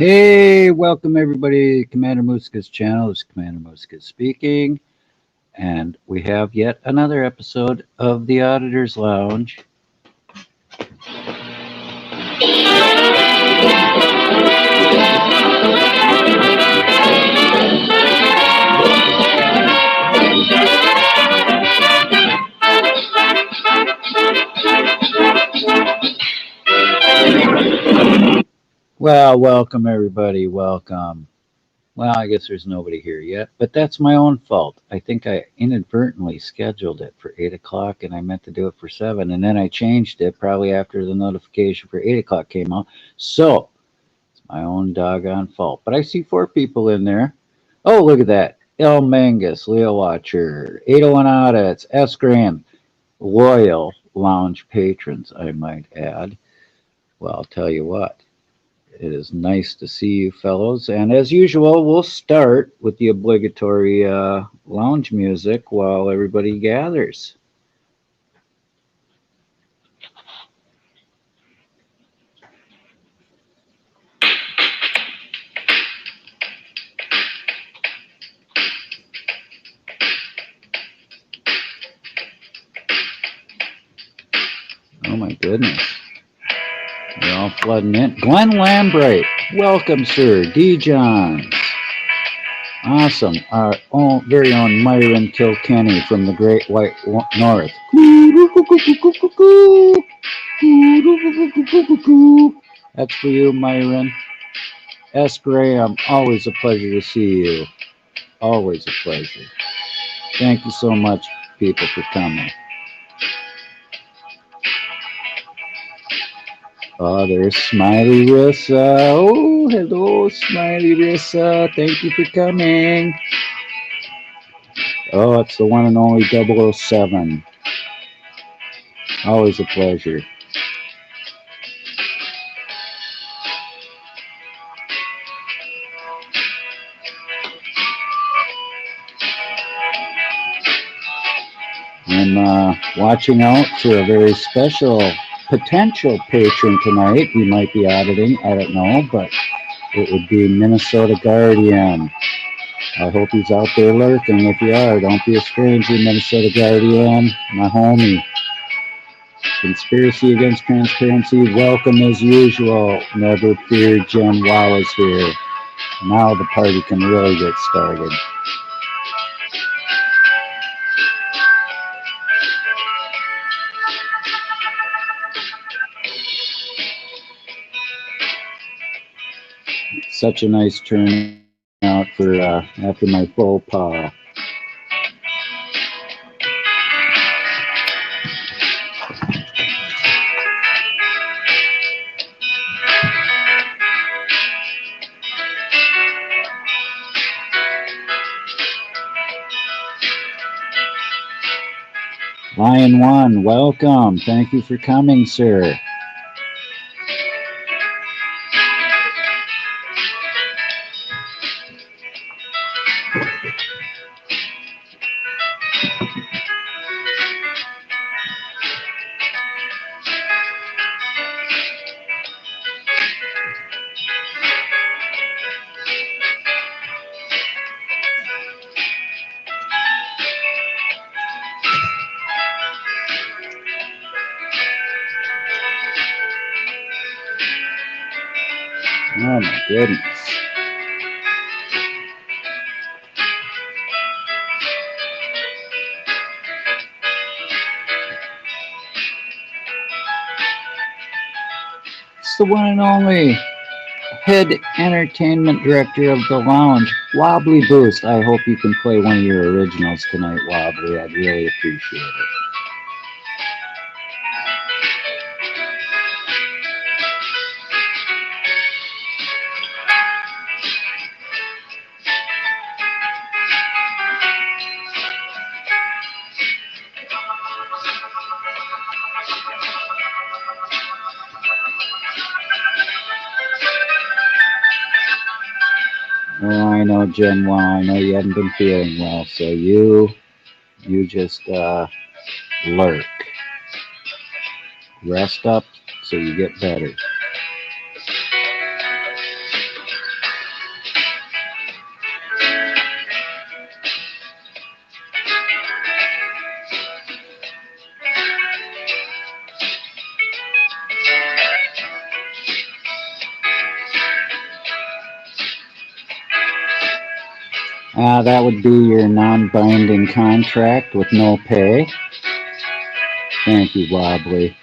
Hey, welcome everybody to Commander Muska's channel. This is Commander Muska speaking, and we have yet another episode of the Auditors Lounge. Well, welcome everybody, welcome. Well, I guess there's nobody here yet, but that's my own fault. I think I inadvertently scheduled it for 8 o'clock and I meant to do it for 7, and then I changed it probably after the notification for 8 o'clock came out. So, it's my own doggone fault. But I see 4 people in there. Oh, look at that. El Mangus, Leo Watcher, 801 Audits, S. Graham, loyal lounge patrons, I might add. Well, I'll tell you what. It is nice to see you fellows. And as usual, we'll start with the obligatory lounge music while everybody gathers. Oh my goodness. They're all flooding in. Glenn Lambright, welcome, sir. D. Johns. Awesome. Our own, very own Myron Kilkenny from the Great White North. That's for you, Myron. S. Graham, always a pleasure to see you. Always a pleasure. Thank you so much, people, for coming. Oh, there's Smiley Rissa. Oh, hello, Smiley Rissa. Thank you for coming. Oh, it's the one and only 007. Always a pleasure. I'm watching out for a very special potential patron tonight. We might be auditing, I don't know, but it would be Minnesota Guardian. I hope he's out there lurking. If you are, don't be a stranger, Minnesota Guardian, my homie. Conspiracy Against Transparency, welcome as usual. Never fear, Jen Wow is here. Now the party can really get started. Such a nice turnout for after my faux pas. Lion One, welcome. Thank you for coming, sir. Oh my goodness. It's the one and only head entertainment director of the lounge, Wobbly Boost. I hope you can play one of your originals tonight, Wobbly. I'd really appreciate it. Oh, I know, Jen. Well, I know you haven't been feeling well, so you just lurk. Rest up so you get better. That would be your non-binding contract with no pay. Thank you, Wobbly.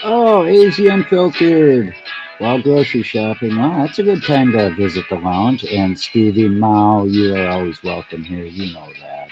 Oh, AZ Unfiltered. While grocery shopping, well, that's a good time to visit the lounge. And Stevie Mao, you are always welcome here. You know that.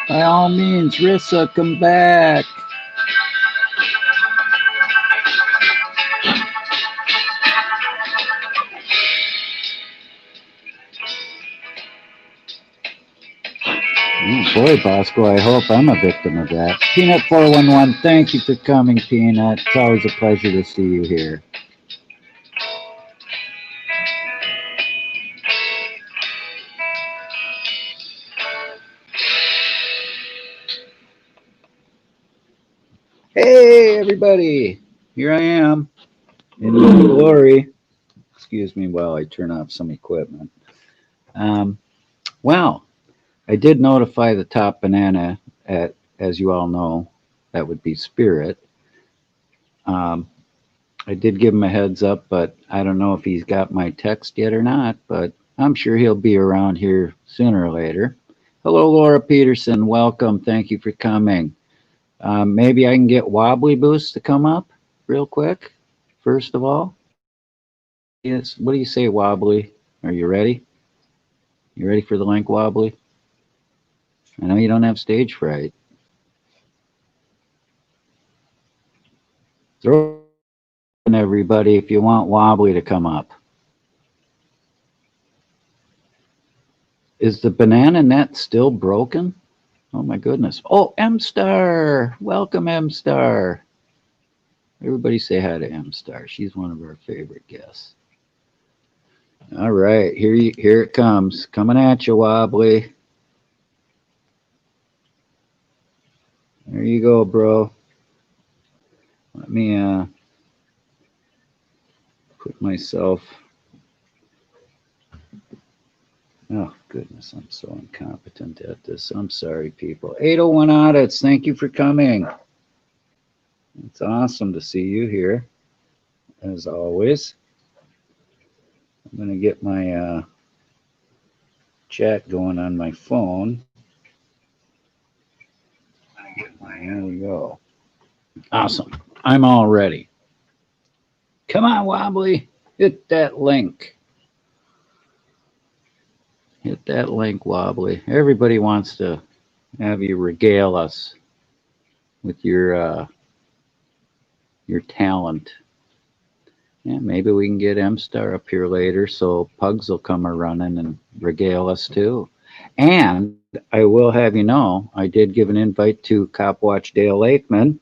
By all means, Rissa, come back. Oh boy, Bosco, I hope I'm a victim of that. Peanut411, thank you for coming, Peanut. It's always a pleasure to see you here. Hey, everybody. Here I am in my glory. Excuse me while I turn off some equipment. Um, well, I did notify the top banana at, as you all know, that would be Spirit. Um, I did give him a heads up, but I don't know if he's got my text yet or not, but I'm sure he'll be around here sooner or later. Hello, Laura Peterson. Welcome. Thank you for coming. Maybe I can get Wobbly Boost to come up real quick, first of all. Yes. What do you say, Wobbly? Are you ready? You ready for the link, Wobbly? I know you don't have stage fright. Throw in everybody if you want Wobbly to come up. Is the banana net still broken? Oh my goodness. Oh, M Star. Welcome, M Star. Everybody say hi to M Star. She's one of our favorite guests. All right, here it comes. Coming at you, Wobbly. There you go, bro. Let me put myself. Oh goodness, I'm so incompetent at this. I'm sorry, people. 801 Audits, thank you for coming. It's awesome to see you here, as always. I'm going to get my chat going on my phone. There we go. Awesome. I'm all ready. Come on, Wobbly. Hit that link. Hit that link, Wobbly. Everybody wants to have you regale us with your talent. Yeah, maybe we can get M Star up here later so Pugs will come a running and regale us too. And I will have you know, I did give an invite to Cop Watch Dale Lakeman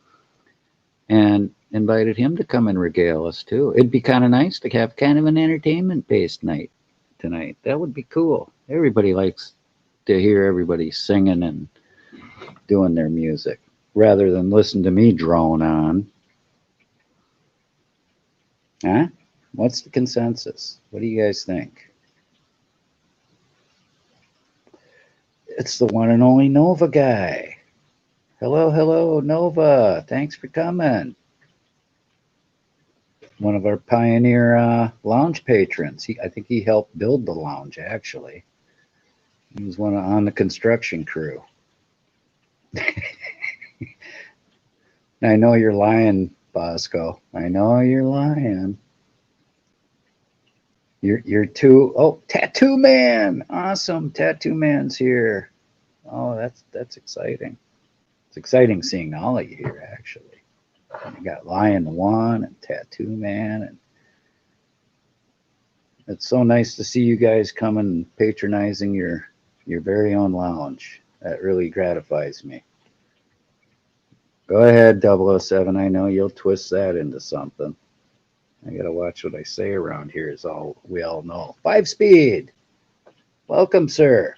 and invited him to come and regale us too. It'd be kind of nice to have kind of an entertainment-based night tonight. That would be cool. Everybody likes to hear everybody singing and doing their music rather than listen to me drone on. Huh? What's the consensus? What do you guys think? It's the one and only Nova guy. Hello, hello, Nova. Thanks for coming. one of our pioneer lounge patrons. I think he helped build the lounge. Actually, he was on the construction crew. I know you're lying, Bosco. I know you're lying. You're too. Oh, Tattoo Man! Awesome, Tattoo Man's here. Oh, that's exciting. It's exciting seeing all of you here. Actually, you got Lion One and Tattoo Man, and it's so nice to see you guys coming and patronizing your very own lounge. That really gratifies me. Go ahead, 007. I know you'll twist that into something. I gotta watch what I say around here, is all we all know. 5 Speed! Welcome, sir.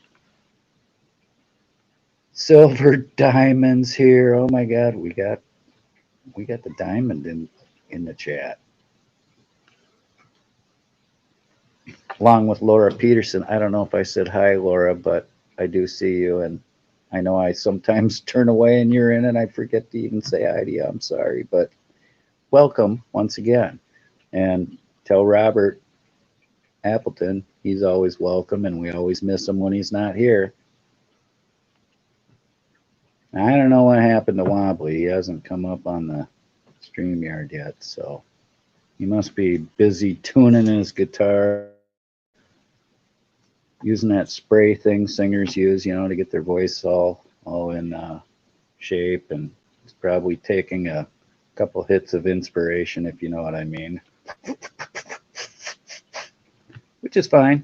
Silver diamonds here. Oh my god, we got the diamond in the chat. Along with Laura Peterson. I don't know if I said hi, Laura, but I do see you, and I know I sometimes turn away and you're in and I forget to even say hi to you. I'm sorry, but welcome once again. And tell Robert Appleton he's always welcome, and we always miss him when he's not here. I don't know what happened to Wobbly. He hasn't come up on the StreamYard yet, so he must be busy tuning his guitar, using that spray thing singers use, to get their voice all in shape, and he's probably taking a couple hits of inspiration, if you know what I mean, which is fine.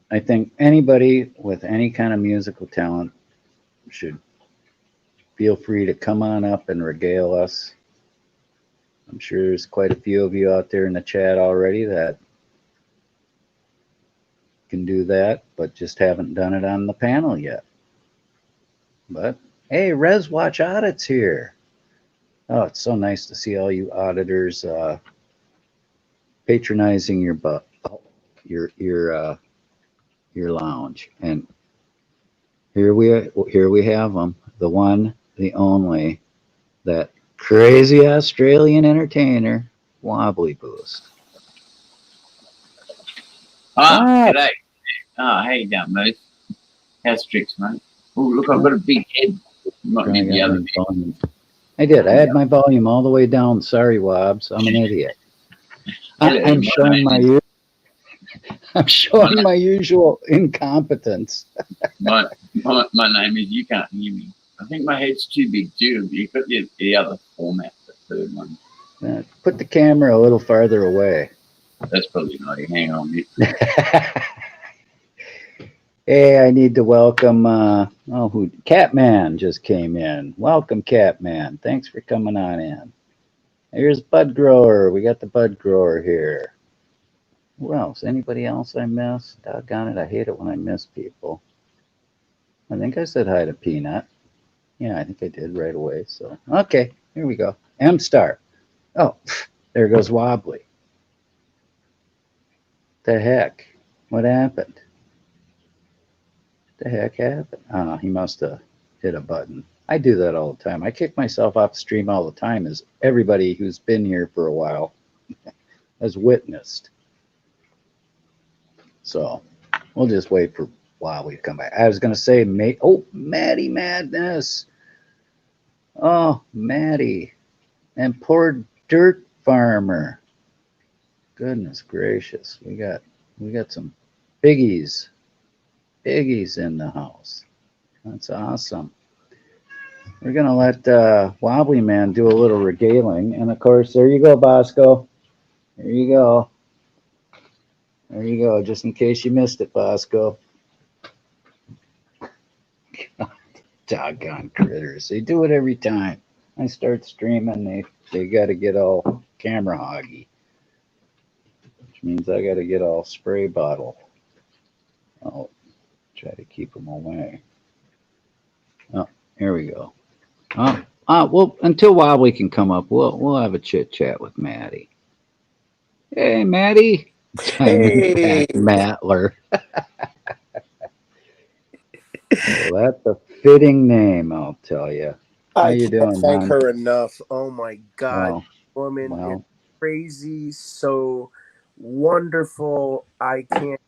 I think anybody with any kind of musical talent should feel free to come on up and regale us. I'm sure there's quite a few of you out there in the chat already that can do that, but just haven't done it on the panel yet. But hey, Res Watch Audit's here. Oh, it's so nice to see all you auditors patronizing your lounge. And here we have them, the one, the only, that crazy Australian entertainer, Wobbly Boost. G'day. How you doing, mate? How's tricks, mate? Oh, look, I've got a big head. Might need the other volume. I did. I had my volume all the way down. Sorry, Wobbs. I'm an idiot. I'm showing my usual incompetence. my name is, you can't hear me. I think my head's too big too. You've got the other format, the third one. Put the camera a little farther away. That's probably not it. Hang on. Hey, I need to welcome Catman just came in. Welcome, Catman. Thanks for coming on in. Here's Bud Grower. We got the Bud Grower here. Who else? Anybody else I missed? Doggone it, I hate it when I miss people. I think I said hi to Peanut. Yeah, I think I did right away. So, okay, here we go. M Star. Oh, there goes Wobbly. The heck? What happened? The heck happened? Oh, he must have hit a button. I do that all the time. I kick myself off the stream all the time, as everybody who's been here for a while has witnessed. So we'll just wait for Wobbly to come back. I was going to say, Maddie Madness. Oh, Maddie. And poor Dirt Farmer. Goodness gracious. We got some biggies in the house. That's awesome. We're going to let Wobbly Man do a little regaling. And of course, there you go, Bosco. There you go. There you go, just in case you missed it, Bosco. Doggone critters. They do it every time. I start streaming, they got to get all camera hoggy. Which means I got to get all spray bottle. I'll try to keep them away. Oh, here we go. Well, until Wobbly can come up, we'll have a chit chat with Maddie. Hey, Maddie. Hey. Mattler. Well, that's a Fitting name, I'll tell you. How I you can't doing, thank hon? her enough. Oh my God, Well, woman is well, crazy, so wonderful. I can't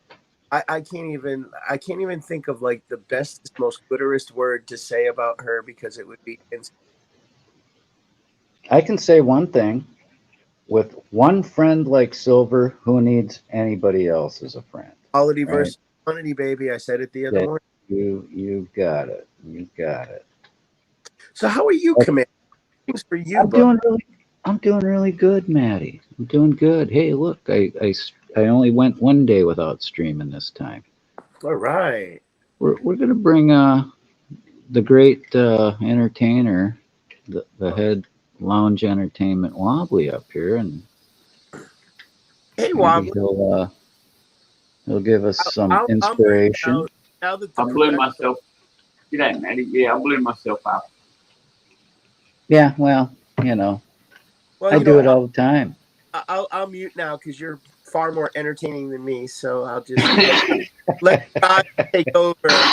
even think of like the best, most glitterest word to say about her because it would be I can say one thing. With one friend like Silver, who needs anybody else as a friend, quality right? versus quantity, baby. I said it the other That morning. you got it. You got it. So how are you, But Command? Things for you, I'm bud. doing really I'm doing really good, Maddie. I'm doing good. Hey, look, I only went one day without streaming this time. All right. We're gonna bring the great entertainer, the head lounge entertainment Wobbly up here, and Hey, maybe Wobbly. he'll give us some I'll mute now. inspiration. Now that the I blew professional. myself. Good day, Matty. Yeah, I blew myself up. Yeah, well, you know, Well, I you do know, it all the time. I'll mute now because you're far more entertaining than me. So I'll just let God take over.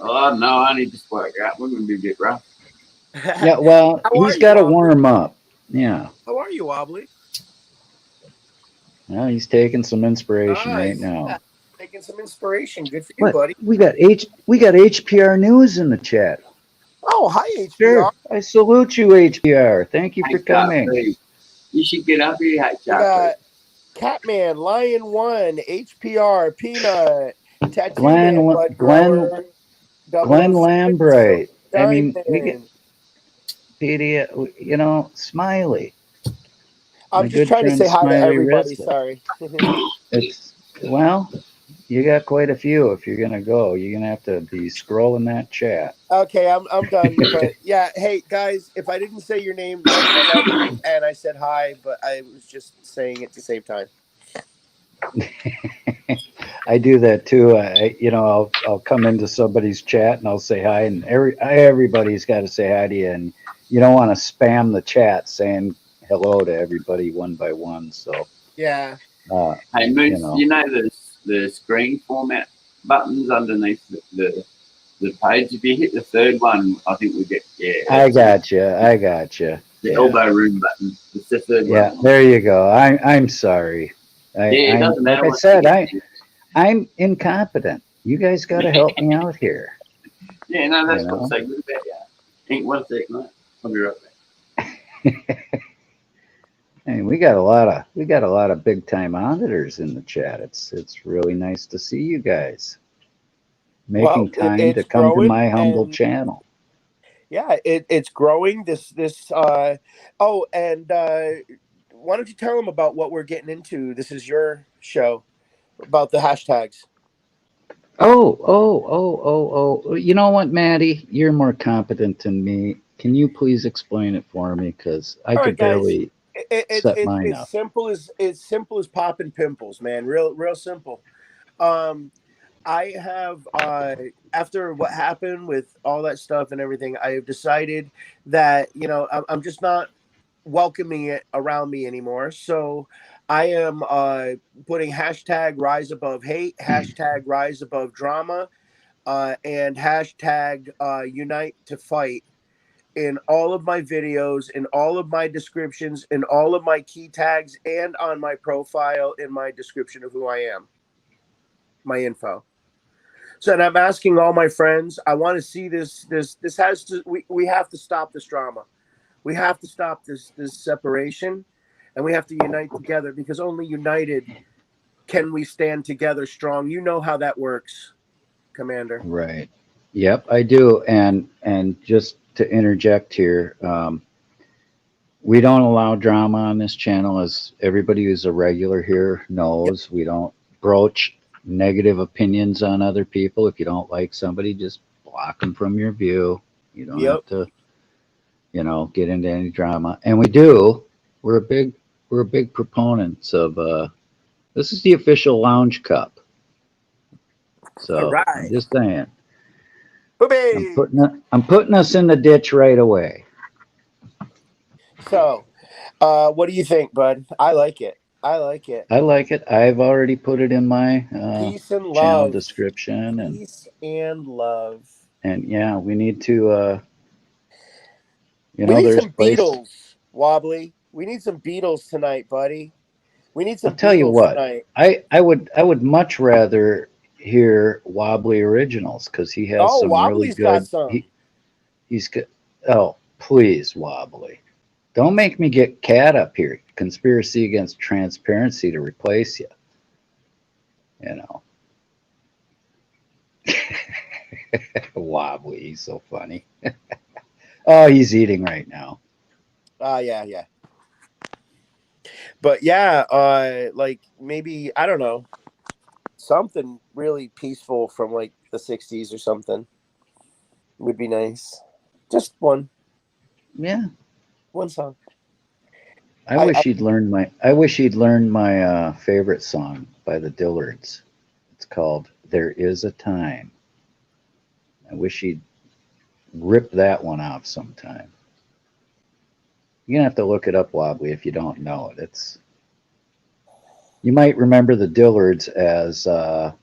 Oh no, I need to work out. We're gonna be a bit rough. Yeah, well, How are he's you, got to Wobbly? warm up. Yeah, How are you, Wobbly? well, he's taking some inspiration right Nice. now. Yeah, taking some inspiration. Good for you, What buddy. we got HPR news in the chat. Oh, hi, Sure, HBR. I salute you, HPR. Thank you for coming. HRP. You should get up here, We HRP. got Catman, Lion One, HPR, Peanut, Tattoo Man, Glenn Bud Glenn Grower, Double Glenn O 007, Silver Lambright. I mean, we get Diamond. PD, Smiley, I'm my just good trying to friend say hi to Smiley everybody. Rizza. Sorry. It's well, you got quite a few. If you're gonna go, you're gonna have to be scrolling that chat. Okay, I'm done. But yeah, hey guys, if I didn't say your name, know that I love you and I said hi, but I was just saying it to save time. I do that too. I'll come into somebody's chat and I'll say hi, and everybody's got to say hi to you, and you don't want to spam the chat saying hello to everybody one by one. So, Yeah. uh, Hey you Moose, know, you know the screen format buttons underneath the page. If you hit the third one, I think we get I that's it. got you. I got you. The Yeah, elbow room button. It's the third yeah. one. There you go. I'm sorry. Yeah, it I'm doesn't like matter I once you said. get I'm incompetent. You guys got to there. help me out here. Yeah, no, You that's what's know. so good about you. Ain't one second, mate. I'll be right back. I mean, we got a lot of big time auditors in the chat. It's really nice to see you guys Well, making time to it's come to growing my humble and channel. yeah, it's growing. Oh, and why don't you tell them about what we're getting into? This is your show about the hashtags. Oh. You know what, Maddie? You're more competent than me. Can you please explain it for me? Because I All right, could guys. barely set mine It's up. simple as popping pimples, man. Real simple. Um, I have after what happened with all that stuff and everything, I have decided that I'm just not welcoming it around me anymore. So I am putting hashtag rise above hate, hashtag rise above drama, and hashtag unite to fight in all of my videos, in all of my descriptions, in all of my key tags, and on my profile in my description of who I am, my info. So, and I'm asking all my friends. I want to see this. This has to. We have to stop this drama. We have to stop this separation, and we have to unite together because only united can we stand together strong. You know how that works, Commander. Right. Yep, I do. And just to interject here, we don't allow drama on this channel, as everybody who's a regular here Yep. knows. We don't broach negative opinions on other people. If you don't like somebody, just block them from your view. You don't Yep. have to, get into any drama. And we do. We're a big we're a big proponents of this is the official lounge cup. All So I'm right. just saying. Boo-bee. I'm putting us in the ditch right away. So, what do you think, bud? I like it. I like it. I like it. I've already put it in my Peace and channel love. description, and Peace and love. And yeah, we need to. We need There's some place. Beatles, Wobbly. We need some Beatles tonight, buddy. We need I'll some tell you Beatles what. tonight. I would much rather hear Wobbly Originals because he has Oh, some really Wobbly's got good. some. He's good. Oh, please, Wobbly. Don't make me get Cat up here. Conspiracy against transparency to replace you. You know, Wobbly. He's so funny. Oh, he's eating right now. Yeah, yeah. But yeah, like maybe I don't know, something really peaceful from like the '60s or something would be nice. Just Yeah. one song. I I wish he'd learned my. I wish he'd learned my favorite song by the Dillards. It's called "There Is a Time." I wish he'd rip that one off sometime. You're gonna have to look it up, Wobbly, if you don't know it. It's you might remember the Dillards as the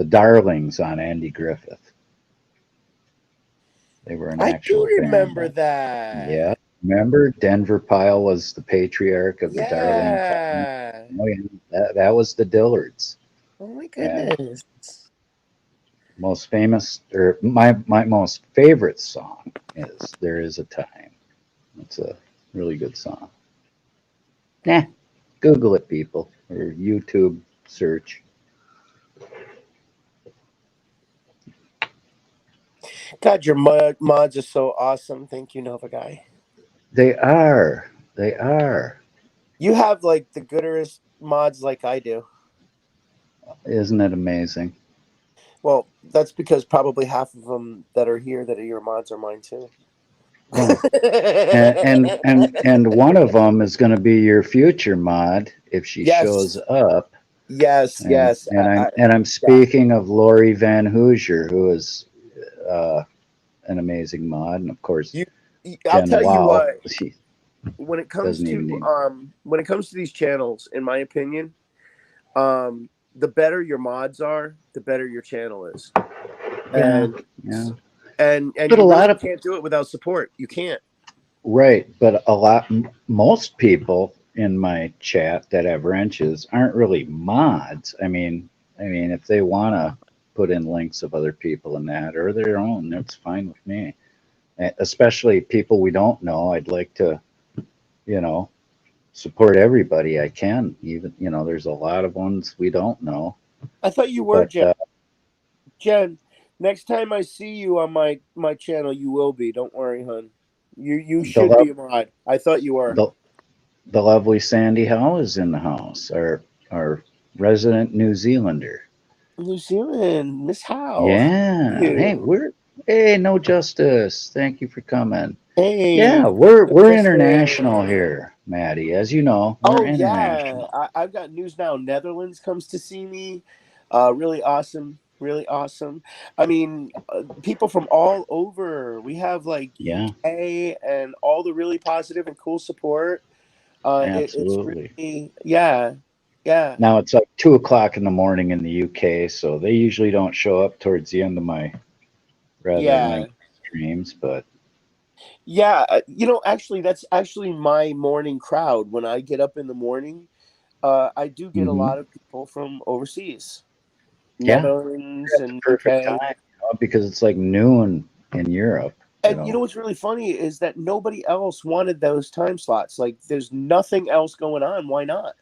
Darlings on Andy Griffith. They were an I do actual band. remember that. Yeah, remember Denver Pyle was the patriarch of the Darling Town. Yeah. Oh yeah, that was the Dillards. Oh my And goodness. most famous or my most favorite song is "There Is a Time." It's a really good song. Nah, Google it, people, or YouTube search. God, your mods are so awesome. Thank you, Nova Guy. They are. They are. You have like the goodest mods like I do. Isn't it amazing? Well, that's because probably half of them that are here that are your mods are mine too. Well, and one of them is going to be your future mod if she shows Yes, up. yes, And yes. I'm Yeah. speaking of Lori Van Hoosier, who is uh, an amazing mod, and of course You, I'll Jen tell you Wow. what. She When it comes doesn't even to need. these channels, in my opinion, the better your mods are, the better your channel is. Yeah, And yeah. and But a you really lot of can't do it without support. You can't. right, but most people in my chat that have wrenches aren't really mods. I mean, if they want to put in links of other people in that or their own, that's fine with me. Especially people we don't know. I'd like to, you know, support everybody I can. Even there's a lot of ones we don't know, I thought you were but Jen. Jen, next time I see you on my channel, you will be. Don't worry, hun. You the should love be a mod. I thought you were. the the lovely Sandy Howe is in the house. Our resident New Zealander. New Zealand, Miss Howe. How are Yeah. Hey, you? hey, no justice. Thank you for coming. Hey, Yeah, we're international Justin. here, Maddie. As you know, we're Oh yeah, international. I've got news now. Netherlands comes to see me. Really awesome. Really awesome. I mean, people from all over. We have like Yeah, UK and all the really positive and cool support. It's absolutely. really yeah, yeah, Now it's like 2 o'clock in the morning in the UK, so they usually don't show up towards the end of my rather yeah, lengthy streams, but yeah. Actually, that's actually my morning crowd. When I get up in the morning, I do get a hmm lot of people from overseas, yeah, Netherlands you're at the and perfect UK. time, because it's like noon in Europe, you And know. what's really funny is that nobody else wanted those time slots. Like, there's nothing else going on. Why not?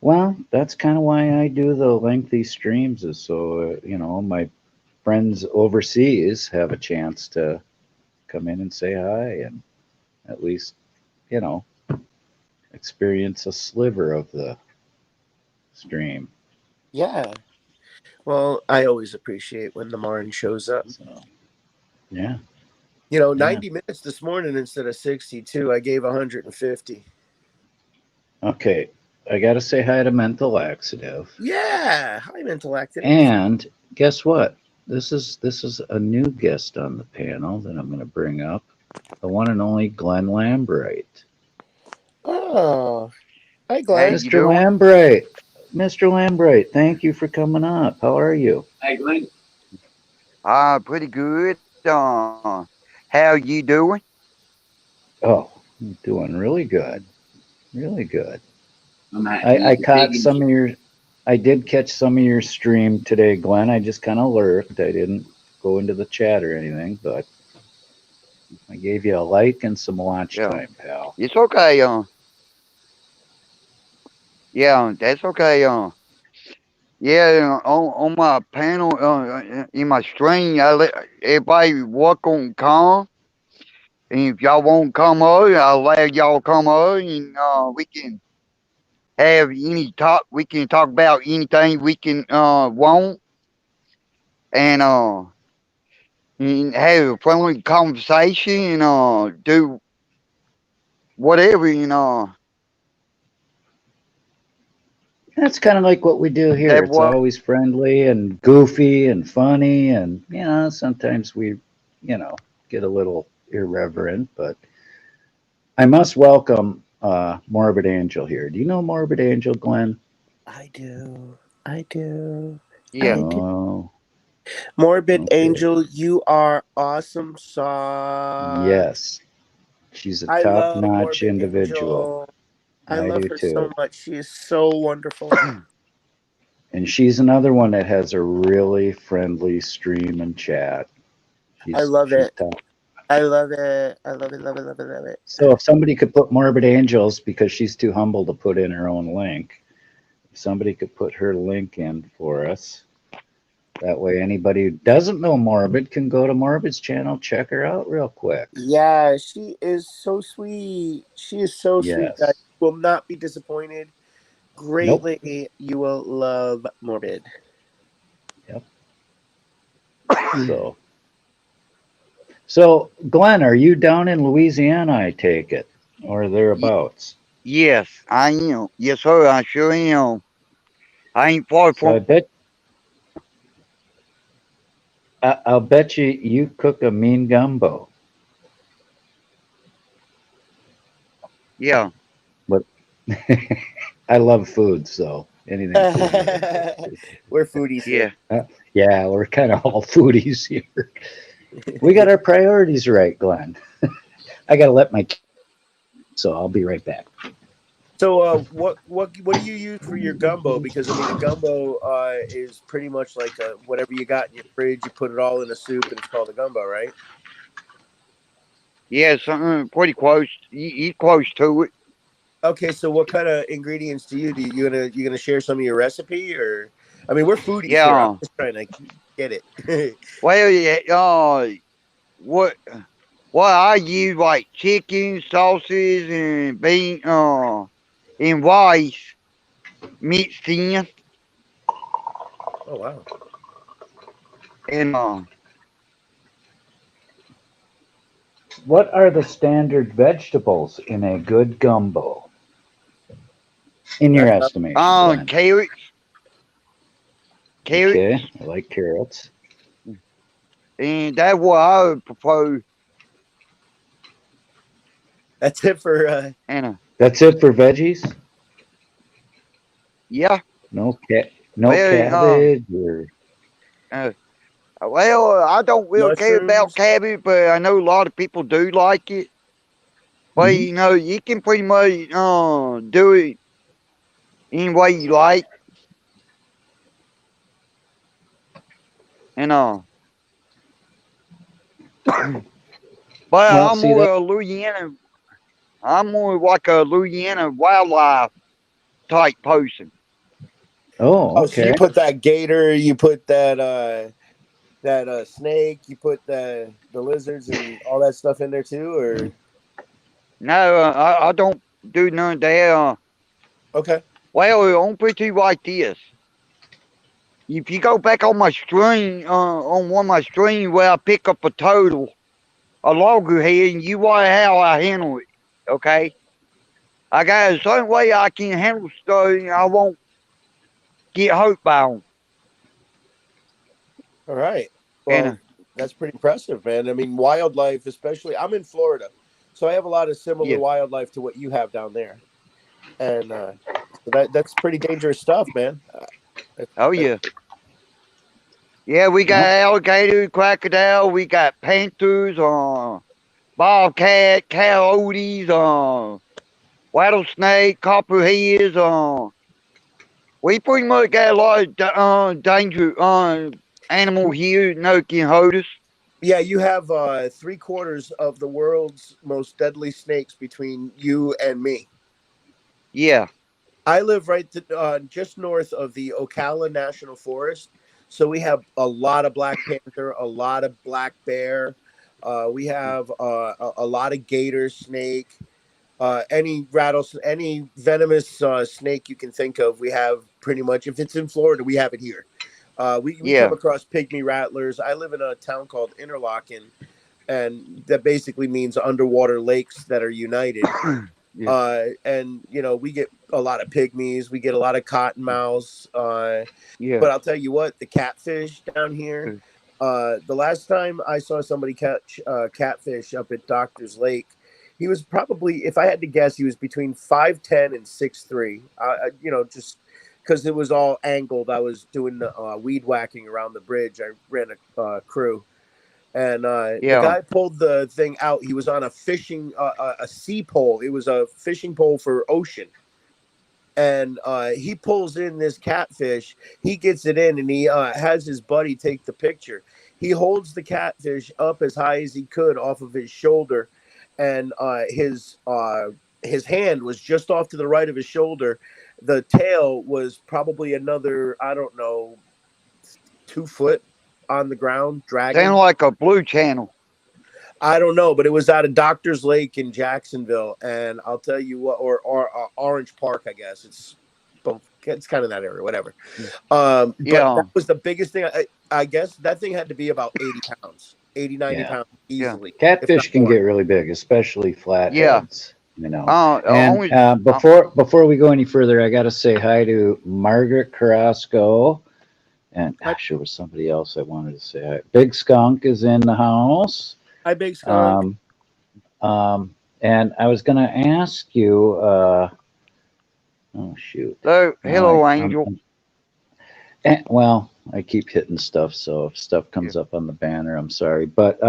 Well, that's kind of why I do the lengthy streams, is so my friends overseas have a chance to come in and say hi and at least you know experience a sliver of the stream. Yeah. Well, I always appreciate when the Marn shows up. So yeah, yeah. 90 minutes this morning instead of 62. I gave 150. Okay, I gotta say hi to Mental Laxative. Yeah. Hi, mental active. And guess what? This is a new guest on the panel that I'm going to bring up. The one and only Glenn Lambright. Oh, hi, How Glenn. you Mr. doing? Lambright, Mr. Lambright, thank you for coming up. How are you? Hey, Glenn. Pretty good. How you doing? Oh, I'm doing really good. Really good. I'm I, actually I the pig caught and some of your I did catch some of your stream today, Glenn. I just kind of lurked. I didn't go into the chat or anything, but I gave you a like and some watch Yeah, time, pal. it's okay. Yeah, that's okay. Yeah, on my panel, in my stream, I let everybody work on calm. And if y'all won't come on, I'll let y'all come on, and we can have any talk. We can talk about anything we can want, and and have a friendly conversation, and do whatever, That's kind of like what we do here. that It's what. always friendly and goofy and funny, and sometimes we get a little irreverent, but I must welcome Morbid Angel here. Do you know Morbid Angel, Glenn? I do. I do. Yeah, I do. Oh, Morbid okay. Angel, you are awesome sauce. Yes, she's a I love top-notch Morbid individual. Angel. I I love do her so too. much. She is so wonderful. And she's another one that has a really friendly stream and chat. I She's love she's it. top. I love it. I love it, love it, love it, love it. So if somebody could put Morbid Angels because she's too humble to put in her own link, if somebody could put her link in for us. That way anybody who doesn't know Morbid can go to Morbid's channel, check her out real quick. Yeah, she is so sweet. She is so sweet, guys. Yes. You will not be disappointed. Nope. Greatly, you will love Morbid. Yep. So so Glenn, are you down in Louisiana, I take it? Or y- thereabouts? yes, I am. Yes, sir, I sure am. I ain't far So from. I'll bet you cook a mean gumbo. Yeah, But I love food, so anything food related. We're foodies yeah. here. Yeah, we're kind of all foodies here. We got our priorities right, Glenn. I got to let my kids, so I'll be right back. So, what do you use for your gumbo? Because I mean, a gumbo is pretty much like whatever you got in your fridge. You put it all in a soup, and it's called a gumbo, right? Yeah, something pretty close. You close to it. Okay, so what kind of ingredients do you gonna share some of your recipe, or I mean, we're foodies here. I'm Yeah. just trying to get it. Well, yeah. What what I use like chicken, sauces, and bean, and rice mixed in, Oh wow! and What are the standard vegetables in a good gumbo, in your That's estimation, Glenn? carrots, Okay, I like carrots. and that's what I would propose. that's it for. And That's it for veggies. yeah, No well, cabbage or uh, I don't really care about Mushrooms. cabbage, but I know a lot of people do like it. But Mhm. you can pretty much do it any way you like, and but Well, I'm see more that. a Louisiana. I'm more like a Louisiana wildlife type person. Oh, Oh, so you okay. put that gator, you put that snake, you put the lizards and all that stuff in there too, or No, I don't do none of that. okay. Well, I'm pretty like this. If you go back on my stream, on one of my streams where I pick up a loggerhead, and you want how I handle it, okay? I got a certain way I can handle stuff, and I won't get hurt by them. All right. And Well, that's pretty impressive, man. I mean, wildlife, especially. I'm in Florida, so I have a lot of similar yeah, wildlife to what you have down there, and so that's pretty dangerous stuff, man. oh That- yeah, Yeah, we got Yep. alligator, crocodile, we got panthers, bobcat, coyotes, rattlesnake, copperheads, we pretty much got a lot of danger animal here no can hold us. Yeah, you have 3/4 of the world's most deadly snakes between you and me. Yeah, I live just north of the Ocala National Forest, so we have a lot of black panther, a lot of black bear. We have a lot of gator, snake, any venomous snake you can think of. We have pretty much. If it's in Florida, we have it here. We come yeah, across pygmy rattlers. I live in a town called Interlaken, and that basically means underwater lakes that are united. yeah, And we get a lot of pygmies, we get a lot of cottonmouths. yeah. But I'll tell you what, the catfish down here. The last time I saw somebody catch catfish up at Doctor's Lake, he was probably, if I had to guess, he was between 5'10" and 6'3". Just because it was all angled. I was doing weed whacking around the bridge. I ran a crew, and the Yeah. guy pulled the thing out. He was on a sea pole. It was a fishing pole for ocean, and he pulls in this catfish. He gets it in, and he has his buddy take the picture. He holds the catfish up as high as he could off of his shoulder, and his hand was just off to the right of his shoulder. The tail was probably another, I don't know, 2 foot on the ground, Sound dragging. like a blue channel. I don't know, but it was out of Doctor's Lake in Jacksonville, and I'll tell you what, or Orange Park, I guess it's both. It's kind of that area, whatever. But Yeah, that was the biggest thing. I guess that thing had to be about 80 pounds, 80, 90 Yeah. pounds yeah, easily, if not Catfish can more. get really big, especially yeah. flatheads. And Only, before we go any further, I got to say hi to Margaret Carrasco. And Hi, gosh, there was somebody else I wanted to say hi. Big Skunk is in the house. hi, Big Skunk. Um, and I was going to ask you. Oh shoot! Now hello, Angel. well, I keep hitting stuff, so if stuff Yeah. comes up on the banner, I'm sorry. But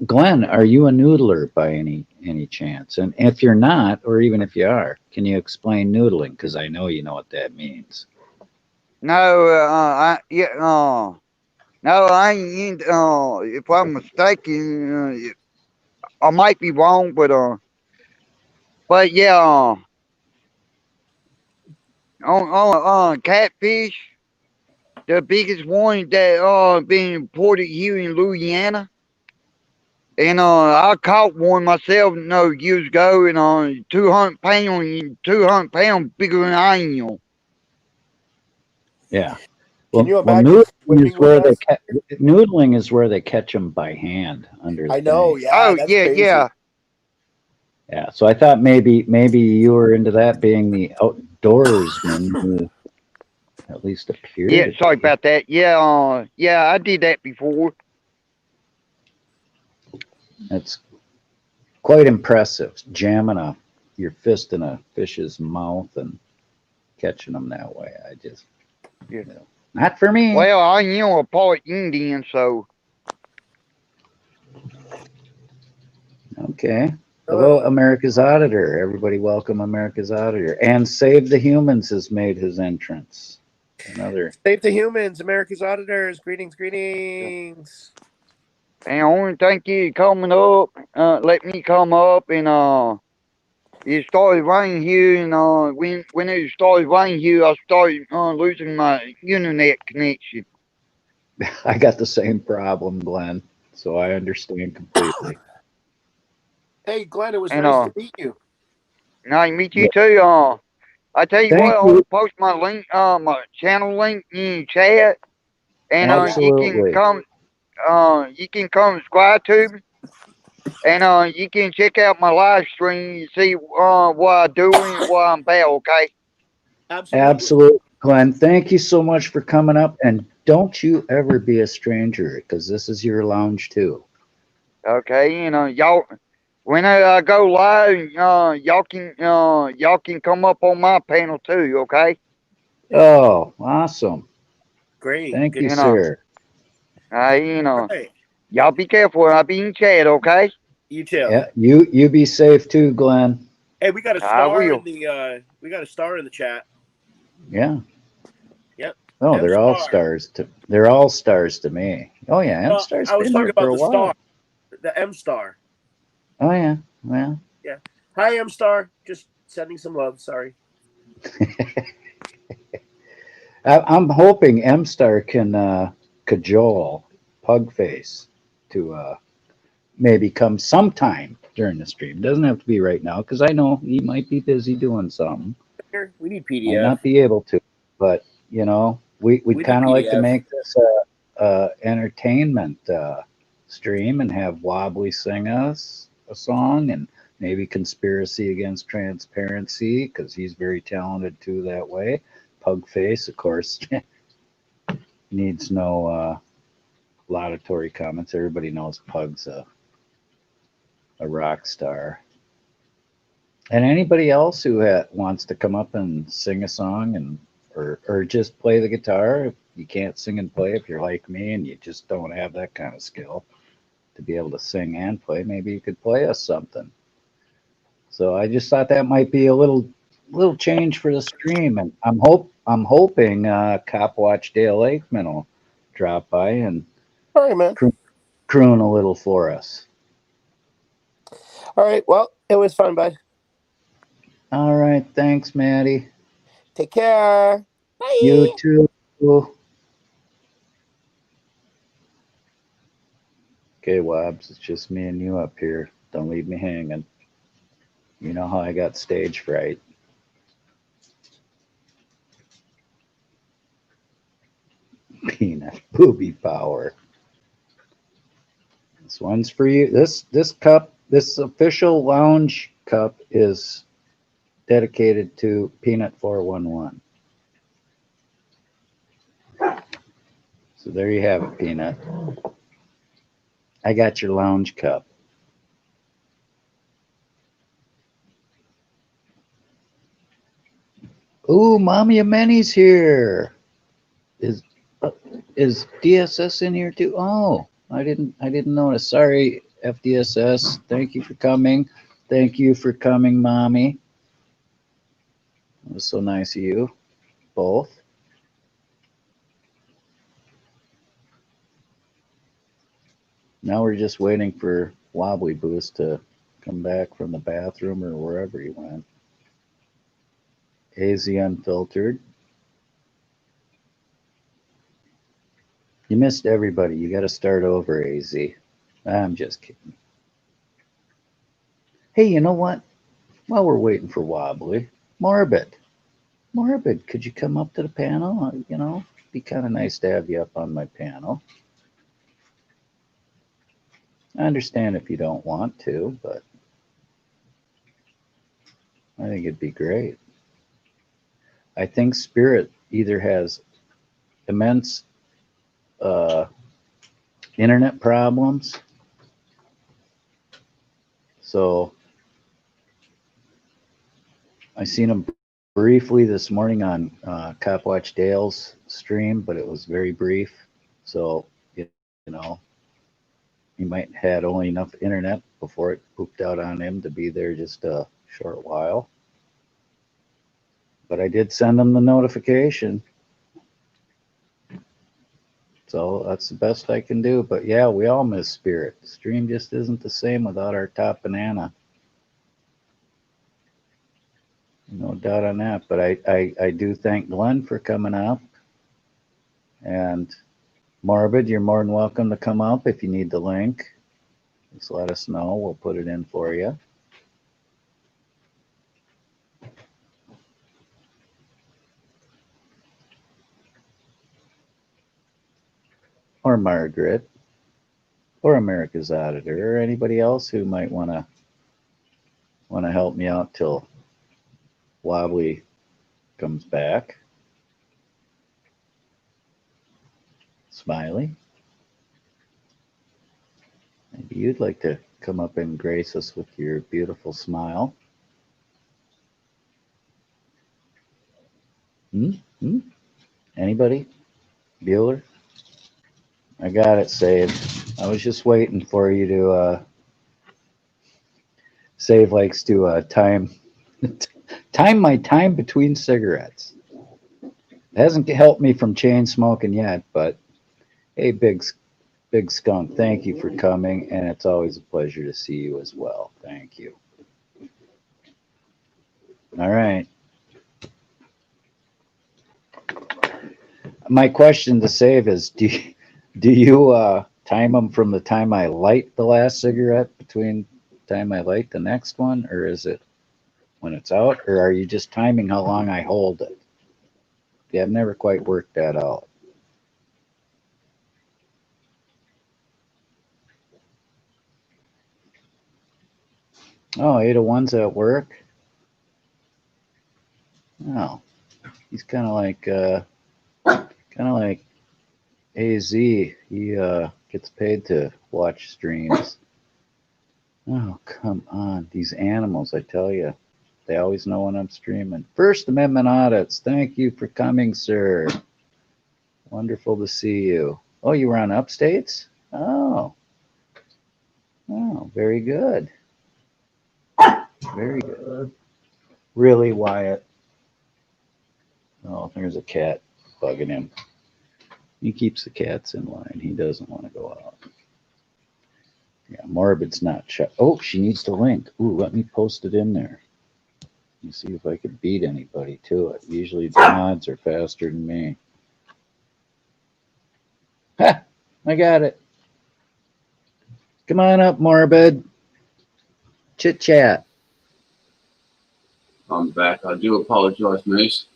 Glenn, are you a noodler by any chance? And if you're not, or even if you are, can you explain noodling? Because I know you know what that means. No, no, I ain't. If I'm mistaken, I might be wrong, but yeah, catfish, the biggest one that being imported here in Louisiana. And I caught one myself no years ago, and 200 pound bigger than I am. Yeah. Can you Well, imagine swimming with us? noodling is where they catch them by hand under the I know, thing. yeah, Oh that's yeah, crazy. yeah, Yeah. So I thought maybe you were into that, being the outdoorsman who at least appeared yeah. to Sorry be. about that. Yeah, yeah, I did that before. It's quite impressive, jamming your fist in a fish's mouth and catching them that way. Yeah. Not for me. Well, I am a part Indian, so Okay. Hello, Hello. America's Auditor. Everybody, welcome America's Auditor. And Save the Humans has made his entrance. Another. Save the humans, America's Auditors. Greetings, yeah. greetings. And I want to thank you coming up. Let me come up, and it started raining here, and when it started raining here, I started losing my internet connection. I got the same problem, Glenn. So I understand completely. Hey, Glenn, it was And nice to meet you. nice to meet you Yeah. too. I tell you what, Thank I'll you. post my link, my channel link in chat, and Oh yeah. Absolutely. you can come subscribe to me, and you can check out my live stream. You see what I'm doing, what I'm about. Okay. Absolutely. Absolutely, Glenn. Thank you so much for coming up. And don't you ever be a stranger, because this is your lounge too. Okay. Y'all. When I go live, y'all can come up on my panel too. Okay. Oh, awesome. Great. Thank Good. you, And sir. All right. Y'all be careful. I'll be in chat, okay? You too. Yeah, you be safe too, Glenn. Hey, we got a I star in will. the chat. Yeah. Yep. Oh, M they're all star. stars to they're all stars to me. Oh yeah, M Well, Star's I was been talking here for about a the star, while. the M star. Oh yeah, well, Yeah. Hi, M star. Just sending some love. Sorry. I'm hoping M Star can cajole Pugface to maybe come sometime during the stream. Doesn't have to be right now because I know he might be busy doing something. Here, we need Might PDF. not be able to, but we'd We need kind of like to PDF. make this entertainment stream and have Wobbly sing us a song and maybe Conspiracy Against Transparency because he's very talented too that way. Pugface, of course, needs no laudatory comments. Everybody knows Pug's a rock star. And anybody else who wants to come up and sing a song and or just play the guitar, if you can't sing and play, if you're like me and you just don't have that kind of skill to be able to sing and play, maybe you could play us something. So I just thought that might be a little change for the stream, and I'm hoping Cop Watch Dale Lakeman will drop by and All right, man. croon a little for us. All right. Well, it was fun, bud. All right, thanks, Maddie. Take care. You Bye. too. Okay, Wobbs, it's just me and you up here. Don't leave me hanging. You know how I got stage fright. Peanut booby power. This one's for you. This cup, this official lounge cup is dedicated to Peanut 411. So there you have it, Peanut. I got your lounge cup. Ooh, Mommy Ameni's here. Is uh, is DSS in here too? Oh, I didn't notice. Sorry, FDSS. Thank you for coming. Thank you for coming, Mommy. It was so nice of you both. Now we're just waiting for Wobbly Boost to come back from the bathroom or wherever he went. AZ Unfiltered. You missed everybody. You got to start over, AZ. I'm just kidding. Hey, you know what? While we're waiting for Wobbly, Morbid. Morbid, could you come up to the panel? Be kind of nice to have you up on my panel. I understand if you don't want to, but I think it'd be great. I think Spirit either has immense uh, internet problems, so I seen him briefly this morning on Copwatch Dale's stream, but it was very brief. So you know, he might had only enough internet before it pooped out on him to be there just a short while. But I did send him the notification. So that's the best I can do. But yeah, we all miss Spirit. The stream just isn't the same without our top banana. No doubt on that. But I do thank Glenn for coming up. And Morbid, you're more than welcome to come up if you need the link. Just let us know. We'll put it in for you. Or Margaret. Or America's Auditor. Or anybody else who might wanna help me out till Wobbly comes back. Smiley. Maybe you'd like to come up and grace us with your beautiful smile. Hmm? Hmm? Anybody? Bueller? I got it saved. I was just waiting for you to Save likes to time my time between cigarettes. It hasn't helped me from chain smoking yet, but hey, big skunk, thank you for coming, and it's always a pleasure to see you as well. Thank you. All right. My question to Save is, do you time them from the time I light the last cigarette between the time I light the next one, or is it when it's out, or are you just timing how long I hold it? Yeah, I've never quite worked that out. Oh, Ada one's at work. Oh, he's kind of like AZ. He gets paid to watch streams. Oh, come on, these animals! I tell you, they always know when I'm streaming. First Amendment audits. Thank you for coming, sir. Wonderful to see you. Oh, you were on Upstates? Oh, very good. Very good. Really, Wyatt? Oh, there's a cat bugging him. He keeps the cats in line. He doesn't want to go out. Yeah, Morbid's not shut. Oh, she needs the link. Ooh, let me post it in there. Let me see if I can beat anybody to it. Usually the mods are faster than me. Ha! I got it. Come on up, Morbid. Chit chat. I'm back. I do apologize, Moose.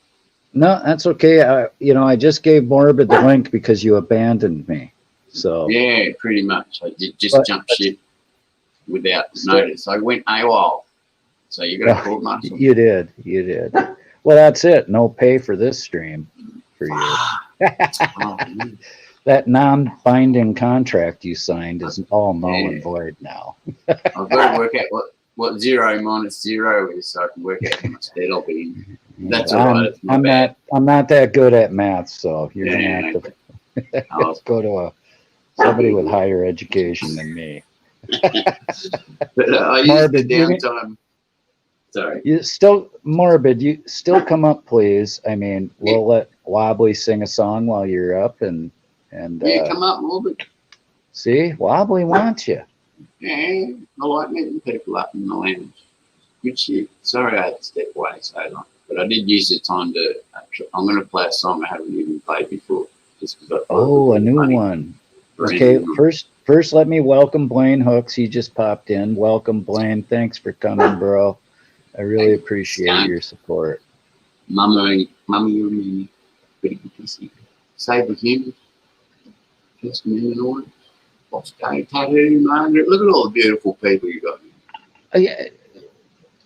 No, that's okay. I just gave Morbid the link because you abandoned me. So Yeah, pretty much. I did just jump ship without Still- notice. I went AWOL. So you got to call muscle. You did. Well, that's it. No pay for this stream for you. Oh, man. That non-binding contract you signed is all null and void now. I've got to work out what 0 minus 0 is so I can work out how much debt I'll be in. That's all right. It's not bad. I'm not that good at math, so you're gonna Yeah, have to Oh, let's go to somebody with higher education than me. but I use the Morbid, downtime. Sorry. You still come up, please. I mean, we'll let Wobbly sing a song while you're up, and Yeah, come up, Morbid. see, Wobbly wants you. Yeah, I like meeting people up in the lounge. Good shit. Sorry I had to step away so long. But I did use the time to. I'm going to play a song I haven't even played before. Just because I thought it Oh, would a be new funny one. for Okay, anyone. first let me welcome Blaine Hooks. He just popped in. Welcome, Blaine. Thanks for coming, bro. I really Thanks, appreciate Skunk. your support. Mummy and me. Pretty good to see. Save with him. Just a minute on. What's going tattoo, Margaret? Look at all the beautiful people you got. Yeah,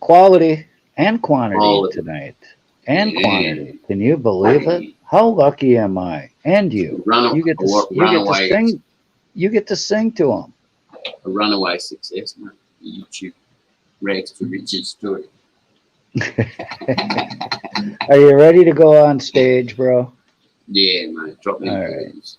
quality and quantity Quality. tonight. And Yeah. quantity. Can you believe it? How lucky am I? And you. You get to sing. You get to sing to them. A runaway success, mate. YouTube rags to riches story. Are you ready to go on stage, bro? Yeah, mate. Drop me All the right. curtains.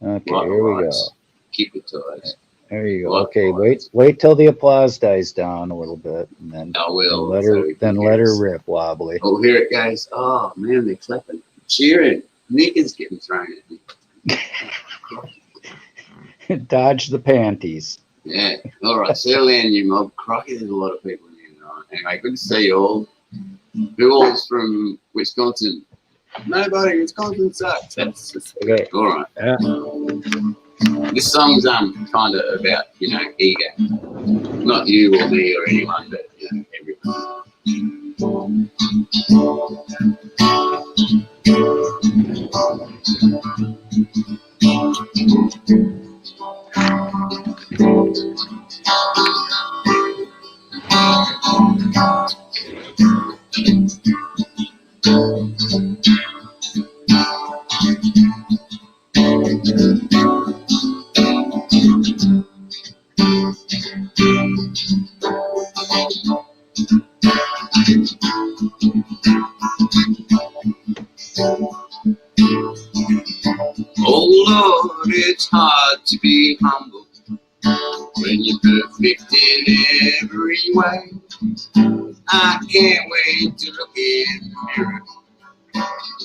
Okay, Like here we go. lights. Keep it ties. There you go. Like Okay, lights. wait till the applause dies down a little bit, and then I will. let so her we can let hear her us. rip, Wobbly. Oh, here it goes. Oh, man, they're clapping. Cheering. Knickers getting thrown at me. Dodge the panties. Yeah. All right. Settle down, you mob. Crikey, there's a lot of people in here tonight. Anyway, good to see you all. Who all's from Wisconsin? Nobody. Wisconsin sucks. That's just, Okay. all right. Yeah. This song's kind of about ego. Not you or me or anyone, but everyone. Oh Lord, it's hard to be humble when you're perfect in every way. I can't wait to look in the mirror.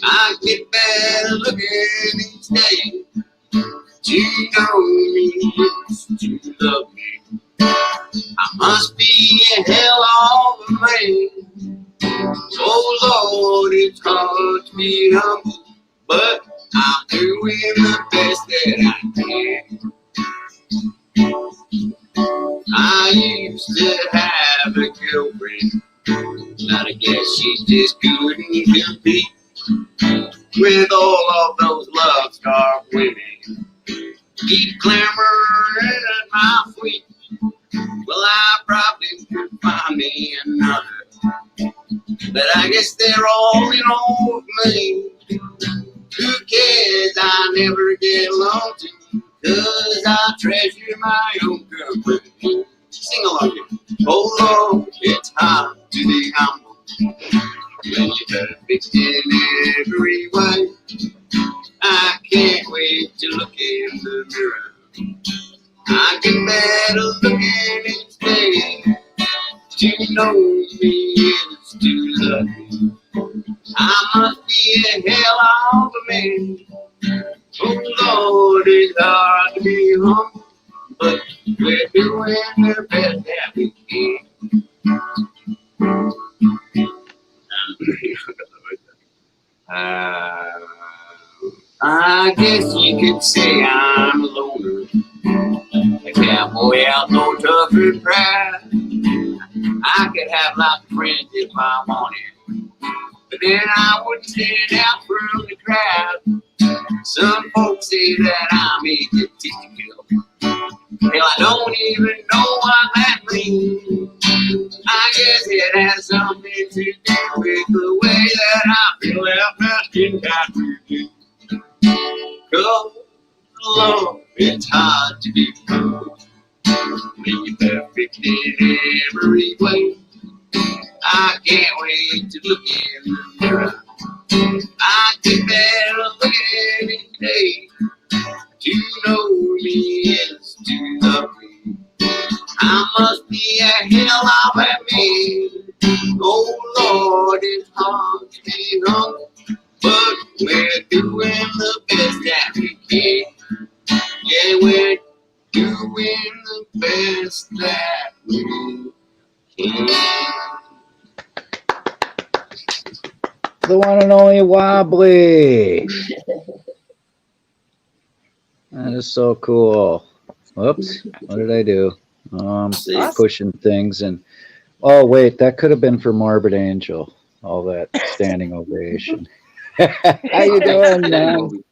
I get better looking each day. To know me is to love me. I must be a hell of a man. Oh Lord, it's hard to be humble, but I'm doing the best that I can. I used to have a girlfriend, but I guess she just couldn't compete with all of those love scarred women. Keep clamoring at my feet. Well, I probably could find me another, but I guess they're all in on with me. Who cares? I never get lonely, 'cause I treasure my own company. Sing along here. Oh Lord, it's hard to be humble when you're perfect in every way. I can't wait to look in the mirror. I get better looking each day. To know me is to love me. I must be a hell of a man. Oh Lord, it's hard to be humble, but we're doing the best that we can. I guess you could say I'm a loner, a cowboy out no tough and proud. I could have lots of friends if I wanted, but then I would stand out from the crowd. Some folks say that I'm egotistical. Hell, I don't even know what that means. I guess it has something to do with the way that I feel after skin tattoo. 'Cause Lord, it's hard to be good when you're perfect in every way. I can't wait to look in the mirror. I get better looking each day. To know me is to love me. I must be a hell of a man. Oh Lord, it's hard to be humble, but we're doing the best that we can. Yeah, we're doing the best that we can. The one and only Wobbly. That is so cool. Whoops, what did I do? Pushing things and oh wait, that could have been for Morbid Angel. All that standing ovation. How you doing, man?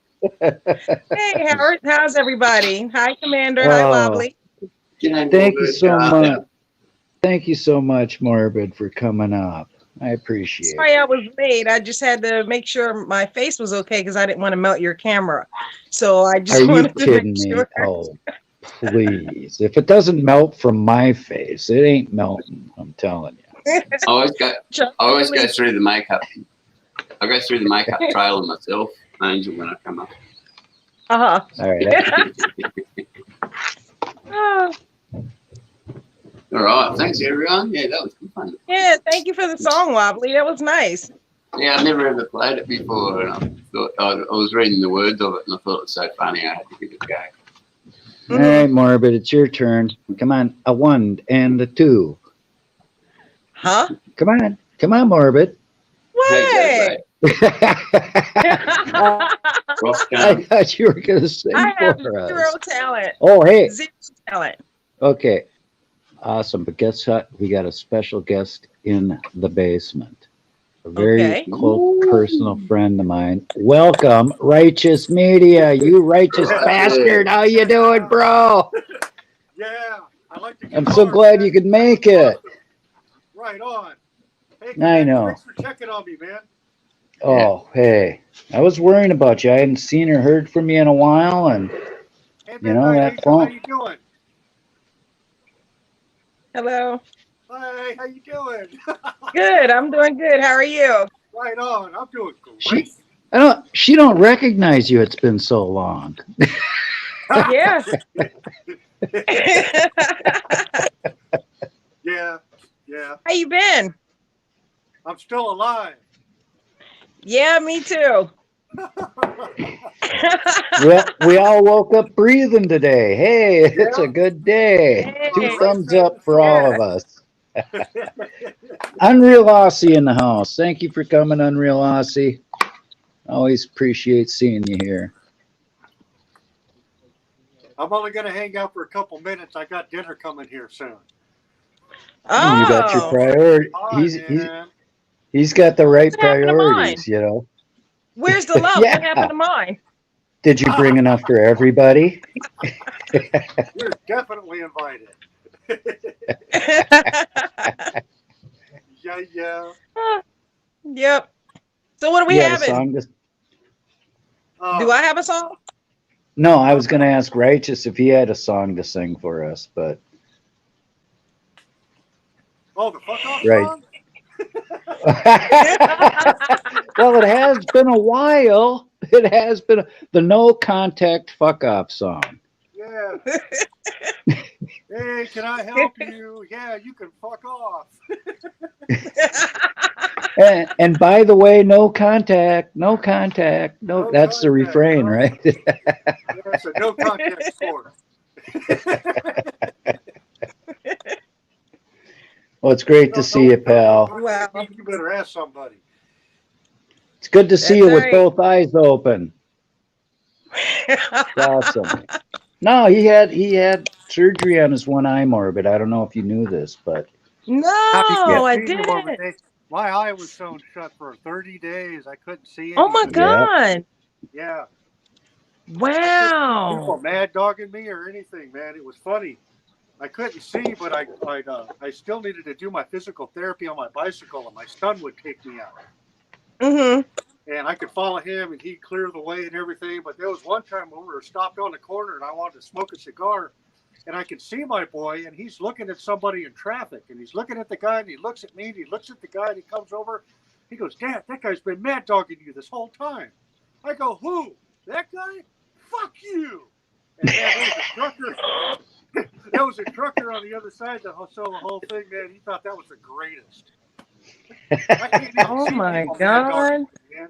Hey, Howard, how's everybody? Hi, Commander. Hi, Wobbly. Thank you so much. Thank you so much, Morbid, for coming up. I appreciate it. Sorry I was late. I just had to make sure my face was okay because I didn't want to melt your camera. So I just wanted to make sure. Oh, please. If it doesn't melt from my face, it ain't melting. I'm telling you. I always go through the makeup. I go through the makeup trailer myself, Angel, when I come up. Uh-huh. All right. All right. Thanks, everyone. Yeah, that was good fun. Yeah, thank you for the song, Wobbly. That was nice. Yeah, I've never ever played it before, and I thought I was reading the words of it, and I thought it was so funny. I had to give it a go. All right, Morbid, it's your turn. Come on, a 1 and a 2. Huh? Come on, Morbid. What? I thought you were going to sing I have for us. zero talent. Oh, hey. Zero talent. Okay. Awesome. But guess what? We got a special guest in the basement. A very close personal friend of mine. Welcome, Righteous Media. You righteous bastard. How you doing, bro? Yeah. I like to I'm so glad you could make it. Right on. Hey, I know. Thanks for checking on me, man. Oh, hey. I was worrying about you. I hadn't seen or heard from you in a while, and Hey, you know that Angel, how phone. you doing? Hello. Hey, how you doing? Good. I'm doing good. How are you? Right on. I'm doing great. She don't recognize you. It's been so long. Yeah. Yeah, yeah. How you been? I'm still alive. Yeah, me too. Well, we all woke up breathing today. Hey, it's a Yeah. good day. Two Hey, Right thumbs side of up the for all yeah. of us. Unreal Aussie in the house. Thank you for coming, Unreal Aussie. Always appreciate seeing you here. I'm only going to hang out for a couple minutes. I got dinner coming here soon. You got your Oh, priority. Hi, man. He's got the right what happened to mine? priorities, you know. Where's the love? What happened Yeah. to mine? Did you bring enough for everybody? You're definitely invited. Yeah, yeah. Yep. So what are we You had a having? song to Do Uh, I have a song? No, I was gonna ask Righteous if he had a song to sing for us, but oh, the fuck off right. song? Well, it has been a while. It has been the no contact fuck off song. Yeah. Hey, can I help you? Yeah, you can fuck off. And by the way, no contact, no contact, no. No That's the contact. refrain, No. right? That's a no contact sport. Well, it's great to see you, pal. Wow. You better ask somebody. It's good to see That's you with right. both eyes open. It's awesome. No, he had surgery on his one eye morbid. I don't know if you knew this, but No, You yeah, can't I see anymore, but didn't. my eye was sewn shut for 30 days. I couldn't see Oh my anything. yeah. God. Yeah. I couldn't see people Wow. mad dogging me or anything, man. It was funny. I couldn't see, but I still needed to do my physical therapy on my bicycle, and my son would take me out. Mm-hmm. And I could follow him, and he'd clear the way and everything. But there was one time when we were stopped on the corner, and I wanted to smoke a cigar, and I could see my boy, and he's looking at somebody in traffic, and he's looking at the guy, and he looks at me, and he looks at the guy, and he comes over. He goes, "Dad, that guy's been mad dogging you this whole time." I go, "Who? That guy? Fuck you!" And man, there was a trucker. There was a trucker on the other side that saw the whole thing, man. He thought that was the greatest. I can't even Oh see my people mad dogging God. me, man.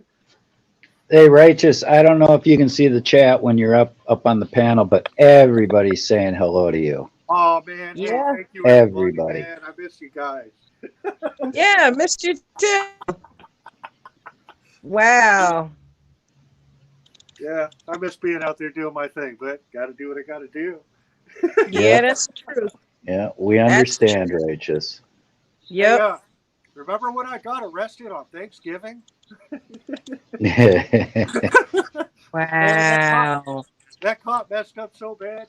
Hey, Righteous, I don't know if you can see the chat when you're up on the panel, but everybody's saying hello to you. Oh man, hey, Yeah. thank you everybody, Everybody. man. I miss you guys. Yeah, missed you too. Wow. Yeah, I miss being out there doing my thing, but got to do what I got to do. Yeah, Yeah, that's true. yeah, we That's understand, true. Righteous. Hey, Yep. remember when I got arrested on Thanksgiving? Man, Wow. that cop messed up so bad.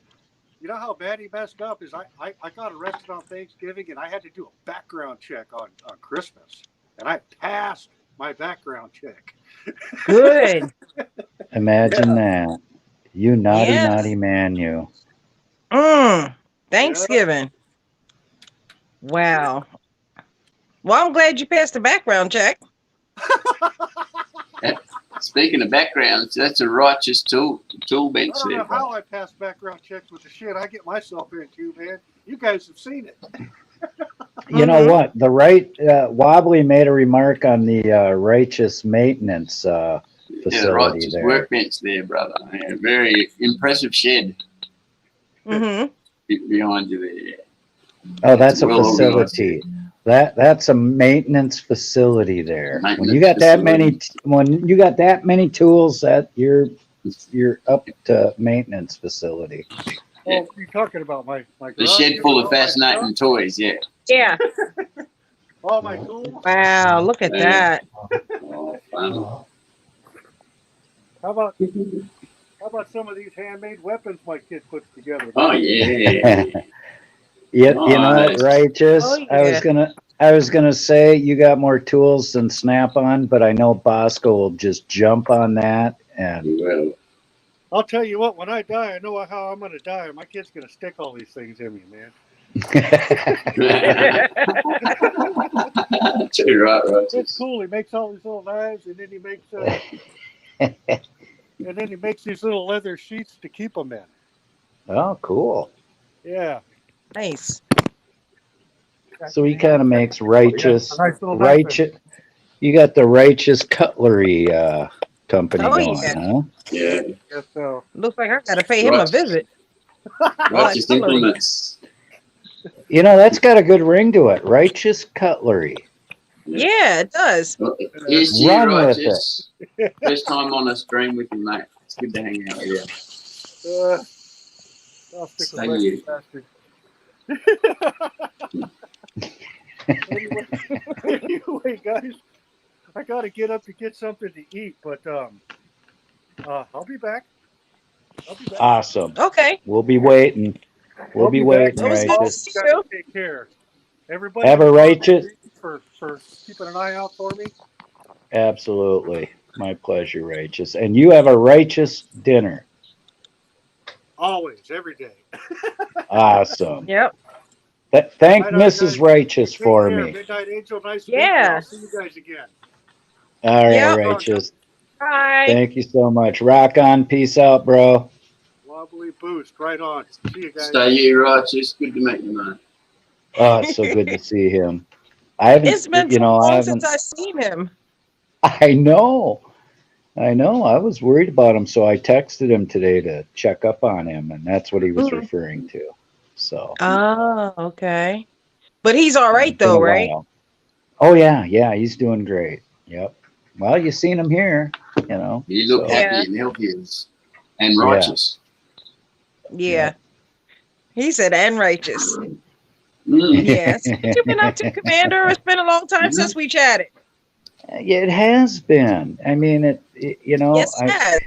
You know how bad he messed up is I got arrested on Thanksgiving and I had to do a background check on Christmas. And I passed my background check. Good. Imagine Yeah. that. You naughty, Yeah. naughty man, you. Yeah. Thanksgiving. Wow. Well, I'm glad you passed the background check. Speaking of backgrounds, that's a righteous tool I bench don't there, know how brother. I pass background checks with the shit I get myself into, man. You guys have seen it. You know Mm-hmm. what? The right Wobbly made a remark on the Righteous maintenance Yeah, facility righteous there. workbench there, brother. Yeah, very impressive shed Mm-hmm. behind you there. Oh, that's a well organized. facility. That's a maintenance facility there. When you Maintenance got that facility. many, when you got that many tools, that you're up to maintenance facility. Oh, what are you talking about? My The garage? shed full of All my fascinating toys, yeah. Yeah. stuff? All my tools? Wow. Look at Yeah. that. Oh, fun. How about some of these handmade weapons my kid puts together? Oh, yeah. You know, Nice. Righteous. Oh yeah. I was gonna say you got more tools than Snap-on, but I know Bosco will just jump on that and Well, I'll tell you what, when I die, I know how I'm going to die. My kid's going to stick all these things in me, man. too right, It's righteous. cool. He makes all these little knives, and then he makes these little leather sheets to keep them in. Oh, cool. Yeah. Nice. So he kind of makes righteous, Nice little knife. righteous. You got the righteous cutlery company Oh going, yeah. huh? Yeah, Yes, so. Looks like I gotta pay him a righteous, visit. I like righteous cutlery. implements. You know, that's got a good ring to it. Righteous cutlery. Yeah. Yeah, it does. Well, here's to you, Run with it. righteous. First time on a stream with you, mate. It's good to hang out with you. I'll stick with Thank Rick, you. bastard. anyway, guys, I gotta get up to get something to eat, but I'll be back. Awesome. Okay. We'll be waiting. We'll I'll be back. waiting, It was good to righteous. see You you. guys take care. Everybody Have a righteous. for keeping an eye out for me. Absolutely. My pleasure, righteous. And you have a righteous dinner. Always, every day. Awesome. Yep. Thank Night, Mrs. guys. Righteous Take for care. me. Midnight Angel, nice to meet you. Yeah. I'll see you guys again. All right, Yep. righteous. Bye. Thank you so much. Rock on. Peace out, bro. Wobbly boost. Right on. See you guys. Stay here, righteous. Good to meet you, man. Oh, it's so good to see him. I haven't, It's been you so know, I long since haven't. I've seen him. I know. I know. I was worried about him, so I texted him today to check up on him, and that's what he was Mhm. referring to. So Oh, okay. But he's all it's right been though, a right? while. Oh yeah, yeah, he's doing great. Yep. Well, you seen him here, you know. You look So Yeah. happy and healthy and yeah, righteous. Yeah. He said, and righteous. Mm. Yeah. So what you been up to, Commander? It's been a long time Yeah. since we chatted. yeah, it has been. I mean, you know, Yes, it has.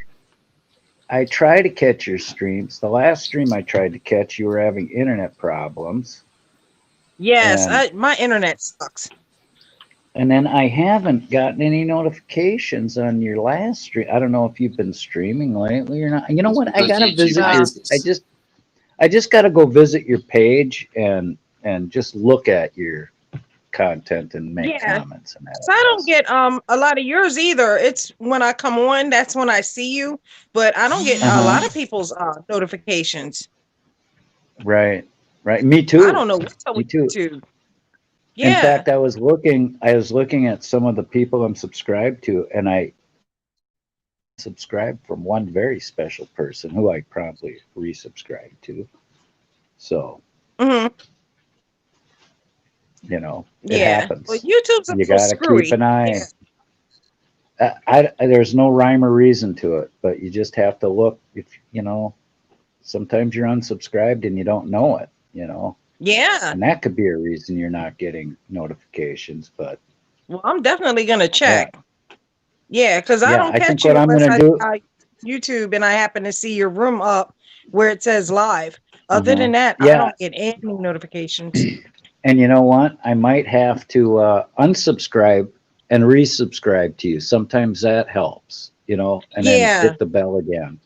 I try to catch your streams. The last stream I tried to catch, you were having internet problems, Yes, and my internet sucks. then I haven't gotten any notifications on your last stream. I don't know if you've been streaming lately or not. You know It's what? I because gotta YouTube visit your. hates us. I just gotta go visit your page and just look at your content and make Yeah. comments and that. So I don't get a lot of yours either. It's when I come on, that's when I see you, but I don't get a lot of people's notifications. Right, right. Me I too. don't know what's up Me with too. YouTube. In Yeah. fact, I was looking at some of the people I'm subscribed to, and I subscribed from one very special person who I promptly resubscribed to. So, Hmm. you know, it Yeah. Well, happens. YouTube's You so gotta keep screwy. an Yeah. eye. There's no rhyme or reason to it, but you just have to look. If you know, sometimes you're unsubscribed and you don't know it. You know, Yeah. and that could be a reason you're not getting notifications. But Well, I'm definitely gonna yeah, check. Yeah, because I yeah. don't I think catch what you I'm unless gonna do. I YouTube and I happen to see your room up where it says live. Other than that, I Yeah, don't get any notifications. and you know what? I might have to unsubscribe and resubscribe to you. Sometimes that helps, you know, and then Yeah. hit the bell again.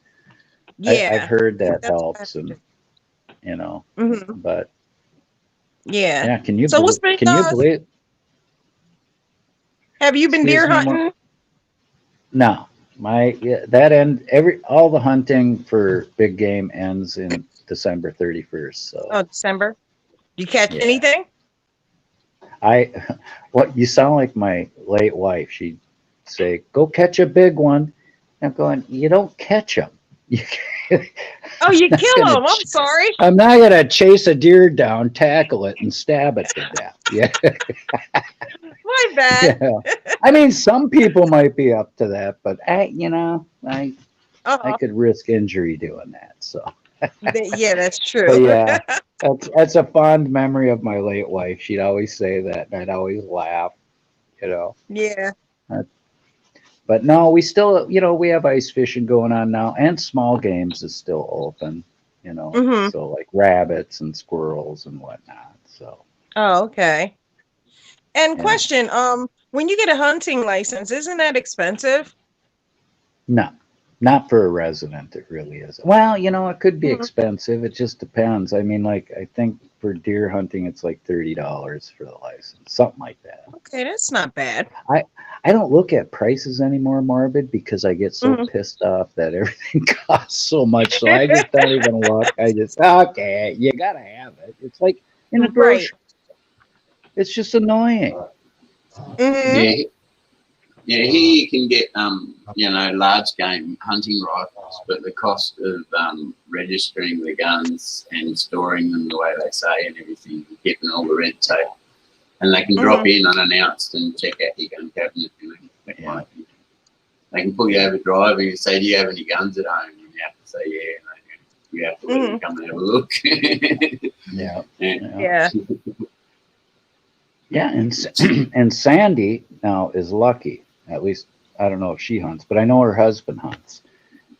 I've Yeah. heard that That's what I have helps, to and do. you know, Hmm. but Yeah. yeah, So what's been can you believe? have you been Excuse deer me, hunting? no, that end all the hunting for big game ends in December 31st. So Oh, December. You catch yeah, anything? I what you sound like my late wife. She'd say, "Go catch a big one." I'm going, you don't catch them. Oh, you Not kill gonna them. I'm sorry. I'm not gonna chase a deer down, tackle it, and stab it to death. Yeah, My bad. yeah. I mean, some people might be up to that, but I Uh-huh. could risk injury doing that. So, Yeah, that's but true. yeah, that's a fond memory of my late wife. She'd always say that, and I'd always laugh. You know. Yeah. But no, we still, we have ice fishing going on now, and small games is still open, Hmm. so like rabbits and squirrels and whatnot. So, Oh, okay. And yeah, question, when you get a hunting license, isn't that expensive? no, not for a resident, it really is. Well, it could be Mhm. expensive. It just depends. I mean, like, I think for deer hunting, it's like $30 for the license, something like that. Okay, that's not bad. I don't look at prices anymore, Morbid, because I get so Mhm. pissed off that everything costs so much. So I just don't even look. I just, okay, you gotta have it. It's like in a Right. grocery. It's just annoying. Hmm. Yeah, yeah. Here you can get large game hunting rifles, but the cost of registering the guns and storing them the way they say and everything, getting all the red tape, and they can drop Hmm. in unannounced and check out your gun cabinet. That Yeah. kind of thing. They can pull you over driving and say, "Do you have any guns at home?" And you have to say, "Yeah." And you have to let them come and have a look. Yeah. Yeah. Yeah. Yeah, and and Sandy now is lucky. At least I don't know if she hunts, but I know her husband hunts,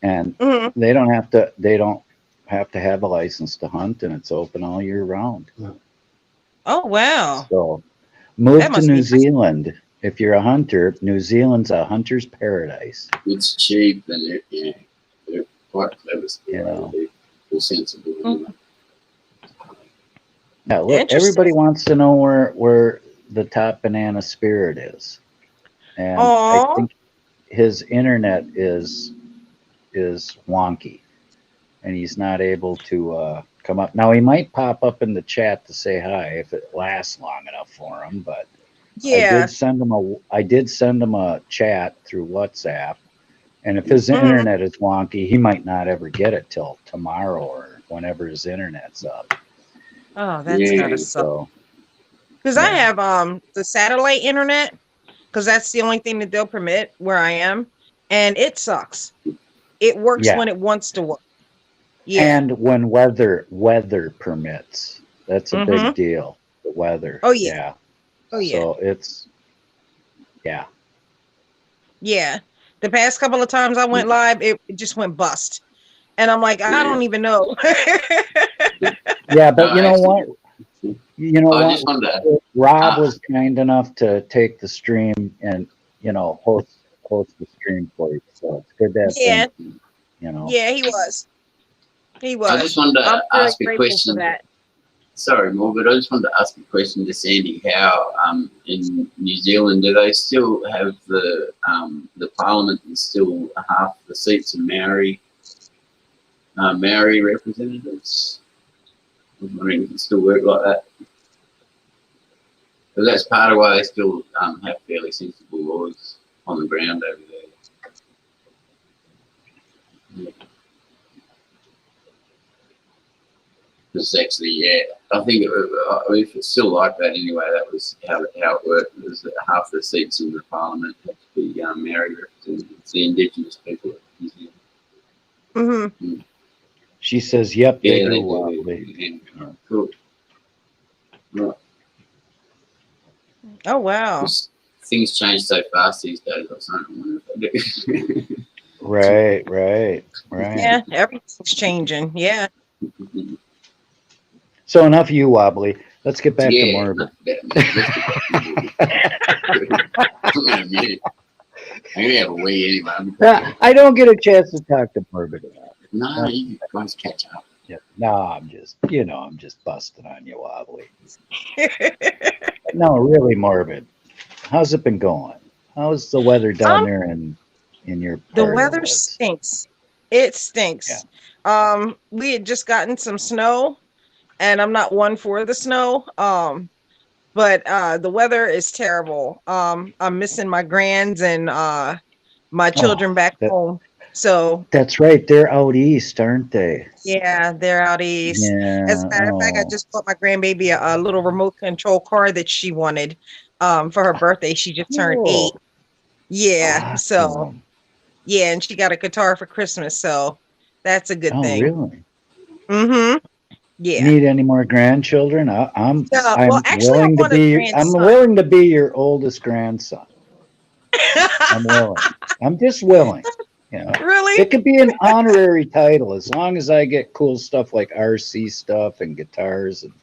and Hmm. they don't have to. They don't have to have a license to hunt, and it's open all year round. Oh wow. So move That to must New be nice. Zealand if you're a hunter. New Zealand's a hunter's paradise. It's cheap and they're quite clever. You know. They're sensible. Mhm. Yeah, look, Interesting. everybody wants to know where the top banana spirit is, and I Oh. think his internet is wonky, and he's not able to come up. Now he might pop up in the chat to say hi if it lasts long enough for him. But Yeah. I did send him a chat through WhatsApp, and if his Hmm. internet is wonky, he might not ever get it till tomorrow or whenever his internet's up. Oh, that's Yeah. gotta suck. So Because I yeah, have the satellite internet, because that's the only thing that they'll permit where I am, and it sucks. It works yeah. when it wants to work. Yeah. And when weather permits, that's a Hmm. big deal. The weather, Oh yeah. yeah. Oh yeah. So it's yeah, Yeah. The past couple of times I went live, it just went bust. And I'm like, I Yeah. don't even know. yeah. No, But you know what? actually, You know I what? just wanted to. Rob Uh, was kind enough to take the stream and host the stream for you. So it's good to have Yeah. him. You know. Yeah, he was. He I just was. wanted I'm to very ask a grateful for question. that. Sorry, More, but I just wanted to ask a question to Sandy. How in New Zealand do they still have the parliament is still half the seats are Maori representatives? I was wondering if it still work like that. Because that's part of why they still have fairly sensible laws on the ground over there. Yeah. Because actually, yeah, I think if it's still like that anyway, that was how it worked. It was that half the seats in the parliament had to be Maori representatives, the Indigenous people of New Zealand. Hmm. She says, "Yep, they Yeah, do." they do. Wobbly. Yeah. Cool. Right. Oh wow. Because things change so fast these days. I was wondering if they do. Right, right, right. Yeah, everything's changing. Yeah. So enough of you, Wobbly. Let's get back to Yeah, Morbid. let's get back. I'm gonna mute it. I'm gonna have a wee anyway. I don't get a chance to talk to Morbid. No, you guys catch up. Yeah. No, I'm just busting on you, Wobbly. No, really, Morbid. How's it been going? How's the weather down um, there in your the part of the weather woods? stinks. It Yeah. stinks. We had just gotten some snow, and I'm not one for the snow. But the weather is terrible. I'm missing my grands and my Oh, children back home. So that's right. They're out east, aren't they? yeah, they're out east. As a Yeah. matter of fact, I Oh, just bought my grandbaby a little remote control car that she wanted for her birthday. She just turned 8. cool. Yeah. So Awesome. yeah, and she got a guitar for Christmas. So that's a good Oh, thing. really? Mm-hmm. Yeah. Need any more grandchildren? I'm Well, I'm actually, I willing to want a be I'm grandson. willing to be your oldest grandson. I'm willing. I'm just willing. You know, Really? it could be an honorary title as long as I get cool stuff like RC stuff and guitars and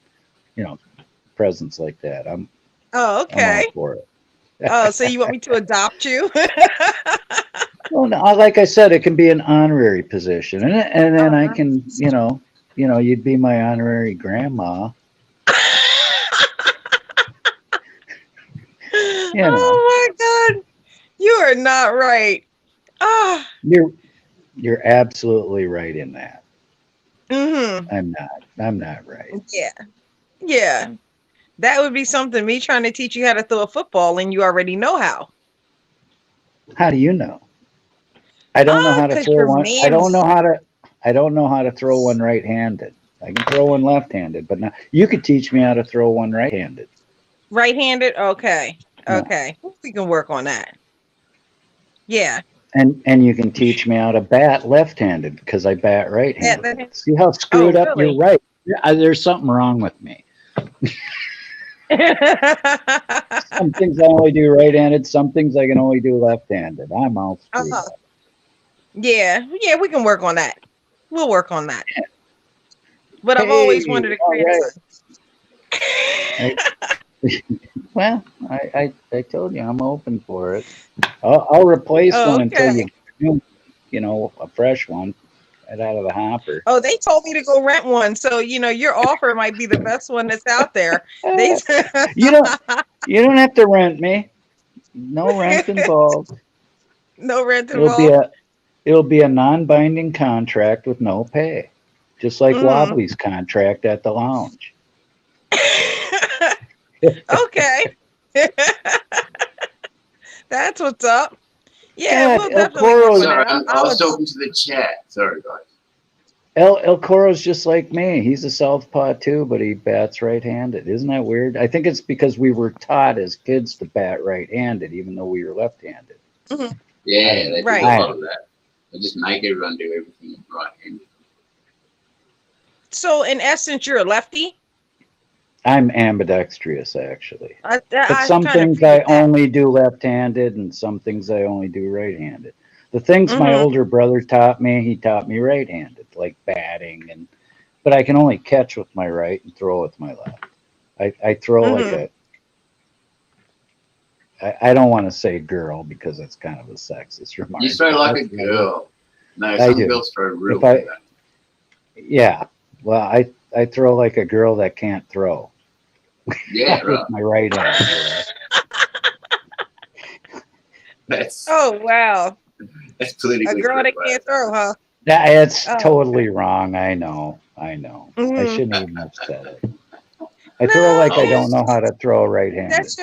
presents like that. Oh, I'm all okay. for it. Oh, so you want me to adopt you? Well, no, like I said, it can be an honorary position, and then Oh, I nice. can, you'd be my honorary grandma. You know, Oh my God. are not right. Ah. You're absolutely right in that. Mm-hmm. I'm not right. Yeah. Yeah. That would be something. Me trying to teach you how to throw a football, and you already know how. How do you know? I don't know how to Because throw you're one. I don't manly. know how to. I don't know how to throw one right-handed. I can throw one left-handed, but now you could teach me how to throw one right-handed. Right-handed. Okay. Yeah. Okay. We can work on that. Yeah. And you can teach me how to bat left-handed because I bat right-handed. See how Oh, screwed up? You're really? right. There's something wrong with me. Some things I only do right-handed. Some things I can only do left-handed. I'm all screwed up. Yeah. Yeah. We can work on that. We'll work on that. But I've always Hey, wanted a all grandson. right. Well, I told you I'm open for it. I'll replace one until Okay. you know, a fresh one right out of the hopper. Oh, they told me to go rent one. So, your offer might be the best one that's out there. They You don't have to rent me. No rent involved. no rent It'll be involved. a non-binding contract with no pay, just like Mm. Wobbly's contract at the lounge. Okay. That's what's up. Yeah, God, we'll El definitely work on Coro's Sorry, that. I was talking to the chat. Sorry, guys. El Coro's just like me. He's a southpaw too, but he bats right-handed. Isn't that weird? I think it's because we were taught as kids to bat right-handed, even though we were left-handed. Mhm. Yeah, they do a Right. lot of that. They just make everyone do everything right-handed. So, in essence, you're a lefty. I'm ambidextrous, actually. But I some kind of things figured I that. only do left-handed, and some things I only do right-handed. The things my Mhm. older brother taught me, he taught me right-handed, like batting, but I can only catch with my right and throw with my left. I throw like Mhm. I don't want to say girl because that's kind of a sexist remark. You throw but like a that's what I do. girl. No, I some do. girls throw real If I- good. Yeah. Well, I throw like a girl that can't throw Yeah, right. with my right hand. That's Oh, wow. that's politically A girl that correct. can't throw, huh? It's Oh. totally wrong. I know. I Mhm. shouldn't even have said it. I throw No, like I Oh. don't know how to throw right-handed. That's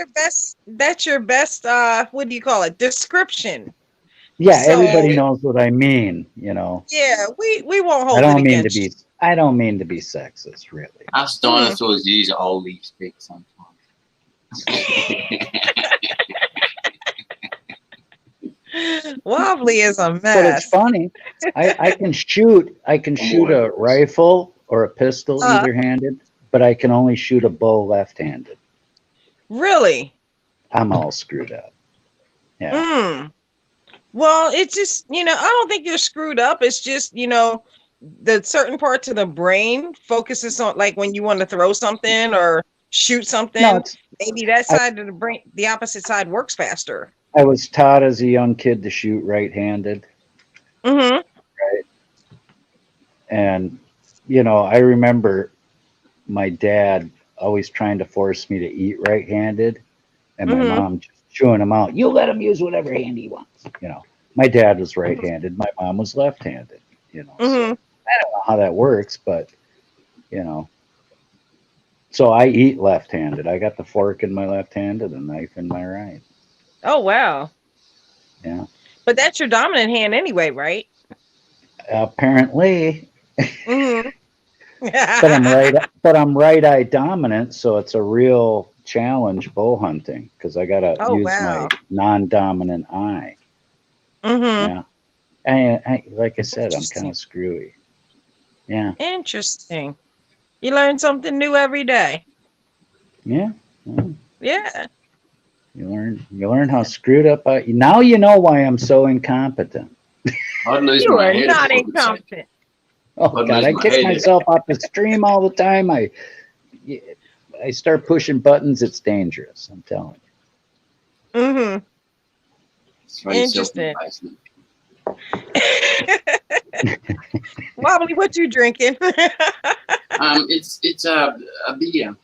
your best what do you call it? Description. Yeah, So- everybody knows what I mean. You know, Yeah, we won't I hold it don't mean to against you. be. I don't mean to be sexist, really. Us dinosaurs use oldie speak sometimes. Wobbly is a But it's mess. funny. I can shoot. I can shoot a rifle or a pistol either handed, but I can only shoot a bow left-handed. Really? I'm all screwed up. Yeah. Mm. Well, it's just, I don't think you're screwed up. It's just, the certain parts of the brain focuses on, like, when you want to throw something or shoot something, No, maybe that side of the brain, the opposite side works faster. I was taught as a young kid to shoot right-handed. Mm-hmm. And, I remember my dad always trying to force me to eat right-handed, and my mom just chewing him out. You let him use whatever hand he wants. My dad was right-handed. My mom was left-handed. So I don't know how that works, but so I eat left-handed. I got the fork in my left hand and the knife in my right. Oh, wow. Yeah. But that's your dominant hand anyway, right? Apparently. Mm-hmm. But I'm right-eye dominant, so it's a real challenge bow hunting because I gotta use my non-dominant eye. Mm-hmm. Yeah. I like I said, I'm kind of screwy. Yeah. Interesting. You learn something new every day. Yeah. Yeah. You learn how screwed up now you know why I'm so incompetent. I'd lose You my are head. not if I could say. incompetent. Oh I'd God, lose I my kick head. myself off the stream all the time. I start pushing buttons, it's dangerous, I'm telling you. Mm-hmm. Throw yourself in the Interesting. basement. Wobbly, what you drinking? It's a beer,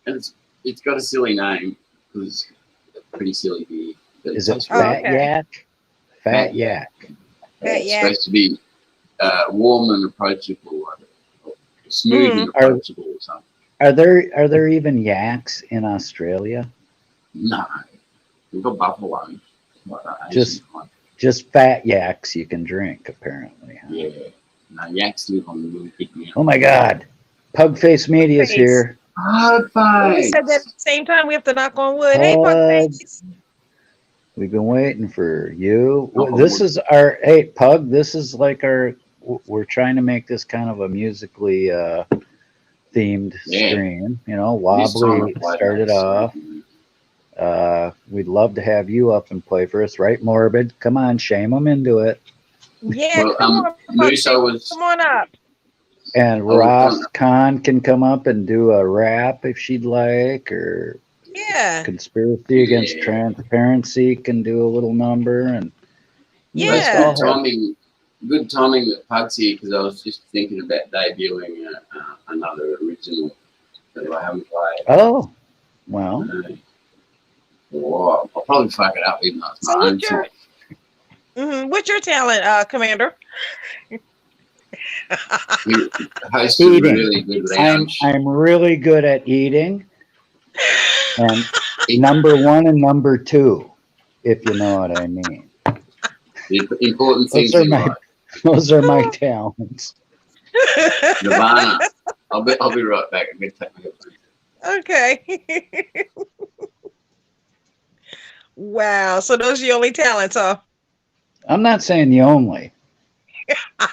and it's got a silly name because it's a pretty silly beer. Is it tastes Oh, really fat okay. yak? Fat yak. Fat It's yak. supposed to be warm and approachable, or smooth Mhm. and approachable, or something. Are there even yaks in Australia? No, we've got buffalo. Like that Just Asian one. just fat yaks you can drink apparently. Huh? Yeah. No, yaks live on the really big mountain. Oh my God, Pugface Media's Face. here. Hard We said that at face. the same time. We have to knock on wood. Hey, Pug Pug, Face. we've been waiting for you. Knock on This wood. is our hey Pug. This is like our. We're trying to make this kind of a musically themed Yeah. stream. You know, This time I Wobbly played started that off. song. We'd love to have you up and play for us, right, Morbid? Come on, shame them into it. Yeah, Well, come on, Pug Moose, Face. Come on up. And was Ross Khan can come up and do a rap if she'd like, or Yeah. Conspiracy Against Yeah. Transparency can do a little number, and Well, let's Yeah. it's all have. good timing that Pug's here, because I was just thinking about debuting another original that I haven't played. Oh, well, I'll probably fuck it up even though it's So my own song. what's your talent, Commander? We host a Eating. really good I'm lounge. I'm really good at eating, and number one and number two, if you know what I mean. The important things Those are in my life. those are my talents. Nirvana. I'll be right back. I'm gonna take my headphones. Okay. Wow. So those are your only talents, huh? I'm not saying the only.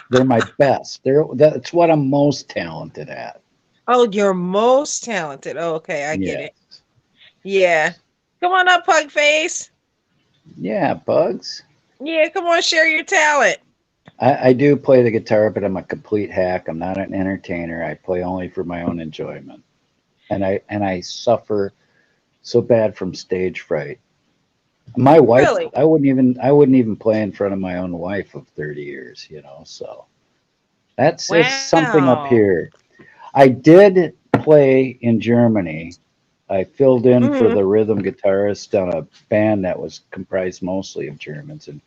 They're my best. That's what I'm most talented at. Oh, you're most talented. Oh, okay, I get Yeah. it. Yeah. Come on up, Pug Face. Yeah, Bugs. Yeah, come on, share your talent. I do play the guitar, but I'm a complete hack. I'm not an entertainer. I play only for my own enjoyment. And I suffer so bad from stage fright. My wife, Really? I wouldn't even play in front of my own wife of 30 years, so that's it's something up Wow. here. I did play in Germany. I filled in for Mhm. the rhythm guitarist on a band that was comprised mostly of Germans, and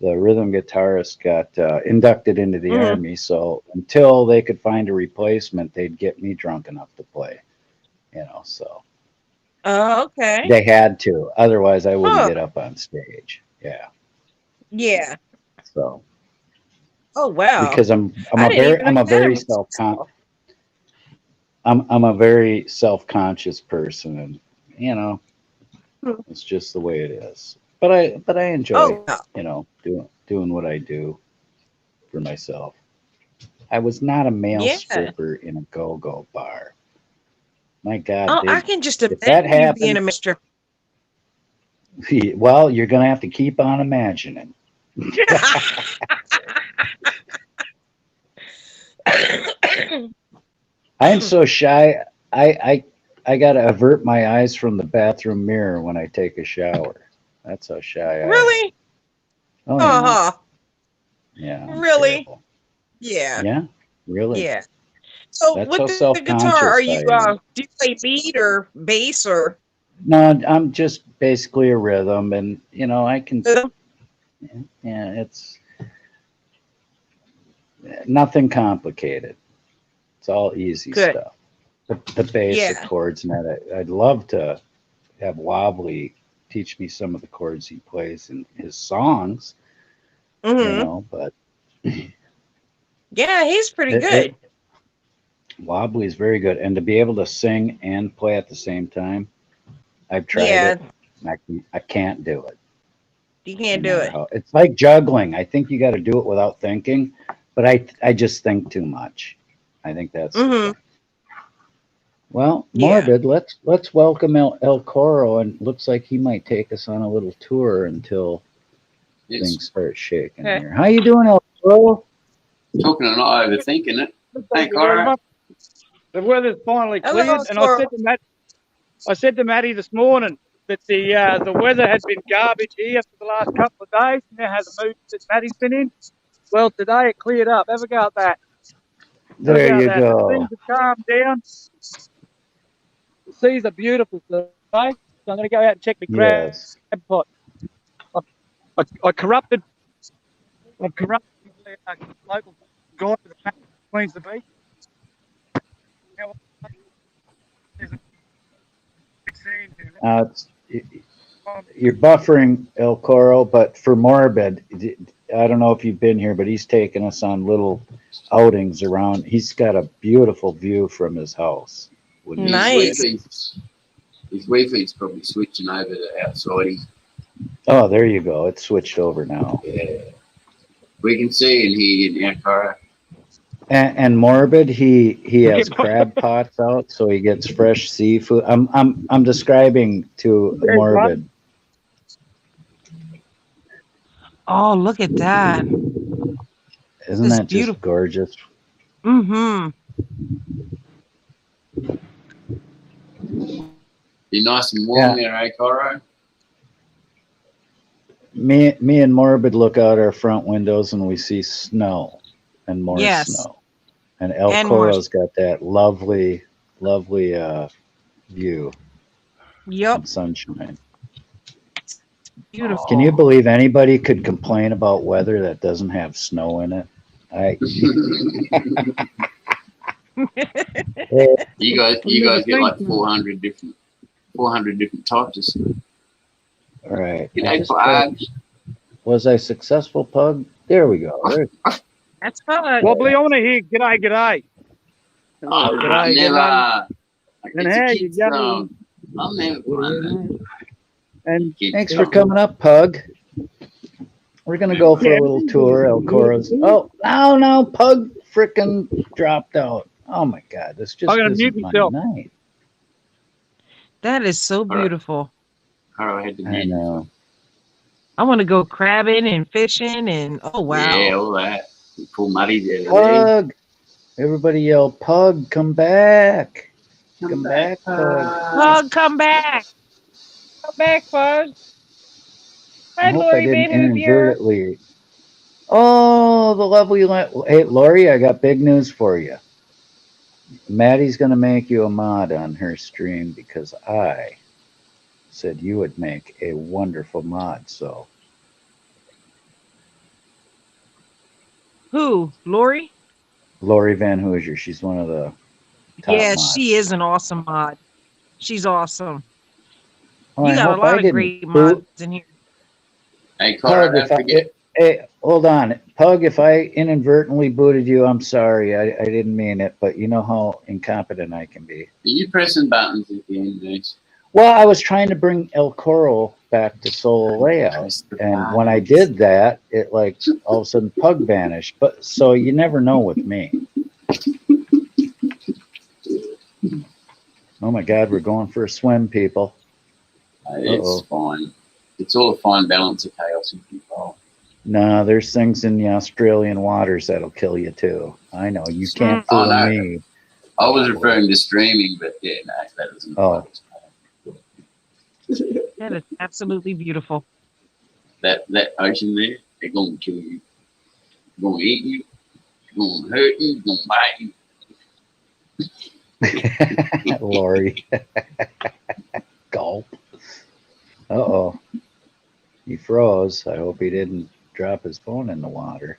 the rhythm guitarist got inducted into the Mhm. army. So until they could find a replacement, they'd get me drunk enough to play, So Oh, okay. they had to, otherwise I wouldn't Huh. get up on stage. Yeah. Yeah. So Oh, wow. because I'm I a didn't very even I'm know a very that. I'm a very self-conscious person, and Hmm. it's just the way it is. But I enjoy, Oh, wow. doing what I do for myself. I was not a male Yeah. stripper in a go-go bar. My God, Oh, I can just if that imagine you being happened, a mistress. well, you're gonna have to keep on imagining. I'm so shy. I gotta avert my eyes from the bathroom mirror when I take a shower. That's how shy I am. Really? Oh yeah, Uh-huh. yeah. I'm Really? terrible. Yeah. Yeah, really. Yeah. So That's with how the guitar, are self-conscious I you am. do you play lead or bass or No, I'm just basically a rhythm, and I can. rhythm? Yeah, it's nothing complicated. It's all easy Good. stuff. The basic Yeah. chords, and that I'd love to have Wobbly teach me some of the chords he plays in his songs, Mm-hmm. but Yeah, he's pretty it, good. it Wobbly is very good, and to be able to sing and play at the same time, I've tried Yeah, it. And I can't do it. you No can't do matter it. how. It's like juggling. I think you got to do it without thinking, but I just think too much. I think that's the Mm-hmm. thing. Well, Yeah. Morbid, let's welcome El Coro, and looks like he might take us on a little tour until It's things start shaking Okay. here. How you doing, El Coro? talking and not overthinking it. Hey, Thank you very Cora. much. The weather's finally Hello, cleared, and Squirrel. I said to Maddie this morning that the weather has been garbage here for the last couple of days. Now has a mood that Maddie's been in. Well, today it cleared up. Have a go at that. Have a There go at you that. The go. seas have calmed down. The seas are beautiful today. So I'm going to go out and check my crab Yes. pot. I corrupted the local guy with the map that cleans the beach. Now, there's a big scene here. You're buffering, El Coro, but for Morbid, I don't know if you've been here, but he's taken us on little outings around. He's got a beautiful view from his house. Nice. His Wi-Fi's probably switching over to outside. Oh, there you go. It's switched over now. Yeah. We can see and hear in our car. And Morbid, he has crab pots out, so he gets fresh seafood. I'm describing to Morbid. Oh, look at that. Isn't that just gorgeous? Mm-hmm. Be nice and warm there, eh, Coro? Me and Morbid look out our front windows and we see snow and more snow. And El Coro's got that lovely view. Yep. And sunshine. Beautiful. Can you believe anybody could complain about weather that doesn't have snow in it? You guys get like 400 different types of snow. All right. Was I successful, Pug? There we go. That's fun. Wobbly, I want to hear g'day. Oh, G'day, never. And how you going? I'll never find that. And thanks for coming up, Pug. We're gonna go for a little tour. El Coro's. Oh, no, Pug frickin' dropped out. Oh my God, this just isn't my night. That is so beautiful. I know. I want to go crabbing and fishing and oh wow. Yeah, all that. Pull muddy there. Pug. Everybody yell, Pug, come back. Come back, Pug. Pug, come back. Come back, Pug. Hi, Lori Van inadvertently. Oh, the lovely. Hey, Lori, I got big news for you. Maddie's going to make you a mod on her stream because I said you would make a wonderful mod. So, who? Lori? Lori Van Hoosier. She's one of the top mods. She is an awesome mod. She's awesome. Oh, you got a lot of great mods in here. Hey, Cora, hey, hold on. Pug, if I inadvertently booted you, I'm sorry. I didn't mean it, but you know how incompetent I can be. Are you pressing buttons at the end of this? Well, I was trying to bring El Coro back to solo layout, and when I did that, it like all of a sudden Pug vanished. But so you never know with me. Oh my God, we're going for a swim, people. It's fine. It's all a fine balance of chaos and control. No, there's things in the Australian waters that'll kill you too. I know you can't fool me. I was referring to streaming, but yeah, no, that doesn't. Oh. That is absolutely beautiful. That ocean there, they're gonna kill you. They're gonna eat you. They're gonna hurt you. They're gonna bite you. Lori. Gulp. Uh-oh. He froze. I hope he didn't drop his phone in the water.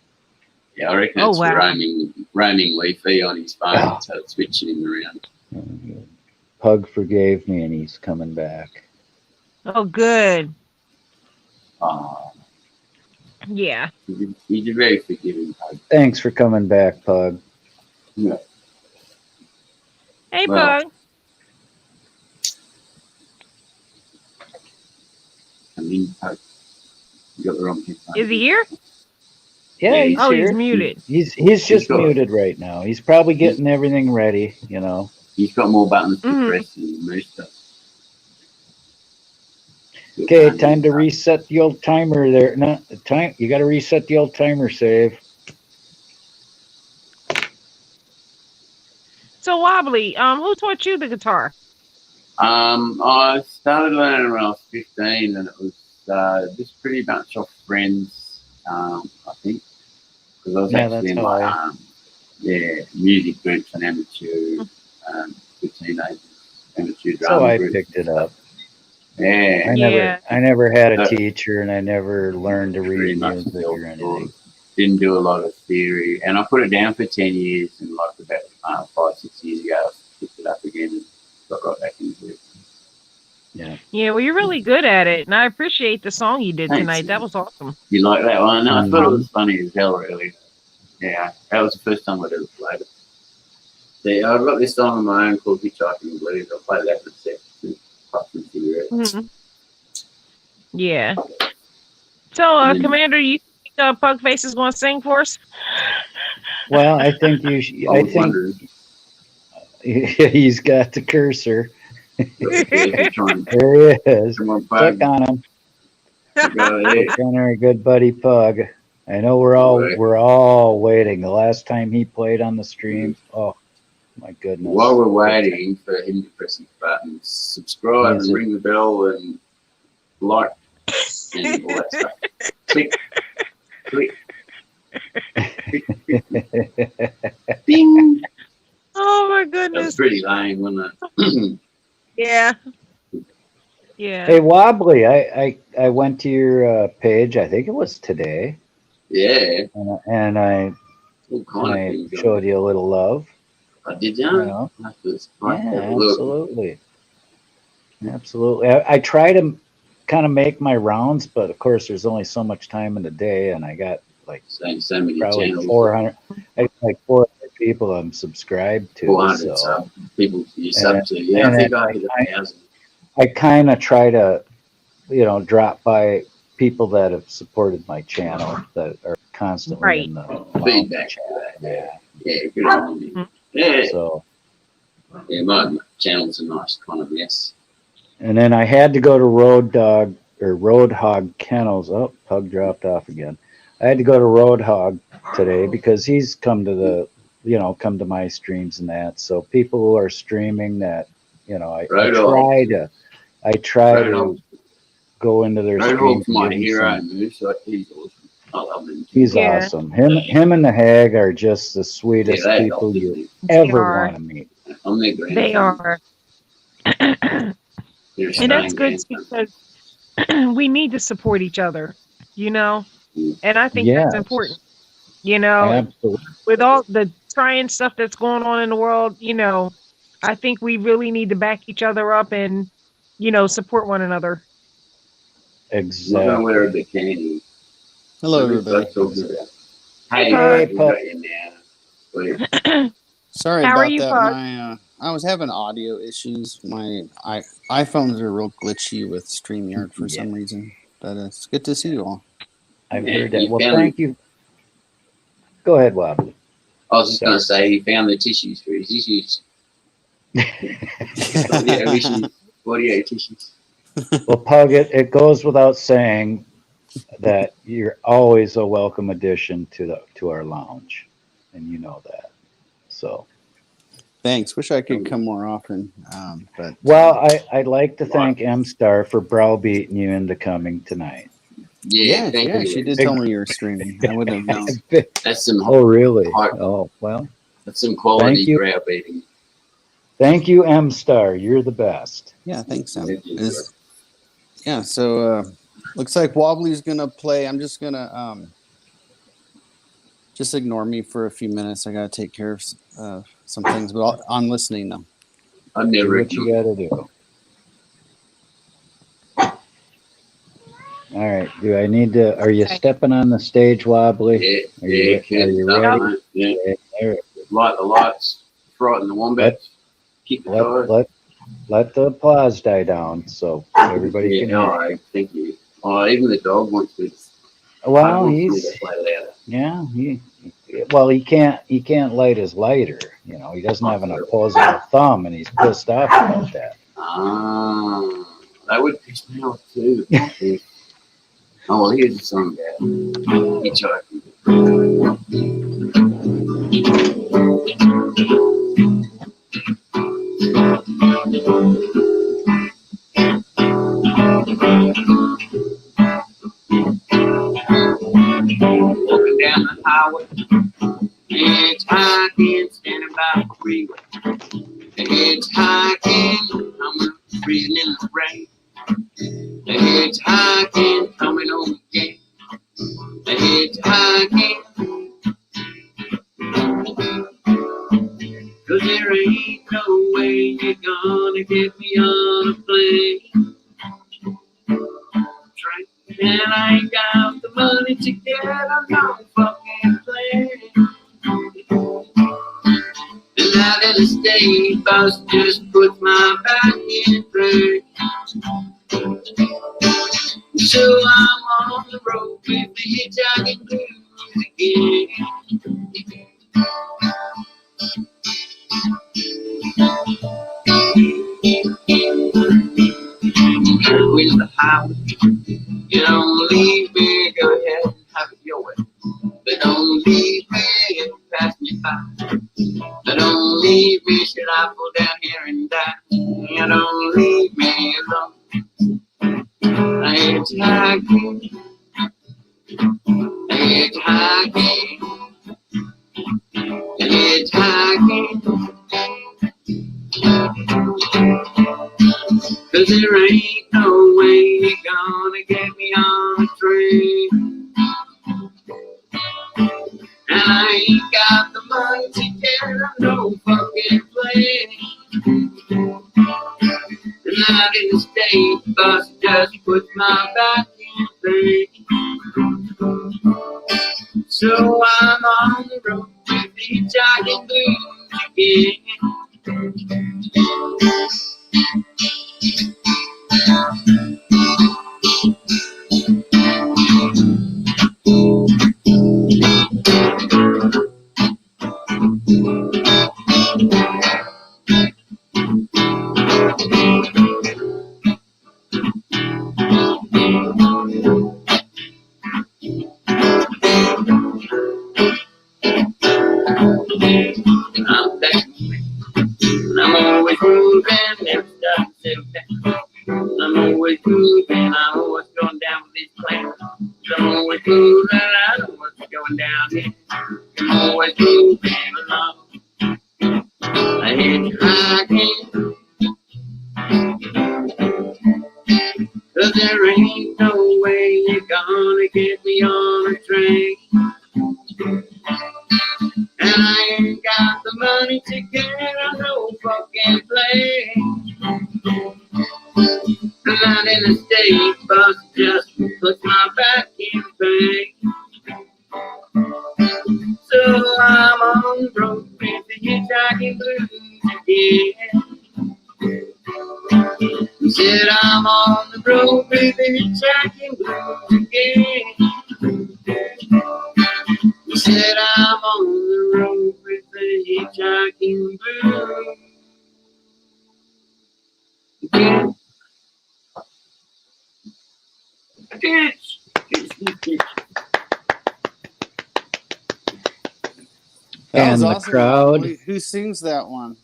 Yeah, I reckon it's roaming Wi-Fi on his phone, so it's switching him around. Pug forgave me and he's coming back. Oh, good. Oh. Yeah. He's a very forgiving Pug. Thanks for coming back, Pug. Yeah. Hey, Pug. I mean, Pug. You got the wrong kid. Is he here? Yeah, he's here. He's muted. He's just muted right now. He's probably getting everything ready, you know. He's got more buttons to press than most of us. Okay, time to reset the old timer there. No, you got to reset the old timer save. So Wobbly, who taught you the guitar? I started learning when I was 15, and it was just pretty much off friends, I think, because I was actually in my music groups and amateur for teenagers, amateur drama So I groups. picked it up. Yeah. I never had a Uh, teacher, and I never learned to Pretty read much music or anything. didn't do a lot of theory, and I put it down for 10 years, and like about 5, 6 years ago, I picked it up again and got right back into it. Yeah. Yeah, well, you're really good at it, and I appreciate the song you did Thanks. tonight. That was awesome. You like that one? No, I thought it Mhm. was funny as hell, really. Yeah, that was the first time I'd ever played it. See, I've got this song on my own called Hitchhiking Blues. I'll play that for a second to puff some cigarettes. Mhm. Yeah. So, And then, Commander, you think Pugface is going to sing for us? Well, I think you. I I was think wondering, he's got the cursor. if you're trying to There he is. come on, Click Pug, on him. go ahead. Click on our good buddy Pug. I know we're all waiting. The last time he played on the stream, oh my goodness. While we're waiting for him to press his button, subscribe Is and it- ring the bell and like and all that stuff. Click, click, ding. Oh my That was goodness. pretty lame, wasn't it? Yeah. Yeah. Hey Wobbly, I went to your page. I think it was today, Yeah, and I all kind of things. showed you a little love. I did, You yeah. know? That was Yeah, absolutely. Absolutely. I try to kind of make my rounds, but of course, there's only so much time in the day, and I got like So many probably channels. 400. I got like 400 people I'm subscribed to. 400 So people you sub to. Yeah, I and think I hit 1,000. I kind of try to, drop by people that have supported my channel that are constantly Right. in the Feedback. chat. Yeah. Yeah, good on you. Yeah, So. yeah, my channel's a nice kind of mess. And then I had to go to Roadhog Kennels. Oh, Pug dropped off again. I had to go to Roadhog today because he's come to my streams and that. So people who are streaming that, I try to go into their streams. Roadhog's my hero, Moose. So he's awesome. I love him. He's Yeah. awesome. Him and the Hag are just the sweetest Yeah, they people are. you They ever are. want to meet. I'm their grandson. They are. They're a And that's Australian good grandson. because we need to support each other, and I think Yes. that's important, Absolutely. with all the trying stuff that's going on in the world, I think we really need to back each other up and, support one another. I'm not going to wear a Exactly. bikini. Hello, What are we everybody. talking about? Hey, Hey, we Pug. got you now. Wait, Sorry How are about you, that. Pug? I was having audio issues. My iPhones are real glitchy with StreamYard for some reason. But it's good to see you all. I've Yeah, heard that. you Well, found thank you. Go ahead, Wobbly. I was just going to say he found the tissues for his issues. Audio tissues. Well, Pug, it goes without saying that you're always a welcome addition to our lounge, and you know that. So, Thanks. Wish I could come more often. But well, I'd like to thank M Star for browbeating you into coming tonight. Yeah, thank you. she did tell me you were streaming. I wouldn't have known. That's some Oh, really? Hi. Oh, well. that's some quality Thank you. browbeating. Thank you, M Star. You're the best. Yeah, thanks, Sam. Thank you, So looks like Wobbly's gonna play. I'm just gonna just ignore me for a few minutes. I gotta take care of some things, but I'm listening though. I've Do never what you got to do. All right. Do I need to? Are you stepping on the stage, Wobbly? Yeah, Are you ready? Yeah. There. Light the lights, frighten the wombats, kick the tires. Let the applause die down so everybody can Yeah, hear. all right, thank you. Oh, even the dog wants to. Well, me he's to play louder. he can't light his lighter. He doesn't have an opposable thumb, and he's pissed off about that. Ah, that would piss me off too. Oh, well, here's the song, Dad. Hitchhiking. Walking down the highway, hitchhiking, standing by the freeway. Hitchhiking, I'm freezing in the rain. hitchhiking, coming home again. Hitchhiking, 'cause there ain't no way you're gonna get me on a plane. Train, and I ain't got the money to get on no fucking plane. And out of the state bus just put my back in play. So I'm on the road with the hitchhiking blues again. With the highway, you don't leave me, go ahead and have it your way. But don't leave me and pass me by. But don't leave me, should I fall down here and die? You don't leave me alone. Hitchhiking, hitchhiking, hitchhiking. 'Cause there ain't no way you're gonna get me on a train. And I ain't got the money to get on no fucking plane. And out in the state bus just puts my back in pain. So I'm on the road with the hitchhiking blues again. I'm back, and I'm always moving, never stop to settle down. I'm always moving, I'm always going down with these plans. I'm always moving, I know what's going down here. I'm always moving along. I hitchhiking, 'cause there ain't no way you're gonna get me on a train. And I ain't got the money to get on no fucking plane. And out in the state bus just puts my back in pain. So I'm on the road with the hitchhiking blues again. Said I'm on the road with the hitchhiking blues again. Said I'm on the road with the hitchhiking blues again. That was And the awesome. crowd. Who sings that one?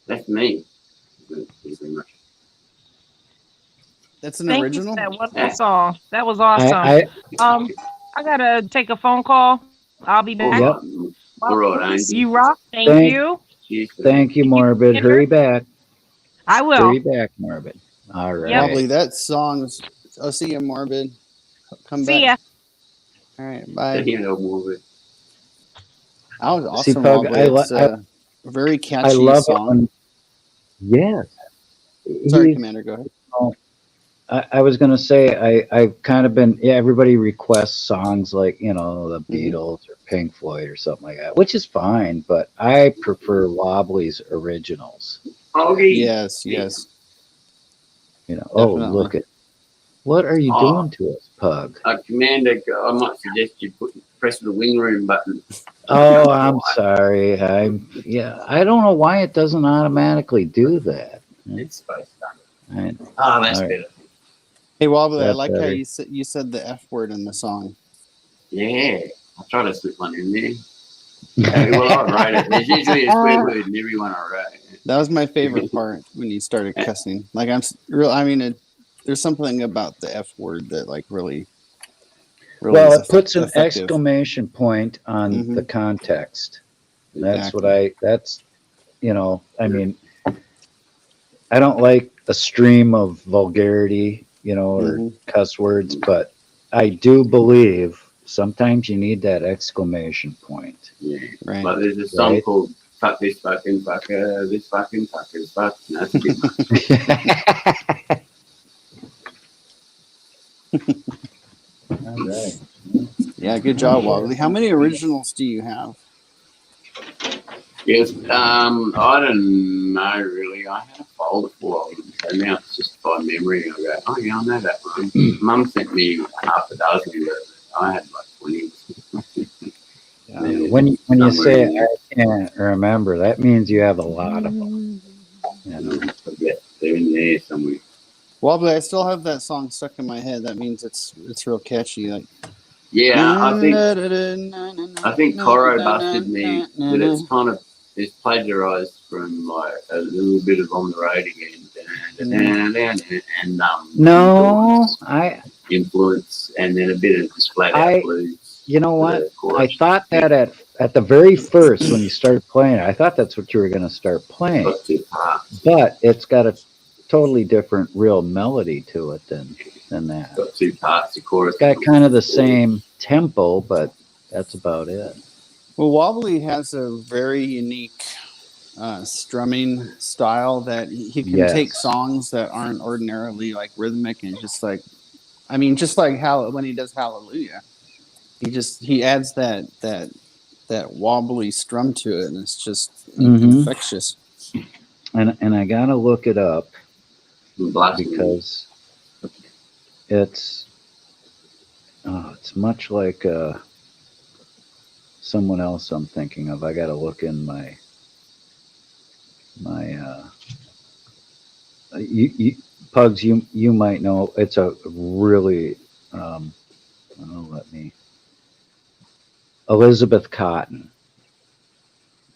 That's me. That's an Thank original? you for that wonderful song. That was awesome. I I gotta take a phone call. I'll be back. Yep. All right, Andy. You rock. Thank you. Thank you, Morbid. Hurry back. I will. Hurry back, Morbid. All right. Probably that song's. I'll see you, Morbid. Come See back. ya. All right, bye. You know, Morbid. That was See, awesome, Pug, Wobbly. It's a very catchy I love song. it when, yes. Sorry, He's- Commander, go ahead. I was going to say, I've kind of been, everybody requests songs like, the Beatles or Pink Floyd or something like that, which is fine, but I prefer Wobbly's originals. Okay. Yes. Oh, Definitely. look at, what are you doing to us, Pug? Commander, I might suggest you press the wing room button. Oh, I'm sorry. I don't know why it doesn't automatically do that. It's supposed to. Right. Oh, that's All right. better. Hey, Wobbly, I That's like how better. you said the F word in the song. Yeah, I try to slip one in there. Well, I write it. There's usually a swear word in every one I write. That was my favorite part when you started cussing. Like there's something about the F word that really Well, is it puts an effective. exclamation point on the context. That's what I mean, I don't like a stream of vulgarity or Mhm. cuss words, but I do believe sometimes you need that exclamation point. Yeah. Right. Like there's a song Right. called "Fuck this fucking fucker, this fucking fucker's fuck." And that's a bit much. All right. Yeah, good job, Wobbly. How many originals do you have? Yes. I don't know really. I had a folder full of them, so now it's just by memory. I go, oh yeah, I know that one. Mum sent me half a dozen, but I had like 20. When you Somewhere say in there. I can't remember, that means you have a lot of them. Yeah, they're in there somewhere. Wobbly, I still have that song stuck in my head. That means it's real catchy. Like, Yeah, I think Coro busted me that it's plagiarized from like a little bit of On the Road again, and No, influence, and then a bit of just flat out blues. you know for what? the chorus. I thought that at the very first when you started playing it, I thought that's what you were going to start playing. Got two parts. But it's got a totally different real melody to it than that. Got two parts. The chorus. It's got kind of the same tempo, but that's about it. well, Wobbly has a very unique strumming style that he can take songs that aren't ordinarily like rhythmic and just like, I mean, just like how when he does Hallelujah, he adds that wobbly strum to it, and it's just infectious. And I gotta look it up because it's much like someone else I'm thinking of. I gotta look in my Pugs. You might know. It's a really Elizabeth Cotton.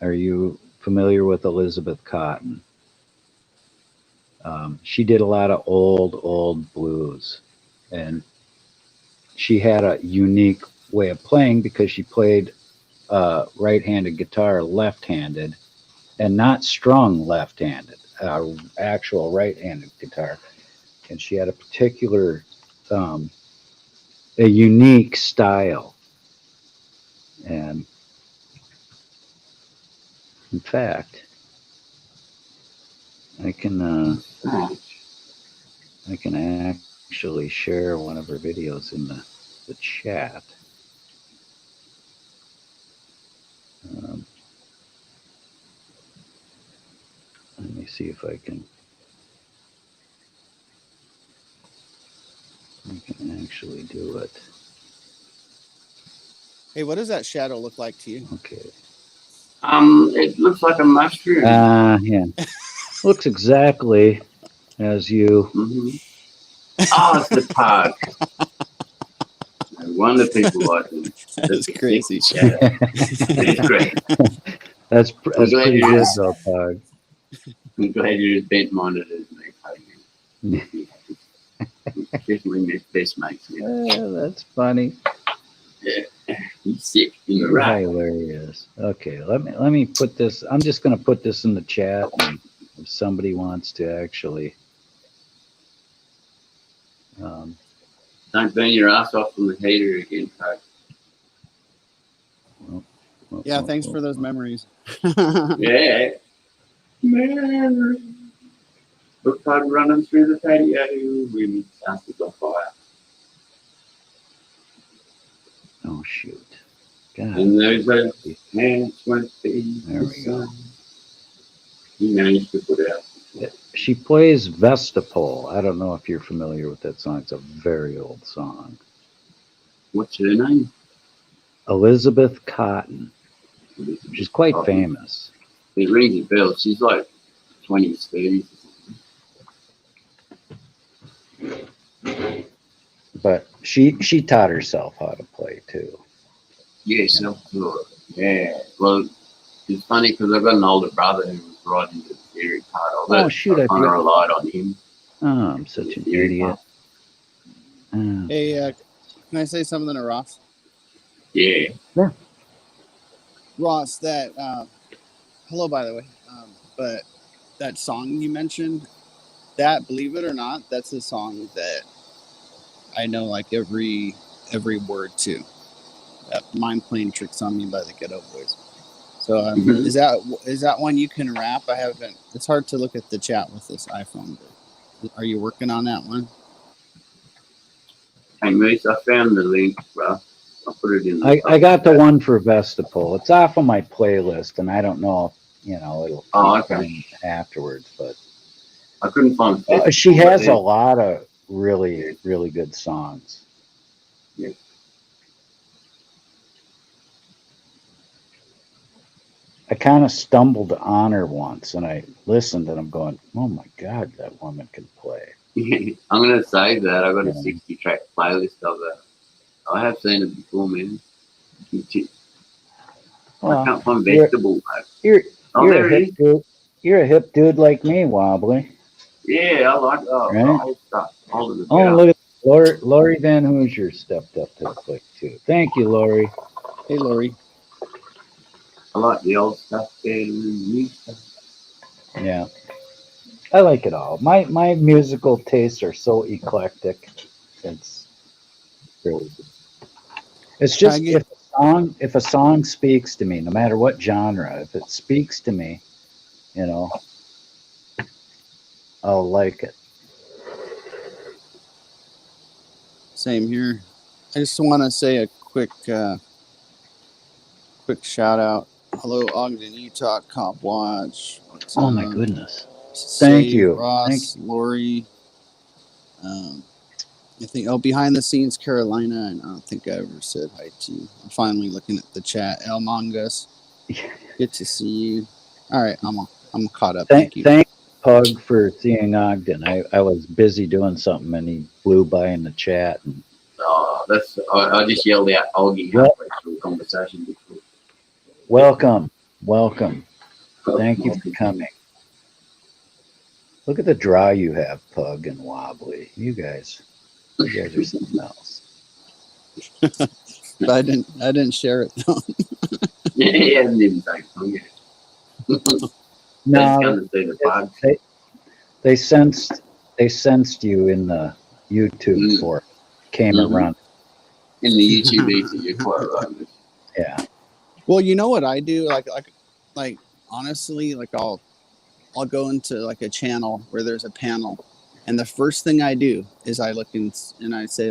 Are you familiar with Elizabeth Cotton? She did a lot of old blues, and she had a unique way of playing because she played right-handed guitar left-handed and not strung left-handed, actual right-handed guitar. And she had a particular, a unique style. And in fact, I can actually share one of her videos in the chat. Let me see if I can actually do it. Hey, what does that shadow look like to you? Okay. It looks like a mushroom. Yeah. Looks exactly as you. Oh, it's the pug. No wonder people like them. That's crazy. It's great. That's pretty good, though, Pug. I'm glad you're as bent minded as me, Pug. Definitely best mates. That's funny. Yeah, he's sick. You're You're right. hilarious. Okay, let me put this. I'm just going to put this in the chat, and if somebody wants to actually. Don't burn your ass off on the heater again, Pug. Yeah, thanks for those memories. Yeah. Memories. Look, Pug running through the patio when house was on fire. Oh shoot! God. And those pants won't be there we go. He managed to put out. She plays Vestapole. I don't know if you're familiar with that song. It's a very old song. What's her name? Elizabeth Cotton. She's quite famous. It rings a bell. She's like 20s, 30s. But she taught herself how to play too. Yeah, self-taught. Yeah. Well, it's funny because I've got an older brother who was writing the theory part of it. Oh shoot! I kind of relied on him. Oh, I'm such an idiot. Hey, can I say something to Ross? Yeah. Yeah. Ross, that hello, by the way. But that song you mentioned, that, believe it or not, that's a song that I know like every word to. Mind playing tricks on me by the Ghetto Boys. So is that one you can rap? I haven't. It's hard to look at the chat with this iPhone. But are you working on that one? Hey, Moose, I found the link, bro. I'll put it in. I got the one for Vestipol. It's off of my playlist, and I don't know if it'll keep playing afterwards. But I couldn't find. She has a lot of really, really good songs. Yeah. I kind of stumbled on her once, and I listened, and I'm going, "Oh my God, that woman can play." I'm gonna save that. I got a 60-track playlist of that. I have seen it before, man. Well, I can't find Vegetable. You're a hip dude. You're a hip dude like me, Wobbly. Yeah, I like the old stuff. Look at Lori Van Hoosier stepped up to the plate too. Thank you, Lori. Hey, Lori. I like the old stuff and the new stuff. Yeah, I like it all. My musical tastes are so eclectic. It's really good. It's just if a song speaks to me, no matter what genre, if it speaks to me, I'll like it. Same here. I just want to say a quick shout out. Hello, Ogden, Utah, Cop Watch. Oh my goodness! Thank you, Ross, Lori. I think behind the scenes, Carolina, and I don't think I ever said hi to you. I'm finally looking at the chat. El Mongus, good to see you. All right, I'm caught up. Thank you. Thank Pug for seeing Ogden. I was busy doing something, and he flew by in the chat. And I just yelled out Augie halfway through the conversation before. Welcome. Thank you for coming. Look at the draw you have, Pug and Wobbly. You guys are something else. But I didn't share it though. Yeah, he hasn't even taken it. No, they sensed you in the YouTube for came around. In the YouTube easy, you're quite right. Yeah. Well, you know what I do? Like honestly, like I'll go into like a channel where there's a panel, and the first thing I do is I look and I say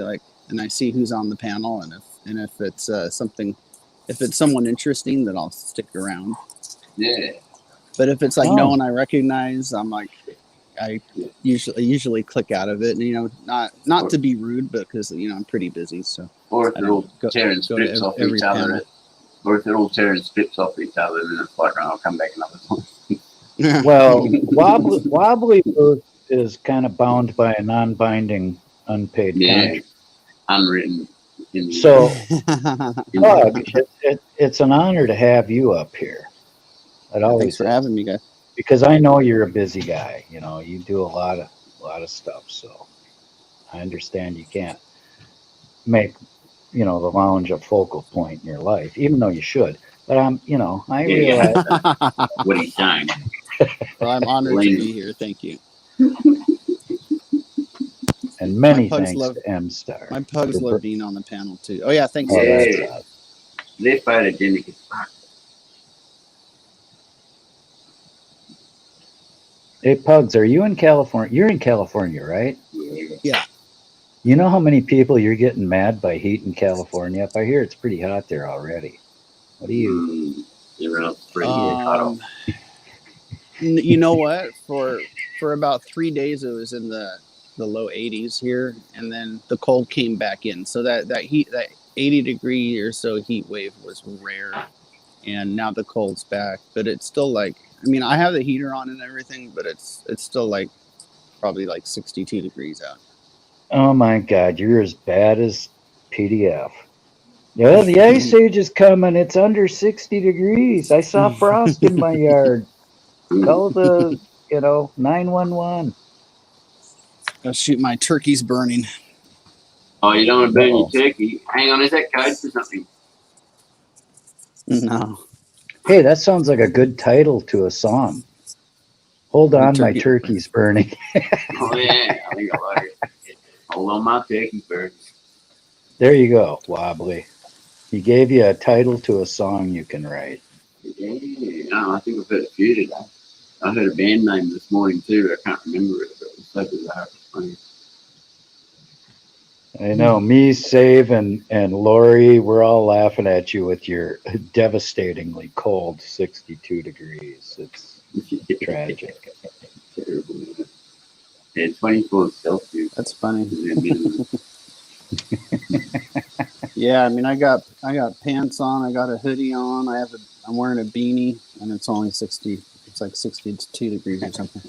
and I see who's on the panel, and if it's if it's someone interesting, then I'll stick around. Yeah. But if it's like no one I recognize, I'm like, I usually click out of it, and not to be rude, but because I'm pretty busy. So. Or if they're all tearing strips off each other. Or if they're all tearing strips off each other, then it's like, I'll come back another time. Well, Wobbly Booth is kind of bound by a non-binding, unpaid contract. Unwritten. So, Pug, it's an honor to have you up here. Thanks for having me, guys. Because I know you're a busy guy. You do a lot of stuff. So I understand you can't make the lounge a focal point in your life, even though you should. But I realize what he's saying. Well, I'm honored to be here. Thank you. And many thanks to M-Star. My pugs love being on the panel too. Oh yeah, thanks. Yeah. They're photogenic as fuck. Hey, Pugs, are you in California? You're in California, right? Yeah. You know how many people you're getting mad by heat in California? Up I hear it's pretty hot there already. What do you? You're around pretty hot. You know what? For about 3 days, it was in the low 80s here, and then the cold came back in. So that 80-degree or so heat wave was rare, and now the cold's back. But it's still I have the heater on and everything, but it's still probably 62 degrees out. Oh my God, you're as bad as PDF. Yeah, the ice age is coming. It's under 60 degrees. I saw frost in my yard. Call the 911. Oh shoot, my turkey's burning. Oh, you don't want to burn your turkey? Hang on, is that code for something? No. Hey, that sounds like a good title to a song. Hold on, my turkey's burning. Oh yeah, I think I like it. Hold on my turkey first. There you go, Wobbly. He gave you a title to a song you can write. Yeah, no, I think I've heard a few today. I heard a band name this morning too, but I can't remember it. But it was so bizarre. It was funny. I know me, Save, and Lori, we're all laughing at you with your devastatingly cold 62 degrees. It's tragic. Terrible. Yeah, 24 Celsius. That's funny. is their minimum. Yeah, I mean, I got pants on, I got a hoodie on, I'm wearing a beanie, and it's only 60. It's like 62 degrees or something.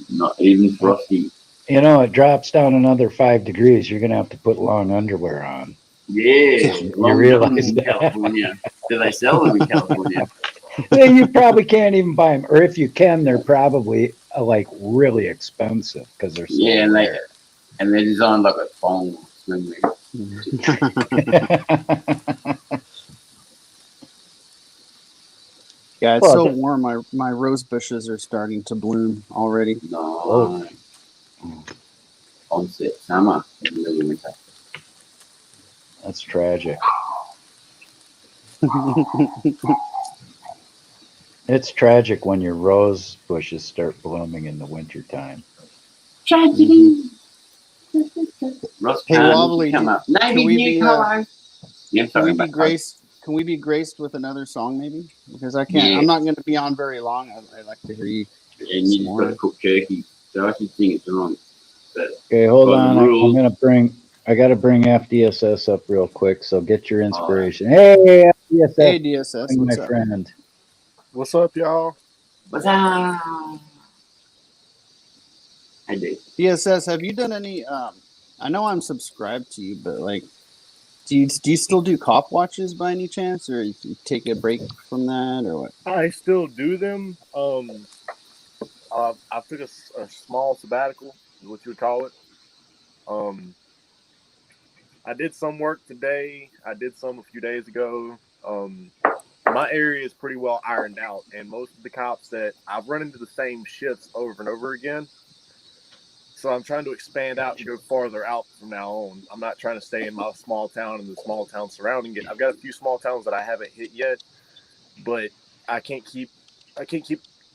Not even frosty. You know, it drops down another 5 degrees. You're going to have to put long underwear on. Yeah, You long realize johns in that? California. Do they sell them in California? You probably can't even buy them. Or if you can, they're probably like really expensive because they're so Yeah, rare. and they're designed like a thong swimwear. Yeah, it's Well, so warm. My rose bushes are starting to bloom already. No. Onset summer in the middle of winter. That's tragic. It's tragic when your rose bushes start blooming in the wintertime. Tragedy. Ross Hey, Khan, Wobbly, come up. can Native we new be colour. Yeah, can sorry we be about that. graced? Can we be graced with another song, maybe? Because I can't. Yeah. I'm not going to be on very long. I like to hear you. And you just got to cook turkey. So I should sing it wrong. But Okay, hold by the on. rules- I got to bring FDSS up real quick. So get your inspiration. Hey, FDSS, Hey, DSS, my what's up? friend. What's up, y'all? What's up? I do. DSS, have you done any? I know I'm subscribed to you, but like, do you still do cop watches by any chance, or you take a break from that, or what? I still do them. I took a small sabbatical, is what you would call it. I did some work today. I did some a few days ago. My area is pretty well ironed out, and most of the cops that I've run into the same shifts over and over again. So I'm trying to expand out and go farther out from now on. I'm not trying to stay in my small town and the small town surrounding it. I've got a few small towns that I haven't hit yet, but I can't keep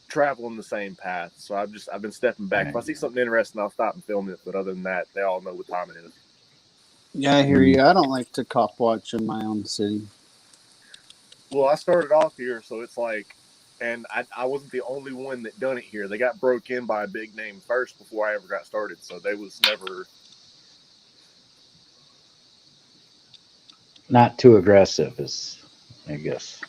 traveling the same path. So I've been stepping back. If I see something interesting, I'll stop and film it. But other than that, they all know what time it is. Yeah, I hear you. I don't like to cop watch in my own city. Well, I started off here, so it's like, and I wasn't the only one that done it here. They got broke in by a big name first before I ever got started, so they was never Not too aggressive, I guess.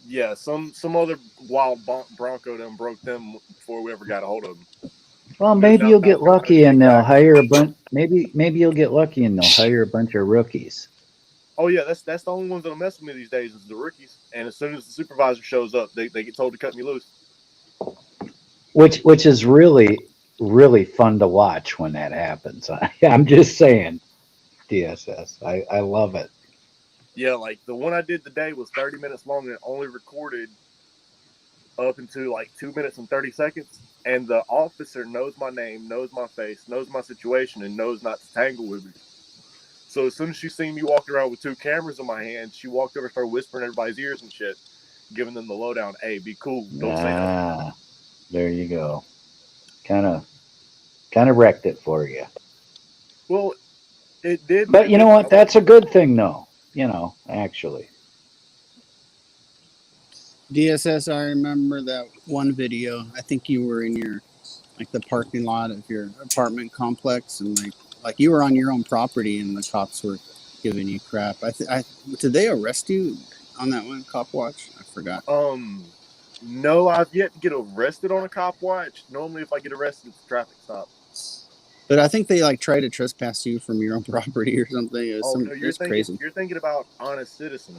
Yeah, some other wild Bronco done broke them before we ever got a hold of them. Well, maybe you'll get lucky and they'll hire a bunch. Maybe you'll get lucky and they'll hire a bunch of rookies. Oh yeah, that's the only ones that'll mess with me these days is the rookies. And as soon as the supervisor shows up, they get told to cut me loose. Which is really fun to watch when that happens. I'm just saying, DSS. I love it. Yeah, like the one I did today was 30 minutes long and it only recorded up into like 2 minutes and 30 seconds. And the officer knows my name, knows my face, knows my situation, and knows not to tangle with me. So as soon as she seen me walking around with 2 cameras in my hand, she walked over and started whispering in everybody's ears and shit, giving them the lowdown. Hey, be cool. Don't say nothing. There you go. Kind of wrecked it for you. Well, it did. But you know what? That's a good thing, though. Actually. DSS, I remember that one video. I think you were in the parking lot of your apartment complex, and like you were on your own property, and the cops were giving you crap. Did they arrest you on that one cop watch? I forgot. No, I've yet to get arrested on a cop watch. Normally, if I get arrested, it's a traffic stop. But I think they try to trespass you from your own property or something. It's crazy. You're thinking about honest citizen.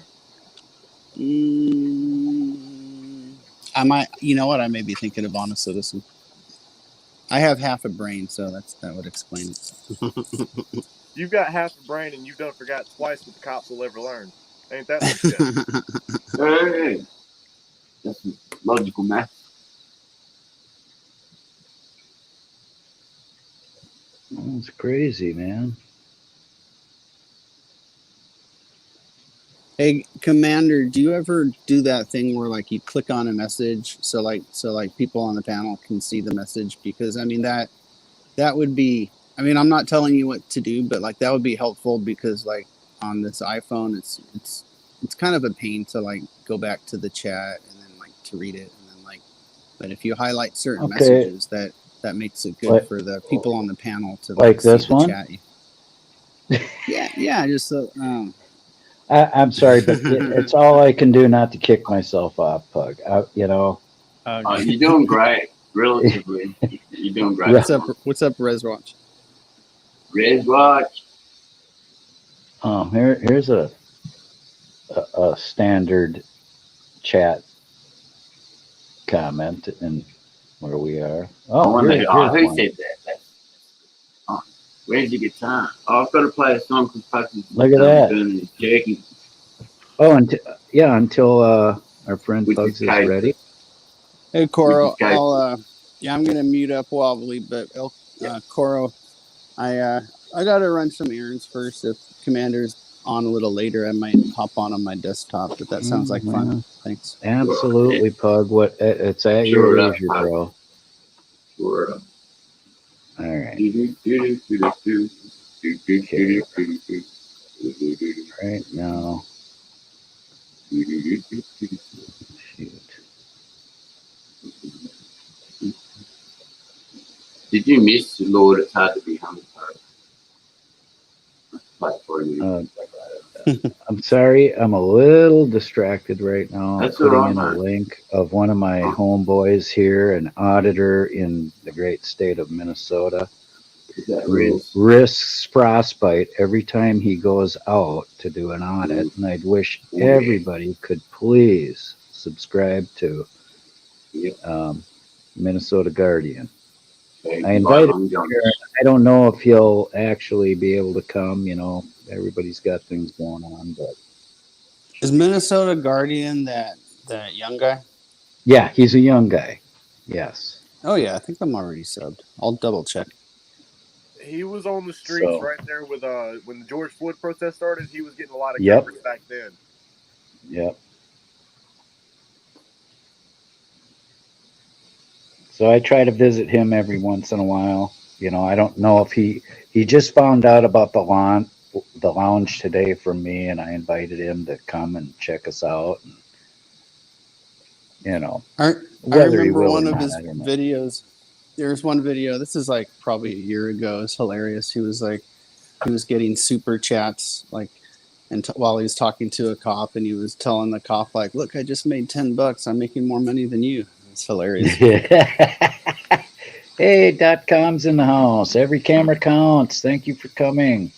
I might. You know what? I may be thinking of honest citizen. I have half a brain, so that would explain it. You've got half a brain, and you've done forgot twice what the cops will ever learn. Ain't that some shit? Hey, that's logical math. That's crazy, man. Hey, Commander, do you ever do that thing where like you click on a message so like people on the panel can see the message? Because I mean that would be, I mean, I'm not telling you what to do, but like that would be helpful because like on this iPhone it's kind of a pain to like go back to the chat and then like to read it and then like, but if you highlight certain Okay, messages that makes it good like for the people on the panel to like see this the one. chat. Yeah, just so I'm sorry, but it's all I can do not to kick myself off, Pug. You know. okay. You're doing great, relatively. You're doing great. What's up, Reswatch? Red Watch. Here's a standard chat comment and where we are. I Oh, wonder here's who one. said that. Where's the guitar? Oh, I've got to play a song because Patrick's Look at that. doing his jerky Oh, until our friend with Pugs his is cake. ready. Hey, With Coro, his cake. I'll yeah, I'm gonna mute up wobbly, but Coro, I gotta run some errands first. If Commander's on a little later, I might hop on my desktop. But that sounds like fun. Yeah. Thanks. Absolutely, Pug. What it's at Sure your enough, leisure, Pug. bro. Sure. All right. Right now. Shoot. Did you miss the Lord? It's hard to be humble. Like for you. I'm sorry, I'm a little distracted right now. That's Putting all right, in a man. link of one of my homeboys here, an auditor in the great state of Minnesota, Is that who real? risks frostbite every time he goes out to do an audit. And I'd wish everybody could please subscribe to Minnesota Guardian. I invited him here. I don't know if he'll actually be able to come. You know, everybody's got things going on, but Is Minnesota Guardian that young guy? yeah, he's a young guy. Yes. Oh yeah, I think I'm already subbed. I'll double check. He was on the streets So- right there with when the George Floyd protest started. He was getting a lot of Yep. coverage back then. Yep. So I try to visit him every once in a while. You know, I don't know if he just found out about the lounge today from me, and I invited him to come and check us out. And, you know, I whether he remember will one or of not, his I don't know. videos. There's one video. This is like probably a year ago. It's hilarious. He was getting super chats like, and while he was talking to a cop, and he was telling the cop like, "Look, I just made $10. I'm making more money than you." It's hilarious. Hey, .com's in the house. Every camera counts. Thank you for coming.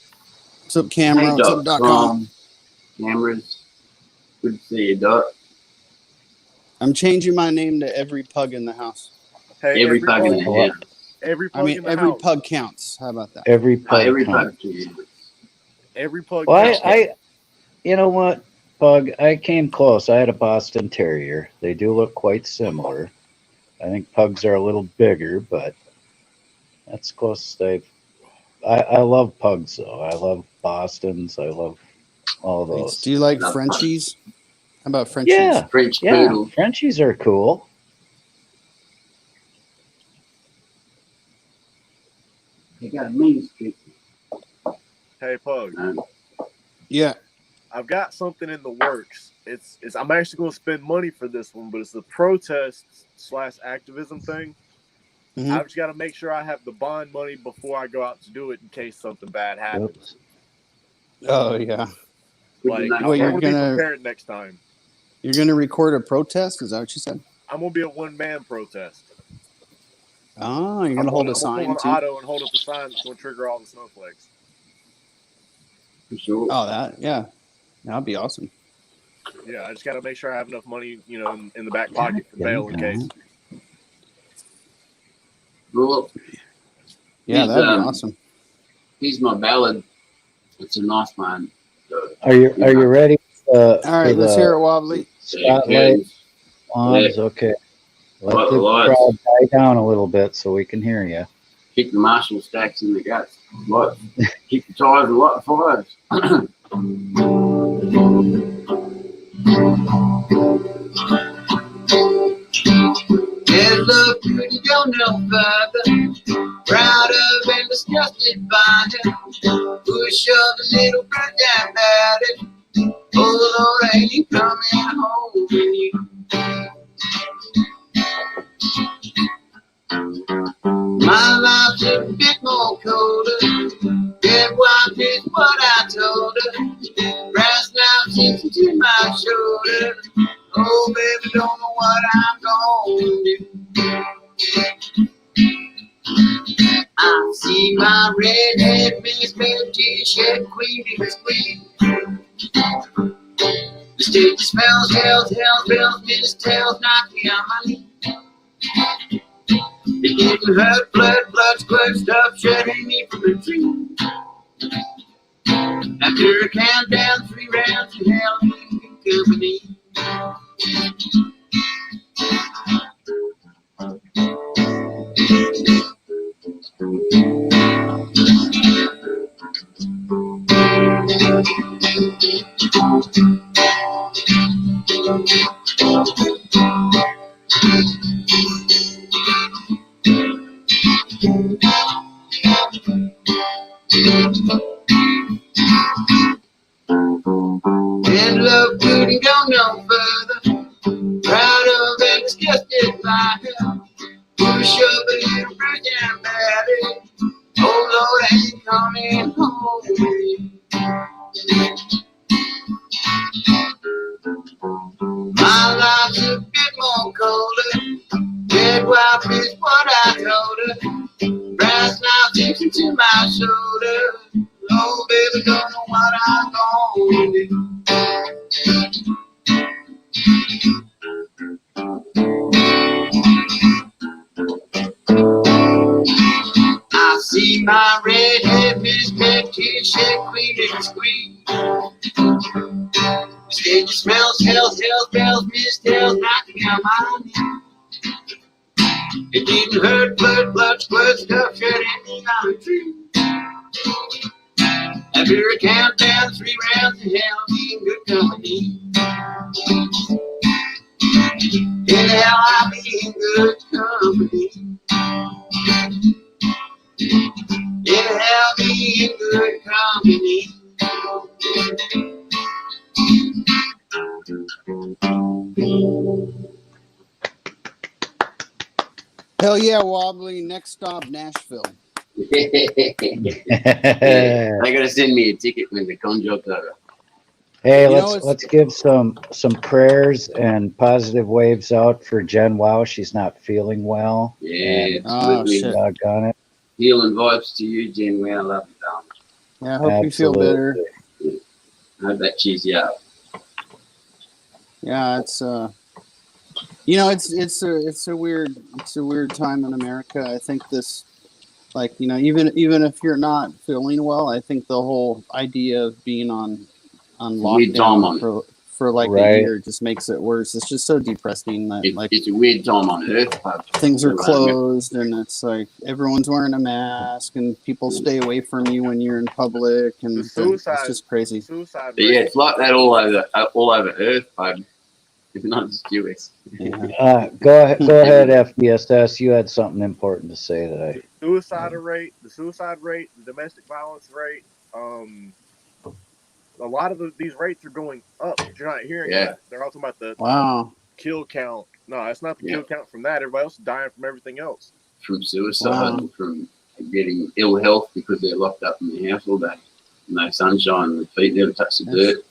What's up, camera? Hey, What's up, .com? Cameras. Good to see you, Doc. I'm changing my name to Every Pug in the House. Hey, Every pug in the pug- house. every pug I mean, in the every house. pug counts. How about that? Every pug Every counts. pug. Yeah. Every pug. Well, counts. you know what, Pug? I came close. I had a Boston Terrier. They do look quite similar. I think pugs are a little bigger, but that's close. I love pugs though. I love Bostons. I love all those. Do you like No. Frenchies? How about Frenchies? Yeah, French yeah. poodle. Frenchies are cool. They got a mean streak. Hey, pug. Yeah. I've got something in the works. It's I'm actually going to spend money for this one, but it's the protest / activism thing. Mhm. I've just got to make sure I have the bond money before I go out to do it in case something bad happens. Oh yeah. Like, Well, I you're want to be gonna- prepared next time. You're gonna record a protest? Is that what you said? I'm going to be a one-man protest. Oh, you're gonna hold a I'm sign going too? auto and hold up a sign that's going to trigger all the snowflakes. For sure. Oh, that'd be awesome. Yeah, I just got to make sure I have enough money, in the back pocket for bail in case. Well, Yeah, that'd be awesome. he's my ballad. It's a nice one. Are you ready? All right, let's hear it, Wobbly. Spotlight on. Okay. Let the crowd die down a little bit so we can hear you. kick the Marshall stacks in the guts. What? Kick the tires a lot of fires. Yeah, look, you go no further. Proud of and disgusted by him. Push up a little bit down about it. Oh Lord, I ain't coming home with you. My life's a bit more colder. Dead wife is what I told her. Brass knife sinks into my shoulder. Oh, baby, don't know what I'm gonna do. I see my redhead Miss Betty shed queen in his queen. The stage smells, hells, bells, mistells, knock me on my knee. It didn't hurt, blood, squirt, stuff shutting me from the tree. After a countdown, 3 rounds in hell, good company. And love couldn't go no further. Proud of and disgusted by her. Push up a little bridge and batty. Oh Lord, I ain't coming home with you. My life's a bit more colder. Dead wife is what I told her. Brass knife sticks into my shoulder. Oh baby, don't know what I'm gonna do. I see my redhead Miss Betty shed queen and squeak. Stage smells, hells, bells, mistells, knocking on my knee. It didn't hurt, blood, squirt, stuff shut me on a tree. After a countdown, 3 rounds in hell, me in good company. In hell, I'll be in good company. In hell, be in good company. Hell yeah, Wobbly. Next stop, Nashville. They gotta send me a ticket when the conjunto. Hey, let's give some prayers and positive waves out for Jen. Wow, she's not feeling well. Yeah, absolutely. Doggone it. Healing vibes to you, Jen. We love you, darling. Yeah, I hope you feel better. I hope that cheers you up. Yeah, it's it's a weird time in America. I think this, like, even if you're not feeling well, I think the whole idea of being on lockdown for like a year just makes it worse. It's just so depressing that it's a weird time on earth. Things are closed and it's like everyone's wearing a mask and people stay away from you when you're in public and it's just crazy. Yeah, it's like that all over Earth, bud. It's not just US. Yeah. Go ahead, FDSS. You had something important to say today. The suicide rate, the domestic violence rate. A lot of these rates are going up. But you're not hearing that. They're all talking about the kill count. No, it's not the kill count from that. Everybody else is dying from everything else. From suicide, from getting ill health because they're locked up in the house all day. No sunshine, their feet never touch the dirt.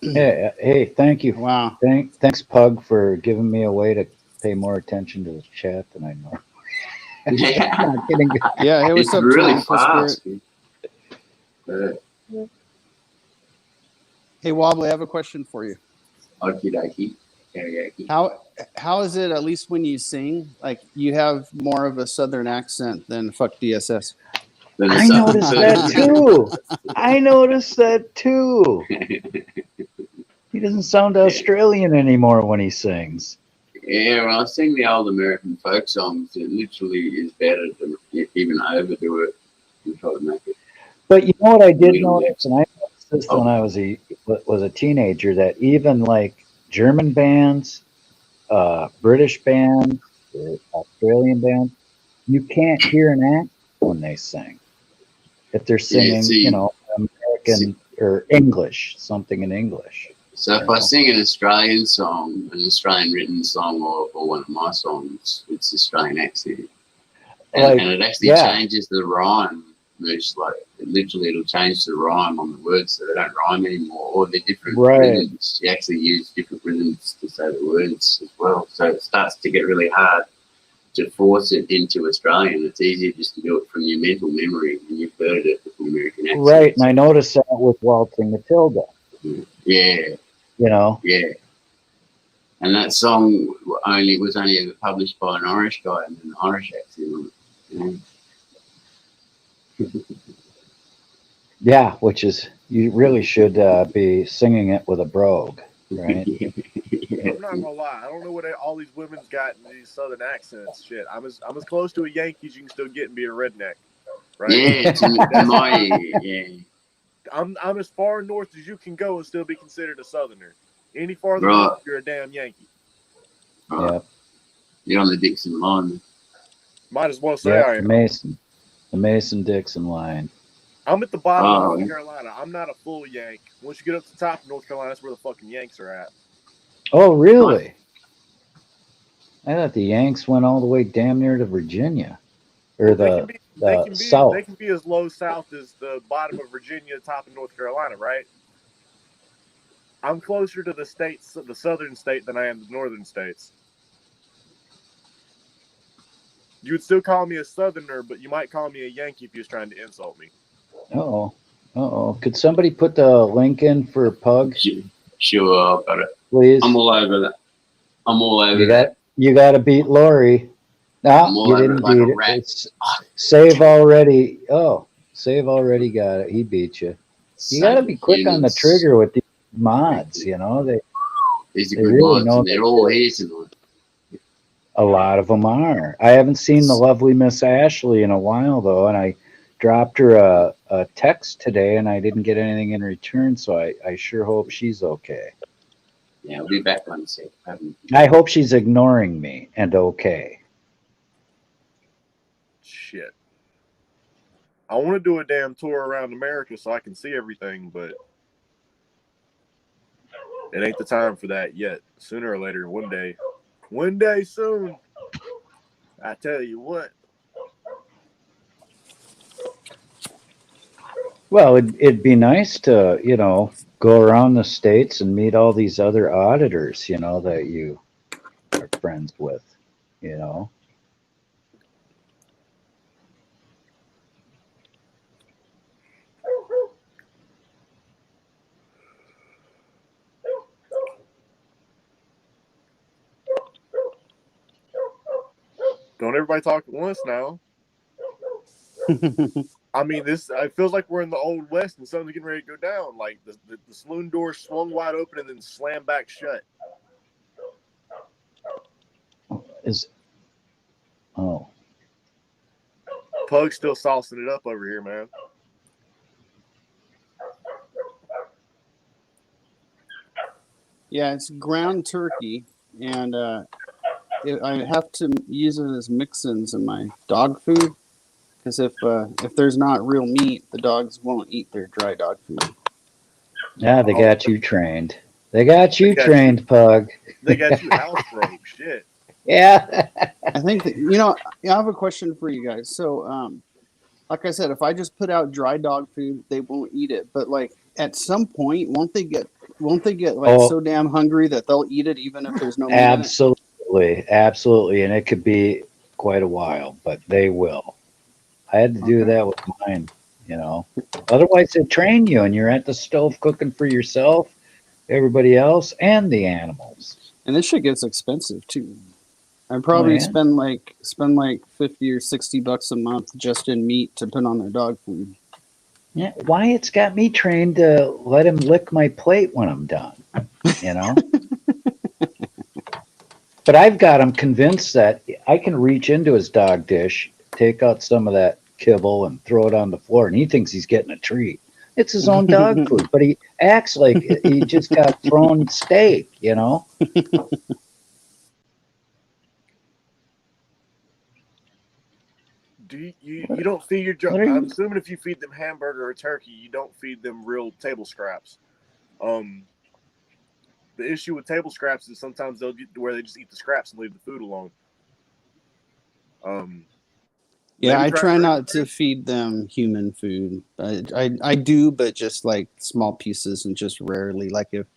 Hey, thank you. Wow. Thanks, Pug, for giving me a way to pay more attention to the chat than I know. Not kidding. Yeah, it was really fast. Hey, Wobbly, I have a question for you. Okie dokie. Karaoke. How is it, at least when you sing, like you have more of a southern accent than fuck DSS? I noticed that too. He doesn't sound Australian anymore when he sings. Yeah, when I sing the old American folk songs, it literally is better to even overdo it and try to make it But you know what I did little bit. notice, and I noticed this when Oh, I was a teenager, that even like German bands, British bands, Australian bands, you can't hear an accent when they sing. If they're yeah. singing, you know, American or English, something in English. So You if I know? sing an Australian song, an Australian written song, or one of my songs, it's Australian accent, and it actually changes the rhyme. It's like it'll change the rhyme on the words, so they don't rhyme anymore, or they're different rhythms. You actually use different rhythms to say the words as well, so it starts to get really hard to force it into Australian. It's easier just to do it from your mental memory, and you've heard it with the American accent. Right, and I noticed that with Waltzing Matilda. Yeah. You know? Yeah. And that song was only ever published by an Irish guy and an Irish accent on it. Yeah, which is, you really should be singing it with a brogue, right? I'm not gonna lie. I don't know what all these women's got in these southern accents. Shit, I'm as close to a Yankee as you can still get and be a redneck, right? Yeah. I'm as far north as you can go and still be considered a southerner. Any farther north, you're a damn Yankee. Yeah. You're on the Dixon line. Might as well say I am. The Mason-Dixon line. I'm at the bottom of North Carolina. I'm not a full Yank. Once you get up to the top of North Carolina, that's where the fucking Yanks are at. Oh, really? I thought the Yanks went all the way damn near to Virginia, or the south. They can be as low south as the bottom of Virginia, top of North Carolina, right? I'm closer to the states, the southern state, than I am the northern states. You would still call me a southerner, but you might call me a Yankee if you was trying to insult me. Uh-oh. Could somebody put the link in for Pug? Sure, I've got it. Please. I'm all over that. You got to beat Lori. No, you didn't beat it. It's Save already. Oh, Save already got it. He beat you. You got to be quick on the trigger with these mods, you know. These are good mods, and they're all here tonight. A lot of them are. I haven't seen the lovely Miss Ashley in a while, though, and I dropped her a text today, and I didn't get anything in return, so I sure hope she's okay. Yeah, I'll be back on the sec. I hope she's ignoring me and okay. Shit. I want to do a damn tour around America so I can see everything, but it ain't the time for that yet. Sooner or later, one day soon. I tell you what. Well, it'd be nice to, you know, go around the states and meet all these other auditors, you know, that you are friends with, you know. Don't everybody talk at once now. I mean, it feels like we're in the old west and something's getting ready to go down. Like the saloon door swung wide open and then slammed back shut. Pug's still saucing it up over here, man. Yeah, it's ground turkey, and I have to use it as mix-ins in my dog food, because if there's not real meat, the dogs won't eat their dry dog food. Yeah, they got you trained. They got you trained, Pug. They got you house broke. Shit. Yeah. I think that, you know, I have a question for you guys. So, like I said, if I just put out dry dog food, they won't eat it. But like at some point, won't they get like so damn hungry that they'll eat it even if there's no meat in it? Absolutely, and it could be quite a while, but they will. I had to do that with mine, you know. Otherwise, they train you, and you're at the stove cooking for yourself, everybody else, and the animals. And this shit gets expensive too. I'd probably spend like $50 or $60 a month just in meat to put on their dog food. Yeah, Wyatt's got me trained to let him lick my plate when I'm done. You know. But I've got him convinced that I can reach into his dog dish, take out some of that kibble, and throw it on the floor, and he thinks he's getting a treat. It's his own dog food, but he acts like he just got thrown steak, you know? Do you don't feed your What are I'm you? assuming if you feed them hamburger or turkey, you don't feed them real table scraps. The issue with table scraps is sometimes they'll get to where they just eat the scraps and leave the food alone. Yeah, Maybe I try try gravy not to trays. feed them human food. I do, but just like small pieces and just rarely. Like if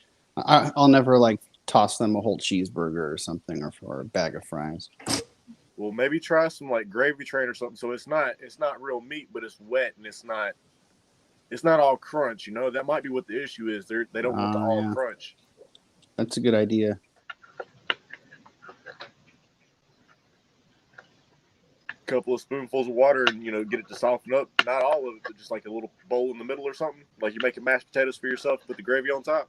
I'll never like toss them a whole cheeseburger or something, or a bag of fries. Well, maybe try some like gravy train or something. So it's not real meat, but it's wet and it's not all crunch. You know that might be what the issue is. They don't want the all Yeah, crunch. that's a good idea. Couple of spoonfuls of water and get it to soften up. Not all of it, but just like a little bowl in the middle or something. Like you making mashed potatoes for yourself, put the gravy on top.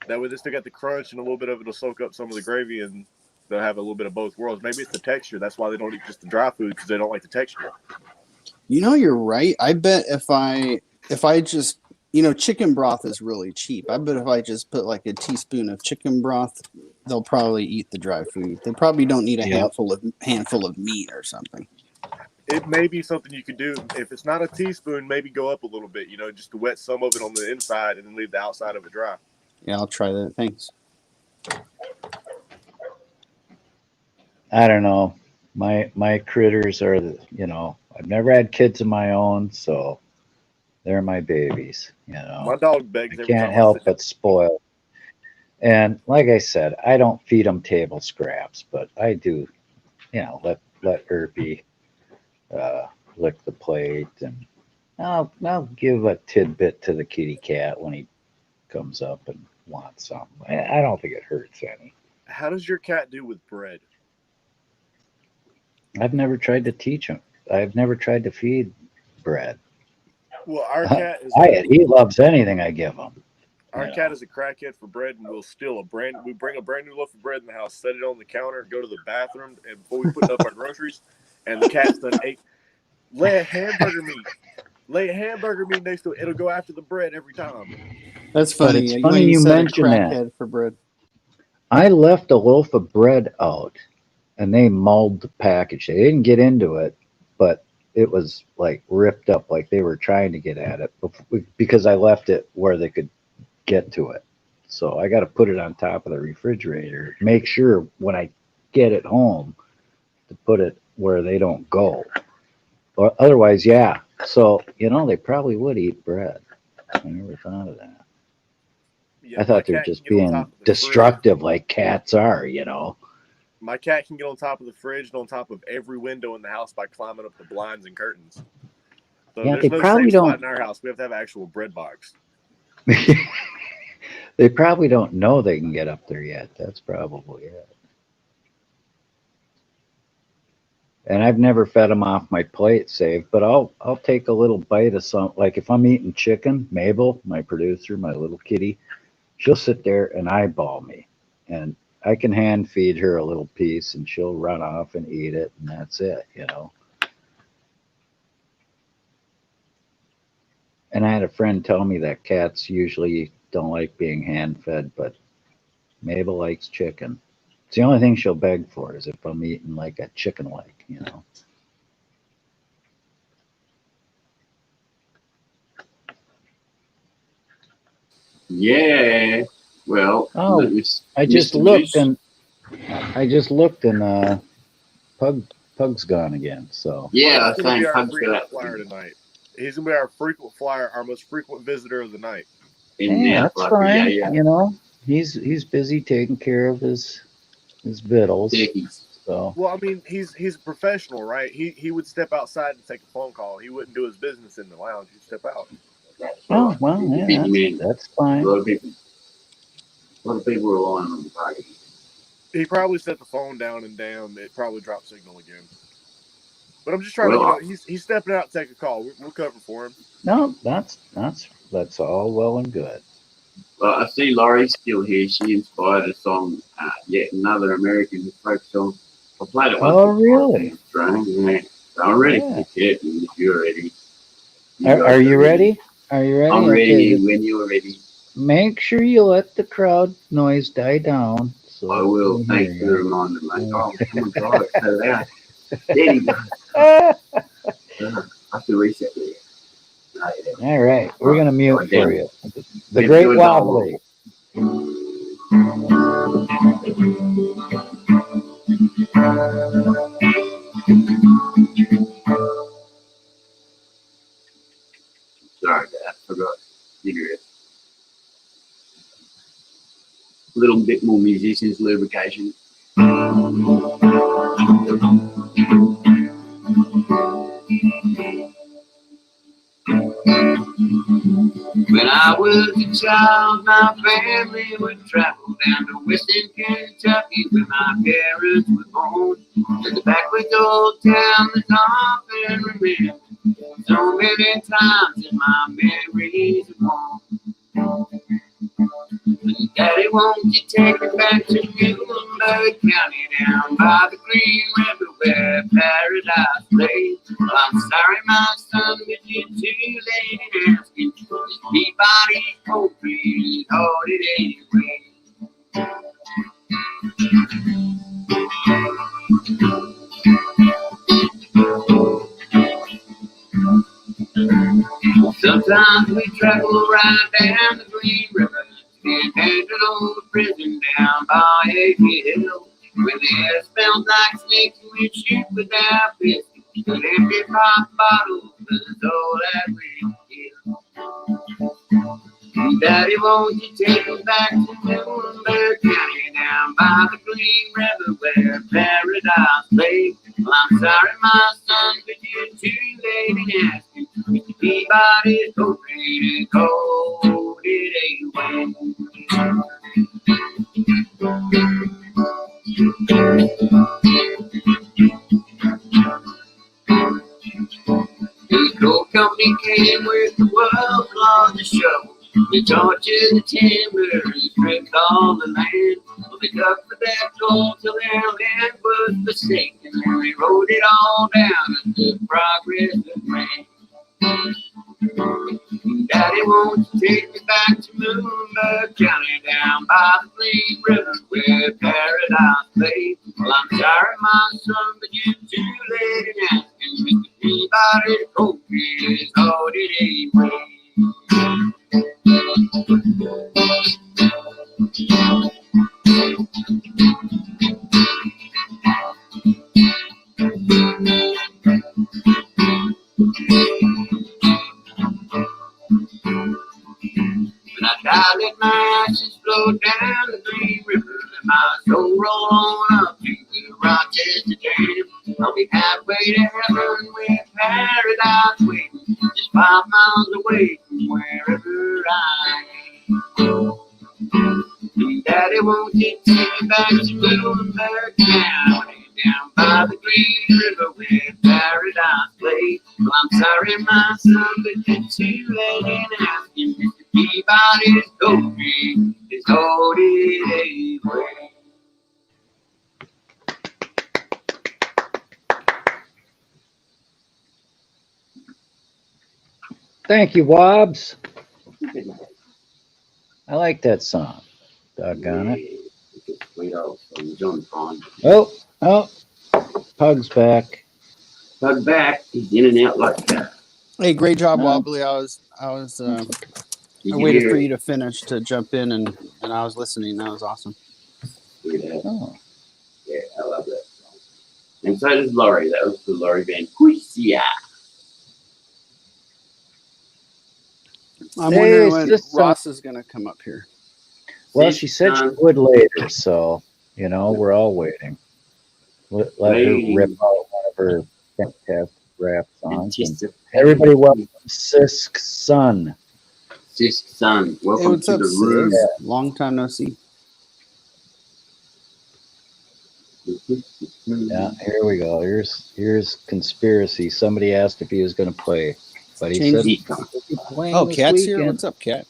That way they still got the crunch and a little bit of it will soak up some of the gravy and they'll have a little bit of both worlds. Maybe it's the texture. That's why they don't eat just the dry food because they don't like the texture. You know, you're right. I bet if I just chicken broth is really cheap. I bet if I just put like a teaspoon of chicken broth, they'll probably eat the dry food. They probably don't need a Yep. handful of meat or something. It may be something you could do. If it's not a teaspoon, maybe go up a little bit, just to wet some of it on the inside and then leave the outside of it dry. Yeah, I'll try that. Thanks. I don't know. My critters are I've never had kids of my own, so they're my babies. My dog I begs every can't time I help sit. but spoil. And like I said, I don't feed them table scraps, but I do, let Irpy uh, lick the plate, and I'll give a tidbit to the kitty cat when he comes up and wants something. I don't think it hurts any. How does your cat do with bread? I've never tried to teach him. I've never tried to feed bread. Well, our cat is He loves anything I give him. our cat is a crackhead for bread and will steal we bring a brand new loaf of bread in the house, set it on the counter, go to the bathroom, and before we put up our groceries, and the cat's done ate. Lay a hamburger meat next to it. It'll go after the bread every time. That's But funny. it's When funny you you said a mention that. crackhead for bread. I left a loaf of bread out, and they mauled the package. They didn't get into it, but it was like ripped up, like they were trying to get at it because I left it where they could get to it. So I got to put it on top of the refrigerator. Make sure when I get it home to put it where they don't go. Or otherwise, yeah. So they probably would eat bread. I never thought of that. Yeah, I my thought they're cat can just get on being top of the fridge. destructive like cats are. My cat can get on top of the fridge and on top of every window in the house by climbing up the blinds and curtains. So Yeah, there's they no probably safe spot don't. in our house. We have to have an actual bread box. They probably don't know they can get up there yet. That's probably it. And I've never fed them off my plate, save, but I'll take a little bite of some. Like if I'm eating chicken, Mabel, my producer, my little kitty, she'll sit there and eyeball me, and I can hand feed her a little piece, and she'll run off and eat it, and that's it. And I had a friend tell me that cats usually don't like being hand fed, but Mabel likes chicken. It's the only thing she'll beg for is if I'm eating like a chicken leg. Yeah. Well, Oh, I just Mr. looked Moose. and Pug Pug's gone again. So Yeah, Pug's I going to be think our Pug's got frequent out flyer tonight. He's going to be our frequent flyer, our most frequent visitor of the night. in hey, there, that's Fluffy. Yeah, fine. yeah. He's busy taking care of his vittles. Turkeys. So Well, I mean, he's a professional, right? He would step outside and take a phone call. He wouldn't do his business in the lounge. He'd step out. That's oh right. well, He's a yeah, busy man. that's A fine. lot of people. A lot of people rely on the party. He probably set the phone down and damn, it probably dropped signal again. But I'm just trying to, Well, he's stepping out to take a call. We'll cover for him. No, that's all well and good. Well, I see Laurie's still here. She inspired us on yet another American folk song. I played it once. Oh, really? In Australia, yeah. So I'm ready Yeah. to get it if you're ready. Are you ready? Are you ready? I'm ready Okay, when you're ready. make sure you let the crowd noise die down. So I will. we Thanks hear for the you. reminder, mate. Oh my God, it's so loud. There you go. I have to reset there. No, yeah. All right, we're gonna mute Right for down. you. The We're Great doing Wobbly. Sorry, Dad. I forgot. Cigarette. A little bit more musicians lubrication. When I was a child, my family would travel down to western Kentucky where my parents were born. To the backwoods old town that's often remembered so many times in my memories of home. Daddy, won't you take me back to Muhlenberg County down by the Green River where paradise lay? Well, I'm sorry, my son, but you're too late in asking. This Peabody's poetry is all it anyway. Sometimes we travel right down the Green River and head to an old prison down by Achy Hill. When the air smells like snakes, we shoot without pistols. And empty pop bottles is all that we kill. Daddy, won't you take me back to Muhlenberg County down by the Green River where paradise lay? Well, I'm sorry, my son, but you're too late in asking. Mr. Peabody's poetry is cold it away. The coal company came with the world's largest shovel. They tortured the timber and stripped all the land. Well, they dug for that coal till their land was forsaken. And they rode it all down until progress was made. Daddy, won't you take me back to Muhlenberg County down by the Green River where paradise lay? Well, I'm sorry, my son, but you're too late in asking. Mr. Peabody's poetry is all it anyway. When I die, let my ashes flow down the Green River, and my soul roll on up to the Rochester Dam. I'll be halfway to heaven with paradise waiting, just 5 miles away from wherever I am. Daddy, won't you take me back to Muhlenberg County down by the Green River where paradise lay? Well, I'm sorry, my son, but you're too late in asking. Mr. Peabody's poetry is holding away. Thank you, Wobbs. I like that song. Doggone it. Sweet old song, John Fine. Oh, Pug's back. Pug back, he's in and out like that. Hey, great job, No. Wobbly. I waited for you to finish to jump in, and I was listening. That was awesome. Oh. Yeah, I love that song. And so does Laurie. That was the Laurie band. Puisia. I'm Hey, wondering when sister. Ross is going to come up here. Well, she said she would later, so, we're all waiting. Let her rip out one of her fantastic rap songs. Everybody welcome Sisk Sun. Sisk Sun, welcome Hey, what's to up, the room. Sis? Long time no see. Yeah, here we go. Here's conspiracy. Somebody asked if he was going to play, but he said he's playing Oh, this Cat's weekend. here. What's up, Cat?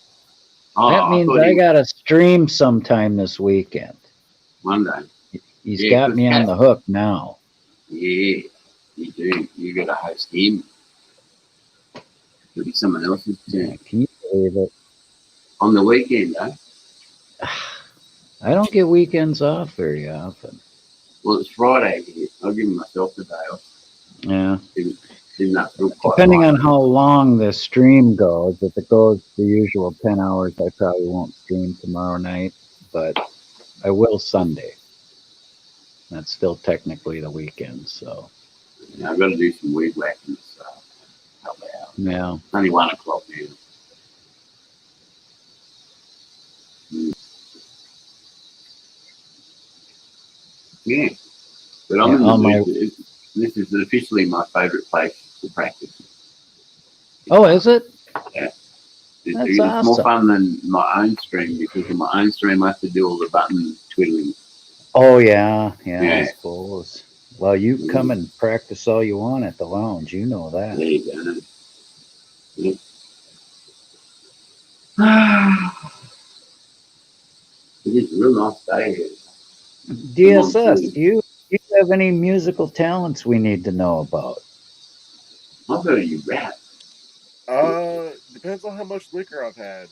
Oh, That I means thought I he got to stream sometime this weekend. Monday. He's Yeah, got 'cause me on Cat, the hook now. yeah, you do. You got to host him. It'll be someone else's Yeah, turn. can you believe it? On the weekend, eh? I don't get weekends off very often. Well, it's Friday here. I'll give myself the day off. Yeah. Didn't that feel quite Depending right? on how long the stream goes, if it goes the usual 10 hours, I probably won't stream tomorrow night, but I will Sunday. That's still technically the weekend, so. Yeah, I've got to do some weed whacking, so help me out. Yeah. It's only 1 o'clock now. Yeah, but I'm Yeah, in the on my. mood. This is officially my favourite place to practice. Oh, is it? Yeah. That's It's more awesome. fun than my own stream because in my own stream I have to do all the button twiddling. Oh, yeah. I Yeah. suppose. Well, you come and practice all you want at the lounge. You know that. There you go. Yeah. It is a real nice day here. DSS, do you have any musical talents we need to know about? I've heard you rap. Depends on how much liquor I've had.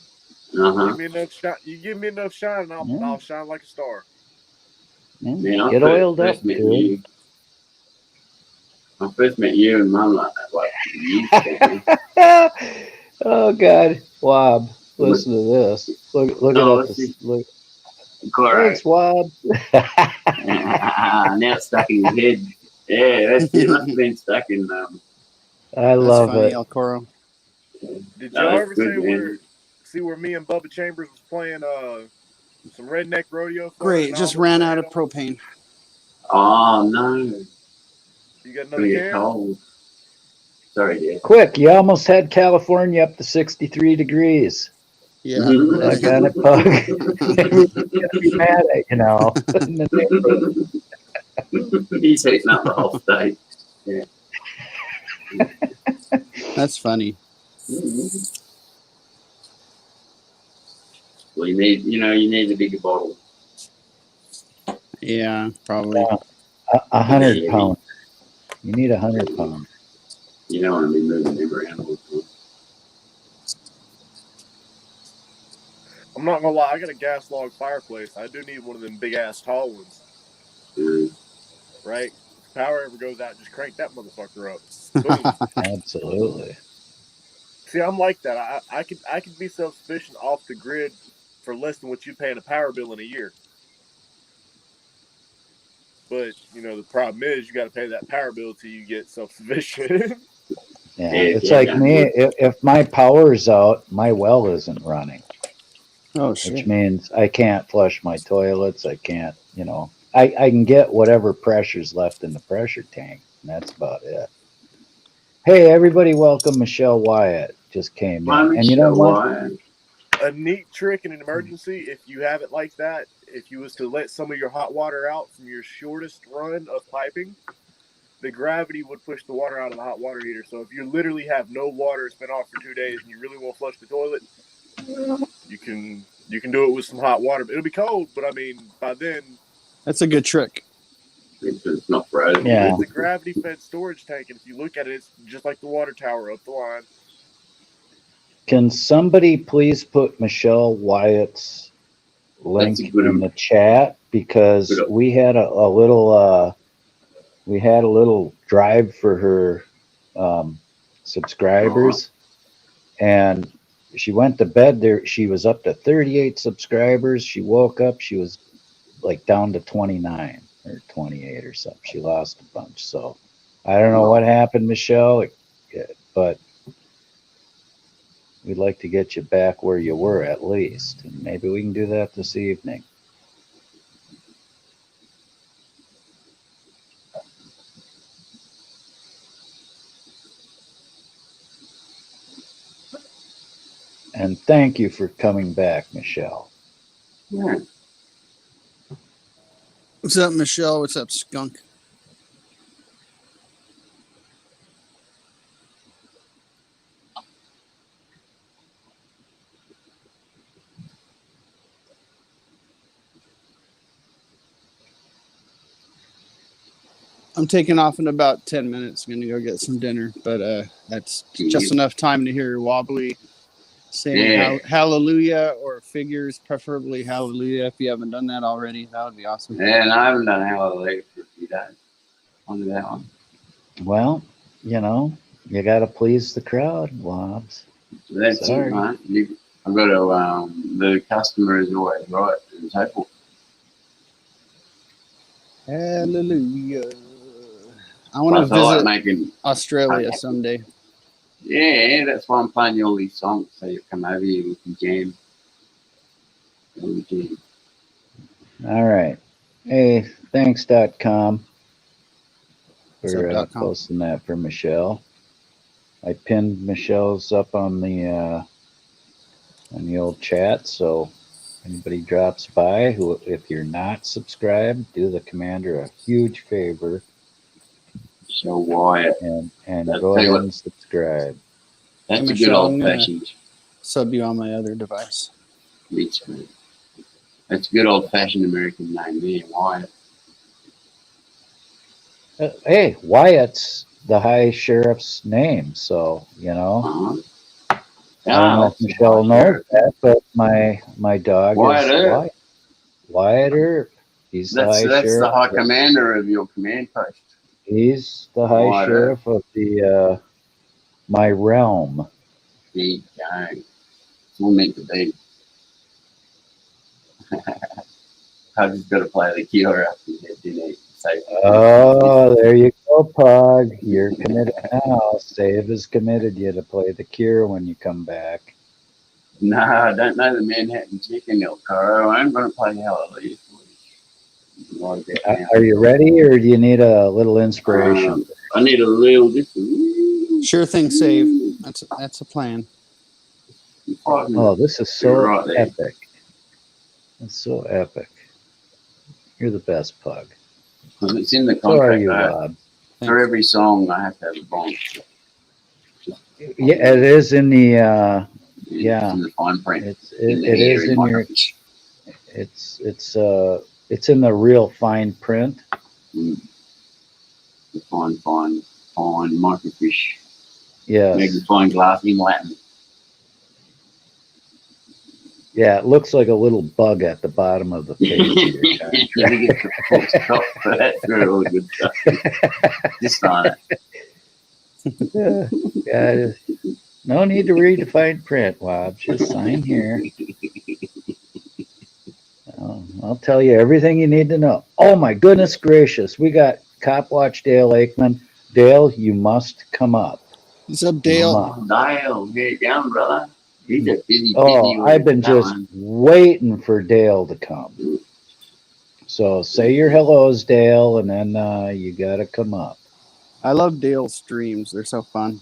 Uh-huh. Give me enough shine. You give me enough shine, and I'll shine like a star. Yeah. Man, I Get oiled up, first met dude. you. I first met you and Mum like years ago. Oh God, Wob, listen to this. Look No, at let's this. see. Look. Correct. Thanks, Wob. Now it's stuck in your head. Yeah, that's it. Must have been stuck in. I That's love funny, it. El Coro. Did No, y'all that's ever good, man. see where me and Bubba Chambers was playing some redneck rodeo fun Great, and I just almost ran got out hit of on? propane. Oh no, You got another gonna get can? cold. Sorry, dear. Quick, you almost had California up to 63 degrees. Yeah, really. Got it, Pug. Everybody's gonna be mad at you now. In the neighborhood. He's hitting up the whole state. Yeah. That's funny. Well, you need a bigger bottle. Yeah, probably. 100 pounds. You need 100 pounds. You don't want to be moving them around all the time. I'm not gonna lie, I got a gas log fireplace. I do need one of them big ass tall ones. Right? If power ever goes out, just crank that motherfucker up. Boom. Absolutely. See, I'm like that. I could be self sufficient off the grid for less than what you pay in a power bill in a year. But the problem is you got to pay that power bill till you get self sufficient. Yeah, it's like me. If my power's out, my well isn't running. Oh shit. Which means I can't flush my toilets. I can't, I can get whatever pressure's left in the pressure tank, and that's about it. Hey, everybody, welcome Michelle Wyatt. Just came in. And you know what? A neat trick in an emergency, if you have it like that, if you was to let some of your hot water out from your shortest run of piping, the gravity would push the water out of the hot water heater. So if you literally have no water, it's been off for 2 days, and you really want to flush the toilet, you can do it with some hot water. It'll be cold, but I mean, by then, that's a good trick. It's not frozen. Yeah. It's a gravity-fed storage tank, and if you look at it, it's just like the water tower up the line. Can somebody please put Michelle Wyatt's link in the chat, because we had a little drive for her subscribers, and she went to bed there. She was up to 38 subscribers. She woke up, she was like down to 29 or 28 or something. She lost a bunch. So I don't know what happened, Michelle, but we'd like to get you back where you were at least, and maybe we can do that this evening. And thank you for coming back, Michelle. Yeah. What's up, Michelle? What's up, Skunk? I'm taking off in about 10 minutes. I'm gonna go get some dinner, but that's just enough time to hear Wobbly saying hallelujah or figures, preferably hallelujah. If you haven't done that already, that would be awesome. Yeah, and I haven't done hallelujah for a few days. I'll do that one. Well, you know, you got to please the crowd, Wobbs. That's it, man. I've got to, the customer is always right and so forth. Hallelujah. I want to visit Australia someday. Yeah, that's why I'm playing you all these songs. So you come over here, we can jam. All right. Hey, thanks.com for posting that for Michelle. I pinned Michelle's up on the old chat, so anybody drops by who, if you're not subscribed, do the commander a huge favor. So Wyatt and go ahead and subscribe. That's a good old fashioned. Sub you on my other device. That's a good old fashioned American name, man. Wyatt. Hey, Wyatt's the high sheriff's name, so you know. I don't know if Michelle knows that, but my dog is Wyatt. Wyatt Earp. He's the high sheriff. That's the high commander of your command post. He's the high sheriff of the my realm. Big gang. We'll meant to be. I've just got to play the Kiora after that, didn't he? Oh, there you go, Pug. You're committed now. Save has committed you to play the Cure when you come back. No, I don't know the Manhattan Chicken, El Caro. I'm going to play Hallelujah for you. Are you ready, or do you need a little inspiration? I need a little. Sure thing, Save. That's a plan. Oh, this is so epic. It's so epic. You're the best, Pug. It's in the contract. So are you, Bob. For every song, I have to have a bomb. Yeah, it is in the. It's in the fine print. It is in your. It's in the real fine print. The fine microfiche. Yes. Magnifying glass in Latin. Yeah, it looks like a little bug at the bottom of the page of your contract. That's really good stuff. Just on it. Yeah, no need to read the fine print, Wob. Just sign here. I'll tell you everything you need to know. Oh my goodness gracious, we got Cop Watch Dale Aikman. Dale, you must come up. What's up, Dale? Dale, get down, brother. He's a busy. I've been just waiting for Dale to come. So say your hellos, Dale, and then you gotta come up. I love Dale's streams. They're so fun.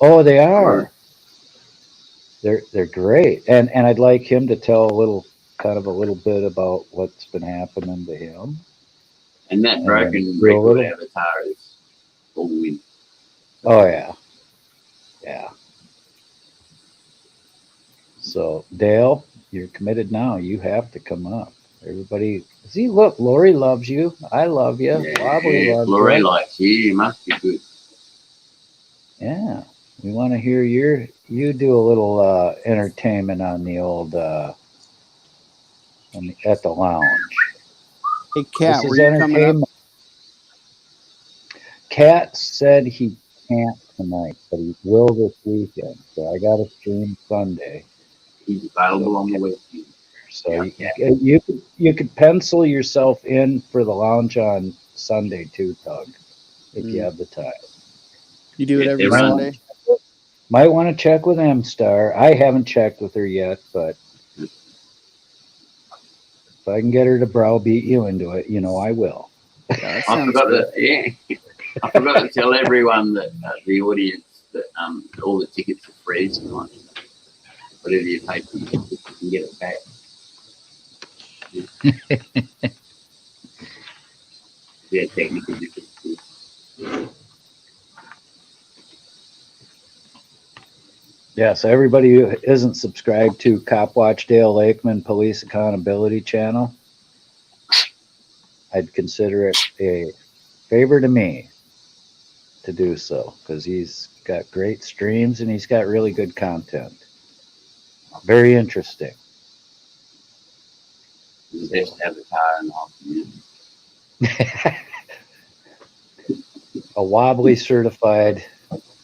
Oh, they are. They're great, and I'd like him to tell a little bit about what's been happening to him. And that broken record avatar is all win. Oh yeah. So Dale, you're committed now. You have to come up. Everybody, see, look, Lori loves you. I love you. Yeah, Lori likes you. You must be good. Yeah, we want to hear you do a little entertainment on the old at the lounge. Hey, Cat, were you coming up? Cat said he can't tonight, but he will this weekend. So I got to stream Sunday. He's available on the weekend. So you could pencil yourself in for the lounge on Sunday too, Doug, if you have the time. You do it every Sunday? Might want to check with M-Star. I haven't checked with her yet, but if I can get her to browbeat you into it, I will. I forgot to tell everyone that the audience that all the tickets are free tonight. Whatever you pay for, you can get it back. Yeah, technical difficulties. Yeah, so everybody who isn't subscribed to Cop Watch Dale Aikman Police Accountability Channel, I'd consider it a favor to me to do so because he's got great streams and he's got really good content. Very interesting. The best avatar in all community. A wobbly certified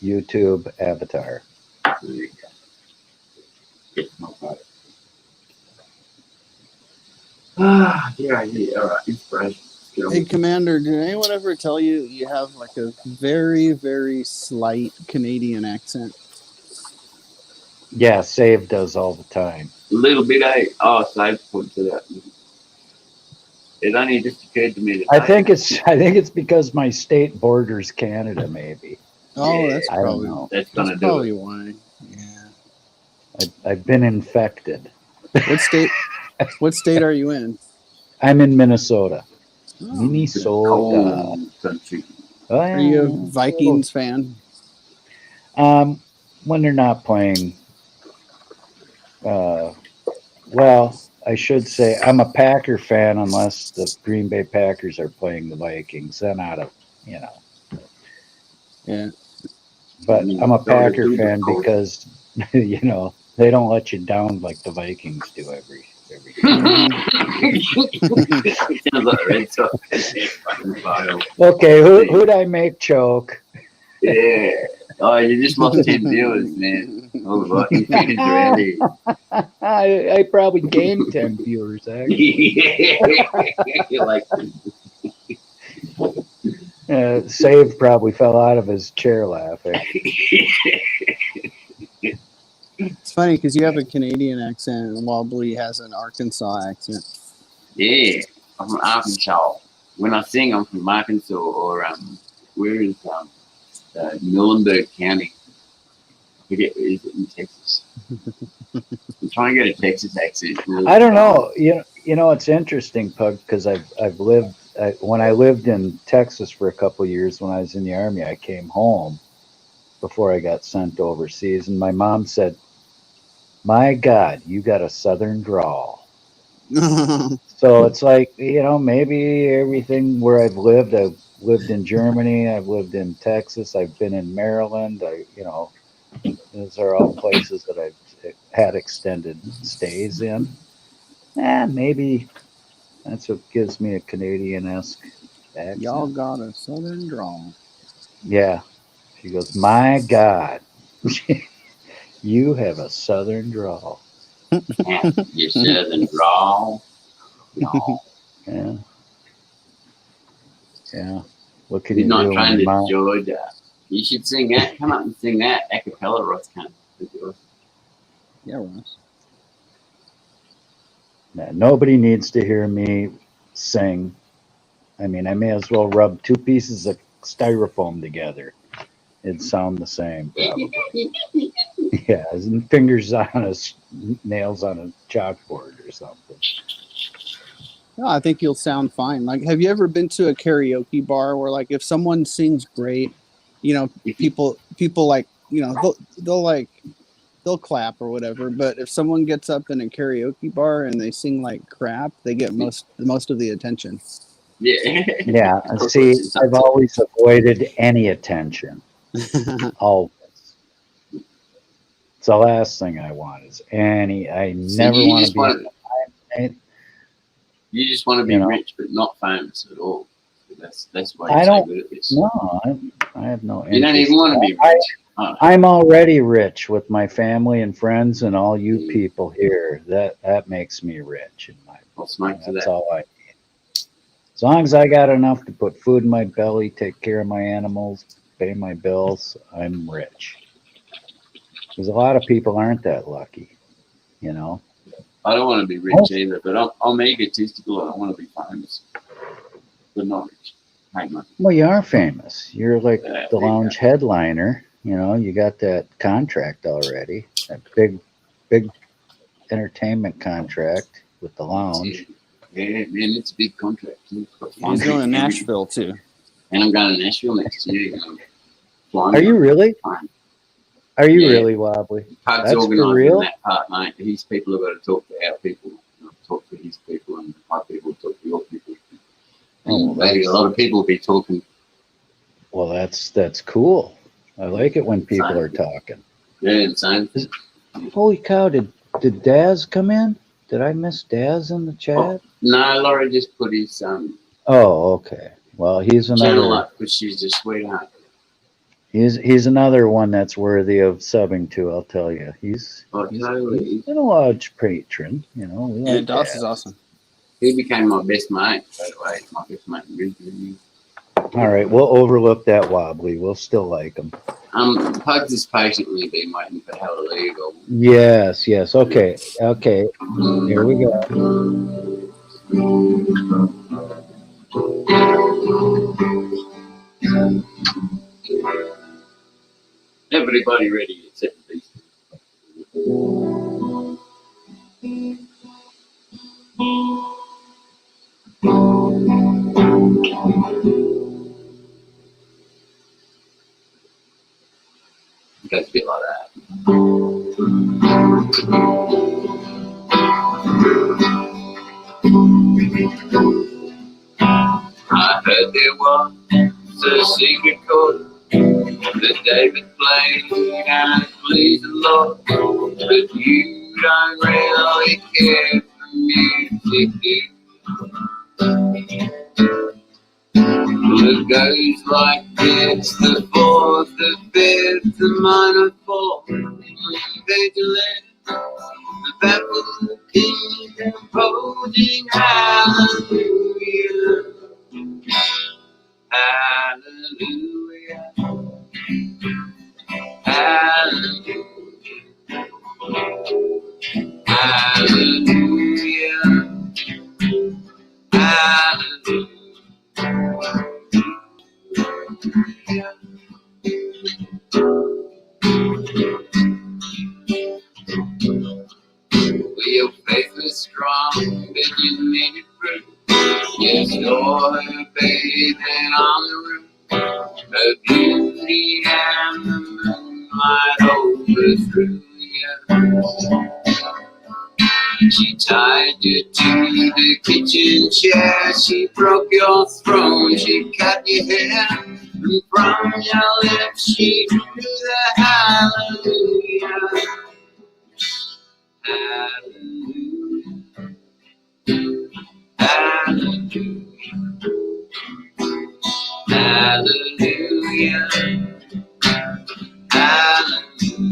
YouTube avatar. There you go. Get no problem. Yeah. All right. Inspiration. Hey, Commander, did anyone ever tell you you have like a very, very slight Canadian accent? Yeah, Save does all the time. A little bit. So I put to that. It only just occurred to me that I think it's because my state borders Canada, maybe. Oh, Yeah, that's I don't probably know. that's gonna that's do probably it. why. Yeah. I've been infected. What state? What state are you in? I'm in Minnesota. Oh. Minnesota. Cold country. Oh, Are you a yeah. Vikings fan? When they're not playing, well, I should say I'm a Packer fan unless the Green Bay Packers are playing the Vikings. Then out of, you know. Yeah. But I'm a Packer fan because, you know, they don't let you down like the Vikings do every game. Okay, who'd I make choke? Yeah. Oh, you just lost 10 viewers, man. Oh, what? You finished already. I probably gained 10 viewers, actually. You're like, Save probably fell out of his chair laughing. It's funny because you have a Canadian accent and Wobbly has an Arkansas accent. yeah, I'm from Arkansas. When I sing, I'm from Arkansas or where is Muhlenberg County. I forget where is it in Texas. I'm trying to get a Texas accent. I don't know. You know, it's interesting, Pug, because I've lived when I lived in Texas for a couple of years when I was in the Army. I came home before I got sent overseas, and my mom said, "My God, you got a Southern drawl." So it's like, you know, maybe everything where I've lived in Germany, I've lived in Texas, I've been in Maryland. You know, those are all places that I've had extended stays in. Maybe that's what gives me a Canadian-esque accent. Y'all got a Southern drawl. Yeah. She goes, "My God, you have a Southern drawl." You Southern drawl. No. Yeah. Yeah. What can You're you not do trying when to your mom... Georgia. You should sing that. Come up and sing that a cappella, Ross. Yeah, Ross. Nobody needs to hear me sing. I mean, I may as well rub two pieces of styrofoam together. It'd sound the same, probably. Yeah, and fingers on nails on a chalkboard or something. No, I think you'll sound fine. Like, have you ever been to a karaoke bar where, like, if someone sings great, you know, people like, you know, they'll clap or whatever. But if someone gets up in a karaoke bar and they sing like crap, they get most of the attention. Yeah. Yeah. See, I've always avoided any attention. Always. It's the last thing I want is any. I never want to be. You just want to be rich, but not famous at all. That's why I you're don't. so good at this. No, I have no interest. You don't even want to be rich. I'm already rich with my family and friends and all you people here. That makes me rich. That's all I need. As long as I got enough to put food in my belly, take care of my animals, pay my bills, I'm rich. Because a lot of people aren't that lucky, you know. I don't want to be rich either, but I'm egotistical. I want to be famous, but not rich. Well, you are famous. You're like the lounge headliner. You know, you got that contract already. That big entertainment contract with the lounge. Yeah, man, it's a big contract. He's going to Nashville too. And I'm going to Nashville next year. Are you really? Are you really, Wobbly? Pug's organising that part, mate. His people have got to talk to our people, talk to his people, and my people talk to your people. Oh, Maybe a lot of people will be talking. Well, that's cool. I like it when people are talking. Yeah, same. Holy cow! Did Daz come in? Did I miss Daz in the chat? No, Laurie just put his Oh, okay. Well, he's channel another. up because she's a sweetheart. He's another one that's worthy of subbing to. I'll tell you. He's Totally. been a large patron. You know. We Yeah, like Doss Daz. is awesome. He became my best mate, by the way. My best mate originally. All right, we'll overlook that wobbly. We'll still like him. Pugs has patiently been waiting for Hallelujah. Yes. Okay. Here we go. Everybody ready except these. It goes a bit like that. I heard there was a secret chord that David played and it pleased the Lord, but you don't really care for music, do you? It goes like this: the fourth, the fifth, the minor fall, vigilant, the baffled king composing hallelujah, hallelujah, hallelujah, hallelujah, hallelujah. Well, your faith was strong, but you made it through. Yes, Lord, bathing on the roof, the beauty and the moonlight overthrew you. She tied you to the kitchen chair, she broke your throne, she cut your hair, and from your lips she drew the hallelujah, hallelujah, hallelujah, hallelujah.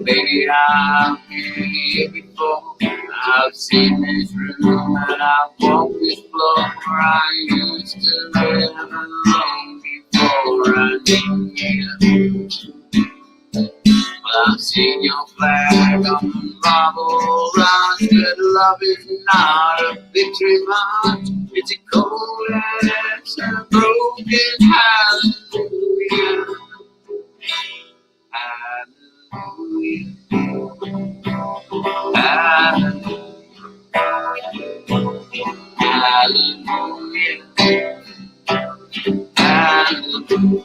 Baby, I've been here before. I've seen this room and I've walked this floor. I used to live alone before I knew you. Well, I've seen your flag on the marble runs, but love is not a victory march. It's a cold and it's a broken hallelujah, hallelujah, hallelujah, hallelujah, hallelujah.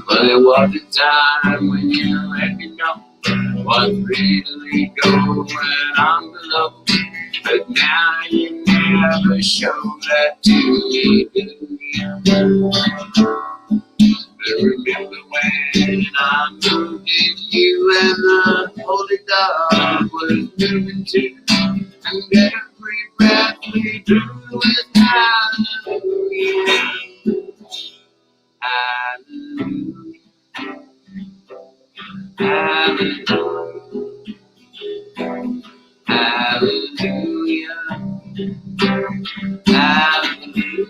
Well, there was a time when you let me know what's really going on below, but now you never show that to me, do you? But remember when I moved in you and the holy dog was moving too, and every breath we drew was hallelujah, hallelujah, hallelujah, hallelujah,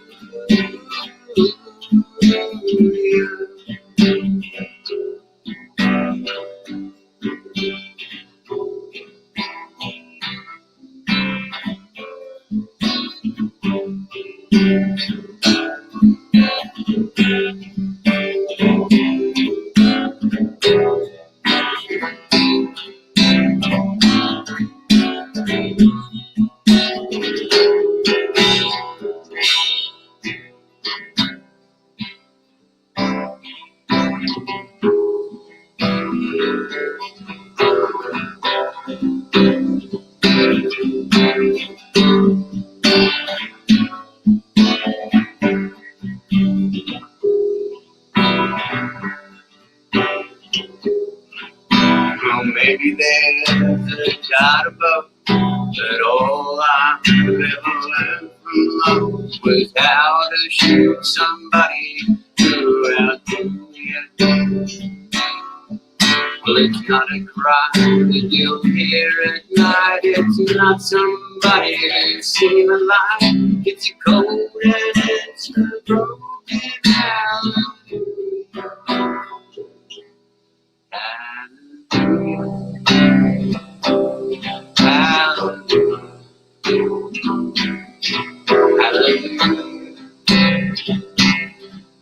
Well, maybe there's a God above, but all I ever learned from love was how to shoot somebody throughout the well, it's not a cry that you'll hear at night. It's not somebody singing a lie. It's a cold and it's a broken hallelujah. Hallelujah. Hallelujah.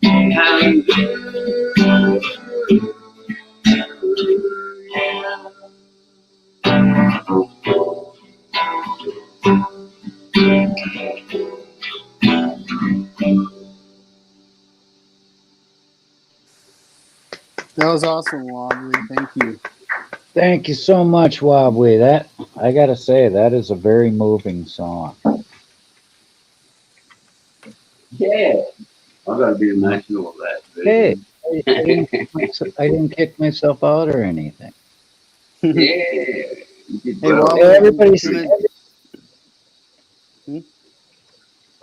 Hallelujah. That was awesome, Wobbly. Thank you. Thank you so much, Wobbly. That I gotta say, that is a very moving song. Yeah. I gotta be emotional of that. Hey, I didn't kick myself out or anything. Yeah. Hey, Well, Wobbly, Hey, I'm everybody's. gonna. Hmm?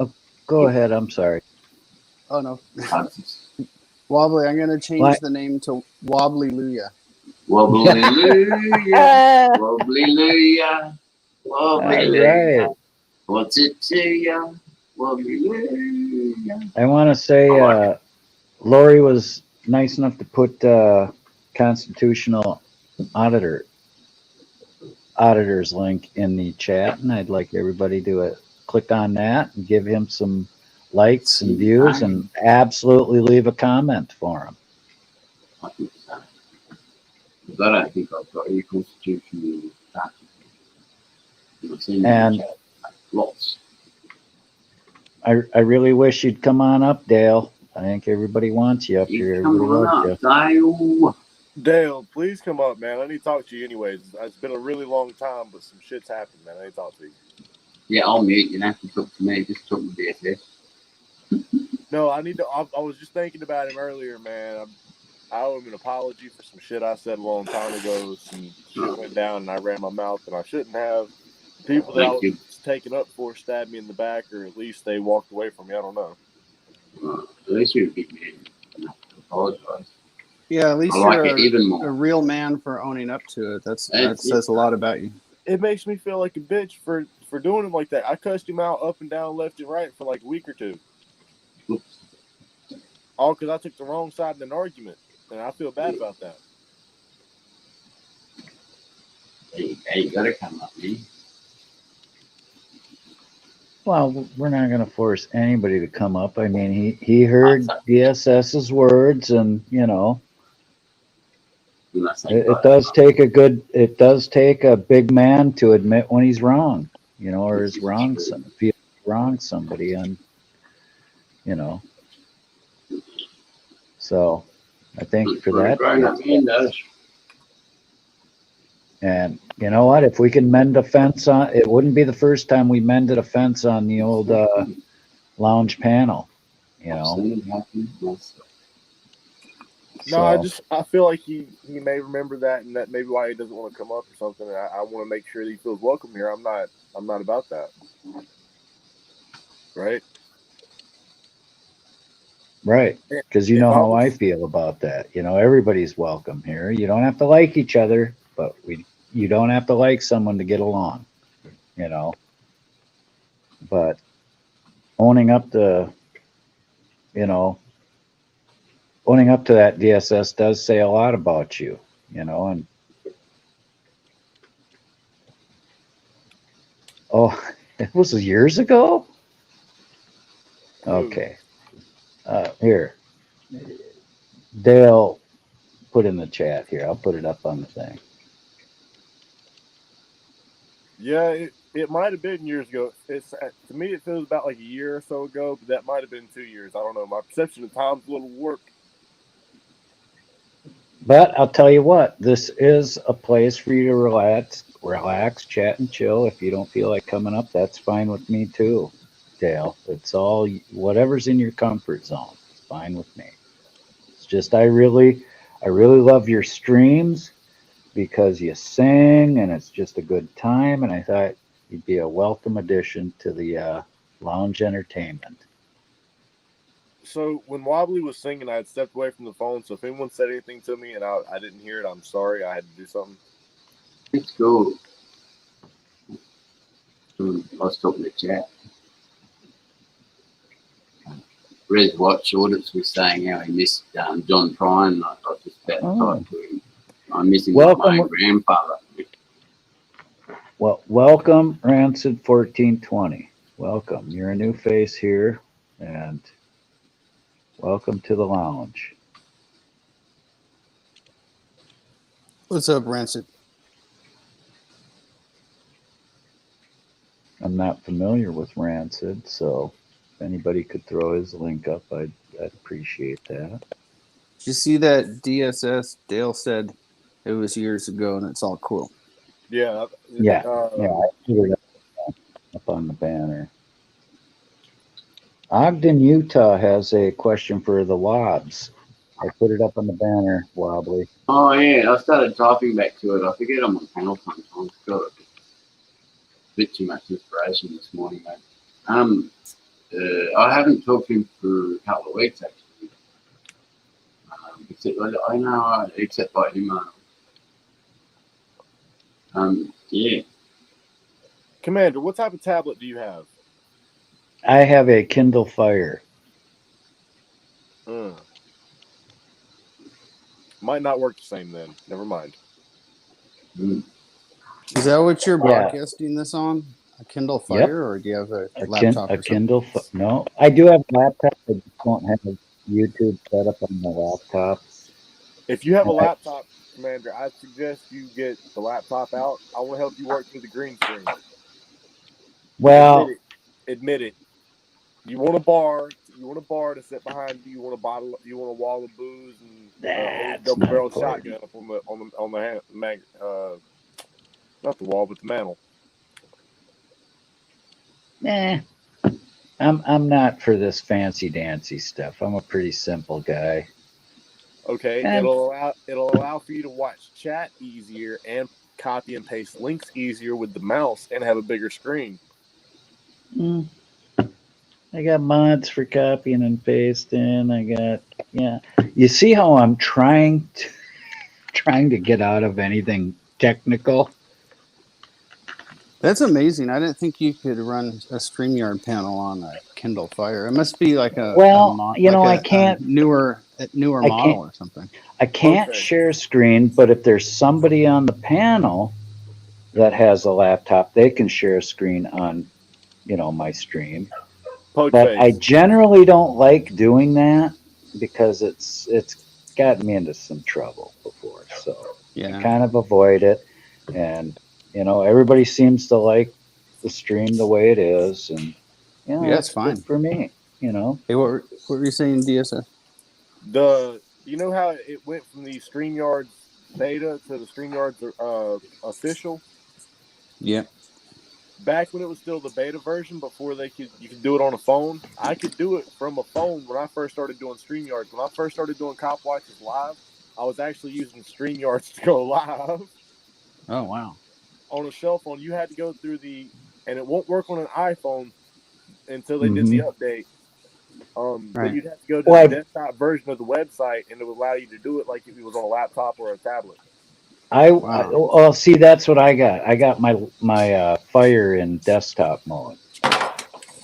Oh, go ahead. I'm sorry. Oh no, I just- Wobbly. I'm gonna change What? the name to Wobbly Luya. Wobbly-looya, wobbly-looya, All wobbly-looya. right. What's it to ya? Wobbly-looya. I want to say, Lori was nice enough to put constitutional auditor auditor's link in the chat, and I'd like everybody to click on that and give him some likes and views, and absolutely leave a comment for him. I think so. Because I don't think I've got any constitutional practice. And Lots. I really wish you'd come on up, Dale. I think everybody wants you up You here. come Everybody on loves up, you. Dale. Dale, please come up, man. I need to talk to you anyways. It's been a really long time, but some shit's happened, man. I need to talk to you. Yeah, I'll mute. You don't have to talk to me. Just talk to BSS. No, I need to. I was just thinking about him earlier, man. I owe him an apology for some shit I said a long time ago. Some shit went down and I ran my mouth and I shouldn't have. The people that I Thank was you. taking up for stabbed me in the back, or at least they walked away from me. I don't know. At least you're a big man. You don't have to apologize. Yeah, at least I like you're it even a more. real man for owning up to it. That It's- says a lot about you. It makes me feel like a bitch for doing him like that. I cussed him out up and down, left and right for like a week or two. All because I took the wrong side in an argument, and I feel bad about that. Hey, you gotta come up, man. Well, we're not going to force anybody to come up. I mean, he heard DSS's words, and you know, it does take a big man to admit when he's wrong, you know, or is wrong, feel wrong somebody, and you know. So, I thank you for that. And you know what? If we can mend a fence on, it wouldn't be the first time we mended a fence on the old lounge panel. You know. No, I feel like he may remember that, and that maybe why he doesn't want to come up or something. And I want to make sure that he feels welcome here. I'm not about that, right? Right, because you know how I feel about that. You know, everybody's welcome here. You don't have to like each other, but you don't have to like someone to get along. You know, but owning up to, you know, owning up to that DSS does say a lot about you. You know, and oh, it was years ago. Okay, here, Dale put in the chat here. I'll put it up on the thing. Yeah, it might have been years ago. It's to me, it feels about like a year or so ago, but that might have been 2 years. I don't know. My perception of time's a little warped. But I'll tell you what, this is a place for you to relax, chat, and chill. If you don't feel like coming up, that's fine with me too, Dale. It's all whatever's in your comfort zone. It's fine with me. It's just I really love your streams because you sing and it's just a good time. And I thought you'd be a welcome addition to the lounge entertainment. So when Wobbly was singing, I had stepped away from the phone. So if anyone said anything to me and I didn't hear it, I'm sorry. I had to do something. It's cool. I was talking to chat. Red Watch Audits was saying how he missed John Prine. I was just about to talk to him. I'm missing my grandfather. Well, welcome, Rancid 1420. Welcome. You're a new face here, and welcome to the lounge. What's up, Rancid? I'm not familiar with Rancid, so if anybody could throw his link up, I'd appreciate that. Did you see that DSS? Dale said it was years ago, and it's all cool. Yeah. Yeah, I put it up on the banner. Ogden, Utah has a question for the Wobbs. I put it up on the banner, Wobbly. Oh yeah, I started typing back to it. I forget I'm on panel sometimes. Got a bit too much inspiration this morning, mate. I haven't talked to him for a couple of weeks actually. Except by email. Yeah. Commander, what type of tablet do you have? I have a Kindle Fire. Might not work the same then. Never mind. Is that what you're broadcasting this on? A Kindle Fire, Yep. Or do you have a laptop? Kindle. No, I do have a laptop. I just don't have YouTube set up on my laptop. If you have a laptop, Commander, I suggest you get the laptop out. I want to help you work through the green screen. Well, admit it. You want a bar. You want a bar to sit behind you. You want a bottle. You want a wall of booze and a double-barreled shotgun up on the not the wall, but the mantle. Nah, I'm not for this fancy dancy stuff. I'm a pretty simple guy. Okay, it'll allow for you to watch chat easier and copy and paste links easier with the mouse and have a bigger screen. I got mods for copying and pasting. You see how I'm trying to get out of anything technical? That's amazing. I didn't think you could run a StreamYard panel on a Kindle Fire. It must be like I can't newer model or something. I can't share screen, but if there's somebody on the panel that has a laptop, they can share a screen on, my stream. But I generally don't like doing that because it's gotten me into some trouble before. So I kind of avoid it, and everybody seems to like the stream the way it is, and it's fine for me. Hey, what were you saying, DSS? You know how it went from the StreamYard beta to the StreamYard official? Yeah. Back when it was still the beta version, before you could do it on a phone, I could do it from a phone when I first started doing StreamYard. When I first started doing Cop Watches live, I was actually using StreamYards to go live. Oh, wow. On a cell phone, you had to go through and it won't work on an iPhone until they did the update. But you'd have to go to the desktop version of the website, and it would allow you to do it like if it was on a laptop or a tablet. See, that's what I got. I got my Fire in desktop mode,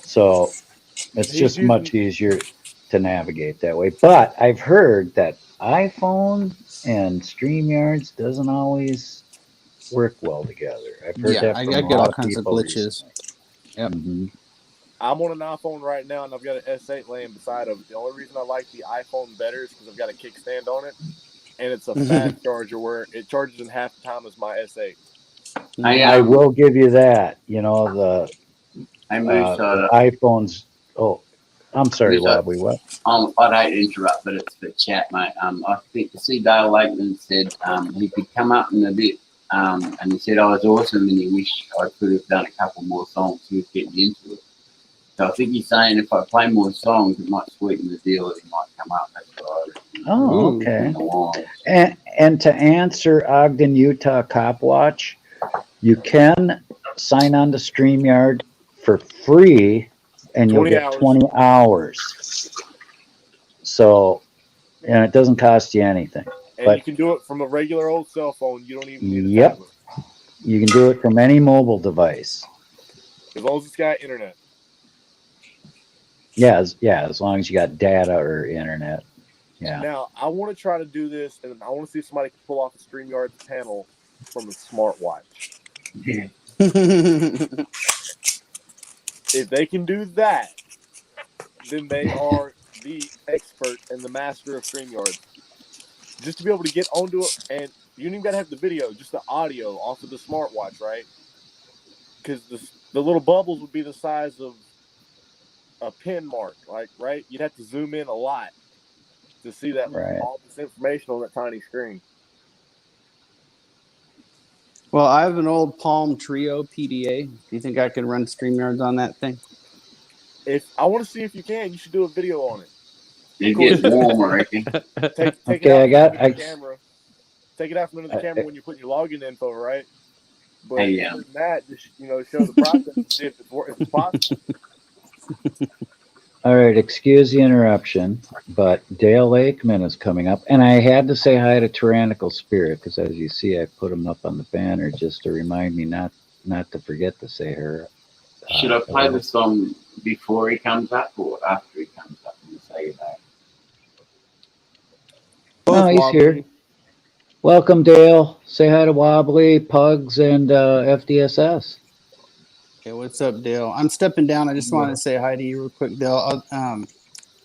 so it's just much easier to navigate that way. But I've heard that iPhone and StreamYards doesn't always work well together. I've heard that from I get all kinds of glitches. Yep. I'm on an iPhone right now, and I've got an S8 laying beside of it. The only reason I like the iPhone better is because I've got a kickstand on it, and it's a fast charger where it charges in half the time as my S8. I will give you that. The iPhones. I'm sorry, Yes, sir. Wobbly. What? I'd hate to interrupt, but it's for chat, mate. I think to see Dale Lakeman said he could come up in a bit, and he said I was awesome, and he wished I could have done a couple more songs. He was getting into it. So I think he's saying if I play more songs, it might sweeten the deal that he might come up. That's what I reckon. Oh, okay. In the long. And to answer Ogden, Utah Cop Watch, you can sign on to StreamYard for free, and you'll 20 get hours. 20 hours. So, and it doesn't cost you anything. And But you can do it from a regular old cell phone. You don't even need a yep, tablet. you can do it from any mobile device. As long as it's got internet. Yeah, as long as you got data or internet. Yeah. Now, I want to try to do this, and I want to see if somebody can pull off a StreamYard panel from a smartwatch. Yeah. If they can do that, then they are the expert and the master of StreamYard. Just to be able to get onto it, and you don't even got to have the video, just the audio off of the smartwatch, right? Because the little bubbles would be the size of a pin mark, like, right? You'd have to zoom in a lot to see that Right. all this information on that tiny screen. Well, I have an old Palm Trio PDA. Do you think I could run StreamYards on that thing? If I want to see if you can, you should do a video on it. It gets warm, I reckon. Take Okay, it out from under I the camera. Take it out from under the camera when you're putting your login info, right? But Hey, yeah. other than that, just show the process and see if it's possible. All right, excuse the interruption, but Dale Lakeman is coming up, and I had to say hi to Tyrannical Spirit because, as you see, I put him up on the banner just to remind me not to forget to say her. Should I play the song before he comes up or after he comes up and say that? Oh, he's here. Welcome, Dale. Say hi to Wobbly, Pugs, and FDSS. Hey, what's up, Dale? I'm stepping down. I just wanted to say hi to you real quick, Dale.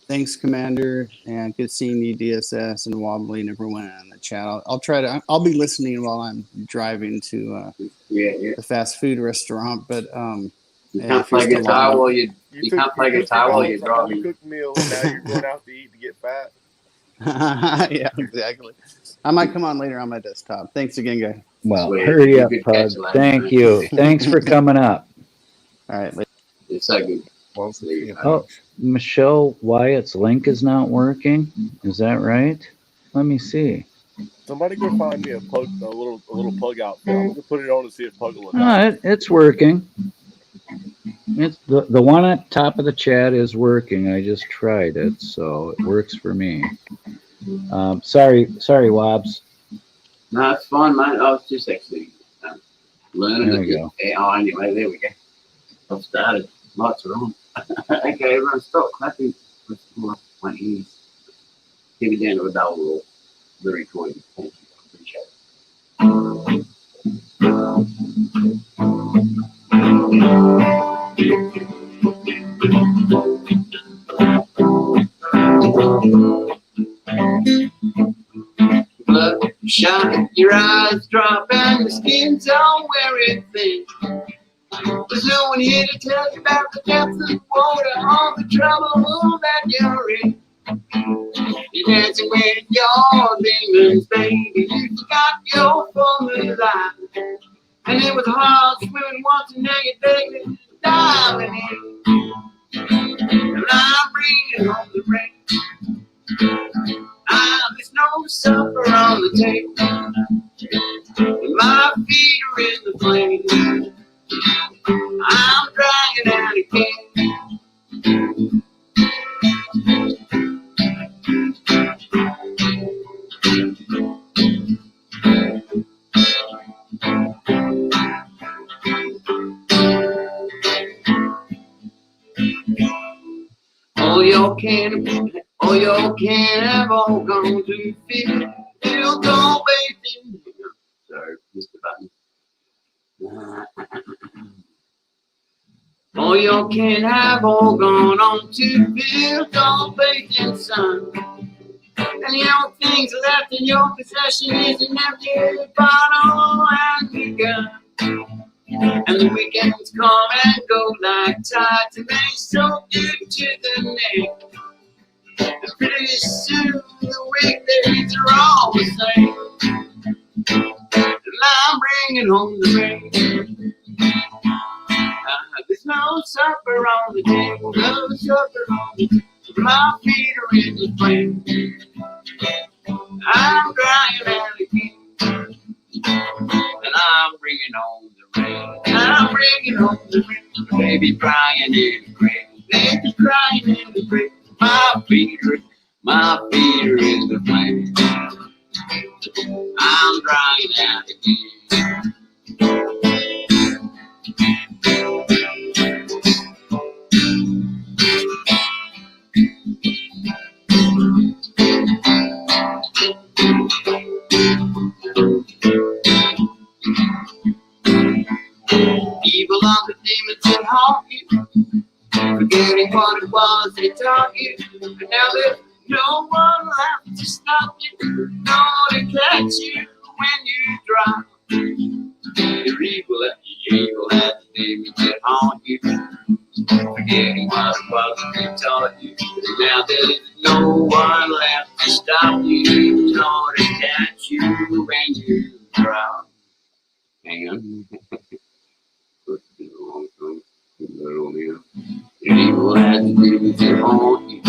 Thanks, Commander, and good seeing you, DSS, and Wobbly, and everyone in the chat. I'll be listening while I'm driving to the fast food restaurant, but you can't play guitar while you can't play guitar while you're driving. Cooked meal, and now you're going out to eat to get fat. Yeah, exactly. I might come on later on my desktop. Thanks again, guys. Well, Sweet. hurry up, Pug. Thank you. Thanks for coming up. All right. It's so good. Oh, Michelle Wyatt's link is not working. Is that right? Let me see. Somebody go find me a little Pug outfit. I'm gonna put it on to see if Pug will adopt. It's working. It's the one at top of the chat is working. I just tried it, so it works for me. Sorry, Wobbs. No, it's fine, mate. I was just actually learning. There we go. Oh, anyway, there we go. I've started. Lights are on. Okay, everyone, stop clapping. Let's pull up my ears. Give it down to a double roll. The recording. Thank you. Appreciate it. Bloodshot, your eyes drop and the skin's all wearing thin. There's no one here to tell you about the depths of the water, all the trouble that you're in. You're dancing with your demons, baby. You forgot your former life. And it was hard swimming once, and now you're begging, diving in. And I'm bringing home the rain. There's no supper on the table. And my feet are in the flames. I'm dragging out again. All your can have all gone to field all bathing. Sorry, missed the button. All your can have all gone on to field all bathing, son. And the only things left in your possession is an empty bottle and a gun. And the weekends come and go like tides, and they soak you to the neck. bringing home the rain. There's no supper on the table, no supper on the table. My feet are in the flame. I'm crying out again, and I'm bringing home the rain. I'm bringing home the rain. Baby crying in the grave, baby crying in the grave. My feet are in the flame. I'm crying out again. Evil on the demons that haunt you, forgetting what it was they taught you. And now there's no one left to stop you, no one to catch you when you drop. You're evil at the demons that haunt you, forgetting what it was they taught you. And now there's no one left to stop you, no one to catch you when you drop. Hang on. Evil has to do with your haunt you,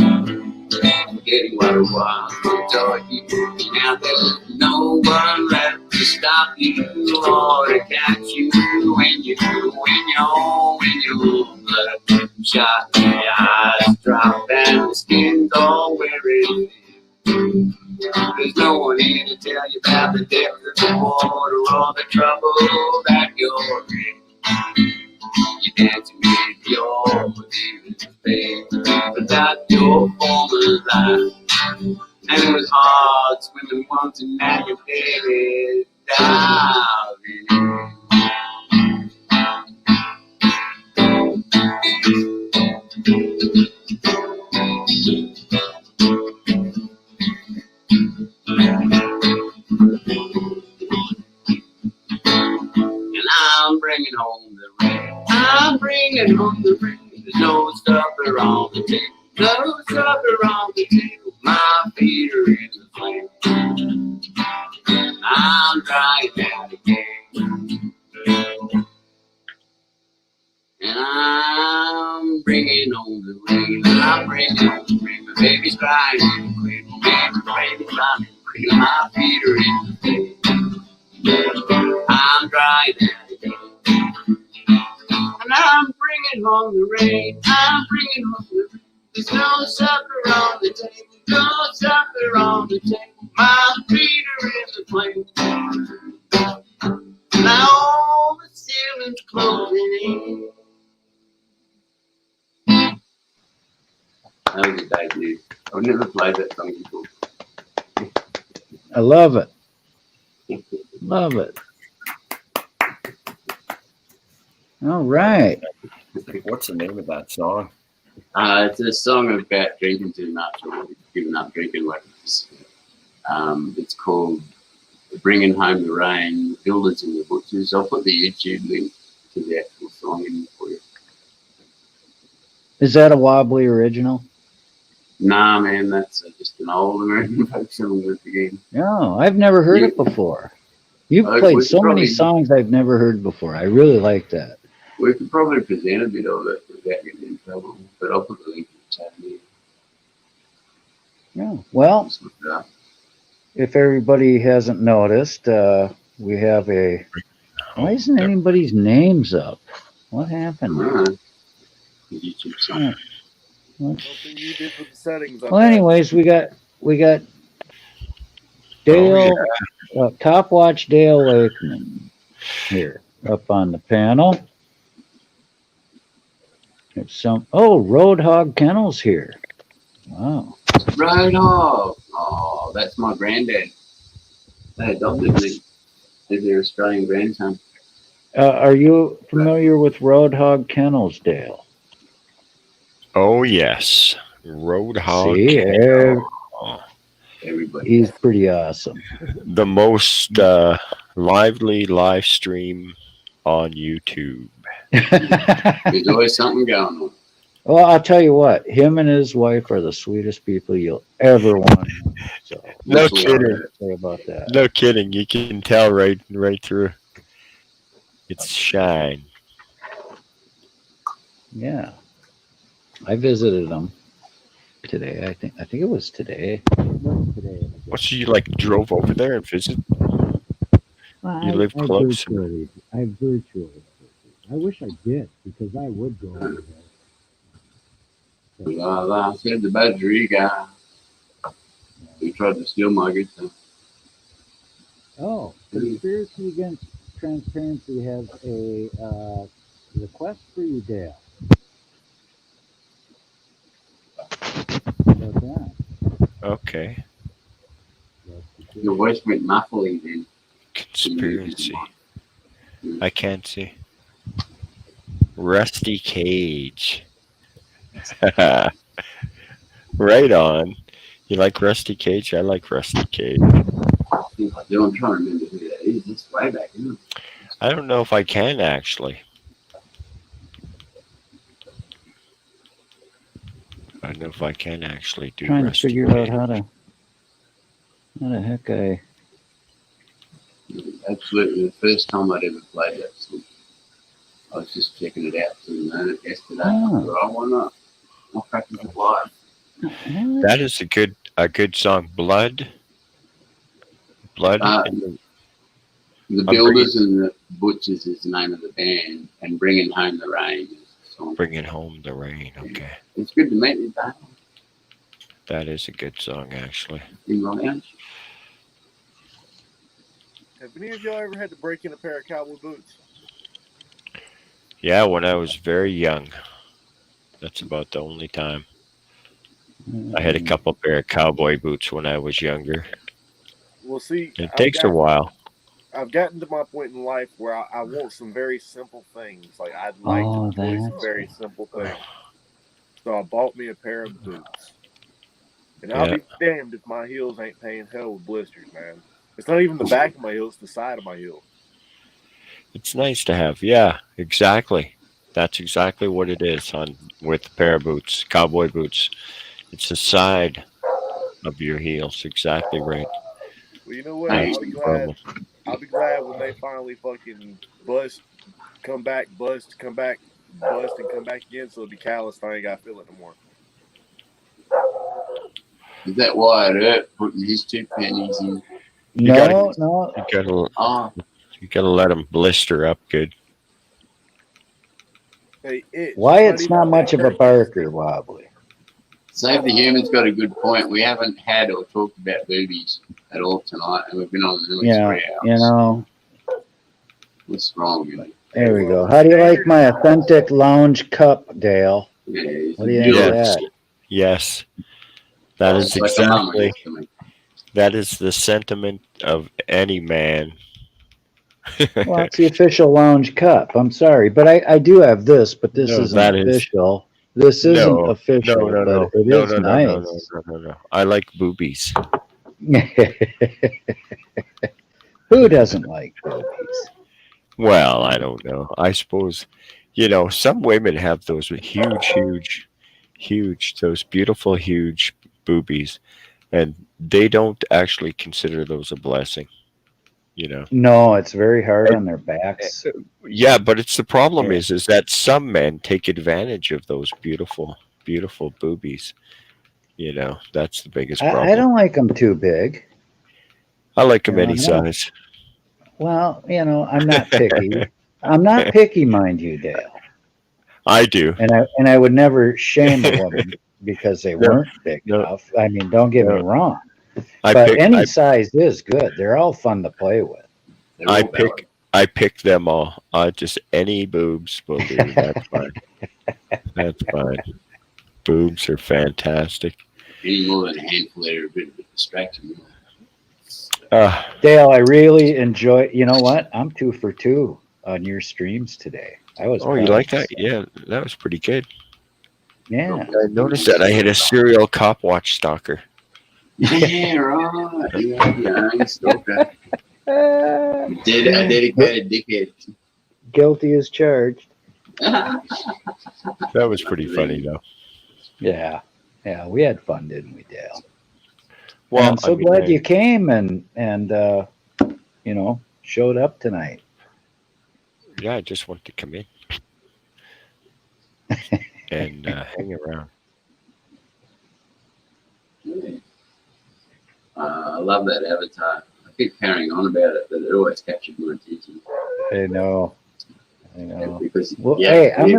forgetting what it was they taught you. Now there's no one left to stop you or to catch you when your blood shot and your eyes drop and the skin's all weary. There's no one here to tell you about the depth of the water or the trouble that you're in. You dancing with your demons, babe, without your former life. And it was hard swimming once and now you're dead diving. And I'm bringing home the rain. I'm bringing home the rain. There's no supper on the table. No supper on the table. My feet are in the flame. I'm crying out again. And I'm bringing home the rain. I'm bringing home the rain. My baby's crying in the cradle. My baby's crying in the cradle. My feet are in the flame. I'm crying out again. And I'm bringing home the rain. I'm bringing home the rain. There's no supper on the table. No supper on the table. My feet are in the flame. Now all the ceiling's closing in. That was a bad news. I've never played that song before. I love it. Love it. All right. What's the name of that song? It's a song about drinking too much or giving up drinking. It's called Bringing Home the Rain, Builders and the Butchers. I'll put the YouTube link to the actual song in for you. Is that a Wobbly original? Nah, man, that's just an old American folk song with the game. No, I've never heard it before. You've played so many songs I've never heard before. I really like that. We could probably present a bit of it without getting in trouble, but I'll put the link in the chat here. Yeah. Well, if everybody hasn't noticed, we have a. Why isn't anybody's names up? What happened? YouTube song. Something you did with the settings. Well, anyways, we got Dale, Top Watch Dale Lakeman here up on the panel. There's some. Oh, Roadhog Kennels here. Wow. Roadhog. Oh, that's my granddad. They adopted me. They're their Australian grandson. Are you familiar with Roadhog Kennels, Dale? Oh, yes. Roadhog. See, everybody. He's pretty awesome. The most lively live stream on YouTube. There's always something going on. Well, I'll tell you what, him and his wife are the sweetest people you'll ever want to know. So, No kidding. Say about that. No kidding. You can tell right through. It's Shine. Yeah, I visited them today. I think it was today. It was today. I guess. What, so you like drove over there and visit? Well, You live I close? virtually. I wish I did because I would go over there. Well, I said the battery guy who tried to steal my guitar. Oh, Conspiracy Against Transparency has a request for you, Dale. How about that? Okay. Your voice went muffly then. Conspiracy. I can't see. Rusty Cage. Right on. You like Rusty Cage? I like Rusty Cage. I think I do. I'm trying to remember who that is. It's way back, isn't it? I don't know if I can actually. I don't know if I can actually do Trying to Rusty figure Cage. out how the heck I. Absolutely, the first time I'd ever played that song. I was just checking it out for a minute yesterday. Oh. I why not? I'll practice it live. That is a good song. Blood. The Builders and the Butchers is the name of the band, and Bringing Home the Rain is the song. Bringing Home the Rain. Okay. It's good to meet you, Dale. That is a good song, actually. In the lounge. Have any of y'all ever had to break in a pair of cowboy boots? Yeah, when I was very young. That's about the only time. I had a couple pair of cowboy boots when I was younger. Well, see, It takes a while. I've gotten to my point in life where I want some very simple things. Like, I'd like to enjoy some very simple things. So I bought me a pair of boots. And I'll be damned if my heels ain't paying hell with blisters, man. It's not even the back of my heel, it's the side of my heel. It's nice to have. Yeah, exactly. That's exactly what it is with a pair of boots, cowboy boots. It's the side of your heels. Exactly right. Well, you know what? I'll be glad when they finally fucking bust, come back, bust, come back, bust, and come back again, so it'll be calloused. I ain't got to feel it no more. Is that why it hurt putting his 2 pennies in? No. You gotta let them blister up good. Why it's not much of a Barker wobbly. Save the Human's got a good point. We haven't had or talked about boobies at all tonight, and we've been on nearly 3 hours. You know. What's wrong with it? There we go. How do you like my authentic lounge cup, Dale? Yeah, what do you think of that? Yes. That is exactly. That is the sentiment of any man. Well, it's the official lounge cup. I'm sorry, but I do have this, but this isn't official. This isn't official, but it is nice. No. I like boobies. Who doesn't like boobies? Well, I don't know. I suppose, some women have those huge, those beautiful, huge boobies, and they don't actually consider those a blessing. No, it's very hard on their backs. Yeah, but it's the problem is that some men take advantage of those beautiful boobies. That's the biggest problem. I don't like them too big. I like them any size. Well, I'm not picky. I'm not picky, mind you, Dale. I do. And I would never shame a woman because they weren't big enough. I mean, don't get me wrong. But any size is good. They're all fun to play with. I pick them all. Just any boobs will do. That's fine. That's fine. Boobs are fantastic. Any more than a handful, they're a bit of a distraction. Dale, I really enjoy. You know what? I'm 2 for 2 on your streams today. You like that? Yeah, that was pretty good. Yeah. I noticed that I hit a serial cop watch stalker. Yeah, right. Yeah, stalker. A dedicated dickhead. Guilty as charged. That was pretty funny, though. Yeah, we had fun, didn't we, Dale? Well, and I'm so glad you came and showed up tonight. Yeah, I just want to come in and hang around. Yeah. I love that avatar. I keep carrying on about it, but it always captured my attention. I know. I know. Because Well, yeah, hey, I'm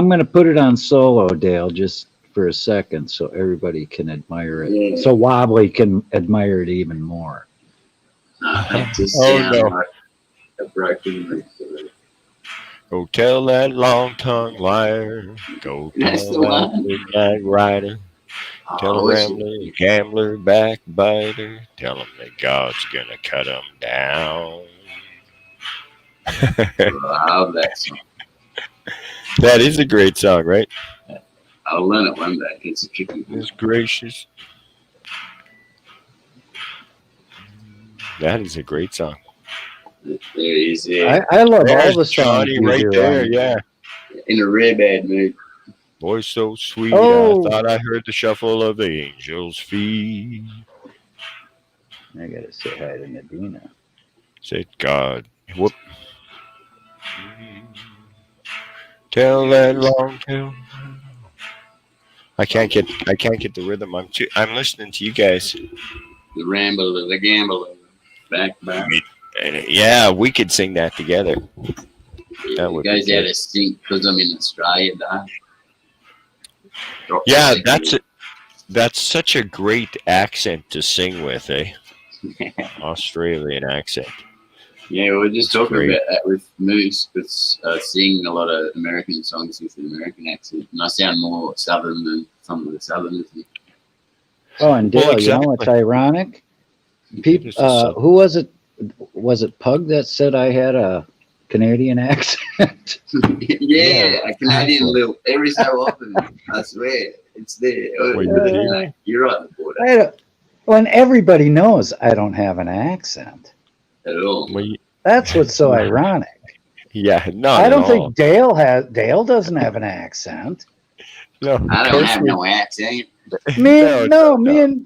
gonna put it on solo, Dale, just for a second, so everybody can admire it. Yeah. So Wobbly can admire it even more. It just Oh, sounds no. like a broken record. Go tell that long-tongued liar. Go That's tell the that one. midnight rider. Tell a Oh, it's rambler, gambler, backbiter. Tell him that God's gonna cut him down. I love that song. That is a great song, right? I'll learn it one day. It's a tricky one. Goodness gracious. That is a great song. There he is, yeah. I love all There's the songs Johnny you right do. there, yeah. In a real bad mood. Voice so sweet, Oh. I thought I heard the shuffle of angels' feet. I gotta say hi to Nadina. Said God, whoop. Tell that long tail. I can't get the rhythm. I'm listening to you guys. The rambler, the gambler, backbiter. Yeah, we could sing that together. That It would be goes out good. of sync because I'm in Australia, though. Yeah, that's such a great accent to sing with, eh? Australian accent. Yeah, we were just It's talking great. about that with Moose, because singing a lot of American songs with an American accent, and I sound more southern than some of the southerners. Oh, and Dale, Well, you know what's ironic? Who was it? Was it Pug that said I had a Canadian accent? Yeah, a Canadian little, every so often, I swear, it's there. You're right on the border. When everybody knows I don't have an accent. At all. That's what's so ironic. Yeah, not I at don't all. think Dale doesn't have an accent. No, I don't have no accent. Me No, and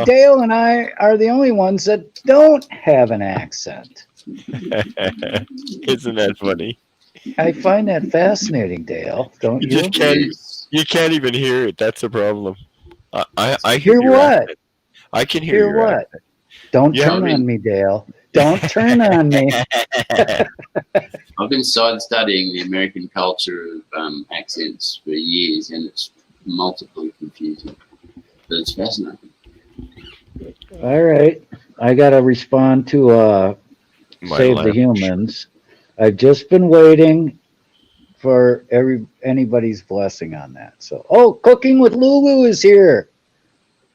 Dale and I are the only ones that don't have an accent. Isn't that funny? I find that fascinating, Dale. Don't you? Just can't. You can't even hear it. That's the problem. I Hear hear your what? accent. I can hear Hear your what? accent. Don't Yeah, turn on me, Dale. Don't turn on me. I've been side studying the American culture of accents for years, and it's multiply confusing, but it's fascinating. All right. I got to respond to My Save the lamp. Humans. I've just been waiting for anybody's blessing on that. So, Cooking with Lulu is here.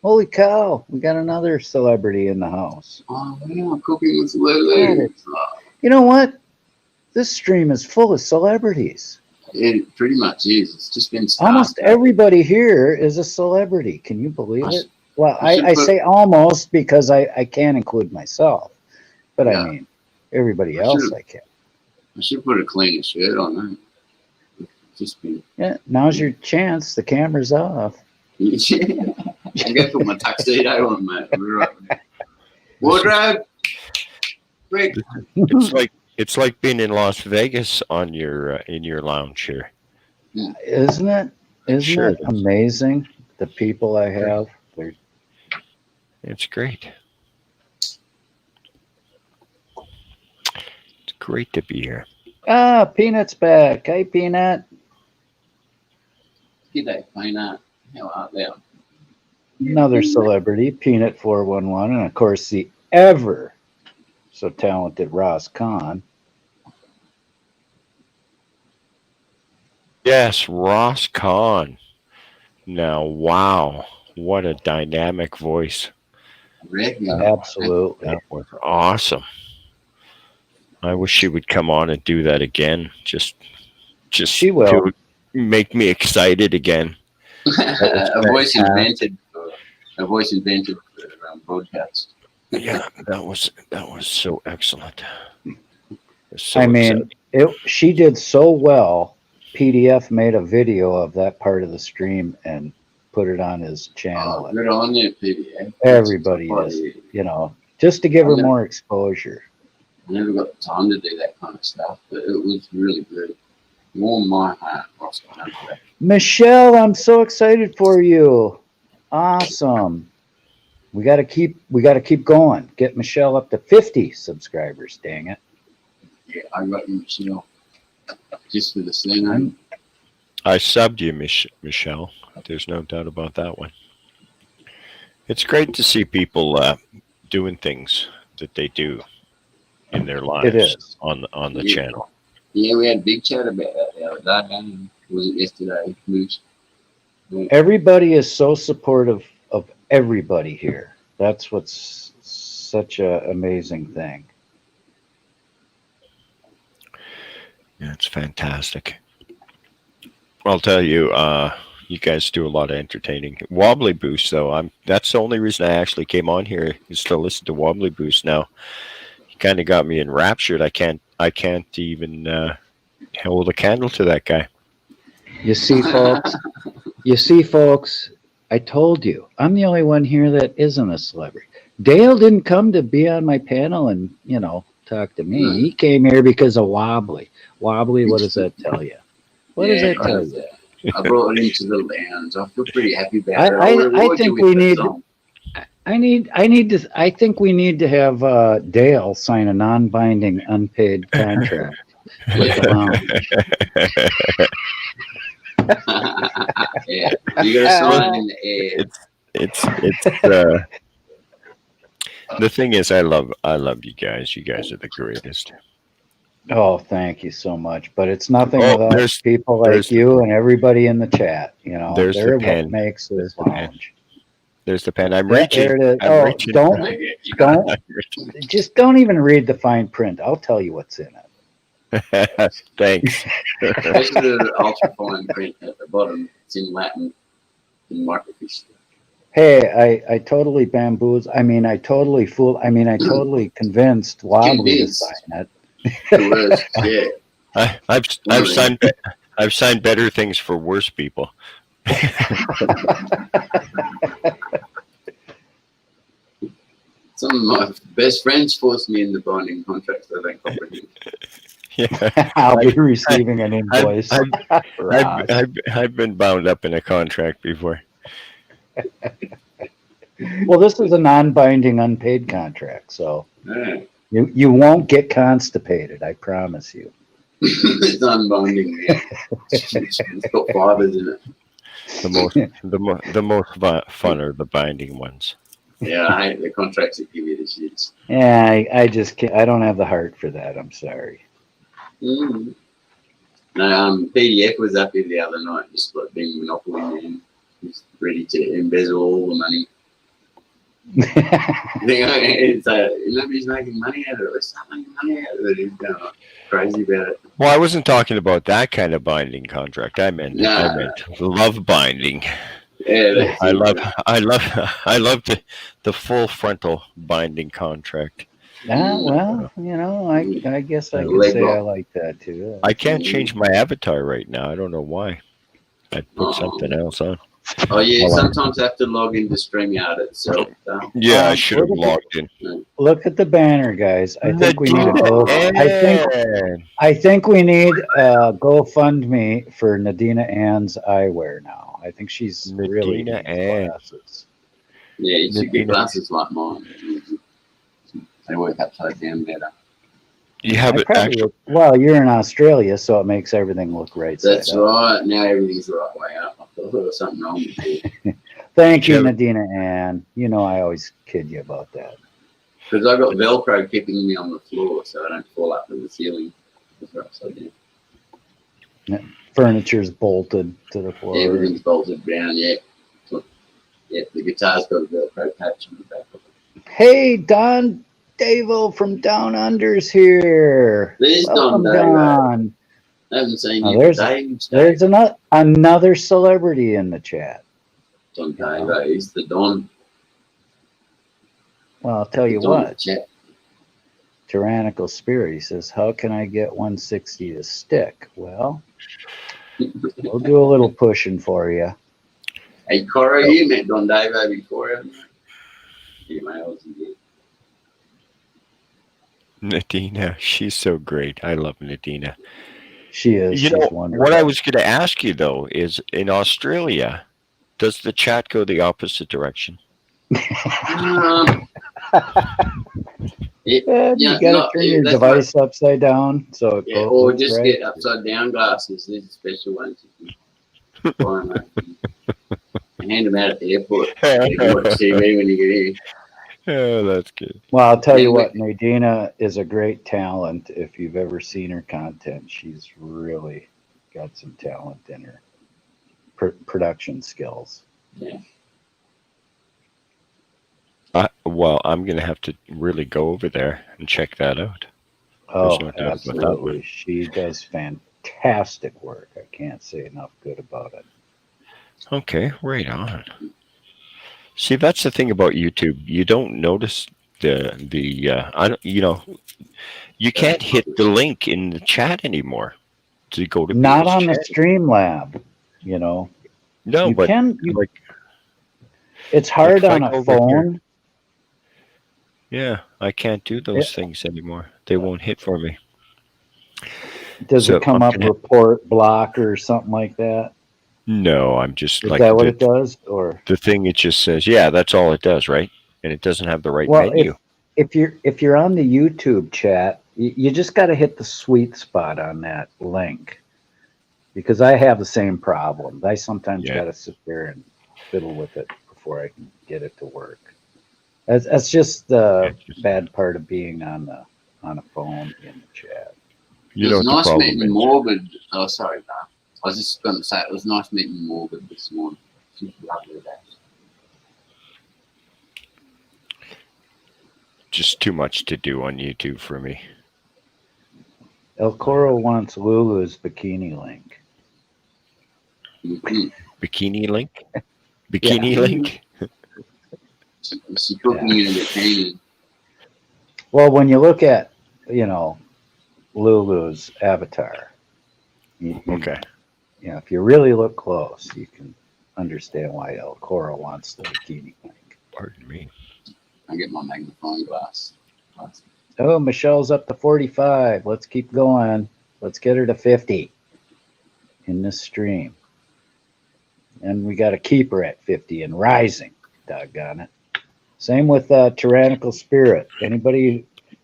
Holy cow. We got another celebrity in the house. Oh, yeah, Cooking with Lulu. You know what? This stream is full of celebrities. It pretty much is. It's just been Almost everybody here is a celebrity. Can you believe it? Well, I say almost because I can't include myself. But Yeah. I mean, everybody else I can. I should put a cleaner shirt on that. Just been. Yeah, now's your chance. The camera's off. I gotta put my tuxedo on, mate. We're right. Wardrobe. Quick. It's like being in Las Vegas on your in your lounge here. Isn't it? Isn't Sure it amazing? The people I have. It's great. It's great to be here. Peanut's back. Hey, Peanut. G'day, Peanut. How are they? Another celebrity, Peanut 411, and of course the ever so talented Ross Kahn. Yes, Ross Kahn. Now, wow, what a dynamic voice. Absolutely. That was awesome. I wish she would come on and do that again. Just she will to make me excited again. A voice invented for broadcast. Yeah, that was so excellent. So I mean, she did so well. PDF made a video of that part of the stream and put it on his channel. Oh, good on you, PDF. Everybody is, just to give her more exposure. I never got the time to do that kind of stuff, but it was really good. Warmed my heart, Roscoe. Michelle, I'm so excited for you. Awesome. We got to keep going. Get Michelle up to 50 subscribers. Dang it. Yeah, I got you, Michelle. Just for the thing. I subbed you, Michelle. There's no doubt about that one. It's great to see people doing things that they do in their lives It is. on the Yeah. channel. Yeah, we had a big chat about that the other day, and was it yesterday? Moose? Everybody is so supportive of everybody here. That's what's such an amazing thing. Yeah, it's fantastic. I'll tell you, you guys do a lot of entertaining. Wobbly Boost, though, that's the only reason I actually came on here is to listen to Wobbly Boost. Now, he kind of got me enraptured. I can't even hold a candle to that guy. You see, folks, I told you, I'm the only one here that isn't a celebrity. Dale didn't come to be on my panel and, talk to me. He came here because of Wobbly. Wobbly, what does that tell you? What does that tell you? I brought it into the lounge. I feel pretty happy about it. I think we need. I think we need to have Dale sign a non-binding, unpaid contract with the lounge. Yeah, you gotta sign it in the air. It's the thing is, I love you guys. You guys are the greatest. Oh, thank you so much. But it's nothing without people like you and everybody in the chat. There's they're the pen. what makes this lounge. There's the pen. I'm reaching. There it is. Don't even read the fine print. I'll tell you what's in it. Thanks. Especially the ultra fine print at the bottom. It's in Latin, in microfiche. Hey, I totally bamboozled. I totally convinced Wobbly to sign it. Yeah. I've signed better things for worse people. Some of my best friends forced me into binding contracts that I don't comprehend. Yeah. I'll be receiving an invoice. I've been bound up in a contract before. Well, this is a non-binding, unpaid contract, so Yeah. you won't get constipated. I promise you. It's unbinding. Yeah. It's got fibers in it. The most fun are the binding ones. Yeah, I hate the contracts that give you the shits. Yeah, I just can't. I don't have the heart for that. I'm sorry. Mm. No, PDF was up here the other night, just like being Monopoly man, just ready to embezzle all the money. Nobody's making money out of it. Let's start making money out of it. He's going crazy about it. Well, I wasn't talking about that kind of binding contract. I meant love binding. Yeah, I love the full frontal binding contract. Well, I guess I could say I like that too. I can't change my avatar right now. I don't know why. I'd put something else on. Oh yeah, sometimes I have to log into StreamYard itself. Yeah, I should have logged in. Look at the banner, guys. I think we need I think we need GoFundMe for Nadina Ann's eyewear now. I think she's really needs glasses. Yeah, you should get glasses like mine. They work upside down better. You have it actually. Well, you're in Australia, so it makes everything look right. That's right. Now everything's the right way up. I thought there was something wrong with you. Thank you, Nadina Ann. I always kid you about that. Because I got Velcro keeping me on the floor, so I don't fall up to the ceiling. Upside down. Furniture's bolted to the floor. Everything's bolted down. Yeah. Yeah. The guitar's got a Velcro patch on the back of it. Hey, Don Davo from Down Under's here. There's Welcome, Don. I haven't seen you today. There's another celebrity in the chat. Don Davo. He's the Don. Well, I'll tell you what. Tyrannical Spirit. He says, "How can I get 160 to stick?" Well, we'll do a little pushing for you. Hey, Cora, you met Don Davo before, haven't you? Emails and Nadina, she's so great. I love Nadina. She is. You She's know, what I wonderful. was going to ask you though is in Australia, does the chat go the opposite direction? Um, it, And you yeah, got to no, turn your that's what. device upside down so it Yeah, or looks just right. get upside down glasses. There's special ones you can find. I hand them out at the airport. So you can watch TV when you get here. Oh, that's good. Well, I'll tell you Then what, Nadina is a great talent. If you've ever seen her content, she's really got some talent in her production skills. yeah, Well, I'm going to have to really go over there and check that out. There's Oh, no doubt about that one. absolutely. She does fantastic work. I can't say enough good about it. Okay, right on. See, that's the thing about YouTube. You don't notice I don't, you can't hit the link in the chat anymore to go to Not people's on the chat. Streamlab, you know. No, You but can like it's like hard if I on a go over here, phone. yeah, I can't do those things anymore. They won't hit for me. Does it So come I'm up gonna. report block or something like that? No, I'm just Is like that what it does? Or the thing. It just says, yeah, that's all it does, right? And it doesn't have the right well, menu. if you're on the YouTube chat, you just got to hit the sweet spot on that link because I have the same problem. I sometimes Yeah, got to sit there and fiddle with it before I can get it to work. That's just yeah. the bad part of being on a phone in the chat. You it know was what the nice problem meeting is. Morbid. Oh, sorry, Dad. I was just going to say it was nice meeting Morbid this morning. She's lovely, that. Just too much to do on YouTube for me. El Coro wants Lulu's bikini link. Mm-hmm. Bikini link? Yeah. Bikini link? She cooking in a bikini. Well, when you look at, Lulu's avatar, Okay. if you really look close, you can understand why El Coro wants the bikini link. Pardon me. I get my magnifying glass. Oh, Michelle's up to 45. Let's keep going. Let's get her to 50 in this stream. And we got to keep her at 50 and rising. Doggone it. Same with Tyrannical Spirit.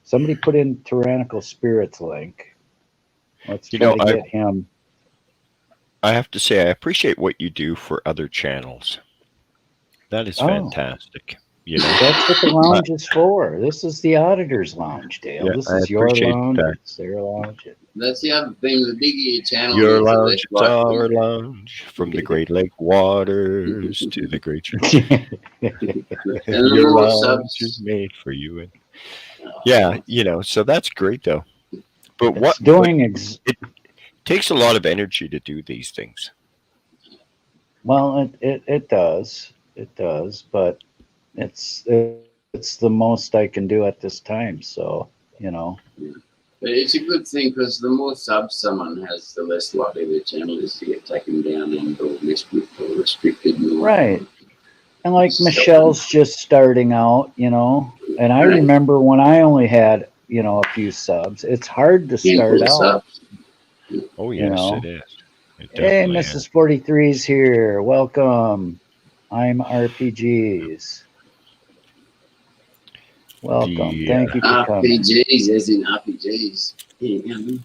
Somebody put in Tyrannical Spirit's link. Let's try to get him. I have to say, I appreciate what you do for other channels. That is fantastic. That's what the lounge is for. This is the Auditors Lounge, Dale. Yeah, this I is your appreciate lounge. that. It's their lounge. That's the other thing. The bigger your channel Your is, the lounge less is likely. our lounge, from the Great Lake waters to the Great Church. And the Your more lounge is subs. made for you. And yeah, so that's great though. But it takes a lot of energy to do these things. Well, it does. It does, but it's the most I can do at this time. So, But it's a good thing because the more subs someone has, the less likely their channel is to get taken down and or restricted. Right. And like Michelle's just starting out, and I remember when I only had, a few subs. It's hard to start out. Oh, yes, it is. Hey, Mrs. 43's here. Welcome. I'm RPGs. Welcome. Thank you for coming. RPGs, as in RPGs. Yeah.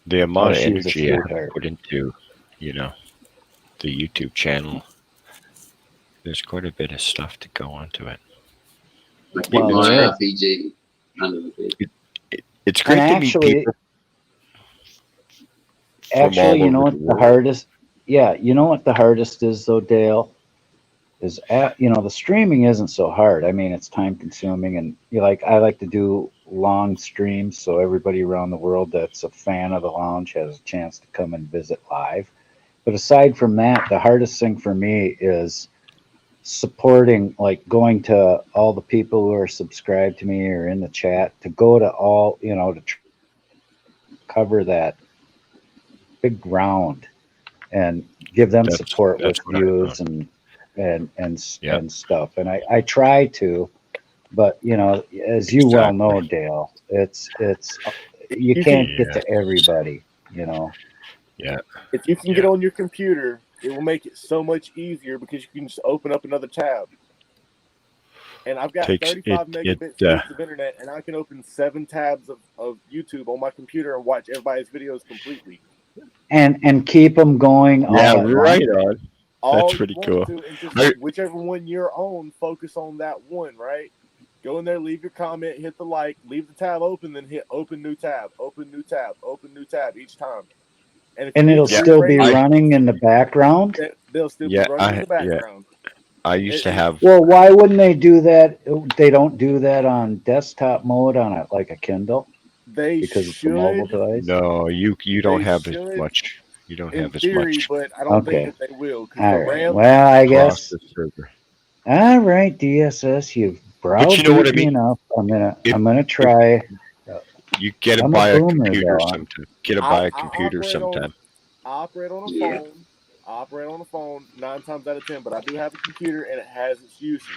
The amount of energy I have put into, the YouTube channel, there's quite a bit of stuff to go onto it. Well, my RPG under the bed. It's great to meet people. Actually, you know what the hardest? Yeah, you know what the hardest is though, Dale? Is the streaming isn't so hard. I mean, it's time consuming, and I like to do long streams so everybody around the world that's a fan of the lounge has a chance to come and visit live. But aside from that, the hardest thing for me is supporting, like going to all the people who are subscribed to me or in the chat, to go to all, to cover that big ground and give them support with views and stuff. And I try to, But as you well know, Exactly. Dale, it's you You can can't get Yes. to everybody. Yeah. If you can get Yeah. on your computer, it will make it so much easier because you can just open up another tab. And I've got Takes it. 35 megabit speeds of internet, and I can open 7 tabs of YouTube on my computer and watch everybody's videos completely. And keep them going Yeah. all at Right once. on. That's All you pretty want cool. to, and just I, whichever one you're on, focus on that one, right? Go in there, leave your comment, hit the like, leave the tab open, then hit open new tab, open new tab, open new tab each time. And if you And need it'll to yeah. still be refresh, I running in the background. they'll still be yeah. running in the Yeah. background. I used to And have. Well, why wouldn't they do that? They don't do that on desktop mode on like a Kindle they because it's a mobile should, device. No, you don't they have as should much. You don't in have as theory, much but I don't think Okay. that they will because the All right. RAM. Well, I guess. processor. All right, DSS, you've But you know what I browbeat me mean. enough. I'm gonna If I'm gonna if try. you get to I'm a buy a boomer computer though. sometime, get to I, buy a I computer operate on sometime. I operate on a Yeah. phone. I operate on a phone 9 times out of 10, but I do have a computer and it has its uses.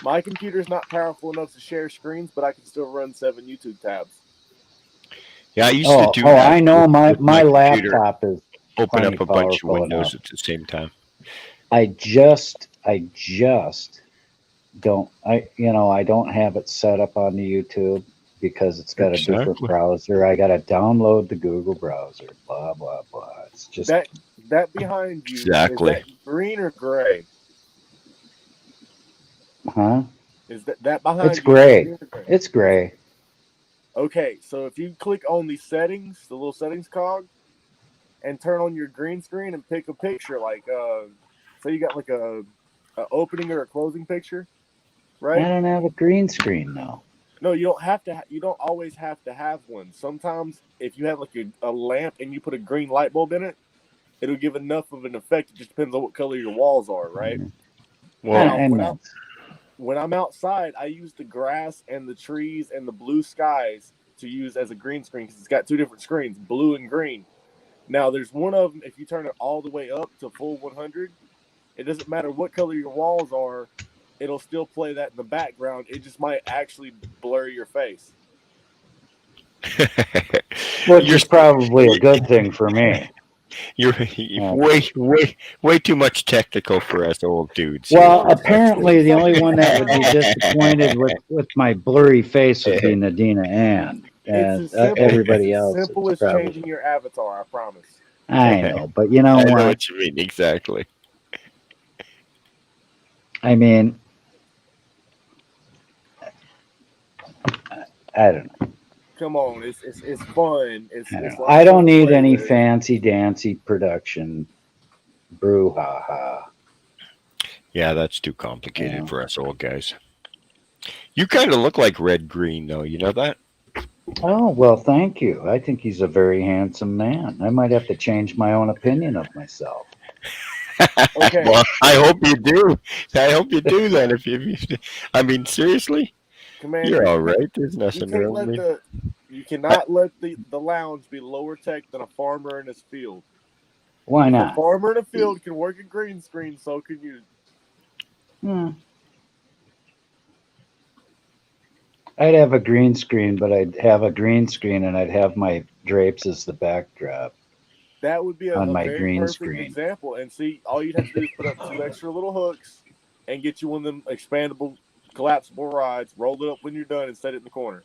My computer is not powerful enough to share screens, but I can still run 7 YouTube tabs. Yeah, I used to Oh, do oh, that I know my with my my computer. laptop is Open plenty up a bunch of powerful enough. windows at the same time. I just I don't have it set up on the YouTube because it's got a different Exactly. browser. I got to download the Google browser. Blah blah blah. It's just, That behind you, is Exactly. that green or gray? huh? Is that It's behind you? Is that gray. green or gray? It's gray. Okay, so if you click on the settings, the little settings cog, and turn on your green screen and pick a picture, like say you got like a opening or a closing picture, I right? don't have a green screen though. No, you don't have to. You don't always have to have one. Sometimes, if you have like a lamp and you put a green light bulb in it, it'll give enough of an effect. It just depends on what color your walls are, right? Well, Now, And that's when I'm outside, I use the grass and the trees and the blue skies to use as a green screen because it's got 2 different screens, blue and green. Now, there's one of them. If you turn it all the way up to full 100, it doesn't matter what color your walls are. It'll still play that in the background. It just might actually blur your face. which you're is probably a good thing for me. you're Uh, way too much technical for us old dudes here. well, Well, That's what apparently the only one that would be well, disappointed with my blurry face would be Nadina Ann, it's and as simple. It's everybody as else simple is as probably. changing your avatar. I promise. I know, but you know I know what? what you mean exactly. I mean, I don't know. Come on, it's fun. It's I don't it's know. lots I of fun don't to need play any with. fancy dancy production brouhaha. Yeah, that's too You complicated know. for us old guys. You kind of look like red green though. You know that? Oh well, thank you. I think he's a very handsome man. I might have to change my own opinion of myself. Okay, Well, I so hope you do. I hope you do then. I mean, seriously, Commander, you're all right. There's you nothing can't wrong with let me. you I, cannot let the lounge be lower tech than a farmer in his field. Why If a not? farmer in a field can work a green screen, so can you. Hmm. I'd have a green screen, but I'd have a green screen and I'd have my drapes as the backdrop That would be on a my very green perfect screen. example. And see, all you'd have to do is put up 2 extra little hooks and get you one of them expandable, collapsible rides, roll it up when you're done, and set it in the corner.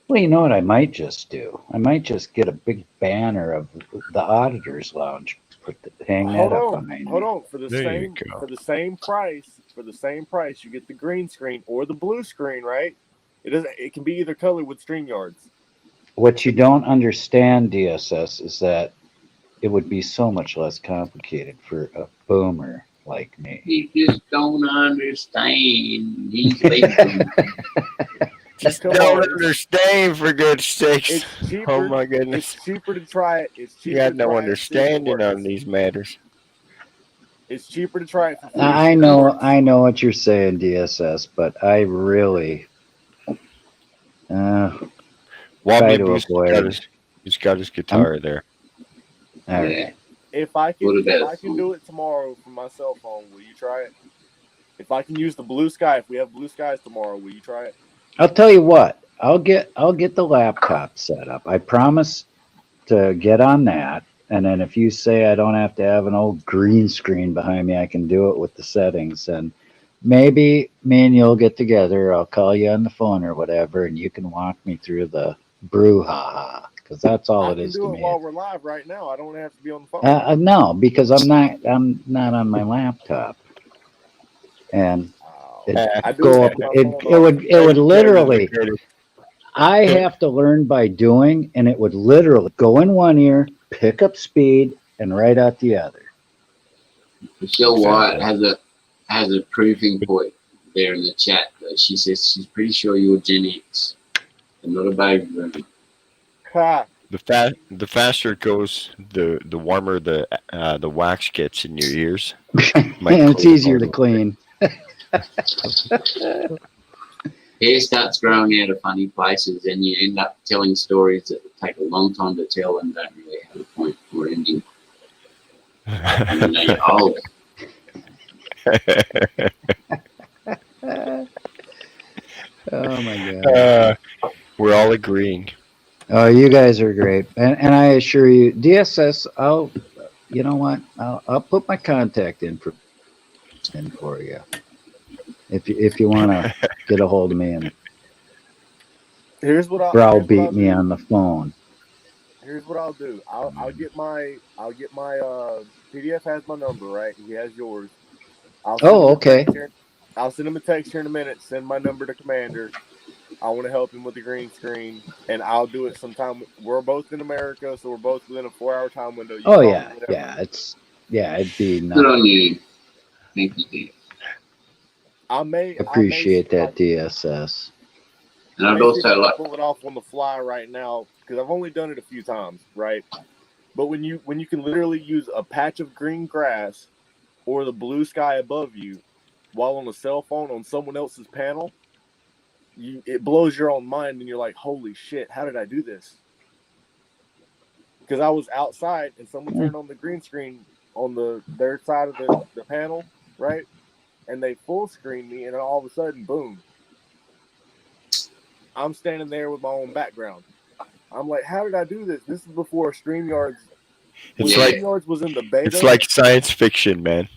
Well, you know what I might just do? I might just get a big banner of the Auditors Lounge, hang that up behind Hold me. on. there you go. For the same price, you get the green screen or the blue screen, right? It doesn't. It can be either color with StreamYards. What you don't understand, DSS, is that it would be so much less complicated for a boomer like me. He just don't understand. He's lazy. Just Come don't on, understand for good sakes. it's Oh cheaper. my It's goodness. cheaper to try it. It's You cheaper got to no try it and see if it understanding on works. these matters. It's cheaper to try it for free, I see if it know, works. I know what you're saying, DSS, but I really try to Wobbly avoid. he's got his I'm guitar there. all Yeah. right. If I What can, if about I can do it tomorrow from my cell phone, will you try it? If I can use the blue sky, if we have blue skies tomorrow, will you try it? I'll tell you what. I'll get the laptop set up. I promise to get on that. And then if you say I don't have to have an old green screen behind me, I can do it with the settings. And maybe me and you'll get together. I'll call you on the phone or whatever, and you can walk me through the brouhaha, because that's all I it can is to do it me. while we're live right now. I don't have to be on the phone. No, because I'm not on my laptop, and it I do go it up. with my It phone it on. would it would literally. I have to learn by doing, and it would literally go in one ear, pick up speed, and right out the other. Michelle White has a proving point there in the chat. She says she's pretty sure you're Gen X and not a baby boomer. Ha. The faster it goes, the warmer the wax gets in your ears. And it's easier to clean. Hair starts growing out of funny places, and you end up telling stories that take a long time to tell and don't really have a point or ending. And you know you're old. Oh my god. We're all agreeing. Oh, you guys are great, and I assure you, DSS. You know what? I'll put my contact in for you if you want to get a hold of me and browbeat me on the phone. Here's what I'll do. I'll get my PDF has my number, right? He has yours. Okay. I'll send him a text here in a minute. Send my number to Commander. I want to help him with the green screen, and I'll do it sometime. We're both in America, so we're both within a 4-hour time window. It'd be nothing. Good on you. Thank you, Dave. Appreciate that, DSS. And I'd also like pull it off on the fly right now because I've only done it a few times, right? But when you can literally use a patch of green grass or the blue sky above you while on a cell phone on someone else's panel, it blows your own mind, and you're like, "Holy shit! How did I do this?" Because I was outside and someone turned on the green screen on their side of the panel, right? And they full screened me, and then all of a sudden, boom! I'm standing there with my own background. I'm like, how did I do this? This is before StreamYards. StreamYards was in the beta. It's like science fiction, man.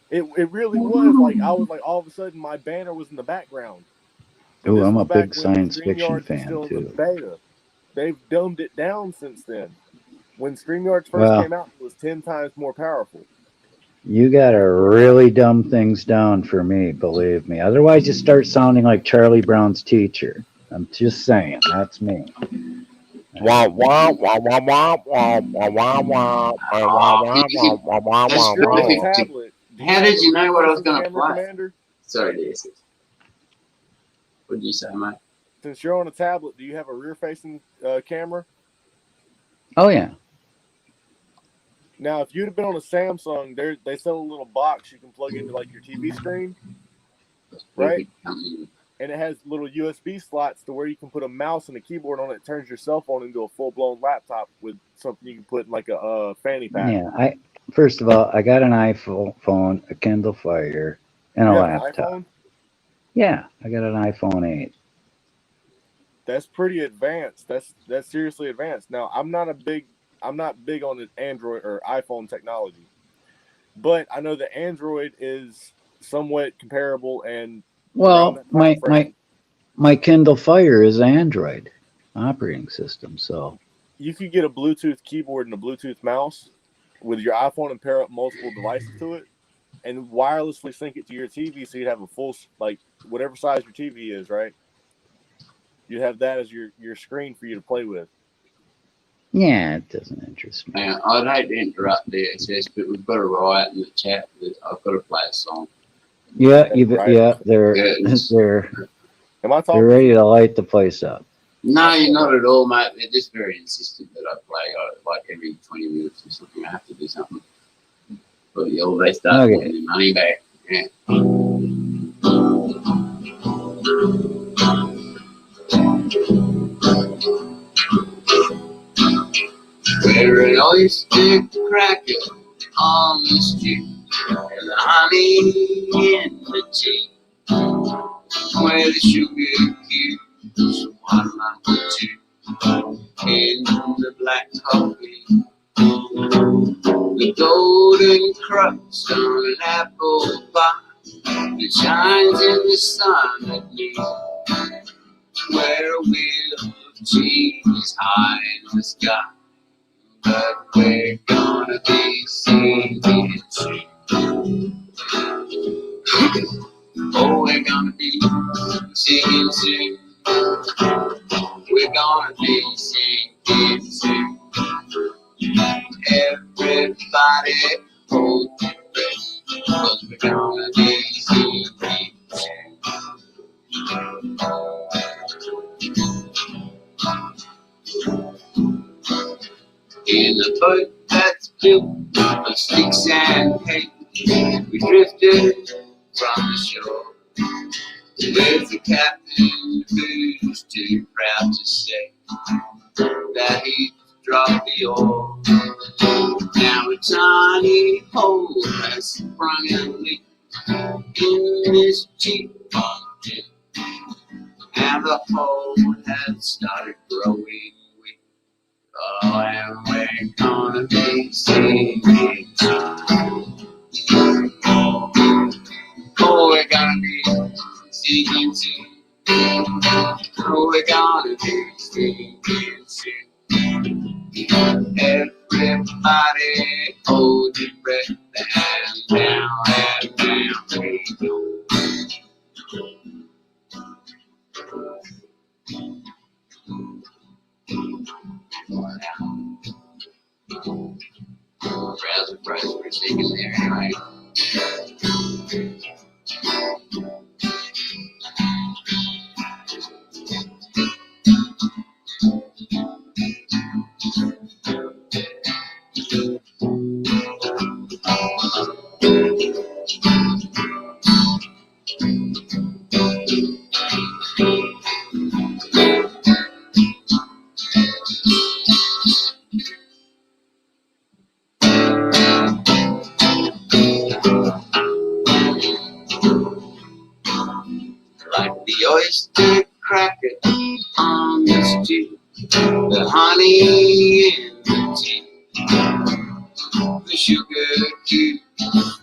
It really was. Like I was like, all of a sudden, my banner was in the background. Oh, I'm a big science fiction fan too. Beta. They've dumbed it down since then. When StreamYards first came out, it was 10 times more powerful. You gotta really dumb things down for me, believe me. Otherwise, you start sounding like Charlie Brown's teacher. I'm just saying, that's me. Wah wah wah wah wah wah wah wah wah wah wah wah. How did you know what I was going to play? Commander? Sorry, DSS. What did you say, mate? Since you're on a tablet, do you have a rear-facing camera? Oh, yeah. Now, if you'd have been on a Samsung, they sell a little box you can plug into like your TV screen, right? And it has little USB slots to where you can put a mouse and a keyboard on it. It turns your cell phone into a full-blown laptop with something you can put in like a fanny pack. Yeah, first of all, I got an iPhone, a Kindle Fire, and a laptop. Yeah, I got an iPhone 8. That's pretty advanced. That's seriously advanced. Now, I'm not big on the Android or iPhone technology, but I know that Android is somewhat comparable and. Well, my Kindle Fire is Android operating system, so you could get a Bluetooth keyboard and a Bluetooth mouse with your iPhone and pair up multiple devices to it, and wirelessly sync it to your TV, so you'd have a full, like whatever size your TV is, right? You'd have that as your screen for you to play with. Yeah, it doesn't interest me. I'd hate to interrupt DSS, but we've got a riot in the chat. I've got to play a song. Yeah, they're ready to light the place up. No, you're not at all, mate. They're just very insistent that I play like every 20 minutes or something. I have to do something. But they start putting their money back. Yeah. Where it all used to crack it on the street. And the honey in the tea, where the sugar cubes, one number two, in the black coffee, the golden crust on an apple pie that shines in the sun at noon, where a wheel of cheese high in the sky, but we're gonna be singing soon. Oh, we're gonna be singing soon. We're gonna be singing soon. Everybody hold your breath, 'cause we're gonna be singing soon. In a boat that's built of sticks and hay, we drifted from the shore. With the captain who's too proud to say that he dropped the oar. Now a tiny hole has sprung a leak in this cheap mountain, and the hole has started growing weak. Oh, and we're gonna be singing too. Oh, we're gonna be singing too. Oh, we're gonna be singing soon. Everybody hold your breath, and down we go. Browser price for singing there anyway. Like the oyster cracker on the stew, the honey in the tea, the sugar cube,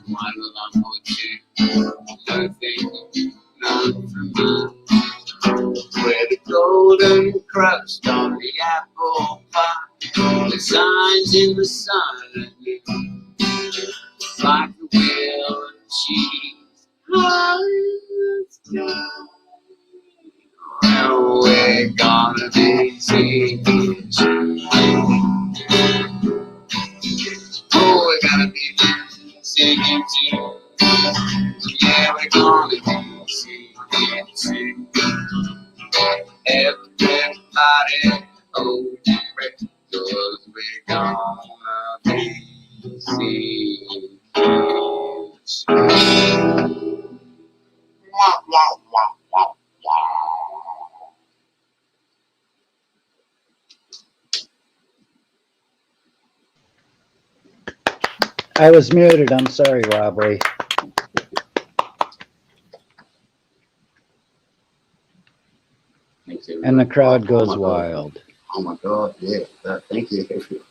one lump or two, nothing, none for me. Where the golden crust on the apple pie, the signs in the sun, like the wheel of cheese. Well, we're gonna be singing soon. Oh, we're gonna be singing too. Yeah, we're gonna be singing soon. Everybody hold your breath, 'cause we're gonna be singing soon. Wah, wah, wah, wah, wah. I was muted. I'm sorry, Wobbly. Thanks, And the everyone. crowd goes Oh my God. wild. Oh my God, yeah. Thank you, everyone.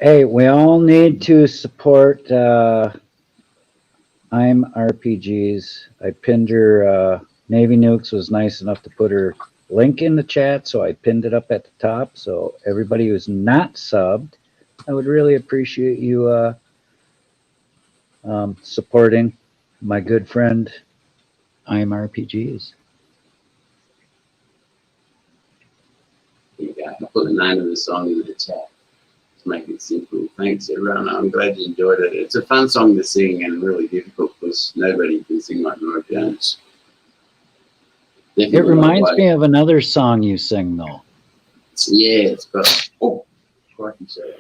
Hey, we all need to support I'm RPGs. I pinned her. Navy Nukes was nice enough to put her link in the chat, so I pinned it up at the top. So everybody who's not subbed, I would really appreciate you supporting my good friend I'm RPGs. You got to put the name of the song in the chat to make it simple. Thanks, everyone. I'm glad you enjoyed it. It's a fun song to sing and really difficult because nobody can sing like Nora Jones. It reminds me of another song you sing, though. Yeah, it's got. Oh, crikey, sorry.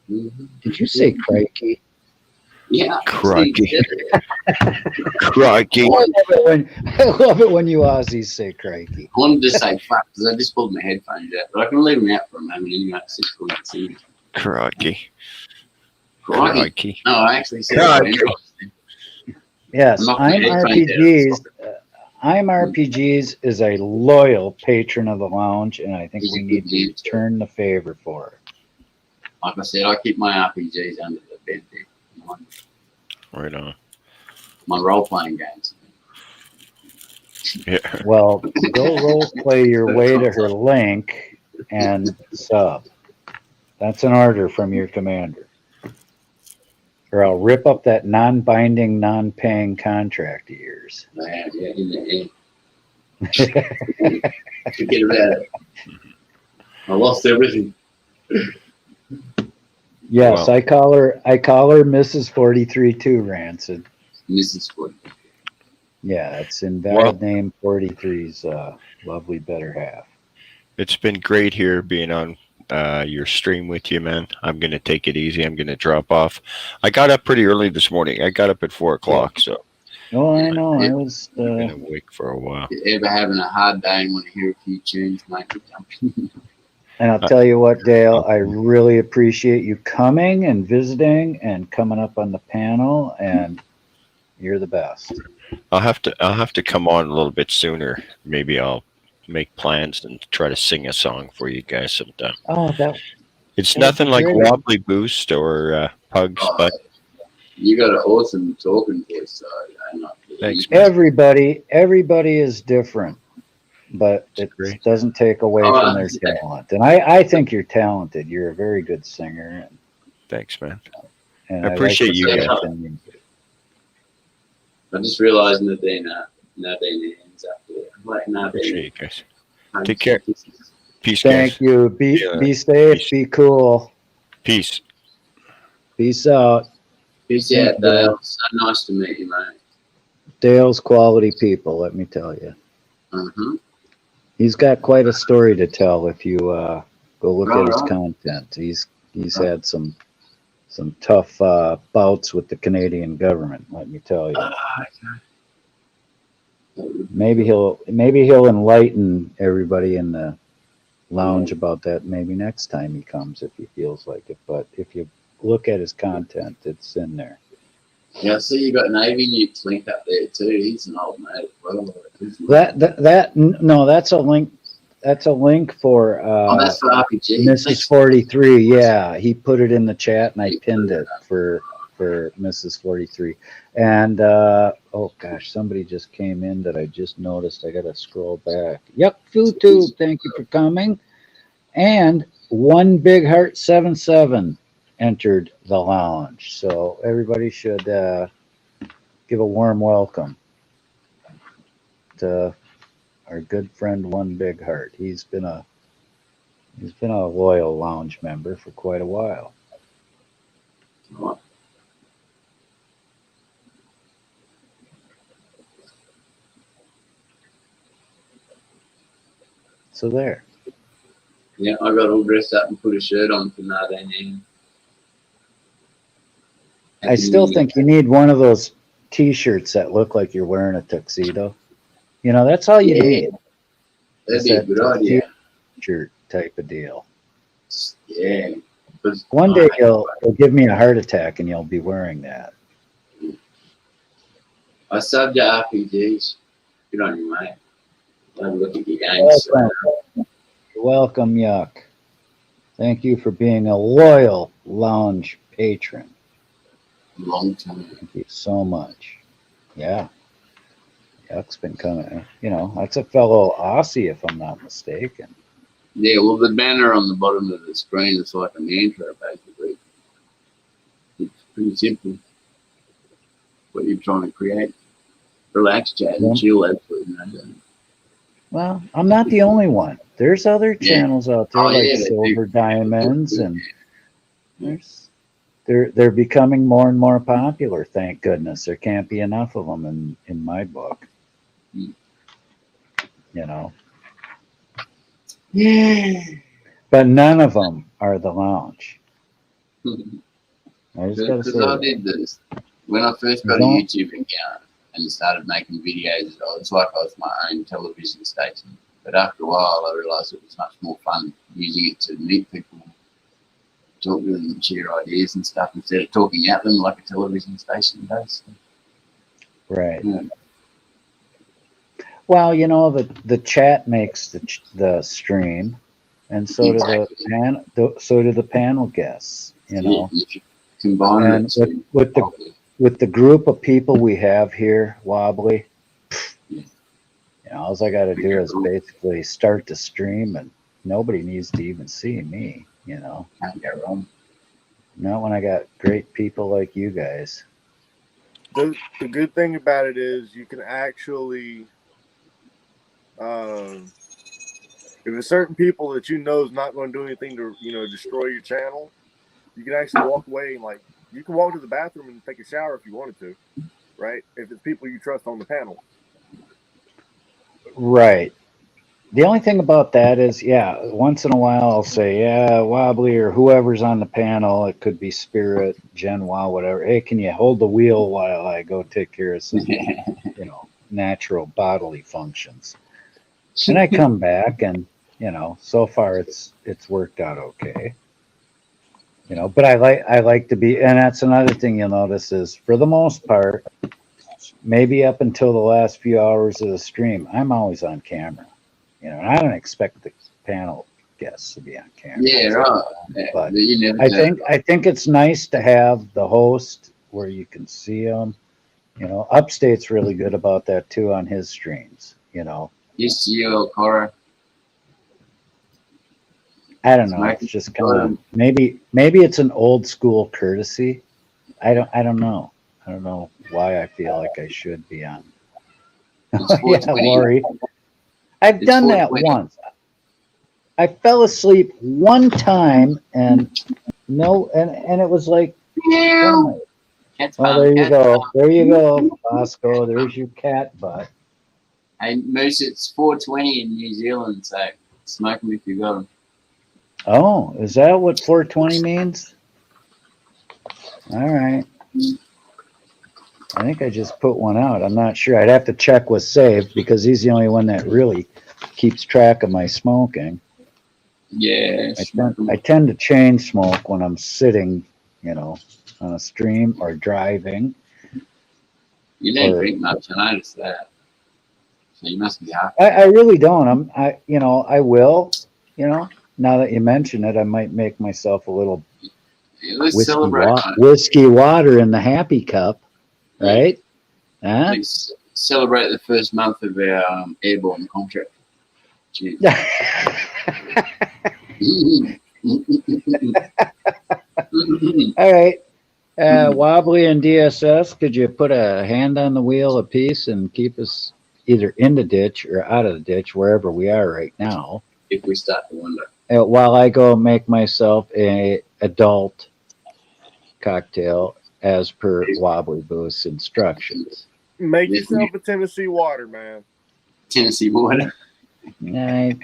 Did you say crikey? Yeah. Crikey. Crikey. I love it when you Aussies say crikey. I wanted to say fuck because I just pulled my headphones out, but I can leave them out for a moment anyway. It's just cool to sing. Crikey. Crikey. No, I actually said Yes, I'm I'm not playing RPGs. I'm RPGs is a loyal patron of the lounge, and I think He's we a need good to man, too. return the favor for her. Like I said, I keep my RPGs under the bed there. Right on. My role-playing games. Yeah. Well, go role play your way to her link and sub. That's an order from your commander. Or I'll rip up that non-binding, non-paying contract of yours. Yeah, in the end. Forget about it. I lost everything. Yes, Well. I call her Mrs. 43 too, Rancid. Mrs. Wood. Yeah, it's invalid name 43's lovely better half. It's been great here being on your stream with you, man. I'm going to take it easy. I'm going to drop off. I got up pretty early this morning. I got up at 4 o'clock, so. Oh, I know. I was. I've been awake for a while. If you're ever having a hard day and want to hear a few tunes, mate, And I'll tell you what, Dale, I really appreciate you coming and visiting and coming up on the panel, and you're the best. I'll have to come on a little bit sooner. Maybe I'll make plans and try to sing a song for you guys sometime. Oh, It's that nothing would be like great. Wobbly Boost or Pugs, but you got an awesome talking voice, so I'm not thanks, man. Everybody is different, but it doesn't take away from their talent. And I think you're talented. You're a very good singer. And, thanks, man. And I appreciate you guys. I'm just realizing that they're not hands up there. Like, Appreciate you guys. Take care. Peace, Thank guys. you. Be safe. Be cool. Peace. Peace out. Peace out, Dale. So nice to meet you, mate. Dale's quality people, let me tell you. Mm-hmm. He's got quite a story to tell if you go look at his content. He's had some tough bouts with the Canadian government, let me tell you. Maybe he'll enlighten everybody in the lounge about that maybe next time he comes if he feels like it. But if you look at his content, it's in there. Yeah, I see you got Navy Nukes linked up there too. He's an old mate. Well, that's a link. That's a link for that's for RPG. Mrs. 43. Yeah, he put it in the chat and I pinned it for Mrs. 43. And oh gosh, somebody just came in that I just noticed. I gotta scroll back. Yep, YouTube, thank you for coming. And One Big Heart 77 entered the lounge. So everybody should give a warm welcome to our good friend One Big Heart. He's been a loyal lounge member for quite a while. So there. Yeah, I got all dressed up and put a shirt on for Nardane. I still think you need one of those T-shirts that look like you're wearing a tuxedo. You know, that's all you need. That'd be a good idea. Shirt type of deal. Yeah. One day you'll give me a heart attack and you'll be wearing that. I subbed to RPGs. Good on you, mate. Have a look at your games. Welcome, Yuck. Thank you for being a loyal lounge patron. Long time. Thank you so much. Yeah. Yuck's been coming. You know, that's a fellow Aussie, if I'm not mistaken. Yeah, well, the banner on the bottom of the screen is like a mantra, basically. It's pretty simple. What you're trying to create. Relax, chat, and chill, absolutely. Well, I'm not the only one. There's other channels out there like Silver Diamonds, and they're becoming more and more popular. Thank goodness. There can't be enough of them in my book. You know. Yeah. But none of them are the lounge. I just gotta say I did this when I first got a YouTube account and started making videos. It's like I was my own television station. But after a while, I realised it was much more fun using it to meet people talk to them and share ideas and stuff instead of talking at them like a television station does. Right. Yeah. Well, you know, the chat makes the stream, and so do so do the panel guests. You know, If you combine and it with the group of people we have here, Wobbly, Yeah. you know, all I got to do is basically start the stream, and nobody needs to even see me. You know, can't go wrong. not when I got great people like you guys. The good thing about it is you can actually, if there's certain people that you know is not going to do anything to destroy your channel, you can actually walk away and you can walk to the bathroom and take a shower if you wanted to, right? If it's people you trust on the panel. Right. The only thing about that is, yeah, once in a while I'll say, yeah, Wobbly or whoever's on the panel, it could be Spirit, Gen Wow, whatever. Hey, can you hold the wheel while I go take care of some, you know, natural bodily functions? And I come back, and you know, so far it's worked out okay. You know, but I like to be, and that's another thing you'll notice is, for the most part, maybe up until the last few hours of the stream, I'm always on camera. You know, and I don't expect the panel guests to be on camera. Yeah, right. But you never I think it's nice to have the host where you can see them. You know, Upstate's really good about that too on his streams. You know, You see you, Cora. I don't know. It's just kind of maybe it's an old school courtesy. I don't know. I don't know why I feel like I should be on. Yeah, Lori. I've done that once. I fell asleep one time, and it was like, oh there you go. There you go, Bosco. There's your cat butt. Hey, Moose, it's 4:20 in New Zealand, so smoke them if you got them. Oh, is that what 420 means? All right. I think I just put one out. I'm not sure. I'd have to check with Save because he's the only one that really keeps track of my smoking. Yeah. I tend to chain smoke when I'm sitting, you know, on a stream or driving. You don't drink much, I noticed that. So you must be happy. I really don't. I will, you know, now that you mention it, I might make myself a little whiskey water in the happy cup, right? Yeah. Huh? Let's celebrate the first month of our airborne contract. Cheers. All right. Wobbly and DSS, could you put a hand on the wheel a piece and keep us either in the ditch or out of the ditch, wherever we are right now? If we start to wonder. While I go make myself a adult cocktail as per Wobbly Booth's instructions. Make yourself a Tennessee water, man. Tennessee water. Right.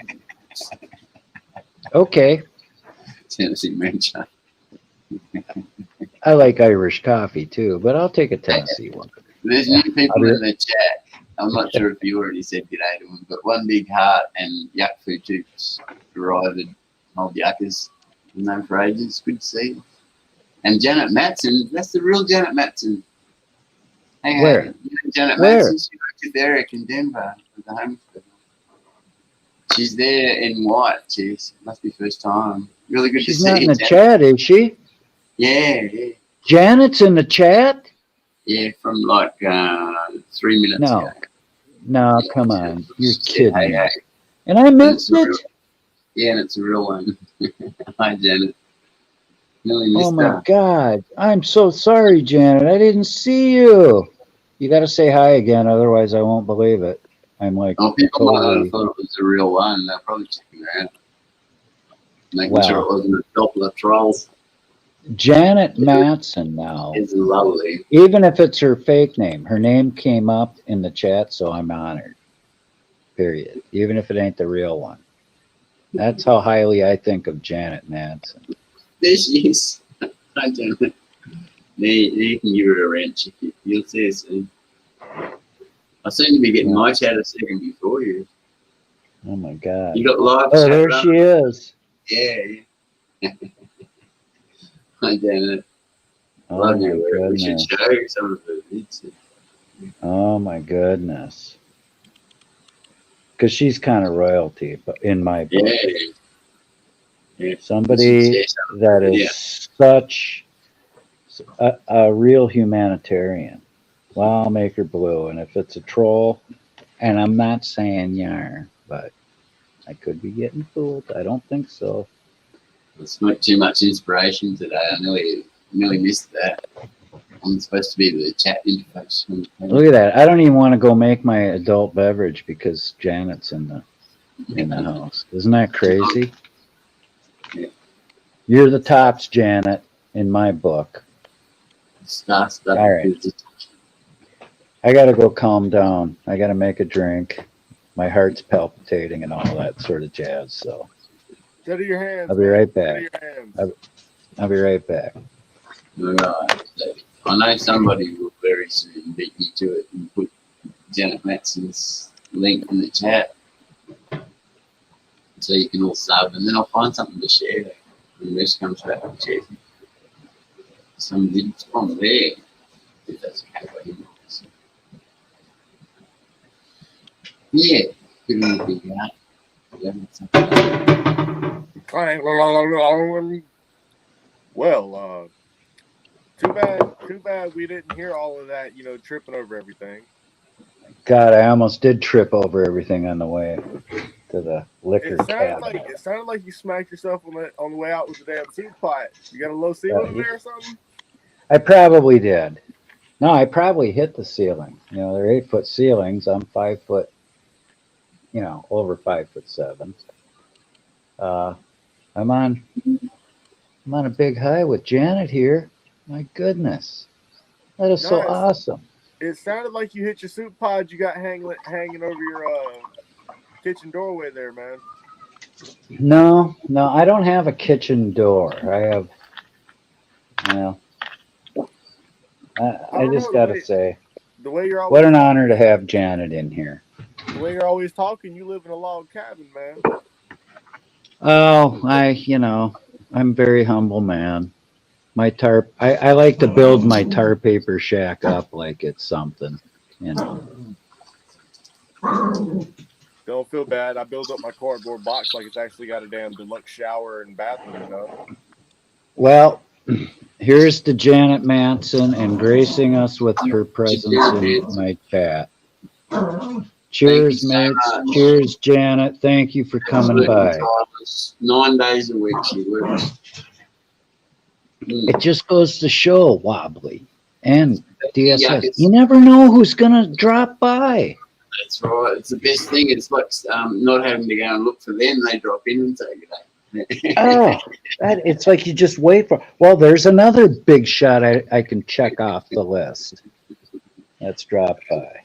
Okay. Tennessee moonshine. I like Irish coffee too, but I'll take a Tennessee one. There's new people in the chat. I'm not sure if you already said g'day to them, but One Big Heart and Yuck Food Tubes arrived at Old Yuckers. Known for ages. Good to see you. And Janet Matson, that's the real Janet Matson. Hang Where? on. Janet Matson, she worked with Eric in Denver at the home. She's there in white. Jeez, must be first time. Really good to see you. She's not in the chat, is she? Yeah, yeah. Janet's in the chat? Yeah, from like 3 minutes ago. No, come on. You're kidding me. Hey. And I missed it? Yeah, and it's a real one. Hi, Janet. Oh, my God. I'm so sorry, Janet. I didn't see you. You got to say hi again, otherwise I won't believe it. I'm like, people might have thought it was a real one. They're probably checking around. Making sure it wasn't a couple of trolls. Janet Matson now. It's lovely. Even if it's her fake name, her name came up in the chat, so I'm honored. Period. Even if it ain't the real one. That's how highly I think of Janet Matson. There she is. Hi, Janet. You can give her a wrench. You'll see her soon. I seem to be getting my chat a second before you. Oh my God. You got live chat there she is. Yeah. Hi, Janet. Oh Love my your work. We should goodness. show you some of the bits. Oh my goodness. Because she's kind of royalty, but in my book, Yeah, yeah. We should somebody share some of that the video. is such a real humanitarian. Well, I'll make her blue, and if it's a troll, and I'm not saying yar, but I could be getting fooled. I don't think so. It's not too much inspiration today. I nearly missed that. I'm supposed to be the chat interface. Look at that. I don't even want to go make my adult beverage because Janet's in the house. Isn't that crazy? Yeah. You're the tops, Janet, in my book. All right. I gotta go calm down. I gotta make a drink. My heart's palpitating and all that sort of jazz. So Steady your hands. I'll be man. right Steady back. your hands. I'll be right back. Right. I know somebody will very soon beat me to it and put Janet Matson's link in the chat so you can all sub, and then I'll find something to share when the rest comes back and share. Some links from there, if that's okay by him. Yeah, good on the big guy. Yeah, Well, too bad we didn't hear all of that, tripping over everything. God, I almost did trip over everything on the way to the liquor cabinet. It sounded like you smacked yourself on the way out with the damn seed pot. You got a low ceiling in there or something? I probably did. No, I probably hit the ceiling. They're 8-foot ceilings. I'm 5 foot, over 5'7". I'm on a big high with Janet here. My goodness, that is so awesome. It sounded like you hit your soup pod you got hanging over your kitchen doorway there, man. No, I don't have a kitchen door. I have, I just got to say, the way you're always what an honor to have Janet in here. The way you're always talking, you live in a log cabin, man. Oh, I'm a very humble man. My tarp, I like to build my tar paper shack up like it's something, Don't feel bad. I build up my cardboard box like it's actually got a damn deluxe shower and bathroom, Well, here's to Janet Manson and gracing us with her presence in my chat. Cheers, mates. Cheers, Janet. Thank you for coming by. 9 days a week she works. It just goes to show, Wobbly and DSS. You never know who's going to drop by. That's right. It's the best thing. It's like not having to go and look for them. They drop in and say good day. It's like you just wait for. Well, there's another big shot I can check off the list. Let's drop by.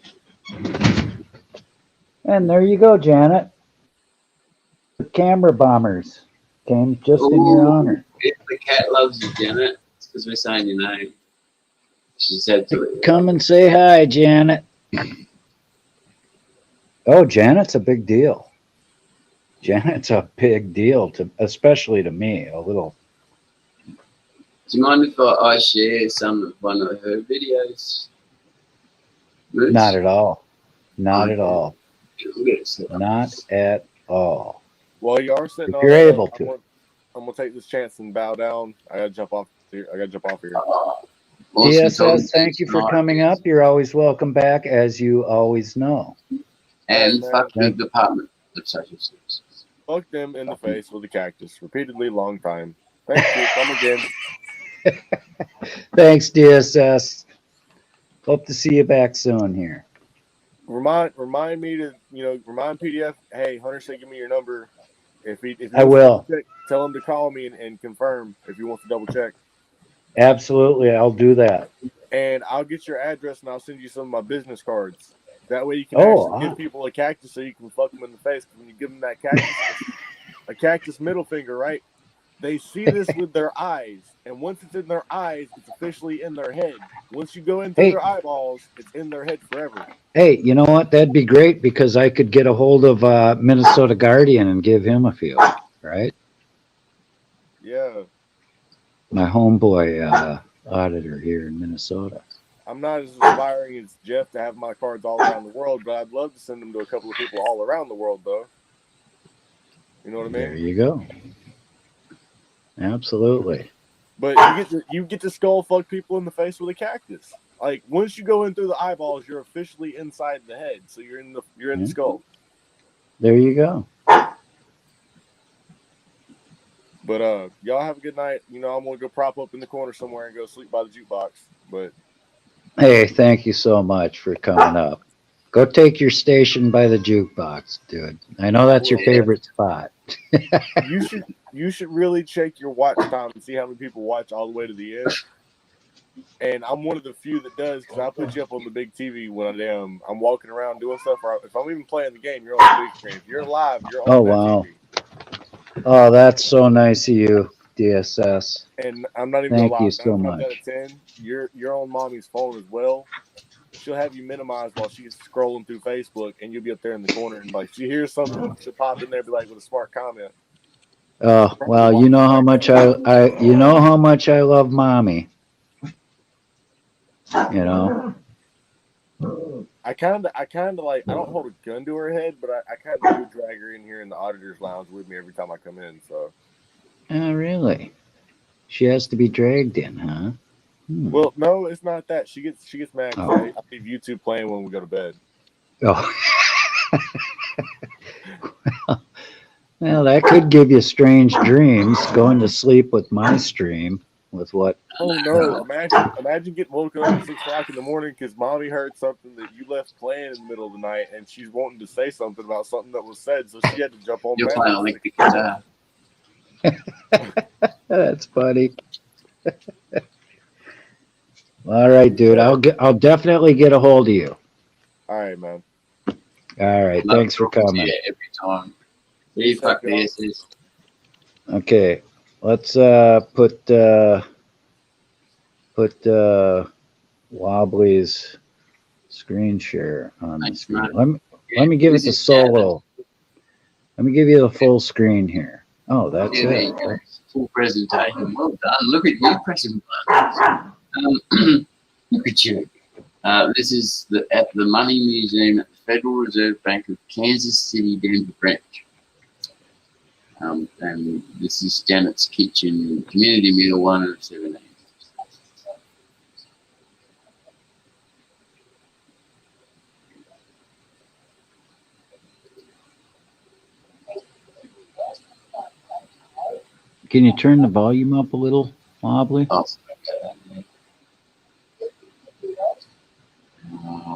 And there you go, Janet. The camera bombers came just in your honor. If the cat loves you, Janet, it's because we're saying your name. She said to it. Come and say hi, Janet. Oh, Janet's a big deal. Janet's a big deal, especially to me. A little. Do you mind if I share one of her videos? Roots? Not at all. Not at all. Not at all. Well, you are sitting. If you're able to. I'm gonna take this chance and bow down. I gotta jump off here. DSS, thank you for coming up. You're always welcome back, as you always know. And fuck the Department of Social Services. Fuck them in the face with a cactus repeatedly, long time. Thank you. Come again. Thanks, DSS. Hope to see you back soon here. Remind me to remind PDF. Hey, Hunter said give me your number. If he I will check, tell him to call me and confirm if he wants to double check. Absolutely, I'll do that. And I'll get your address and I'll send you some of my business cards. That way you can actually give people a cactus so you can fuck them in the face. When you give them that cactus, a cactus middle finger, right? They see this with their eyes, and once it's in their eyes, it's officially in their head. Once you go into their eyeballs, it's in their head forever. Hey, you know what? That'd be great because I could get a hold of Minnesota Guardian and give him a few, right? Yeah. my homeboy auditor here in Minnesota. I'm not as aspiring as Jeff to have my cards all around the world, but I'd love to send them to a couple of people all around the world, though. You know what I mean? There you go. Absolutely. But you get to skull fuck people in the face with a cactus. Like once you go in through the eyeballs, you're officially inside the head, so you're in the skull. There you go. But y'all have a good night. You know, I'm gonna go prop up in the corner somewhere and go sleep by the jukebox. But Hey, thank you so much for coming up. Go take your station by the jukebox, dude. I know I that's your will. favorite spot. You should really check your watch time and see how many people watch all the way to the end. And I'm one of the few that does because I put you up on the big TV when I'm walking around doing stuff. Or if I'm even playing the game, you're on the big screen. If you're live, you're Oh, on that wow. TV. Oh, that's so nice of you, DSS. And I'm not even gonna Thank lie, you so 9 times out much. of 10, you're on mommy's phone as well. She'll have you minimized while she's scrolling through Facebook, and you'll be up there in the corner, and like she hears something, she'll pop in there, and be like with a smart comment. Oh, Probably well, you watch know how the much background. you know how much I love mommy. You know. I kind of like I don't hold a gun to her head, but I kind of do drag her in here in the auditors lounge with me every time I come in. So, Oh, really? She has to be dragged in, huh? well, no, it's not that she gets mad because Oh. I leave YouTube playing when we go to bed. Oh. Well, that could give you strange dreams going to sleep with my stream with what. Oh no! Imagine getting woken up at 6 o'clock in the morning because mommy heard something that you left playing in the middle of the night, and she's wanting to say something about something that was said, so she had to jump on You're bed playing at 6 electric guitar. That's funny. All right, dude. I'll definitely get a hold of you. All right, man. All right. Love Thanks for talking to coming. you every time. Be You safe, fuck y'all. this. Okay. Let's put Wobbly's screen share on the Thanks, screen. mate. Let me give it This the is Chapman. solo. Let me give you the full screen here. Oh, that's Yeah, there it. you go. Full presentation. Well done. Look at you pressing buttons. Look at you. This is at the Money Museum at the Federal Reserve Bank of Kansas City, Denver branch. And this is Janet's Kitchen Community Meal 1 of 17. Can you turn the volume up a little, Wobbly? Oh,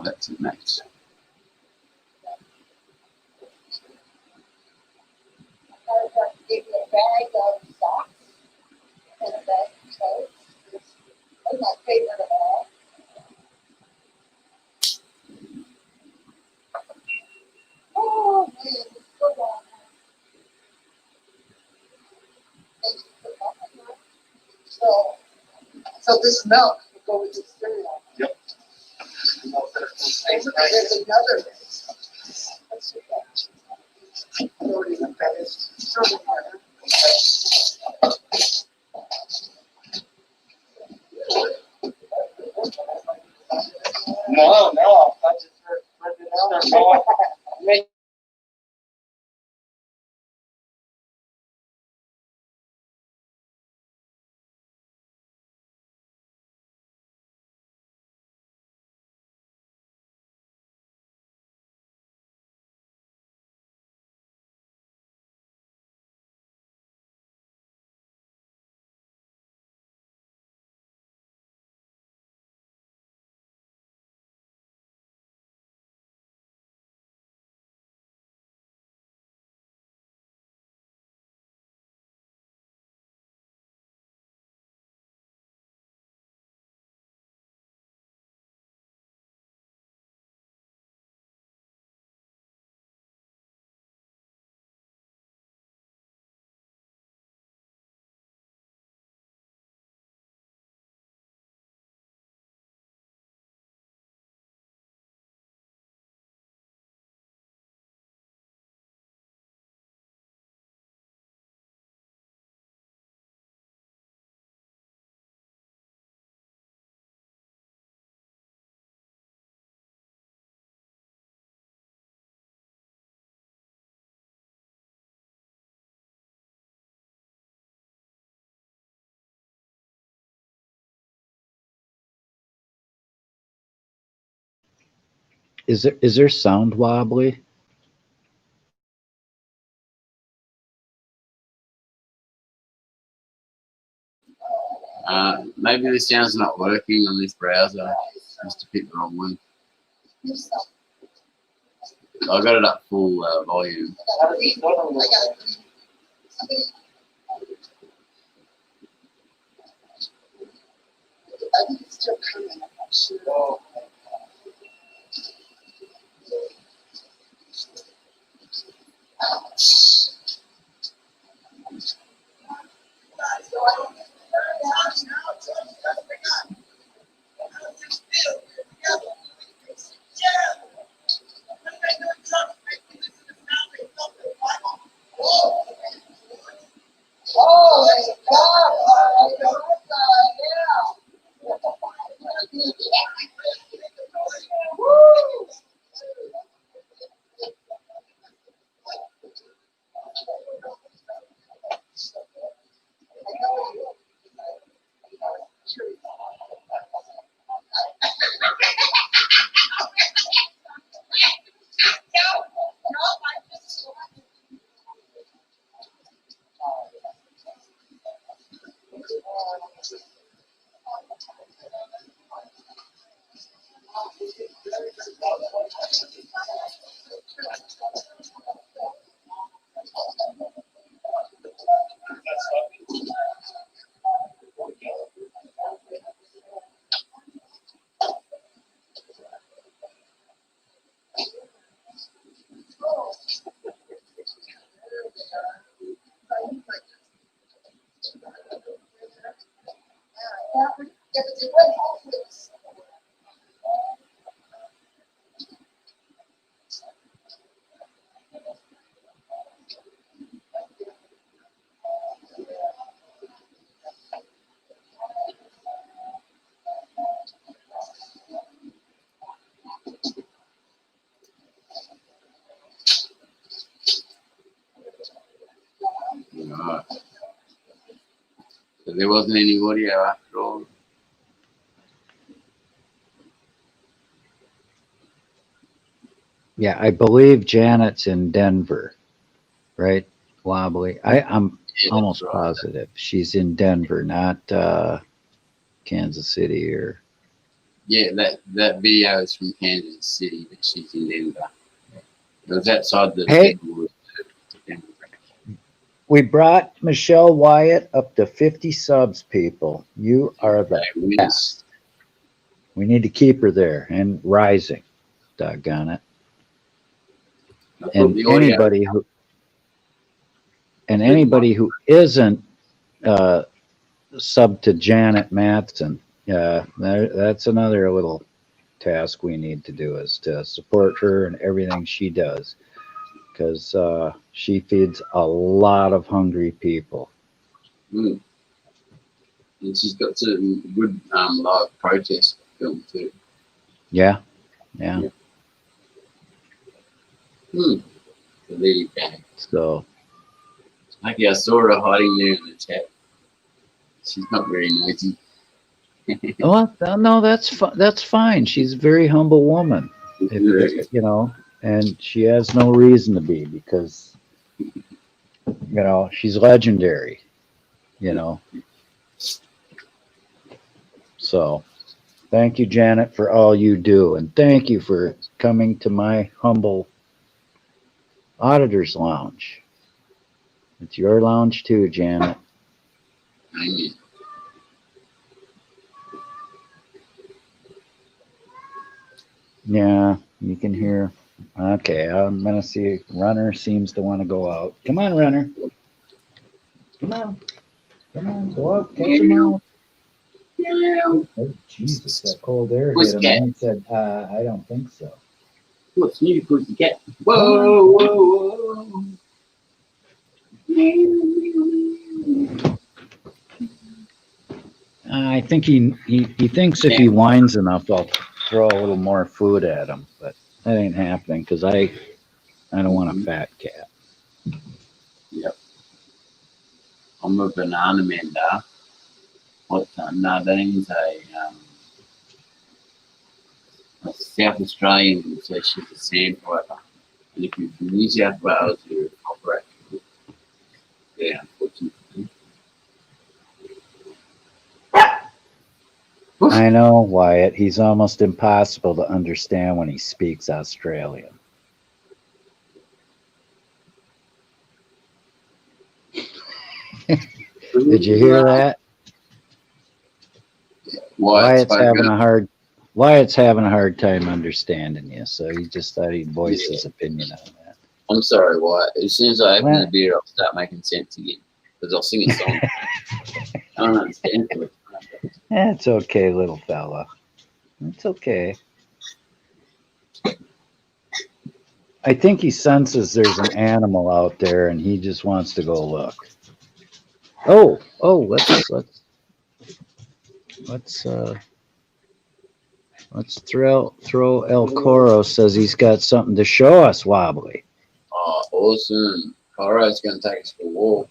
that's it, max. So this milk will go with the cereal. Yep. There's another. Let's see that. Already the best. Strawberry butter. No, I just heard. Is there sound wobbly? Maybe the sound's not working on this browser. Must have picked the wrong one. I got it up full volume. Right. So there wasn't any audio after all. Yeah, I believe Janet's in Denver, right? Wobbly. I'm Yeah, almost that's right. positive she's in Denver, not Kansas City or. Yeah, that video is from Kansas City, but she's in Denver. It was outside the Hey, Denver. Denver. we brought Michelle Wyatt up to 50 subs, people. You are the Hey, winners. best. We need to keep her there and rising. Doggone it. I put And the audio. anybody who isn't sub to Janet Matson, that's another little task we need to do is to support her and everything she does, because she feeds a lot of hungry people. Mm. And she's got some good live protest film too. Yeah. Yeah. Hmm. So there you go. So Okay, I saw her hiding there in the chat. She's not very noisy. well, no, that's fine. She's a very humble woman, if and she has no reason to be, because she's legendary. So thank you, Janet, for all you do, and thank you for coming to my humble Auditors Lounge. It's your lounge too, Janet. Amen. Yeah, you can hear. Okay, I'm gonna see. Runner seems to want to go out. Come on, Runner. Come on. Come on. Go out. Catch him out. Oh, Jesus, that cold air hit him, and he said, I don't think so. What's new, pussycat? Whoa, whoa, whoa. I think he thinks if he whines enough, I'll throw a little more food at him, but that ain't happening because I don't want a fat cat. Yep. I'm a banana mender. What Nadine's South Australian would say she's a sandpiper. And if you're from New South Wales, you're a copper. Yeah, unfortunately. I know, Wyatt. He's almost impossible to understand when he speaks Australian. Did you hear that? Wyatt's having a hard time understanding you, so he just thought he'd voice his opinion on that. I'm sorry, Wyatt. As soon as I open the beer, I'll start making sense again. Because I'll sing a song. I don't understand it. It's okay, little fella. It's okay. I think he senses there's an animal out there and he just wants to go look. Oh, let's throw El Coro says he's got something to show us, Wobbly. Oh, awesome. Coro's going to take us for a walk.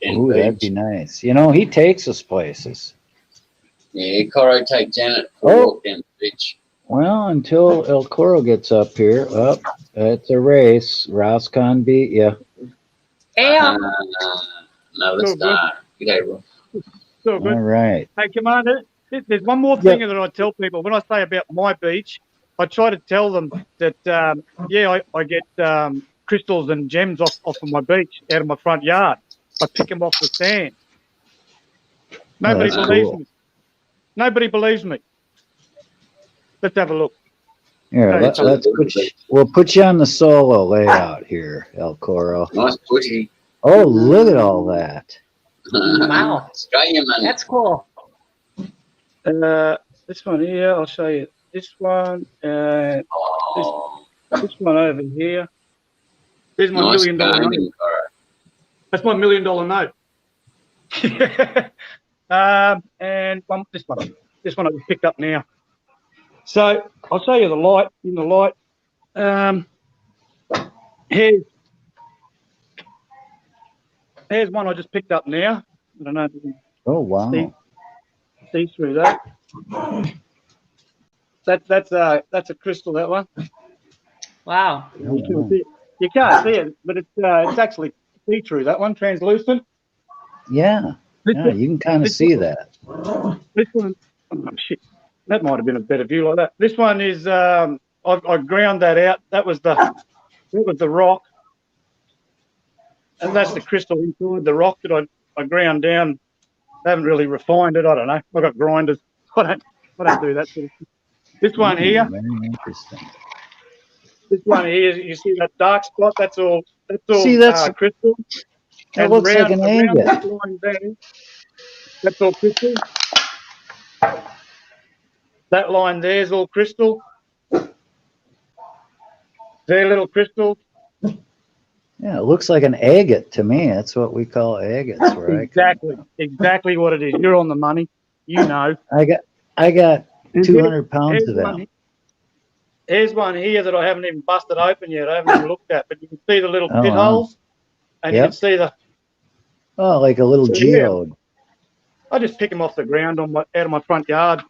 Ooh, that'd be nice. You know, he takes us places. Yeah, Coro take Janet for a walk down the beach. Well, until El Coro gets up here. Up, it's a race. Roscon beat you. Yeah. No, let's start. G'day, bro. So good. All right. Hey, Commander, there's one more thing that I tell people. When I say about my beach, I try to tell them that, I get crystals and gems off of my beach out of my front yard. I pick them off the sand. Nobody believes me. Nobody believes me. Let's have a look. Here, we'll put you on the solo layout here, El Coro. Nice booty. Oh, look at all that. Wow. Australian money. That's cool. This one here, I'll show you. This one, this one over here. There's my Nice $1 million note. That's my $1 million note. And this one I just picked up now. So I'll show you the light. In the light, here's one I just picked up now. I don't know if you can see through that. That's a crystal, that one. Wow. You can't see it, but it's actually see-through, that one, translucent. Yeah, you can kind of see that. This one, oh shit, that might have been a better view like that. This one is, I ground that out. That was the rock, and that's the crystal inside the rock that I ground down. I haven't really refined it. I don't know. I've got grinders. I don't do that sort of thing. This one here. Very interesting. This one here, you see that dark spot? That's all crystal. That looks like an agate. That line there, that's all crystal. That line there is all crystal. They're little crystals. Yeah, it looks like an agate to me. That's what we call agates. Exactly what it is. You're on the money. You know. I got 200 pounds of that. Here's one here that I haven't even busted open yet. I haven't even looked at, but you can see the little pit holes, and you can see the. Oh, like a little geode. I just pick them off the ground out of my front yard.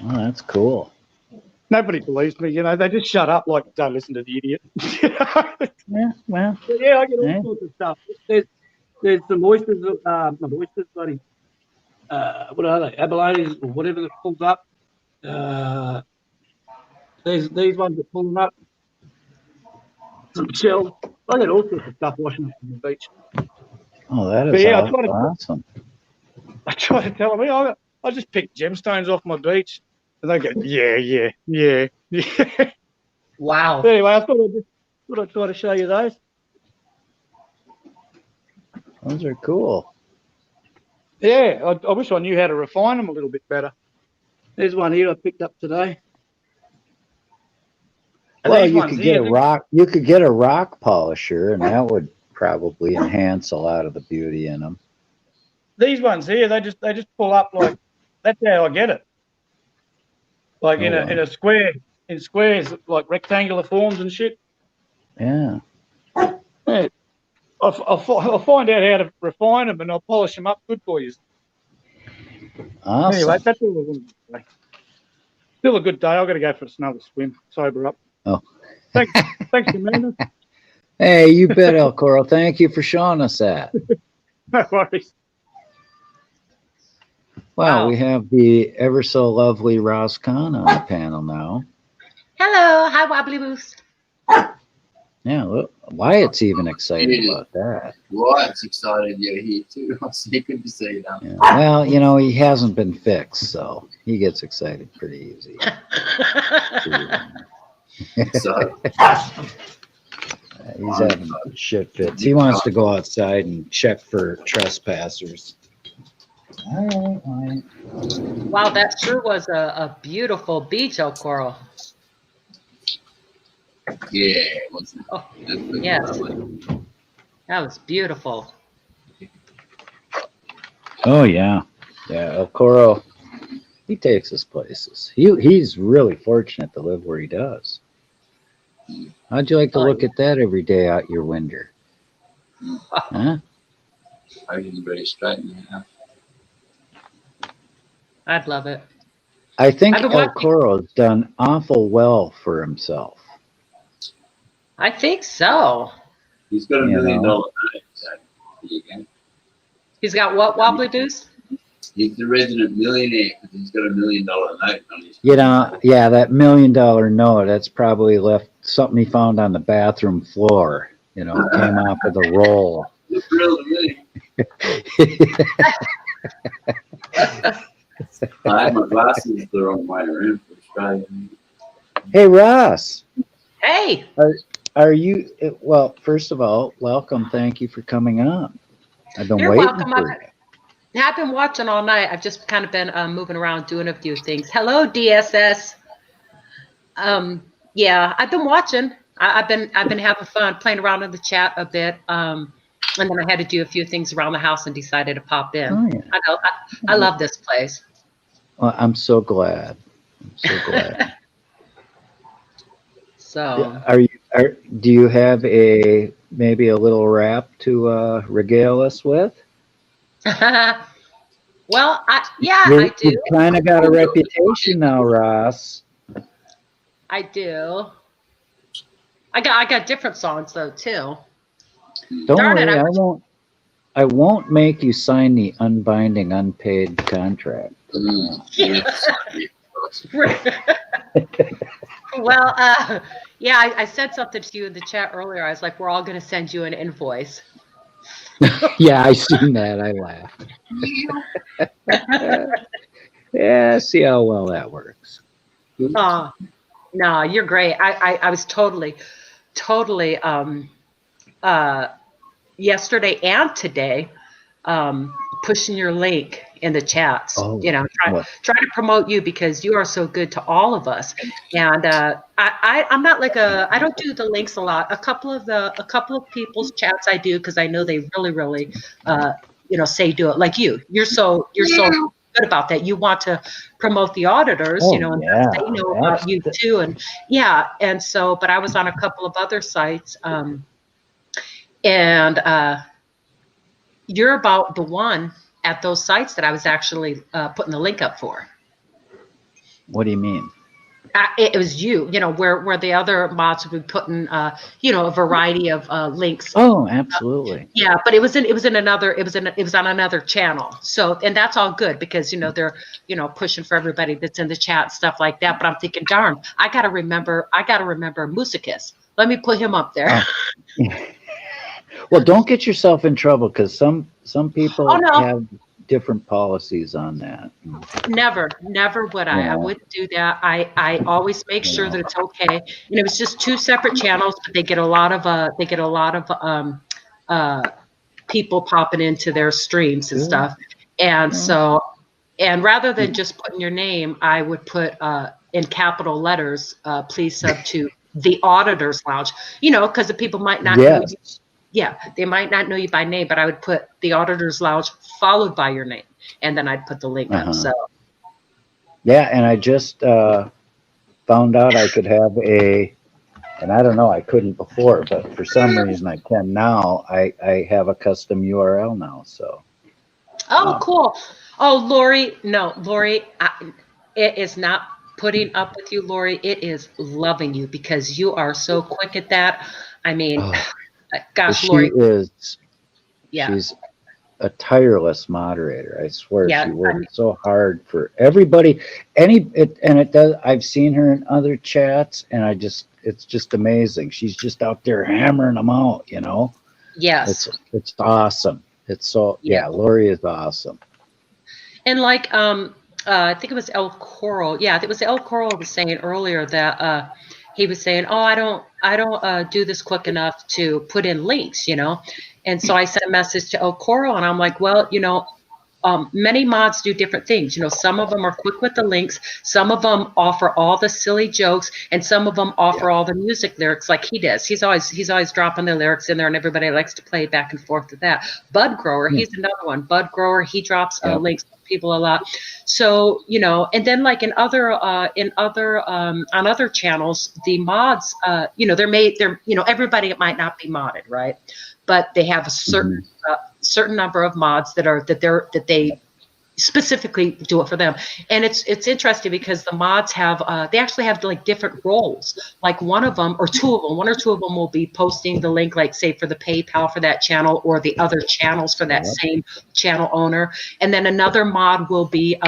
Oh, that's cool. Nobody believes me, you know. They just shut up, like, don't listen to the idiot. Yeah, well. But yeah, I get all sorts of stuff. There's some oysters, not oysters, bloody. What are they? Abalones or whatever that pulls up. These ones that pull them up. Some shells. I get all sorts of stuff washing up on the beach. Oh, that is awesome. I try to tell them, I just pick gemstones off my beach. And they go, yeah. Wow. Anyway, I thought I'd try to show you those. Those are cool. Yeah, I wish I knew how to refine them a little bit better. There's one here I picked up today. Well, you could get a rock. You could get a rock polisher, and that would probably enhance a lot of the beauty in them. These ones here, they just pull up like that's how I get it. Like in a square, in squares, like rectangular forms and shit. Yeah. I'll find out how to refine them, and I'll polish them up good for you. Awesome. Anyway, that's all I wanted to say. Still a good day. I've got to go for another swim. Sober up. Oh, Thanks, Amanda. hey, you bet, El Coral. Thank you for showing us that. No worries. Well, Wow. we have the ever so lovely Ross Khan on the panel now. Hello. Hi, Wobbly Boost. Yeah, look, Wyatt's even excited about that. Wyatt's excited you're here too. I see. Good to see you. Yeah. Well, you know, he hasn't been fixed, so he gets excited pretty easy. So He's having shit fits. He wants to go outside and check for trespassers. All right, Wyatt. Wow, that sure was a beautiful beach, El Coral. yeah, wasn't it? Oh, yes. That was beautiful. Oh yeah, yeah. El Coral, he takes us places. He's really fortunate to live where he does. How'd you like to look at that every day out your window? Huh? I didn't very straighten it out. I'd love it. I think I've been El watching- Coro's done awful well for himself. I think so. He's got $1 million note. So there you go. He's got what, Wobbly Boost? He's the resident millionaire because he's got $1 million note on his. You know, yeah, that $1 million note, that's probably left something he found on the bathroom floor. You know, it came off of the roll. It's real to me. I had my glasses the wrong way around for Australia. Hey, Ross. Hey. Are you, well, first of all, welcome. Thank you for coming on. I've been You're waiting welcome. for you. I've been watching all night. I've just kind of been moving around, doing a few things. Hello, DSS. Yeah, I've been watching. I've been having fun playing around in the chat a bit. And then I had to do a few things around the house and decided to pop in. Oh, yeah. I love this place. Well, I'm so glad. I'm so glad. So Do you have maybe a little rap to regale us with? well, I do. You've kind of got a reputation now, Ross. I do. I got different songs though too. Don't Darn it, worry, I won't make you sign the unbinding unpaid contract. Well, yeah, I said something to you in the chat earlier. I was like, we're all going to send you an invoice. Yeah, I seen that. I laughed. Yeah, see how well that works. No, you're great. I was totally, yesterday and today, pushing your link in the chats. You know, trying to promote you because you are so good to all of us. And I'm not like I don't do the links a lot. A couple of people's chats I do because I know they really say do it. Like you're so good about that. You want to promote the auditors, and they know about you too. And and so, but I was on a couple of other sites, and you're about the one at those sites that I was actually putting the link up for. What do you mean? It was you, where the other mods would be putting, a variety of links. Oh, absolutely. Yeah, but it was on another channel. So, and that's all good because they're pushing for everybody that's in the chat and stuff like that. But I'm thinking, darn, I gotta remember Musicus. Let me put him up there. Oh. Well, don't get yourself in trouble because some people have different policies on that. Never would I. Yeah. I wouldn't do that. I always make sure that it's okay. It's just two separate channels, but they get a lot of people popping into their streams and stuff. And so, and rather than just putting your name, I would put in capital letters, please sub to the Auditors Lounge. Because the people might not know you. Yeah, they might not know you by name, but I would put the Auditors Lounge followed by your name, and then I'd put the link up. So, yeah, and I just found out I could have and I don't know, I couldn't before, but for some reason I can now. I have a custom URL now. So. Oh, cool. Oh, Lori, it is not putting up with you, Lori. It is loving you because you are so quick at that. I mean, Oh, gosh, she Lori. is. Yeah. She's a tireless moderator. I swear, Yeah. she I mean, worked so hard for everybody. It does. I've seen her in other chats, and it's just amazing. She's just out there hammering them out. yes. It's awesome. It's so Yeah. Lori is awesome. And like, I think it was El Coral. Yeah, it was El Coral was saying earlier that he was saying, "Oh, I don't do this quick enough to put in links," And so I sent a message to El Coral, and I'm like, "Well, many mods do different things. Some of them are quick with the links. Some of them offer all the silly jokes, and some of them offer all the music lyrics like he does. He's always dropping the lyrics in there, and everybody likes to play back and forth with that. Bud Grower, he's another one. Bud Grower, he drops links to people a lot. So and then like in other on other channels, the mods, everybody might not be modded, right? But they have a certain number of mods that they specifically do it for them. And it's interesting because the mods have they actually have like different roles. Like one or two of them will be posting the link, like say for the PayPal for that channel or the other channels for that same channel owner. And then another mod will be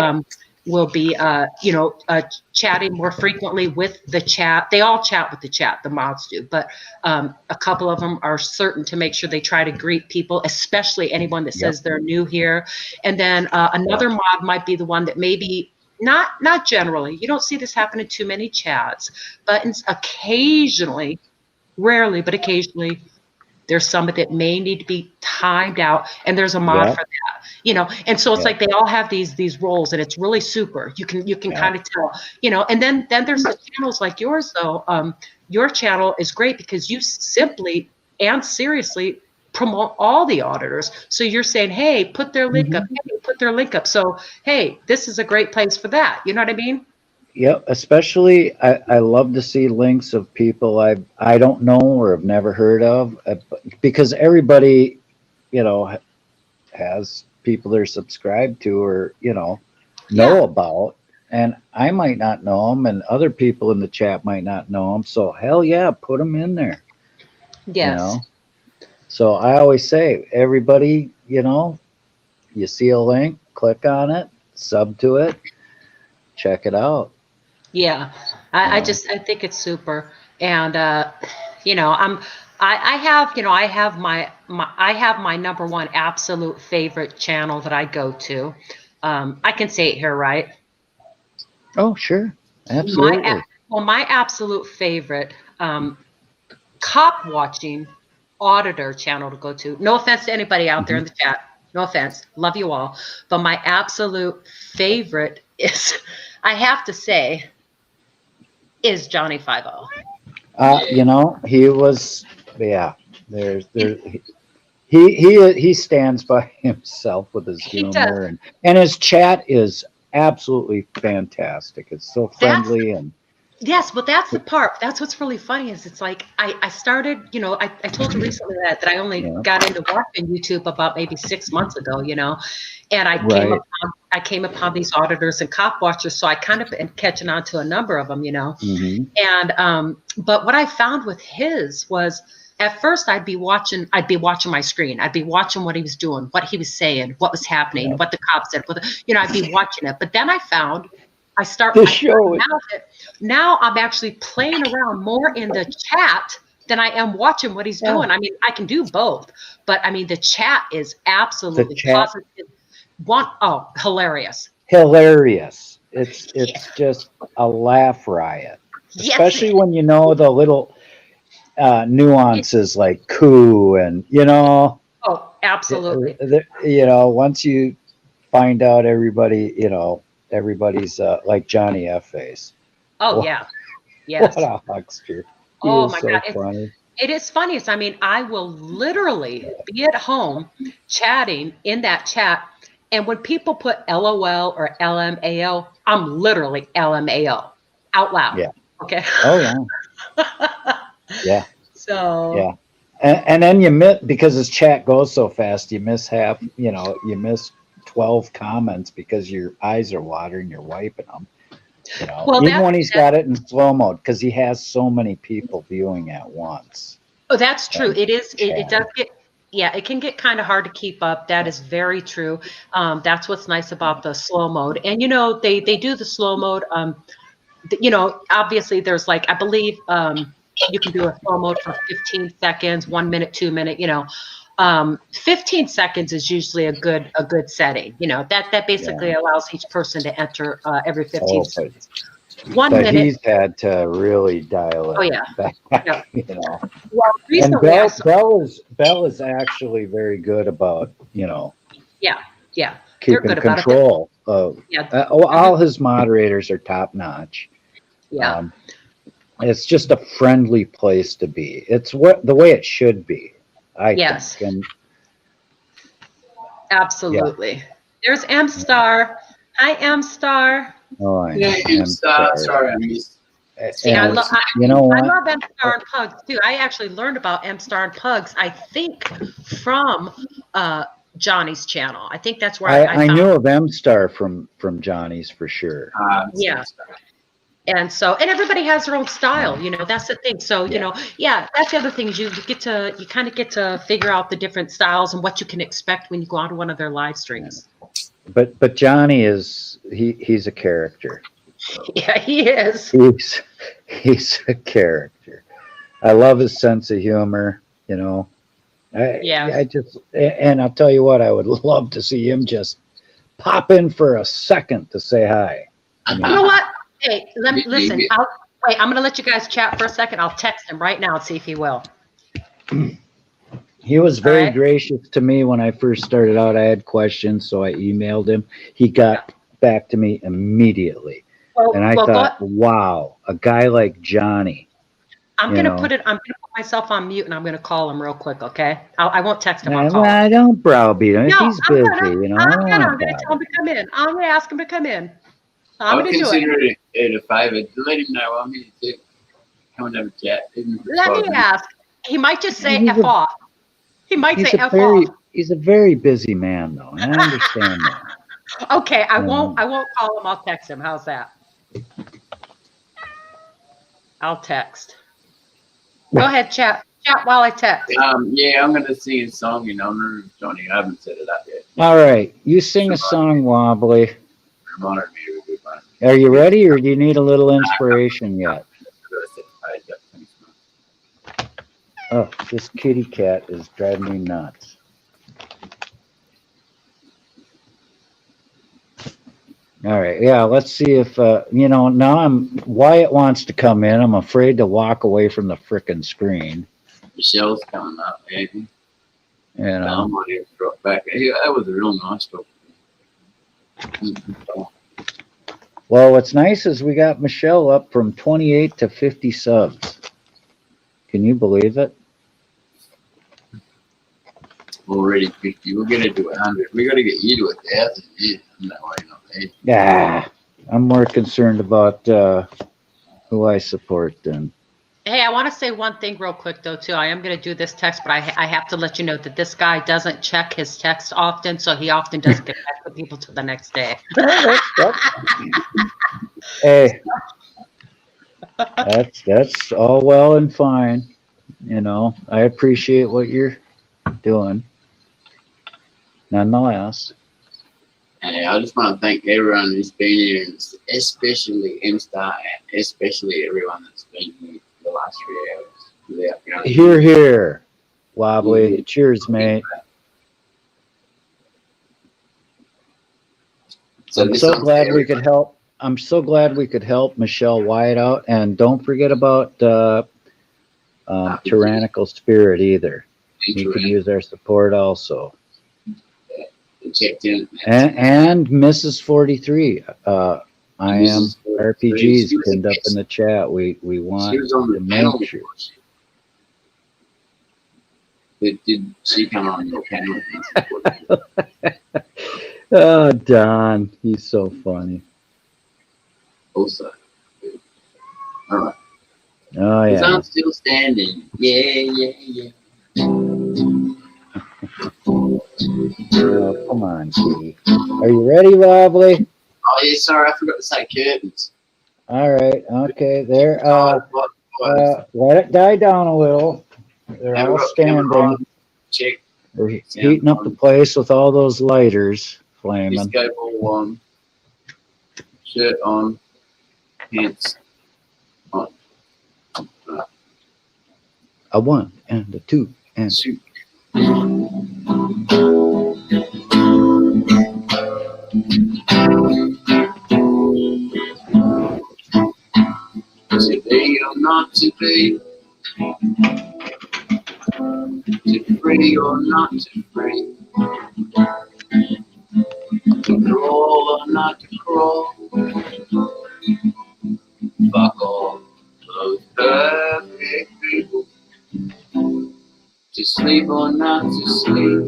chatting more frequently with the chat. They all chat with the chat, the mods do, but a couple of them are certain to make sure they try to greet people, especially anyone that says they're new here. And then another mod might be the one that maybe not generally, you don't see this happen in too many chats, but occasionally, rarely, but occasionally, there's somebody that may need to be timed out, and there's a mod for that, and so it's like they all have these roles, and it's really super. You can kind of tell, and then there's the channels like yours though. Your channel is great because you simply and seriously promote all the auditors. So you're saying, hey, put their link up, hey, put their link up. So hey, this is a great place for that. You know what I mean? Yep, especially I love to see links of people I don't know or have never heard of, because everybody, has people they're subscribed to or know about, and I might not know them, and other people in the chat might not know them. So hell yeah, put them in there. Yes. So I always say, everybody, you see a link, click on it, sub to it, check it out. Yeah, I think it's super, and I have my number one absolute favorite channel that I go to. I can say it here, right? Oh, sure, absolutely. My absolute favorite cop watching auditor channel to go to. No offense to anybody out there in the chat. No offense, love you all, but my absolute favorite is, I have to say, is Johnny 5-0. He was, he stands by himself with his humor, and his chat is absolutely fantastic. It's so friendly and yes, but that's the part. That's what's really funny is it's like I started, I told you recently that I only got into watching YouTube about maybe 6 months ago, and I came upon these auditors and cop watchers, so I kind of been catching on to a number of them, and but what I found with his was, at first I'd be watching my screen. I'd be watching what he was doing, what he was saying, what was happening, what the cop said, I'd be watching it. But then I found now I'm actually playing around more in the chat than I am watching what he's doing. I mean, I can do both, but I mean, the chat is absolutely positive. Hilarious. Hilarious. It's just a laugh riot, especially when you know the little nuances like coup and Oh, absolutely. Once you find out everybody, everybody's like Johnny F face. Oh yeah. Yes. What a huckster. He is so God. funny. It is funny. I mean, I will literally be at home chatting in that chat, and when people put LOL or LMAO, I'm literally LMAO out loud. Yeah. Okay. Oh yeah. Yeah. So. Yeah. And then you miss, because his chat goes so fast, you miss you miss 12 comments because your eyes are watering, you're wiping them. You know, Well, even when he's got it in slow mode, because he has so many people viewing at once. oh, that's true. And It is. It does chatting. get. Yeah, it can get kind of hard to keep up. That is very true. That's what's nice about the slow mode. And they do the slow mode. Obviously there's like I believe you can do a slow mode for 15 seconds, 1 minute, 2 minute. 15 seconds is usually a good setting. That basically Yeah. allows each person to enter every 15 Oh, seconds. 1 but minute. he's had to really dial Oh it yeah. back, Yeah. Well, and Recently I saw. Bell is actually very good about, Yeah. They're keeping good about it. control of. Yeah. All his moderators are top notch. Yeah. It's just a friendly place to be. It's the way it should be, I Yes. think. And absolutely. There's M Star. Hi, M Star. I Yeah, am sorry, I missed. See, I And love you know what? M Star and Pugs too. I actually learned about M Star and Pugs, I think, from Johnny's channel. I think that's where I I found. knew of M Star from Johnny's for sure. Yeah. And everybody has their own style, that's the thing. So, that's the other thing is you kind of get to figure out the different styles and what you can expect when you go onto one of their live streams. But Johnny he's a character. Yeah, he is. He's a character. I love his sense of humor, I just, and I'll tell you what, I would love to see him just pop in for a second to say hi. You know what? Hey, listen. I'm going to let you guys chat for a second. I'll text him right now and see if he will. He was very gracious to me when I first started out. I had questions, so I emailed him. He got back to me immediately. And I thought, wow, a guy like Johnny. I'm going to put myself on mute and I'm going to call him real quick, okay? I won't text him. I'll call him. I don't browbeat him. No, He's busy, I don't I'm going want to tell him to come in. I'm going to ask him to come in. I'm I'll going to do consider it. it a favor. Let him know I'm here to come and have a chat. Let me ask. He might just say F off. He might say F off. He's a very busy man, though. And I understand that. Okay, I won't call him. I'll text him. How's that? I'll text. Go ahead, chat. Chat while I text. Yeah, I'm gonna sing a song in honor of Johnny. I haven't set it up yet. All right, you sing a song, Wobbly. Reminder me to a good one. Are you ready, or do you need a little inspiration yet? Oh, this kitty cat is driving me nuts. All right, yeah, let's see if, now Wyatt wants to come in. I'm afraid to walk away from the frickin' screen. Michelle's coming up, maybe. I might have to drop back. That was a real nice talk. Well, what's nice is we got Michelle up from 28 to 50 subs. Can you believe it? Already 50. We're gonna do 100. We gotta get you to 1,000. Yeah, no way, not me. Yeah, I'm more concerned about who I support than. Hey, I want to say one thing real quick, though, too. I am going to do this text, but I have to let you know that this guy doesn't check his text often, so he often doesn't get back with people till the next day. Hey, that's all well and fine. I appreciate what you're doing. Nonetheless. Hey, I just want to thank everyone who's been here, and especially M-Star, and especially everyone that's been here for the last 3 hours. Hear, hear, Wobbly. Mm-hmm. Cheers, mate. So I'm so glad we could help. I'm so glad we could help Michelle Wyatt out, and don't forget about Tyrannical Spirit either. You can use our support also. Checked in. And Mrs. 43. I am RPGs pinned up in the chat. We want to make sure. Did she come on your panel? Oh, Don, he's so funny. Also, all right. Oh yeah. I'm still standing. Yeah. Oh, come on, Kitty. Are you ready, Wobbly? Oh yeah, sorry, I forgot to say curtains. All right. Okay. There. Close. Let it die down a little. They're Have all a standing. rod check. They're Sound heating up the on. place with all those lighters flaming. Disco ball on. Shirt on. Pants on. A 1 and a 2 and Shoot. To be or not to be, to free or not to free, to crawl or not to crawl, fuck all those perfect people, to sleep or not to sleep,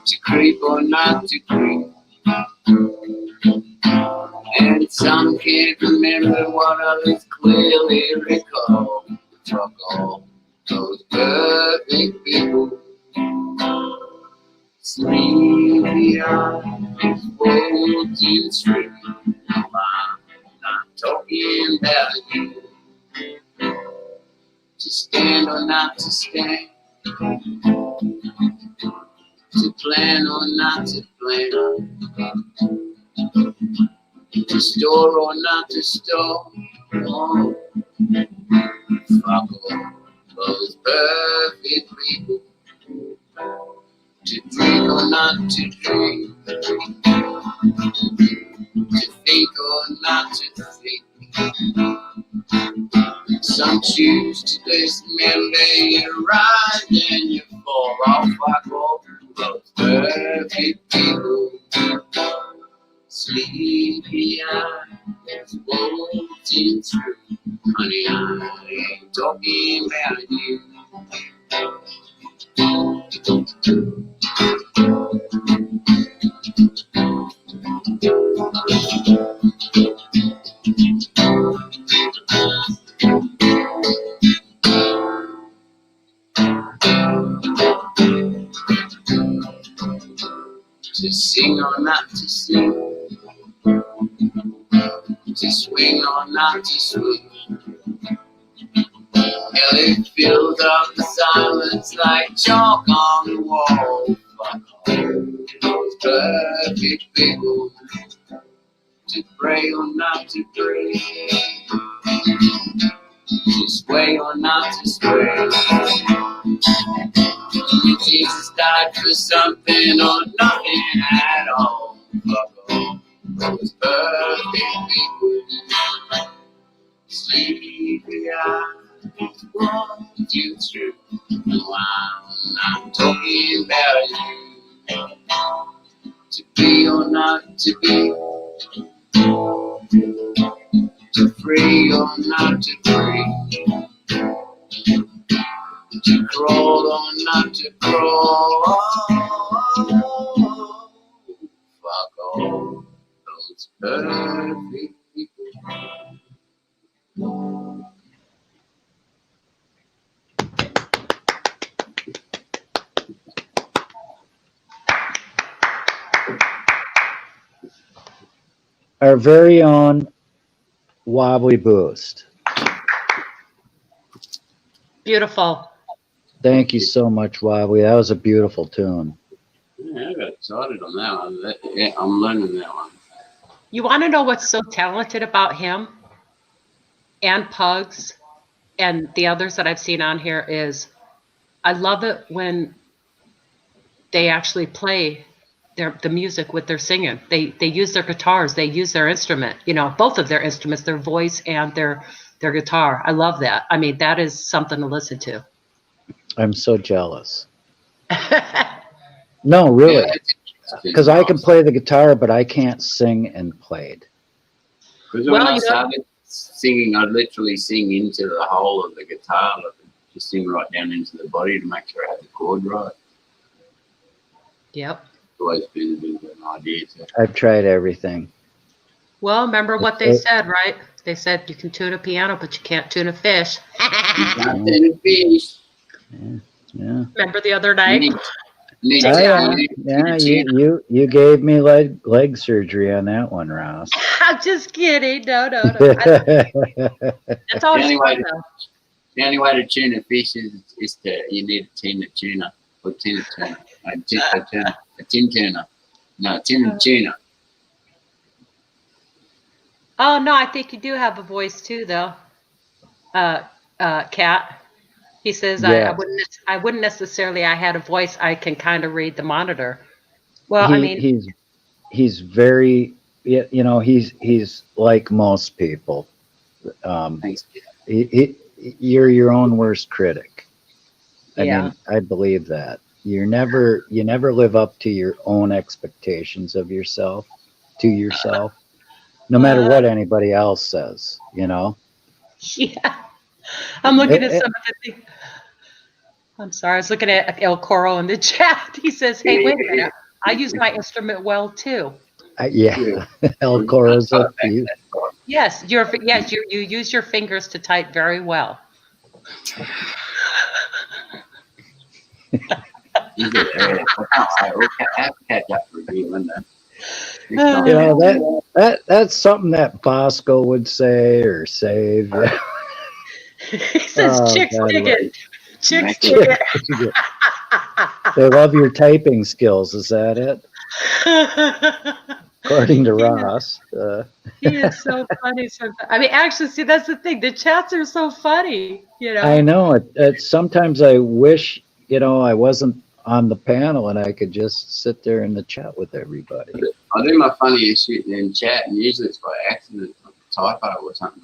to creep or not to creep, and some can't remember what others clearly recall, fuck all those perfect people. Sleepy eyes, floating straight. No, I'm not talking about you. To stand or not to stand. To plan or not to plan. To store or not to store. Oh, fuck all those perfect people. To drink or not to drink. To think or not to think. Some choose to dismember you rise and you fall off like all those perfect people. Sleepy eyes, floating through. Honey, I ain't talking about you. To sing or not to sing, to swing or not to swing. Hell, it fills up the silence like chalk on the wall. Fuck all those perfect people. To pray or not to pray, to sway or not to sway. Jesus died for something or nothing at all. Fuck all those perfect people. Sleepy eyes, walking through. No, I'm not talking about you. To be or not to be. To free or not to free. To crawl or not to crawl. Fuck all those perfect people. Our very own Wobbly Boost. Beautiful. Thank you so much, Wobbly. That was a beautiful tune. Yeah, I got excited on that one. Yeah, I'm learning that one. You want to know what's so talented about him and Pugs and the others that I've seen on here is I love it when they actually play the music with their singing. They use their guitars, they use their instrument, both of their instruments, their voice and their guitar. I love that. I mean, that is something to listen to. I'm so jealous. No, really. Because I can play the guitar, but I can't sing and play it. Because when I started singing, I'd literally sing into the hole of the guitar, like just sing right down into the body to make sure I had the chord right. Yep. It's always been a bit of an idea. I've tried everything. Well, remember what they said, right? They said you can tune a piano, but you can't tune a fish. You can't tune a fish. Yeah. Remember the other night? You gave me leg surgery on that one, Ross. I'm just kidding. No. That's always Anyway, fun, though. The only way to tune a fish is you need a tin of tuna or tin of tuna. A tin tuna. No, tin of tuna. Oh no, I think you do have a voice too, though. Cat. He says Yes. I wouldn't necessarily. I had a voice. I can kind of read the monitor. Well, I mean, He's very, you know, he's like most people. Thanks. You're your own worst critic. I yeah. mean, I believe that. You never live up to your own expectations of yourself, to yourself, no matter what anybody else says, you know? Yeah. I'm looking at some of the things. I'm sorry, I was looking at El Coro in the chat. He says, hey, wait a minute. I use my instrument well too. Yeah, El Coro's up to you. Yes, you use your fingers to type very well. You know, that's something that Bosco would say or save. Yeah. He says chicks dig it. Chicks dig it. They love your typing skills. Is that it? According to Ross. He is so funny. I mean, actually, see, that's the thing. The chats are so funny, you know. I know it. Sometimes I wish, you know, I wasn't on the panel and I could just sit there in the chat with everybody. I do my funniest shit in chat, and usually it's by accident. Typo or something.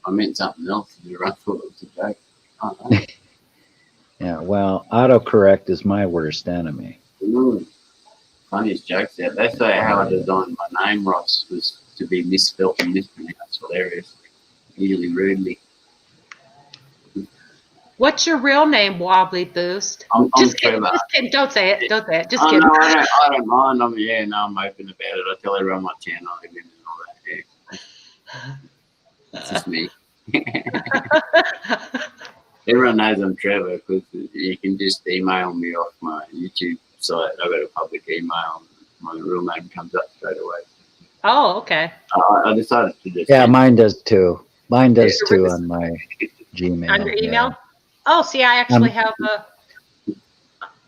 I meant something else, and I thought it was a joke. Oh, Yeah, well, autocorrect is my worst enemy. Funniest jokes out. They say how I designed my name, Ross, was to be misspelt and mispronounced. Hilarious. Usually rudely. What's your real name, Wobbly Boost? I'm just kidding. Trevor. Just kidding. Don't say it. Don't say it. Just Oh, kidding. no, I don't mind. I'm open about it. I tell everyone my channel and all that. Yeah. It's just me. Everyone knows I'm Trevor because you can just email me off my YouTube site. I've got a public email. My real name comes up straight away. Oh, okay. I decided to just. Yeah, mine does too. Mine does too on my Gmail. On your email? Yeah. Oh, see, I actually have a.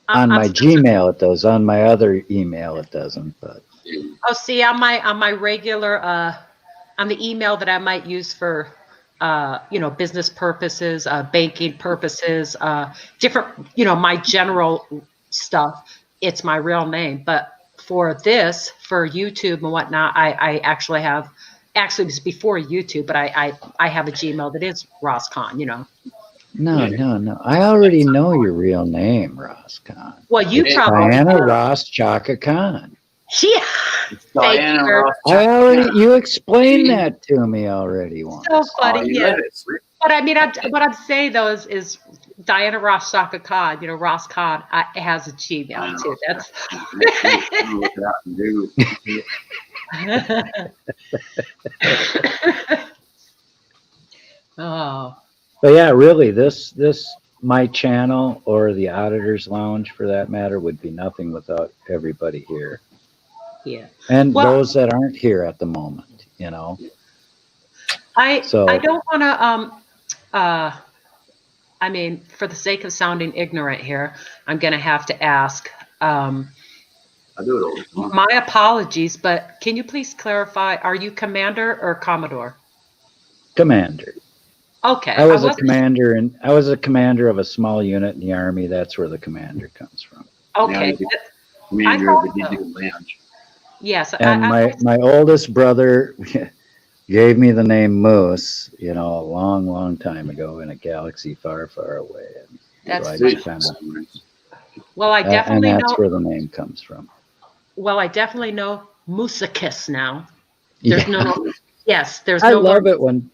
On my Gmail it does. On my other email it doesn't. But. Oh, see, on my regular on the email that I might use for you know, business purposes, banking purposes, different, you know, my general stuff, it's my real name. But for this, for YouTube and whatnot, I actually have, actually it was before YouTube, but I have a Gmail that is Ross Khan, you know. No. I already know your real name, Ross Khan. Well, you it's probably Diana Ross Chaka Khan. Yeah. Diana Ross. You explained that to me already once. So funny, yeah. But I mean, what I'm saying though is Diana Ross Chaka Khan, you know, Ross Khan has a Gmail too. That's oh. But yeah, really, this my channel or the Auditors Lounge for that matter would be nothing without everybody here. Yeah. And those that aren't here at the moment, you know. I don't want to I mean, for the sake of sounding ignorant here, I'm going to have to ask I do it all the time. My apologies, but can you please clarify, are you Commander or Commodore? Commander. Okay. I was a commander of a small unit in the Army. That's where the commander comes from. Okay. Commander of the Digital Lounge. Yes. And my oldest brother gave me the name Moose, you know, a long time ago in a galaxy far, far away. And that's so well, I definitely and that's know where the name comes from. Well, I definitely know Musicus now. There's no yes, there's I no love more. it when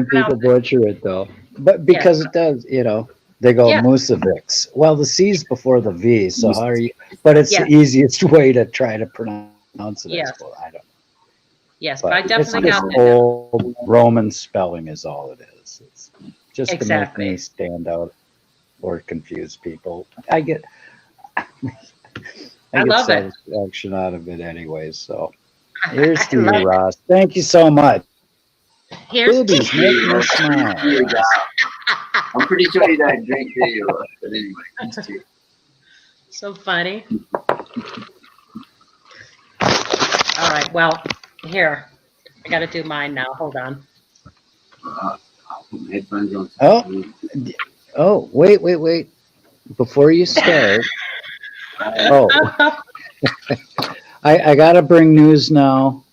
people butcher it though. But because it does, you know, they go Musavix. Well, the C's before the V, so how are you? But it's the easiest way to try to pronounce it. Yes. I don't know. Yes, but I definitely it's just old Roman spelling is all it is. It's just to make me stand out or confuse people. I get love satisfaction out of it anyways. So Here's I to love you, Ross. Thank you so much. Here's to Boobies you. making us smile. Ross. I'm pretty sure he don't drink beer, but anyway, he's too. So funny. All right. Well, here. I got to do mine now. Hold on. I'll put my headphones on. Oh, wait. Before you start, I gotta bring news now.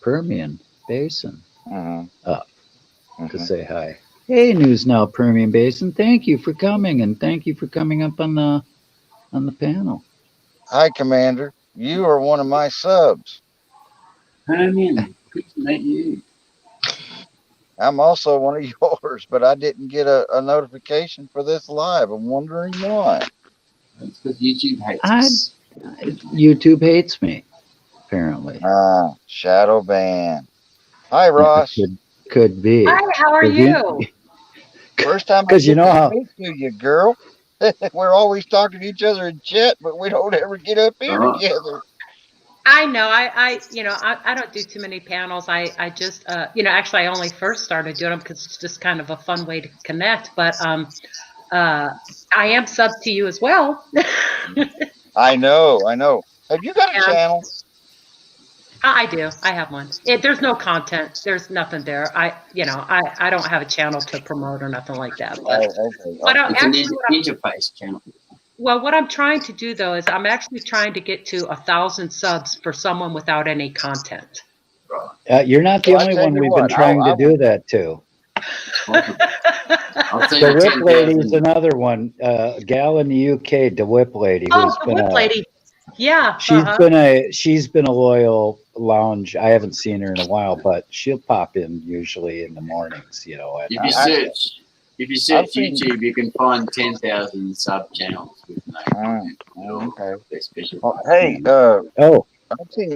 Permian Basin up to say hi. Hey, News Now Permian Basin. Thank you for coming, and thank you for coming up on the panel. Hi, Commander. You are one of my subs. Permian, good to meet you. I'm also one of yours, but I didn't get a notification for this live. I'm wondering why. It's because YouTube hates us. YouTube hates me, apparently. Shadow ban. Hi, Ross. Could be. Hi, how are you? First time I Because you get know to how speak to you, girl. We're always talking to each other in chat, but we don't ever get up here together. I know. I don't do too many panels. I just, actually, I only first started doing them because it's just kind of a fun way to connect. But I am sub to you as well. I know. Have you got a channel? I do. I have one. There's no content. There's nothing there. I don't have a channel to promote or nothing like that. But, It's an interface channel. Well, what I'm trying to do though is I'm actually trying to get to 1,000 subs for someone without any content. You're not the only one we've been trying to do that to. The Whip Lady's another one. Gal in the UK, the Whip Lady. Oh, the Whip Lady. Yeah. She's been a loyal lounge. I haven't seen her in a while, but she'll pop in usually in the mornings. If you search YouTube, you can find 10,000 sub channels with no content. Okay. They're special. Hey,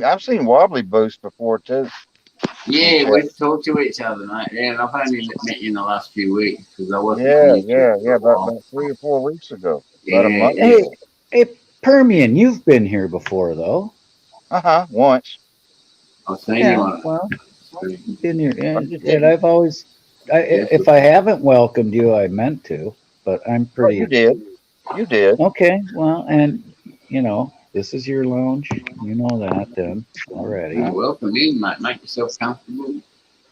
I've seen Wobbly Boost before too. Yeah, we've talked to each other, mate. Yeah, and I've only met you in the last few weeks because I wasn't. About 3 or 4 weeks ago. About a month ago. Hey, Permian, you've been here before though. Once. I've seen you on it. Well, been here, and I've always. If I haven't welcomed you, I meant to, but I'm pretty. You did. Okay, well, and this is your lounge. You know that then already. Welcome in, mate. Make yourself comfortable.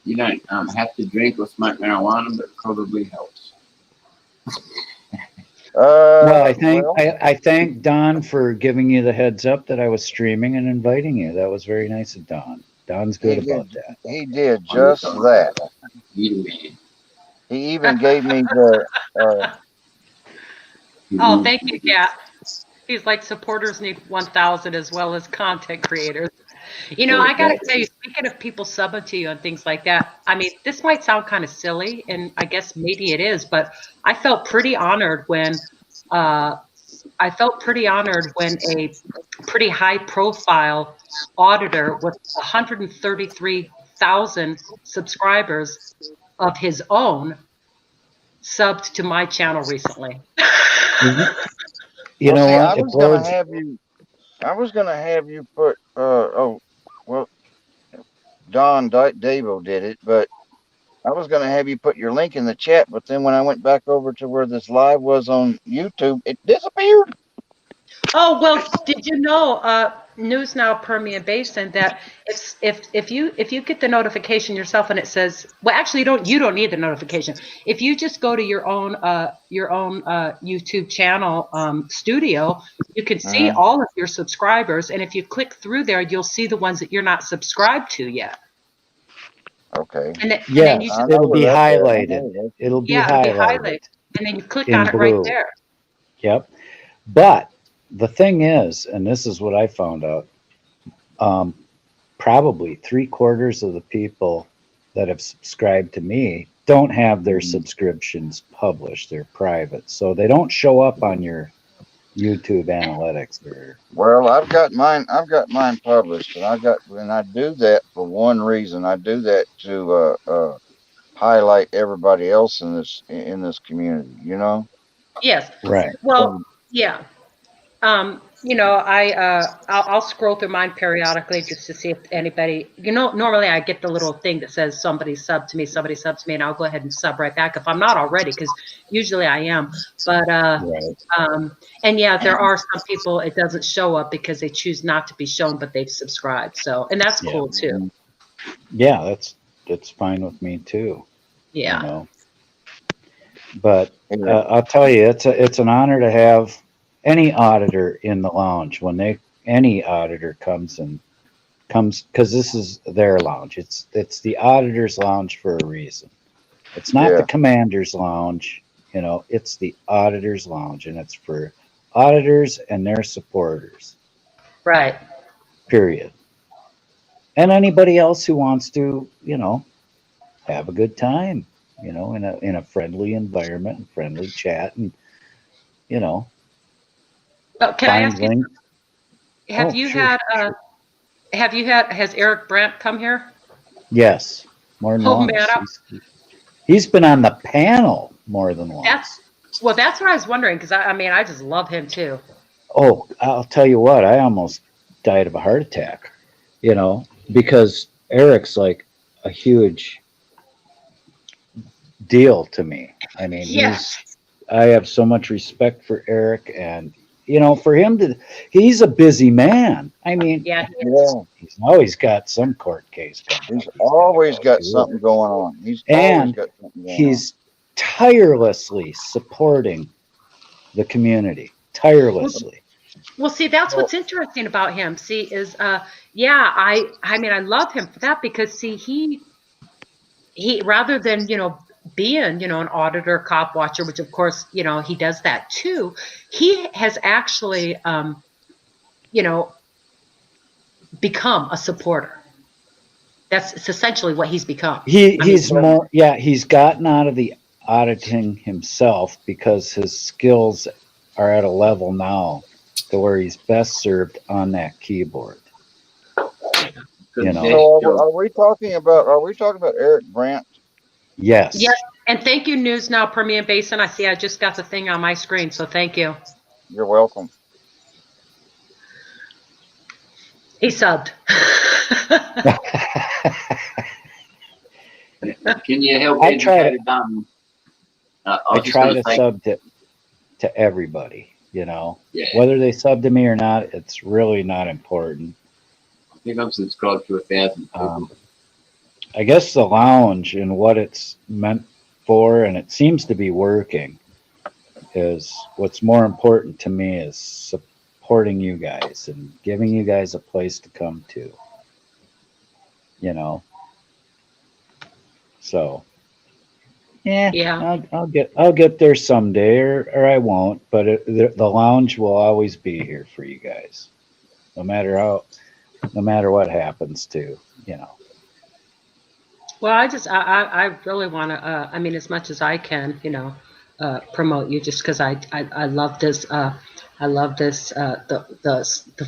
You don't have to drink or smoke marijuana, but it probably helps. Well, I thank Don for giving you the heads up that I was streaming and inviting you. That was very nice of Don. Don's good about that. He did just that. He even gave me the. Oh, thank you, Kat. He's like supporters need 1,000 as well as content creators. I got to tell you, speaking of people subbing to you and things like that, I mean, this might sound kind of silly, and I guess maybe it is, but I felt pretty honored when a pretty high-profile auditor with 133,000 subscribers of his own subbed to my channel recently. You know what? I was gonna have you put. Don Davo did it, but I was gonna have you put your link in the chat. But then when I went back over to where this live was on YouTube, it disappeared. Oh, well, did you know, News Now Permian Basin, that if you get the notification yourself and it says, well, actually you don't need the notification. If you just go to your own YouTube channel studio, you can see all of your subscribers, and if you click through there, you'll see the ones that you're not subscribed to yet. Okay. And then you just, it'll be highlighted. It'll be highlighted. And then you click on it right there. Yep. But the thing is, and this is what I found out, probably 3/4 of the people that have subscribed to me don't have their subscriptions published. They're private. So they don't show up on your YouTube analytics. Well, I've got mine published, and I do that for one reason. I do that to highlight everybody else in this community, Yes. Right. Well, yeah. I'll scroll through mine periodically just to see if anybody, normally I get the little thing that says somebody subbed to me, and I'll go ahead and sub right back if I'm not already, because usually I am. But and yeah, there are some people it doesn't show up because they choose not to be shown, but they've subscribed. So, and that's cool too. Yeah, that's fine with me too. Yeah. You know. But I'll tell you, it's an honor to have any auditor in the lounge when any auditor comes because this is their lounge. It's the Auditors Lounge for a reason. It's not the Commander's Lounge, it's the Auditors Lounge, and it's for auditors and their supporters. Right. Period. And anybody else who wants to, have a good time, in a friendly environment and friendly chat, and can I ask you? Has Eric Brandt come here? Yes, more than Oh once. man, He's been on the panel more than once. That's what I was wondering, because I just love him too. Oh, I'll tell you what, I almost died of a heart attack, because Eric's like a huge deal to me. I mean, I have so much respect for Eric, and for him he's a busy man. I mean, he's always got some court case coming. He's always got something going on. He's tirelessly supporting the community. Tirelessly. Well, see, that's what's interesting about him. See, is I love him for that, because see, he rather than being an auditor, cop watcher, which of course he does that too, he has actually become a supporter. That's essentially what he's become. He's gotten out of the auditing himself because his skills are at a level now to where he's best served on that keyboard. So are we talking about Eric Brandt? Yes. Yes. And thank you, News Now Permian Basin. I see I just got the thing on my screen, so thank you. You're welcome. He subbed. Can you help I try to sub to everybody, whether they sub to me or not, it's really not important. I think I'm subscribed to 1,000 people. I guess the lounge and what it's meant for, and it seems to be working, is what's more important to me is supporting you guys and giving you guys a place to come to. So I'll get there someday, or I won't, but the lounge will always be here for you guys, no matter what happens to. Well, I really want to, as much as I can, promote you, just because I love this, the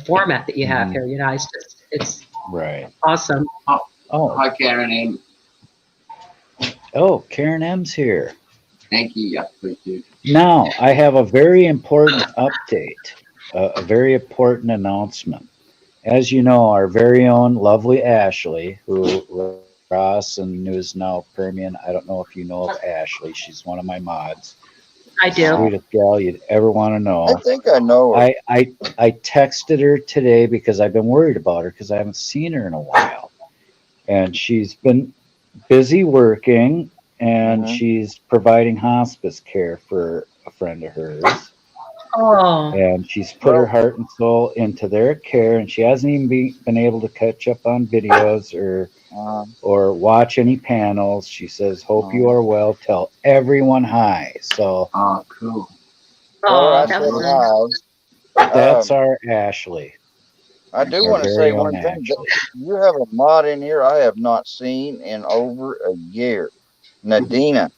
format that you have here. It's right. Awesome. Hi, Karen M. Oh, Karen M's here. Thank you. Yeah, appreciate it. Now, I have a very important update, a very important announcement. As you know, our very own lovely Ashley, who Ross and News Now Permian, I don't know if you know of Ashley. She's one of my mods. I do. Sweetest gal you'd ever want to know. I think I know her. I texted her today because I've been worried about her because I haven't seen her in a while. And she's been busy working, and she's providing hospice care for a friend of hers. Oh. And she's put her heart and soul into their care, and she hasn't even been able to catch up on videos or watch any panels. She says, "Hope you are well. Tell everyone hi." So, cool. That's our Ashley. I do want to say one thing. You have a mod in here I have not seen in over a year. Nadina.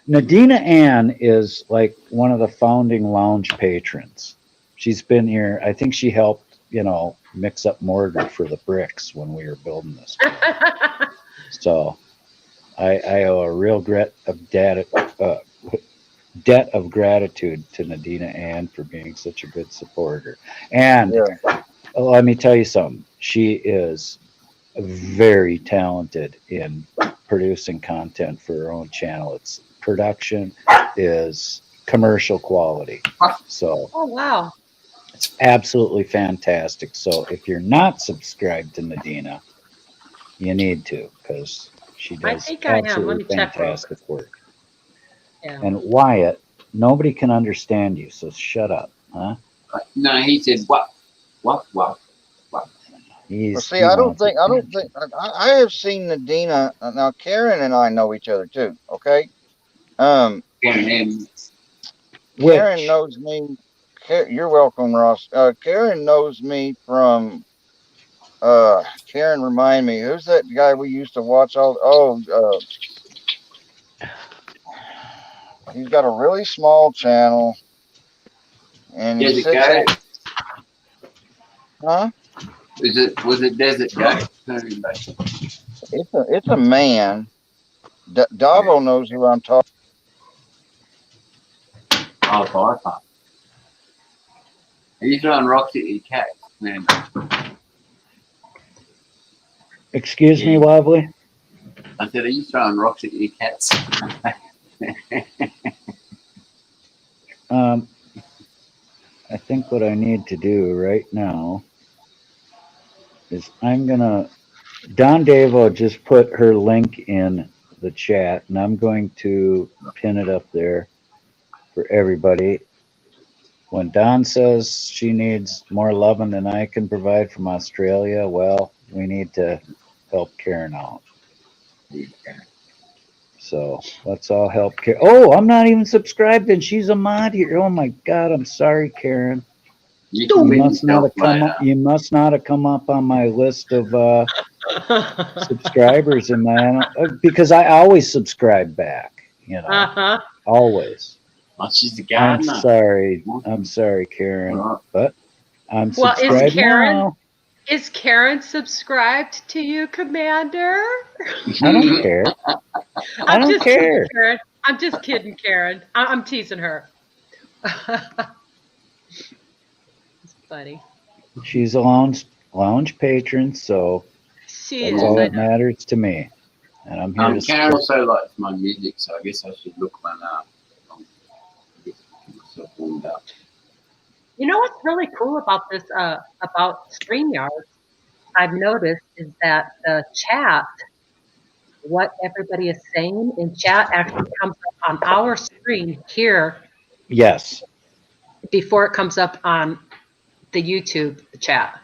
Nadina Ann is like one of the founding lounge patrons. She's been here. I think she helped, mix up mortar for the bricks when we were building this. So, I owe a real debt of gratitude to Nadina Ann for being such a good supporter. And Yeah. let me tell you something. She is very talented in producing content for her own channel. Its production is commercial quality. So Oh wow. it's absolutely fantastic. So if you're not subscribed to Nadina, you need to, because she I does think I am. Let absolutely me check real quick. fantastic work. Yeah. And Wyatt, nobody can understand you, so shut up, huh? No, he said what, what. Well, He see, I don't wants think attention. I have seen Nadina. Now, Karen and I know each other too. Okay. Karen, Karen Which, knows me. You're welcome, Ross. Karen knows me from. Karen, remind me, who's that guy we used to watch all? He's got a really small channel, and he Desert sits on. Goat. Huh? Was it Desert Goat? It's a man. Davo knows who I'm talking. Oh, Viper. He's throwing rocks at your cat, man. excuse me, Yeah. Wobbly? I said, are you throwing rocks at your cats? Um, I think what I need to do right now is I'm gonna. Don Davo just put her link in the chat, and I'm going to pin it up there for everybody. When Don says she needs more loving than I can provide from Australia, well, we need to help Karen out. So let's all help Karen. Oh, I'm not even subscribed, and she's a mod here. Oh my God, I'm sorry, Karen. You can win must not yourself have come later. up. You must not have come up on my list of subscribers, and because I always subscribe back. Uh-huh. Always. Oh, she's a I'm gardener. sorry. I'm sorry, Karen, Right. but I'm Well, subscribed now. is Karen subscribed to you, Commander? I don't care. I I'm don't just kidding, care. Karen. I'm just kidding, Karen. I'm teasing her. It's funny. She's a lounge patron, so She that's is. all I that matters to me. And I'm here to Karen support. also likes my music, so I guess I should look one up. Get myself warmed up. You know what's really cool about this, about StreamYard, I've noticed is that the chat, what everybody is saying in chat actually comes up on our screen here Yes, before it comes up on the YouTube chat.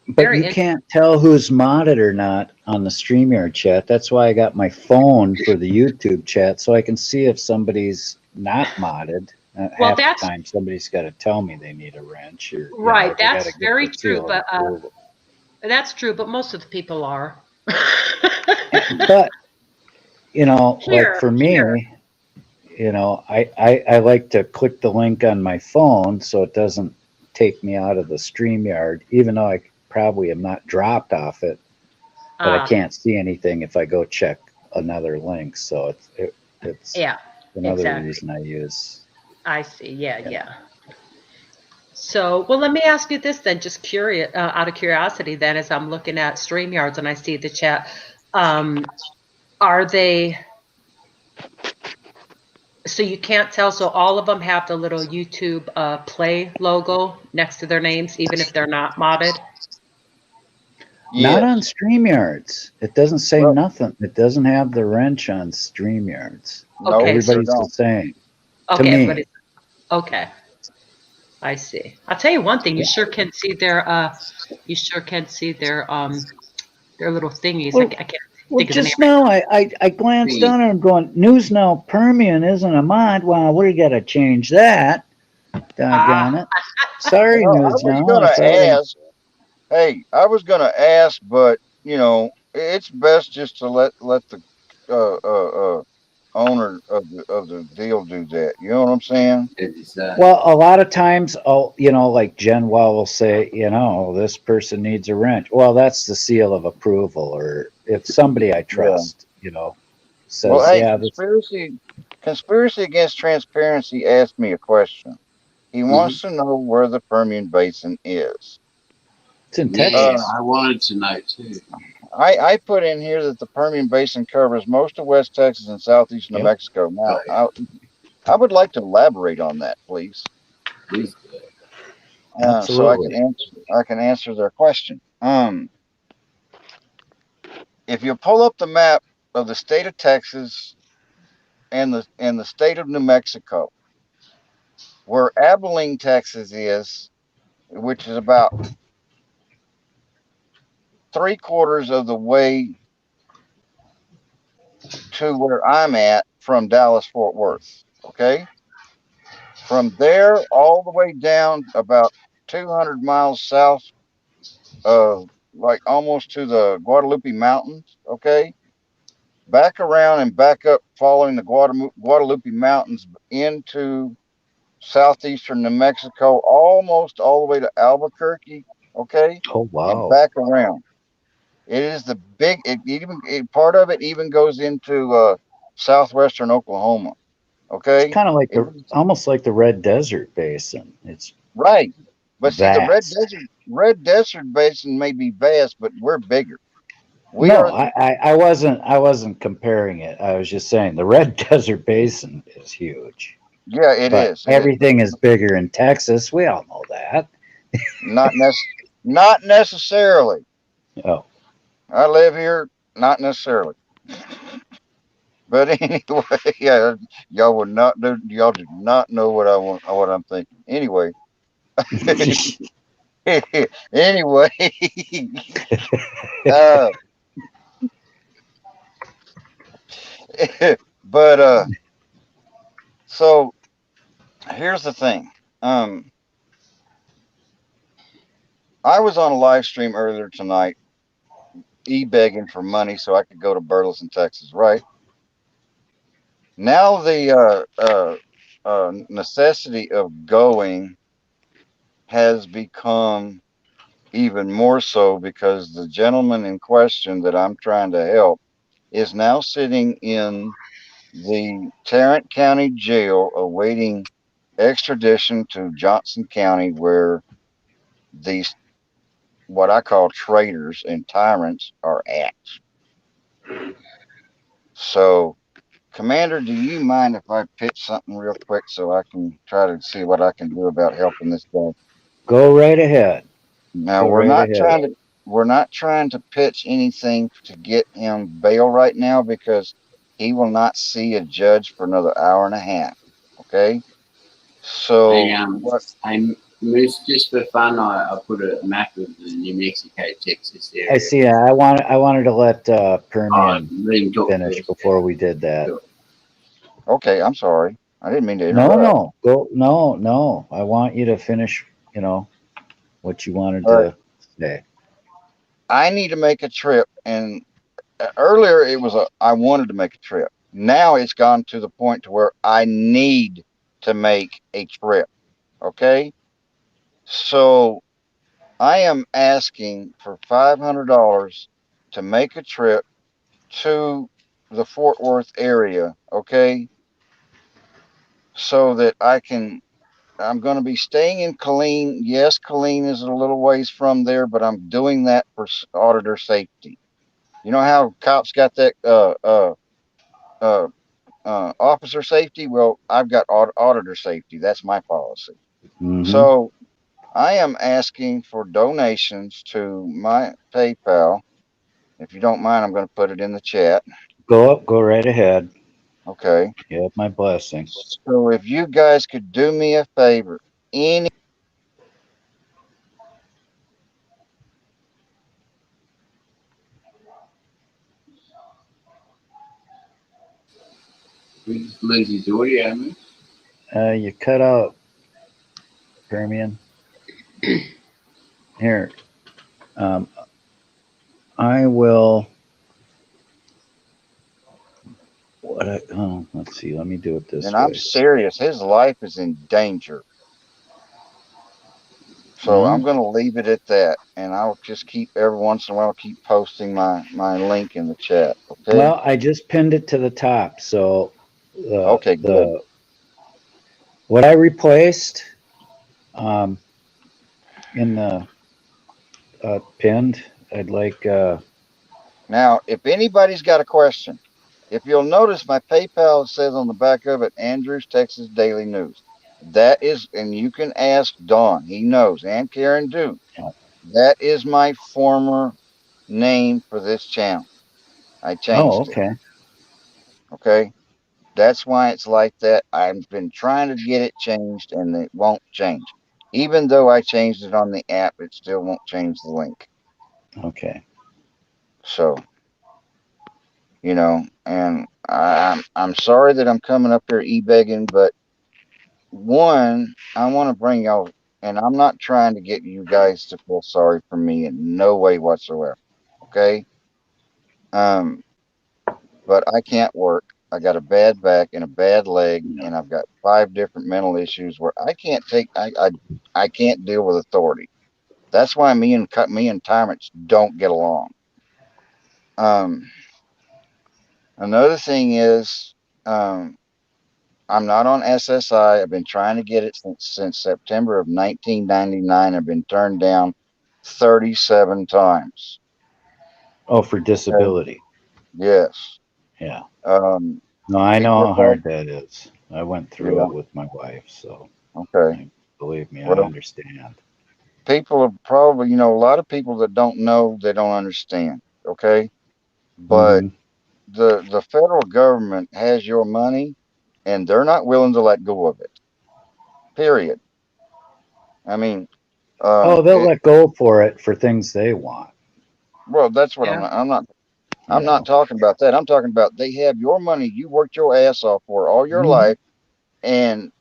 but Very you interesting. can't tell who's modded or not on the StreamYard chat. That's why I got my phone for the YouTube chat, so I can see if somebody's not modded. Well, Half the that's time, somebody's got to tell me they need a wrench, or right. they got That's to get very the true. seal of But approval. that's true. But most of the people are. But like Here, for me, I like to click the link on my phone so it doesn't take me out of the StreamYard, even though I probably am not dropped off it, but I can't see anything if I go check another link. So it's yeah, another exactly. reason I use. I see. Yeah. So, well, let me ask you this then, just curious, out of curiosity, then, as I'm looking at StreamYards and I see the chat, are they? So you can't tell. So all of them have the little YouTube Play logo next to their names, even if they're not modded. Not Yes. on StreamYards. It doesn't say Well, nothing. It doesn't have the wrench on StreamYards. no, Okay, so they Everybody's the don't. same. To okay, me. everybody's okay. I see. I'll tell you one thing. You sure can see their their little thingies. Well, I can't Well, think of the name. just now I glanced down and I'm going, News Now Permian isn't a mod. Wow, we got to change that. Doggone it. Sorry, Well, I News was Now. gonna I thought ask. Hey, I was gonna ask, but it's best just to let the owner of the deal do that. You know what I'm saying? Well, a lot of times, like Jen Well will say, this person needs a wrench. Well, that's the seal of approval, or if somebody I trust, says, Well, hey, yeah, this, conspiracy against transparency asked me a question. He wants to know where the Permian Basin is. it's in Yeah, Texas. I wanted to know too. I put in here that the Permian Basin covers most of West Texas and southeast New Yep. Mexico. Now, I would like to elaborate on that, please, Please. so Absolutely. I can answer their question. If you pull up the map of the state of Texas and the state of New Mexico, where Abilene, Texas is, which is about 3/4 of the way to where I'm at from Dallas Fort Worth. Okay. From there all the way down about 200 miles south of like almost to the Guadalupe Mountains. Okay. Back around and back up following the Guadalupe Mountains into southeastern New Mexico, almost all the way to Albuquerque. Okay. Oh, And wow. back around. It is the big, part of it even goes into southwestern Oklahoma. It's Okay. kind of like It the, is almost like the Red Desert Basin. It's right. But see, the vast. Red Desert Basin may be vast, but we're bigger. We No, are, I wasn't comparing it. I was just saying the Red Desert Basin is huge, yeah, it but is. It is. everything is bigger in Texas. We all know that. Not not necessarily. Oh, I live here, not necessarily. But anyway, yeah, y'all do not know what I want, what I'm thinking. Anyway, anyway, uh, but so here's the thing. I was on a live stream earlier tonight, begging for money so I could go to Burleson, Texas. Right now, the necessity of going has become even more so because the gentleman in question that I'm trying to help is now sitting in the Tarrant County Jail awaiting extradition to Johnson County, where these what I call traitors and tyrants are at. So, Commander, do you mind if I pitch something real quick so I can try to see what I can do about helping this guy? go right ahead. Now, Go right ahead. we're not trying to pitch anything to get him bail right now because he will not see a judge for another hour and a half. Okay? So what I Moose, just for fun, I put a map of the New Mexico, Texas I area. see. I wanted to let Oh, Permian let him talk finish first. before we did that. Sure. okay, I'm sorry. I didn't mean to No, interrupt. no, go. No, no. I want you to finish. What you wanted All right. to say. I need to make a trip, and earlier it was I wanted to make a trip. Now it's gone to the point to where I need to make a trip. Okay? So I am asking for $500 to make a trip to the Fort Worth area, okay? So that I'm going to be staying in Killeen. Yes, Killeen is a little ways from there, but I'm doing that for auditor safety. You know how cops got that uh, officer safety? Well, I've got auditor safety. That's my policy. Mm-hmm. So I am asking for donations to my PayPal. If you don't mind, I'm going to put it in the chat. Go right ahead. Okay. You have my blessing. So if you guys could do me a favor, any We just lose his audio, Moose. You cut out Permian. Here, I will. Let's see. Let me do it this and I'm way. serious, his life is in danger. So I'm going to leave it at that, and I'll just keep every once in a while keep posting my link in the chat. Okay. Well, I just pinned it to the top. So Okay. Good. what I replaced in the pinned, I'd like. Now, if anybody's got a question, if you'll notice, my PayPal says on the back of it, Andrews, Texas Daily News. That is, and you can ask Don. He knows, and Karen do. That is my former name for this channel. I changed it. Okay. Okay. That's why it's like that. I've been trying to get it changed and it won't change. Even though I changed it on the app, it still won't change the link. Okay. So, and I'm sorry that I'm coming up here e-begging, but one, I want to bring y'all, and I'm not trying to get you guys to feel sorry for me in no way whatsoever. Okay. Um, but I can't work. I got a bad back and a bad leg, and I've got 5 different mental issues where I can't deal with authority. That's why me and tyrants don't get along. Another thing is, I'm not on SSI. I've been trying to get it since September of 1999. I've been turned down 37 times. Oh, for disability. Yes. Yeah. No, I know how hard that is. I went through it with my wife, so okay. Believe me, I Well, understand. people are probably, a lot of people that don't know, they don't understand. Okay. But the federal government has your money and they're not willing to let go of it. Period. I mean, they'll let go for it for things they want. Well, that's what I'm not talking about that. I'm talking about they have your money you worked your ass off for all your life. And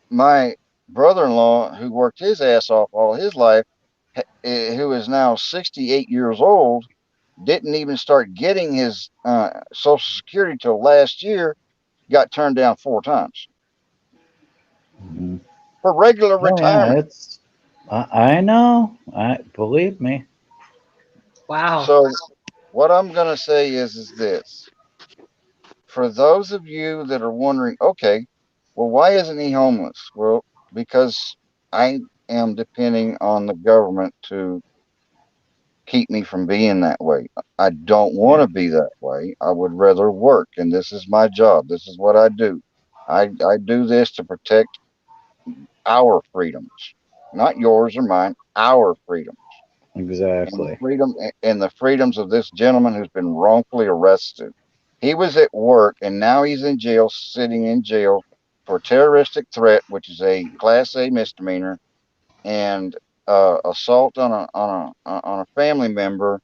my brother-in-law, who worked his ass off all his life, who is now 68 years old, didn't even start getting his Social Security till last year, got turned down 4 times for regular retirement. Yeah, I know. Believe me. Wow. So what I'm going to say is this. For those of you that are wondering, okay, well, why isn't he homeless? Well, because I am depending on the government to keep me from being that way. I don't want to be that way. I would rather work, and this is my job. This is what I do. I do this to protect our freedoms, not yours or mine, our freedom. Exactly. And the freedoms of this gentleman who's been wrongfully arrested. He was at work and now he's in jail, sitting in jail for terroristic threat, which is a Class A misdemeanor, and assault on a family member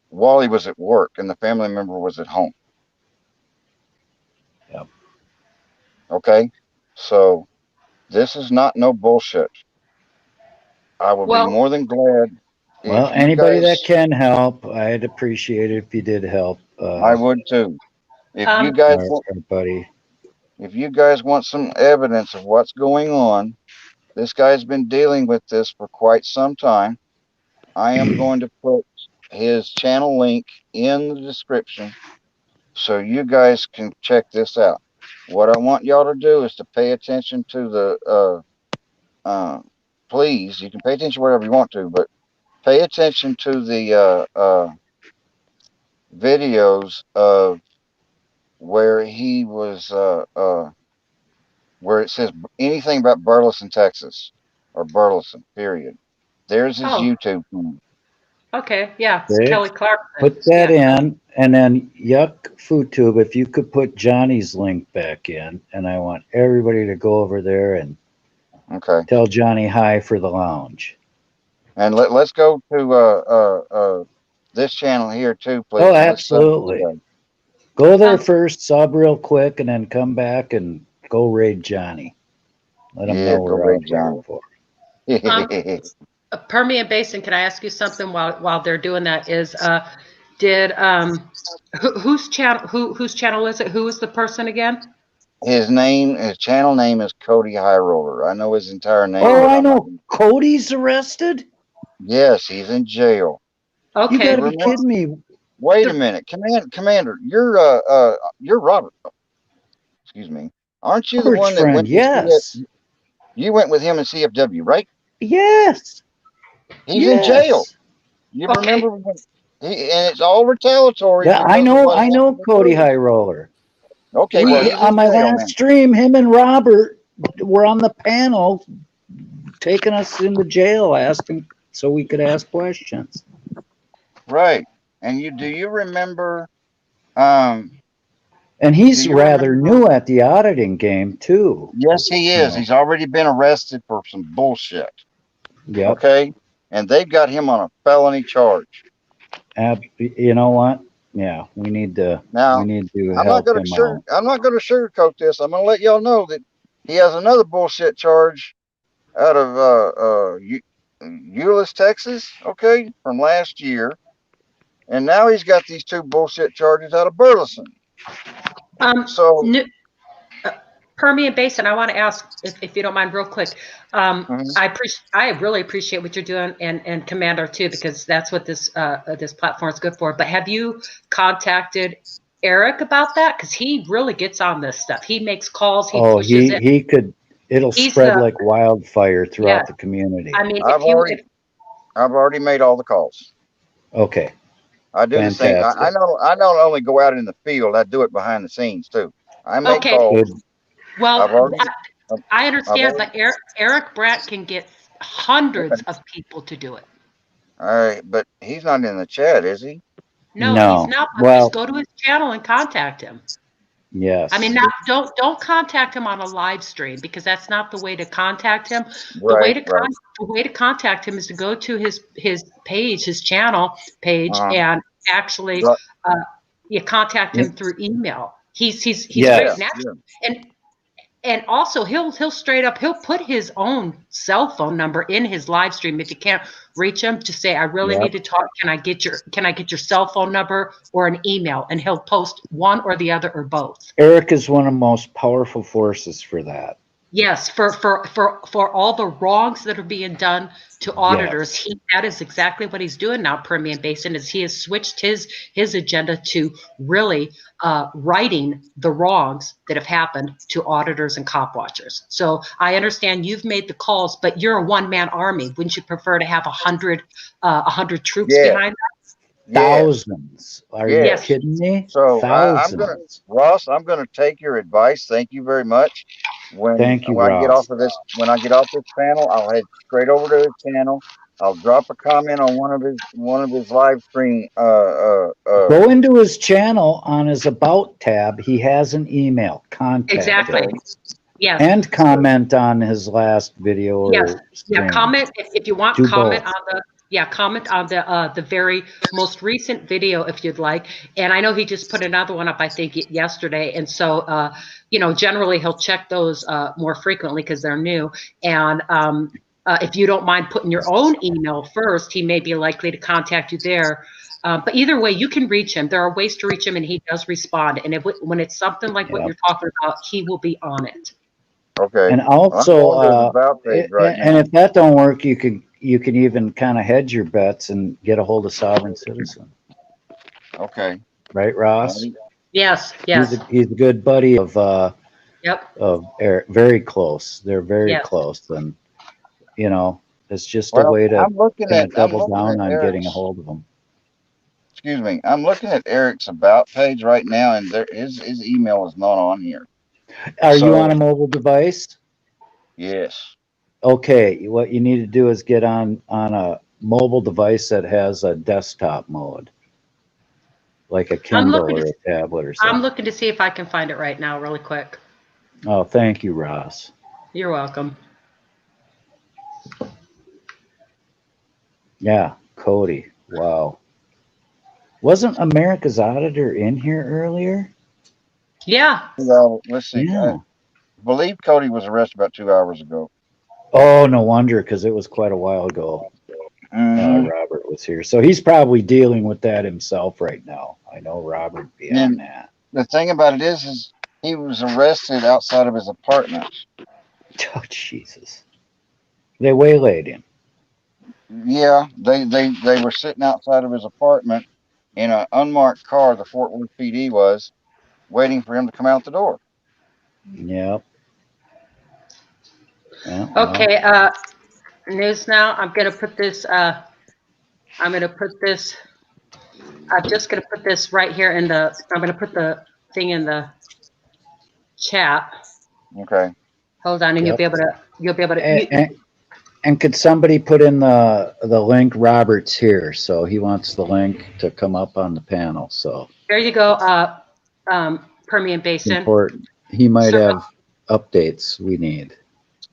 while he was at work, and the family member was at home. Yep. Okay, so this is not no bullshit. I will be more than glad Well, if you anybody guys. that can help, I'd appreciate it if you did help. I would too. If you guys want, buddy. if you guys want some evidence of what's going on, this guy's been dealing with this for quite some time. I am going to put his channel link in the description so you guys can check this out. What I want y'all to do is to pay attention to the please, you can pay attention wherever you want to, but pay attention to the videos of where he was where it says anything about Burleson, Texas, or Burleson, period. There's his YouTube channel. Okay. Yeah. Okay. Kelly Clarkson. Put that in, and then Yuck Food Tube. If you could put Johnny's link back in, and I want everybody to go over there and tell Johnny hi for the lounge. And let's go to this channel here too, please. Oh, absolutely. Go there first, sub real quick, and then come back and go raid Johnny. Let him know we're out here for. Permian Basin. Can I ask you something while they're doing that? Is did whose channel? Whose channel is it? Who is the person again? His channel name is Cody High Roller. I know his entire name. Oh, but I I'm not- know. Cody's arrested? Yes, he's in jail. You Okay. gotta be remember- kidding me. Wait a minute, Commander. You're Robert. Excuse me. Aren't you the Robert's one that friend, went? yes. You went with him in CFW, right? Yes. He's in jail. Yes. You Okay. remember when and it's all retaliatory. Yeah, I because of know. what I know happened with Cody Bruce. High Roller. Okay, well, he's On in my jail last now. stream, him and Robert were on the panel, taking us into jail, asking so we could ask questions. Right. And do you remember? Um, And he's Do you rather remember- new at the auditing game too. yes, he is. No. He's already been arrested for some bullshit. Yep. Okay, and they've got him on a felony charge. You know what? Yeah, we need to. Now, we need to I'm not help going him to out. I'm not going to sugarcoat this. I'm going to let y'all know that he has another bullshit charge out of Euless, Texas. Okay, from last year, and now he's got these two bullshit charges out of Burleson. So Permian Basin, I want to ask, if you don't mind, real quick. I really appreciate what you're doing, and Commander too, because that's what this platform is good for. But have you contacted Eric about that? Because he really gets on this stuff. He makes calls. He pushes it. he could. It'll He's spread like wildfire throughout Yeah. the community. I mean, I've already made all the calls. Okay. I do the same. I not only go out in the field, I do it behind the scenes too. I make Okay. calls. Well, I understand, but Eric Brandt can get hundreds of people to do it. All right, but he's not in the chat, is he? No, No. he's not. But Well- just go to his channel and contact him. Yes. I mean, don't contact him on a live stream, because that's not the way to contact him. The way to contact him is to go to his page, his channel page, and actually you contact him through email. He's Yes. very natural. And also he'll straight up, he'll put his own cell phone number in his live stream. If you can't reach him, just say, I really need to talk. Can I get your cell phone number or an email? And he'll post one or the other or both. Eric is one of the most powerful forces for that. Yes, for all the wrongs that are being done to auditors, that is exactly what he's doing now. Permian Basin is he has switched his agenda to really righting the wrongs that have happened to auditors and cop watchers. So I understand you've made the calls, but you're a one-man army. Wouldn't you prefer to have 100 troops behind that? Thousands. Are you kidding me? So Thousands. I'm gonna take your advice. Thank you very much. Thank you, when I get Ross. when I get off this panel, I'll head straight over to his channel. I'll drop a comment on one of his live stream. Go into his channel on his About tab. He has an email. Contact Exactly. him. Yes. And comment on his last video or stream. Comment if you want. Do Comment both. on comment on the very most recent video if you'd like. And I know he just put another one up, I think, yesterday. And so, generally he'll check those more frequently because they're new. And if you don't mind putting your own email first, he may be likely to contact you there. But either way, you can reach him. There are ways to reach him, and he does respond. And when it's something like what you're talking about, he will be on it. Okay. And also, right and if that don't work, you can even kind of hedge your bets and get a hold of Sovereign Citizen. Okay. Right, Ross? Yes. He's a good buddy of of Eric. Very close. They're very Yes. close, and it's just a way to double down on getting a hold of them. Excuse me. I'm looking at Eric's About page right now, and his email is not on here. Are you on a mobile device? Yes. Okay, what you need to do is get on a mobile device that has a desktop mode, like a Kindle or a tablet or something. I'm looking to see if I can find it right now, really quick. Oh, thank you, Ross. You're welcome. Yeah, Cody. Wow. Wasn't America's Auditor in here earlier? Yeah. Well, let's see. Yeah. I believe Cody was arrested about 2 hours ago. Oh, no wonder, because it was quite a while ago. Robert was here. So he's probably dealing with that himself right now. I know Robert beyond that. The thing about it is He was arrested outside of his apartment. Oh, Jesus. They waylaid him. Yeah, they were sitting outside of his apartment in an unmarked car. The Fort Worth PD was waiting for him to come out the door. Yep. Yeah, Okay, news now. I'm gonna put this. I'm just gonna put this right here in the. I'm gonna put the thing in the chat. Okay. Hold on, and Yep. you'll be able to. And could somebody put in the link? Robert's here, so he wants the link to come up on the panel. So There you go. Permian Basin. important. He might have updates we need.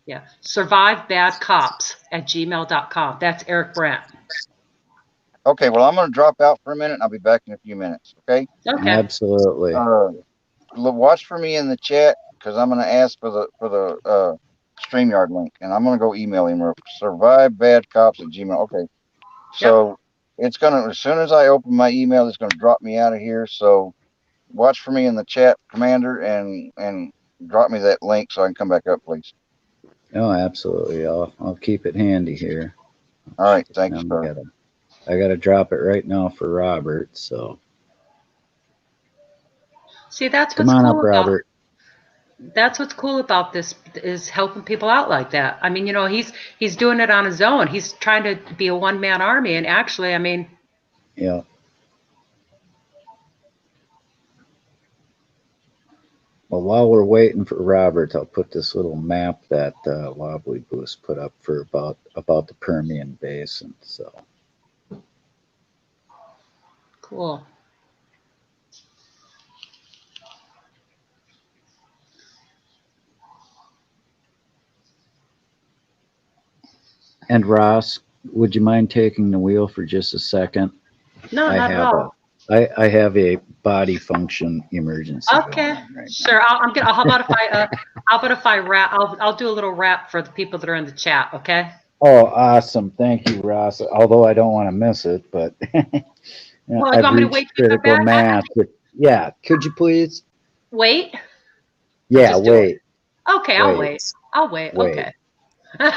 Yeah. Survivebadcops@gmail.com. That's Eric Brandt. Okay. Well, I'm going to drop out for a minute. And I'll be back in a few minutes. Okay. Okay. Absolutely. Watch for me in the chat because I'm going to ask for the StreamYard link, and I'm going to go email him. Survivebadcops@gmail. Okay. So it's going to, as soon as I open my email, it's going to drop me out of here. So watch for me in the chat, Commander, and drop me that link so I can come back up, please. Oh, absolutely. I'll keep it handy here. All right. Thanks, sir. I gotta drop it right now for Robert. So See, that's come what's on cool up, Robert. That's what's cool about this is helping people out like that. I mean, he's doing it on his own. He's trying to be a one-man army, and actually, I mean, Yeah. Well, while we're waiting for Robert, I'll put this little map that Wobbly Boost put up for about the Permian Basin. So cool. And Ross, would you mind taking the wheel for just a second? No, not at all. I have a body function emergency. Okay, sure. How about if I rap? I'll do a little rap for the people that are in the chat. Okay. Oh, awesome! Thank you, Ross. Although I don't want to miss it, but Well, you want me to wait till you come critical back? mass. Yeah, could you please? Wait. Yeah, wait. Okay, I'll wait. Okay. All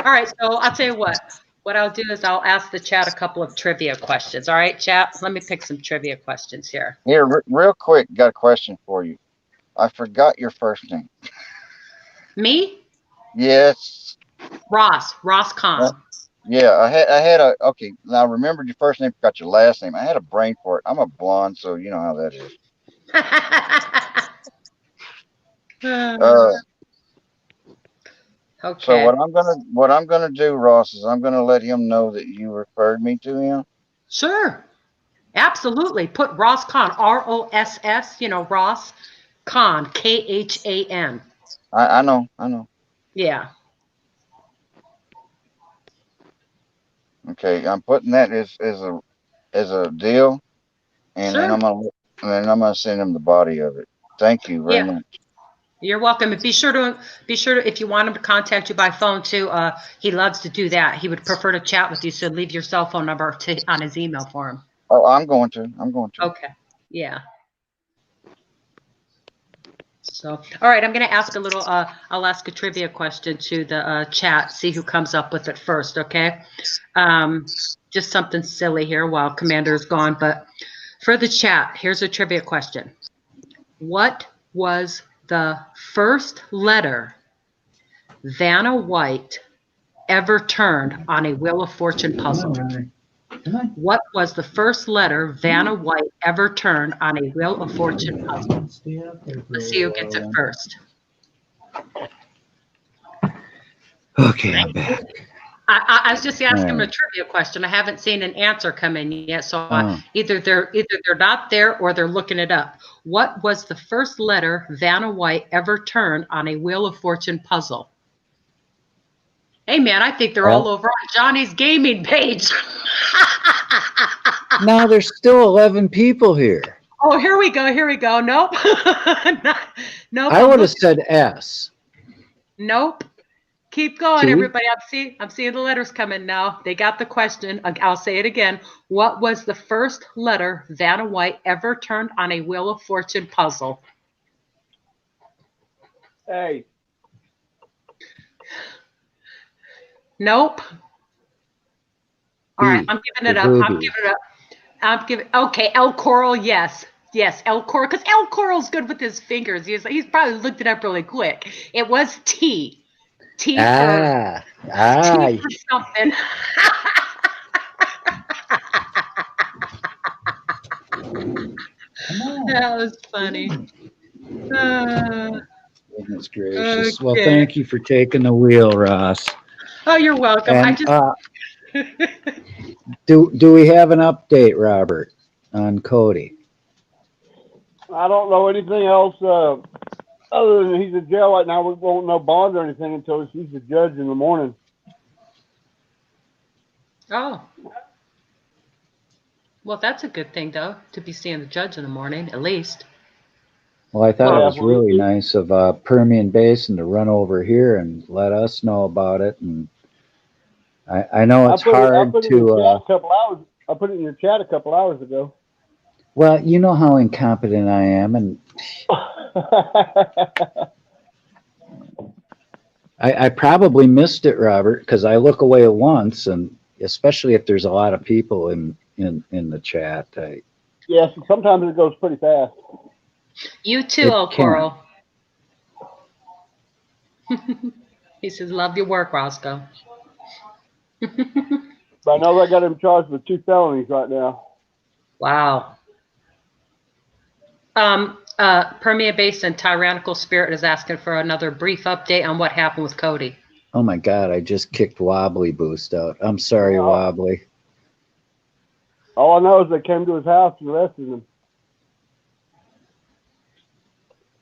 right. So I'll tell you what. What I'll do is I'll ask the chat a couple of trivia questions. All right, chat. Let me pick some trivia questions here. Here, real quick, got a question for you. I forgot your first name. Me? Yes. Ross Kahn. Yeah, I had a okay. Now I remembered your first name, forgot your last name. I had a brain for it. I'm a blonde, so you know how that is. Okay. So what I'm gonna do, Ross, is I'm gonna let him know that you referred me to him. Sure. Absolutely. Put Ross Kahn, ROSS, Ross Kahn, KHAN. I know. Yeah. Okay, I'm putting that as a deal, and sure. then I'm gonna send him the body of it. Thank you very much. You're welcome. And be sure to if you want him to contact you by phone too. He loves to do that. He would prefer to chat with you, so leave your cell phone number on his email for him. Oh, I'm going to. Okay. Yeah. So, all right, I'm going to ask I'll ask a trivia question to the chat, see who comes up with it first, okay? Just something silly here while Commander is gone, but for the chat, here's a trivia question. What was the first letter Vanna White ever turned on a Wheel of Fortune puzzle? What was the first letter Vanna White ever turned on a Wheel of Fortune puzzle? Let's see who gets it first. Okay, I'm back. I was just asking him a trivia question. I haven't seen an answer come in yet, so either they're not there or they're looking it up. What was the first letter Vanna White ever turned on a Wheel of Fortune puzzle? Hey man, I think they're all over on Johnny's gaming page. Now there's still 11 people here. Oh, here we go. Nope. Nope. I would have said S. Nope. Keep going, everybody. I'm seeing the letters coming now. They got the question. I'll say it again. What was the first letter Vanna White ever turned on a Wheel of Fortune puzzle? Hey. Nope. All right, I'm giving it up. I'm giving it up. Okay, El Coral, yes. Yes, El Coral, because El Coral's good with his fingers. He's probably looked it up really quick. It was T. T for something. That was funny. Goodness gracious. Okay. Well, thank you for taking the wheel, Ross. Oh, you're welcome. And do we have an update, Robert, on Cody? I don't know anything else other than he's in jail right now. We won't know bond or anything until he sees the judge in the morning. Oh. Well, that's a good thing, though, to be seeing the judge in the morning, at least. Well, I thought it was really nice of Permian Basin to run over here and let us know about it. And I know it's hard I put it in to. the chat a couple hours. I put it in your chat a couple hours ago. Well, you know how incompetent I am, and I probably missed it, Robert, because I look away at once, and especially if there's a lot of people in the chat. Yes, sometimes it goes pretty fast. You too, El Coral. He says, love your work, Roscoe. But I know they got him charged with 2 felonies right now. Wow. Permian Basin Tyrannical Spirit is asking for another brief update on what happened with Cody. Oh my God, I just kicked Wobbly Boost out. I'm sorry, Wobbly. All I know is they came to his house and arrested him.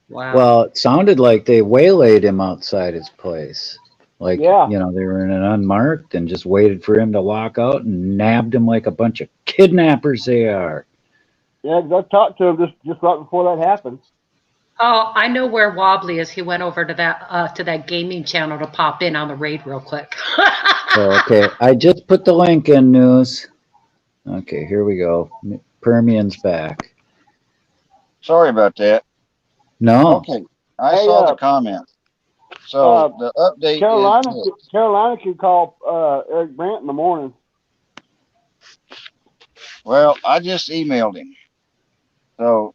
Wow. Well, it sounded like they waylaid him outside his place. Like, they were in an unmarked and just waited for him to walk out and nabbed him like a bunch of kidnappers they are. Yeah, because I talked to him just right before that happened. Oh, I know where Wobbly is. He went over to that gaming channel to pop in on the raid real quick. Okay, I just put the link in, News. Okay, here we go. Permian's back. Sorry about that. No. Okay, I saw the comments. So the update is Carolina can call Eric Brandt in the morning. Well, I just emailed him. So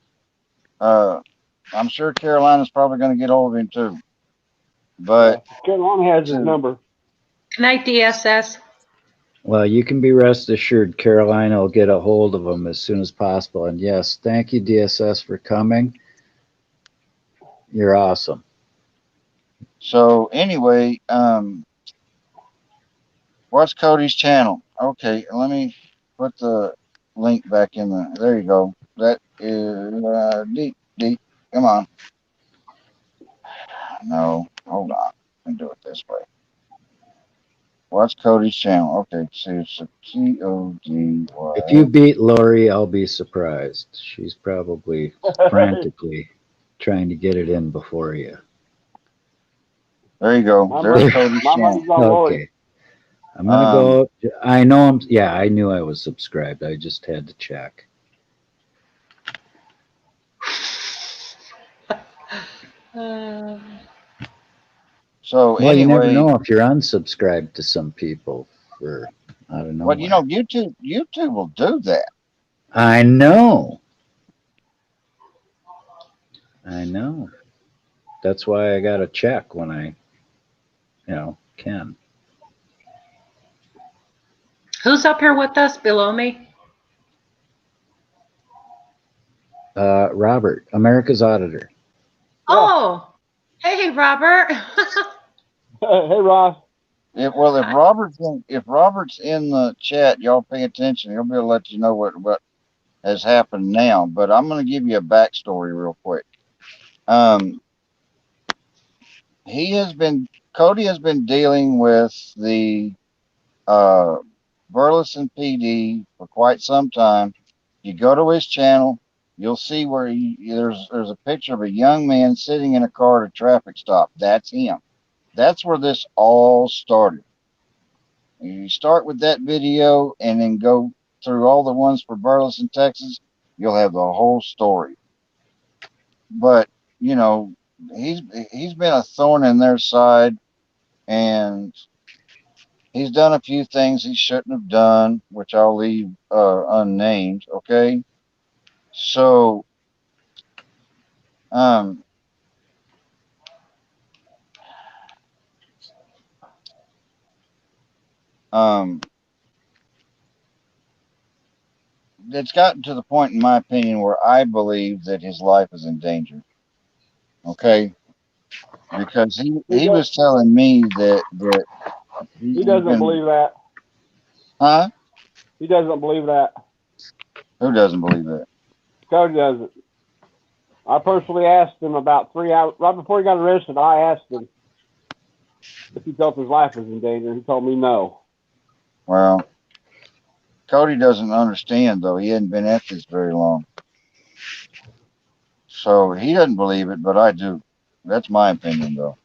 I'm sure Carolina's probably going to get hold of him too. But Carolina has his number. Good night, DSS. Well, you can be rest assured Carolina will get a hold of him as soon as possible. And yes, thank you, DSS, for coming. You're awesome. So anyway, what's Cody's channel? Okay, let me put the link back in the. There you go. That is deep. Come on. No, hold on. Let me do it this way. What's Cody's channel? Okay, see, it's a CODY. If you beat Lori, I'll be surprised. She's probably frantically trying to get it in before you. There you go. There's Cody's channel. Okay. I'm going to go. I know I knew I was subscribed. I just had to check. So well, you never know if you're unsubscribed to some people for I don't know. Well, you know, YouTube will do that. I know. That's why I got to check when I, can. Who's up here with us below me? Robert, America's Auditor. Oh, hey, Robert. Hey, Ross. If Robert's in the chat, y'all pay attention. He'll be able to let you know what has happened now. But I'm going to give you a backstory real quick. Cody has been dealing with the Burleson PD for quite some time. You go to his channel, you'll see where there's a picture of a young man sitting in a car at a traffic stop. That's him. That's where this all started. You start with that video and then go through all the ones for Burleson, Texas. You'll have the whole story. But, he's been a thorn in their side, and he's done a few things he shouldn't have done, which I'll leave unnamed. Okay, so um um it's gotten to the point, in my opinion, where I believe that his life is in danger. Okay, because He he does. was telling me that He he's doesn't been, believe that. huh? He doesn't believe that. Who doesn't believe that? Cody doesn't. I personally asked him about 3 hours right before he got arrested. I asked him if he felt his life was in danger. He told me no. Well, Cody doesn't understand though. He hadn't been at this very long, so he doesn't believe it, but I do. That's my opinion though.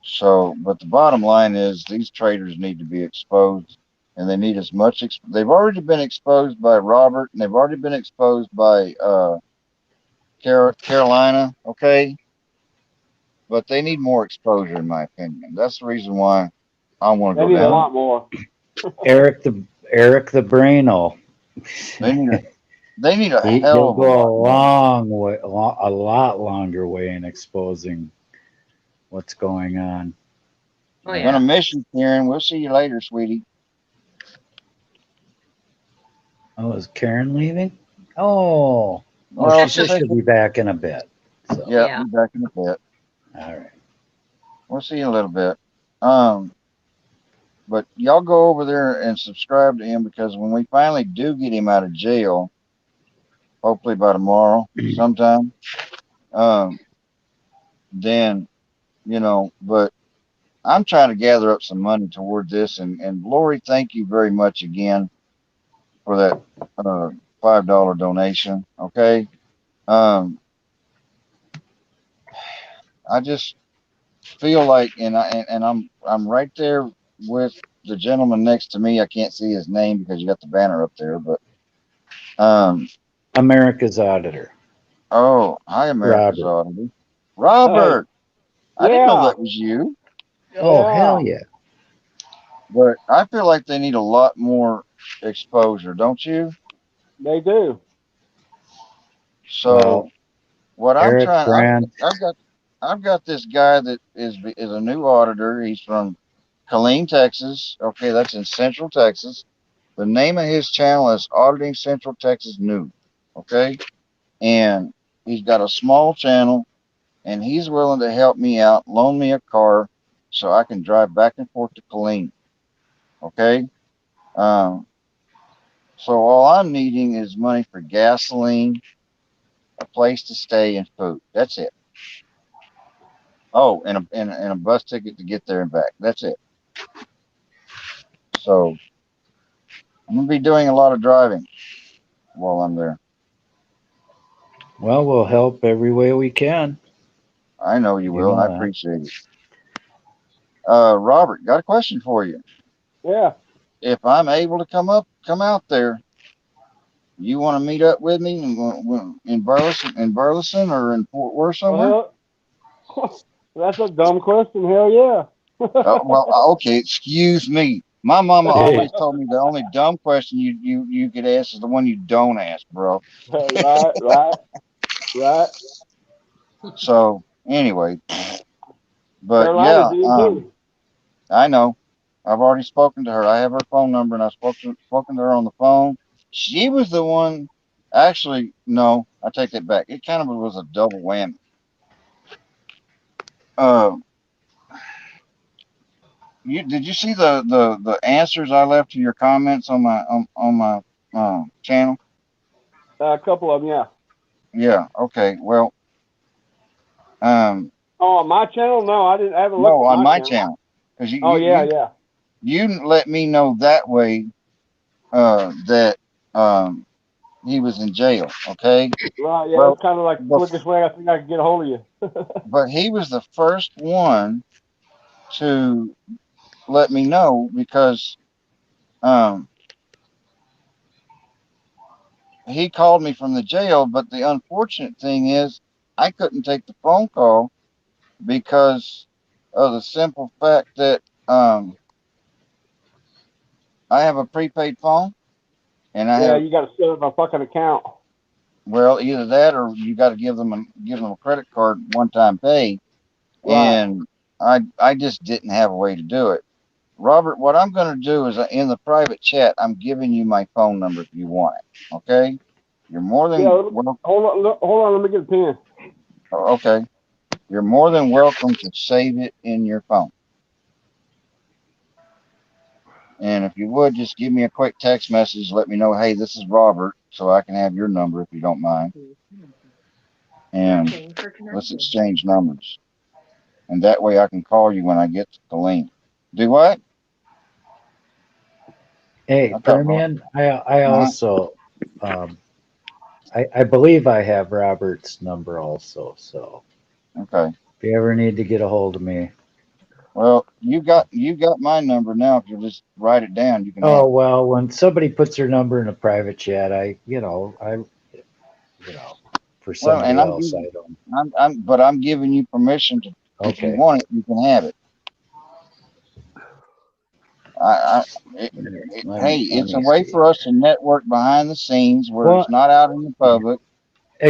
So, but the bottom line is these traitors need to be exposed, and they need as much. They've already been exposed by Robert, and they've already been exposed by Carolina. Okay, but they need more exposure, in my opinion. That's the reason why I want to They go need a down there. lot more. Eric the Brain'll They need a they need a hell he'll of a go lot a more. long way, a lot longer way in exposing what's going on. Oh I'm gonna yeah. miss you, Karen. We'll see you later, sweetie. Oh, is Karen leaving? Oh, Well, she That's she says just said, she'll be back in a bit. So, yeah, yeah. be back in a bit. all right. We'll see you in a little bit. Um, but y'all go over there and subscribe to him, because when we finally do get him out of jail, hopefully by tomorrow sometime, um, then But I'm trying to gather up some money toward this, and Lori, thank you very much again for that uh, $5 donation. Okay, um, I just feel like, and I'm right there with the gentleman next to me. I can't see his name because you got the banner up there, but um, America's Auditor, oh, hi, America's Robert. Auditor, Hey, Robert. I didn't know yeah, that was you, Oh, hell yeah, yeah. but I feel like they need a lot more exposure, don't you? they do. So Well, what I'm Eric trying, Brandt, I've got this guy that is a new auditor. He's from Killeen, Texas. Okay, that's in Central Texas. The name of his channel is Auditing Central Texas News. Okay, and he's got a small channel, and he's willing to help me out, loan me a car, so I can drive back and forth to Killeen. Okay, um, so all I'm needing is money for gasoline, a place to stay, and food. That's it. Oh, and a bus ticket to get there and back. That's it. So I'm gonna be doing a lot of driving while I'm there. well, we'll help every way we can. I know you You will, and I know that. appreciate it. Robert, got a question for you. Yeah. If I'm able to come out there, you want to meet up with me in Burleson, or in Fort Worth somewhere? Well, that's a dumb question. Hell yeah. Okay. Excuse me. My mama always told me the only dumb question you could ask is the one you don't ask, bro. Right, right, right. So anyway, but Carolina's yeah, in too. I know. I've already spoken to her. I have her phone number, and I've spoken to her on the phone. She was the one. Actually, no, I take that back. It kind of was a double whammy. Uh, did you see the answers I left to your comments on my channel? A couple of them, yeah. Yeah. Okay. Well, um, Oh, on my channel? No, I haven't looked no, at on my my channel. channel, because Oh yeah, yeah. you let me know that way that he was in jail. Okay. Right, yeah. Well, It's kind of like the quickest way I think I could get a hold of you. but he was the first one to let me know, because um, he called me from the jail. But the unfortunate thing is, I couldn't take the phone call because of the simple fact that I have a prepaid phone, and I Yeah, have, you got to set up a fucking account. well, either that or you got to give them a credit card one time pay, Right. and I just didn't have a way to do it. Robert, what I'm going to do is in the private chat, I'm giving you my phone number if you want it. Okay? You're more Yeah, than well. hold on. Let me get a pen. Okay. You're more than welcome to save it in your phone. And if you would, just give me a quick text message. Let me know, hey, this is Robert, so I can have your number if you don't mind. And let's exchange numbers. And that way I can call you when I get to Colleen. Do what? Hey, I thought, Permian, I uh-huh. also, I believe I have Robert's number also. So Okay. if you ever need to get a hold of me. Well, you got my number now. If you'll just write it down, you can have Oh, it. well, when somebody puts their number in a private chat, for Well, and somebody else, I don't. but I'm giving you permission to, if you Okay. want it, you can have it. I, it, hey, Let it's a me way see. for us to network behind the scenes where Well, it's not out in the public.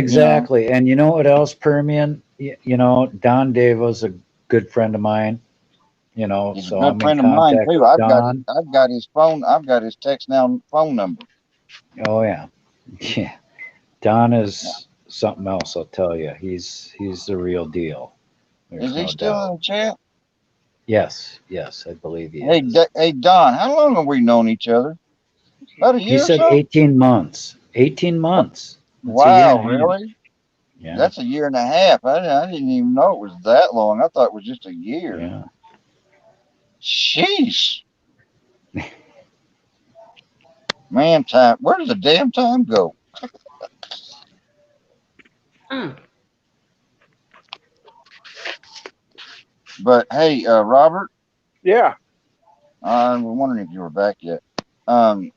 You know, exactly. And you know what else, Permian? Don Davo's a good friend of mine, he's a so good I'm in friend of mine contact too. with Don. I've got his phone. I've got his text now phone number. Oh, yeah. Yeah. Don is something else, I'll tell you. He's the real deal. Is There's he no still doubt. in the chat? Yes, I believe he Hey, is. Hey, Don, how long have we known each other? About a He year or said so? 18 months. 18 months. It's a year and Wow, a half. really? Yeah, That's a year and a half. I didn't even know it was that long. I thought it was just a year. yeah. Sheesh. Man, time. Where does the damn time go? Hmm. But hey, Robert, Yeah. I was wondering if you were back yet. Um,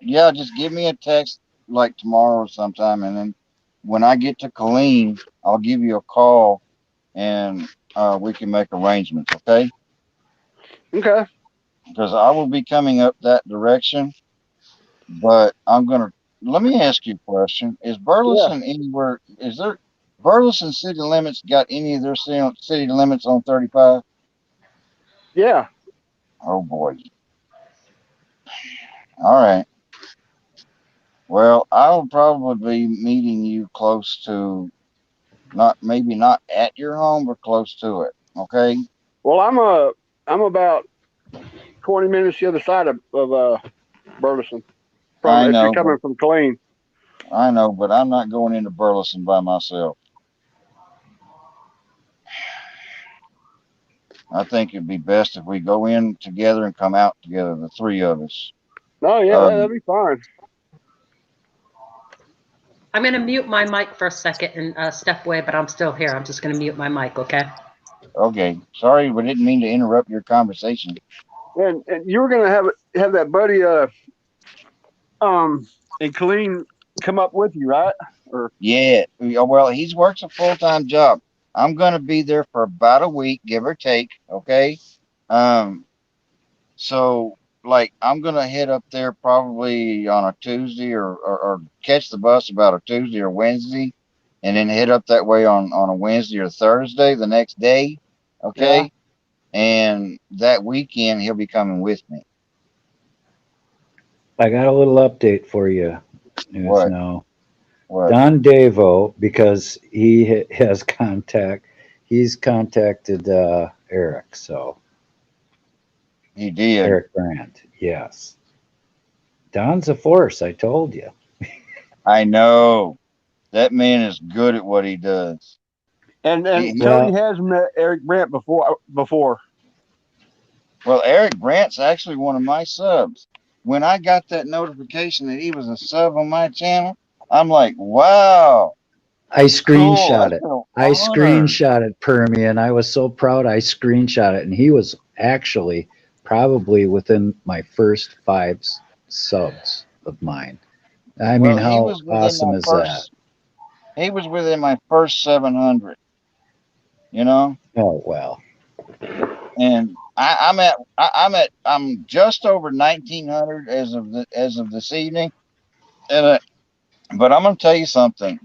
yeah, just give me a text like tomorrow or sometime, and then when I get to Colleen, I'll give you a call, and we can make arrangements. Okay? Okay. Because I will be coming up that direction, but I'm gonna. Let me ask you a question: is Yeah. Burleson anywhere? Is there Burleson city limits got any of their city limits on 35? Yeah. Oh boy. All right. Well, I'll probably be meeting you close to, maybe not at your home, but close to it. Okay. Well, I'm about 20 minutes the other side of Burleson. From I if you're know, coming from Killeen. but I'm not going into Burleson by myself. I think it'd be best if we go in together and come out together, the three of us. Oh yeah, that'd Um, be fine. I'm going to mute my mic for a second and step away, but I'm still here. I'm just going to mute my mic, okay? okay. Sorry, we didn't mean to interrupt your conversation. And you were gonna have that buddy and Killeen come up with you, right? Or Yeah. Well, he's works a full-time job. I'm going to be there for about a week, give or take. Okay. Um, So, like, I'm gonna head up there probably on a Tuesday or catch the bus about a Tuesday or Wednesday, and then head up that way on a Wednesday or Thursday the next day. yeah. Okay, and that weekend he'll be coming with me. I got a little update for you. News What? now. What? Don Davo, because has he's contacted Eric. So He did. Eric Brandt, yes. Don's a force. I told you. I know. That man is good at what he does. And He Cody Well, has met Eric Brandt before. well, Eric Brandt's actually one of my subs. When I got that notification that he was a sub on my channel, I'm like, wow. I Cool. I screenshot it. feel I honored. screenshot it, Permian. I was so proud. I screenshot it, and he was actually probably within my first five subs of mine. I mean, Well, he how was within my awesome is that? first. He was within my first 700. You know, Oh well. and I'm just over 1900 as of this evening. And but I'm gonna tell you something.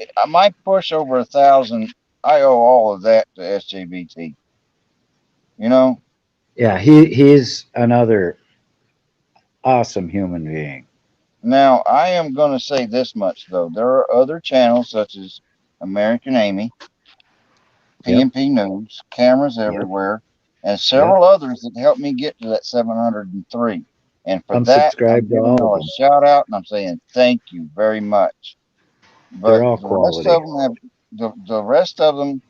I might push over 1,000. I owe all of that to SJBT. You know. Yeah, he's another awesome human being. Now I am gonna say this much though. There are other channels such as American Amy, Yep. PNP News, Cameras Yep. Everywhere, and Yep. several others that helped me get to that 703. And for I'm that, I'm subscribed to giving all of y'all a them. shout out and I'm saying thank you very much. They're But all the rest of quality. them have the rest of them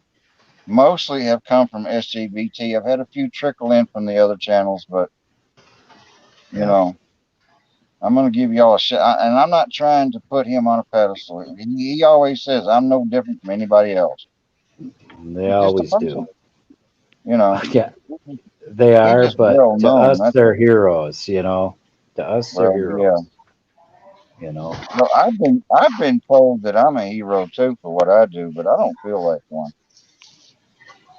mostly have come from SGBT. I've had a few trickle in from the other channels, but you Yeah. know, I'm gonna give y'all a shot. And I'm not trying to put him on a pedestal. He always says I'm no different from anybody else. They He's just a always do. person, you know. Yeah, they He's are, just but well to known. us That's they're heroes, you know. To us they're well, yeah. heroes, you know. Well, I've been told that I'm a hero too for what I do, but I don't feel like one.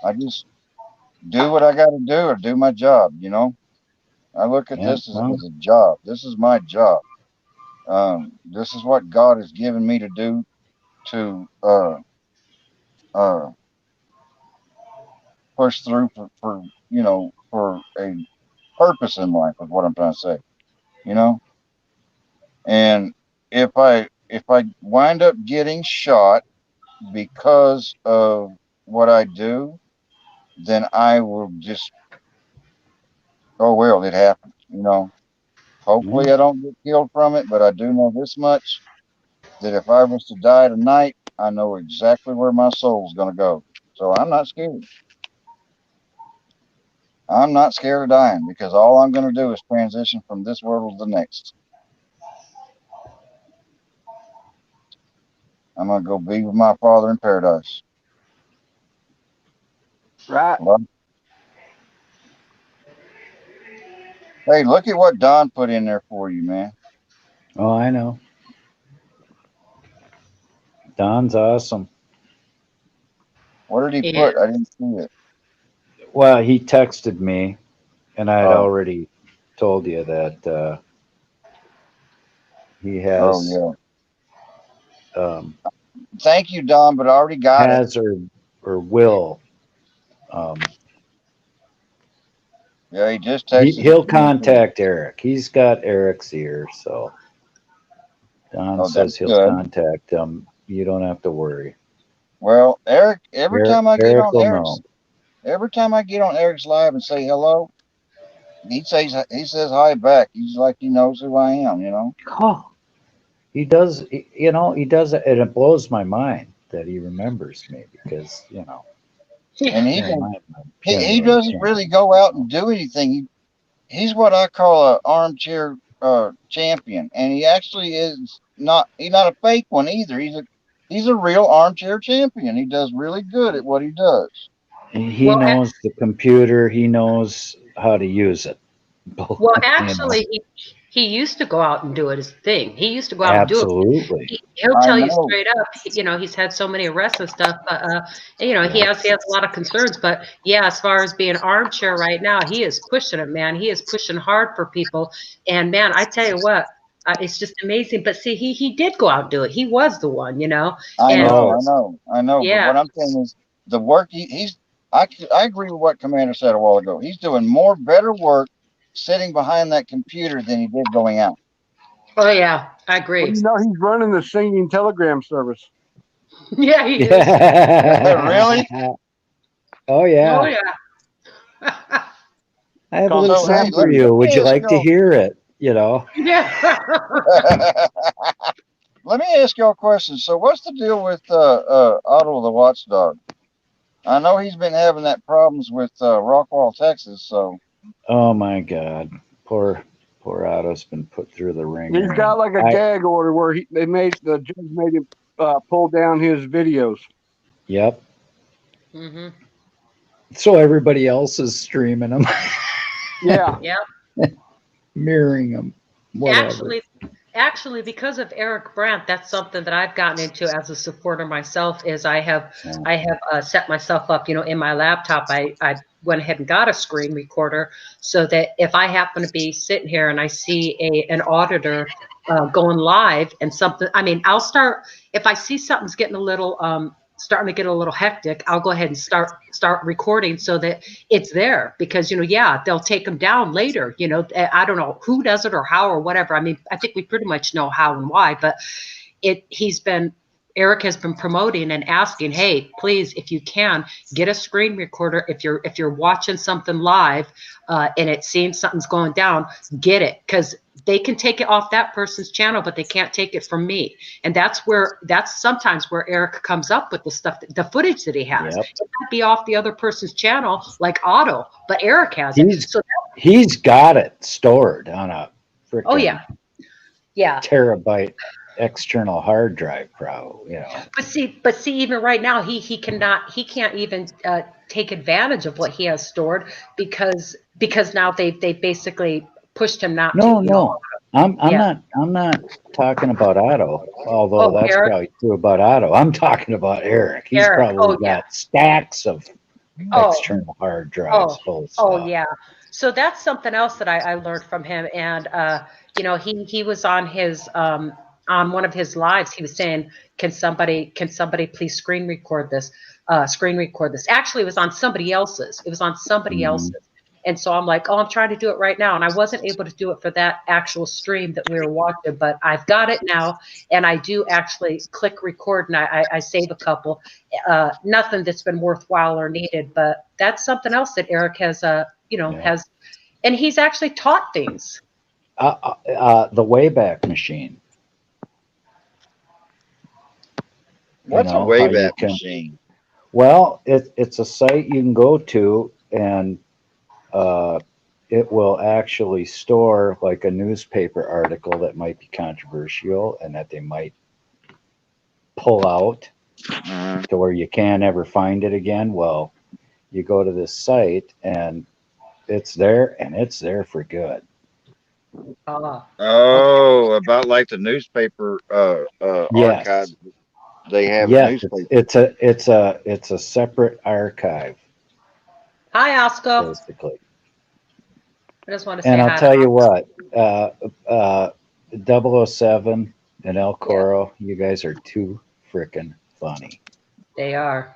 I just do what I got to do or do my job. You know, I look at Yeah, this well, as a job. This is my job. This is what God has given me to do to uh, push through for you know for a purpose in life is what I'm trying to say. You know, and if I wind up getting shot because of what I do, then I will just, oh well, it happens. You know, yeah. hopefully I don't get killed from it, but I do know this much, that if I was to die tonight, I know exactly where my soul's going to go. So I'm not scared. I'm not scared of dying because all I'm going to do is transition from this world to the next. I'm going to go be with my father in paradise. Right. Well, hey, look at what Don put in there for you, man. Oh, I know. Don's awesome. What did he Yeah. put? I didn't see it. Well, he texted me, and I had Oh, already told you that he oh has yeah. um, Thank you, Don, but I already got it. has or will. Um, Yeah, he just texted it he'll to me too. contact Eric. He's got Eric's ear, so Don Oh, that's says he'll good. contact him. You don't have to worry. Well, Eric, every time I get Eric on will know. Eric's live and say hello, he says hi back. He's like he knows who I am, you know. Oh, he does. You know, he does it, and it blows my mind that he remembers me because you know, And Yeah. he bear in can mind, he, Jim he really doesn't can't. really go out and do anything. He's what I call a armchair champion, and he actually is not. He's not a fake one either. He's a real armchair champion. He does really good at what he does. He Well, knows the computer. He knows how to use it. Well, You know, actually, he used to go out and do it as a thing. He used to go out and do it. absolutely. He'll I tell you know. straight up. You know, he's had so many arrests and stuff, but he Yeah. has a lot of concerns. But yeah, as far as being armchair right now, he is pushing it, man. He is pushing hard for people, and man, I tell you what, it's just amazing. But see, he did go out and do it. He was the one, I and know. Oh, I know. I know. But yeah, what I'm saying is the work he's. I agree with what Commander said a while ago. He's doing more better work sitting behind that computer than he did going out. oh yeah, I Well, agree. you know, he's running the singing telegram service. Yeah, he is. Really? oh Oh yeah. yeah. I have a Called little So hey, song Sam for let me, you. let Would me you ask like to y'all. hear it? You know. Yeah. Let me ask y'all a question. So, what's the deal with Otto the Watchdog? I know he's been having that problems with Rockwall, Texas. So, Oh my God. Poor Otto's been put through the He's ringer, got and like a gag order where the judge made him pull down his videos. yep. hmm So everybody else is streaming them, Yeah. Yeah. mirroring them, whatever. Actually, actually, because of Eric Brandt, that's something that I've gotten into as a supporter myself. Is I have set myself up, in my laptop. I went ahead and got a screen recorder so that if I happen to be sitting here and I see an auditor going live and something, I mean, I'll start if I see something's getting a little starting to get a little hectic, I'll go ahead and start recording so that it's there, because they'll take them down later. I don't know who does it or how or whatever. I mean, I think we pretty much know how and why, but Eric has been promoting and asking, hey, please, if you can, get a screen recorder. If you're watching something live and it seems something's going down, get it, because they can take it off that person's channel, but they can't take it from me. And that's sometimes where Eric comes up with the stuff, the footage that he has. Yep. It might be off the other person's channel, like Otto, but Eric has it. So he's got it stored on a freaking terabyte external hard drive, probably. But see, even right now, he can't even take advantage of what he has stored because now they basically pushed him not to. No. I'm not talking about Otto, although that's Eric? Probably true about Otto. I'm talking about Eric. He's probably got stacks of external hard drives full of stuff. Oh yeah. So that's something else that I learned from him. And he was on his on one of his lives. He was saying, can somebody please screen record this? Actually, it was on somebody else's. Else's. And so I'm like, I'm trying to do it right now. And I wasn't able to do it for that actual stream that we were watching, but I've got it now. And I do actually click record and I save a couple. Nothing that's been worthwhile or needed, but that's something else that Eric has, has, and he's actually taught things. The Wayback Machine. What's a Wayback Machine? Well, it's a site you can go to, and it will actually store like a newspaper article that might be controversial and that they might pull out to where you can't ever find it again. Well, you go to this site and it's there, and it's there for good. About like the newspaper archive. They have newspaper. It's a separate archive. Hi, Oscar. Basically. I just want to say and I'll tell you what, 007 and El Coro, you guys are too freaking funny. They are.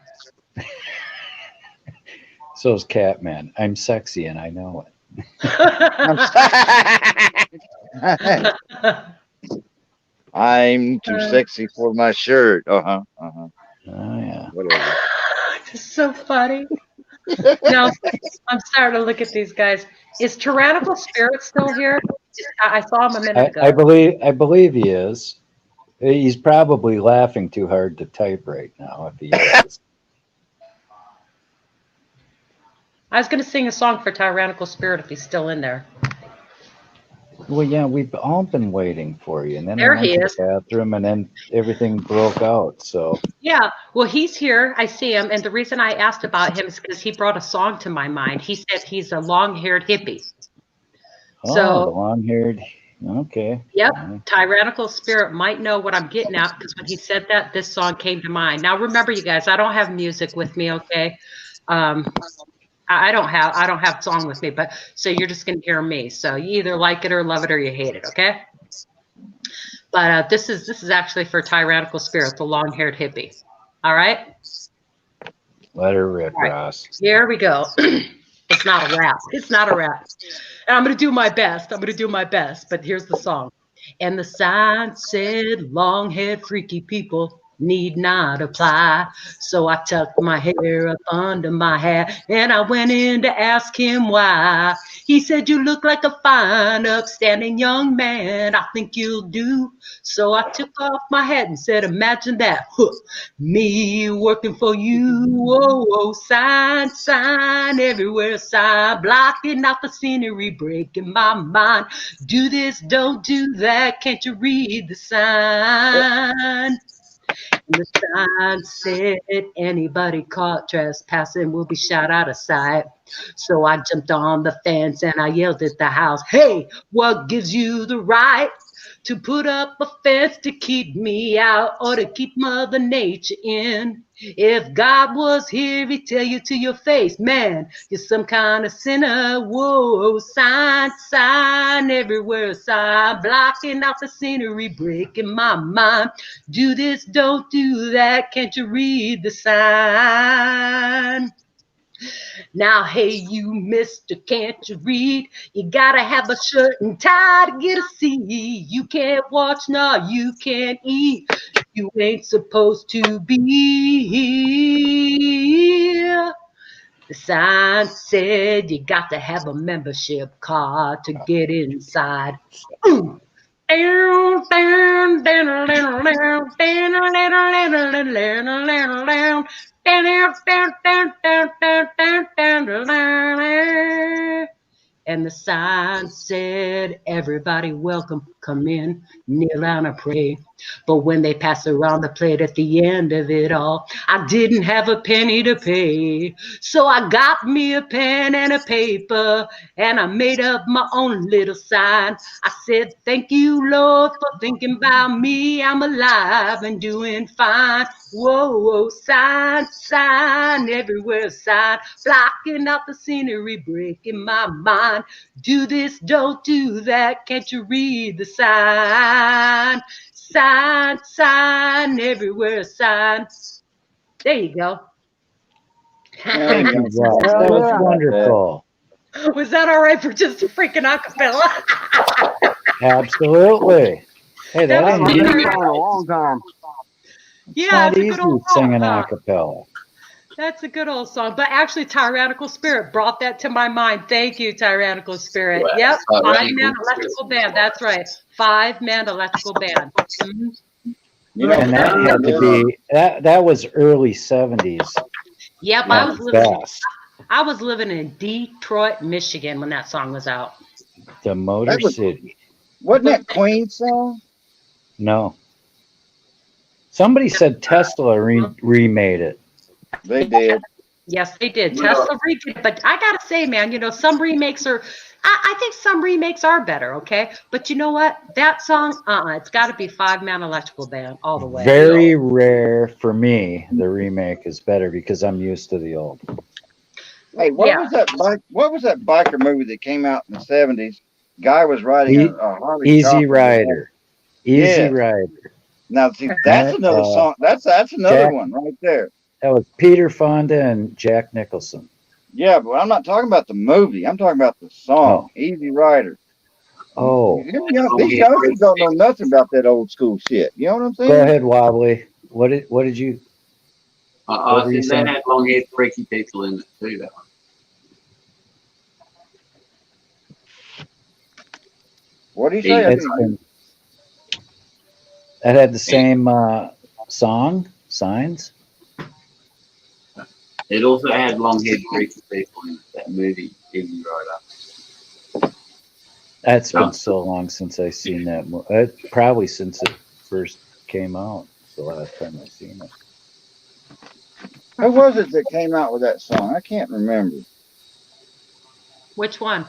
So's Catman. I'm sexy and I know it. I'm too sexy for my shirt. Oh yeah. Whatever. It's so funny. No, I'm starting to look at these guys. Is Tyrannical Spirit still here? I saw him a minute ago. I believe he is. He's probably laughing too hard to type right now if he is. I was going to sing a song for Tyrannical Spirit if he's still in there. Well, yeah, we've all been waiting for you, and then there I went he to is. the bathroom, and then everything broke out. So yeah, well, he's here. I see him, and the reason I asked about him is because he brought a song to my mind. He said he's a long-haired hippie. Oh, so the long-haired. Okay. Yep, Tyrannical Spirit might know what I'm getting at, because when he said that, this song came to mind. Now, remember, you guys, I don't have music with me. Okay. I don't have song with me, but so you're just gonna hear me. So you either like it or love it or you hate it, okay? But this is actually for Tyrannical Spirit, the long-haired hippie. All right. Let her rip, right. Ross. Here we go. It's not a rap. It's not a rap. And I'm gonna do my best. But here's the song. And the sign said, "Long-haired freaky people need not apply." So I tucked my hair up under my hat and I went in to ask him why. He said, "You look like a fine, upstanding young man. I think you'll do." So I took off my hat and said, "Imagine that. Huh. Me working for you. Oh, sign, sign everywhere. Sign, blocking out the scenery, breaking my mind. Do this, don't do that. Can't you read the sign?" The sign said, "Anybody caught trespassing will be shot out of sight." So I jumped on the fence and I yelled at the house, "Hey, what gives you the right to put up a fence to keep me out or to keep Mother Nature in. If God was here, he'd tell you to your face, man, you're some kind of sinner. Whoa, sign everywhere, sign blocking out the scenery, breaking my mind. Do this, don't do that. Can't you read the sign? Now, hey, you mister, can't you read? You gotta have a shirt and tie to get a seat. You can't watch, no, you can't eat. You ain't supposed to be here. The sign said you got to have a membership card to get inside. Ooh. And the sign said, everybody welcome, come in, kneel down and pray. But when they pass around the plate at the end of it all, I didn't have a penny to pay. So I got me a pen and a paper, and I made up my own little sign. I said, thank you, Lord, for thinking about me. I'm alive and doing fine. Whoa, whoa, sign everywhere, sign, blocking out the scenery, breaking my mind. Do this, don't do that. Can't you read the sign? Sign everywhere, sign. There you go. Thank you, Ross. Hell That was yeah. wonderful. Was that all right for just a freaking acapella? Absolutely. Hey, That that was I haven't ain't heard that easy. song in a long time. It's Yeah, not it's a good easy old song, singing huh? a cappella. That's a good old song. But actually, Tyrannical Spirit brought that to my mind. Thank you, Tyrannical Spirit. Wow, Yep, tyrannical five-man electrical band. That's right. Five-man electrical band. Mhm. You know, And that speaking of had to them, be that was early 70s Yep, Yeah. at best. I was living in Detroit, Michigan when that song was out. The Motor that was City. wasn't that Queen's song? No. Somebody said Tesla remade it. They did. Yes, they did. Well, Tesla redid it, but I gotta say, man, some remakes are. I think some remakes are better, okay. But you know what? That song, it's got to be five-man electrical band all the way. Very rare for me. The remake is better because I'm used to the old. Hey, Yeah. what was that biker movie that came out in the 70s? Guy was riding E- a Harley Easy chopper. Rider. Easy Yes. Rider. Now see, that's another song. That's another Jack, one right there. that was Peter Fonda and Jack Nicholson. Yeah, but I'm not talking about the movie. I'm talking about the song, Oh. Easy Rider. Oh. These youngsters don't know nothing about that old school shit. You know what I'm saying? Go ahead, Wobbly. What did you what I were you think they saying? had long-haired freaky people in it too. That one. What do you say? That had the same song, Signs. It also had long-haired freaky people in it. That movie, Easy Rider. That's been so long since I seen that movie. Probably since it first came out. It's the last time I seen it. Who was it that came out with that song? I can't remember. Which one?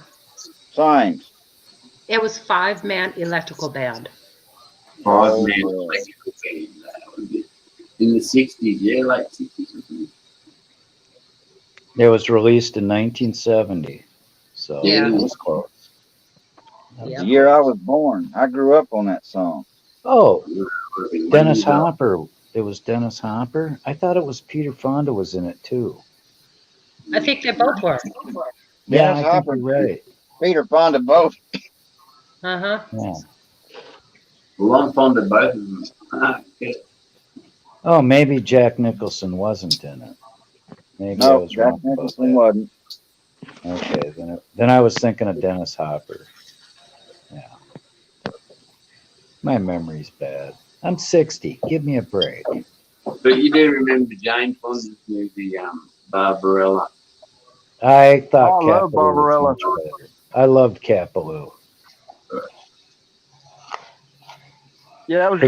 Signs. It was five-man electrical band. Five-man electrical band. That was it. In the 60s, yeah, late 60s. It was released in 1970, so Yeah. it was close. The year I was born. I grew up on that song. Oh, Dennis Hopper. It was Dennis Hopper. I thought it was Peter Fonda was in it too. I think they both were. Yeah, Dennis I think Hopper, you're right. Peter Fonda, both. Uh-huh. Yeah. Well, I'm fond of both of them. Yeah. Oh, maybe Jack Nicholson wasn't in it. Maybe I No, was Jack wrong about Nicholson that. wasn't. Okay, then I was thinking of Dennis Hopper. Yeah. My memory's bad. I'm 60. Give me a break. But you do remember Jane Fonda's movie, Barbarella. I thought I love Capaloo was Barbarella. much better. I loved Capaloo Yeah, that was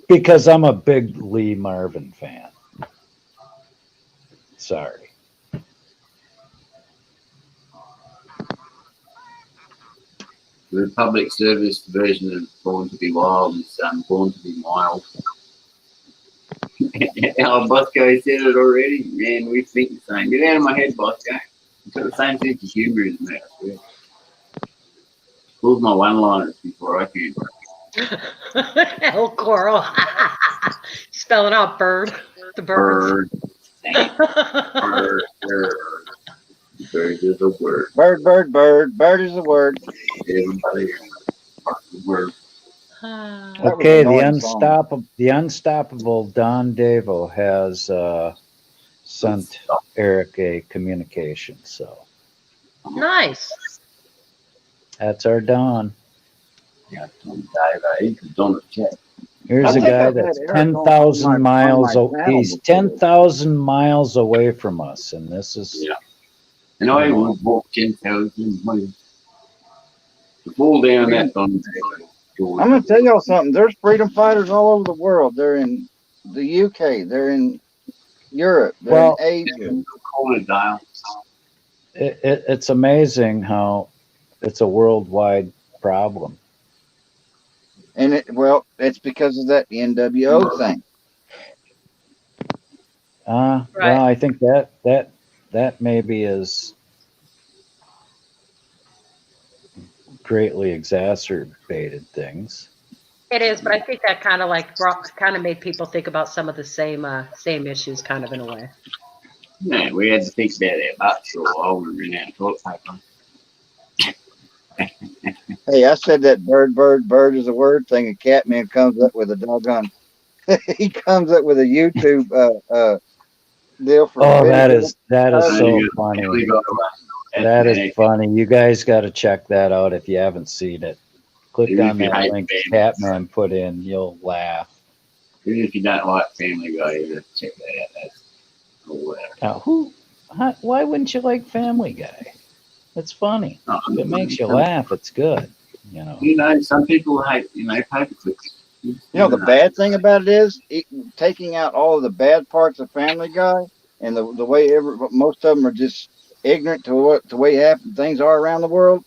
because I'm a big Lee Marvin fan. Sorry. The public service version of Born to Be Wild is Born to Be Mild. Our Bosco said it already. Man, we think the same. Get out of my head, Bosco. You've got the same sense of humour as me, I swear. Pulls my one-liners before I can. El Coral. Spelling out bird. The birds. Bird. Bird is a word. Bird, bird, bird. Bird is a word. Everybody word. Okay, the unstoppable Don Davo has sent Eric a communication, so Nice. that's our Don. Yeah, Don the chat. Here's a guy that's 10,000 miles. He's 10,000 miles away from us, and this is. Yeah. And I would walk 10,000 miles to fall down that Don Davo. I'm going to tell y'all something. There's freedom fighters all over the world. They're in the UK. They're in Europe. They're in Asia. It's amazing how it's a worldwide problem. And it's because of that NWO thing. Well, I think that maybe is greatly exacerbated things. It is, but I think that kind of made people think about some of the same issues, kind of in a way. Yeah, we had to think about that butt for a while. We ran out of toilet paper. Hey, I said that bird is a word thing, and Catman comes up with a doggone. He comes up with a YouTube deal for. Oh, that is so funny. That is funny. You guys got to check that out if you haven't seen it. Click on that link Catman put in. You'll laugh. Even if you don't like Family Guy, you have to check that out. Now, why wouldn't you like Family Guy? It's funny. If it makes you laugh, it's good. You know, some people hate, paperclips. The bad thing about it is taking out all of the bad parts of Family Guy and the way most of them are just ignorant to the way things are around the world.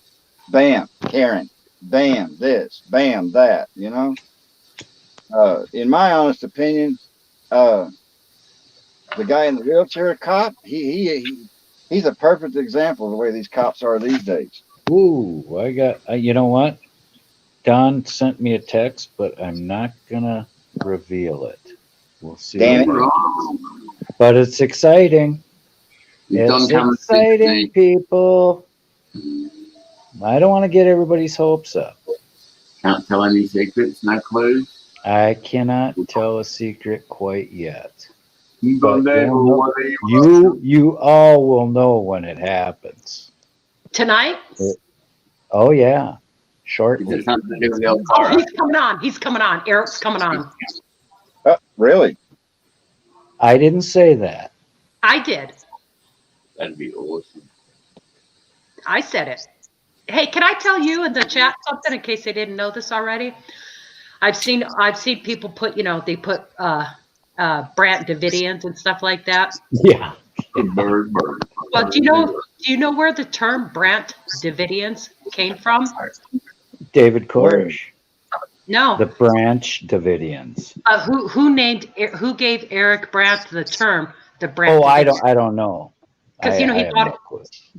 Bam, Karen. Bam, this. Bam, that. In my honest opinion, the guy in the wheelchair cop, he's a perfect example of the way these cops are these days. Ooh, I got. You know what? Don sent me a text, but I'm not gonna reveal it. We'll see. Damn it! But it's exciting. It's exciting, people. I don't want to get everybody's hopes up. Can't tell any secrets, no clues. I cannot tell a secret quite yet. But you all will know when it happens. Tonight? Oh yeah, shortly. Oh, he's coming on. He's coming on. Eric's coming on. Really? I didn't say that. I did. That'd be awesome. I said it. Hey, can I tell you in the chat something in case they didn't know this already? I've seen people put, they put Brant Davidians and stuff like that. Yeah. Bird. Well, do you know where the term Brant Davidians came from? David Koresh. No. The Branch Davidians. Who gave Eric Brant the term the Brant? Oh, Davidians? I don't know.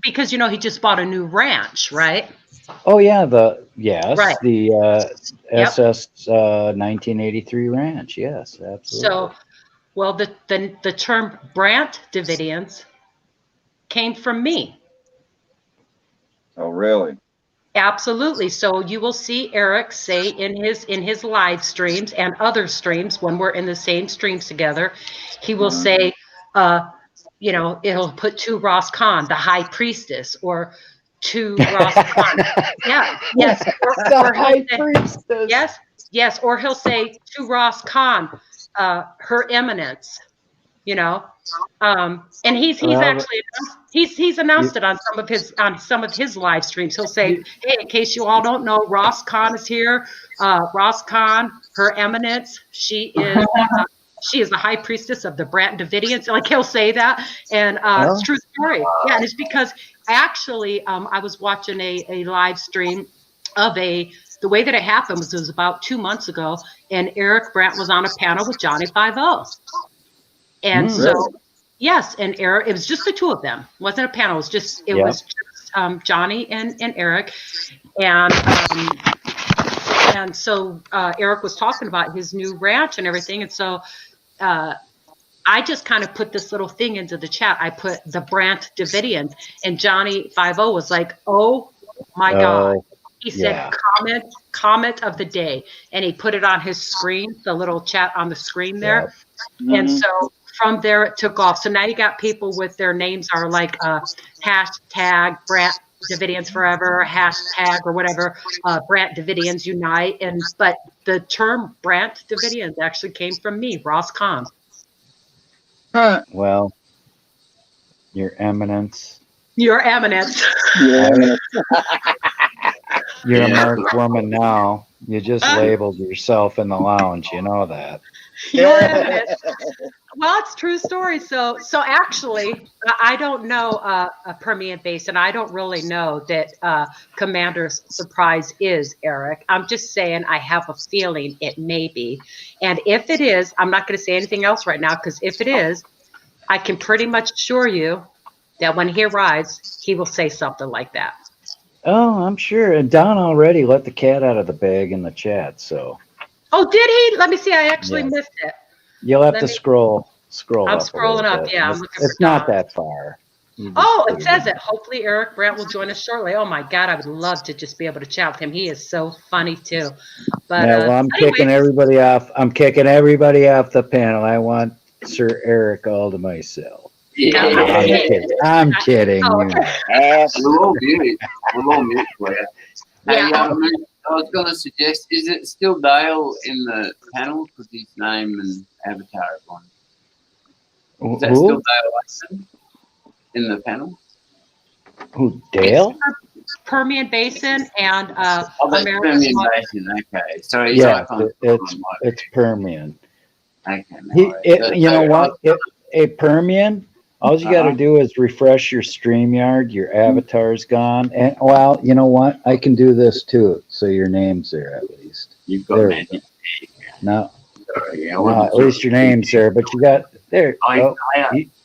Because he just bought a new ranch, right? Oh yeah, the SS 1983 ranch. Yes, absolutely. So, well, the term Brant Davidians came from me. Oh, really? Absolutely. So you will see Eric say in his live streams and other streams when we're in the same streams together, he will say, it'll put to Ross Khan, the high priestess, or to Ross Khan. Yeah, yes. Or high priestess. Yes. Or he'll say to Ross Khan, her eminence, and he's announced it on some of his live streams. He'll say, hey, in case you all don't know, Ross Khan is here. Ross Khan, her eminence, she is the high priestess of the Brant Davidians. Like he'll say that, and it's true story. Yeah, and it's because actually I was watching a live stream of the way that it happened was it was about 2 months ago, and Eric Brandt was on a panel with Johnny 5-0. And so, yes, and Eric, it was just the two of them. It wasn't a panel. It was just Johnny and Eric. And so Eric was talking about his new ranch and everything. And so I just kind of put this little thing into the chat. I put the Brandt Davidians, and Johnny 5-0 was like, "Oh my God." He said, comment of the day. And he put it on his screen, the little chat on the screen there. And so from there, it took off. So now you got people with their names are like hashtag Brandt Davidians Forever, hashtag or whatever, Brandt Davidians Unite. But the term Brandt Davidians actually came from me, Ross Kahn. Well, Your Eminence. Your Eminence. You're a marked woman now. You just labeled yourself in the lounge. You know that. Your Eminence. Well, it's true story. So actually, I don't know a Permian Basin. I don't really know that Commander's Surprise is Eric. I'm just saying I have a feeling it may be. And if it is, I'm not going to say anything else right now, because if it is, I can pretty much assure you that when he arrives, he will say something like that. Oh, I'm sure. And Don already let the cat out of the bag in the chat. So. Oh, did he? Let me see. I actually missed it. You'll have to scroll I'm up. scrolling up. Yeah, I'm looking it's not that far. Oh, it says it. Hopefully Eric Brandt will join us shortly. Oh my God, I would love to just be able to chat with him. He is so funny too. But yeah, well, I'm kicking everybody off. I'm kicking everybody off the panel. I want Sir Eric all to myself. Yeah, I'm kidding. Oh, We're all mute. We're all mute for you. Hey, I was going to suggest, is it still Dale in the panel? Because his name and avatar are on. Is that still Dale Watson in the panel? Who, Dale? Permian Basin and that's Permian Basin. Okay, so he's it's Permian. Okay, you know what? A Permian. All you got to do is refresh your StreamYard. Your avatar's gone, and well, you know what? I can do this too. So your name's there at least. You've got magic. No, at least your name's there. But you got there.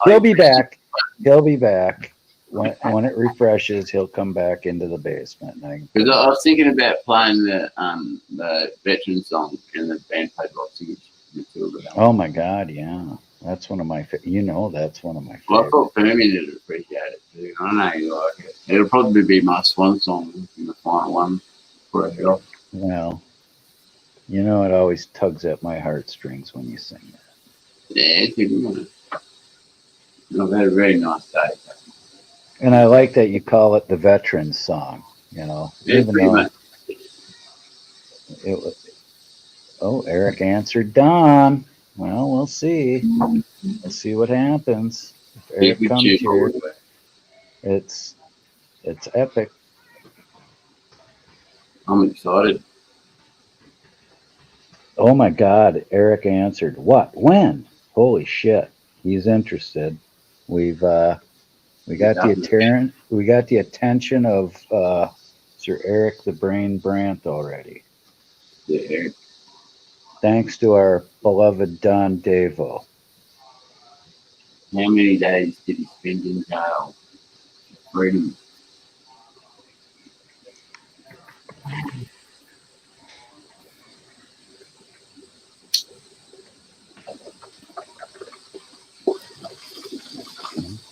He'll be back. He'll be back when it refreshes. He'll come back into the basement. Because I was thinking about playing the veteran song and the band played boxing. Oh my God! Yeah. That's one of my, that's one of my favorites. Well, I thought Permian would appreciate it too. I know you like it. It'll probably be my swan song in the final one for a hill. Well, it always tugs at my heartstrings when you sing that. Yeah, it's a good one. I've had a very nice day. And I like that you call it the veterans song, Yeah, even pretty though much. it was. Oh, Eric answered Don. Well, we'll see. We'll see what happens. If Eric comes here, it's epic. I'm excited. Oh my God, Eric answered. What? When? Holy shit. He's interested. We got the attention of Sir Eric the Brain Brandt already. Yeah, Eric. Thanks to our beloved Don Davo. How many days did he spend in jail? Freedom.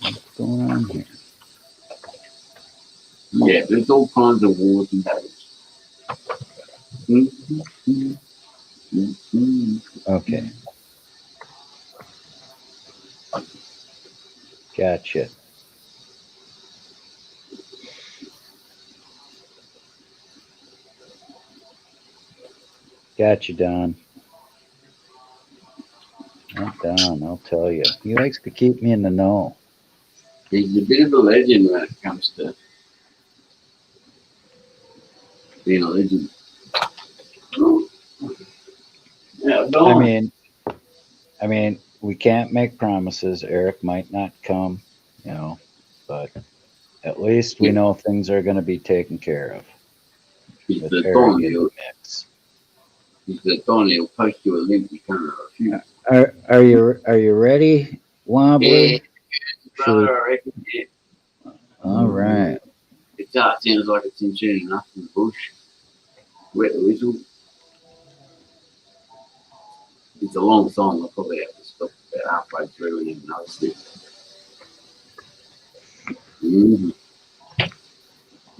What's going on here? Yeah, there's all kinds of wars and battles. Okay. Gotcha. Gotcha, Don. Not Don, I'll tell you. He likes to keep me in the know. He's a bit of a legend when it comes to being a legend. Yeah, I mean, we can't make promises. Eric might not come, but at least we know things are going to be taken care of. Because with the Harry thorny in the will, mix. because the thorny will post you a link you can't refuse. Are you ready, Yeah, Wobbler? Should we? brother, I reckon, yeah. All right. Guitar sounds like it's in tune enough in the bush. Wet the whistle. It's a long song. I'll probably have to stop about halfway through and even notice it. Mm-hmm.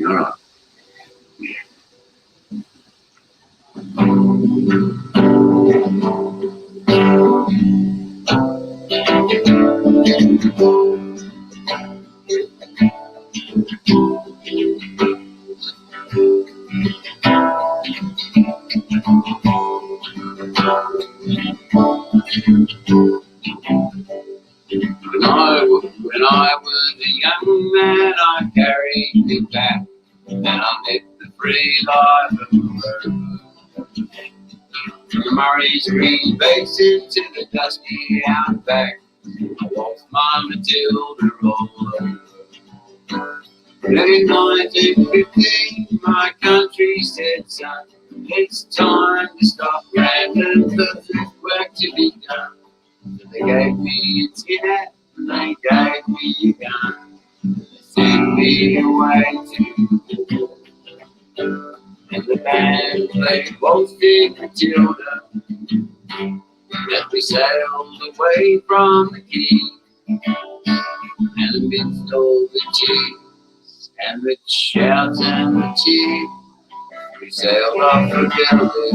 All right. When I was a young man, I carried the pack, and I lived the free life of the road. From the Murray's Green Basin to the dusty outback, I walked my Matilda roll. But in 1915, my country said, son, it's time to stop rambling, 'cause there's work to be done. So they gave me a tin hat, and they gave me a gun. They sent me away to the war. And the band played Waltzing Matilda as we sailed away from the king. And amidst all the cheers and the shouts and the cheers, we sailed off for Galilee.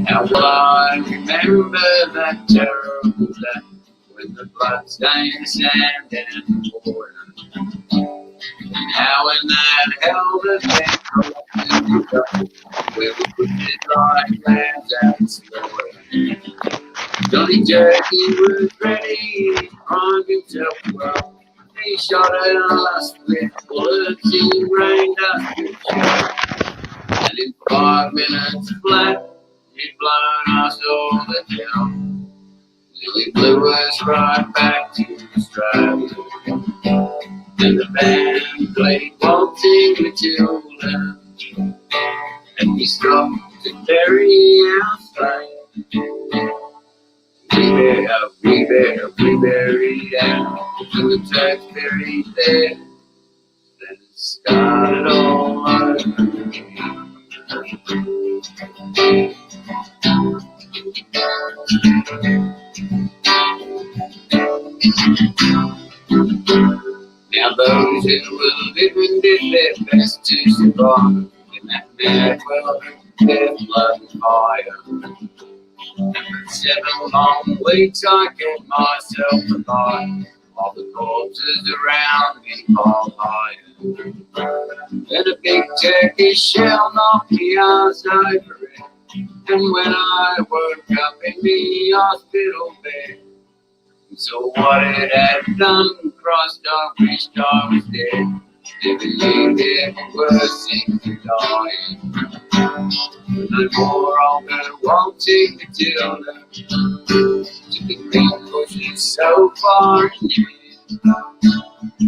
How will I remember that terrible day when the blood stained the sand and the water? And how in that hell that we were put like lambs at slaughter. Johnny Jerky was ready, he primed himself well. He shot at us with bullets, he rained us with shot. And in 5 minutes flat, he'd blown us all to hell. He blew us right back to Australia. And the band played Waltzing Matilda, and we stopped to bury our slave. We buried out, and the tracks buried there. Then it started all over again. Now those who were living did their best to survive in that mad world of death, blood, and fire. And for 7 long weeks I kept myself alive, while the corpses around me piled higher. Then a big Turkish shell knocked me ass over it, and when I woke up in the hospital bed, so what it had done, Christ, I wished I was dead. Never knew there were things to dying. No more on the Waltzing Matilda, to the green bushes so far near.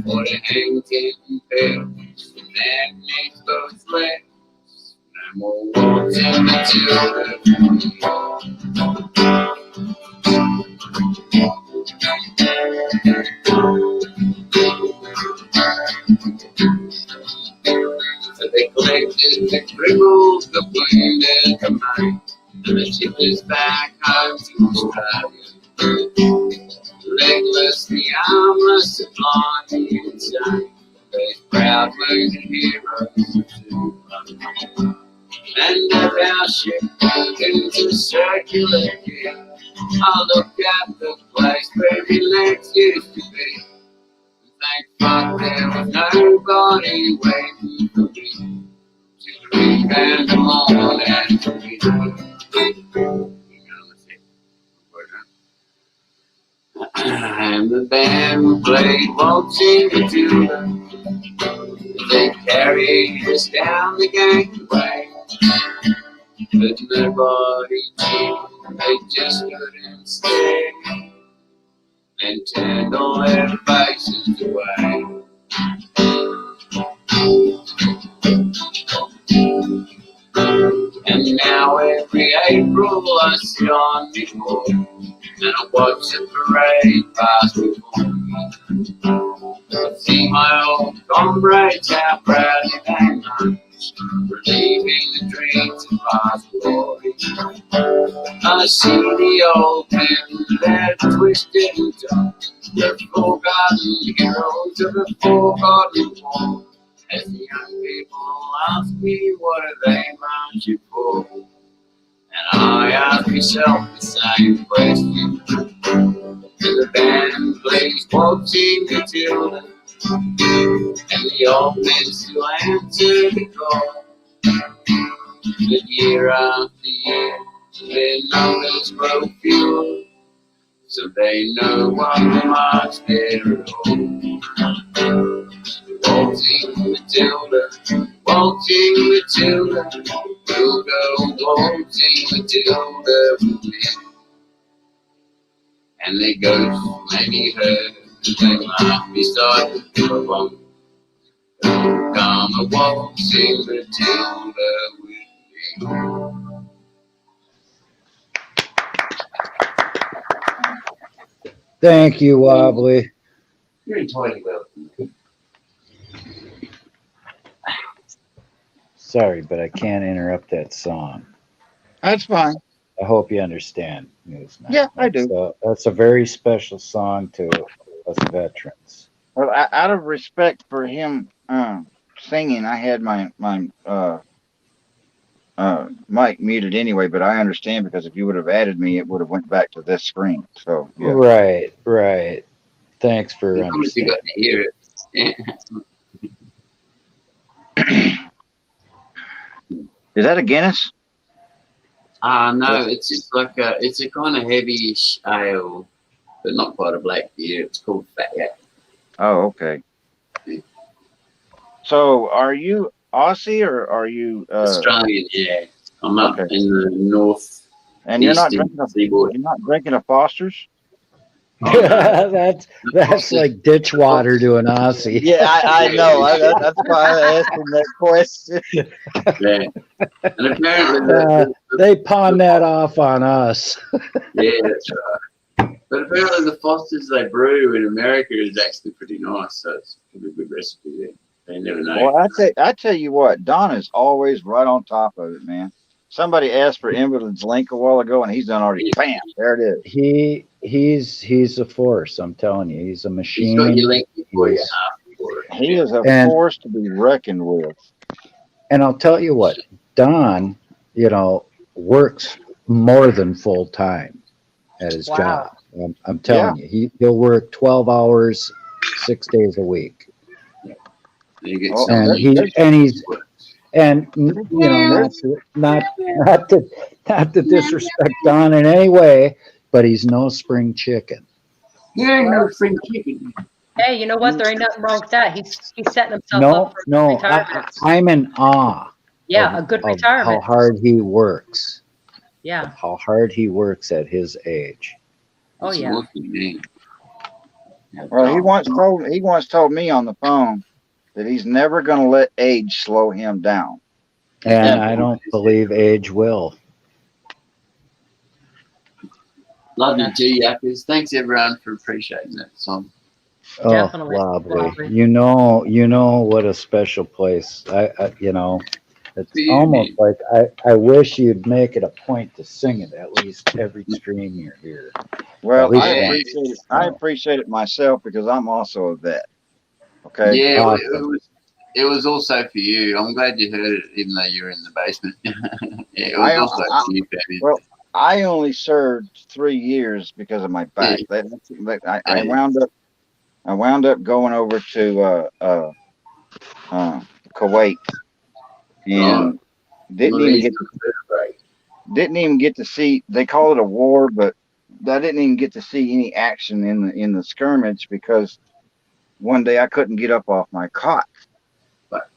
For the hang ten bells, and that makes both legs. No more Waltzing Matilda for me. So they collected the cripples, the wounded, the maimed, and the ship is back home to Australia. Legless, the armless, the blind, the insane, those proud wounded heroes. And as our ship moved into circular gear, I look at the place where my legs used to be. Thank fuck there was nobody waiting for me to rebound along and to be and the band played Waltzing Matilda. They carried us down the gangway, but nobody cheered. They just couldn't stay and turned all their faces away. And now every April I sit on before and I watch the parade pass before me. I see my old comrades how proudly they march, relieving the dreams of past glory. I see the old men, they're twisted and tough, the forgotten heroes of the forgotten war. As the young people ask me, what are they marching for? And I ask myself the same question. And the band plays Waltzing Matilda, and the old men still answer the call. But year after year, their numbers grow fewer, so they no longer march there at all. Waltzing Matilda, waltzing Matilda, we'll go waltzing Matilda with me. And their ghosts may be heard as they laugh beside the billabong. Come a waltzing Matilda with me. Thank you, Wobbly. You're entirely welcome. Sorry, but I can't interrupt that song. That's fine. I hope you understand, Newsman. Yeah, I do. That's a very special song to us veterans. Well, out of respect for him singing, I had my mic muted anyway. But I understand, because if you would have added me, it would have went back to this screen. So yeah. Right, right. Thanks for As long as you understanding. got to hear it. Is that a Guinness? No, it's just like it's a kind of heavyish ale, but not quite a black beer. It's called Fat Yak. Oh, okay. So, are you Aussie or are you Australian? Yeah, I'm up okay. in the north. And you're not eastern drinking seaboard. you're not drinking a Foster's? Oh, no. That's like ditch water to an Aussie. Yeah, I know. That's why I asked him that question. Yeah, and apparently they pawn that off on us. yeah, that's right. But apparently the Fosters they brew in America is actually pretty nice, so it's a good recipe there. They never know. Well, I tell you what, Don is always right on top of it, man. Somebody asked for Invalid's link a while ago, and he's done already. Bam, there it is. He's a force. I'm telling you, he's a machine. He's got your link before you He is a force to be reckoned with. And I'll tell you what, Don, works more than full time at his job. I'm telling you, he'll work 12 hours, 6 days a week. Not to disrespect Don in any way, but he's no spring chicken. He ain't no spring chicken. Hey, you know what? There ain't nothing wrong with that. He's setting himself up for retirement. I'm in awe. Yeah, a good retirement. How hard he works. Yeah. How hard he works at his age. Oh yeah. Well, he once told me on the phone that he's never going to let age slow him down. And I don't believe age will. Love you too, Yappers. Thanks everyone for appreciating that song. Oh, Definitely. lovely. You know what a special place. It's almost like I wish you'd make it a point to sing it at least every stream you're here. Well, I appreciate it myself, because I'm also a vet. Okay. Yeah, awesome. it was also for you. I'm glad you heard it, even though you were in the basement. Yeah, it was also for you, baby. Well, I only served 3 years because of my back. I wound up going over to Kuwait, and didn't even get to see. They call it a war, but I didn't even get to see any action in the skirmish, because one day I couldn't get up off my cot,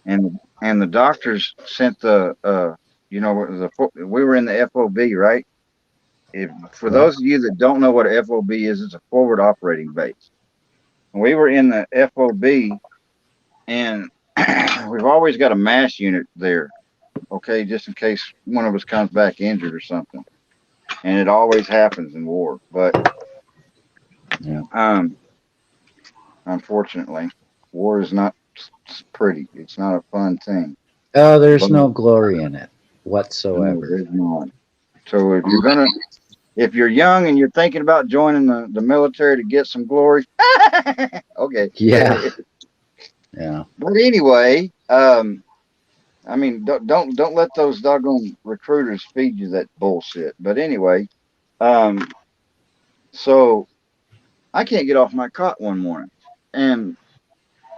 and the doctors sent we were in the FOB, right? for those of you that don't know what a FOB is, it's a forward operating base. We were in the FOB, and we've always got a mass unit there, okay, just in case one of us comes back injured or something. And it always happens in war, but unfortunately, war is not pretty. It's not a fun thing. Oh, there's no glory in it whatsoever. No, there's not. So if you're young and you're thinking about joining the military to get some glory, okay. Yeah. Yeah. But anyway, I mean, don't let those doggone recruiters feed you that bullshit. But anyway, so I can't get off my cot one morning, and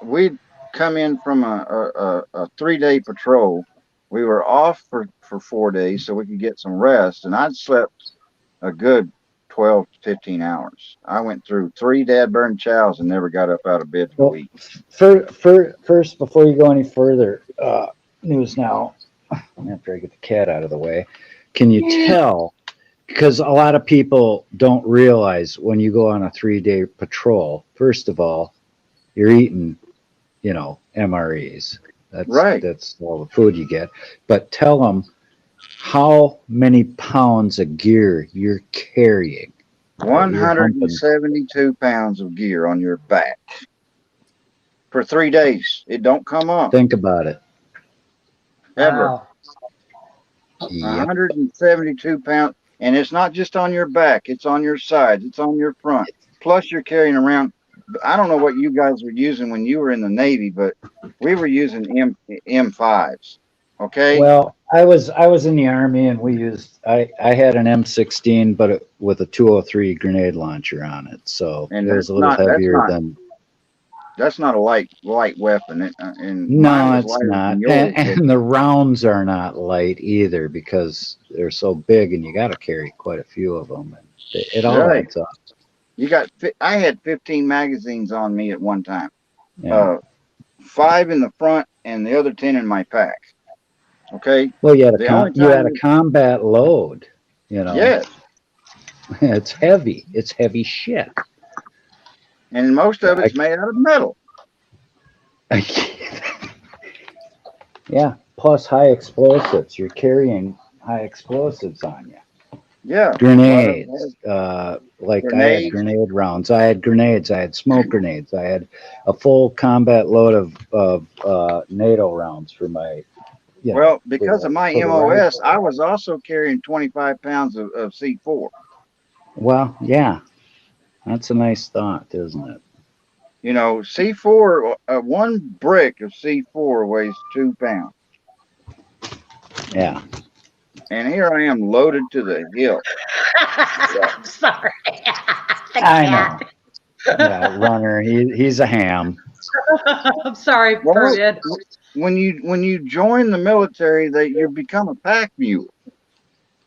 we'd come in from a 3-day patrol. We were off for 4 days so we could get some rest, and I'd slept a good 12 to 15 hours. I went through 3 dad burn chows and never got up out of bed for a week. First, before you go any further, news now, after I get the cat out of the way, can you tell? Because a lot of people don't realize when you go on a 3-day patrol, first of all, you're eating, MREs. That's right. That's all the food you get. But tell them how many pounds of gear you're carrying. 172 pounds of gear on your back for 3 days. It don't come up. Think about it. Ever. Wow. 172 pounds. And it's not just on your back. It's on your sides. It's on your front. Plus you're carrying around, I don't know what you guys were using when you were in the Navy, but we were using M5s. Okay. Well, I was in the Army, and I had an M16, but with a 203 grenade launcher on it, so and it was a little heavier than. That's not a light weapon. And no, it's not. And the rounds are not light either because they're so big, and you got to carry quite a few of them. And it all adds up. I had 15 magazines on me at one time. Yeah. 5 in the front and the other 10 in my pack. Okay. Well, you had a combat load. Yes. It's heavy. It's heavy shit. And most of it's made out of metal. Yeah. Plus high explosives. You're carrying high explosives on you. Yeah. Grenades. I had grenade rounds. I had grenades. I had smoke grenades. I had a full combat load of NATO rounds for my. Well, because of my MOS, I was also carrying 25 pounds of C4. Well, yeah. That's a nice thought, isn't it? C4, one brick of C4 weighs 2 pounds. Yeah. And here I am loaded to the hill. I'm sorry. I know. Yeah, runner. He's a ham. I'm sorry, Ferdinand. When you join the military, you become a pack mule.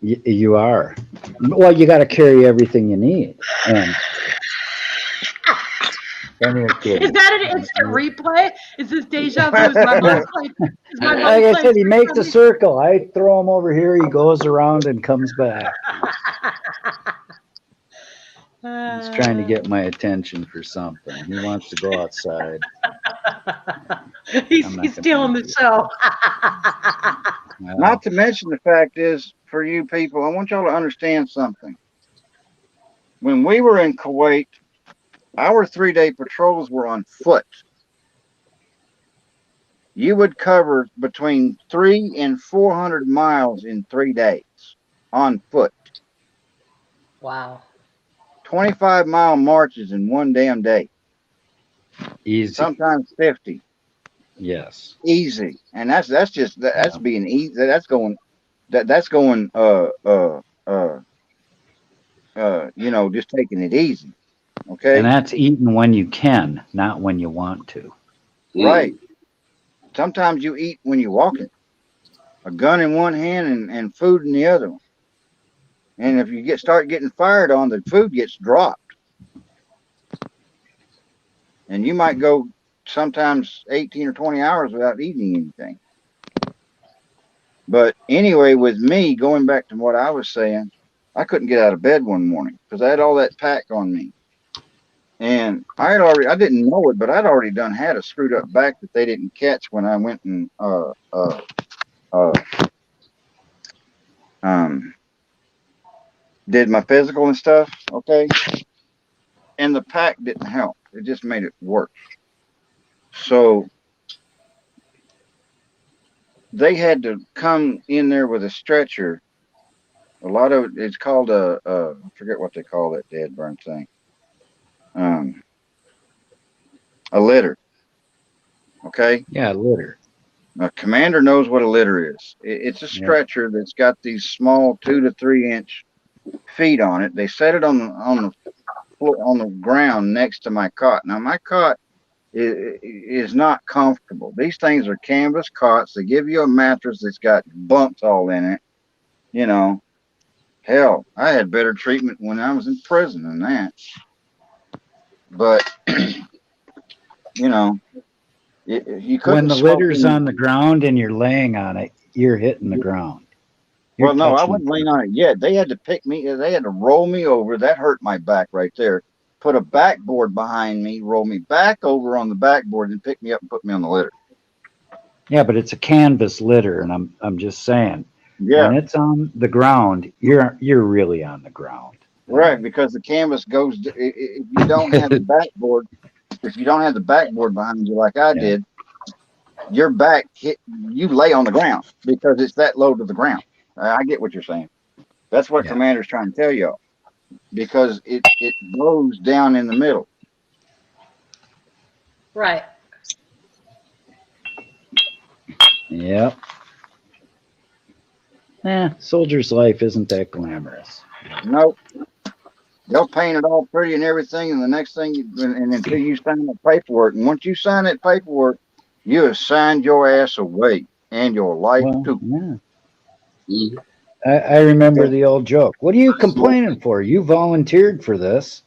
You are. Well, you got to carry everything you need. And is that an instant replay? Is this deja vu? Is my mind playing? Like I said, he makes a circle. I throw him over here. He goes around and comes back. He's trying to get my attention for something. He wants to go outside. He's stealing the show. Not to mention the fact is, for you people, I want y'all to understand something. When we were in Kuwait, our 3-day patrols were on foot. You would cover between 300 and 400 miles in 3 days on foot. Wow. 25-mile marches in one damn day. Easy. Sometimes 50. Yes. Easy. And that's being easy. That's going just taking it easy. Okay. And that's eating when you can, not when you want to. Right. Sometimes you eat when you're walking. A gun in one hand and food in the other one. And if you start getting fired on, the food gets dropped. And you might go sometimes 18 or 20 hours without eating anything. But anyway, with me, going back to what I was saying, I couldn't get out of bed one morning because I had all that pack on me. And I didn't know it, but I'd already had a screwed up back that they didn't catch when I went and did my physical and stuff. Okay. And the pack didn't help. It just made it worse. So they had to come in there with a stretcher. A lot of it's called I forget what they call that dead burn thing. A litter. Okay. Yeah, litter. A commander knows what a litter is. It's a stretcher that's got these small 2 to 3 inch feet on it. They set it on the ground next to my cot. Now my cot is not comfortable. These things are canvas cots. They give you a mattress that's got bumps all in it. You know, hell, I had better treatment when I was in prison than that. But you know, you couldn't. When the litter's on the ground and you're laying on it, you're hitting the ground. Well, no, I wasn't laying on it yet. They had to pick me. They had to roll me over. That hurt my back right there. Put a backboard behind me, roll me back over on the backboard, and pick me up and put me on the litter. Yeah, but it's a canvas litter, and I'm just saying. Yeah. When it's on the ground, you're really on the ground. Right, because the canvas goes. If you don't have the backboard, behind you like I did, your back you lay on the ground because it's that low to the ground. I get what you're saying. That's what Commander's trying to tell y'all, because it blows down in the middle. Right. Yep. Soldier's life isn't that glamorous. Nope. They'll paint it all pretty and everything, and the next thing, and until you sign that paperwork, and once you sign that paperwork, you have signed your ass away and your life too. Yeah. I remember the old joke. What are you complaining for? You volunteered for this.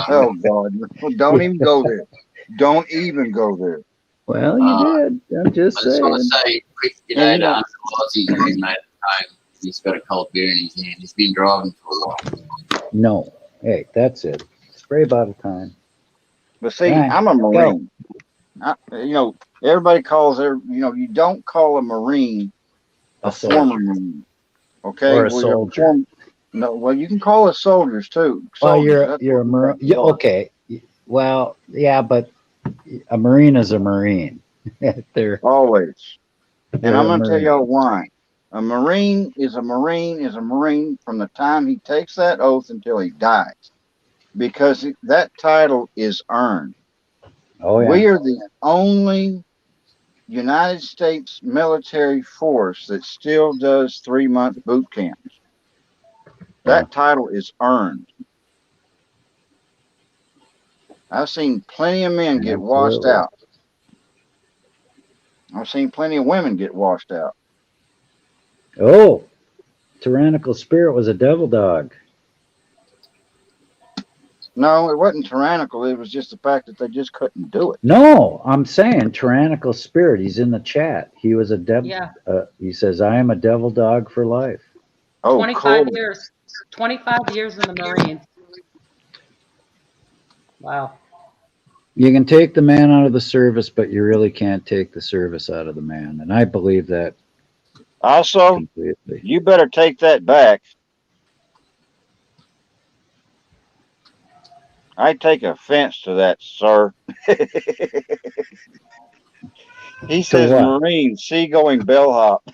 Oh God! Don't even go there. Don't even go there. Well, you did. I'm just saying. I just want to say, quick g'day to Uncle Ozzy, who's made it home. He's got a cold beer in his hand. He's been driving for a while. No. Hey, that's it. Spray bottle time. But see, I'm a Marine. Everybody calls you don't call a Marine a former Marine. Okay? Or a soldier. No, well, you can call us soldiers too. Well, you're a Marine. Yeah, okay. Well, yeah, but a Marine is a Marine. They're always. And I'm going to tell y'all why. A Marine is a Marine from the time he takes that oath until he dies, because that title is earned. Oh, yeah. We are the only United States military force that still does 3-month boot camps. That title is earned. I've seen plenty of men get washed out. I've seen plenty of women get washed out. Oh, Tyrannical Spirit was a devil dog. No, it wasn't tyrannical. It was just the fact that they just couldn't do it. No, I'm saying Tyrannical Spirit. He's in the chat. He was a devil. Yeah. He says, I am a devil dog for life. Oh, 25 years. 25 years in the Marines. Wow. You can take the man out of the service, but you really can't take the service out of the man. And I believe that. Also, completely. You better take that back. I take offense to that, sir. He says Marine, seagoing bellhop.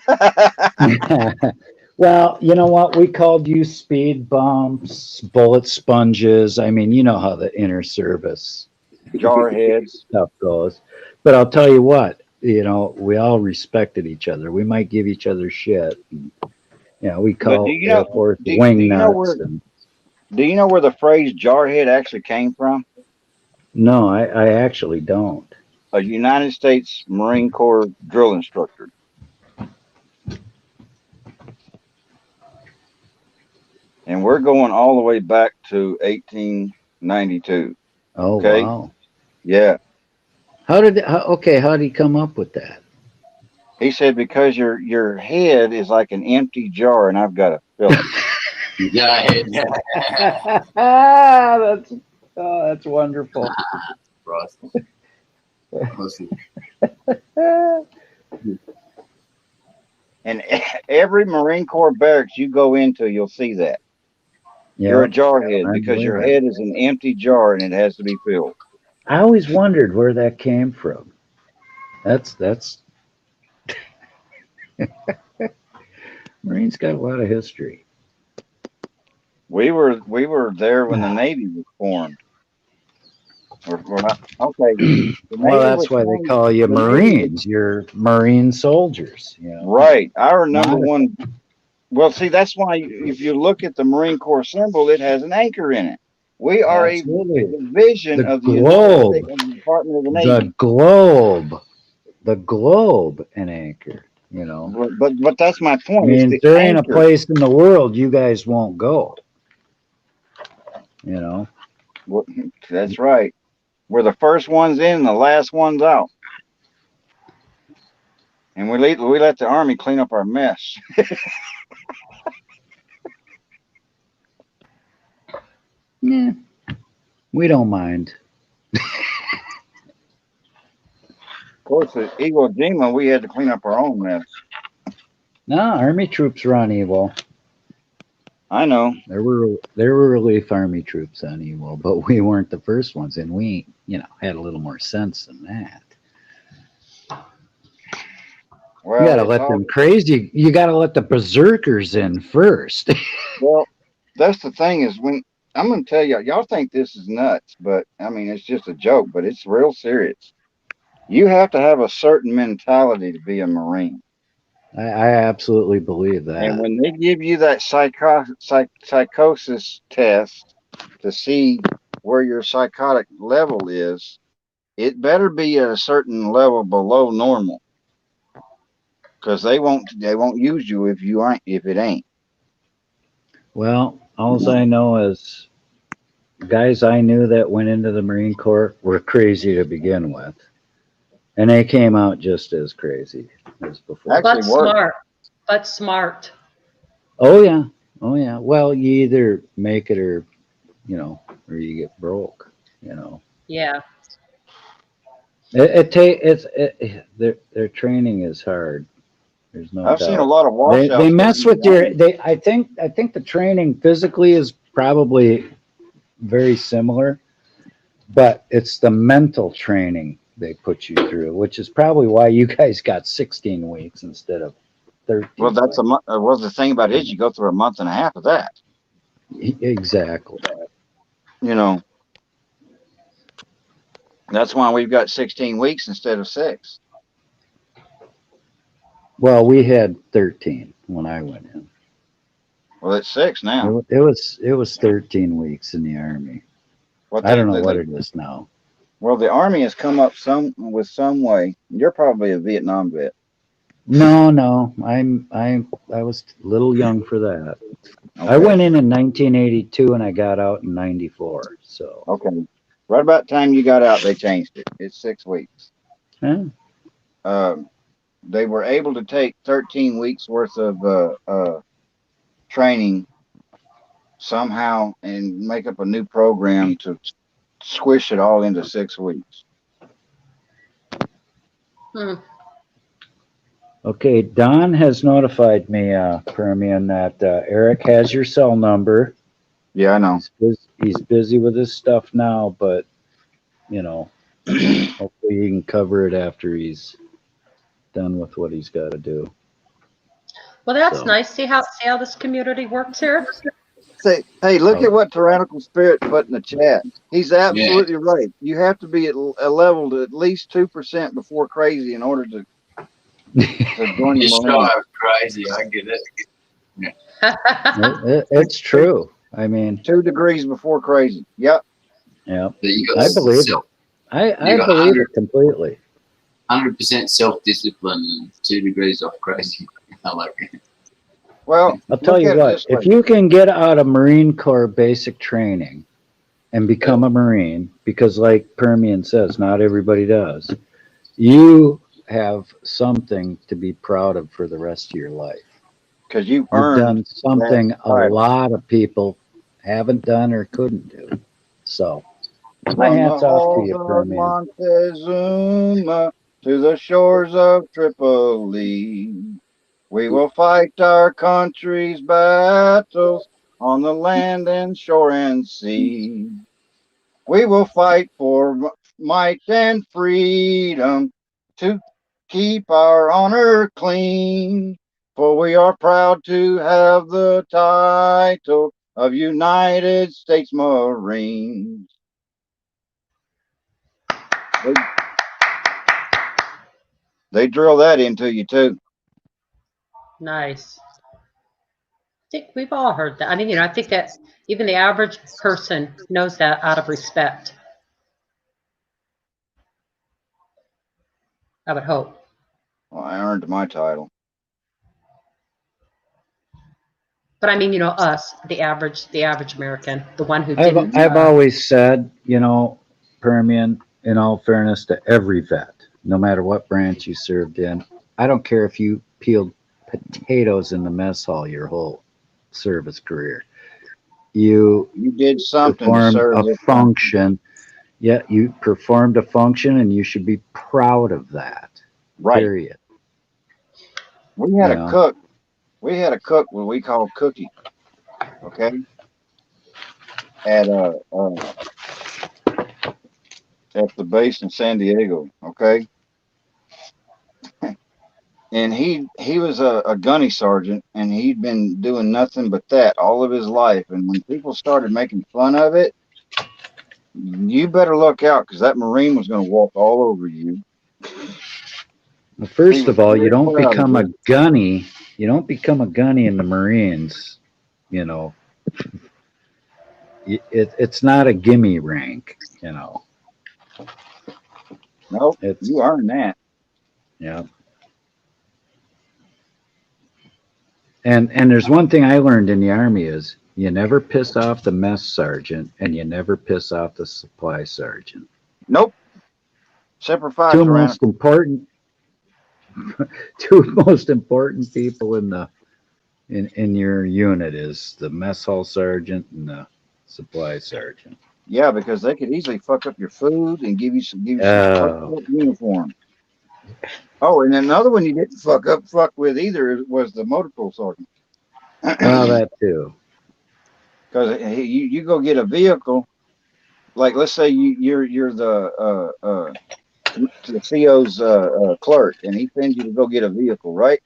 Well, you know what? We called you speed bumps, bullet sponges. I mean, you know how the inner service jarheads stuff goes. But I'll tell you what, we all respected each other. We might give each other shit. And, we call Air Force wing nuts. Do you know where the phrase jarhead actually came from? No, I actually don't. A United States Marine Corps drill instructor. And we're going all the way back to 1892. Oh, okay? Wow. Yeah. How did he come up with that? He said, because your head is like an empty jar and I've got to fill it. Go ahead. That's wonderful. Ross. And every Marine Corps barracks you go into, you'll see that. You're a Yep, jarhead I because your believe it. head is an empty jar and it has to be filled. I always wondered where that came from. That's Marines got a lot of history. We were there when the Navy was formed. We're not okay. The Well, Navy that's was why they formed. call you The Navy was Marines. You're Marine soldiers. You know, right. Our number not a, one. Well, see, that's why if you look at the Marine Corps symbol, it has an anchor in it. We are a absolutely division the of the United globe, States of the Department of the the Navy. globe, the globe, an anchor. You know, But that's my point. It's means the there ain't a anchor. place in the world you guys won't go. You know, Well, that's right. We're the first ones in and the last ones out. And we let the Army clean up our mess. yeah, we don't mind. Of course, at Iwo Jima, we had to clean up our own mess. No, Army troops run evil. I know. There were relief Army troops on evil, but we weren't the first ones, and we, had a little more sense than that. Well, You gotta let them crazy. You gotta let the berserkers in first. Well, that's the thing is when I'm going to tell y'all think this is nuts, but I mean, it's just a joke, but it's real serious. You have to have a certain mentality to be a Marine. I absolutely believe And that. when they give you that psychosis test to see where your psychotic level is, it better be at a certain level below normal, because they won't use you if it ain't. Well, all I know is guys I knew that went into the Marine Corps were crazy to begin with, and they came out just as crazy as before. But smart. But smart. Oh yeah, oh yeah. Well, you either make it or or you get broke. Yeah. Their training is hard. There's no I've doubt. seen a lot of They washouts. mess with I think the training physically is probably very similar, but it's the mental training they put you through, which is probably why you guys got 16 weeks instead of 13. Well, that's well, the thing about it is you go through a month and a half of that. Exactly. That's why we've got 16 weeks instead of 6. Well, we had 13 when I went in. Well, it's 6 now. It was 13 weeks in the Army. I don't know what it is now. Well, the Army has come up some way. You're probably a Vietnam vet. No, I was a little young for that. Okay. I went in 1982 and I got out in 94. So okay, right about the time you got out, they changed it. It's 6 weeks. Huh? They were able to take 13 weeks worth of training somehow and make up a new program to squish it all into 6 weeks. Okay, Don has notified me, Permian, that Eric has your cell number. Yeah, I know. He's busy with his stuff now, but hopefully he can cover it after he's done with what he's got to do. Well, that's nice. See how this community works here. Say, hey, look at what Tyrannical Spirit put in the chat. He's absolutely right. You have to be at a level to at least 2% before crazy in order to join the Marines. Crazy, I get it. It's true. I mean, 2 degrees before crazy. Yep. Yeah. I believe it. I believe it completely. 100% self-discipline, 2 degrees off crazy. I like it. Well, I'll tell you what, if you can get out of Marine Corps basic training and become a Marine, because like Permian says, not everybody does, you have something to be proud of for the rest of your life. because you You've earned done that something a title. lot of people haven't done or couldn't do. So my From the hat's off to halls you, of Permian. Montezuma to the shores of Tripoli, we will fight our country's battles on the land and shore and sea. We will fight for might and freedom to keep our honor clean, for we are proud to have the title of United States Marines. They drill that into you too. Nice. I think we've all heard that. I mean, I think that even the average person knows that out of respect. I would hope. Well, I earned my title. But I mean, us, the average American, the one who didn't. I've always said, Permian, in all fairness to every vet, no matter what branch you served in, I don't care if you peeled potatoes in the mess hall your whole service career. You did something to performed serve a this function. Yeah, you performed a function, and you should be proud of that. Right. Period. We had a cook. We had a cook what we called Cookie. Okay. At the base in San Diego. Okay. And he was a gunny sergeant, and he'd been doing nothing but that all of his life. And when people started making fun of it, you better look out, because that Marine was going to walk all over you. Well, first of all, you don't become a gunny. You don't become a gunny in the Marines. It's not a gimme rank. Nope. You earn that. Yeah. And there's one thing I learned in the Army is you never piss off the mess sergeant, and you never piss off the supply sergeant. Nope. Separate five. Two most important people in your unit is the mess hall sergeant and the supply sergeant. Yeah, because they could easily fuck up your food and give you some uniform. Oh, and another one you didn't fuck with either was the motor pool sergeant. Well, that too. Because you go get a vehicle, like let's say you're the CO's clerk, and he sends you to go get a vehicle, right?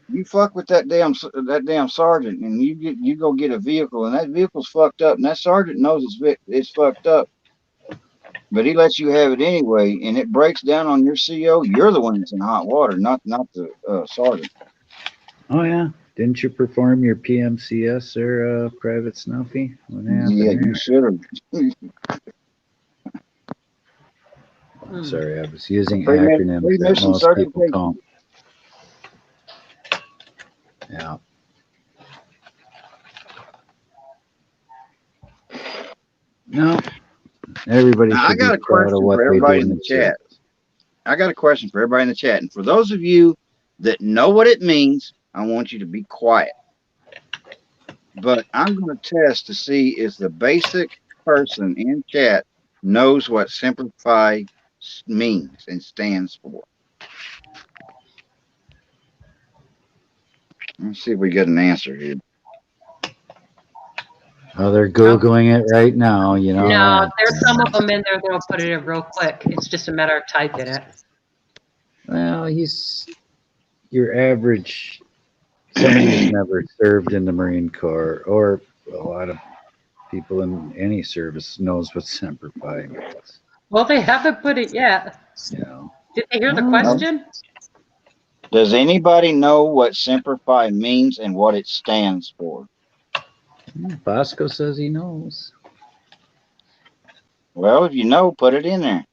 You fuck with that damn sergeant, and you go get a vehicle, and that vehicle's fucked up, and that sergeant knows it's fucked up, but he lets you have it anyway, and it breaks down on your CO. You're the one that's in hot water, not the sergeant. Oh yeah, didn't you perform your PMCS or Private Snuffy? What happened? Yeah, you should have. Sorry, I was using acronyms that most people don't. Yeah. No. Everybody should be proud of what they do in the chat. I got a question for everybody in the chat. And for those of you that know what it means, I want you to be quiet. But I'm going to test to see if the basic person in chat knows what Simplify means and stands for. Let's see if we get an answer here. Oh, they're Googling it right now, No, there's some of them in there that'll put it in real quick. It's just a matter of typing it. Well, he's your average, somebody who's never served in the Marine Corps, or a lot of people in any service knows what Semper Fi means. Well, they haven't put it yet. Did they hear the question? Does anybody know what Semper Fi means and what it stands for? Bosco says he knows. Well, if you know, put it in there.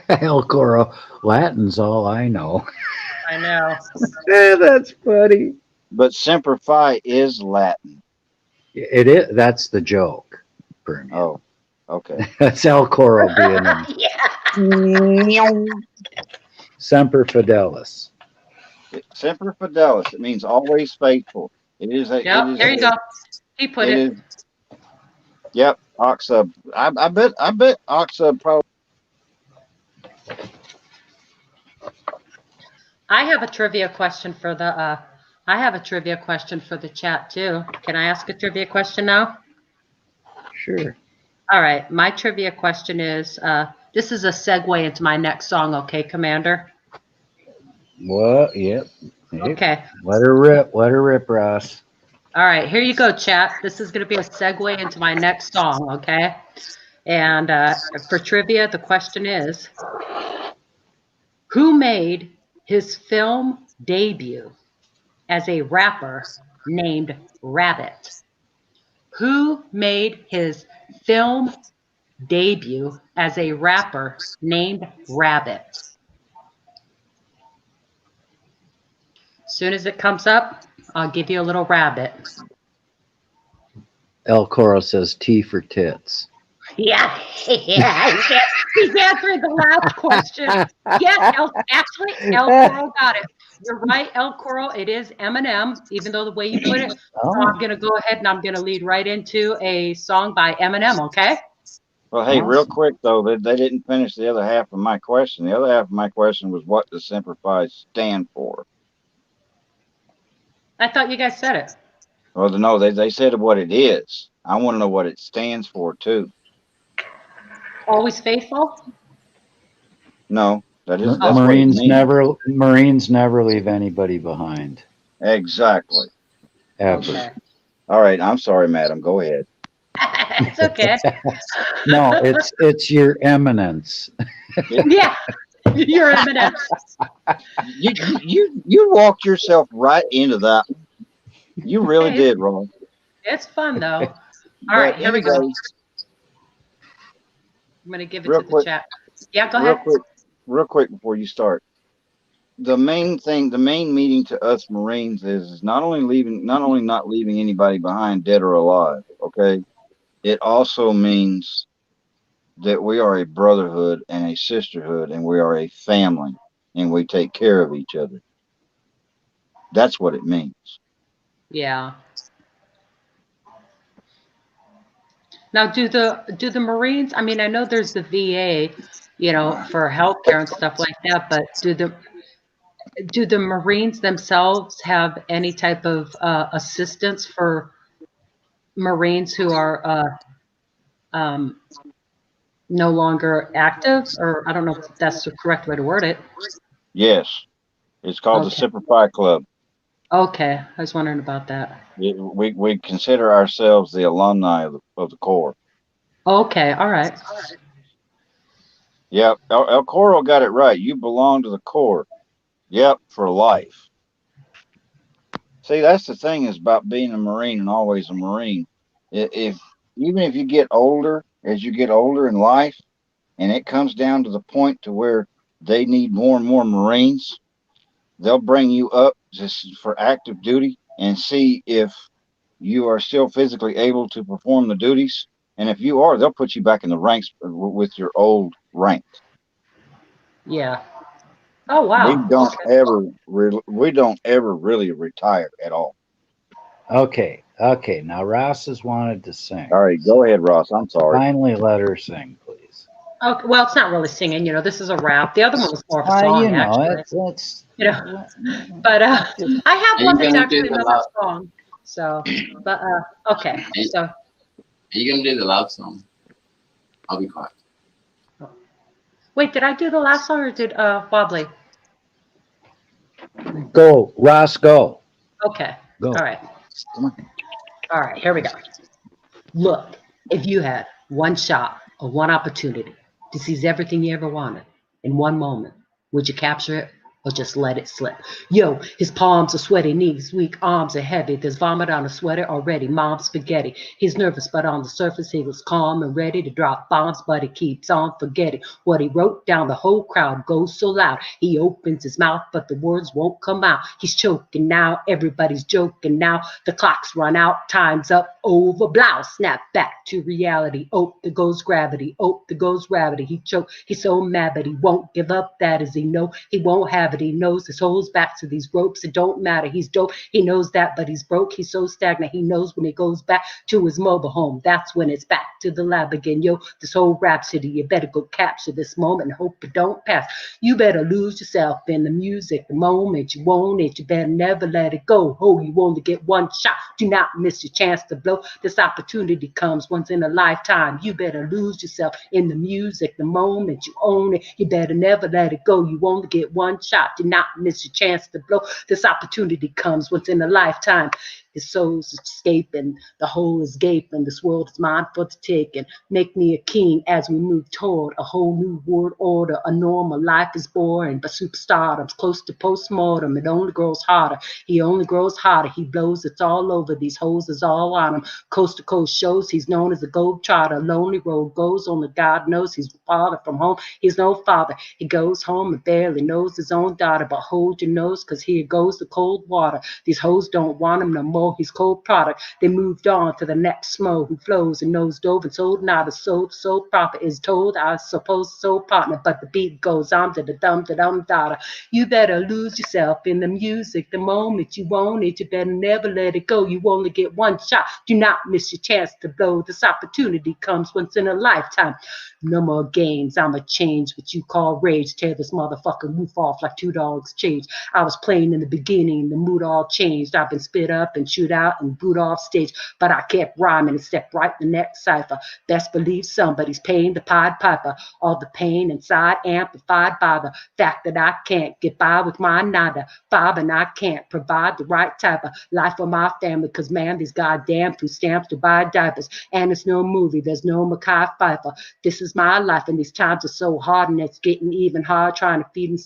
El Coro, Latin's all I know. I know. Yeah, that's funny. But Semper Fi is Latin. It is. That's the joke. Permian. Oh, okay. That's El Coro being in. Yeah. Semper Fidelis. Semper Fidelis. It means always faithful. It is a. Yep, It is there you a. go. He put It it. is. Yep. Oxub. I bet. Oxub probably. I have a trivia question for the. I have a trivia question for the chat too. Can I ask a trivia question now? Sure. All right. My trivia question is. This is a segue into my next song. Okay, Commander. What? Yep. Okay. Let her rip. Let her rip, Ross. All right, here you go, chat. This is going to be a segue into my next song, okay? And for trivia, the question is, who made his film debut as a rapper named Rabbit? Who made his film debut as a rapper named Rabbit? As soon as it comes up, I'll give you a little rabbit. El Coro says T for tits. Yeah, he's answering the last question. Yes, actually, El Coro got it. You're right, El Coro. It is Eminem, even though the way you put it. So I'm going to go ahead and I'm going to lead right into a song by Eminem, okay? Well, hey, real quick though, they didn't finish the other half of my question. The other half of my question was, what does Semper Fi stand for? I thought you guys said it. Well, no, they said what it is. I want to know what it stands for too. Always faithful? No, that's Marines what it means. Marines never leave anybody behind. Exactly. Ever. Okay. All right, I'm sorry, madam. Go ahead. It's okay. No, it's your eminence. Yeah, your eminence. You walked yourself right into that. You really did, Ron. It's fun though. All right, here we go. I'm going to give it to the chat. Yeah, go ahead. Real quick before you start. The main meaning to us Marines is not only not leaving anybody behind, dead or alive, okay? It also means that we are a brotherhood and a sisterhood and we are a family and we take care of each other. That's what it means. Yeah. Now, do the Marines? I mean, I know there's the VA, for healthcare and stuff like that. But do the Marines themselves have any type of assistance for Marines who are no longer active? Or I don't know if that's the correct way to word it. Yes, it's called the Semper Fi Club. Okay, I was wondering about that. We consider ourselves the alumni of the Corps. Okay, all right. Yep, El Coro got it right. You belong to the Corps. Yep, for life. See, that's the thing is about being a Marine and always a Marine. Even if you get older, as you get older in life, and it comes down to the point to where they need more and more Marines, they'll bring you up just for active duty and see if you are still physically able to perform the duties. And if you are, they'll put you back in the ranks with your old rank. Yeah. Oh wow. We don't ever really retire at all. Okay. Now Ross has wanted to sing. All right, go ahead, Ross. I'm sorry. Finally, let her sing, please. Okay. Well, it's not really singing. This is a rap. The other one was more of a song, actually. But I have one that's actually another song. So, but okay. So, are you gonna do the love song? I'll be quiet. Wait, did I do the last song or did Wobbly? Go, Ross, go. Okay. Go. All right. All right, here we go. Look, if you had one shot or one opportunity to seize everything you ever wanted in one moment, would you capture it or just let it slip? Yo, his palms are sweaty, knees weak, arms are heavy. There's vomit on his sweater already, mom's spaghetti. He's nervous, but on the surface he was calm and ready to drop bombs, but he keeps on forgetting what he wrote down. The whole crowd goes so loud. He opens his mouth, but the words won't come out. He's choking now, everybody's joking now. The clock's run out, time's up. over, blouse, snap back to reality. Oh, there goes gravity. Oh, there goes gravity. He choked. He's so mad, but he won't give up. That is he know he won't have it. He knows his hole's back to these ropes. It don't matter. He's dope. He knows that, but he's broke. He's so stagnant. He knows when he goes back to his mobile home, that's when it's back to the lab again. Yo, this whole rhapsody, you better go capture this moment and hope it don't pass. You better lose yourself in the music the moment you want it. You better never let it go. Oh, you only get one shot. Do not miss your chance to blow. This opportunity comes once in a lifetime. You better lose yourself in the music the moment you own it. You better never let it go. You only get one shot. Do not miss your chance to blow. This opportunity comes once in a lifetime. His soul's escaping, the hole is gaping, this world is mine for the taking. Make me a king as we move toward a whole new world order. A normal life is boring, but superstardom's close to postmortem. It only grows harder, he only grows harder. He blows, it's all over, these hoes is all on him. Coast to coast shows, he's known as a gold trotter. Lonely road goes, only God knows he's farther from home. He's no father, he goes home and barely knows his own daughter. But hold your nose, cause here goes the cold water. These hoes don't want him no more. He's cold product. They moved on to the next smo who flows and knows dove and sold not a soul. So proper is told, I suppose so partner. But the beat goes on to the dum daughter. You better lose yourself in the music the moment you want it. You better never let it go. You only get one shot. Do not miss your chance to blow. This opportunity comes once in a lifetime. No more games. I'ma change what you call rage. Tear this motherfucking roof off like $2 change. I was playing in the beginning, the mood all changed. I've been spit up and shoot out and boot off stage, but I kept rhyming and stepped right in the next cipher. Best believe somebody's paying the Pied Piper. All the pain inside amplified by the fact that I can't get by with my 9 to 5 and I can't provide the right type of life for my family. Cause man, these goddamn food stamps to buy diapers. And it's no movie, there's no Mackay Pfeiffer. This is my life and these times are so hard and it's getting even hard trying to feed and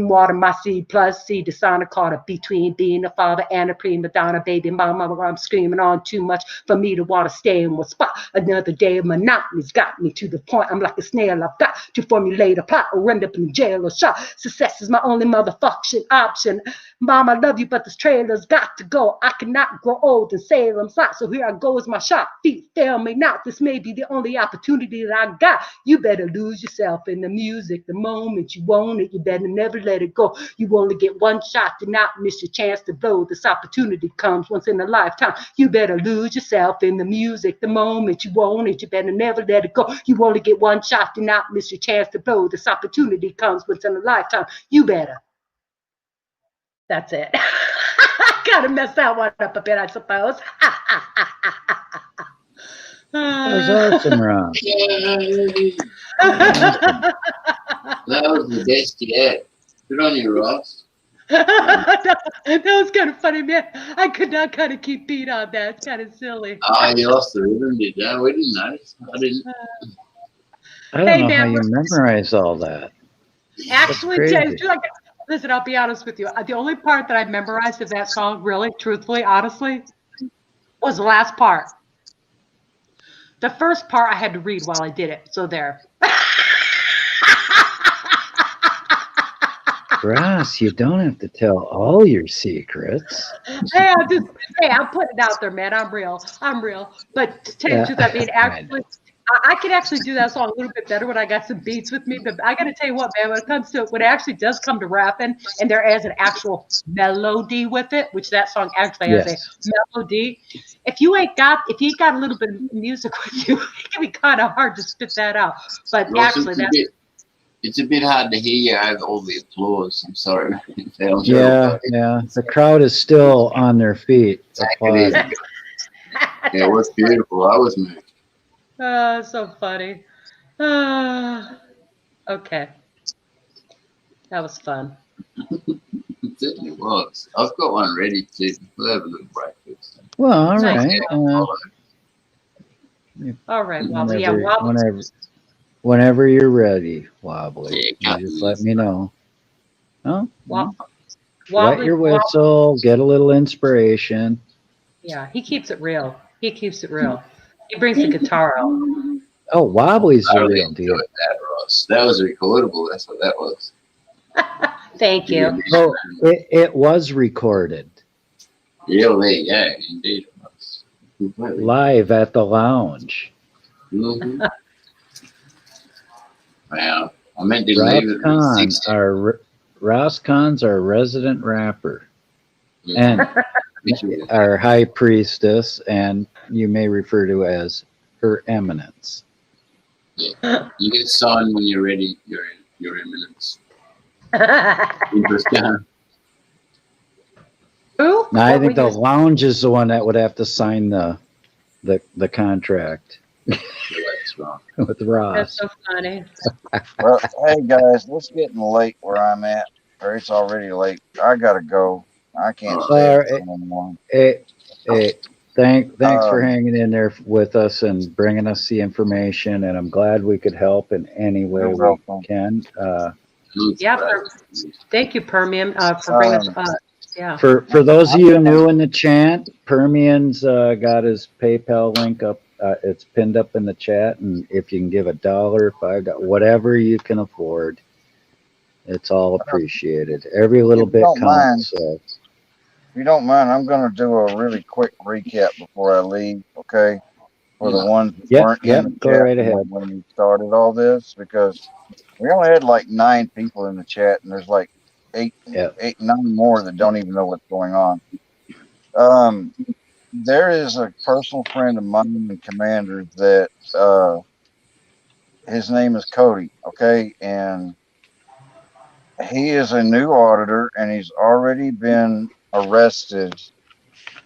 water my seed plus seed to sign a Carter between being a father and a prima donna baby mama. I'm screaming on too much for me to want to stay in one spot. Another day of monotony's got me to the point I'm like a snail. I've got to formulate a plot or end up in jail or shot. Success is my only motherfucking option. Mom, I love you, but this trailer's got to go. I cannot grow old in Salem's Lot, so here I go as my shot. Feet fail me not. This may be the only opportunity that I got. You better lose yourself in the music the moment you own it. You better never let it go. You only get one shot. Do not miss your chance to blow. This opportunity comes once in a lifetime. You better lose yourself in the music the moment you own it. You better never let it go. You only get one shot. Do not miss your chance to blow. This opportunity comes once in a lifetime. You better. That's it. Gotta mess that one up a bit, I suppose. That was awesome, Ron. That was the best yet. Good on you, Ross. That was kind of funny, man. I could not kind of keep beat on that. It's kind of silly. Oh, you lost the rhythm, did you? We didn't notice. I didn't. I don't know how you memorize all that. Actually, listen, I'll be honest with you. The only part that I memorized of that song, really, truthfully, honestly, was the last part. The first part I had to read while I did it. So there. Ross, you don't have to tell all your secrets. Hey, I'm putting it out there, man. I'm real. But to tell you the truth, I mean, actually, I can actually do that song a little bit better when I got some beats with me. But I got to tell you what, man, when it actually does come to rapping and there is an actual melody with it, which that song actually has a melody. If you ain't got a little bit of music with you, it can be kind of hard to spit that out. But Ross, actually, it's a bit hard to hear you over all the applause. I'm sorry. Yeah. The crowd is still on their feet. Yeah, it was beautiful. I was moved. So funny. Okay. That was fun. It certainly was. I've got one ready too. We'll have a little break. Well, all right. All right, Wobbly. Whenever you're ready, Wobbly, you just let me know. Oh, wet your whistle, get a little inspiration. Yeah, he keeps it real. He brings the guitar out. Oh, Wobbly's the real deal. That, Ross. That was recordable. That's what that was. Thank you. Oh, it was recorded. Yeah, well, there you go. Indeed it was. completely. live at the lounge. Mm-hmm. Well, I meant to Ross leave at least Kahn, 6. Ross Kahn's our resident rapper Mm-hmm. and our high priestess, and you may refer to as Her Eminence. Yeah. You get signed when you're ready, your eminence. Empress Khan. Who? Now, I What were think the you? lounge is the one that would have to sign the contract That's wrong. with That's Ross. so funny. Well, hey guys, it's getting late where I'm at, or it's already late. I gotta go. I can't All stay right. up Hey, anymore. hey, hey, thanks for Um, hanging in there with us and bringing us the information, and I'm glad we could help in any you're way we welcome. can. Yeah. Thank you, Permian, for bringing us. Um, Yeah. For those of I'm you gonna. new in the chat, Permian's got his PayPal link up. It's pinned up in the chat, and if you can give $1, $5, whatever you can afford, it's all appreciated. Every little If you bit don't mind, counts. So, if you don't mind, I'm gonna do a really quick recap before I leave. Okay, for the ones that yep, weren't in yep, the go chat right ahead. when we started all this, because we only had like 9 people in the chat, and there's like eight, Yep. 9 more that don't even know what's going on. Um, there is a personal friend of mine and Commander's that his name is Cody. Okay, and he is a new auditor, and he's already been arrested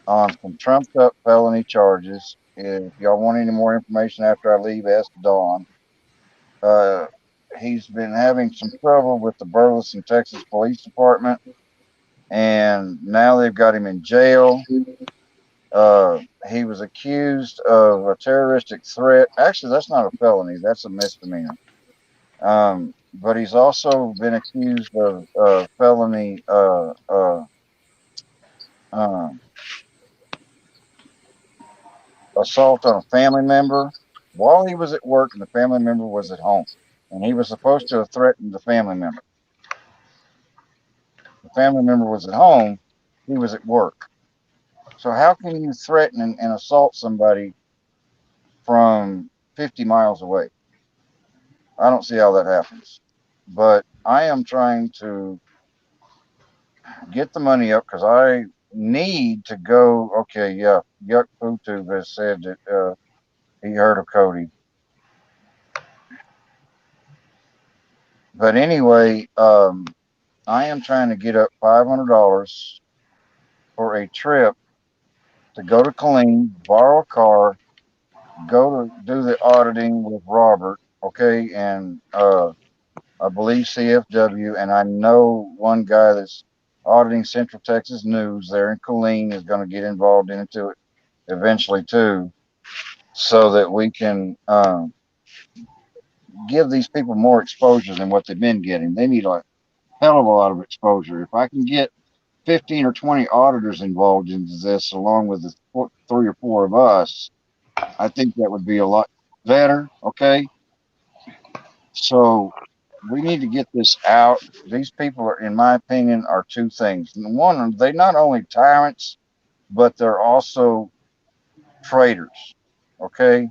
on some trumped up felony charges. If y'all want any more information after I leave, ask Dawn. Uh, he's been having some trouble with the Burleson, Texas Police Department, and now they've got him in jail. He was accused of a terroristic threat. Actually, that's not a felony; that's a misdemeanor. But he's also been accused of felony uh, assault on a family member while he was at work and the family member was at home. And he was supposed to have threatened the family member. The family member was at home, he was at work. So how can you threaten and assault somebody from 50 miles away? I don't see how that happens. But I am trying to get the money up because I need to go. Okay, yeah, Yuck Futu has said that he heard of Cody. But anyway, I am trying to get up $500 for a trip to go to Killeen, borrow a car, go to do the auditing with Robert, okay, and I believe CFW, and I know one guy that's auditing Central Texas News there in Killeen is going to get involved into it eventually too, so that we can give these people more exposure than what they've been getting. They need a hell of a lot of exposure. If I can get 15 or 20 auditors involved in this, along with the 3 or 4 of us, I think that would be a lot better. Okay. So we need to get this out. These people are, in my opinion, are 2 things. One, they're not only tyrants, but they're also traitors. Okay.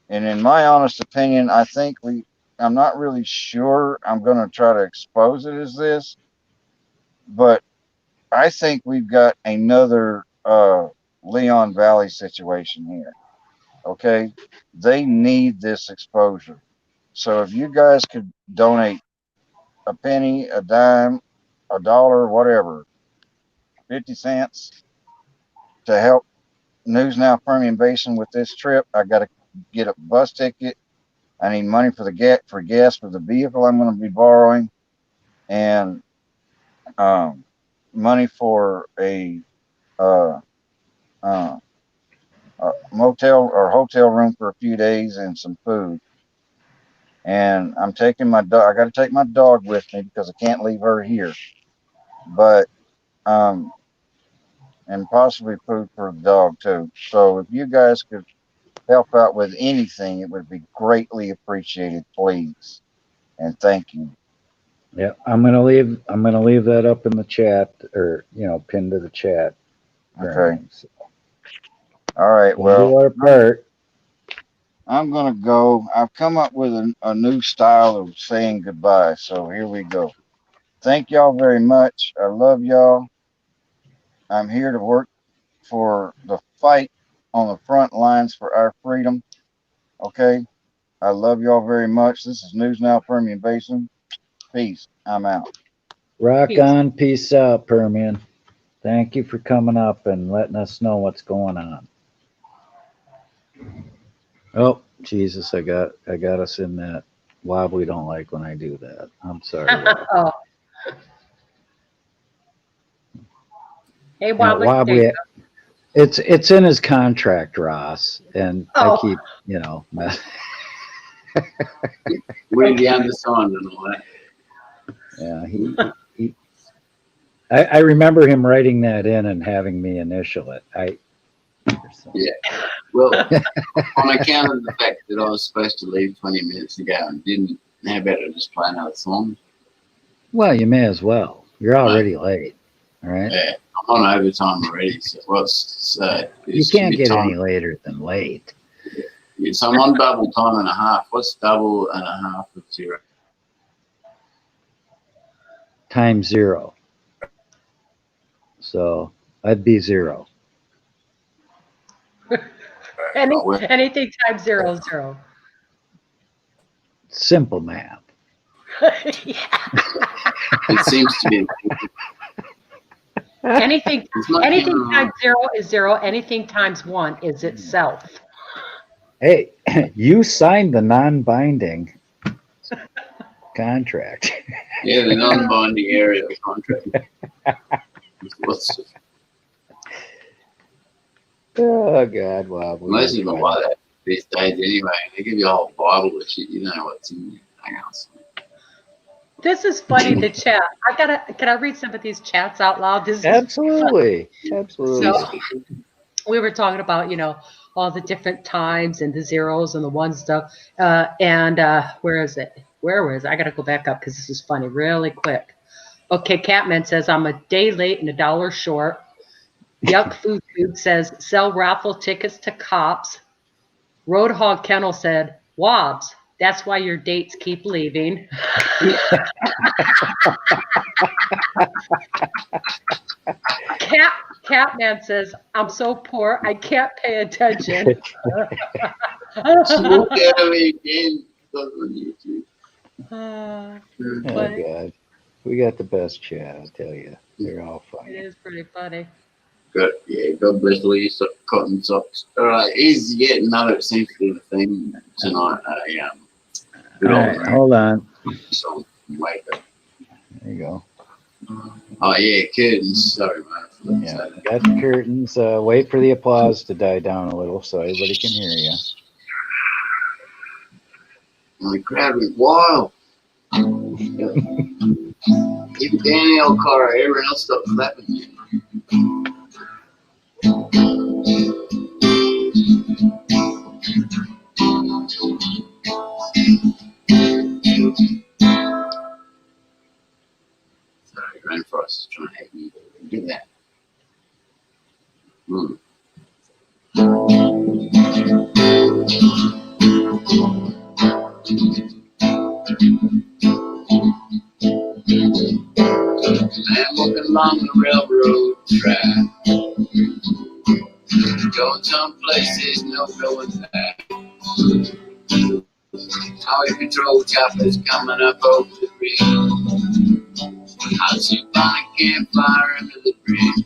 And in my honest opinion, I think I'm not really sure I'm going to try to expose it as this, but I think we've got another Leon Valley situation here. Okay. They need this exposure. So if you guys could donate a penny, a dime, a dollar, whatever, 50 cents to help News Now Permian Basin with this trip, I got to get a bus ticket. I need money for gas for the vehicle I'm going to be borrowing, and money for uh, uh, a motel or hotel room for a few days and some food. And I'm taking my dog. I got to take my dog with me because I can't leave her here. But and possibly food for the dog too. So if you guys could help out with anything, it would be greatly appreciated, please. And thank you. Yeah, I'm gonna leave that up in the chat, or pinned to the chat. Okay. All right. We'll do Well, our part. I'm gonna go. I've come up with a new style of saying goodbye. So here we go. Thank y'all very much. I love y'all. I'm here to work for the fight on the front lines for our freedom. Okay. I love y'all very much. This is News Now Permian Basin. Peace. I'm out. Rock Peace. on, peace out, Permian. Thank you for coming up and letting us know what's going on. Oh, Jesus, I got us in that wobbly. Don't like when I do that. I'm sorry, Rob. Oh. Hey, Now, Wobbly. There you wobbly, go. it's in his contract, Ross, and I Oh. keep, Read the undersigned and all that. yeah, I remember him writing that in and having me initial it. Yeah. Well, on account of the fact that I was supposed to leave 20 minutes ago and didn't, how about I just play another song? Well, you may as well. You're already late, all right? Yeah, I'm on overtime already. So, You can't get any later than late. Yeah, so I'm on double time and a half. What's double and a half of 0? Times 0. So I'd be 0. Anything times 0 is 0. Simple math. It seems to be. Anything times 0 is 0. Anything times 1 is itself. Hey, you signed the non-binding contract. Yeah, the non-binding area of contract. Oh God, wow. Most of them like that these days anyway. They give you a whole Bible of shit. You don't know what's in there. Hang on. This is funny, the chat. Can I read some of these chats out loud? Absolutely. Absolutely. So we were talking about, all the different times and the zeros and the one stuff. Where is it? I got to go back up because this is funny really quick. Okay, Catman says, I'm a day late and $1 short. Yuck Food says, sell raffle tickets to cops. Roadhog Kennel said, Wobbs, that's why your dates keep leaving. Catman says, I'm so poor, I can't pay attention. Oh God, we got the best chat. I tell you, they're all funny. It is pretty funny. God bless all you cotton socks. All right, he's yet another sensitive thing tonight. All right, hold on. So wake up. There you go. Oh yeah, curtains. Sorry, man. Yeah, got the curtains. Wait for the applause to die down a little so everybody can hear you. And the crowd went wild. Even Danielle Carter, everyone else stopped clapping. Sorry, Rainforest is trying to hate me. Do that. Man walking along the railroad track, going some places, no going back. Highway patrol choppers coming up over the bridge. I see by a campfire under the bridge.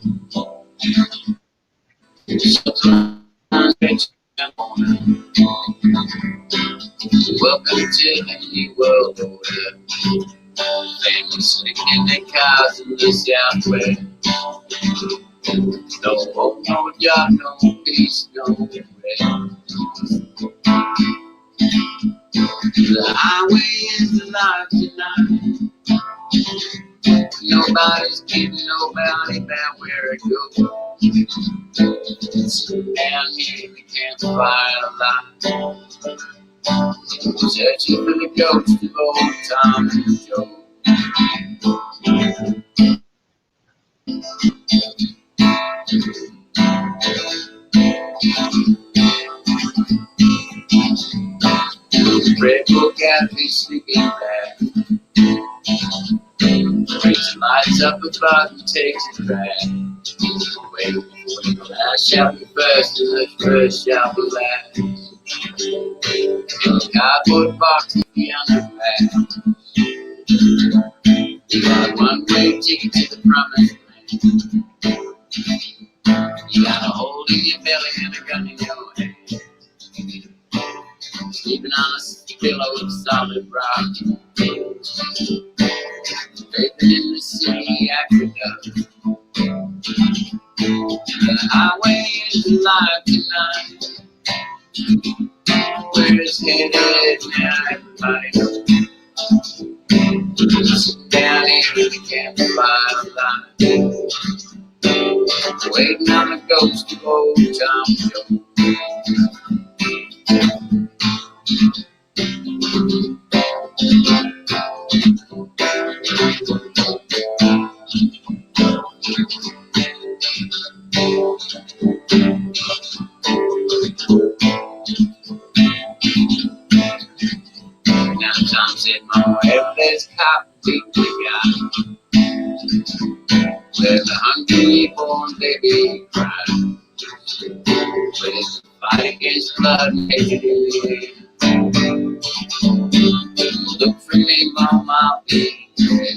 Welcome to the new world order. Families sleeping in their cars in the Southwest. No hope, no job, no peace, no rest. The highway is alive tonight. Nobody's keeping nobody about where it goes. Down here we can't find a line. Searching for the ghost of old Tom and Joe. got to be sleeping bad. Brings the lights up above and takes a drag. Wait, the last shall be first and the first shall be last. Cardboard box in the underpass. You got a one-way ticket to the promised land. You got a hole in your belly and a gun in your hand. Sleeping on a pillow of solid rock. Vaping in the city aqueduct. The highway is alive tonight. Where it's headed now, everybody knows. Sitting down here in the campfire line, waiting on the ghost of old Tom Jones. Now Tom said, Mama, if there's cop, beat the guy. There's a hungry born baby crying. But it's a fight against blood naked in the air. Look for me, Mom, I'll be there.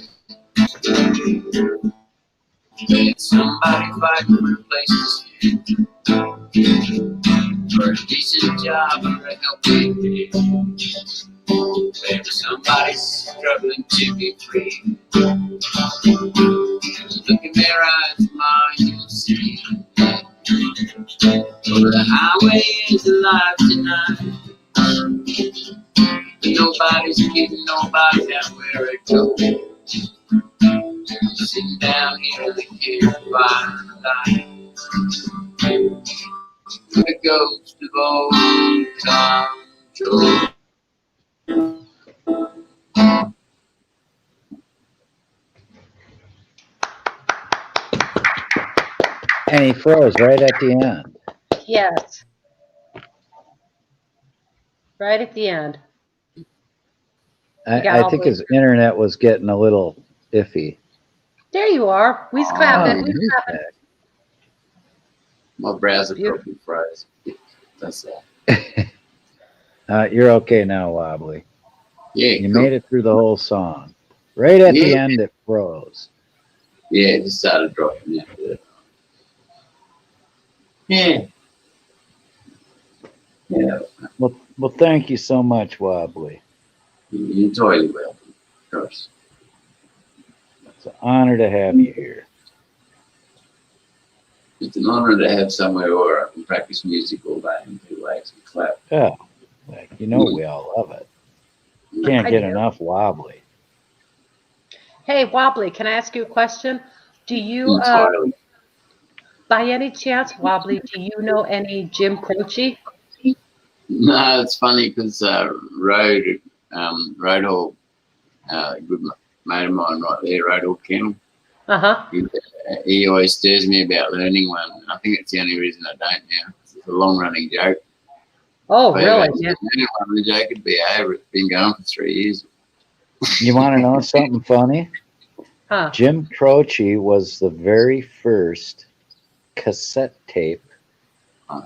Let somebody fight for a place to stand. For a decent job or a helping hand. Maybe somebody's struggling to be free. Look in their eyes, Ma, you'll see. For the highway is alive tonight. Nobody's kidding nobody down where it goes. Sitting down here in the campfire light. The ghost of old Tom Jones. And he froze right at the end. Yes. Right at the end. I think his internet was getting a little iffy. There you are. We's clapping. We's clapping. My browser broken fries. That's that. You're okay now, Wobbly. Yeah, you cool. made it through the whole song. Right at the end, it froze. Yeah, it just started dropping after that. Yeah. Yeah. Well, thank you so much, Wobbly. You enjoy well, of course. It's an honor to have you here. It's an honor to have somewhere where I can practice music all day and relax and clap. Yeah, we all love it. Can't get enough Wobbly. Hey, Wobbly, can I ask you a question? Do you, by any chance, Wobbly, do you know any Jim Croce? No, it's funny because Rodall, good mate of mine right there, Rodall Kennel. He always stirs me about learning one. I think it's the only reason I don't now. It's a long-running joke. Oh, really? Yeah. The joke would be over. It's been going for 3 years. You want to know something funny? Huh. Jim Croce was the very first cassette tape,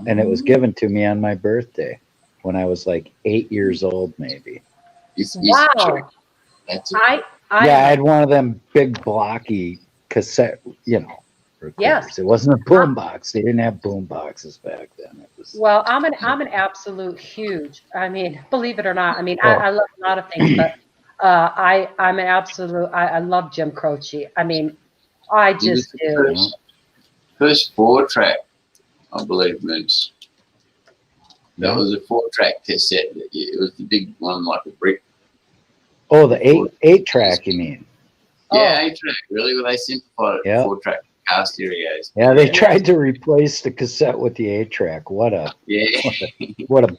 and it was given to me on my birthday when I was like 8 years old, maybe. Wow. I had one of them big blocky cassette, recorders. Yes. It wasn't a boom box. They didn't have boom boxes back then. It was. Well, I'm an absolute huge. I mean, believe it or not. I mean, I love a lot of things, but I'm an absolute. I love Jim Croce. I mean, I just do. First 4-track, I believe, Moose. That was a 4-track cassette. It was the big one, like a brick. Oh, the 8-track, you mean? Yeah, 8-track. Really? Well, they simplified it. 4-track car stereos. Yeah, they tried to replace the cassette with the 8-track. What a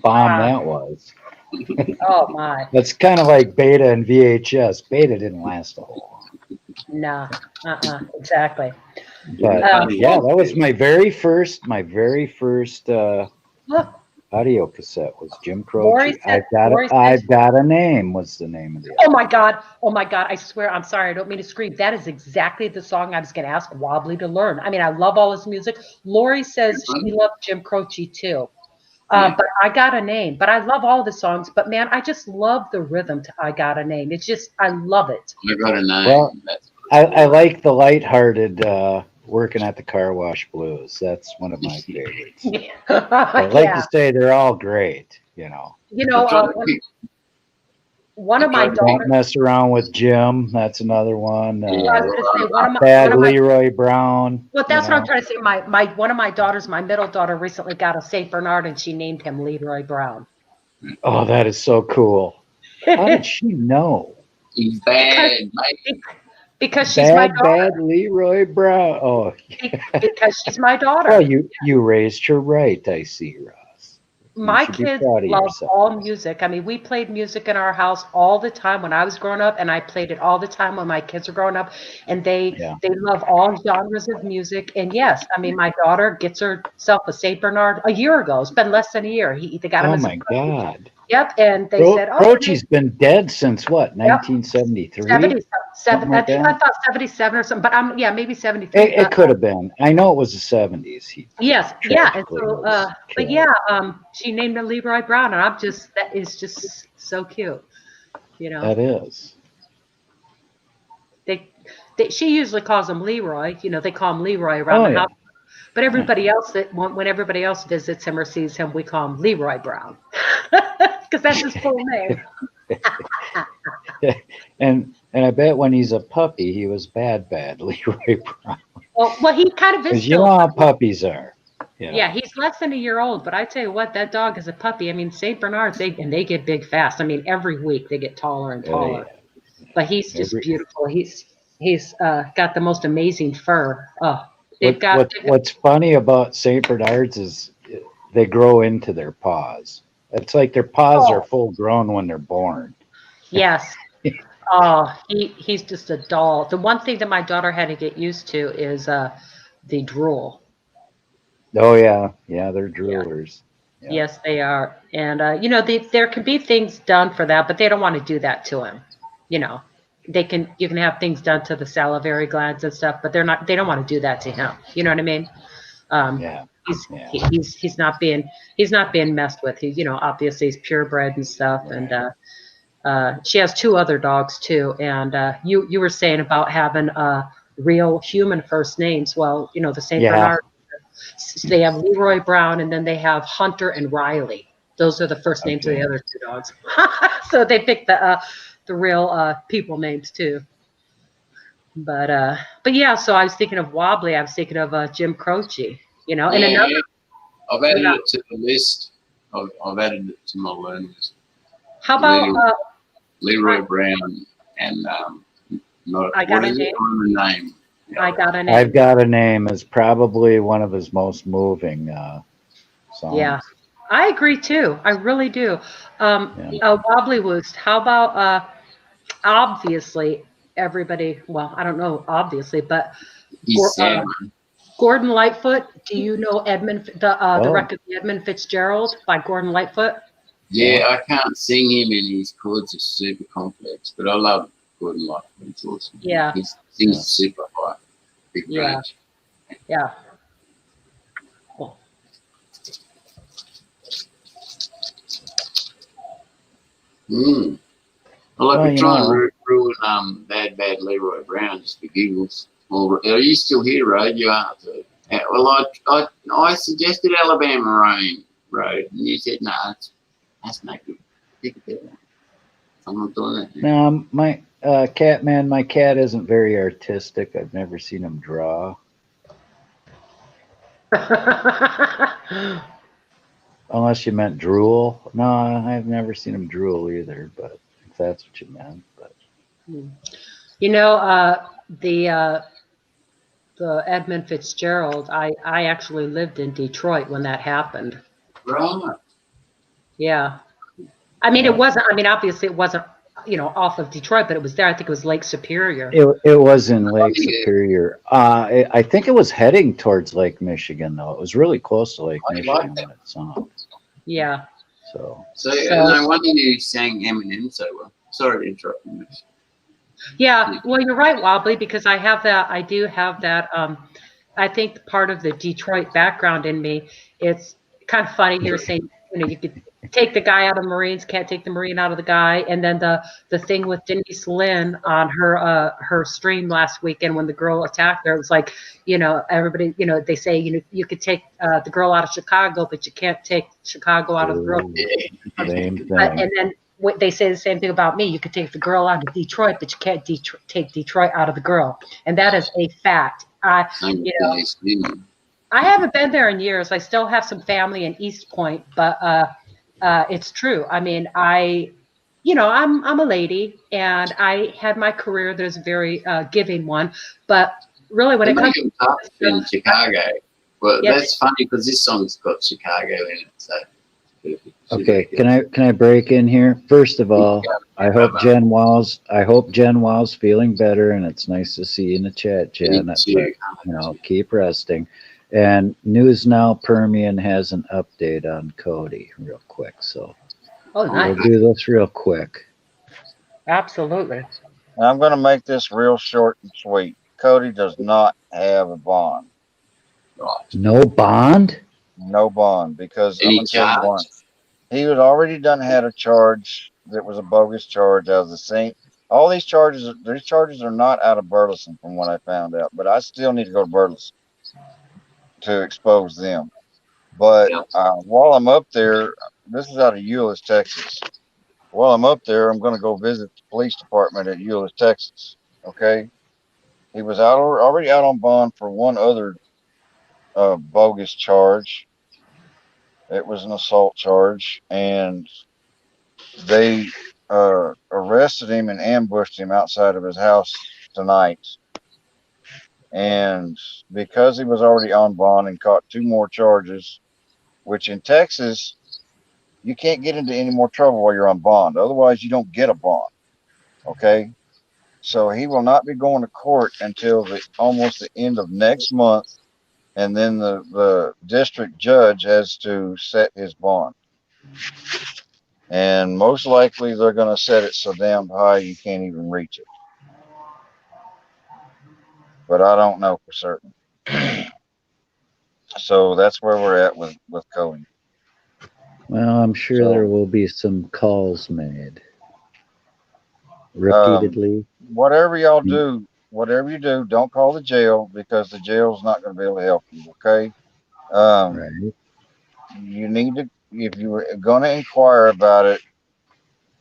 bomb that was. Oh my. That's kind of like Beta and VHS. Beta didn't last a whole long. Nah. Exactly. But that was my very first. Look. audio cassette was Jim Lori Croce. said, Lori said, I've got a name was the name of the oh my God. Oh my God. I swear, I'm sorry. I don't mean to scream. That is exactly the song I was going to ask Wobbly to learn. I mean, I love all his music. Lori says she loved Jim Croce too. But I Got a Name. But I love all the songs. But man, I just love the rhythm to I Got a Name. It's just, I love it. I got a name. Well, I like the lighthearted Working at the Car Wash Blues. That's one of my favorites. I like to say they're all great, you know. You know, one of my Don't daughters. Mess Around with Jim. That's another one. I was going to say Bad Leroy Brown. Well, that's what I'm trying to say. One of my daughters, my middle daughter, recently got a Saint Bernard, and she named him Leroy Brown. Oh, that is so cool. How did she know? He's bad, because she's my daughter. Bad Leroy Brown. Oh, because she's my daughter. Well, you raised her right, I see, Ross. My kids love all music. I mean, we played music in our house all the time when I was growing up, and I played it all the time when my kids were growing up. And they love all genres of music. And yes, I mean, my daughter gets herself a Saint Bernard a year ago. It's been less than a year. They got him. Oh as my God. Yep, and they said, "Oh, Croce's been dead since what? 1973. 77. I think I thought 77 or something, but maybe 73. It could have been. I know it was the 70s. Yes, yeah. And so, but yeah, she named him Leroy Brown, and that is just so cute, you know. That is. She usually calls him Leroy. You know, they call him Leroy around the house. But everybody else when everybody else visits him or sees him, we call him Leroy Brown because that's his full name. and I bet when he's a puppy, he was bad Leroy Brown. Well, he kind of is. Because you know how puppies are. You know? Yeah, he's less than a year old, but I tell you what, that dog is a puppy. I mean, Saint Bernards, they get big fast. I mean, every week they get taller and taller. But he's just beautiful. He's got the most amazing fur. Oh. What's funny about Saint Bernards is they grow into their paws. It's like their paws are full grown when they're born. Yes. Oh, he's just a doll. The one thing that my daughter had to get used to is the drool. Oh yeah, they're droolers. Yeah. Yes, they are. And you know, there can be things done for that, but they don't want to do that to him. You know. You can have things done to the salivary glands and stuff, but they don't want to do that to him. You know what I mean? He's not being messed with. He, you know, obviously he's purebred and stuff. Right. And she has two other dogs too. And you were saying about having real human first names. Well, you know, the Saint Bernard, they have Leroy Brown, and then they have Hunter and Riley. Those are the first names of the other two dogs. So they picked the real people names too. But yeah, so I was thinking of Wobbly. I was thinking of Jim Croce, you know. And another, I've added it to the list. I've added it to my learners. How about Leroy Brown and I Got a Name? I Got a Name. I've Got a Name is probably one of his most moving songs. Yeah, I agree too. I really do. Wobbly Woost. How about obviously everybody? Well, I don't know, obviously, but Gordon Lightfoot. Do you know the record Edmund Fitzgerald by Gordon Lightfoot? Yeah, I can't sing him, and his chords are super complex, but I love Gordon Lightfoot. It's awesome. Yeah, he sings super high. Big range. Yeah. I like to try and ruin bad Leroy Brown just for giggles. Are you still here, Road? You are. Well, I suggested Alabama Road, and you said no. That's not good. Pick a better one. I'm not doing that. No, my my cat isn't very artistic. I've never seen him draw. Unless you meant drool. No, I've never seen him drool either, but if that's what you meant. But you know, the Edmund Fitzgerald, I actually lived in Detroit when that happened. Right. Yeah. I mean, it wasn't, I mean, obviously it wasn't, you know, off of Detroit, but it was there. I think it was Lake Superior. It was in Lake Superior. I think it was heading towards Lake Michigan, though. It was really close to Lake Michigan when it's on. Yeah. So no wonder you sang Eminem so well. Sorry to interrupt you. Yeah, well, you're right, Wobbly, because I do have that, I think part of the Detroit background in me, it's kind of funny here saying, you could take the guy out of Marines, can't take the Marine out of the guy. And then the thing with Denise Lynn on her stream last weekend when the girl attacked her, it was like, everybody, they say, you could take the girl out of Chicago, but you can't take Chicago out of the girl. same thing. And then they say the same thing about me. You could take the girl out of Detroit, but you can't take Detroit out of the girl. And that is a fact. I haven't been there in years. I still have some family in East Point, but it's true. I mean, I'm a lady, and I had my career that is a very giving one. But really, when it comes to in Chicago, well, that's funny because this song's got Chicago in it. So. Okay, can I break in here? First of all, I hope Jen Wall's feeling better, and it's nice to see you in the chat, Jen. But, keep resting. And News Now Permian has an update on Cody, real quick. So nice. We'll do this real quick. Absolutely. I'm going to make this real short and sweet. Cody does not have a bond. No bond? No bond, because I'm Any going to tell you charge? one. He had already had a charge that was a bogus charge out of the same. All these charges are not out of Burleson from what I found out, but I still need to go to Burleson to expose them. But while I'm up there, this is out of Euless, Texas. While I'm up there, I'm going to go visit the police department at Euless, Texas. Okay. He was already out on bond for one other bogus charge. It was an assault charge, and they arrested him and ambushed him outside of his house tonight. And because he was already on bond and caught 2 more charges, which in Texas, you can't get into any more trouble while you're on bond. Otherwise, you don't get a bond. Okay. So he will not be going to court until almost the end of next month. And then the district judge has to set his bond. And most likely they're going to set it so damn high you can't even reach it. But I don't know for certain. So that's where we're at with Cody. Well, I'm sure there will be some calls made repeatedly. Whatever y'all do, whatever you do, don't call the jail, because the jail's not going to be able to help you. Okay. Right. You need to, if you were going to inquire about it,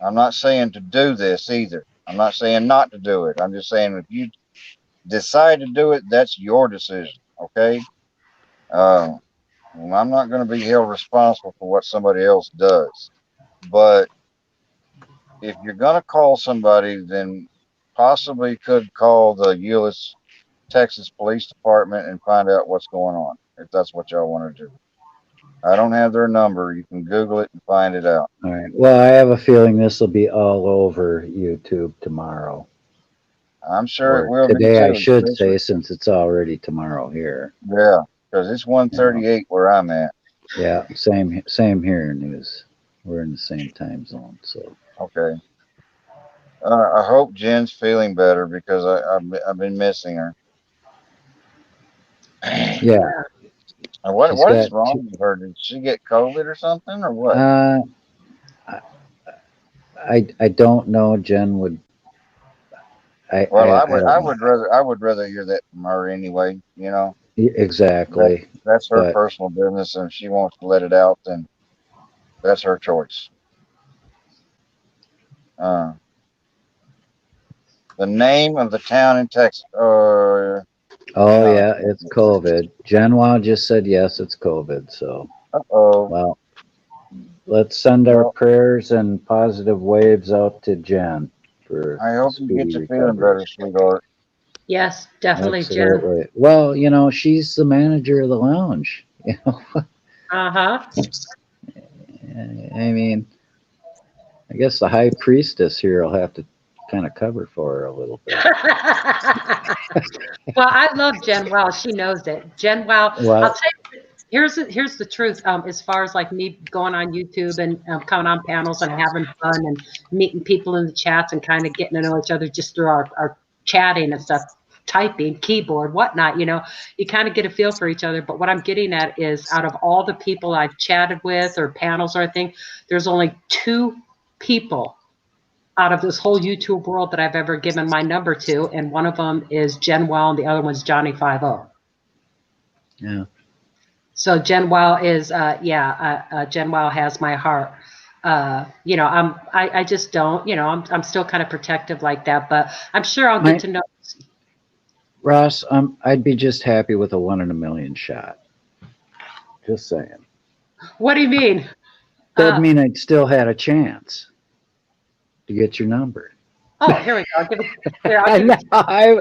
I'm not saying to do this either. I'm not saying not to do it. I'm just saying if you decide to do it, that's your decision. Okay. I'm not going to be held responsible for what somebody else does. But if you're going to call somebody, then possibly could call the Euless, Texas Police Department and find out what's going on, if that's what y'all want to do. I don't have their number. You can Google it and find it out. All right. Well, I have a feeling this will be all over YouTube tomorrow. I'm sure it Or will today, be I too. should say, since it's already tomorrow here. Yeah, because it's 1:38 where I'm at. Yeah, same here, News. We're in the same time zone, so. Okay. I hope Jen's feeling better, because I've been missing her. Yeah. What is wrong with her? Did she get COVID or something, or what? I don't know. Jen would. I would rather hear that from her anyway. You know. Exactly. That's her personal business, and if she wants to let it out, then that's her choice. The name of the town in Texas. Oh yeah, it's COVID. Jenwa just said yes, it's COVID. So. Well, let's send our prayers and positive waves out to Jen for. I hope you get to feeling better, sweetheart. Yes, definitely, Absolutely. Jen. Well, she's the manager of the lounge. Uh-huh. I mean, I guess the high priestess here will have to kind of cover for her a little bit. Well, I love Jen Well. She knows it. Jen Well, I'll tell you, Here's the truth. As far as like me going on YouTube and coming on panels and having fun and meeting people in the chats and kind of getting to know each other just through our chatting and stuff, typing, keyboard, whatnot, you kind of get a feel for each other. But what I'm getting at is out of all the people I've chatted with or panels or anything, there's only 2 people out of this whole YouTube world that I've ever given my number to. And one of them is Jen Well and the other one's Johnny 50. Yeah. So Jen Wow is, Jen Wow has my heart. I just don't, I'm still kind of protective like that, but I'm sure I'll get to know. Ross, I'd be just happy with a 1 in a million shot. Just saying. What do you mean? That'd mean I'd still had a chance to get your number. Oh, here we go. Give it, here, I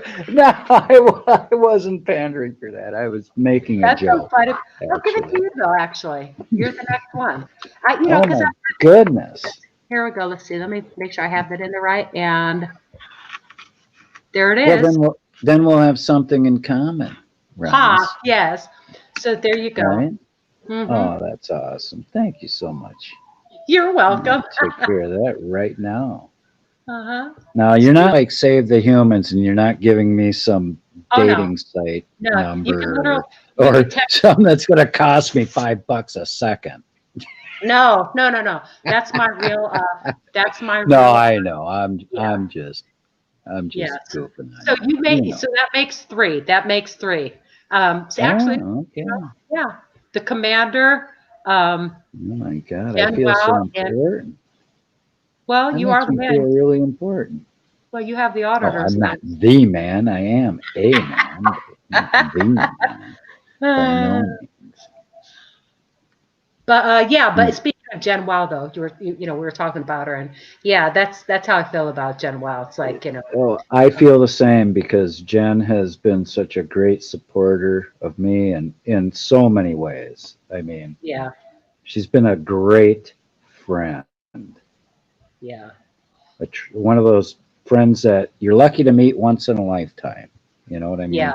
wasn't pandering for that. I was making a joke. I'll give it to you though. Actually, you're the next one. Oh my goodness! Here we go. Let's see. Let me make sure I have that in the right. And there it is. Well, then we'll have something in common. Yes. So there you go. Right? Mm-hmm. Oh, that's awesome! Thank you so much. You're welcome. Take care of that right now. Uh-huh. Now, you're not like Save the Humans, and you're not giving me some dating site number or something that's going to cost me $5 a second. No. That's my real. That's my. No, I know. I'm just goofing. So so that makes 3. That makes 3. So actually, okay. The commander. Oh my God, Jen I feel Wow so important. Well, you are the man. Feel really important. Well, you have the auditors. I'm not the man. I am a man. Not the man. By no means. But speaking of Jen Wow, though, we were talking about her, and that's how I feel about Jen Wow. It's like Well, I feel the same because Jen has been such a great supporter of me, and in so many ways. I mean, she's been a great friend. Yeah. One of those friends that you're lucky to meet once in a lifetime. You know what I mean? Yeah.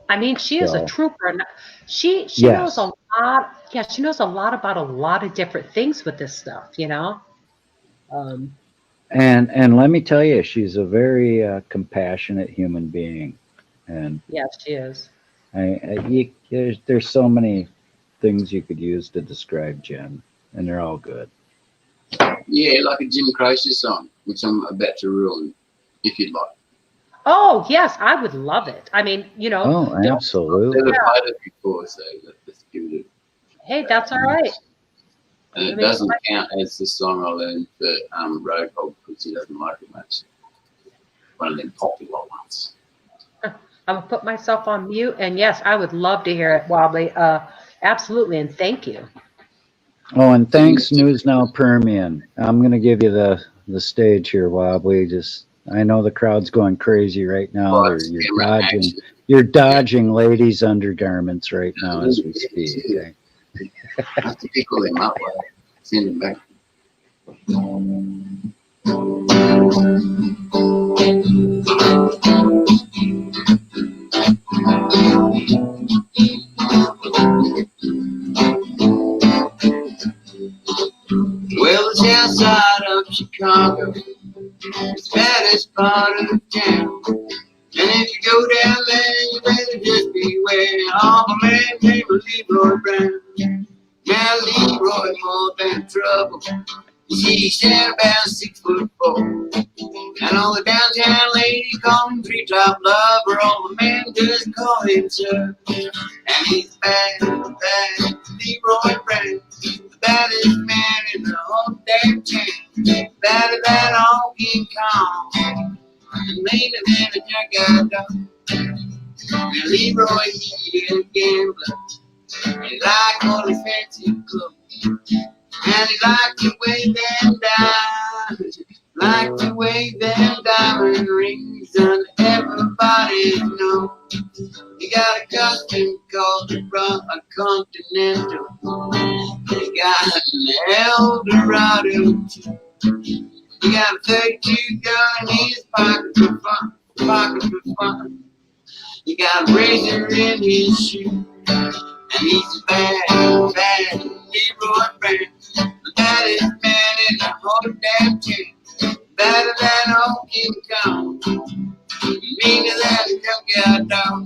I mean, she is a trooper. She knows a lot. Yeah, she knows a lot about a lot of different things with this stuff, And let me tell you, she's a very compassionate human being. And yes, she is. There's so many things you could use to describe Jen, and they're all good. Yeah, like a Jim Croce song, which I'm about to ruin, if you'd like. Oh, yes, I would love it. I mean, Oh, absolutely. I've never played it before, so let's give it a... Hey, that's all right. And it doesn't count as the song I learned for Road Hog because he doesn't like it much. One of them popular ones. I'm going to put myself on mute, and yes, I would love to hear it, Wobbly. Absolutely, and thank you. Oh, and thanks, News Now Permian. I'm going to give you the stage here, Wobbly. I know the crowd's going crazy right now. You're dodging ladies' undergarments right now as we speak. Okay? I have to pickle him up. Send him back. Well, it's outside of Chicago. It's the baddest part of town. And if you go down there, you better just beware. All the man came with Leroy Brown. Now Leroy more than trouble. She stand about 6'4". And all the downtown ladies call him treetop lover. All the men just call him sir. And he's bad, Leroy Brown. The baddest man in the whole damn town. Better than all King Kong. And later than a junkyard dog. Now Leroy, he is a gambler. And he like all his fancy clothes. And he like to wear them diamonds. Like to wear them diamond rings on everybody's nose. He got a costume called a Continental. He got an Eldorado. He got a 32 gun in his pocket for fun. He got a razor in his shoe. And he's a bad, bad Leroy Brown. The baddest man in the whole damn town. Better than old King Kong. Meaner than a junkyard dog.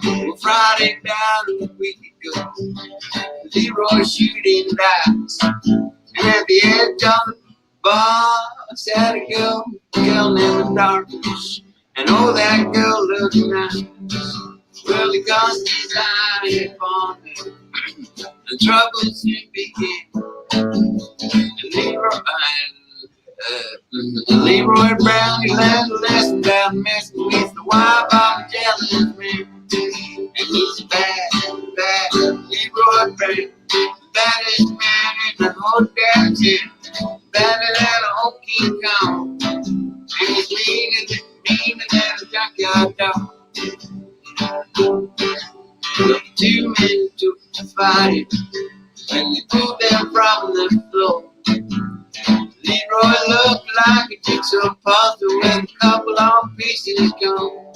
Well, Friday down a week ago, Leroy shooting dice. And at the edge of the bar, sat a girl named Darkness. And oh, that girl looked nice. Well, he cast his eye upon her, and trouble soon began. And Leroy Brown, he learned a lesson about messing with the wife of a jealous man. And he's a bad, bad Leroy Brown, the baddest man in the whole damn town. Better than a old King Kong, and he's meaner than a junkyard dog. The two men took to fight when they pulled them from the floor. Leroy looked like a jigsaw puzzle with a couple of pieces gone.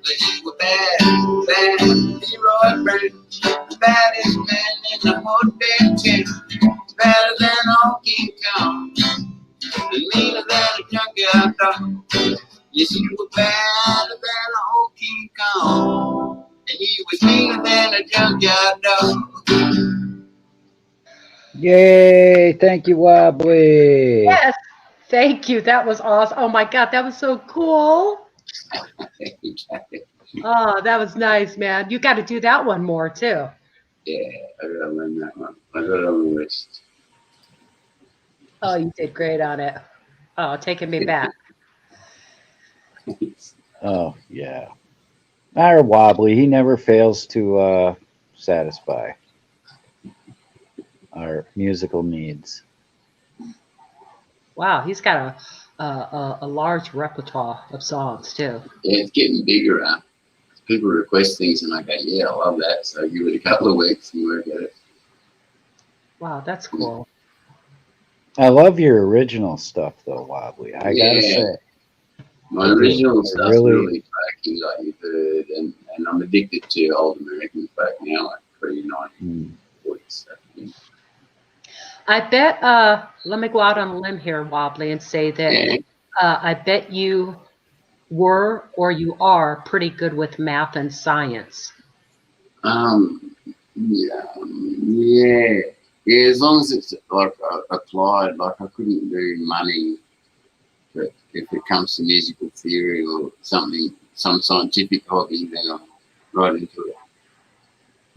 But he was bad, bad Leroy Brown, the baddest man in the whole damn town. Better than old King Kong, and meaner than a junkyard dog. Yes, he was better than old King Kong, and he was meaner than a junkyard dog. Yay! Thank you, Wobbly. Yes. Thank you. That was awesome. Oh my God, that was so cool. Oh, that was nice, man. You got to do that one more too. Yeah, I gotta learn that one. I got it on the list. Oh, you did great on it. Oh, taking me back. Oh, yeah. Our Wobbly, he never fails to satisfy our musical needs. Wow, he's got a large repertoire of songs too. Yeah, it's getting bigger. People request things, and I go, yeah, I love that. So I give it a couple of weeks and work at it. Wow, that's cool. I love your original stuff, though, Wobbly. I gotta say. My original stuff's really cracky, like you've heard, and I'm addicted to old American folk now, like pre-1940s stuff. Yeah. I bet, let me go out on a limb here, Wobbly, and say that I bet you were or you are pretty good with math and science. Yeah, as long as it's like applied, like I couldn't do money, but if it comes to musical theory or something, some scientific hobby, then I'm right into it.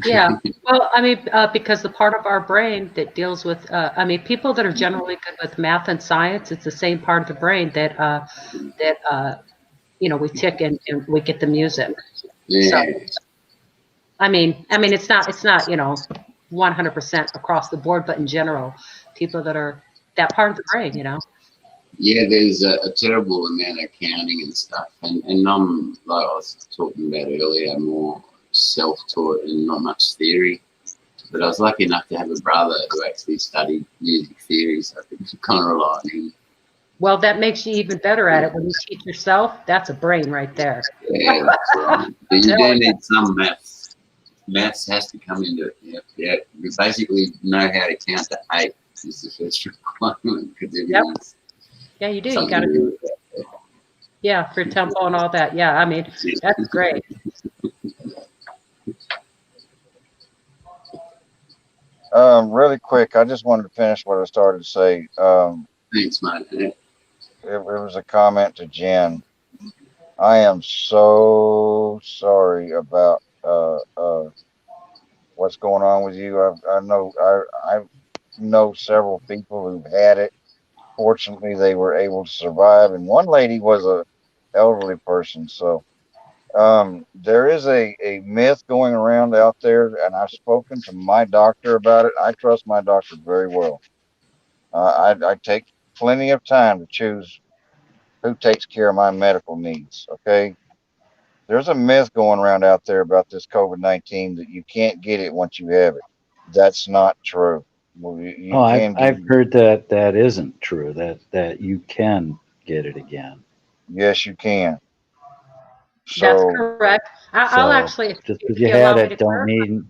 Yeah, well, I mean, because the part of our brain that deals with, I mean, people that are generally good with math and science, it's the same part of the brain that you know, we tick and we get the music. Yeah. So, I mean, it's not, you know, 100% across the board, but in general, people that are that part of the brain, you know. Yeah, there's a terrible amount of counting and stuff, and I'm like I was talking about earlier, more self-taught and not much theory. But I was lucky enough to have a brother who actually studied music theory, so I could kind of rely on him. Well, that makes you even better at it when you teach yourself. That's a brain right there. Yeah, but you do need some maths. Maths has to come into it. Yeah. You basically know how to count to 8 is the first requirement. Yeah, you do. You got to do it. Yeah, for tempo and all that. Yeah, I mean, that's great. Really quick, I just wanted to finish what I started to say. Thanks, mate. It was a comment to Jen. I am so sorry about what's going on with you. I know several people who've had it. Fortunately, they were able to survive, and one lady was a elderly person. So there is a myth going around out there, and I've spoken to my doctor about it. I trust my doctor very well. I take plenty of time to choose who takes care of my medical needs. Okay. There's a myth going around out there about this COVID-19 that you can't get it once you have it. That's not true. Well, you can I've heard that isn't true. That you can get it again. Yes, you can. So, that's correct. I'll actually, just because you had it, don't mean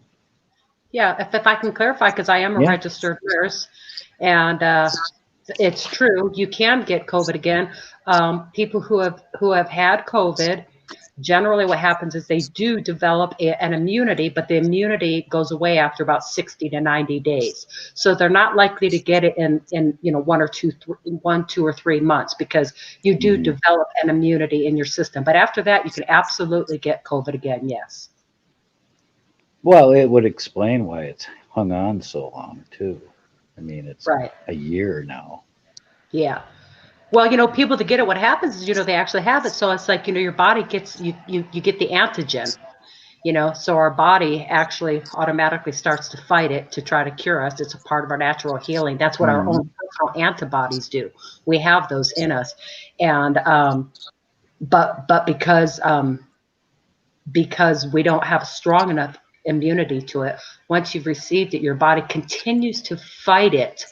Yeah, if I can clarify, because I am a Yeah. registered nurse, and it's true, you can get COVID again. People who have had COVID, generally what happens is they do develop an immunity, but the immunity goes away after about 60 to 90 days. So they're not likely to get it in 1, 2 or 3 months, because you do develop an immunity in your system. But after that, you can absolutely get COVID again. Yes. Well, it would explain why it's hung on so long too. I mean, it's Right. a year now. Yeah. Well, people that get it, what happens is, they actually have it. So it's like, your body gets, you get the antigen, so our body actually automatically starts to fight it to try to cure us. It's a part of our natural healing. That's what our own personal antibodies do. We have those in us. And, but because we don't have strong enough immunity to it, once you've received it, your body continues to fight it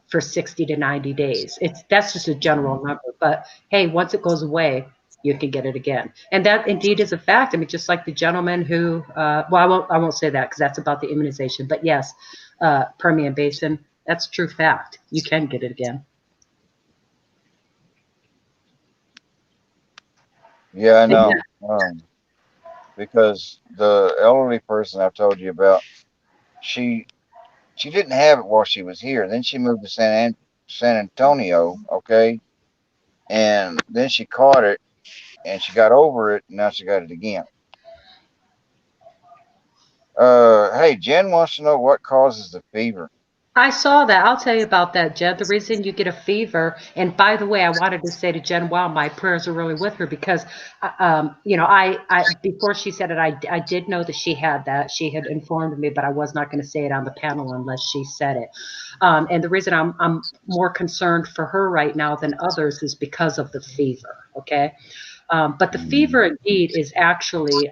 for 60 to 90 days. That's just a general number, but hey, once it goes away, you can get it again. And that indeed is a fact. I mean, just like the gentleman who, well, I won't say that because that's about the immunization, but yes, Permian Basin, that's a true fact. You can get it again. Yeah, I And know. yeah, Because the elderly person I told you about, she she didn't have it while she was here. Then she moved to San Antonio, okay, and then she caught it and she got over it. And now she got it again. Hey, Jen wants to know what causes the fever. I saw that. I'll tell you about that, Jen. The reason you get a fever, and by the way, I wanted to say to Jen, wow, my prayers are really with her, because, I before she said it, I did know that she had that. She had informed me, but I was not going to say it on the panel unless she said it. And the reason I'm more concerned for her right now than others is because of the fever. Okay, but the fever indeed is actually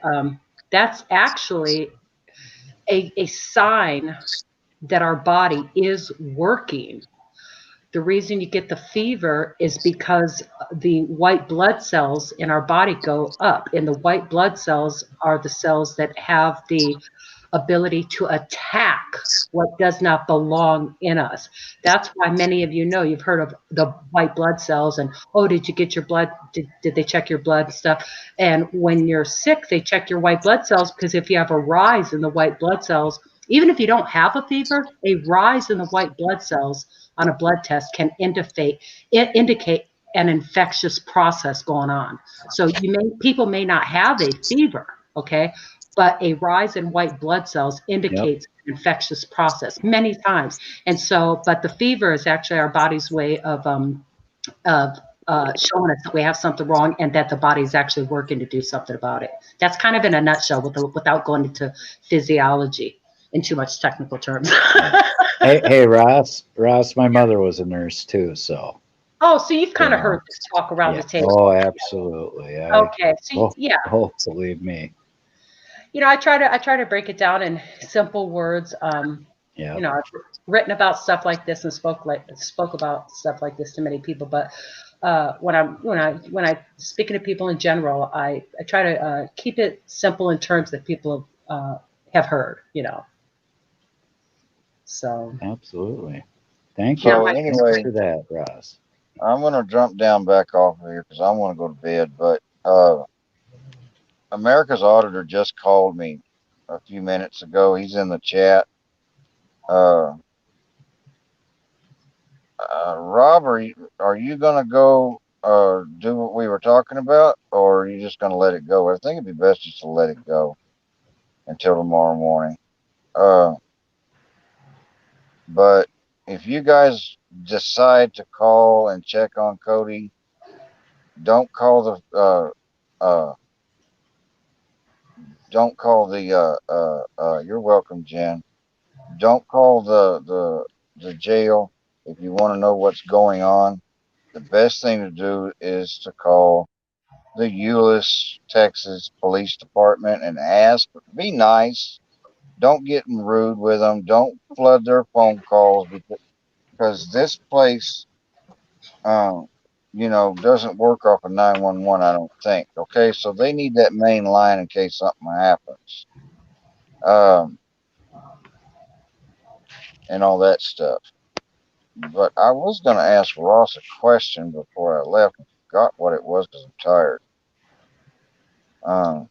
that's actually a sign that our body is working. The reason you get the fever is because the white blood cells in our body go up, and the white blood cells are the cells that have the ability to attack what does not belong in us. That's why many of you've heard of the white blood cells, and oh, did you get your blood? Did they check your blood and stuff? And when you're sick, they check your white blood cells, because if you have a rise in the white blood cells, even if you don't have a fever, a rise in the white blood cells on a blood test can indicate an infectious process going on. So people may not have a fever, okay, but a rise in white blood cells Yep. indicates an infectious process many times. And so, but the fever is actually our body's way of showing us that we have something wrong and that the body is actually working to do something about it. That's kind of in a nutshell, without going into physiology in too much technical terms. Hey, Ross. Ross, my mother was a nurse too, so Oh, so you've you kind of heard know. this talk around Yeah. the table. Oh, absolutely. Okay, so Oh, yeah, oh, believe me. I try to break it down in simple words. Yeah. I've written about stuff like this and spoke about stuff like this to many people. But when I speaking to people in general, I try to keep it simple in terms that people have heard. So Absolutely. Thank you. yeah, So Thank you anyway, for that, Ross. I'm gonna jump down back off of here because I want to go to bed. But America's Auditor just called me a few minutes ago. He's in the chat. Uh, Rob, are you gonna go do what we were talking about, or are you just gonna let it go? I think it'd be best just to let it go until tomorrow morning. Uh, but if you guys decide to call and check on Cody, don't call the don't call the you're welcome, Jen. Don't call the jail if you want to know what's going on. The best thing to do is to call the Euless, Texas Police Department and ask. Be nice. Don't get rude with them. Don't flood their phone calls because this place, um, doesn't work off of 911. I don't think. Okay, so they need that main line in case something happens. Um, and all that stuff. But I was going to ask Ross a question before I left and forgot what it was because I'm tired. Um,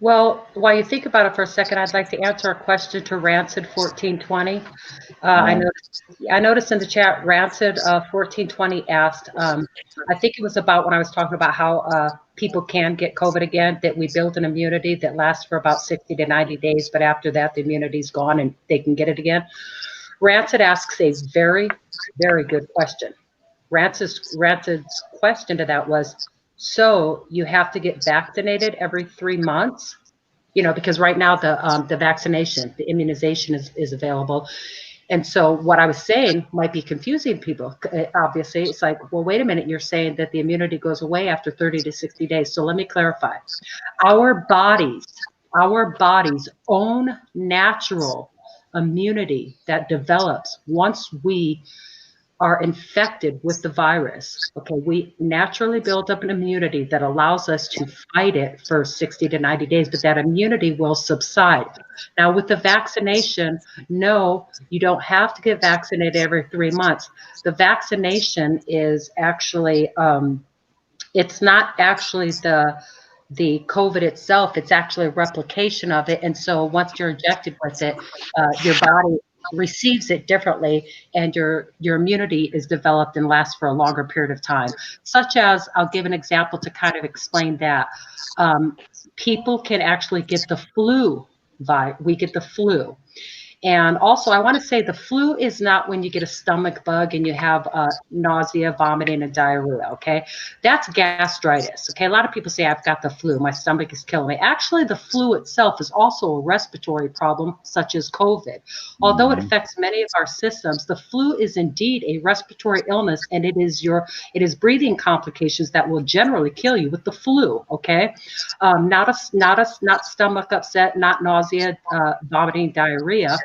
Well, while you think about it for a second, I'd like to answer a question to Rancid 1420. I noticed in the chat, Rancid 1420 asked, I think it was about when I was talking about how people can get COVID again, that we build an immunity that lasts for about 60 to 90 days, but after that, the immunity's gone and they can get it again. Rancid asks a very, very good question. Rancid's question to that was, so you have to get vaccinated every 3 months? You know, because right now the vaccination, the immunization is available. And so what I was saying might be confusing people. Obviously, it's like, well, wait a minute, you're saying that the immunity goes away after 30 to 60 days. So let me clarify. Our bodies own natural immunity that develops once we are infected with the virus. Okay, we naturally build up an immunity that allows us to fight it for 60 to 90 days, but that immunity will subside. Now, with the vaccination, no, you don't have to get vaccinated every 3 months. The vaccination is actually, it's not actually the COVID itself, it's actually a replication of it. And so once you're injected with it, your body receives it differently, and your immunity is developed and lasts for a longer period of time. Such as, I'll give an example to kind of explain that. People can actually get the flu. We get the flu. And also, I want to say the flu is not when you get a stomach bug and you have nausea, vomiting, and diarrhea, okay? That's gastritis, okay? A lot of people say, I've got the flu, my stomach is killing me. Actually, the flu itself is also a respiratory problem, such as COVID. Although it affects many of our systems, the flu is indeed a respiratory illness, and it is breathing complications that will generally kill you with the flu, okay? Not stomach upset, not nausea, vomiting, diarrhea.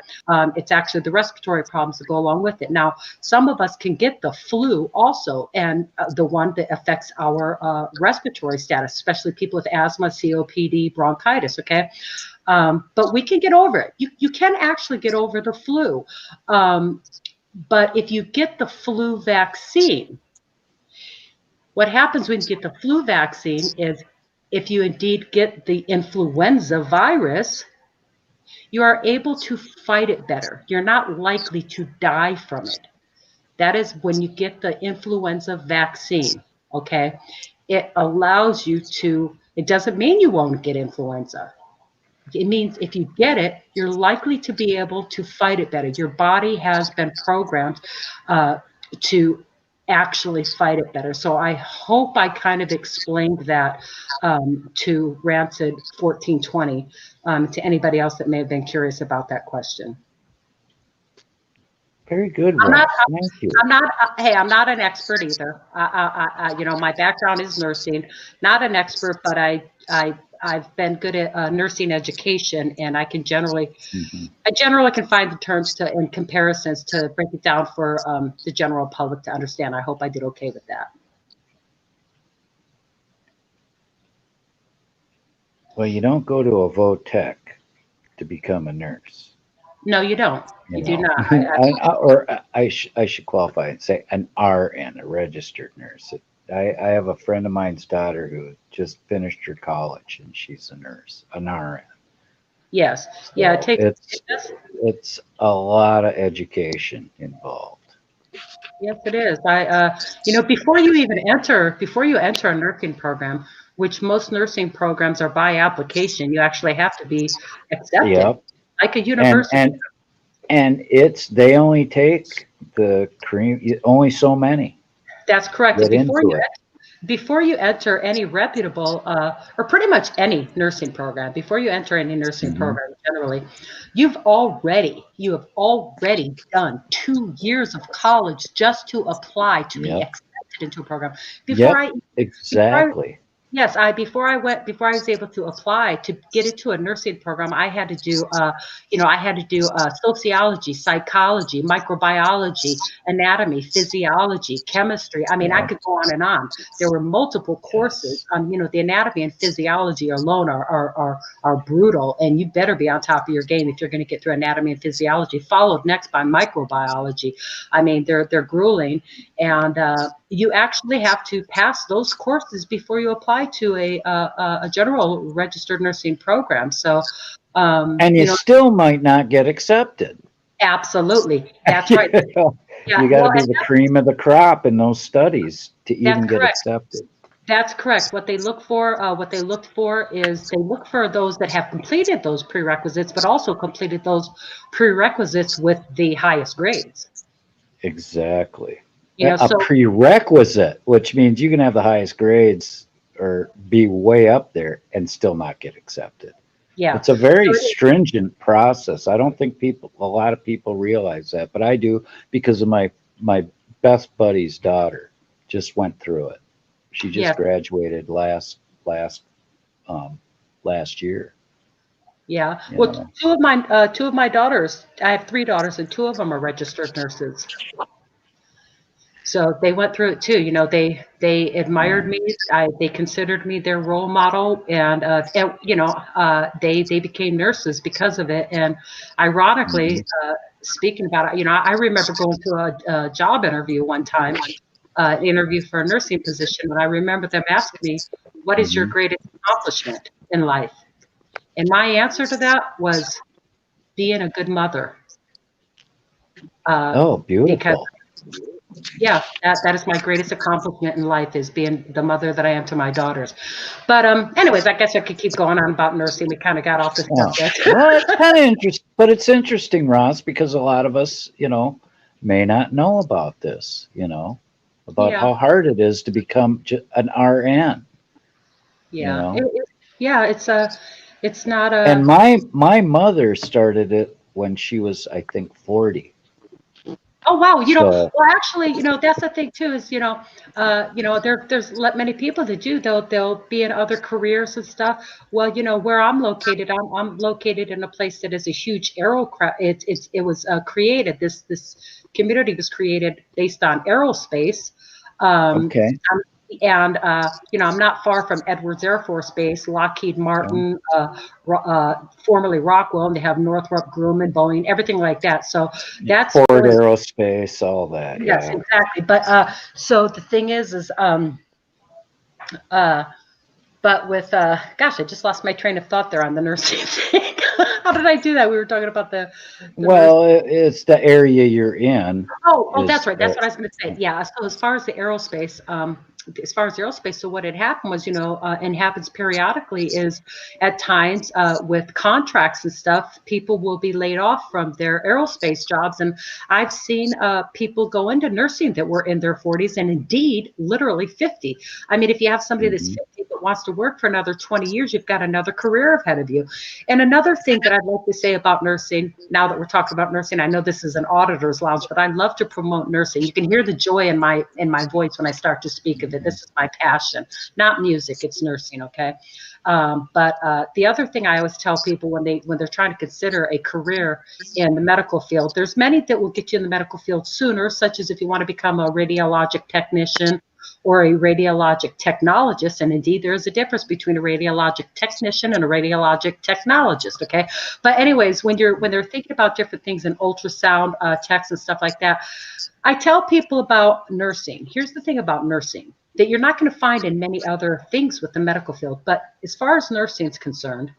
It's actually the respiratory problems that go along with it. Now, some of us can get the flu also, and the one that affects our respiratory status, especially people with asthma, COPD, bronchitis, okay? But we can get over it. You can actually get over the flu. But if you get the flu vaccine, what happens when you get the flu vaccine is, if you indeed get the influenza virus, you are able to fight it better. You're not likely to die from it. That is when you get the influenza vaccine, okay? It allows you to, it doesn't mean you won't get influenza. It means if you get it, you're likely to be able to fight it better. Your body has been programmed to actually fight it better. So I hope I kind of explained that to Rancid 1420, to anybody else that may have been curious about that question. Very good, Ross. Thank you. I'm not an expert either. You know, my background is nursing, not an expert, but I've been good at nursing education, and I generally can find the terms and comparisons to break it down for the general public to understand. I hope I did okay with that. Well, you don't go to a VOTEC to become a nurse. No, you don't. You do not. I should qualify and say an RN, a registered nurse. I have a friend of mine's daughter who just finished her college, and she's a nurse, an RN. Yes. So yeah. It's a lot of education involved. Yes, it is. You know, before you enter a nursing program, which most nursing programs are by application, you actually have to be accepted, Yep. like a university. And they only take the cream, only so many. That's correct. Get Before you enter any reputable, or pretty much any nursing program, before you enter any nursing program generally, you have already done 2 years of college just to apply to be accepted into a program. Exactly. Yes, before I was able to apply to get into a nursing program, I had to do, sociology, psychology, microbiology, anatomy, physiology, chemistry. I mean, I could go on and on. There were multiple courses. The anatomy and physiology alone are brutal, and you better be on top of your game if you're going to get through anatomy and physiology. Followed next by microbiology. I mean, they're grueling, and you actually have to pass those courses before you apply to a general registered nursing program. So, And you still might not get accepted. Absolutely, that's right. Yeah, You got to be the cream of the crop in those studies to even get correct. accepted. That's correct. What they look for, is they look for those that have completed those prerequisites, but also completed those prerequisites with the highest grades. Exactly. A prerequisite, which means you can have the highest grades or be way up there and still not get accepted. Yeah. It's a very stringent process. I don't think a lot of people realize that, but I do because of my best buddy's daughter just went through it. She just graduated last year. Yeah. Well, two of my daughters, I have 3 daughters, and 2 of them are registered nurses. So they went through it too. They admired me. They considered me their role model, and they became nurses because of it. And ironically, speaking about it, I remember going to a job interview one time, interview for a nursing position, and I remember them asking me, "What is your greatest accomplishment in life?" And my answer to that was being a good mother. Beautiful. Because that is my greatest accomplishment in life, is being the mother that I am to my daughters. But anyways, I guess I could keep going on about nursing. We kind of got off the subject. Well, it's kind of interesting, but it's interesting, Ross, because a lot of us, may not know about this, about how hard it is to become an RN. Yeah. It's not a. And my mother started it when she was, I think, 40. Oh wow! Well, actually, that's the thing too. Is there's many people that do. They'll be in other careers and stuff. Well, where I'm located, I'm located in a place that is a huge aerocraft. It was created. This community was created based on aerospace. Okay. And I'm not far from Edwards Air Force Base, Lockheed Martin, formerly Rockwell, and they have Northrop Grumman, Boeing, everything like that. So that's Ford Aerospace, all that. Yes, yeah. Exactly. But so the thing is but with gosh, I just lost my train of thought there on the nursing thing. How did I do that? We were talking about the it's the area you're in. Oh, that's right. That's what I was going to say. Yeah. So as far as the aerospace, so what had happened was, and happens periodically, is at times with contracts and stuff, people will be laid off from their aerospace jobs. And I've seen people go into nursing that were in their 40s, and indeed, literally 50. I mean, if you have somebody that's 50 that wants to work for another 20 years, you've got another career ahead of you. And another thing that I'd like to say about nursing, now that we're talking about nursing, I know this is an Auditors Lounge, but I love to promote nursing. You can hear the joy in my voice when I start to speak of it. This is my passion, not music, it's nursing, okay? But the other thing I always tell people when they're trying to consider a career in the medical field, there's many that will get you in the medical field sooner, such as if you want to become a radiologic technician or a radiologic technologist. And indeed, there is a difference between a radiologic technician and a radiologic technologist, okay? But anyways, when they're thinking about different things in ultrasound techs and stuff like that, I tell people about nursing. Here's the thing about nursing that you're not going to find in many other things with the medical field. But as far as nursing is concerned,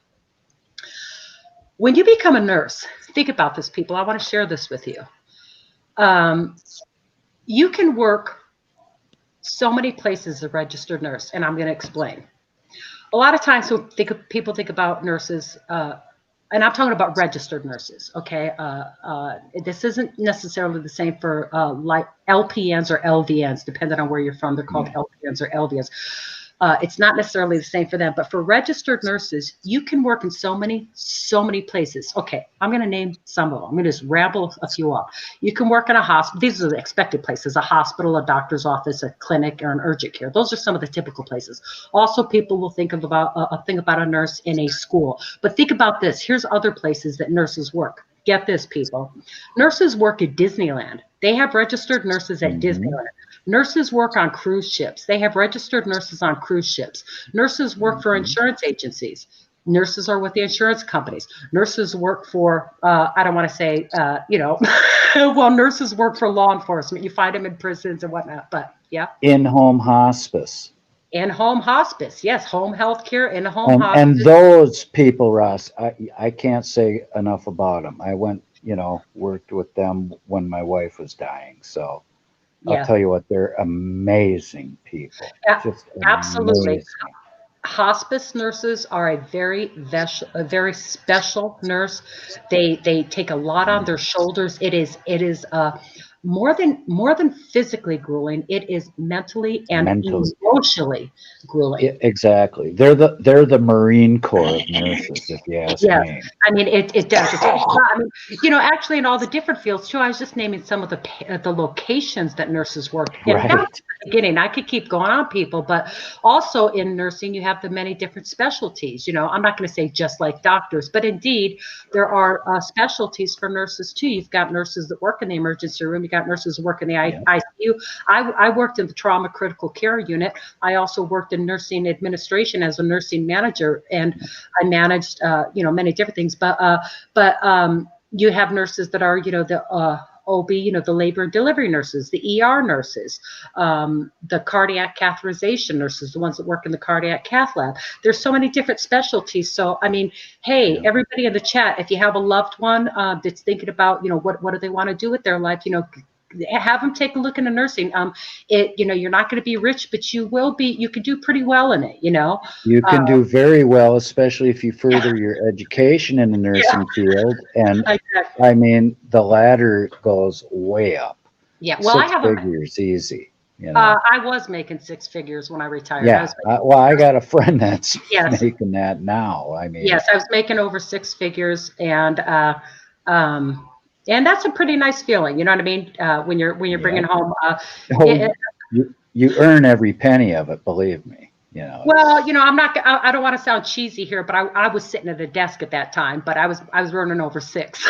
when you become a nurse, think about this, people. I want to share this with you. You can work so many places as a registered nurse, and I'm going to explain. A lot of times when people think about nurses, and I'm talking about registered nurses, okay? This isn't necessarily the same for like LPNs or LVNs, depending on where you're from. They're called LPNs or LVNs. It's not necessarily the same for them, but for registered nurses, you can work in so many places. Okay, I'm going to name some of them. I'm going to just ramble a few off. You can work in a hospital. These are the expected places: a hospital, a doctor's office, a clinic, or an urgent care. Those are some of the typical places. Also, people will think about a nurse in a school. But think about this. Here's other places that nurses work. Get this, people. Nurses work at Disneyland. They have registered nurses at Disneyland. Nurses work on cruise ships. They have registered nurses on cruise ships. Nurses work for insurance agencies. Nurses are with the insurance companies. Nurses work for, I don't want to say, well, nurses work for law enforcement. You find them in prisons and whatnot, but yeah. In-home hospice. In-home hospice, yes, home health care, in-home hospice. And those people, Ross, I can't say enough about them. I went, worked with them when my wife was dying. So I'll tell you what, they're amazing people. Just absolutely. amazing. Hospice nurses are a very special nurse. They take a lot on their shoulders. It is more than physically grueling. It is mentally and emotionally grueling. Yeah, exactly. They're the Marine Corps of nurses, if you ask me. I mean, it does. I mean, actually, in all the different fields too. I was just naming some of the locations that nurses work in. Right. At the beginning, I could keep going on, people, but also in nursing, you have the many different specialties. I'm not going to say just like doctors, but indeed, there are specialties for nurses too. You've got nurses that work in the emergency room. You got nurses who work in the ICU. I worked in the trauma critical care unit. I also worked in nursing administration as a nursing manager, and I managed, many different things. But you have nurses that are, the OB, the labor and delivery nurses, the ER nurses, the cardiac catheterization nurses, the ones that work in the cardiac cath lab. There's so many different specialties. So, I mean, hey, everybody in the chat, if you have a loved one that's thinking about, what do they want to do with their life, have them take a look into nursing. You're not going to be rich, but you could do pretty well in it, You can do very well, especially if you further your education in the nursing field. And I mean, the ladder goes way up. Yeah. Well, Six figures easy. I was making six figures when I retired. Yeah. I got a friend that's making that now. I mean, yes, I was making over six figures, and that's a pretty nice feeling. You know what I mean? When you're bringing home. You earn every penny of it. Believe me. Well, I'm not. I don't want to sound cheesy here, but I was sitting at a desk at that time, but I was earning over six.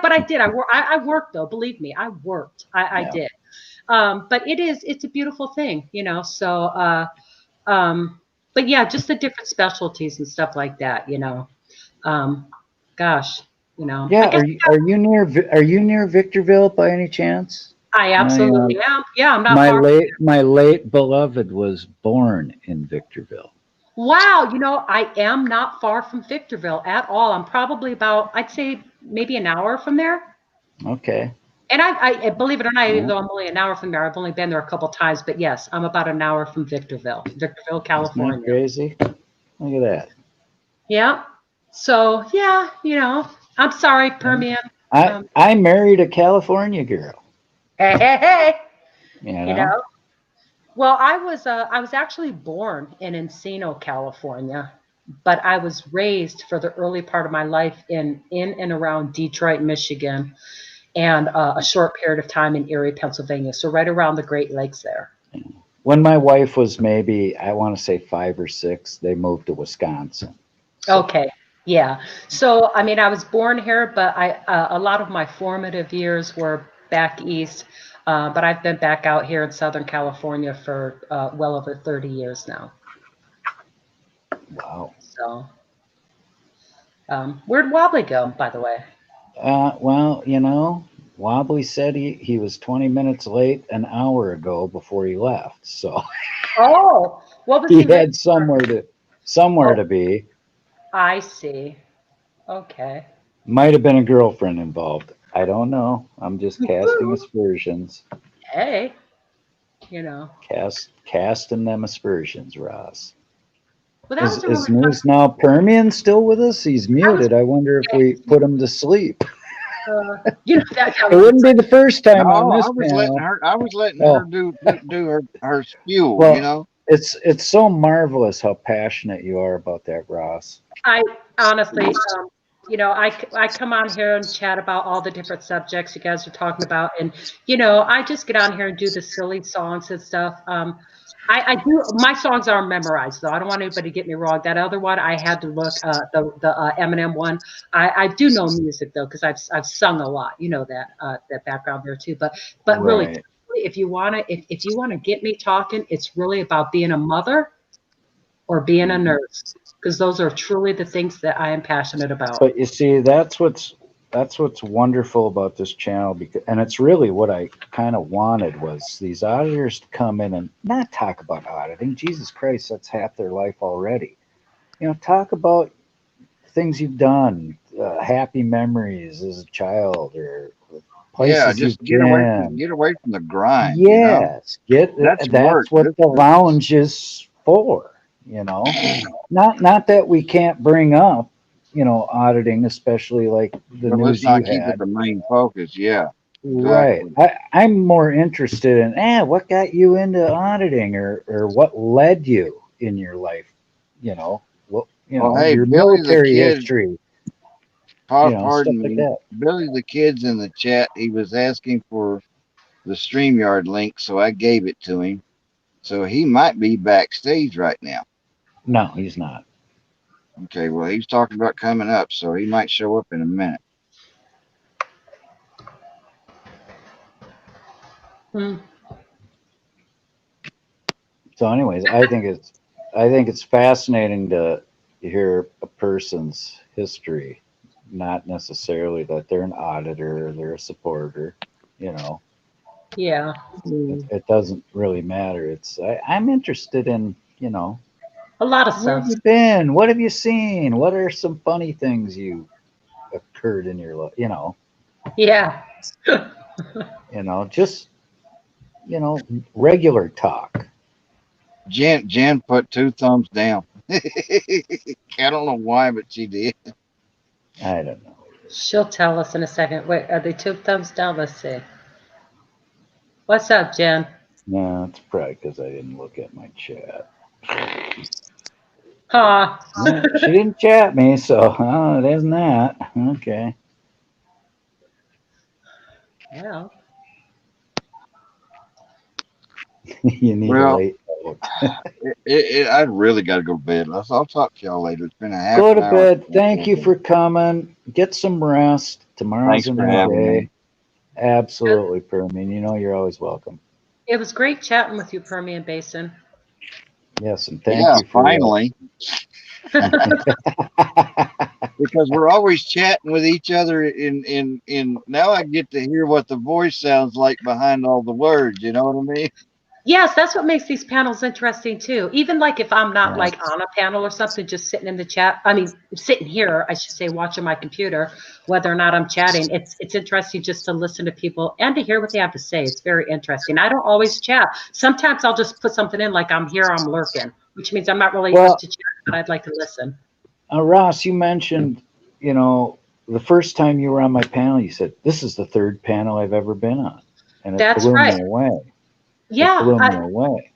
But I did. I worked though. Believe me, I worked. I did. But it's a beautiful thing, So, but yeah, just the different specialties and stuff like that, gosh, Yeah. Are you near Victorville by any chance? I absolutely am. Yeah, I'm not far. My late beloved was born in Victorville. Wow, I am not far from Victorville at all. I'm probably about, I'd say maybe an hour from there. Okay. And I believe it or not, even though I'm only an hour from there, I've only been there a couple times, but yes, I'm about an hour from Victorville, California. Isn't that crazy? Look at that. Yeah. So yeah, I'm sorry, Permian. I married a California girl. Hey. You know? Well, I was actually born in Encino, California, but I was raised for the early part of my life in and around Detroit, Michigan, and a short period of time in Erie, Pennsylvania. So right around the Great Lakes there. When my wife was maybe, I want to say 5 or 6, they moved to Wisconsin. So. Okay. Yeah. So, I mean, I was born here, but a lot of my formative years were back east. But I've been back out here in Southern California for well over 30 years now. Wow. So, where'd Wobbly go, by the way? Well, Wobbly said he was 20 minutes late an hour ago before he left. So. Oh, what was he had somewhere to be. I see. Okay. Might have been a girlfriend involved. I don't know. I'm just casting aspersions. Hey, Casting them aspersions, Ross. Well, that was is News Now Permian still with us? He's muted. I wonder if we put him to sleep. You know that kind It of wouldn't be the first time on No, this I was letting panel. her. I was letting her Oh, do her spew. You well, know. it's so marvelous how passionate you are about that, Ross. I honestly, I come on here and chat about all the different subjects you guys are talking about, and I just get on here and do the silly songs and stuff. I do. My songs are memorized, though. I don't want anybody to get me wrong. That other one, I had to look. The Eminem one, I do know music though, because I've sung a lot. You know that background there too. But really, Right. if you wanna get me talking, it's really about being a mother or being a nurse, because those are truly the things that I am passionate about. But you see, that's what's wonderful about this channel, because, and it's really what I kind of wanted, was these auditors to come in and not talk about auditing. Jesus Christ, that's half their life already. Talk about things you've done, happy memories as a child, or Yeah, places just you've been. get away from the grind. You know. Yes, That's work. that's what the lounge is for. Not that we can't bring up, auditing, especially like the But let's news you not keep it had. the main focus. Yeah, Right. exactly. I'm more interested in, what got you into auditing, or what led you in your life, Well, hey, your Billy the military kid, history, stuff pardon like me, that. Billy the kid's in the chat. He was asking for the StreamYard link, so I gave it to him. So he might be backstage right now. No, he's not. Okay, well, he's talking about coming up, so he might show up in a minute. Hmm. So, anyways, I think it's fascinating to hear a person's history, not necessarily that they're an auditor or they're a supporter. You know, Yeah. it doesn't really matter. I'm interested in, A lot of where have stuff. you been? What have you seen? What are some funny things you occurred in your life? Yeah. Just regular talk. Jen put 2 thumbs down. I don't know why, but she did. I don't know. She'll tell us in a second. Wait, are they 2 thumbs down? Let's see. What's up, Jen? No, it's probably because I didn't look at my chat. Huh. Well, she didn't chat me, so it isn't that. Okay. Well, You need a Well, late vote. I really got to go to bed. I'll talk to y'all later. It's been a half Go an to hour. bed. Thank you for coming. Get some rest. Tomorrow's Thanks a for new having me. day. Absolutely, Permian. You're always welcome. it was great chatting with you, Permian Basin. Yes, and thank Yeah, you for finally. Because we're always chatting with each other in now I get to hear what the voice sounds like behind all the words, you know what I mean? Yes, that's what makes these panels interesting too. Even like if I'm not Yeah. like on a panel or something, just sitting in the chat. I mean, sitting here, I should say, watching my computer, whether or not I'm chatting. It's interesting just to listen to people and to hear what they have to say. It's very interesting. I don't always chat. Sometimes I'll just put something in like I'm here, I'm lurking, which means I'm not really up to chat, but I'd like to listen. Ross, you mentioned, the first time you were on my panel, you said, this is the third panel I've ever been on. And it That's blew right. me away. It Yeah, blew me away.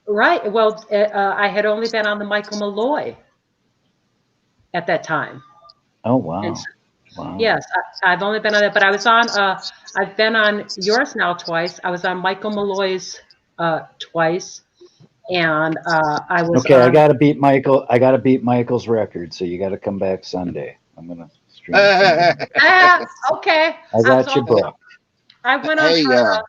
right. Well, I had only been on the Michael Malloy at that time. Oh, wow. And so, Wow. yes, I've only been on it, but I was on. I've been on yours now twice. I was on Michael Malloy's twice, and I was Okay, I on. gotta beat Michael. I gotta beat Michael's record, so you gotta come back Sunday. I'm gonna stream Sunday. Okay. I got you booked. I went on Hey, for.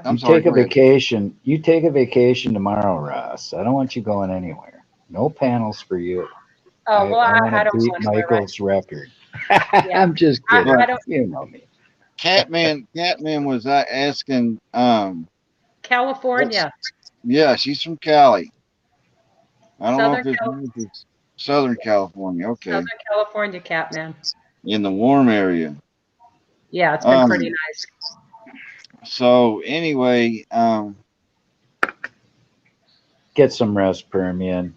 I'm You sorry, take a go ahead. vacation. You take a vacation tomorrow, Ross. I don't want you going anywhere. No panels for you. Oh well, I I want to don't beat go anywhere, right? Michael's record. Yeah, I'm just kidding. I don't. You know me. Catman was asking California, yeah, she's from Cali. I don't know if Southern it's Cal, Southern California, okay. Southern California, Catman. In the warm area. Yeah, it's been pretty nice. So anyway, Get some rest, Permian.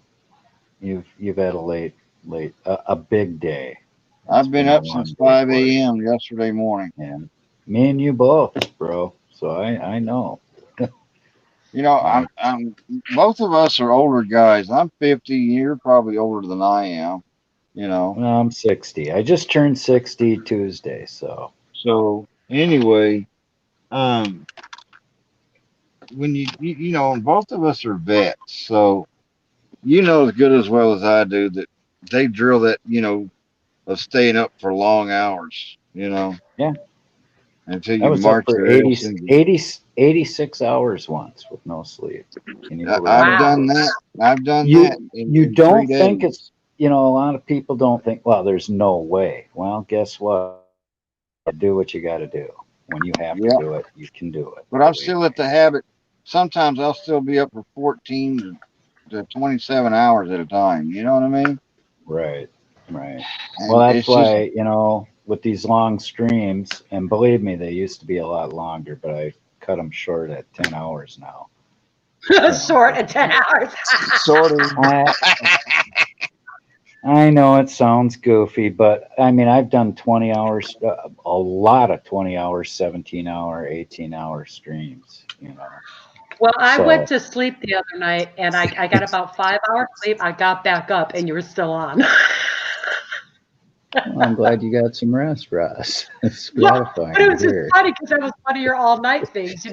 You've had a a big day. I've been been a up long since day 5 for it. a.m. yesterday morning. And me and you both, bro. So I know. You know, Yeah. I'm both of us are older guys. I'm 50. You're probably older than I am. You know. Well, I'm 60. I just turned 60 Tuesday, so So anyway, um, when you know, and both of us are vets, so you know as good as well as I do that they drill that, you know, of staying up for long hours, you know, yeah. until I you was up march for your ass 80, into. 80, 86 hours once with no sleep. Can you believe I've it? Wow. done that. I've done that You in three don't think days. it's, a lot of people don't think, well, there's no way. Well, guess what? Do what you got to do. When you have to Yeah, do it, you can do it. but I'm Believe still me. at the habit. Sometimes I'll still be up for 14 to 27 hours at a time. You know what I mean? Right, right. Well, And that's it's just, why, with these long streams, and believe me, they used to be a lot longer, but I cut them short at 10 hours now. Short of 10 hours. sort of. I, I know it sounds goofy, but I mean, I've done 20 hours, a lot of 20 hours, 17-hour, 18-hour streams. Well, I went So to sleep the other night and I got about 5 hours sleep. I got back up and you were still on. well, I'm glad you got some rest, Ross. It's Well, but gratifying it to was just hear. funny because that was one of your all night things.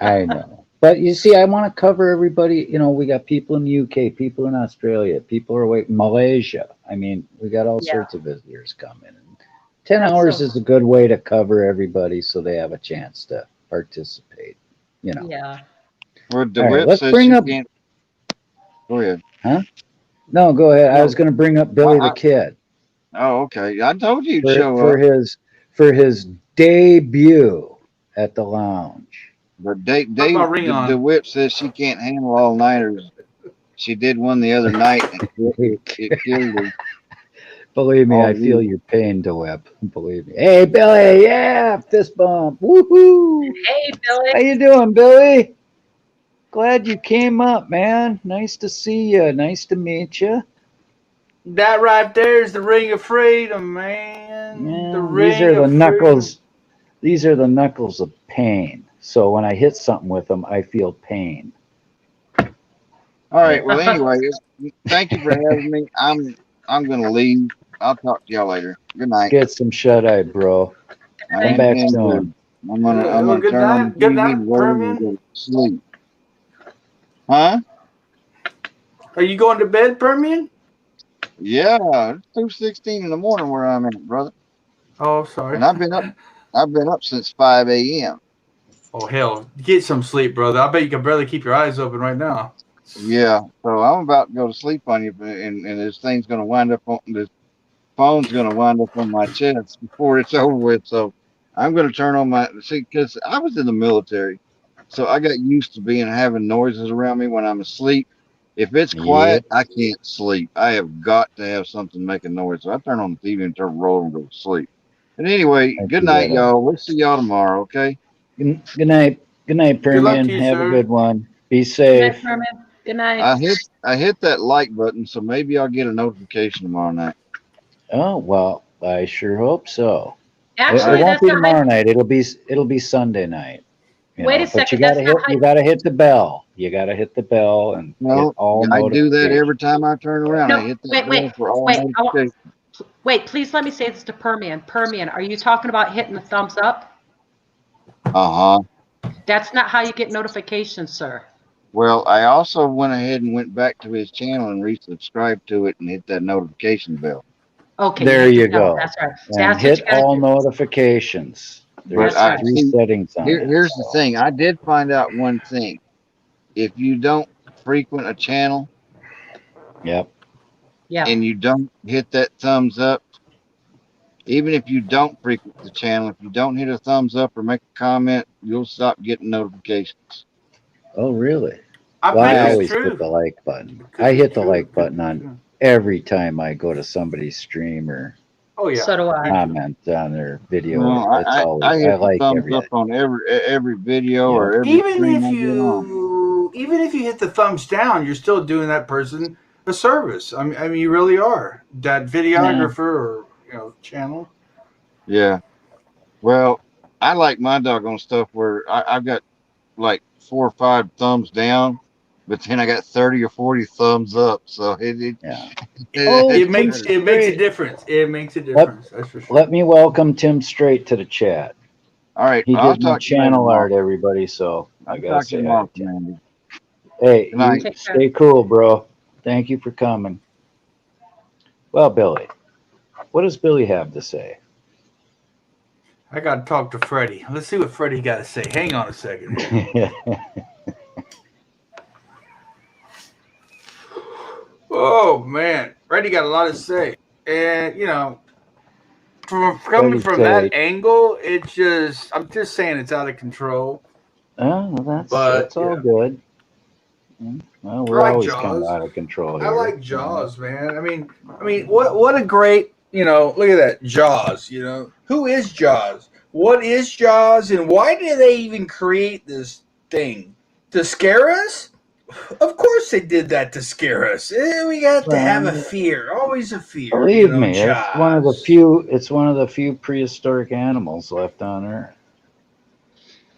I know. But you see, I want to cover everybody. We got people in the UK, people in Australia, people are waiting, Malaysia. I mean, we got all Yeah, sorts of visitors coming. And 10 that's hours so is a good way to cover everybody so they have a chance to participate. You know. yeah. Well, All right, DeWitt let's says bring she up, can't. Go ahead. huh? No, go ahead. I was No. going to bring up I, Billy the I, Kid oh, okay. I told you you'd for show for up. his for his debut at the lounge. But What about Rion? DeWitt says she can't handle all nighters. She did one the other night and it killed her Believe me, all I feel week. your pain, DeWeb. Believe me. Hey, Billy, yeah, fist bump. Woohoo! Hey, Billy. How you doing, Billy? Glad you came up, man. Nice to see you. Nice to meet you. That right there is the ring of freedom, man. The Yeah, these ring are the of freedom. knuckles. These are the knuckles of pain. So when I hit something with them, I feel pain. All right. Yeah. Well, anyway, thank you for having me. I'm gonna leave. I'll talk to y'all later. Good night. Get some shut eye, bro. I Come Thank back intend soon. to. I'm Well, gonna good turn on the night. Good TV, night, roll and Permian. go to sleep. Huh? Are you going to bed, Permian? Yeah, it's 2:16 in the morning where I'm at, brother. Oh, sorry. And I've been up since 5 a.m. Oh, hell. Get some sleep, brother. I bet you can barely keep your eyes open right now. Yeah, so I'm about to go to sleep on you, and this thing's gonna wind up on this phone's gonna wind up on my chest before it's over with. So I'm gonna turn on my because I was in the military, so I got used to having noises around me when I'm asleep. If it's quiet, Yep. I can't sleep. I have got to have something making noise. So I turn on the TV and turn roll and go to sleep. And anyway, I good do night, that all. y'all. We'll see y'all tomorrow. Okay. Good night. Good night, Good luck Permian. to you, Have a sir. good one. Be Good night, safe. Permian. Good night. I hit that like button, so maybe I'll get a notification tomorrow night. Oh well, I sure hope so. It Actually, won't that's be not how. tomorrow night. It'll be Sunday night. Wait a But you second. That's gotta not hit how. you gotta hit the bell. You gotta hit the bell and hit No, all I do that notifications. every time I turn around. I No, hit that wait, bell wait, for all wait. notifications. Wait, please let me say this to Permian. Permian, are you talking about hitting the thumbs up? Uh-huh. That's not how you get notifications, sir. Well, I also went ahead and went back to his channel and resubscribed to it and hit that notification bell. Okay, you There hit the you bell. go. That's right. And That's what hit you got to all do. notifications. But There's That's I right. three see settings on that. here's the So thing. I did find out one thing. If you don't frequent a channel yep. Yeah. and you don't hit that thumbs up, even if you don't frequent the channel, if you don't hit a thumbs up or make a comment, you'll stop getting notifications. Oh really? I Well, I think Yeah. it's always hit true. the like button. Could I be hit the true. like Could button be on true. every time I go to somebody's stream or Oh, yeah. So do I. Me too. comment on their video. No, It's I always I hit the like thumbs up everything. on every video Yep. or every stream I get on. Even if you hit the thumbs down, you're still doing that person a service. I mean, you really are. That Yeah. videographer or channel. Yeah. Well, I like my doggone stuff where I've got like 4 or 5 thumbs down, but then I got 30 or 40 thumbs up. So it Oh, It Tim makes a Strait. difference. It makes a difference. That's for sure. Let me welcome Tim Strait to the chat. All right. He Well, I'll did my talk to you later, channel Mark. art, everybody, so I I'll gotta talk to you say hi tomorrow, to Tim. Mandy. Hey, Good night. you stay cool, bro. Thank you for coming. Well, Billy, what does Billy have to say? I got to talk to Freddie. Let's see what Freddie got to say. Hang on a second here. Oh man, Freddie got a lot to say, and from coming from that angle, I'm just saying it's out of control. Oh, well, But that's all good. Well, we're I like always kind of Jaws. out of control I here. like Jaws, man. I mean, what a great, look at that Jaws. Who is Jaws? What is Jaws, and why did they even create this thing to scare us? Of course they did that to scare us. We got to have a fear, always a fear. Believe me, Jaws. it's one of the few. It's one of the few prehistoric animals left on Earth.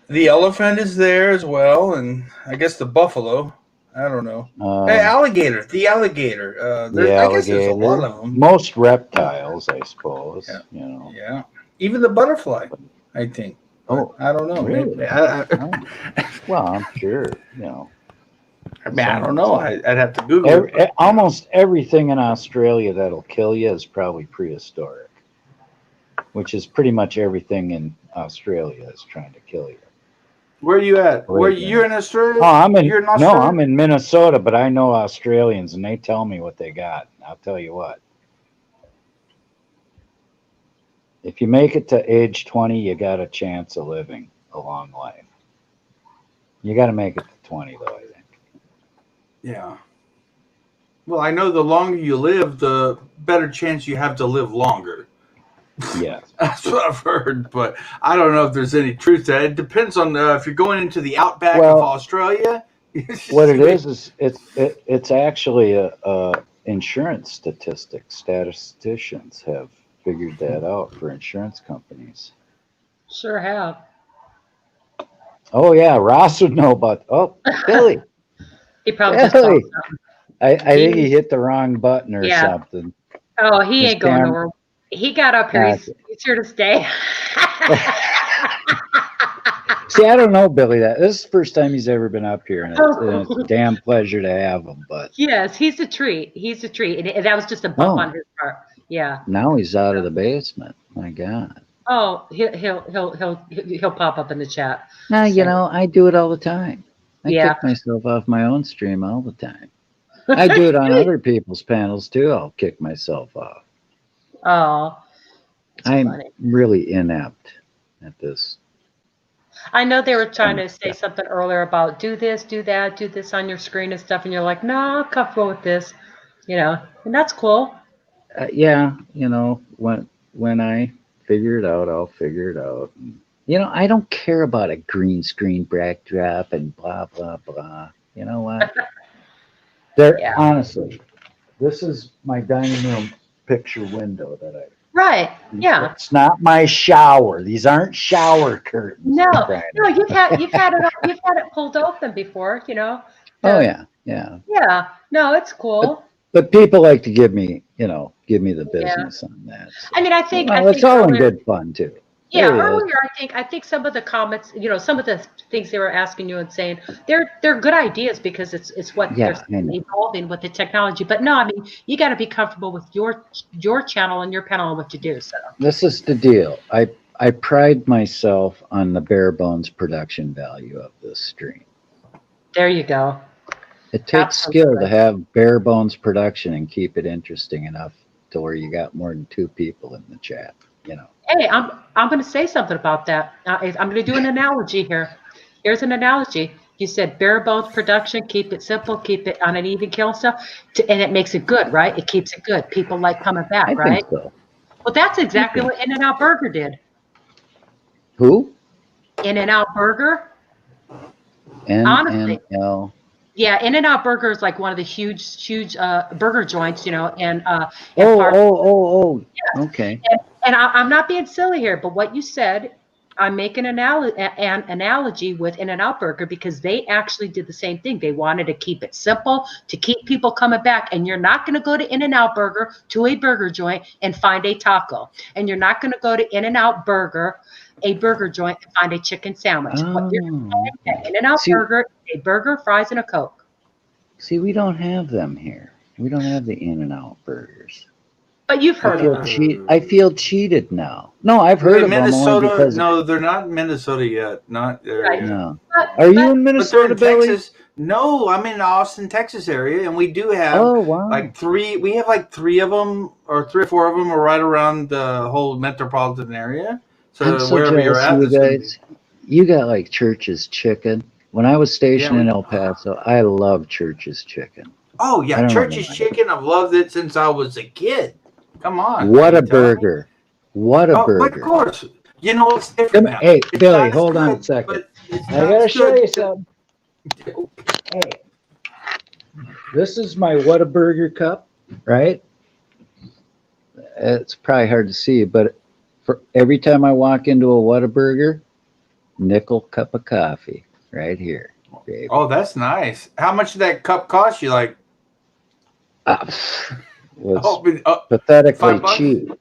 The elephant is there as well, and I guess the buffalo. I don't know. Hey, alligator. The alligator. I guess there's a lot of them. Most reptiles, I suppose. Yeah. Yeah. Even the butterfly, I think. But I don't know. Really? Maybe, well, I'm sure. I mean, I don't know. I'd have to Google it. Almost everything in Australia that'll kill you is probably prehistoric, which is pretty much everything in Australia is trying to kill you. Where are you at? Where you're in Australia? Oh, You're in Australia? No, I'm in Minnesota, but I know Australians, and they tell me what they got. I'll tell you what. If you make it to age 20, you got a chance of living a long life. You got to make it to 20, though, I think. Yeah. Well, I know the longer you live, the better chance you have to live longer. Yes. That's what I've heard, but I don't know if there's any truth to that. It depends on if you're going into the outback of Australia. What it is it's actually a insurance statistic. Statisticians have figured that out for insurance companies. Sure have. Oh yeah, Ross would know about. Oh, Billy. He probably just saw something. I think he hit the wrong button or something. Oh, he ain't going nowhere. He got up here. He's here to stay. See, I don't know, Billy. This is the first time he's ever been up here, and it's a damn pleasure to have him. But yes, he's a treat. He's a treat, and that was just a bump on his part. Yeah. Now he's out of the basement. My God. Oh, he'll pop up in the chat. Now I do it all the time. I Yeah. kick myself off my own stream all the time. I do it on other people's panels too. I'll kick myself off. Oh. I'm funny. really inept at this. I know they were trying to say something earlier about do this, do that, do this on your screen and stuff, and you're like, no, I'm comfortable with this, and that's cool. Yeah, when I figure it out, I'll figure it out. I don't care about a green screen backdrop and blah blah blah. You know what? Honestly, this is my dining room picture window that I. Right. Yeah. It's not my shower. These aren't shower curtains. No, you've had it pulled open before, Oh yeah, yeah. Yeah. No, it's cool. But people like to give me the business on that. So. I mean, I think it's all in good fun too. Yeah, earlier I think some of the comments, some of the things they were asking you and saying, they're good ideas because it's what they're evolving with the technology. But no, I mean, you got to be comfortable with your channel and your panel and what you do. So this is the deal. I pride myself on the bare bones production value of this stream. There you go. It takes skill to have bare bones production and keep it interesting enough to where you got more than 2 people in the chat. Hey, I'm going to say something about that. I'm going to do an analogy here. Here's an analogy. You said bare bones production, keep it simple, keep it on an even kill stuff, and it makes it good, right? It keeps it good. People like coming back, right? I think so. Well, that's exactly what In-N-Out Burger did. Who? In-N-Out Burger. N-N-L. Yeah, In-N-Out Burger is like one of the huge burger joints, you know, and Oh. yes, Okay. and I'm not being silly here, but what you said, I'm making an analogy with In-N-Out Burger because they actually did the same thing. They wanted to keep it simple, to keep people coming back. And you're not going to go to In-N-Out Burger, to a burger joint, and find a taco. And you're not going to go to In-N-Out Burger, a burger joint, and find a chicken sandwich. What you're going to find at In-N-Out Burger is a burger, fries, and a Coke. See, we don't have them here. We don't have the In-N-Out burgers. But you've heard of them. I feel cheated now. No, I've Are heard they of them only Minnesota? because No, they're not in Minnesota yet. Not there Right. yet. no. Are you in But they're Minnesota, in Billy? Texas. No, I'm in the Austin, Texas area, and we do have Oh wow. like three. We have like three of them, or 3 or 4 of them, are right around the whole metropolitan area. I'm So so wherever you're jealous at, of you it's gonna be. guys. You got like Church's chicken. When I was stationed Yeah, in El Paso, I love Church's chicken. Oh I yeah, don't know Church's why. chicken. I've loved it since I was a kid. Come on, What are a you telling me? burger. What a Oh, but of burger. course, you know what's different now. Hey, It's Billy, not as hold on a good, second. but it's I not gotta as show good. you something. Hey, this is my Whataburger cup, right? It's probably hard to see, but for every time I walk into a Whataburger, nickel cup of coffee right here, baby. Oh, that's nice. How much did that cup cost you? Like, Was oh, pathetically $5? cheap Yeah,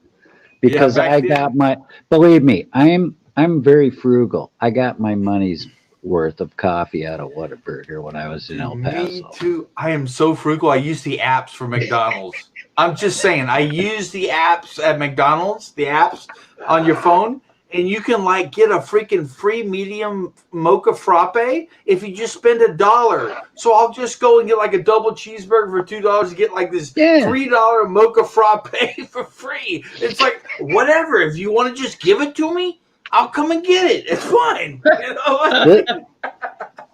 because back I then. got my. Believe me, I'm very frugal. I got my money's worth of coffee out of Whataburger when I was in El Me Paso. too. I am so frugal. I use the apps for McDonald's. I'm just saying, I use the apps at McDonald's, the apps on your phone, and you can like get a freaking free medium mocha frappe if you just spend $1. So I'll just go and get like a double cheeseburger for $2 to get like this Yeah. $3 mocha frappe for free. It's like whatever. If you want to just give it to me, I'll come and get it. It's fine. You know? Th-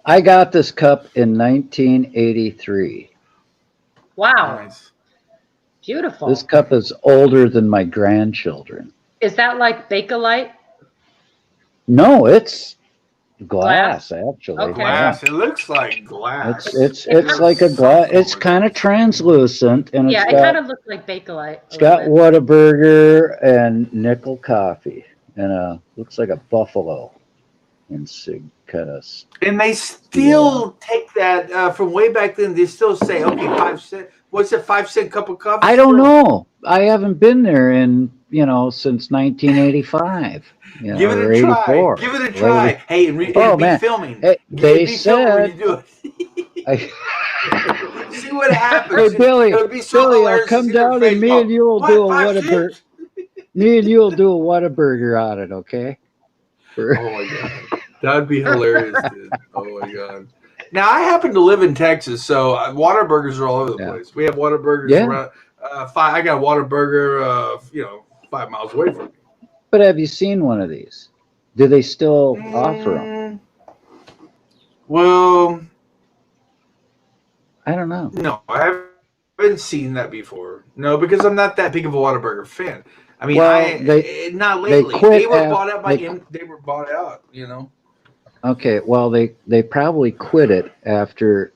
I got this cup in 1983. Wow. Nice. Beautiful. This cup is older than my grandchildren. Is that like Bakelite? No, it's glass actually. Okay. Glass. It looks like glass. It's like a glass. It's kind of translucent, and Yeah, it's it kind got of looks like Bakelite. it's got Whataburger and nickel coffee, and looks like a buffalo insig kind of. And they still take that from way back then. They still say, okay, 5 cent. What's a 5 cent cup of coffee? I don't know. I haven't been there in since 1985. Give it Or a try. 84. Give it a try. Lady. Hey, and Oh, be man. filming. Hey, they be filming when said. you do it. I, See what happens. Hey Billy, It'll be so Billy, I'll hilarious to come see their down face and me go, and you will "What, do a 5 Whataburger. cents?" Me and you will do a Whataburger on it, okay? Oh my god, that would be hilarious, dude. Oh my god. Now I happen to live in Texas, so Whataburgers are all over the place. We have Whataburgers around. I got a Whataburger, 5 miles away from me. But have you seen one of these? Do they still offer them? Well, I don't know. no, I haven't seen that before. No, because I'm not that big of a Whataburger fan. I mean, Well, not they lately. quit They were af- bought out by they- they were bought out. Okay, well they probably quit it after,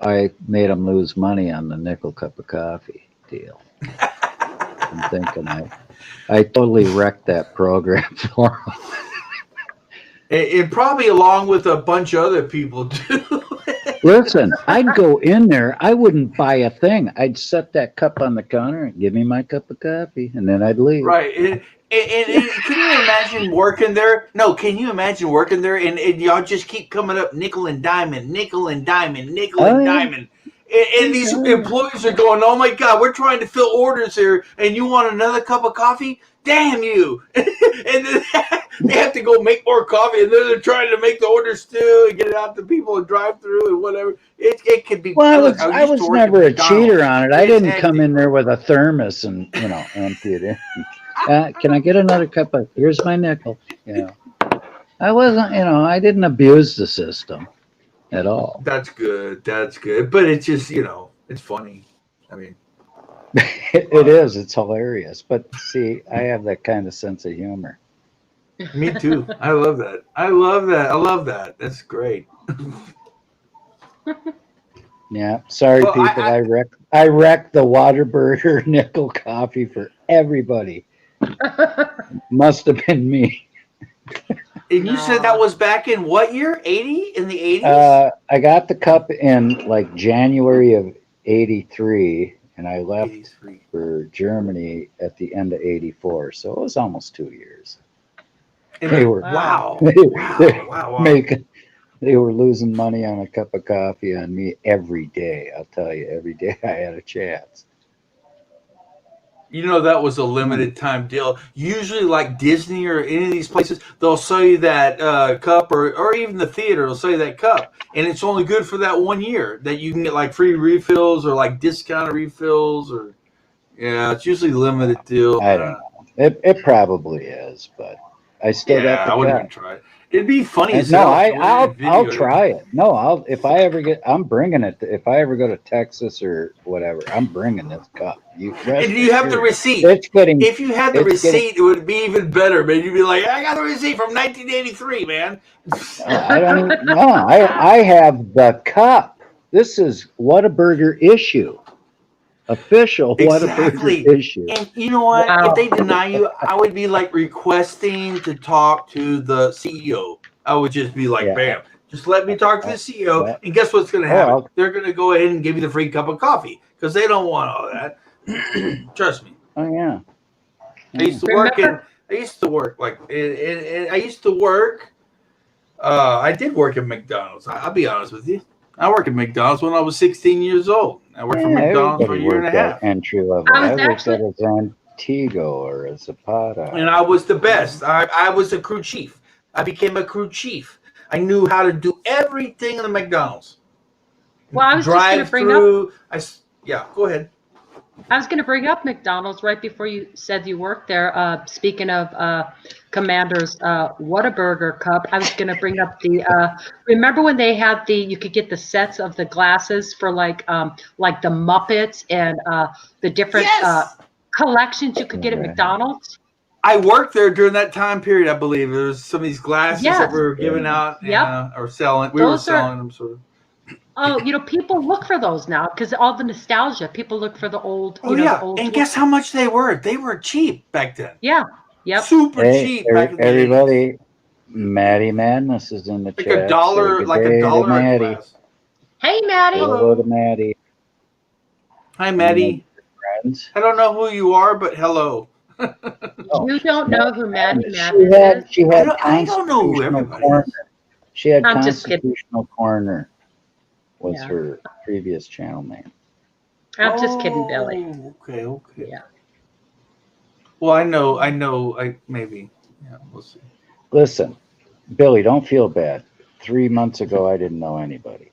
I made them lose money on the nickel cup of coffee deal. I'm thinking I totally wrecked that program for them. And probably along with a bunch of other people too. Listen, I'd go in there. I wouldn't buy a thing. I'd set that cup on the counter and give me my cup of coffee, and then I'd leave. Right. And can you imagine working there? No, can you imagine working there and y'all just keep coming up nickel and diamond, nickel and diamond, nickel and diamond. And these employees are going, oh my God, we're trying to fill orders here, and you want another cup of coffee? Damn you. And then they have to go make more coffee, and then they're trying to make the orders too and get it out to people and drive through and whatever. It could be. Well, Look, I used was to work never at a McDonald's. cheater on it. I It's didn't hectic. come in there with a thermos and empty it in. Can I get another cup of? Here's my nickel. I wasn't. I didn't abuse the system at all. That's good. That's good. But it's just, it's funny. I mean, It is. It's hilarious. But see, I have that kind of sense of humor. me too. I love that. I love that. That's great. Yeah, sorry, Well, people. I wrecked the Waterburger nickel coffee for everybody. Must have been me. And you said that was back in what year? 80? In the 80s? I got the cup in like January of '83, and I left 83. for Germany at the end of '84. So it was almost 2 years. And They were wow. they, Wow. Wow. making they were losing money on a cup of coffee on me every day. I'll tell you, every day I had a chance. You know, that was a limited time deal. Usually, like Disney or any of these places, they'll sell you that cup, or even the theater will sell you that cup, and it's only good for that 1 year that you can get like free refills or like discounted refills, or yeah, it's usually limited deal. I don't know. It probably is, but I still got Yeah, the I wouldn't even cup. try it. It'd be funny as No, hell if you went in and I'll videoed try it. No, I'm bringing it. If I ever go to Texas or whatever, I'm bringing this cup. You it. rest And you have the assured. receipt. It's getting, If you had the it's getting. receipt, it would be even better, man. You'd be like, I got the receipt from 1983, man. I don't even. No, I have the cup. This is Whataburger issue. Official Whataburger Exactly. issue. And you know what? Wow. If they deny you, I would be like requesting to talk to the CEO. I would just be like, Yeah. bam, just let me talk to the CEO. Yeah. And guess what's going to Oh, happen? I'll, They're going to go ahead and give you the free cup of coffee because they don't want all that. Trust me. oh yeah. I used to work in. I used to work like. I used to work. I did work at McDonald's. I'll be honest with you. I worked at McDonald's when I was 16 years old. I worked for Yeah, McDonald's for a everybody year and a worked at half. entry level. I was I worked actually at a Zantigo or a Zapata. And I was the best. I was a crew chief. I became a crew chief. I knew how to do everything in the McDonald's. well, I was just going to Drive bring up. through. Yeah, go ahead. I was going to bring up McDonald's right before you said you worked there. Speaking of Commander's Whataburger cup, I was going to bring up the. Remember when they had you could get the sets of the glasses for like the Muppets and the different collections you could get at McDonald's. I worked there during that time period. I believe there was some of these glasses that Yes. we were giving out Yep. or selling. We were Those selling are. them sort of. Oh, people look for those now because all the nostalgia. People look for the old. Oh The yeah, old. and guess how much they were? They were cheap back then. Yeah. Yep. Super Hey, cheap back in the 80s. everybody. Maddie Madness is in the Like chat. a dollar, Say good like day a to dollar a Maddie. glass. Hey, Maddie. Say hello to Maddie. Hi, Maddie. Friends. I don't know who you are, but hello. You don't know who Maddie She Madness had is? she had I don't know who Constitutional everybody Corner. is. She had I'm just kidding. Constitutional Corner was Yeah. her previous channel name. I'm just kidding, Billy. Okay. Yeah. Well, I know. Maybe. Yeah, we'll see. Listen, Billy, don't feel bad. 3 months ago, I didn't know anybody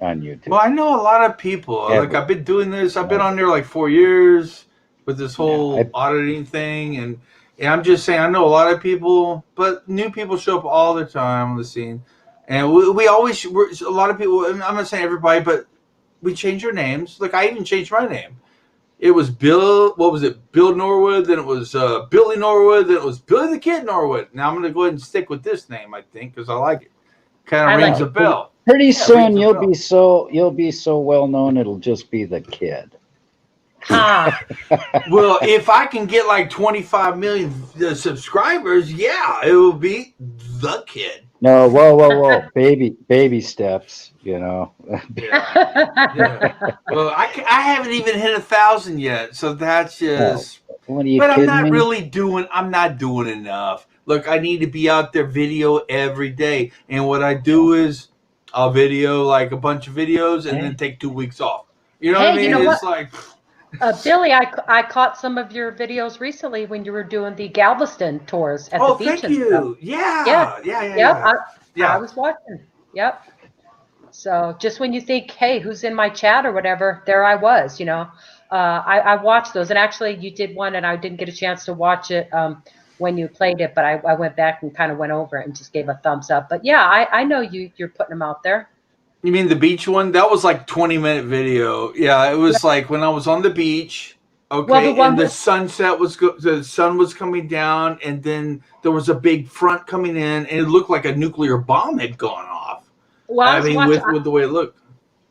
on YouTube. Well, I know a lot of people. Ever. Like I've been doing this. I've been on there like 4 years with this whole Yeah, auditing thing, and I'm just saying I know a lot of people, but new people show up all the time on the scene, and we always a lot of people. And I'm not saying everybody, but we change our names. Like I even changed my name. It was Bill. What was it? Bill Norwood. Then it was Billy Norwood. Then it was Billy the Kid Norwood. Now I'm going to go ahead and stick with this name. I think because I like it. Kind of rings a bell. Pretty soon you'll be so well known it'll just be the Kid. Well, if I can get like 25 million subscribers, yeah, it will be the Kid. No, whoa, baby steps. Yeah. Well, I haven't even hit 1,000 yet, so that's just. What are you But I'm kidding not me? really doing. I'm not doing enough. Look, I need to be out there video every day, and what I do is I'll video like a bunch of videos and then take 2 weeks off. You know what I mean? You know It's what? like. Billy, I caught some of your videos recently when you were doing the Galveston tours at the beach. Thank and you. stuff. Yeah. I was watching. Yep. So just when you think, hey, who's in my chat or whatever, there I was. I watched those, and actually, you did one, and I didn't get a chance to watch it when you played it, but I went back and kind of went over it and just gave a thumbs up. But yeah, I know you're putting them out there. You mean the beach one? That was like 20-minute video. Yeah, it was like when I was on the beach. Okay, Well, and the sunset was the sun was coming down, and then there was a big front coming in, and it looked like a nuclear bomb had gone off. Well, I I was mean, watching. with the way it looked.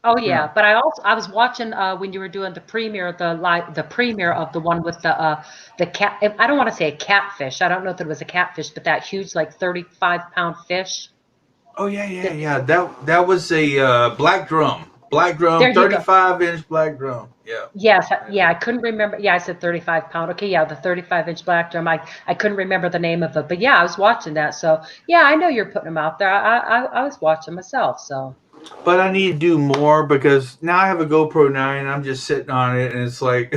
Oh Yeah. yeah, but I was watching when you were doing the premiere, the premiere of the one with the cat. I don't want to say a catfish. I don't know if it was a catfish, but that huge like 35-pound fish. Oh yeah. That was a black drum. Black drum, There you go. 35-inch black drum. Yeah. Yes, yeah, I couldn't remember. Yeah, I said 35-pound. Okay, yeah, the 35-inch black drum. I couldn't remember the name of it, but yeah, I was watching that. So yeah, I know you're putting them out there. I was watching myself. So But I need to do more because now I have a GoPro 9 and I'm just sitting on it and it's like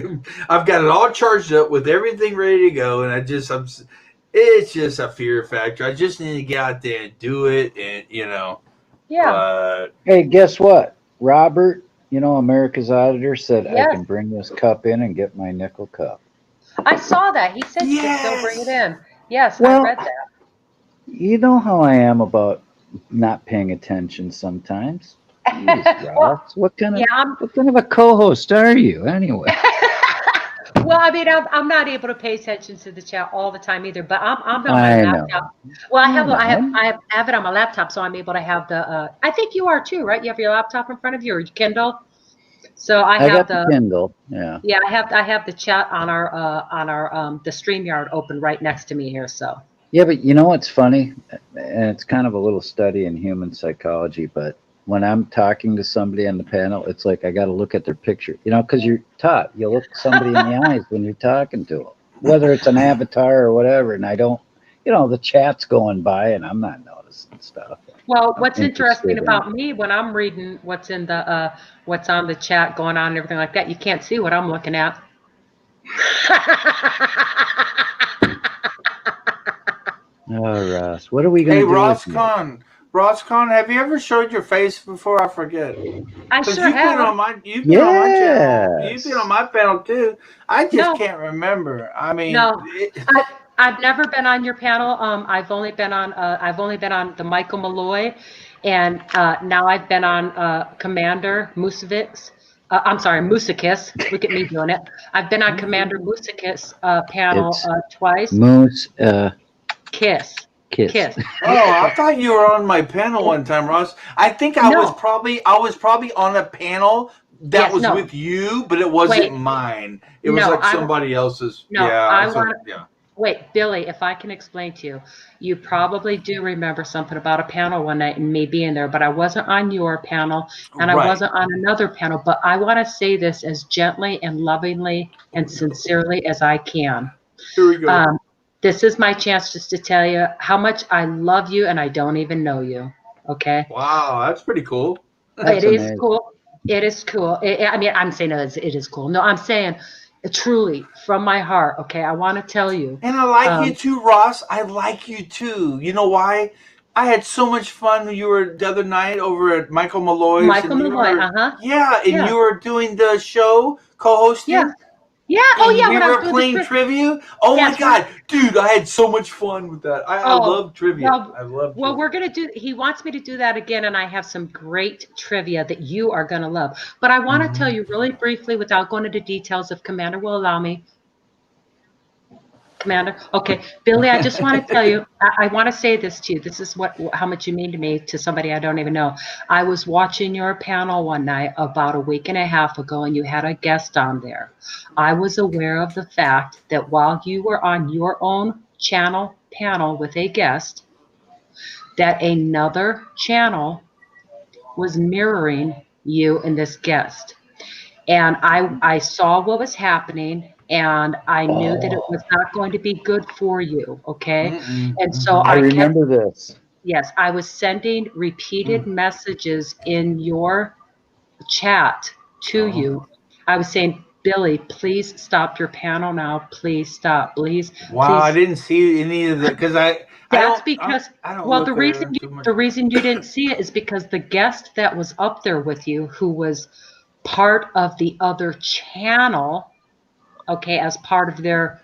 I've got it all charged up with everything ready to go and it's just a fear factor. I just need to get out there and do it and yeah, but Hey, guess what? Robert, America's Auditor said I yes, can bring this cup in and get my nickel cup. I saw that. He said you could still bring it in. Yes, I Well, read that. you know how I am about not paying attention sometimes. Jeez, Well, Ross, what kind yeah, of a co-host are you anyway? well, I mean, I'm not able to pay attention to the chat all the time either, but I'm on my I laptop. know. Well, I know. I have it on my laptop, so I'm able to have the. I think you are too, right? You have your laptop in front of you or your Kindle. So I I have got the Kindle. Yeah. yeah, I have the chat on our the StreamYard open right next to me here. So Yeah, but you know what's funny? And it's kind of a little study in human psychology, but when I'm talking to somebody on the panel, it's like I got to look at their picture, because you're taught. You look somebody in the eyes when you're talking to them, whether it's an avatar or whatever. And I don't, the chat's going by and I'm not noticing stuff. well, I'm what's interesting interested in. about me when I'm reading what's in the what's on the chat going on and everything like that, you can't see what I'm looking at. Oh, Ross, what are we going hey to do with you? Ross Con, have you ever showed your face before? I forget. I Because sure you've been have. on my channel. You've been on Yes. my panel too. I just No, can't remember. I mean, no, I've never been on your panel. I've only been on the Michael Malloy, and now I've been on Commander Musevic's. I'm sorry, Musakis. Look at me doing it. I've been on Commander Musakis panel It's twice. Moose Kiss. Kiss. oh, I thought you were on my panel one time, Ross. I think I was No. probably on a panel that Yes. was No. with you, but it wasn't Wait. mine. It was No. like somebody else's. No. Yeah. I want. Yeah. Wait, Billy, if I can explain to you, you probably do remember something about a panel one night and me being there, but I wasn't on your panel and I Right. wasn't on another panel. But I want to say this as gently and lovingly and sincerely as I can. Here we go. This is my chance just to tell you how much I love you and I don't even know you. Okay? Wow, that's pretty cool. That's It is amazing. cool. It is cool. I mean, I'm saying it is cool. No, I'm saying truly from my heart. Okay, I want to tell you. And I like you too, Ross. I like you too. You know why? I had so much fun when you were the other night over at Michael Malloy's. Michael Malloy, Yeah, and Yeah. you were doing the show, co-hosting. Yeah. Yeah. Oh, And yeah. we When I was were doing playing the trivia. Oh Yes, my god, dude! I had so much fun with that. I love trivia. I love. Well, we're gonna do. He wants me to do that again, and I have some great trivia that you are gonna love. But I want to tell you really briefly, without going into details, if Commander will allow me. Commander, okay, Billy. I just want to tell you. I want to say this to you. This is how much you mean to me, to somebody I don't even know. I was watching your panel one night about a week and a half ago, and you had a guest on there. I was aware of the fact that while you were on your own channel panel with a guest, that another channel was mirroring you and this guest. And I saw what was happening and I knew that it was not going to be good for you. Okay. And so I remember this. Yes, I was sending repeated messages in your chat to you. I was saying, Billy, please stop your panel now. Please stop. Please. Wow, I Please. didn't see any of that because That's because, I don't well, look the reason there too much. the reason you didn't see it is because the guest that was up there with you, who was part of the other channel, okay, as part of their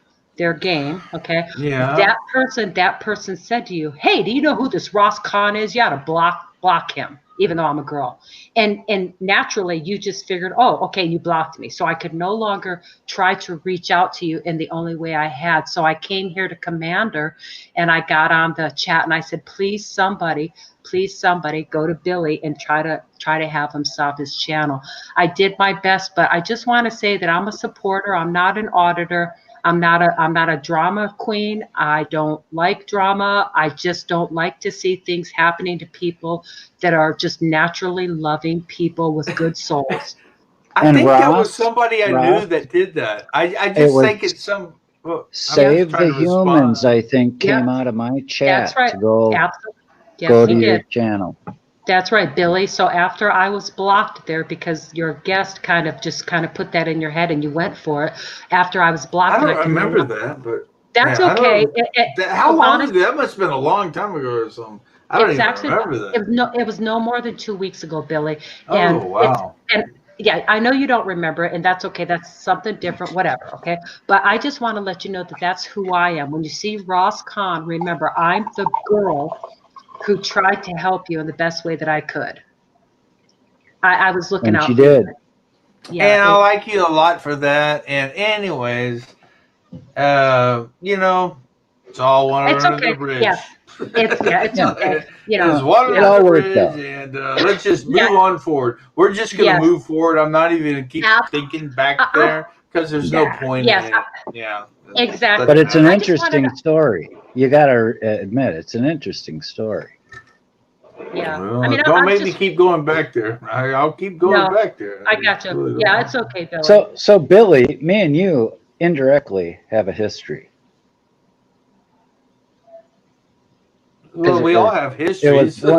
game, okay, Yeah. that person said to you, hey, do you know who this Ross Khan is? You ought to block him. even though I'm a girl. And naturally you just figured, oh, okay, you blocked me. So I could no longer try to reach out to you in the only way I had. So I came here to Commander and I got on the chat and I said, please somebody go to Billy and try to have him stop his channel. I did my best, but I just want to say that I'm a supporter. I'm not an auditor. I'm not a drama queen. I don't like drama. I just don't like to see things happening to people that are just naturally loving people with good souls. I think that was somebody I knew that did that. I just think it's some. Well, Save the Humans, I think, came out of my chat That's right. to go Absolutely. Yes, go he to your did. channel. That's right, Billy. So after I was blocked there because your guest kind of put that in your head and you went for it. After I was blocked, I don't and I can remember that, but that's yeah, okay. How long ago? That must have been a long time ago or something. I don't even remember that. It was no more than 2 weeks ago, Billy. Oh, And wow. yeah, I know you don't remember it, and that's okay. That's something different, whatever. Okay, but I just want to let you know that that's who I am. When you see Ross Kahn, remember I'm the girl who tried to help you in the best way that I could. I was looking And out she for did. you. And I like you a lot for that. And anyways, it's all water It's under okay. the bridge. Yeah. It's okay. There's water It all under the worked bridge, out. and let's just move on forward. We're just going to move forward. I'm not even going to keep thinking back there because there's no point in it. Yeah. Exactly. But it's an interesting story. You got to admit, it's an interesting story. Yeah. Well, I mean, don't make me keep going back there. I'll keep going back there. I got you. Really Yeah, it's okay, Billy. So Billy, me and you indirectly have a history. Well, we all have histories. It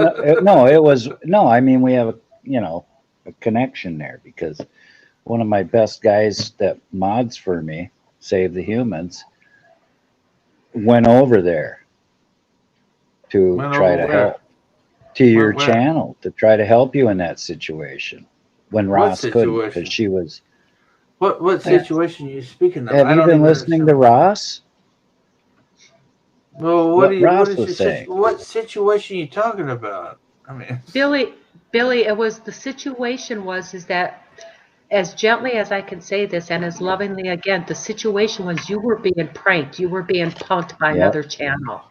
was I mean, we have a connection there because one of my best guys that mods for me, Save the Humans, went over there to try to help to your channel to try to help you in that situation when Ross couldn't because she was. What situation are you speaking of? Have you been listening to Ross? Well, what situation are you talking about? I mean, Billy, the situation is that as gently as I can say this and as lovingly again, the situation was you were being pranked. You were being punked by another channel.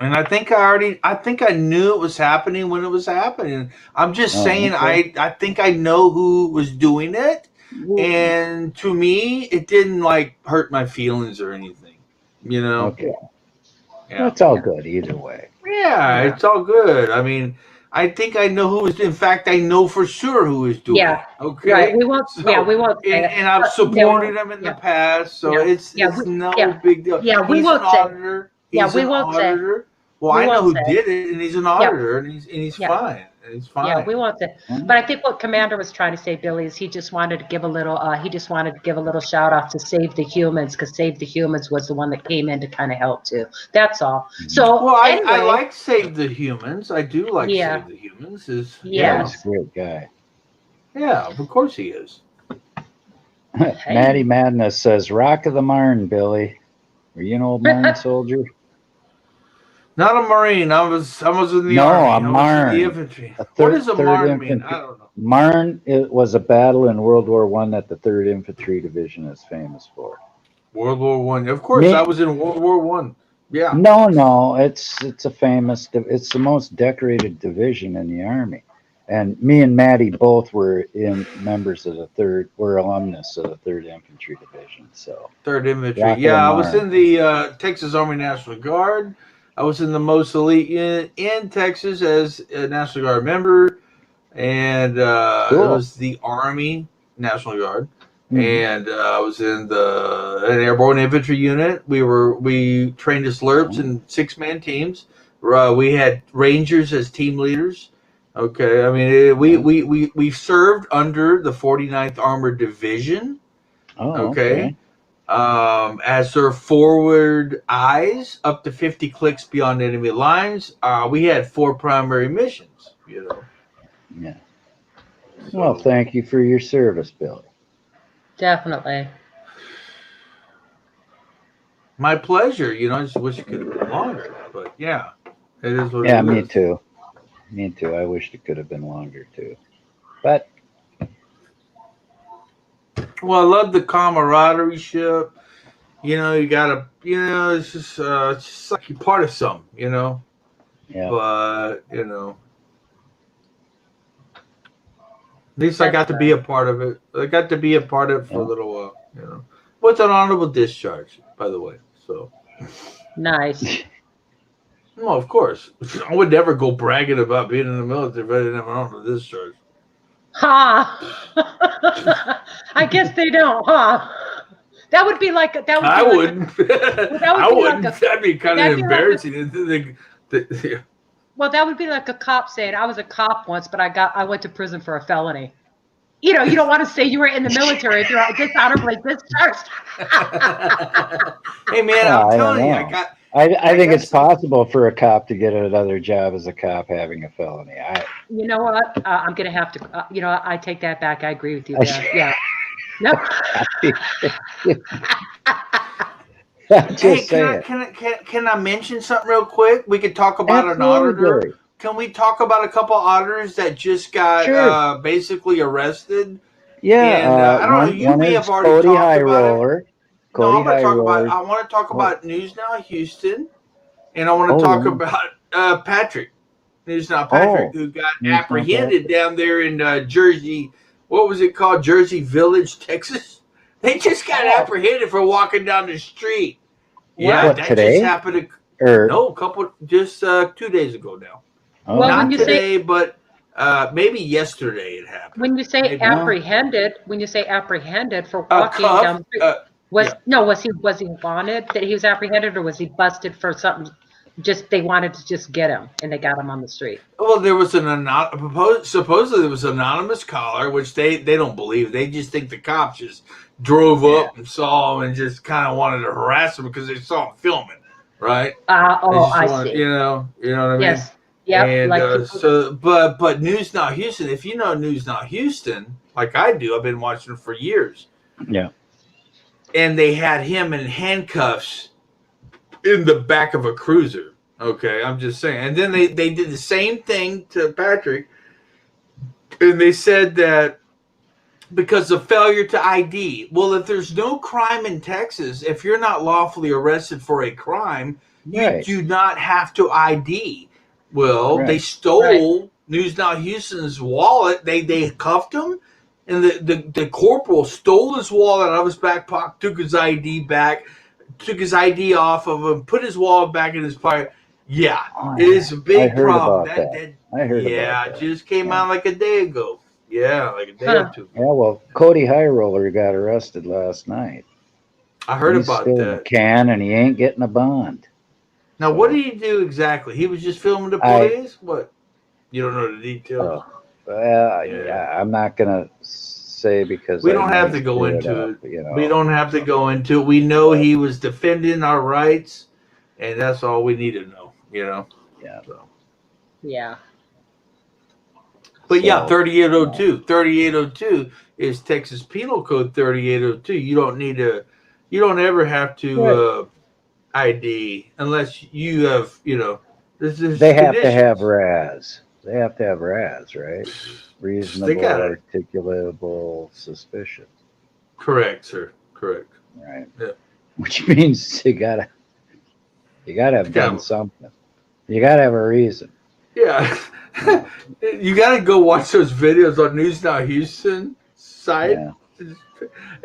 And I think I knew it was happening when it was happening. I'm just saying, okay. I think I know who was doing it. And to me, it didn't hurt my feelings or anything, Okay. Yeah. That's all good either way. Yeah, it's all good. I mean, I think I know who is. In fact, I know for sure who is doing it. Okay. Right. We won't. We won't. And I've supported him in the past, so it's no big deal. Yeah, we won't say. Auditor. He's an auditor. Well, I know who did it, and he's an auditor, and he's fine. He's fine. Yeah, we won't say. But I think what Commander was trying to say, Billy, is he just wanted to give a little. He just wanted to give a little shout out to Save the Humans because Save the Humans was the one that came in to kind of help too. That's all. So well, anyway, I like Save the Humans. I do like Save the Humans. He's a great guy. Yeah, of course he is. Maddie Madness says, "Rock of the Marne, Billy. Were you an old Marne soldier?" Not a Marine. I was in the No, Army. a Marne. The infantry. What does a Marne mean? I don't know. Marne, it was a battle in World War I that the 3rd Infantry Division is famous for. World War I. Of course, I was in World War I. Yeah. No, it's a famous. It's the most decorated division in the Army, and me and Maddie both were members of the 3rd. We're alumnus of the 3rd Infantry Division. So 3rd Infantry. Yeah, I was in the Texas Army National Guard. I was in the most elite unit in Texas as a National Guard member, and it was the Army National Guard. Mm-hmm. And I was in an airborne infantry unit. We trained as LRPs in 6-man teams. We had Rangers as team leaders. Okay, I mean we served under the 49th Armored Division. Okay. As their forward eyes up to 50 clicks beyond enemy lines. We had 4 primary missions, Yeah. So, well, thank you for your service, Billy. Definitely. My pleasure. I just wish it could have been longer, but yeah, it is what it is. Yeah, me too. Me too. I wished it could have been longer too. But Well, I love the camaraderie ship. You know, you gotta, it's just like you're part of something, yeah, But, at least I That's got to be nice. a part of it. I got to be a part of it for a yeah. little while. With an honorable discharge, by the way. So, Nice. well, of course. I would never go bragging about being in the military if I didn't have an honorable discharge. Ha! I guess they don't, huh? That would be like I wouldn't. that I would be like wouldn't. That'd be kind of that'd be like a embarrassing. well, that would be like a cop saying, "I was a cop once, but I went to prison for a felony." You don't want to say you were in the military if you're dishonorably discharged. Hey, man, Well, I'm I don't telling you, know. I think got it's possible for a cop to get another job as a cop having a felony. You know what? I'm gonna have to. I take that back. I agree with you there. Yeah. No. I'm Hey, just saying. can I mention something real quick? We could talk about an Absolutely, auditor. Billy. Can we talk about a couple auditors that just got Sure. basically arrested? Yeah, And I don't know. You one may is have already Cody talked about it. Highroller. No, Cody I'm going to talk about. Highroller. I want to talk Oh, about News Now Houston, and I want to oh talk yeah. about Patrick. News Now Patrick, Oh, who got News Now apprehended Patrick. down there in Jersey. What was it called? Jersey Village, Texas. They just got Oh, apprehended for walking down the street. Yeah, What? what that just today? happened. Or No, just 2 days ago now. Well, oh, when Not you say today, but maybe yesterday it happened. when you say Maybe well, apprehended for walking down cuff. the street, Yeah. was he wanted that he was apprehended, or was he busted for something? Just they wanted to just get him, and they got him on the street. Well, there was supposedly there was an anonymous caller, which they don't believe. They just think the cops just drove yeah. up and saw him and just kind of wanted to harass him because they saw him filming, right? They Oh, just I want, see. you know what I mean? Yes. Yep. And Like people. but News Now Houston, if you know News Now Houston, like I do, I've been watching it for years, Yeah. and they had him in handcuffs in the back of a cruiser. Okay, I'm just saying. And then they did the same thing to Patrick, and they said that because of failure to ID. Well, if there's no crime in Texas, if you're not lawfully arrested for a crime, you Right. do not have to ID. Well, they Right. stole News Now Houston's wallet. They cuffed him, and the corporal stole his wallet out of his back pocket, took his ID back, took his ID off of him, put his wallet back in his pocket. Yeah, Oh, it is a I big heard problem. about that. I heard about Yeah, it that. just came Yeah. out like a day ago. Yeah, like a day or Huh. two. Yeah. Well, Cody Highroller got arrested last night. I heard He's about still in the that. can, and he ain't getting a bond. Now, what So did he do exactly? He was just filming the I. police? What? You don't know the details? Oh, well, Yeah. yeah. I'm not gonna say because We I don't have might to go screw it into up. it. You We know. don't have to go into it. We know But he was defending our rights, and that's all we need to know. yeah. So. Yeah. But yeah, So 3802. 3802 is Texas Penal Code 3802. You don't ever have to right. ID unless you have, there's They have to have conditions. RAS. They have to have RAS, right? They Reasonable, got it. articulable suspicion, Correct, sir. Correct. right? Yeah. Which means you gotta have done Yeah. something. You gotta have a reason. Yeah. You got to go watch those videos on News Now Houston site. Yeah.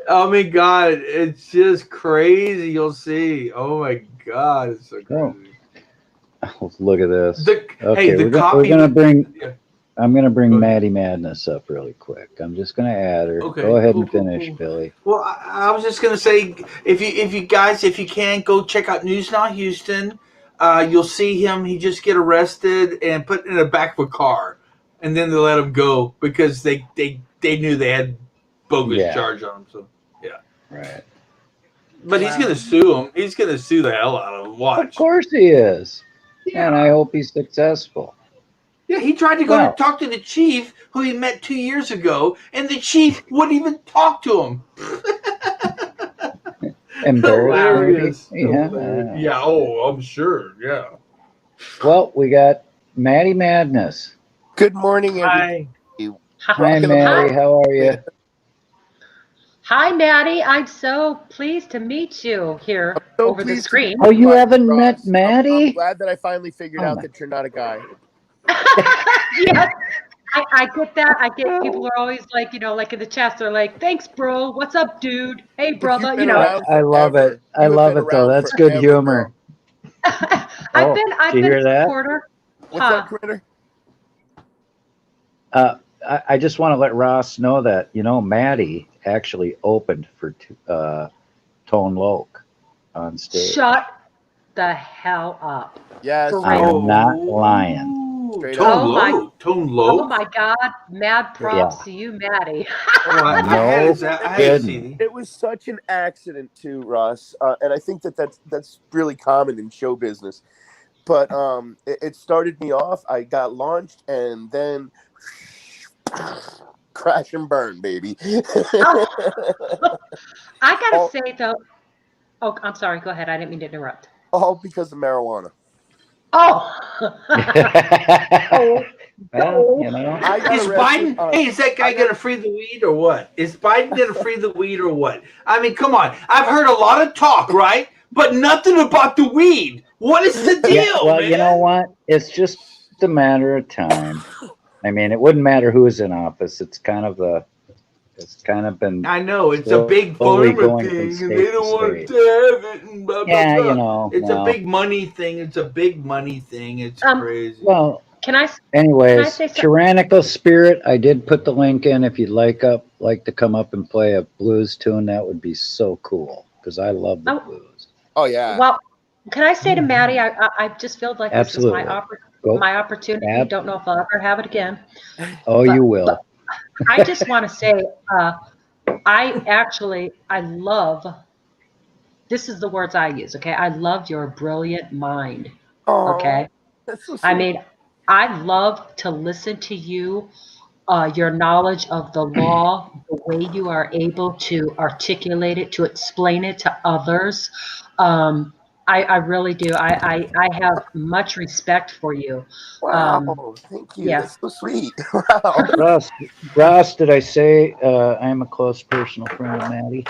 Oh my God, it's just crazy. You'll see. Oh my God, it's so Oh, crazy. look at this. Hey, Okay, the we're copy. gonna bring. Yeah. I'm gonna bring Go ahead. Maddie Madness up really quick. I'm just gonna add her. Okay, Go ahead cool, and cool, finish, cool. Billy. Well, I was just gonna say, if you guys, if you can, go check out News Now Houston. You'll see him. He just get arrested and put in the back of a car, and then they let him go because they knew they had bogus Yeah. charge on him. So yeah, Right. but he's gonna sue him. He's gonna sue the hell out of him. Of Watch. course he is, and I Yeah. hope he's successful. Yeah, he tried to go to Well, talk to the chief who he met 2 years ago, and the chief wouldn't even talk to him. embarrassed maybe. Hilarious. Yeah. Hilarious. Yeah. Oh, I'm sure. Yeah. Well, we got Maddie Madness. Good morning, Hi. everybody. Hi, Rocking the Maddie. boat. How are you? Hi, Maddie. I'm so pleased to meet you here So over the pleased to meet screen. Oh, you, you buddy, haven't met Ross. I'm Maddie? glad that I finally figured Oh out my. that you're not a guy. Yes, I get that. I get people are always like, like in the chats, they're like, thanks, bro. What's up, dude? Hey, But you've brother. been around I love it. forever. I You have love been it though. around That's good forever, bro. humor. Oh, I've did you been a hear that? supporter. What's that, Critter? I just want to let Ross know that Maddie actually opened for Tone Loc on stage. Shut the hell up. Yes. For I real. am not lying. Straight Tone up. Oh my, Loc. Tone oh Loc. my God. Mad Straight Yeah. props to you, Maddie. Oh, I No hadn't seen kidding. it. It was such an accident too, Ross, and I think that's really common in show business. But it started me off. I got launched, and then crash and burn, baby. Oh, I gotta all, say though. Oh, I'm sorry. Go ahead. I didn't mean to interrupt. all because of marijuana. Oh. Oh. Well, I got Is arrested. Biden? Hey, is that guy gonna free the weed or what? Is Biden gonna free the weed or what? I mean, come on. I've heard a lot of talk, right? But nothing about the weed. What is the deal, Yeah, well, man? you know what? It's just a matter of time. I mean, it wouldn't matter who's in office. It's kind of been I know it's a big slowly pharma going from thing, and state they to don't want state. to have it, and blah blah Yeah, blah. It's a well, big money thing. It's a big money thing. It's crazy. well. Can I Anyways, say something? Tyrannical Spirit. I did put the link in. If you'd like to come up and play a blues tune, that would be so cool because I love the blues. Oh yeah. Well, can I say to Maddie, I just feel like this is Absolutely. Go. my opportunity. Don't know if I'll ever have it again. Oh, you will. But I just want to say, I love. This is the words I use. Okay, I love your brilliant mind. Okay, that's so I sweet. mean, I love to listen to you. Your knowledge of the law, the way you are able to articulate it, to explain it to others. I really do. I have much respect for you. Wow, thank you. Yeah. That's so sweet. Wow. Ross, did I say I'm a close personal friend of Maddie?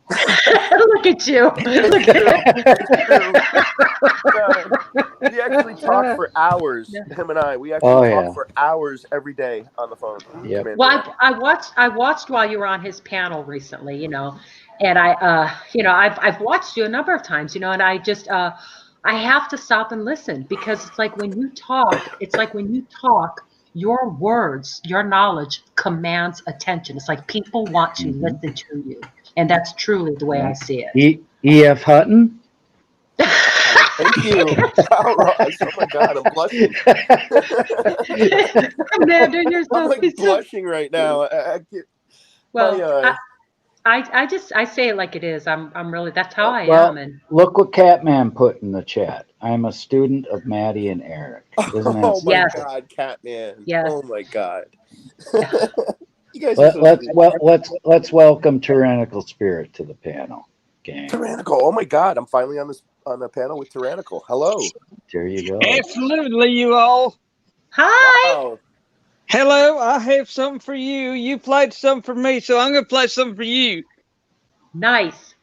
Look at you. Look at We actually talk for hours. Him and I. We actually Oh, talk yeah. for hours every day on the phone. Yep. Commander. Well, I watched while you were on his panel recently, and I've watched you a number of times, and I just I have to stop and listen because it's like when you talk, your words, your knowledge commands attention. It's like people want to listen to you, and that's truly the way I see it. E.F. Hutton? Thank you. Wow, Ross. Oh my God, I'm blushing. Commander, you're so I'm like blushing right now. I get well. I say it like it is. I'm really, that's how I Well, am. And look what Catman put in the chat. I'm a student of Maddie and Eric. Isn't that Oh my something? God, Catman. Yes. Oh my God. You guys are so Let's welcome Tyrannical Spirit to the panel, gang. Tyrannical. Oh my God, I'm finally on the panel with Tyrannical. Hello. There you go. Absolutely, you all. Hi. Wow. Hello, I have something for you. You played something for me, so I'm going to play something for you. Nice.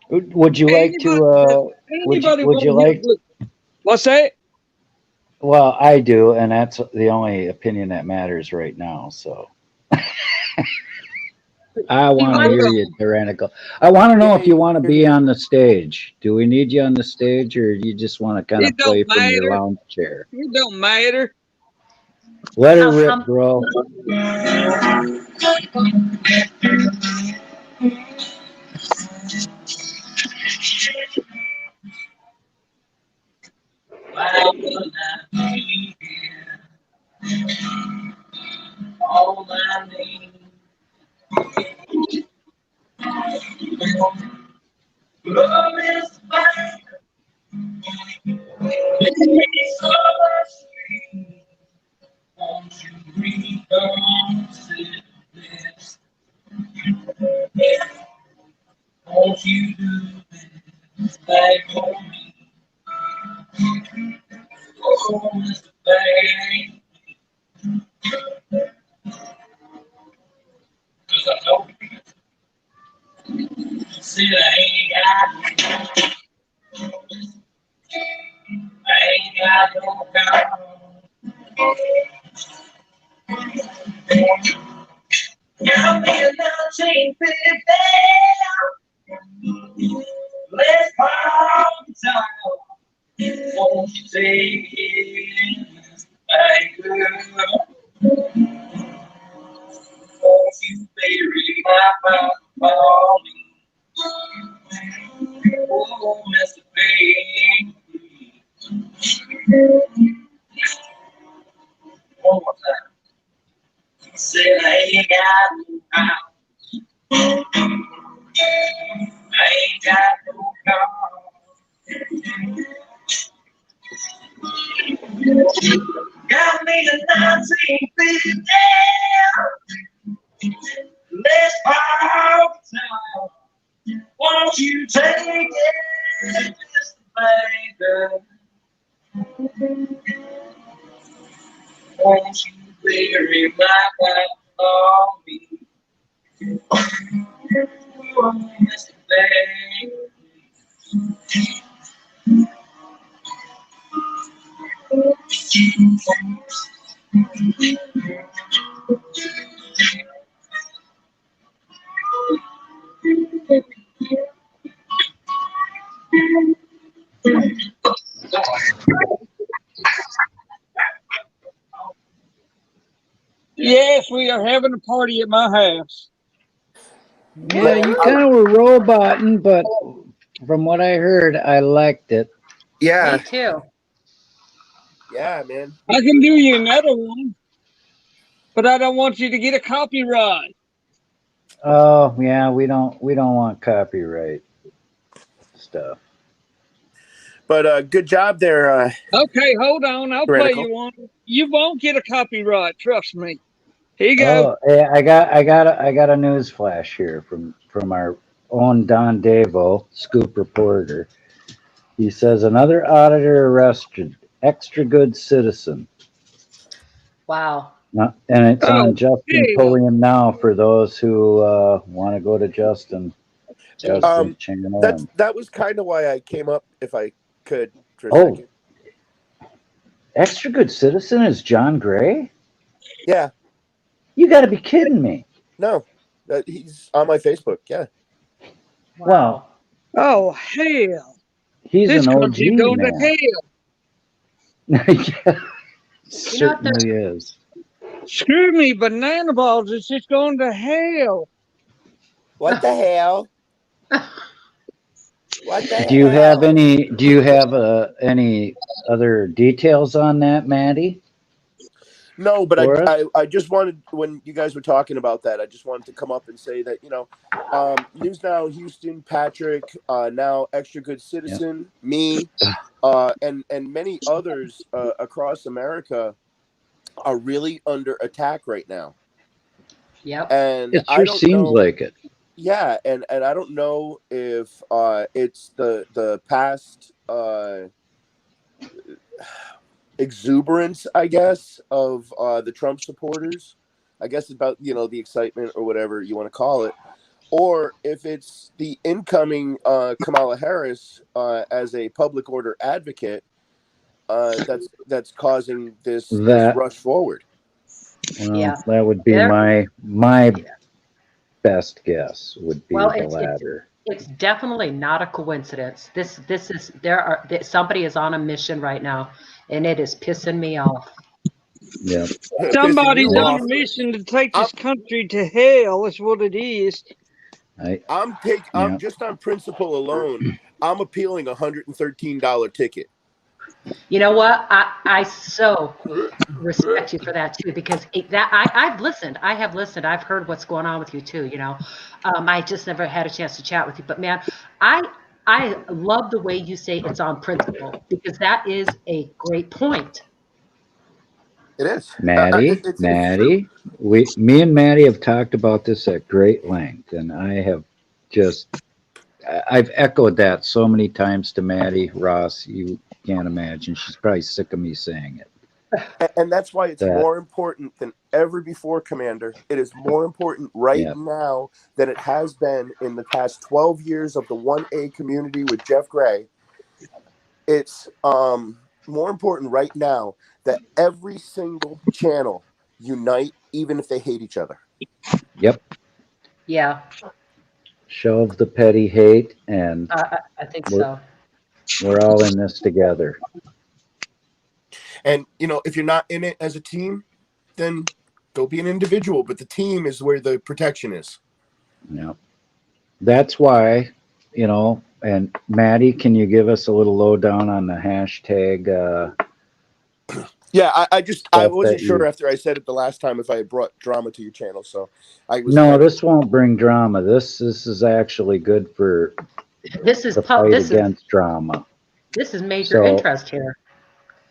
Would you like to? Would you like? What's that? Well, I do, and that's the only opinion that matters right now. So. I want to hear you, Tyrannical. I want to know if you want to be on the stage. Do we need you on the stage, or you just want to kind of play from your lounge chair? It don't matter. Let her rip, bro. All I need. Love is fine. It's so sweet. Won't you renounce this? Won't you do this back for me? Oh, Mr. Bad. Said I ain't got no car. Got me a 1950. Let's pop the town. Won't you take it, my girl? Won't you bury my mouth for me? Oh, Mr. Baby. One more time. Said I ain't got no house. I ain't got no car. Got me a 1950. Let's pop the town. Won't you take it, Mr. Baby? Won't you bury my life for me? Oh, Mr. Baby. Yes, we are having a party at my house. Yeah, you kind of were roboting, but from what I heard, I liked it. Yeah. Me too. Yeah, man. I can do you another one, but I don't want you to get a copyright. Oh yeah, we don't want copyright stuff. But good job there. Okay, hold on. I'll play Critical. you one. You won't get a copyright. Trust me. Here you go. Oh, hey, I got a news flash here from our own Don Davo, scoop reporter. He says another auditor arrested, extra good citizen. Wow. And it's on Oh, Justin hell. Pulliam now for those who want to go to Justin's channel. That was kind of why I came up, if I could, for a Oh, second. extra good citizen is John Gray? Yeah. You got to be kidding me. No, he's on my Facebook. Yeah. Wow. Oh, hell. He's This an OG country going to man. hell. Yeah, certainly is. Screw me, banana balls. It's just going to hell. What the hell? What the Do you have hell? any other details on that, Maddie? No, but For us? I just wanted, when you guys were talking about that, I just wanted to come up and say that, News Now Houston, Patrick, now Extra Good Citizen, me, and many others across America are really under attack right now. Yep. And It I sure don't seems know. like it. Yeah, and I don't know if it's the past exuberance, I guess, of the Trump supporters. I guess about the excitement or whatever you want to call it, or if it's the incoming Kamala Harris as a public order advocate that's causing this rush forward. Well, that would be my best guess would be the latter. It's definitely not a coincidence. This is somebody is on a mission right now, and it is pissing me off. Yep. Somebody's on a mission to take this country to hell. Is what it is. I'm just on principle alone. I'm appealing $113 ticket. You know what? I so respect you for that too, because I've listened. I have listened. I've heard what's going on with you too. I just never had a chance to chat with you. But man, I love the way you say it's on principle, because that is a great point. It is. Maddie, me and Maddie have talked about this at great length, and I've echoed that so many times to Maddie. Ross, you can't imagine. She's probably sick of me saying it. And that's why it's that more important than ever before, Commander. It is more important right yeah, now than it has been in the past 12 years of the 1A community with Jeff Gray. It's more important right now that every single channel unite, even if they hate each other. yep. Yeah, Shelve the petty hate, and I think we're so. we're all in this together. And if you're not in it as a team, then go be an individual. But the team is where the protection is. Yeah, that's why, And Maddie, can you give us a little lowdown on the hashtag Yeah, I stuff wasn't that sure you? after I said it the last time if I had brought drama to your channel, so I was No, kind of this won't bring drama. This is actually good for This is the fight this is against drama. major So interest here.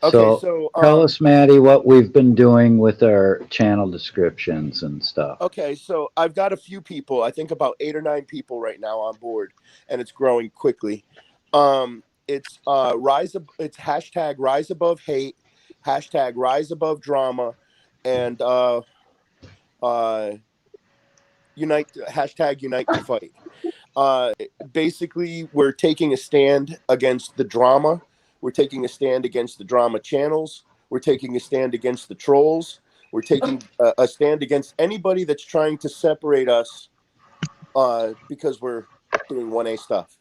okay. so So tell us, Maddie, what we've been doing with our channel descriptions and stuff. okay, so I've got a few people. I think about 8 or 9 people right now on board, and it's growing quickly. It's it's hashtag rise above hate, hashtag rise above drama, and unite to fight. Basically, we're taking a stand against the drama. We're taking a stand against the drama channels. We're taking a stand against the trolls. We're taking a stand against anybody that's trying to separate us because we're doing 1A stuff.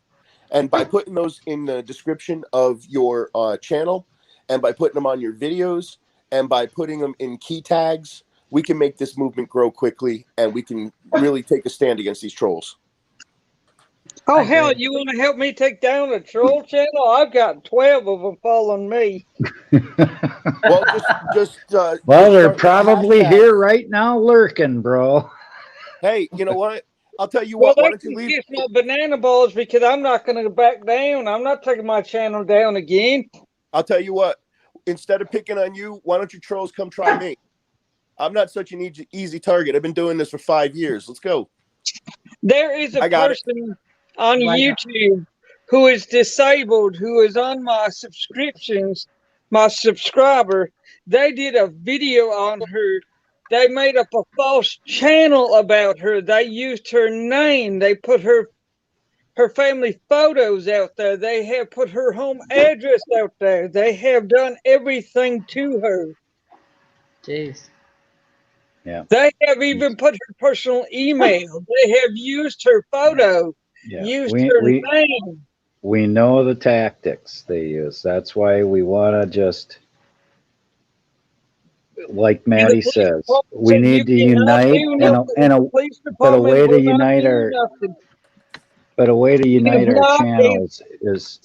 And by putting those in the description of your channel, and by putting them on your videos, and by putting them in key tags, we can make this movement grow quickly, and we can really take a stand against these trolls. Oh, I hell, agree. you want to help me take down a troll channel? I've got 12 of them following me. Well, just Well, they're start with the probably hashtag. here right now lurking, bro. Hey, you know what? I'll tell you Well, what. Why they don't you can leave? kiss my banana balls because I'm not going to back down. I'm not taking my channel down again. I'll tell you what. Instead of picking on you, why don't you trolls come try me? I'm not such an easy target. I've been doing this for 5 years. Let's go. There is a I got it. person on Right on. YouTube who is disabled, who is on my subscriptions, my subscriber. They did a video on her. They made up a false channel about her. They used her name. They put her family photos out there. They have put her home address out there. They have done everything to her. Jeez. Yeah, They have even put her personal email. They have used her photo, yeah. used We her we name. we know the tactics they use. That's why we want to just, like And the Maddie police says, department we said you need to cannot unite, do and nothing. The police but a department way to will not unite do nothing. If channels is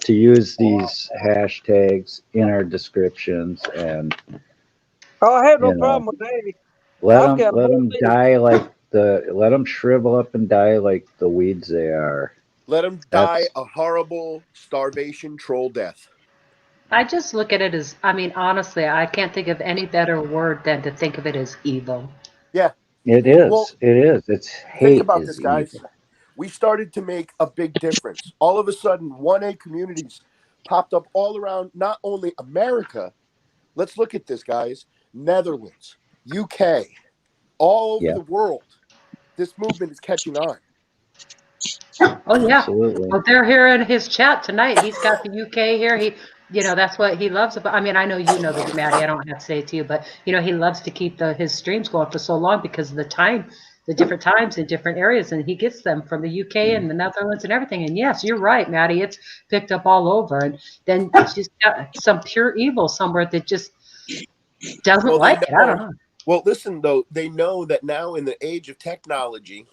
to use these hashtags in our descriptions, and I have no you know problem with that. let I've them got let more them than die let them shrivel up and die like the weeds they are. Let them die That's a horrible starvation troll death. I just look at it as, I mean, honestly, I can't think of any better word than to think of it as evil. Yeah. it Well, is. It is. It's think hate about is this, guys. evil. We started to make a big difference. All of a sudden, 1A communities popped up all around not only America. Let's look at this, guys. Netherlands, UK, all over Yeah, the world. This movement is catching on. Oh yeah. absolutely. Well, they're here in his chat tonight. He's got the UK here. That's what he loves about. I mean, I know you know this, Maddie. I don't have to say it to you, but he loves to keep his streams going for so long because of the different times in different areas, and he gets them from the UK and the Netherlands and everything. And yes, you're right, Maddie. It's picked up all over, and then it's just got some pure evil somewhere that just doesn't Well, they like it. I don't know. know. Well, listen, though, they know that now in the age of technology,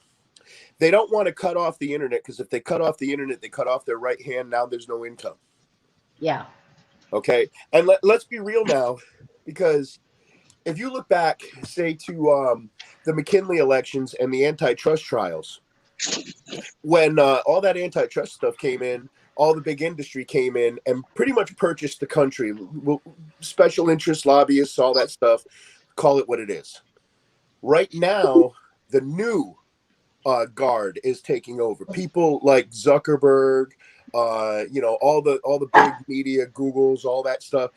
they don't want to cut off the internet because if they cut off the internet, they cut off their right hand. Now there's no income. Yeah. Okay. And let's be real now, because if you look back, say, to the McKinley elections and the antitrust trials, when all that antitrust stuff came in, all the big industry came in and pretty much purchased the country. Special interest lobbyists, all that stuff, call it what it is. Right now, the new guard is taking over. People like Zuckerberg, all the big media, Google's, all that stuff.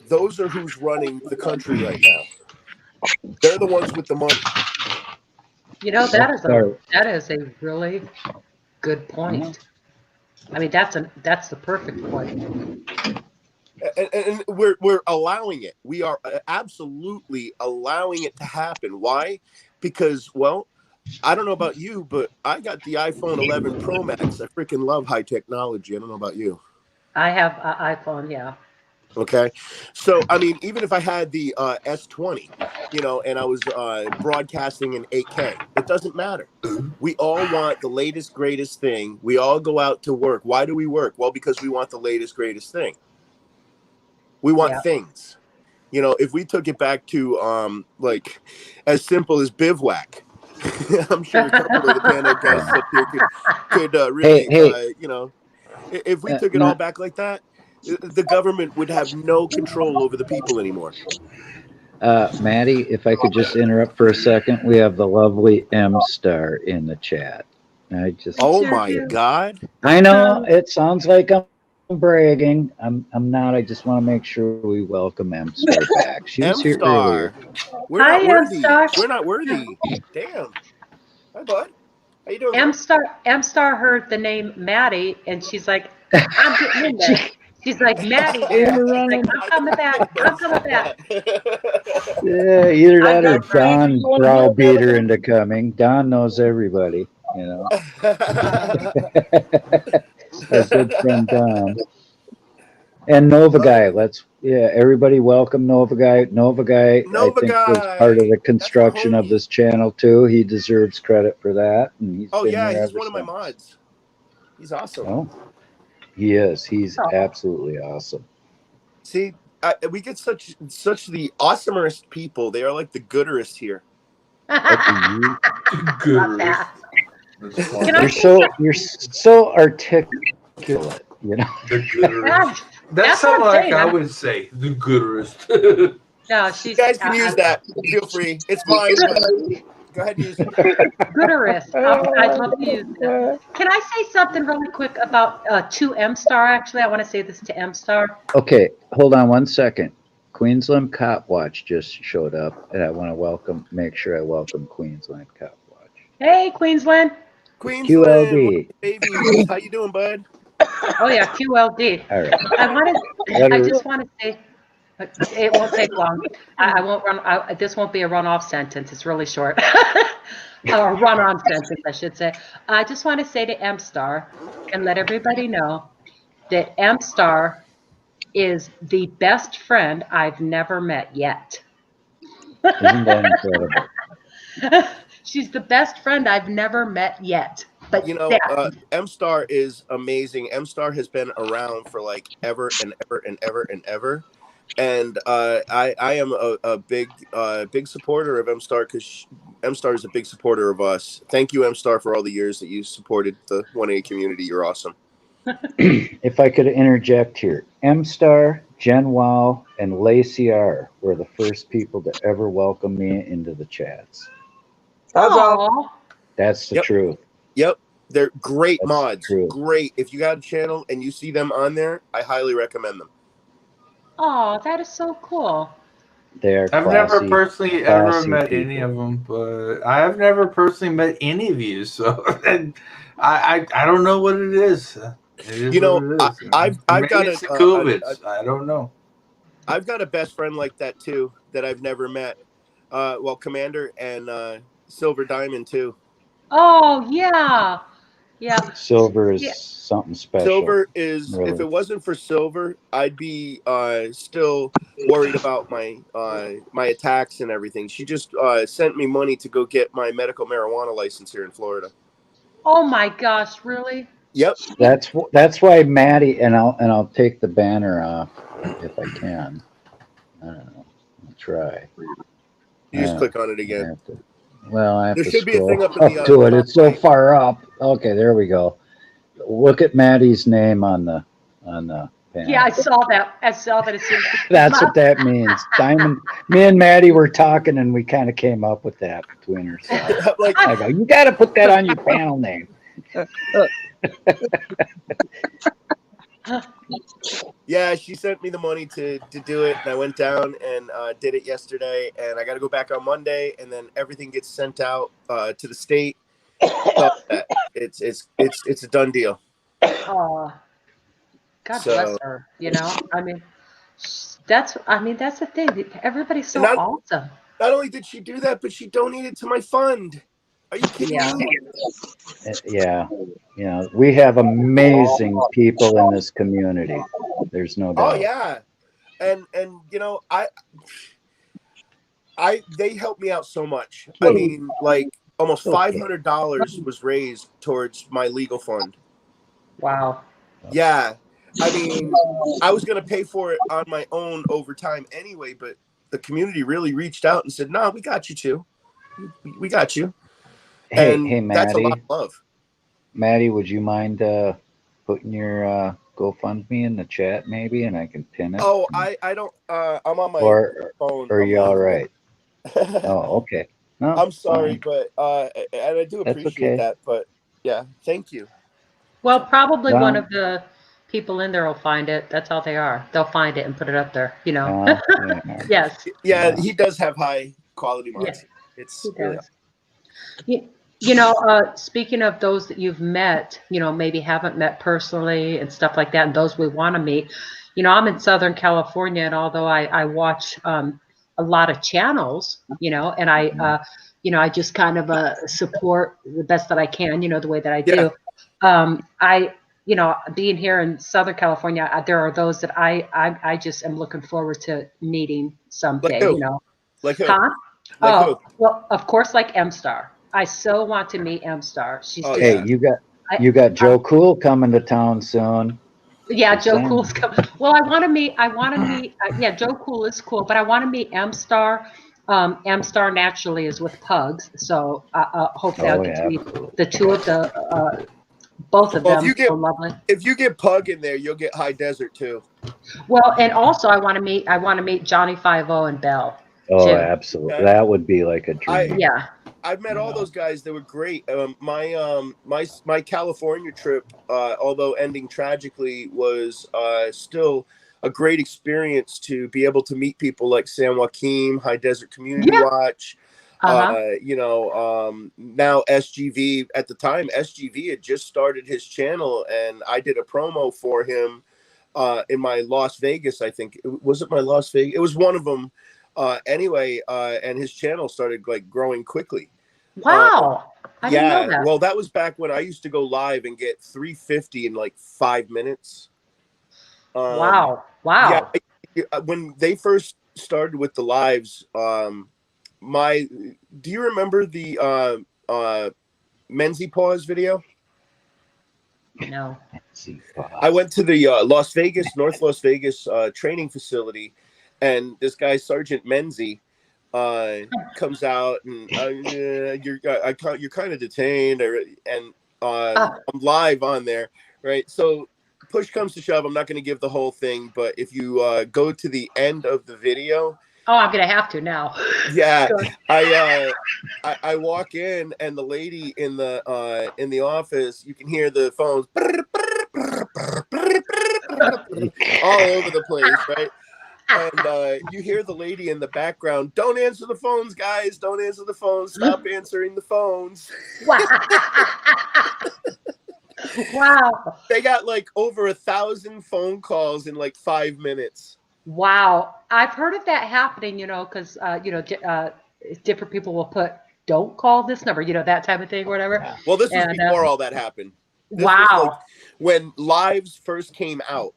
Those are who's running the country right now. They're the ones with the money. You know, Let's start. that is a really good point. I mean, that's the perfect point. And we're allowing it. We are absolutely allowing it to happen. Why? Because, well, I don't know about you, but I got the iPhone 11 Pro Max. I freaking love high technology. I don't know about you. I have an iPhone, yeah. Okay. So, I mean, even if I had the S20, you know, and I was broadcasting in 8K, it doesn't matter. We all want the latest, greatest thing. We all go out to work. Why do we work? Well, because we want the latest, greatest thing. We want things. You know, if we took it back to like as simple as bivouac, I'm sure a couple of the panel guys up here could really, you know, if we took it all back like that, the government would have no control over the people anymore. Maddie, if I could just interrupt for a second, we have the lovely M Star in the chat. Oh my God! I know it sounds like I'm bragging. I'm not. I just want to make sure we welcome M Star back. She was here earlier. We're not Hi, worthy. M-Star. We're not worthy. Damn. Hi, bud. How you doing? M Star heard the name Maddie, and she's like, I'm getting in there. She's like, Maddie, she's like, I'm coming back. I'm coming back. Yeah, either that or Don browbeat her into coming. Don knows everybody, you know. Our good friend Don. And Nova Guy, everybody welcome Nova Guy. Nova Guy, I think, was part of the construction of this channel too. He deserves credit for that. And he's been here he's ever one of my since. mods. He's awesome. Oh, he is. He's absolutely awesome. See, we get such the awesomest people. They are like the gooderest here. You're so articulate, you know. The gooderest. That's something like I would say. The gooderest. No, you guys can use that. Feel free. It's mine. But go ahead and use it. Gooderist. I'd love to use it. Can I say something really quick about to M Star? Actually, I want to say this to M Star. Okay, hold on one second. Queensland Cop Watch just showed up, and I want to make sure I welcome Queensland Cop Watch. Hey, Queensland. Queensland, QLD. baby. How you doing, bud? Oh yeah, QLD. All right. I just want to say, it won't take long. I won't run. This won't be a runoff sentence. It's really short. Or run-on sentence, I should say. I just want to say to M Star and let everybody know that M Star is the best friend I've never met yet. Isn't that incredible? She's the best friend I've never met yet. But you know, M Star is amazing. M Star has been around for like ever and ever and ever and ever. And I am a big supporter of M Star because M Star is a big supporter of us. Thank you, M Star, for all the years that you supported the 1A community. You're awesome. If I could interject here, M Star, Jen Wow, and Lacey R were the first people to ever welcome me into the chats. That's the truth. Yep. They're great That's mods. true. Great. If you got a channel and you see them on there, I highly recommend them. Oh, that is so cool. They're I've classy, never personally ever classy met people. any of them, but I have never personally met any of you. So I don't know what it is. It is You know, what it is. I've Maybe got it's the COVID. I don't know. I've got a best friend like that too that I've never met. Well, Commander and Silver Diamond too. Oh yeah, yeah. Silver is something special. Silver is, really. if it wasn't for Silver, I'd be still worried about my my attacks and everything. She just sent me money to go get my medical marijuana license here in Florida. Oh my gosh, really? Yep. That's why Maddie, and I'll take the banner off if I can. I don't know. I'll try. You just click on it again. I have There to should be a scroll thing up in the to it. It's so far up. Okay, there we go. Look at Maddie's name on the panel. Yeah, I saw that. As soon as That's what that means. Diamond. Me and Maddie were talking, and we kind of came up with that between ourselves. I go, you got to put that on your panel name. Yeah, she sent me the money to do it, and I went down and did it yesterday, and I got to go back on Monday, and then everything gets sent out to the state. So it's a done deal. Oh, God bless So, her. You know, I mean, that's the thing. Everybody's and so awesome. not only did she do that, but she donated to my fund. Are you kidding Yeah. me? Yeah. Yeah. We have amazing people in this community. There's no Oh doubt. yeah, and you know, they helped me out so much. I mean, like almost $500 was raised towards my legal fund. Wow. Yeah, I mean, I was gonna pay for it on my own over time anyway, but the community really reached out and said, "No, we got you too. We got you." Hey, And that's a lot of love. Maddie, would you mind putting your GoFundMe in the chat maybe, and I can pin it? Oh, I don't. I'm on my Or phone. are I'm you not all on right? it. Oh, okay. No, I'm sorry, fine. but and I do That's appreciate okay. that. But yeah, thank you. Well, probably one Well, of the people in there will find it. That's all they are. They'll find it and put it up there, you know. yeah. Yes. Yeah, he does have high quality Yeah, mods. It's he really does. You know, speaking of those that you've met, you know, maybe haven't met personally and stuff like that, and those we want to meet, you know, I'm in Southern California, and although I watch a lot of channels, you know, and you know, I just kind of support the best that I can, you know, the way that I do. You know, being here in Southern California, there are those that I just am looking forward to meeting someday, who? you know. Like who? Huh? Like Oh, who? well, of course, like M Star. I so want to meet M Star. She's Oh just, Hey, yeah. you got Joe Cool coming to town soon. yeah, Just Joe saying. Cool's coming. Well, I want to meet, yeah, Joe Cool is cool, but I want to meet M Star. M Star naturally is with Pugs, so hopefully I'll Oh get to yeah, meet absolutely. the two of the, both of Well, them. So lovely. if you get Pug in there, you'll get High Desert too. Well, and also I want to meet Johnny 50 and Belle Oh, too. absolutely. Okay. That would be like a dream. Yeah. I've met You all know. those guys. They were great. My California trip, although ending tragically, was still a great experience to be able to meet people like San Joaquin, High Desert Community Yeah. Watch. You know, now SGV. At the time, SGV had just started his channel, and I did a promo for him in my Las Vegas. I think was it my Las Vegas. It was one of them. Anyway, and his channel started like growing quickly. Wow. I didn't know Yeah, that. well, that was back when I used to go live and get 350 in like 5 minutes. Wow. Yeah, Wow. when they first started with the lives, do you remember the Menzie Pause video? No. I went to the North Las Vegas training facility, and this guy, Sergeant Menzie, comes out and you're kind of detained, and I'm live on there, right? So push comes to shove, I'm not going to give the whole thing, but if you go to the end of the video, Oh, I'm gonna have to now. yeah, Good. I walk in, and the lady in the office, you can hear the phones all over the place, right? And you hear the lady in the background, don't answer the phones, guys, don't answer the phones, stop answering the phones. Wow. They got like over 1,000 phone calls in like 5 minutes. Wow. I've heard of that happening, you know, because, you know, different people will put, don't call this number, you know, that type of thing or whatever. Well, this was And, before all that happened. This wow. was like when lives first came out.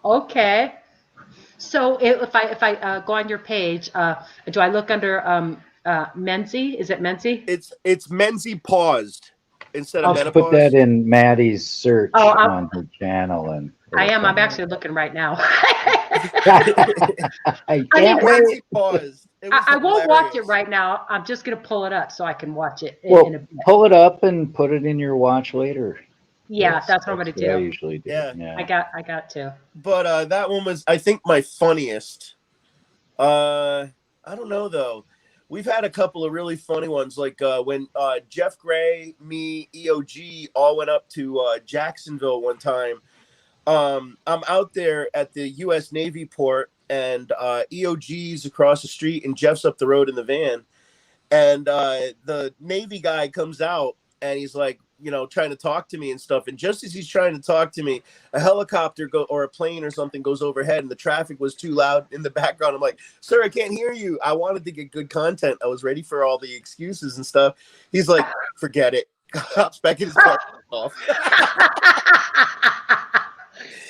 Okay. So if I go on your page, do I look under Menzie? Is it Menzie? It's Menzie paused instead of Okay. menopause. Put that in Maddie's search Oh, on her channel, and I am. it'll I'm come actually looking right now. I I mean, can't wait. Menzie paused. It was I won't watch it hilarious. right now. I'm just gonna pull it up so I can watch it in Well, a bit. pull it up and put it in your watch later. Yeah, that's what I'm gonna what I do. usually do. Yeah. I got to. But that one was, I think, my funniest. I don't know though. We've had a couple of really funny ones, like when Jeff Gray, me, EOG all went up to Jacksonville one time. I'm out there at the U.S. Navy port, and EOG's across the street, and Jeff's up the road in the van. And the Navy guy comes out, and he's like, trying to talk to me and stuff. And just as he's trying to talk to me, a helicopter or a plane or something goes overhead, and the traffic was too loud in the background. I'm like, sir, I can't hear you. I wanted to get good content. I was ready for all the excuses and stuff. He's like, forget it. Hops back in his car off.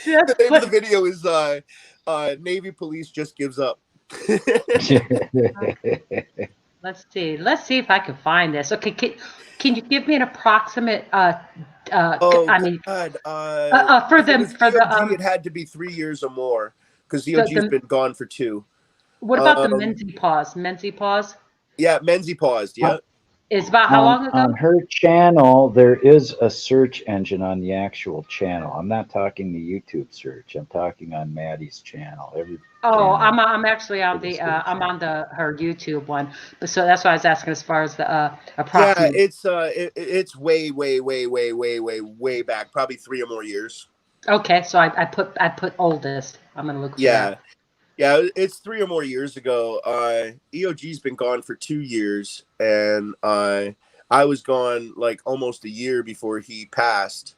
The name of the video is Navy Police Just Gives Up. Let's see. Let's see if I can find this. Okay, can you give me an approximate? I mean, God. for If it them was for the EOG, it had to be 3 years or more because the, EOG's the been gone for 2. what about the Menzie pause? Menzie pause Yeah, Menzie paused. Yeah. is about how long ago? On her channel, there is a search engine on the actual channel. I'm not talking the YouTube search. I'm talking on Maddie's channel. Oh, channel I'm actually on the I'm on her YouTube one, but so that's why I was asking as far as the Yeah, approximate. it's way back, probably 3 or more years. Okay, so I put oldest. I'm gonna look for that. Yeah, it's 3 or more years ago. EOG's been gone for 2 years, and I was gone like almost a year before he passed.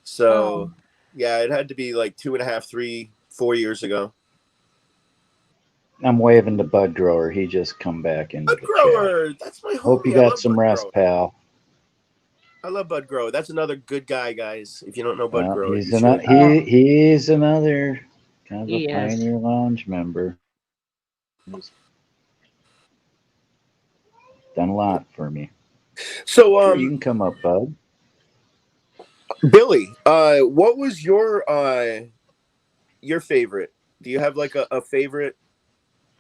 So yeah, it had to be like 2.5, 3, 4 years ago. I'm waving to Bud Grower. He just come back into Bud the Grower, chat. that's my homie. Hope you I got love some Bud rest, Grower. pal. I love Bud Grower. That's another good guy, guys. If you don't know Bud Well, Grower, he's you should. he's another kind of He a is. Pioneer Lounge member. He's done a lot for me. So Sure, you can come up, Bud. Billy, what was your favorite? Do you have like a favorite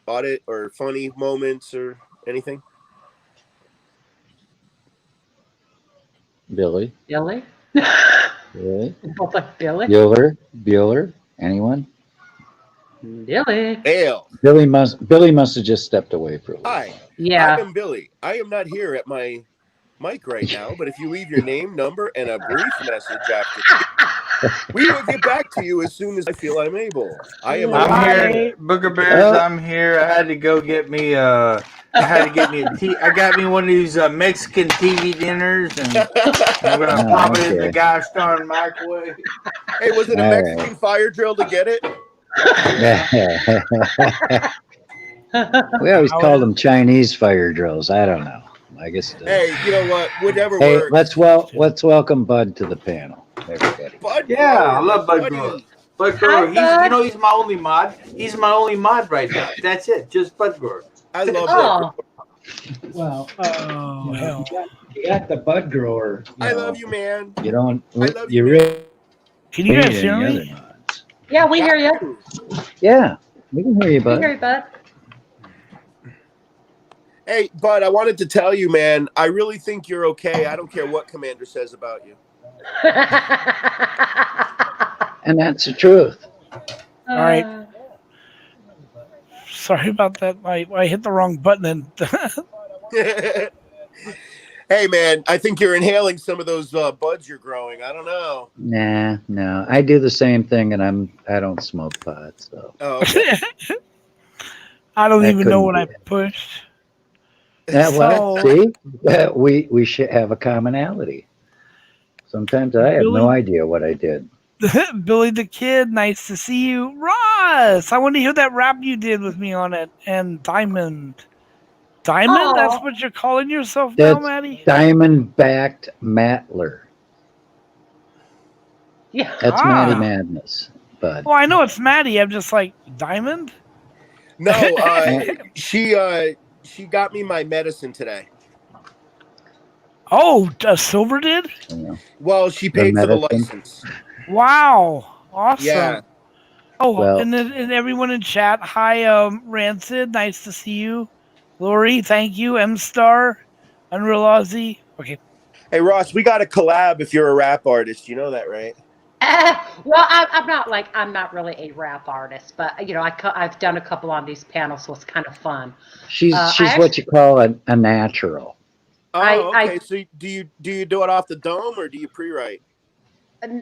audit or funny moments or anything? Billy. Billy? Billy. Both like Billy? Bueller. Anyone? Billy. Dale. Billy must have just stepped away for a little. Hi. Yeah. I am Billy. I am not here at my mic right now, but if you leave your name, number, and a brief message after, we will get back to you as soon as I feel I'm able. I am. I'm here, Booger Bears. I'm here. I had to go get me. I got me one of these Mexican TV dinners, and I'm gonna pop it in the gosh darn microwave. Hey, was it a Mexican fire drill to get it? We always call them Chinese fire drills. I don't know. I guess it does. Hey, you know what? Whatever Hey, works. let's welcome Bud to the panel, everybody. Bud Yeah, Grower, I love Bud buddy. Grower. Bud Grower, he's my only mod. He's my only mod right now. That's it, just Bud Grower. I love Bud Grower. Well, hell. You got the Bud Grower. I love you, man. You don't. I love you you, really. Can you guys need hear any me? other mods. Yeah, we hear you. Yeah, we can hear you, We Bud. hear you, Bud. Hey, Bud, I wanted to tell you, man, I really think you're okay. I don't care what Commander says about you. And that's the truth. All right. Sorry about that. I hit the wrong button. And Hey, man, I think you're inhaling some of those buds you're growing. I don't know. Nah, no. I do the same thing, and I don't smoke pot, so. Oh, okay. I don't That even know couldn't what be I pushed. Well, see, we should have a commonality. Sometimes I have no idea what I did. Billy the Kid, nice to see you. Ross, I want to hear that rap you did with me on it. And Diamond. Diamond? That's what you're calling yourself now, That's Maddie? Diamond-backed Matler. Yeah. That's Maddie Madness, Bud. Well, I know it's Maddie. I'm just like, Diamond? No, she got me my medicine today. Oh, Silver did? Well, she paid for the license. Wow. Awesome. Yeah. Oh, Well- and everyone in chat. Hi, Rancid. Nice to see you. Lori, thank you. M-Star. Unreal Aussie. Okay. Hey, Ross, we got a collab if you're a rap artist. You know that, right? Well, I'm not really a rap artist, but I've done a couple on these panels, so it's kind of fun. She's what you call a natural. Oh, okay. So do you do it off the dome or do you pre-write?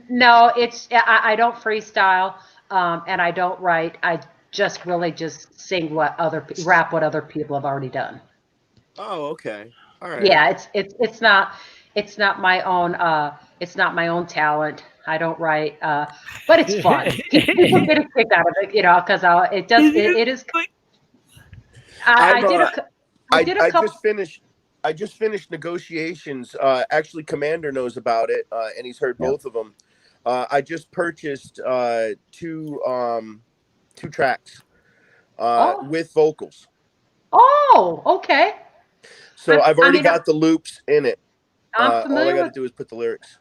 No, I don't freestyle, and I don't write. I just really just sing rap what other people have already done. Oh, okay. All right. Yeah, it's not my own talent. I don't write, but it's fun. People get a kick out of it, because it is. I'm I did a I couple. just finished negotiations. Actually, Commander knows about it, and he's heard both of them. I just purchased two tracks with vocals. Oh, okay. So I've already got the loops in it. I'm All I familiar got to with. do is put the lyrics.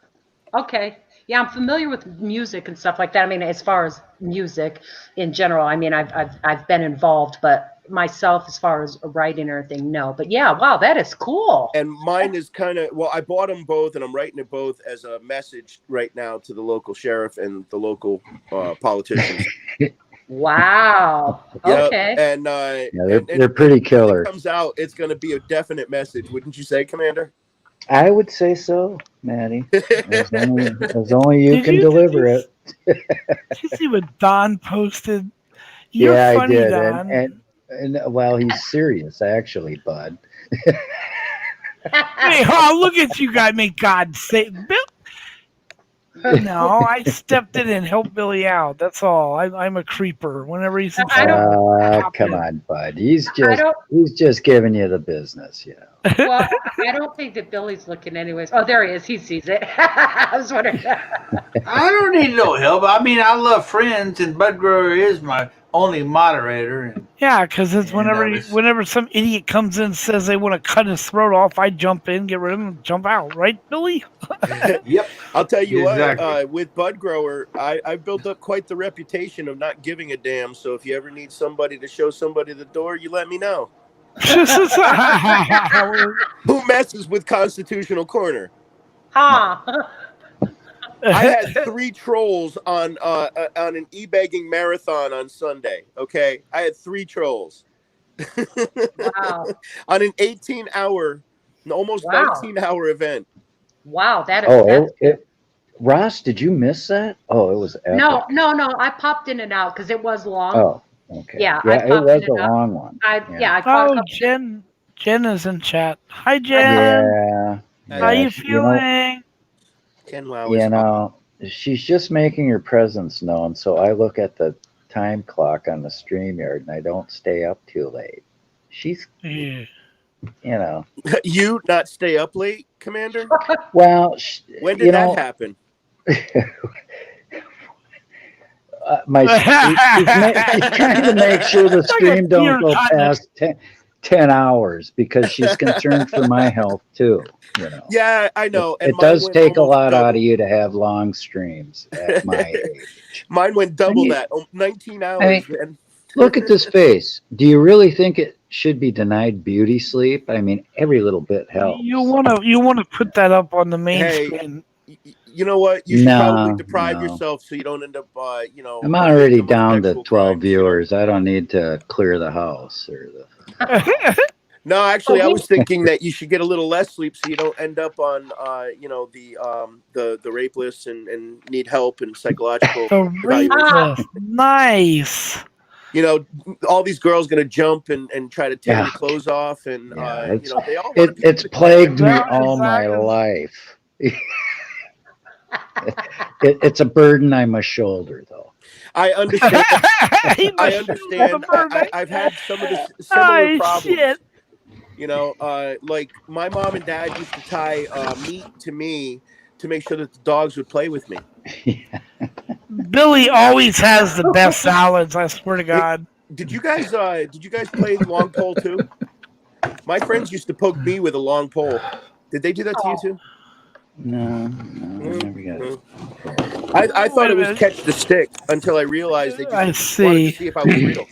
Okay. Yeah, I'm familiar with music and stuff like that. I mean, as far as music in general, I mean, I've been involved, but myself, as far as writing or anything, no. But yeah, wow, that is cool. And mine is kind of, well, I bought them both, and I'm writing it both as a message right now to the local sheriff and the local politicians. Wow. Okay. And they're pretty killer. When it comes out, it's going to be a definite message, wouldn't you say, Commander? I would say so, Maddie. As only you can deliver it. Did you see what Don posted? You're yeah, funny, I did. Don. And well, he's serious, actually, bud. Hey, look at you guys! May God save Bill. No, I stepped in and helped Billy out. That's all. I'm a creeper. Whenever he's in trouble, come on, bud. He's just giving you the business, Well, I don't think that Billy's looking anyways. Oh, there he is. He sees it. I was wondering. I don't need no help. I mean, I love friends, and Bud Grower is my only moderator. And yeah, because it's whenever some idiot comes in and says they want to cut his throat off, I jump in, get rid of him, and jump out. Right, Billy? Yep. I'll tell you Exactly. what, with Bud Grower, I've built up quite the reputation of not giving a damn. So if you ever need somebody to show somebody the door, you let me know. Who messes with Constitutional Corner? Huh. I had 3 trolls on an e-begging marathon on Sunday. Okay, I had 3 trolls. Wow. On an 18-hour, almost 19-hour event. Wow, that is. Ross, did you miss that? Oh, it was epic. No. I popped in and out because it was long. Oh, okay. Yeah, it was a long one. I caught a couple. Jen is in chat. Hi, Jen. Yeah. How you feeling? Ken she's just making her presence known, so I look at the time clock on the StreamYard and I don't stay up too late. She's, You not stay up late, Commander? Well, when did that happen? She's trying to make sure the stream don't go past 10 hours because she's concerned for my health too. Yeah, I know. It does take a lot out of you to have long streams at my age. Mine went double that, 19 hours. Look at this face. Do you really think it should be denied beauty sleep? I mean, every little bit helps. You want to put that up on the main screen. You know what? You should probably deprive yourself so you don't end up, I'm already down to 12 viewers. I don't need to clear the house or the. No, actually, I was thinking that you should get a little less sleep so you don't end up on, the rape list and need help and psychological evaluation. Nice. All these girls gonna jump and try to take your clothes off, and they all. It's plagued me all my life. It's a burden I must shoulder, though. I understand. I understand. I've had some of the similar problems. Shit. Like my mom and dad used to tie meat to me to make sure that the dogs would play with me. Billy always has the best salads. I swear to God. Did you guys play long pole too? My friends used to poke me with a long pole. Did they do that to you too? No, never got it. I thought it was catch the stick until I realized they just wanted to see if I was real.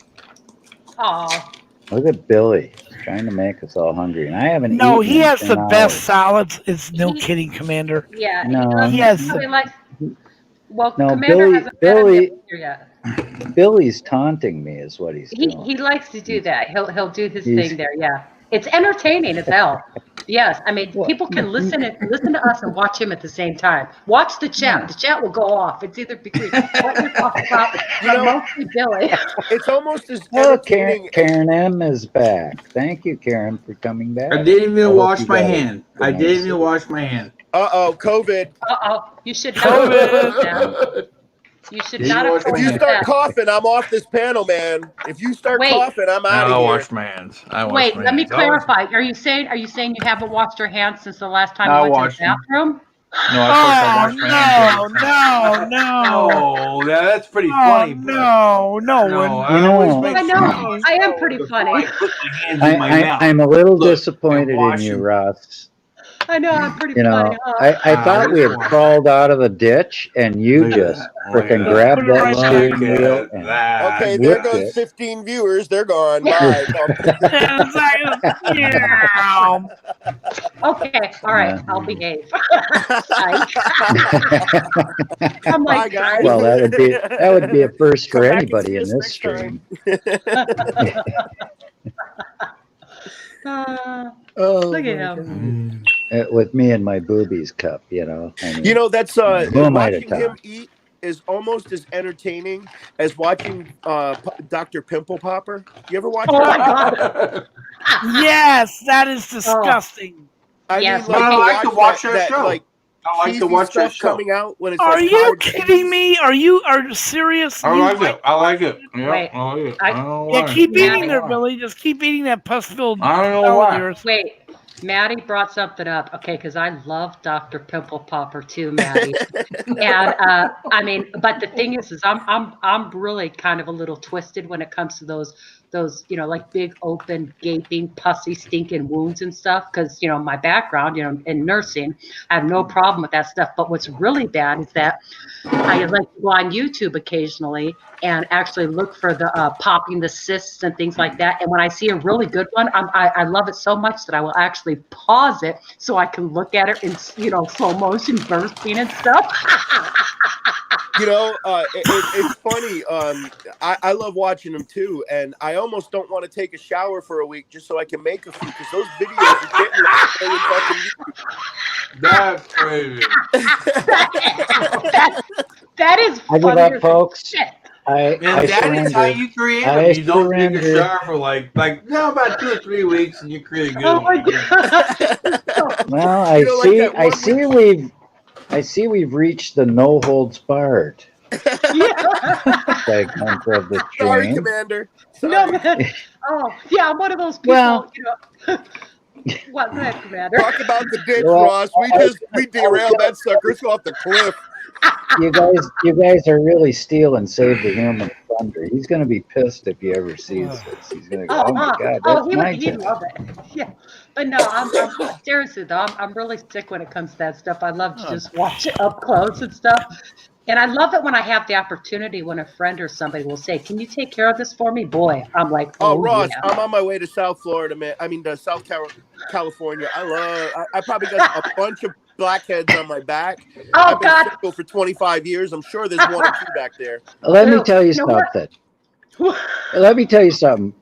Aw. Look at Billy trying to make us all hungry, and I haven't. No, eaten he has the in best hours. salads. It's no kidding, Commander. Yeah. No. He has. Well, No, Commander hasn't met him yet. Billy's taunting me, is what he's doing. He likes to do that. He'll do his He's- thing there. Yeah. It's entertaining as hell. Yes, I mean people can listen to us and watch him at the same time. Watch the chat. The chat will go off. It's either between what you're talking about, but mostly Billy. It's almost as Oh, Karen, entertaining. Karen M is back. Thank you, Karen, for coming back. I didn't I even hope wash you my got a hand. good I night's didn't even sleep. wash my hand. COVID. You should not have that. You should Didn't not have wash my If told you me hands. start that. coughing, I'm off this panel, man. If you start Wait. coughing, I'm out of I here. washed my hands. I washed Wait, my let me hands. I washed- clarify. Are you saying you haven't washed your hands since the last time you I went to the washed them. bathroom? No, of course I Oh washed my hands every time. no! Oh, yeah, that's pretty Oh funny, but no, no, Nolan. I always make I sure know. I wash I am my pretty hands before funny. I put my hands in my mouth. I'm a little Look, and disappointed in wash you, them. Ross. I know I'm pretty You funny. know, Huh? I thought we had crawled out of the ditch, and you Look at just that. Look frickin' at grabbed Put it that right steering back. wheel Look and at that. Okay, there whipped goes it. 15 viewers. They're gone. Bye. Yeah. Okay, all right, Yeah. I'll behave. Psych. I'm Bye, like, guys. Well, that would be a first for Come back and anybody see in us this next stream. look at him. With me and my boobies cup, you know. I mean, You know, that's who am I to watching him talk? eat is almost as entertaining as watching Dr. Pimple Popper. You ever watch Oh my that? god. Yes, that is Oh, disgusting. I yes. mean, like But I to like to watch watch that that show. like I like to cheesy watch that stuff show. coming out when it's Are like you cottage kidding cheese. me? Are you serious? I You like it. I like it. Yep, Wait, I like it. I- I don't know Yeah, why. keep I eating don't know there, why. Billy. Just keep eating that pus-filled I don't know salad of why. yours. wait. Maddie brought something up. Okay, because I love Dr. Pimple Popper too, Maddie. And I mean, but the thing is I'm really kind of a little twisted when it comes to those like big open gaping pussy stinking wounds and stuff, because my background in nursing, I have no problem with that stuff. But what's really bad is that I like to go on YouTube occasionally and actually look for the popping the cysts and things like that. And when I see a really good one, I love it so much that I will actually pause it so I can look at it in slow motion bursting and stuff. It's funny. I love watching them too, and I almost don't want to take a shower for a week just so I can make a few, because those videos are getting like 1 million fucking views. That's crazy. That is I give funny up, as folks. shit. And I that is how surrender. you create I them. You don't take a surrender. shower for about 2 or 3 weeks, and you create a good Oh my one. god. Well, like that I see we've reached the no holds barred segment of the Sorry, stream. Commander. No, Sorry. man. Oh, yeah, I'm one of those people, Well- What, go ahead, Commander. Talk about the ditch, Well, Ross. We derailed that sucker. It's off the cliff. You guys are really stealing Save the Human Thunder. He's going to be pissed if he ever sees this. He's going to go, oh my God, that's my he'd job. love it. Yeah, but no, I'm seriously though. I'm really sick when it comes to that stuff. I love to just watch it up close and stuff. And I love it when I have the opportunity, when a friend or somebody will say, "Can you take care of this for me?" Boy, I'm like, Oh, Ross, yeah. I'm on my way to South Florida, man. I mean, to South California. I probably got a bunch of blackheads on my back. Oh, I've been God. single for 25 years. I'm sure there's one or two back there. Let me tell you something. Let me tell you something.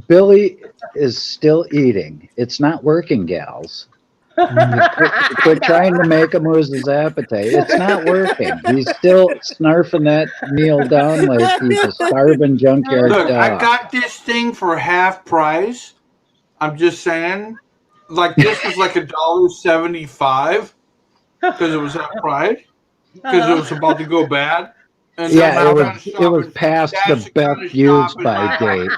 Billy is still eating. It's not working, gals. Quit trying to make him lose his appetite. It's not working. He's still snarfing that meal down like he's a starving junkyard Look, dog. I got this thing for half price. I'm just saying. Like, this was like $1.75 because it was half price, because it was about to go bad. And Yeah, it was past the best used by date.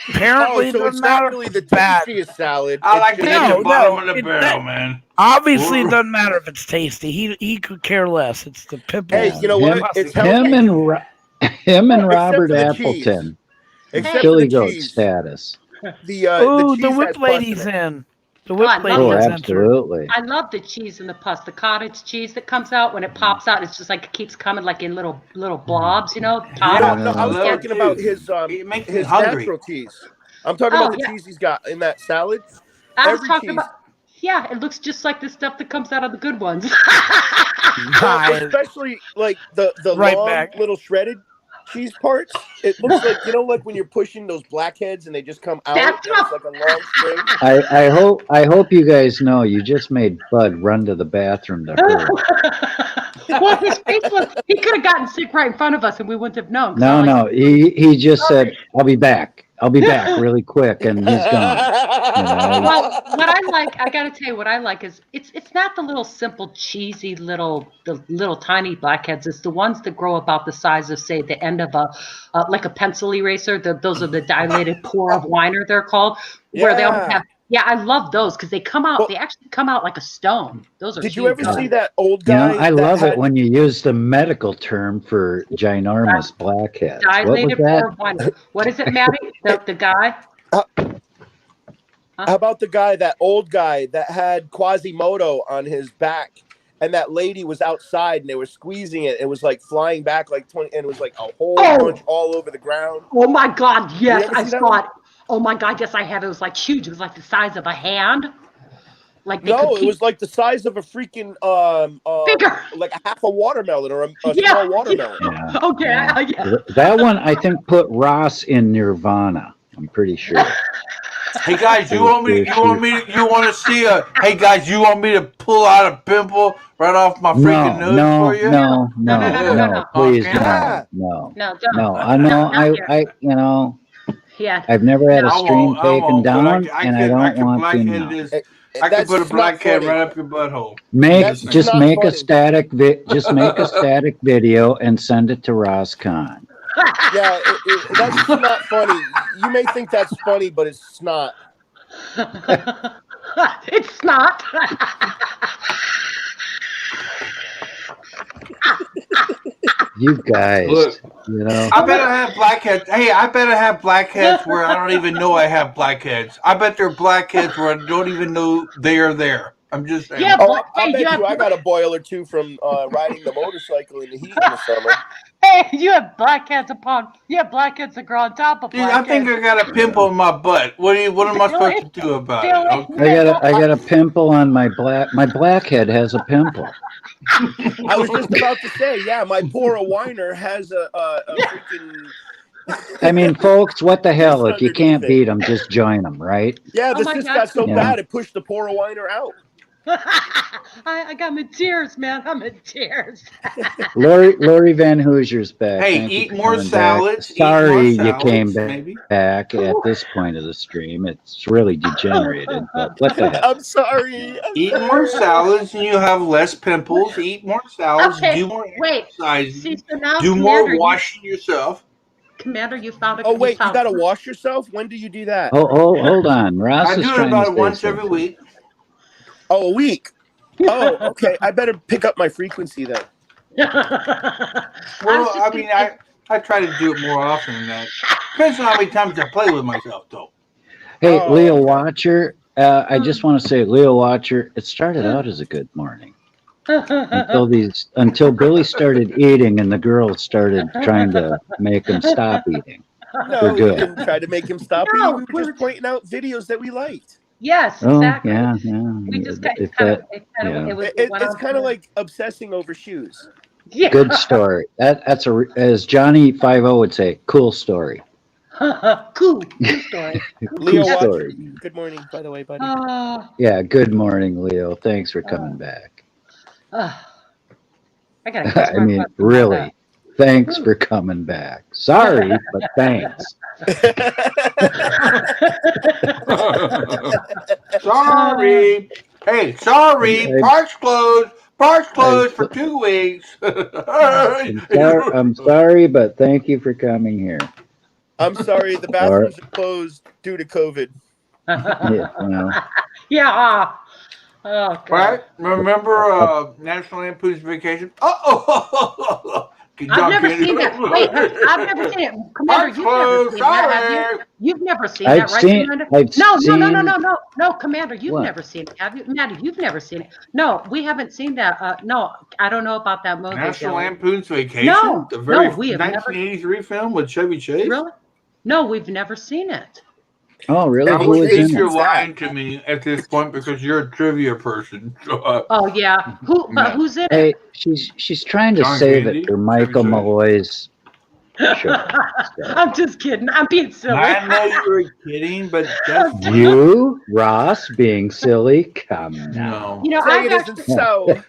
Apparently, so it's not really the tastiest salad. I like to hit the bottom of the barrel, that- man. Obviously, it doesn't matter if it's tasty. He could care less. It's the pimple. Hey, you know what? It's him and Robert for the Appleton. Except Billy for the Goat cheese. status. The cheese whip has pus lady's in it. in. The whip I love lady it. is in. Absolutely. I love the cheese and the pus, the cottage cheese that comes out when it pops out. It's just like it keeps coming like in little blobs, No, I was talking about his natural cheese. I'm talking about the cheese he's got in that salad. I was talking about. Yeah, it looks just like the stuff that comes out of the good ones. Well, especially like the Right long back. little shredded cheese parts. It looks like, like when you're pushing those blackheads and they just come out, and it's like a long string. I hope you guys know you just made Bud run to the bathroom to hurl. Well, his face was—he could have gotten sick right in front of us, and we wouldn't have known. No, he just said, "I'll be back. I'll be back really quick," and he's gone. Well, what I like, I got to tell you, what I like is it's not the little simple cheesy the little tiny blackheads. It's the ones that grow about the size of, say, the end of like a pencil eraser. Those are the dilated pour of winer, they're called, where they always have. Yeah, I love those because they come out. They actually come out like a stone. Those are. Did you ever see that old guy? I love it when you use the medical term for ginormous blackheads. Dilated pour of winer. What is it, Maddie? The guy. How about the guy, that old guy that had Quasimodo on his back, and that lady was outside and they were squeezing it? It was like flying back like 20, and it was like a whole bunch all over the ground. Oh my God! Yes, I see that saw one? it. Oh my God! Yes, I have. It was like huge. It was like the size of a hand. Like No, it was like the size of a freaking like a half a watermelon or a small watermelon. Yeah. Okay. Yeah. That one I think put Ross in Nirvana. I'm pretty sure. Hey guys, you want to see a? Hey guys, you want me to pull out a pimple right off my freaking nose for you? No, please, Okay. no. Don't. I Yeah. I've never had a I stream won't, taken down, and I don't want to blackhead now. this. I can put a blackhead right up your butthole. Just make a static video and send it to Ross Khan. Yeah, that's not funny. You may think that's funny, but it's not. It's not. You guys, Look, you know. I better have blackheads. Hey, I better have blackheads where I don't even know I have blackheads. I bet they're blackheads where I don't even know they are there. I'm just saying. Yeah, I bet you I got a boil or two from riding the motorcycle in the heat in the summer. Hey, you have blackheads upon. You have blackheads that grow on top of Dude, blackheads. I think I got a pimple in my butt. What am I supposed to do about it? Okay. I got a pimple on my blackhead has a pimple. I was just about to say, yeah, my poor whiner has a freaking. I mean, folks, what the hell? If you can't beat them, just join them, right? Yeah, this just got so Yeah. bad it pushed the poor whiner out. I got in tears, man. I'm in tears. Lori Van Hoosier's back. Hey, Thank you eat for more coming salads, back. eat more Sorry you salads, came maybe. back at this point of the stream. It's really degenerated, but what the hell? I'm sorry. Eat more salads and you have less pimples. Eat more salads. Okay, Do more wait. exercise. See, so now, Do Commander, more washing yourself. Commander, you found a. Oh wait, you found- gotta wash yourself? When do you do that? Oh, hold on. Ross I is do it trying to about say once something. every week. Oh, a week. Oh, okay. I better pick up my frequency then. Well, I mean, I try to do it more often than that. Depends on how many times I play with myself, though. Hey, Oh, Leo okay. Watcher, I just want to say, Leo Watcher, it started out as a good morning until Billy started eating and the girls started trying to make him stop eating. No, For we good. didn't try to make him stop No, eating. We were just pointing out videos that we liked. Yes, Oh, exactly. yeah. We just got, If it's kind of, that- it kind of, yeah. it was, It's went on kind of for- like obsessing over shoes. yeah. Good story. That's as Johnny 50 would say, cool story. cool story. Leo Cool Watcher, story. good morning, by the way, buddy. Yeah, good morning, Leo. Thanks for coming back. I gotta kiss I my mean, butt for really, that. thanks for coming back. Sorry, but thanks. Sorry. Hey, sorry. Park's closed. Park's closed for 2 weeks. I'm sorry, but thank you for coming here. I'm sorry, the bathrooms are closed due to COVID. Yeah, well, Yeah. Oh, God. Right? Remember National Lampoon's Vacation? Oh, I've never seen that. Wait, I've never seen it. Commander, you've never seen that, have you? You've never seen I've that, right, seen- Commander? I've No, seen- no, Commander, you've What? never seen it, have you? Maddie, you've never seen it. No, we haven't seen that. No, I don't know about that movie. National Billy. Lampoon's Vacation? No, The very no, we have never. 1983 film with Chevy Chase? Really? No, we've never seen it. oh, really? I Who would was think in you're it? lying to me at this point because you're a trivia person. Oh yeah, who's in it? Hey, she's trying to John save Candy? it for Michael Chevy Chase? Malloy's Sure. I'm just kidding. I'm being silly. I know you were kidding, but just You, Ross, being silly? Come now. You know, Say I've it isn't actually, so.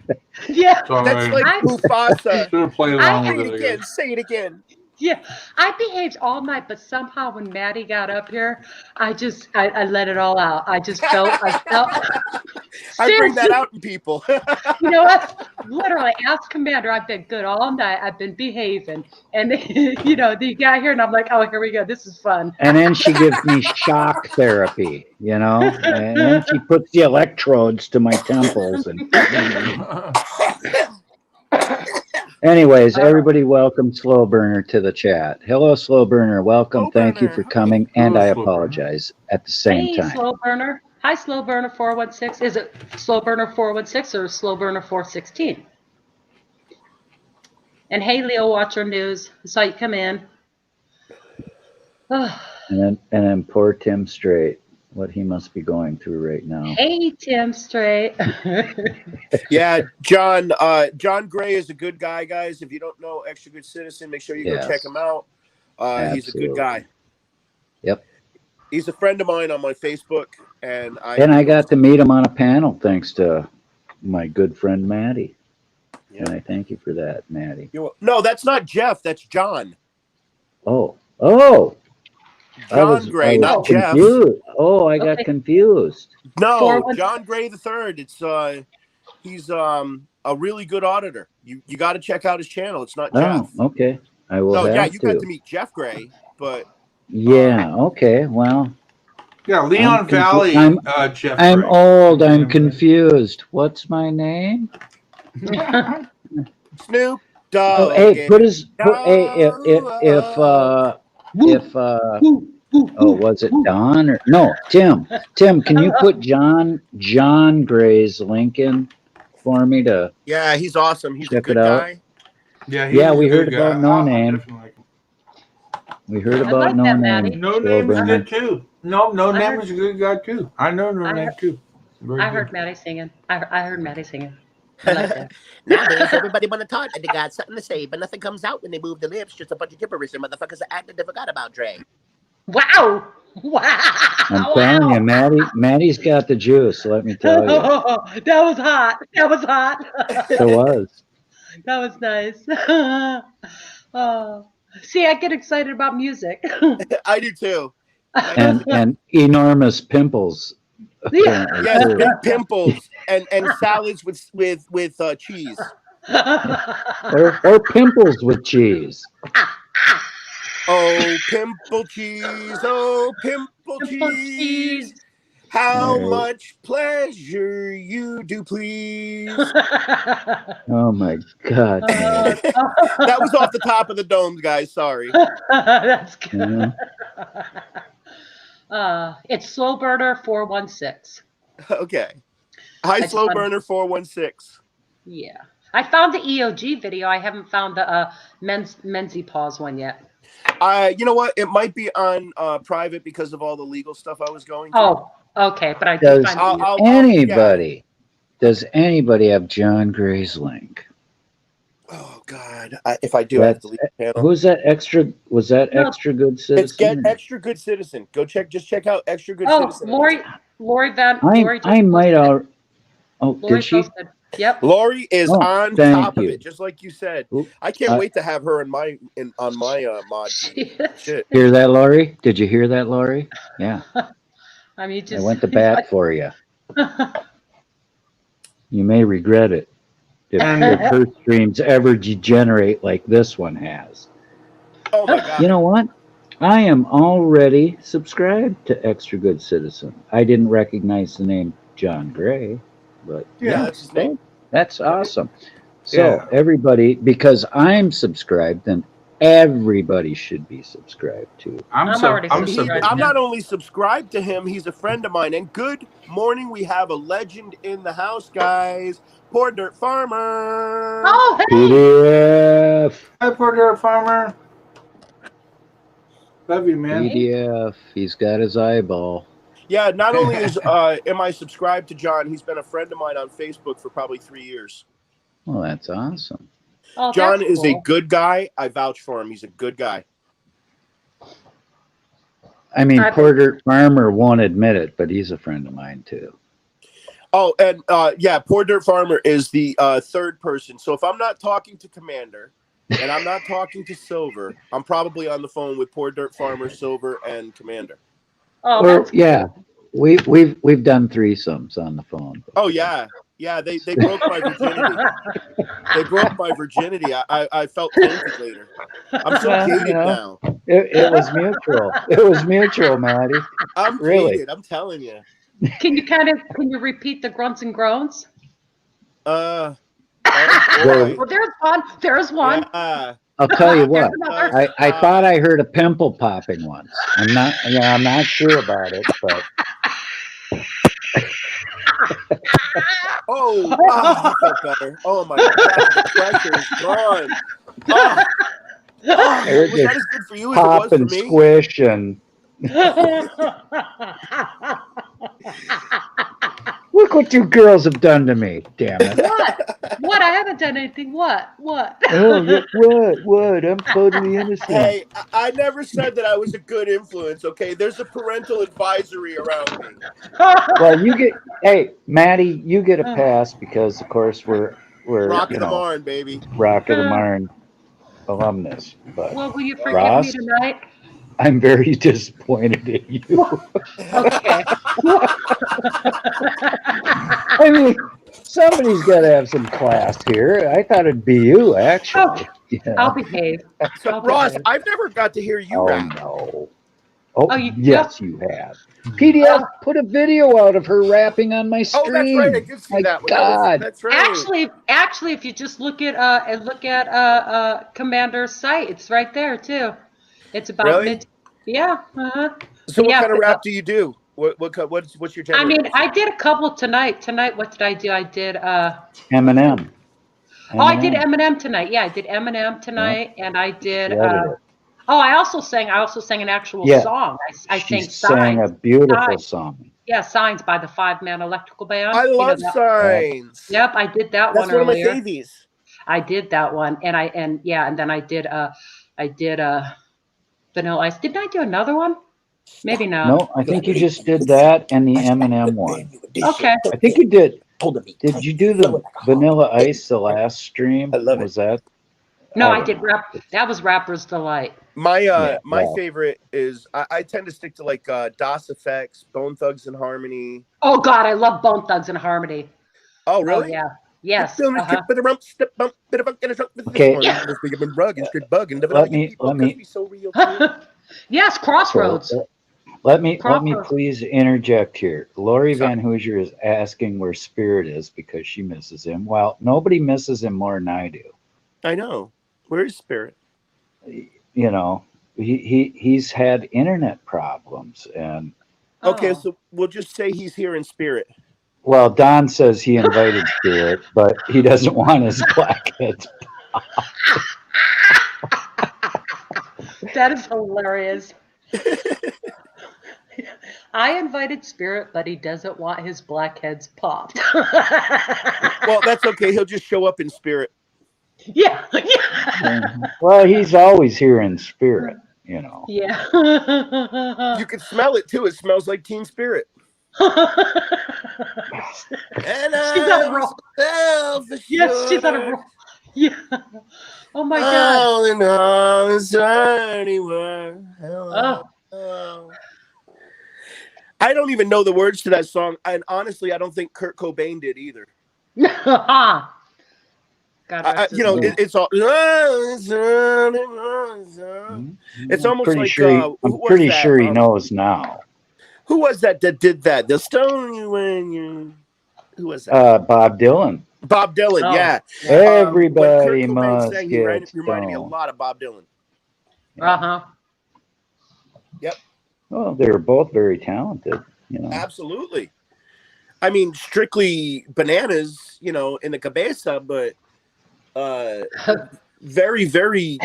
yeah, That's like I, Mufasa. Should have played I, along Say with it it, I again. guess. Say it again. yeah, I behaved all night, but somehow when Maddie got up here, I let it all out. I felt I bring that seriously. out in people. You know what? Literally, ask Commander. I've been good all night. I've been behaving, and you know, you got here, and I'm like, oh, here we go. This is fun. And then she gives me shock therapy, you know, and then she puts the electrodes to my temples. And anyways, everybody welcome Slow Burner to the chat. Hello, Slow Burner. Welcome. Thank you for coming. And I apologize at the same Hey, time. Slow Burner. Hi, Slow Burner 416. Is it Slow Burner 416 or Slow Burner 416? And hey, Leo Watcher News. I saw you come in. And then poor Tim Strait, what he must be going through right now. Hey, Tim Strait. Yeah, John. John Gray is a good guy, guys. If you don't know Extra Good Citizen, make sure you go Yes. check him out. He's a good Absolutely. guy. Yep. He's a friend of mine on my Facebook, and I got to meet him on a panel thanks to my good friend Maddie. And I thank you for that, Maddie. No, that's not Jeff. That's John. Oh. John Gray, not Jeff. Confused. Oh, I got confused. No, John Gray the Third. It's he's a really good auditor. You got to check out his channel. It's not Jeff. Oh, okay. I will No, have yeah, you got to. to meet Jeff Gray, but Yeah, okay. Well. Yeah, Leon Valley, Jeff I'm Gray. old. I'm confused. What's my name? Snoop Oh, Dogg. hey, was it Don or no? Tim, can you put John Gray's link in for me to Yeah, he's awesome. He's a check good it out? guy. Yeah, we heard good guy. about No I'll Name. definitely like him. We heard I about like No that, Name. Maddie. No Slow Name is Burner. good too. No I Name heard- is a good guy too. I know No I Name heard- too. Very I good. heard Maddie singing. I heard Maddie singing. I like that. Nowadays, everybody want to talk and they got something to say, but nothing comes out when they move the lips. Just a bunch of gibberish and motherfuckers that act that they forgot about Dre. Wow! Wow! I'm telling you, Maddie's got the juice. Let me tell you, That was hot. That was hot. it was. That was nice. Oh. See, I get excited about music. I do too. And enormous pimples. Yeah. apparently, Yes, too. big pimples and salads with cheese. or pimples with cheese. Oh, pimple cheese! Oh, pimple cheese! How Right. much pleasure you do please. Oh my God. Maddie. That was off the top of the domes, guys. Sorry. That's good. Yeah. It's Slow Burner 416. Okay. Hi, just Slow wanted- Burner 416. Yeah. I found the EOG video. I haven't found the Menzie Paws one yet. You know what? It might be on private because of all the legal stuff I was going through. Oh, okay. But I did Does find the does anybody have John Gray's link? Oh God! If I do, I have to leave the channel. Who's that extra? Was that No, Extra Good Citizen? It's Get Extra Good Citizen. Go check. Just check out Extra Good Oh, Citizen. Lori Van. I Lori just might posted. out. Oh, Lori did she? posted. Yep. Lori is Oh, on thank top of you. it, just like you said. Oop, I can't I- wait to have her on my mod. Shit. Hear that, Lori? Did you hear that, Lori? Yeah, I mean, I just went to bat for you. You may regret it if her streams ever degenerate like this one has. Oh my God! You know what? I am already subscribed to Extra Good Citizen. I didn't recognize the name John Gray, but Yeah, that's his name. That's awesome. So Yeah. everybody, because I'm subscribed, then everybody should be subscribed to. I'm already subscribed. I'm not only subscribed to him, he's a friend of mine. And good morning, we have a legend in the house, guys. Poor Dirt Farmer. Oh, hey. PDF. Hi, Poor Dirt Farmer. Love you, man. PDF. He's got his eyeball. Yeah, not only am I subscribed to John, he's been a friend of mine on Facebook for probably 3 years. Well, that's awesome. Oh, John that's is a cool. good guy. I vouch for him. He's a good guy. I mean, I Poor Dirt Farmer won't admit it, but he's a friend of mine too. Oh, and yeah, Poor Dirt Farmer is the third person. So if I'm not talking to Commander and I'm not talking to Silver, I'm probably on the phone with Poor Dirt Farmer, Silver, and Commander. Oh, Or that's yeah, we've done threesomes on the phone. Oh yeah, yeah. They broke my virginity. They broke my virginity. I felt tainted later. I'm so Well, jaded now. it was mutual. It was mutual, Maddie. I'm Really. jaded. I'm telling you. Can you repeat the grunts and groans? Oh The- boy. Well, there's one. There's one. Yeah. I'll tell you There's what. another. I thought I heard a pimple popping once. I'm not sure about it, but I felt better. Oh my God, the pressure is gone. I heard Was that this as good for you as it pop was for and me? squish and look what you girls have done to me. Damn it. What? I haven't done anything. What? Oh, what? I'm totally innocent. Hey, I never said that I was a good influence, okay? There's a parental advisory around me. Well, hey, Maddie, you get a pass because, of course, we're Rock of the Marn, baby. Rock of the Marn alumnus. But Well, will you forgive Ross, me tonight? I'm very disappointed in you. Okay. I mean, somebody's got to have some class here. I thought it'd be you, actually. I'll behave. So, Ross, I've never got to hear you rap. No. Oh, Oh, you- yes, you have. PDF put a video out of her rapping on my stream. Oh, that's right. I did see My that one. God. That's right. Actually, if you just look at Commander's site, it's right there too. It's about Really? Yeah. So, what Yeah, kind of but, rap do you do? What's your genre? I mean, I did a couple tonight. Tonight, what did I do? I did Eminem. I did Eminem tonight. Yeah, I did Eminem tonight, and I did. Shredded it. I also sang an actual Yeah. song. I She sang sang Signs. a beautiful Signs. song. Yeah, Signs by the 5-Man Electrical Band. I love that- Signs. Yep, I did that That's one one of my earlier. favies. I did that one, and then I did Vanilla Ice. Didn't I do another one? Maybe not. No, I think you just did that and the Eminem one. Okay. I think you did. Did you do the Vanilla Ice the last stream? I love it. Was that? No, I don't did know. rap. That was Rapper's Delight. My well. favorite is I tend to stick to like DOS Effects, Bone Thugs and Harmony. Oh God, I love Bone Thugs and Harmony. Oh really? Oh, yeah. Yes. Okay. Yeah. Let me Yes, Crossroads. let me Crossroads. please interject here. Lori Van Hoosier is asking where Spirit is because she misses him. Well, nobody misses him more than I do. I know. Where is Spirit? You know, he's had internet problems, and Okay, so we'll just say he's here in spirit. well, Don says he invited Spirit, but he doesn't want his blackheads. That is hilarious. I invited Spirit, but he doesn't want his blackheads popped. Well, that's okay. He'll just show up in spirit. Yeah. Well, he's always here in spirit, you know. Yeah. You can smell it too. It smells like Teen Spirit. And She's on a roll. Yes, she's on a roll. Yeah. Oh my God. All in all, it's anywhere. Oh. I don't even know the words to that song, and honestly, I don't think Kurt Cobain did either. God rest his soul. It's all. It's almost Pretty like sure I'm pretty sure he knows now. Who was that did that? The Stone when you. Who was that? Bob Dylan. Bob Dylan, Oh. yeah. Everybody when Kurt Cobain must sang, get reminded me a stoned. lot of Bob Dylan. Yep. Well, they were both very talented, you know. Absolutely. I mean, strictly bananas, in the cabeza, but very, very,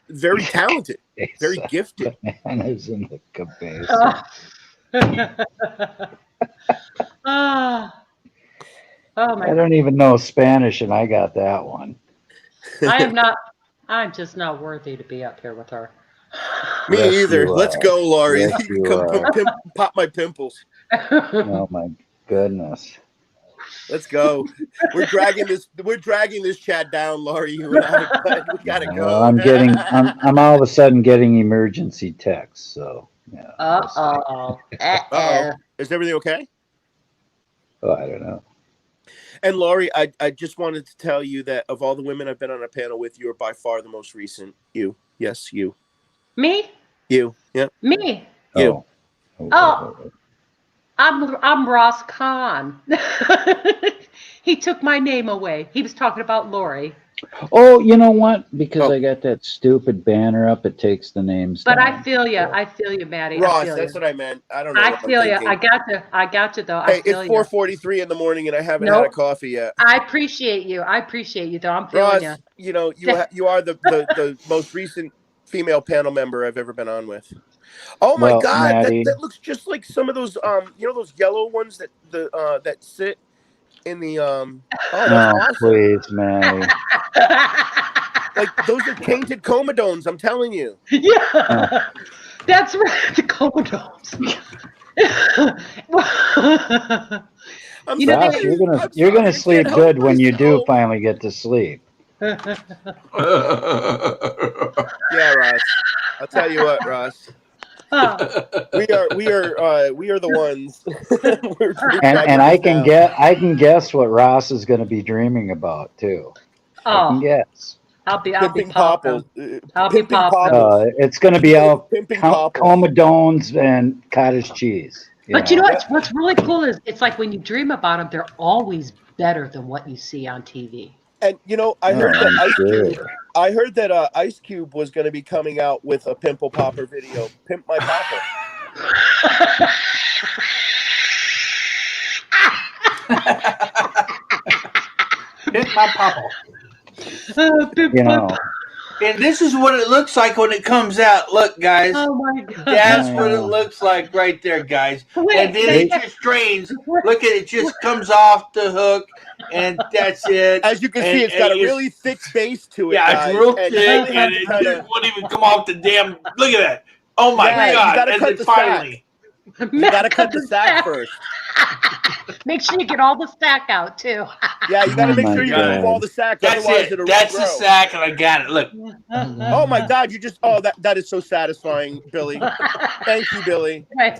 very talented, very gifted. Bananas in the cabeza. Oh my I don't even know Spanish, and I got that one. I am not. I'm just not worthy to be up here with her. Me Yes, either. you Let's are. go, Laurie. Yes, You can you come are. pop my pimples. Oh my goodness. Let's go. We're dragging this chat down, Laurie. You and I, but we gotta Well, go. I'm all of a sudden getting emergency texts. So yeah, we'll see. Uh-oh. Is everything okay? Oh, I don't know. And Laurie, I just wanted to tell you that of all the women I've been on a panel with, you are by far the most recent. You. Yes, you. Me? You. Yep. Me? You. Oh, I'm Ross Kahn. He took my name away. He was talking about Lori. Oh, you know what? Because I got that stupid banner up, it takes the names But down. I feel you. I feel you, Maddie. I Ross, feel that's you. what I meant. I don't know I what I'm feel you. thinking. I got you though. Hey, I feel it's you. 4:43 in the morning and I haven't had a Nope. coffee yet. I appreciate you. I appreciate you though. I'm feeling Ross, you. you are the most recent female panel member I've ever been on with. Oh my Well, God, Maddie, that looks just like some of those those yellow ones that sit in the Oh, that's no, awesome. please, Maddie. Like those are tainted comedones, I'm telling you. Yeah. That's right. The codomes. You know, Ross, you're gonna sleep good when you do finally get to sleep. Yeah, Ross. I'll tell you what, Ross. We are the ones. we're And dragging this down. I can guess what Ross is going to be dreaming about too. I can guess. I'll be Pimping popping. Popples. I'll be Pimping popping. Popples. It's going to be all Pimping Popples. comedones and cottage cheese. But you know what's really cool is it's like when you dream about them, they're always better than what you see on TV. And I heard that I heard that Ice Cube was going to be coming out with a pimple popper video. Pimp my popper. Pimp my popper. And this is what it looks like when it comes out. Look, guys. Oh my God. That's what it looks like right there, guys. And then it just drains. Look at it, just comes off the hook, and that's it. As you can see, it's got a really thick base to it. Yeah, guys, it's real and thick, and it just won't even come off the damn. Look at that. Oh my God. You gotta and cut then the finally. sack. You gotta cut the sack first. Make sure you get all the sack out too. Yeah, you gotta make sure you remove all the sack. That's Otherwise, it. it'll That's the regrow. sack, and I got it. Look. Oh my God! That is so satisfying, Billy. Thank you, Billy. Hey,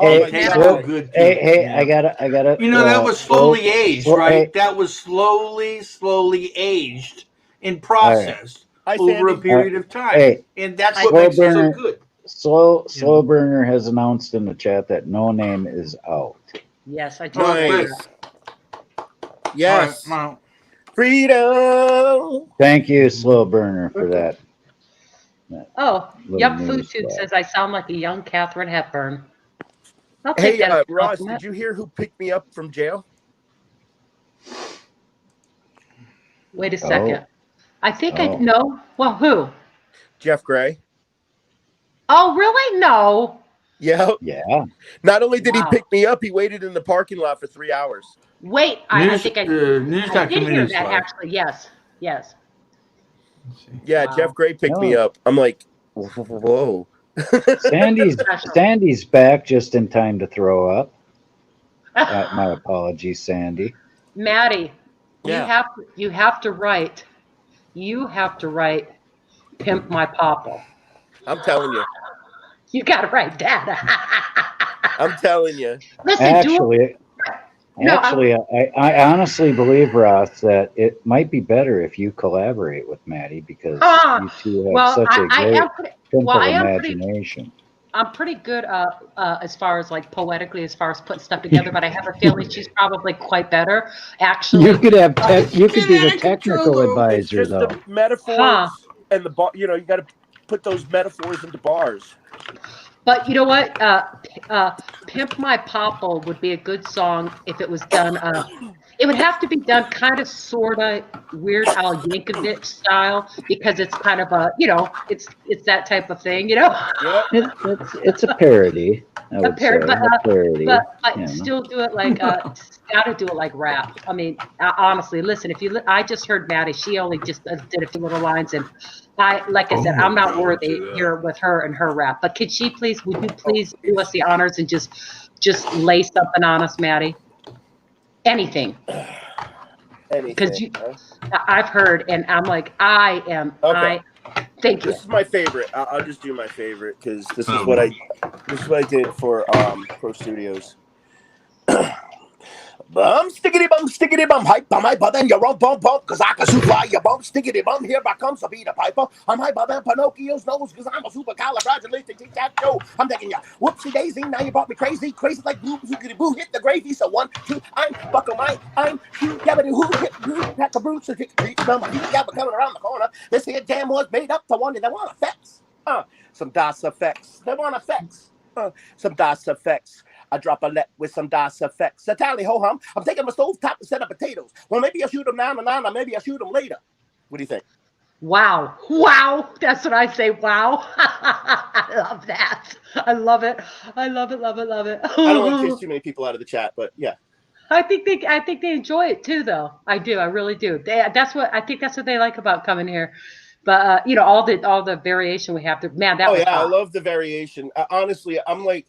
I gotta. You know, that was slowly aged, right? That was slowly aged and processed over a period of time. Hey, and that's what makes it so good. Slow Burner has announced in the chat that No Name is out. Yes, I do. Nice. Yes. Right, Freedom. Thank you, Slow Burner, for that. Oh, Little Yuck news Food Tube flash. says I sound like a young Katharine Hepburn. I'll take Hey, that as a Ross, compliment. did you hear who picked me up from jail? Wait a second. I think I Oh. know. Well, who? Jeff Gray. Oh, really? No. Yeah. Yeah. Not only did Wow. he pick me up, he waited in the parking lot for 3 hours. Wait, I think I did hear documentary's that live. actually. Yes. Yes. Yeah, Jeff Gray picked me up. I'm like, whoa. Sandy's back just in time to throw up. My apologies, Sandy. Maddie, Yeah. you have to write Pimp My Popple. I'm telling you. You got to write that. I'm telling you. Listen, Actually, I honestly believe, Ross, that it might be better if you collaborate with Maddie because you two have such a great simple imagination. I'm pretty good as far as like poetically, as far as putting stuff together, but I have a feeling she's probably quite better. Actually, You could have you could be the technical advisor, It's just though. the metaphors and the bar. You got to put those metaphors into bars. But you know what? Pimp My Popple would be a good song if it was done It would have to be done kind of sort of Weird Al Yankovic style because it's kind of a, it's that type of thing, Yep. It's a parody, I would say. but A parody. still do it like gotta do it like rap. I mean, honestly, listen, if you I just heard Maddie, she only just did a few little lines, and like I said, I'm not worthy here with her and her rap, but would you please do us the honors and just lay something on us, Maddie? Anything. Because I've heard, and I'm like, Okay. Thank you. This is my favorite. I'll just do my favorite because this is what I did for Pro Studios. Bum stickity bum, hype bum, hyper than your own bum, cause I can supply your bum, stickity bum, here I comes the Peter Piper. I'm hyper than Pinocchio's nose, cause I'm a supercalifragilistic. I'm taking ya, whoopsie daisy, now you brought me crazy like blue, zookity boo, hit the gravy, so 1, 2, I'm buckle I'm shoot, yabbity who, hit blue, pack a brute, so reach number, heat yabba coming around the corner. This here jam was made up to one, they want effects. Some DOS effects, they want effects. Some DOS effects. I drop a let with some DOS effects. A tally ho hum. I'm taking my stove top instead of potatoes. Well, maybe I'll shoot them now and or maybe I'll shoot them later. What do you think? Wow. That's what I say. Wow. I love that. I love it. I love it. I don't want to chase too many people out of the chat, but yeah. I think they enjoy it too, though. I do. I really do. That's what they like about coming here. But all the variation we have to. Man, that was hot. I love the variation. Honestly, I'm like,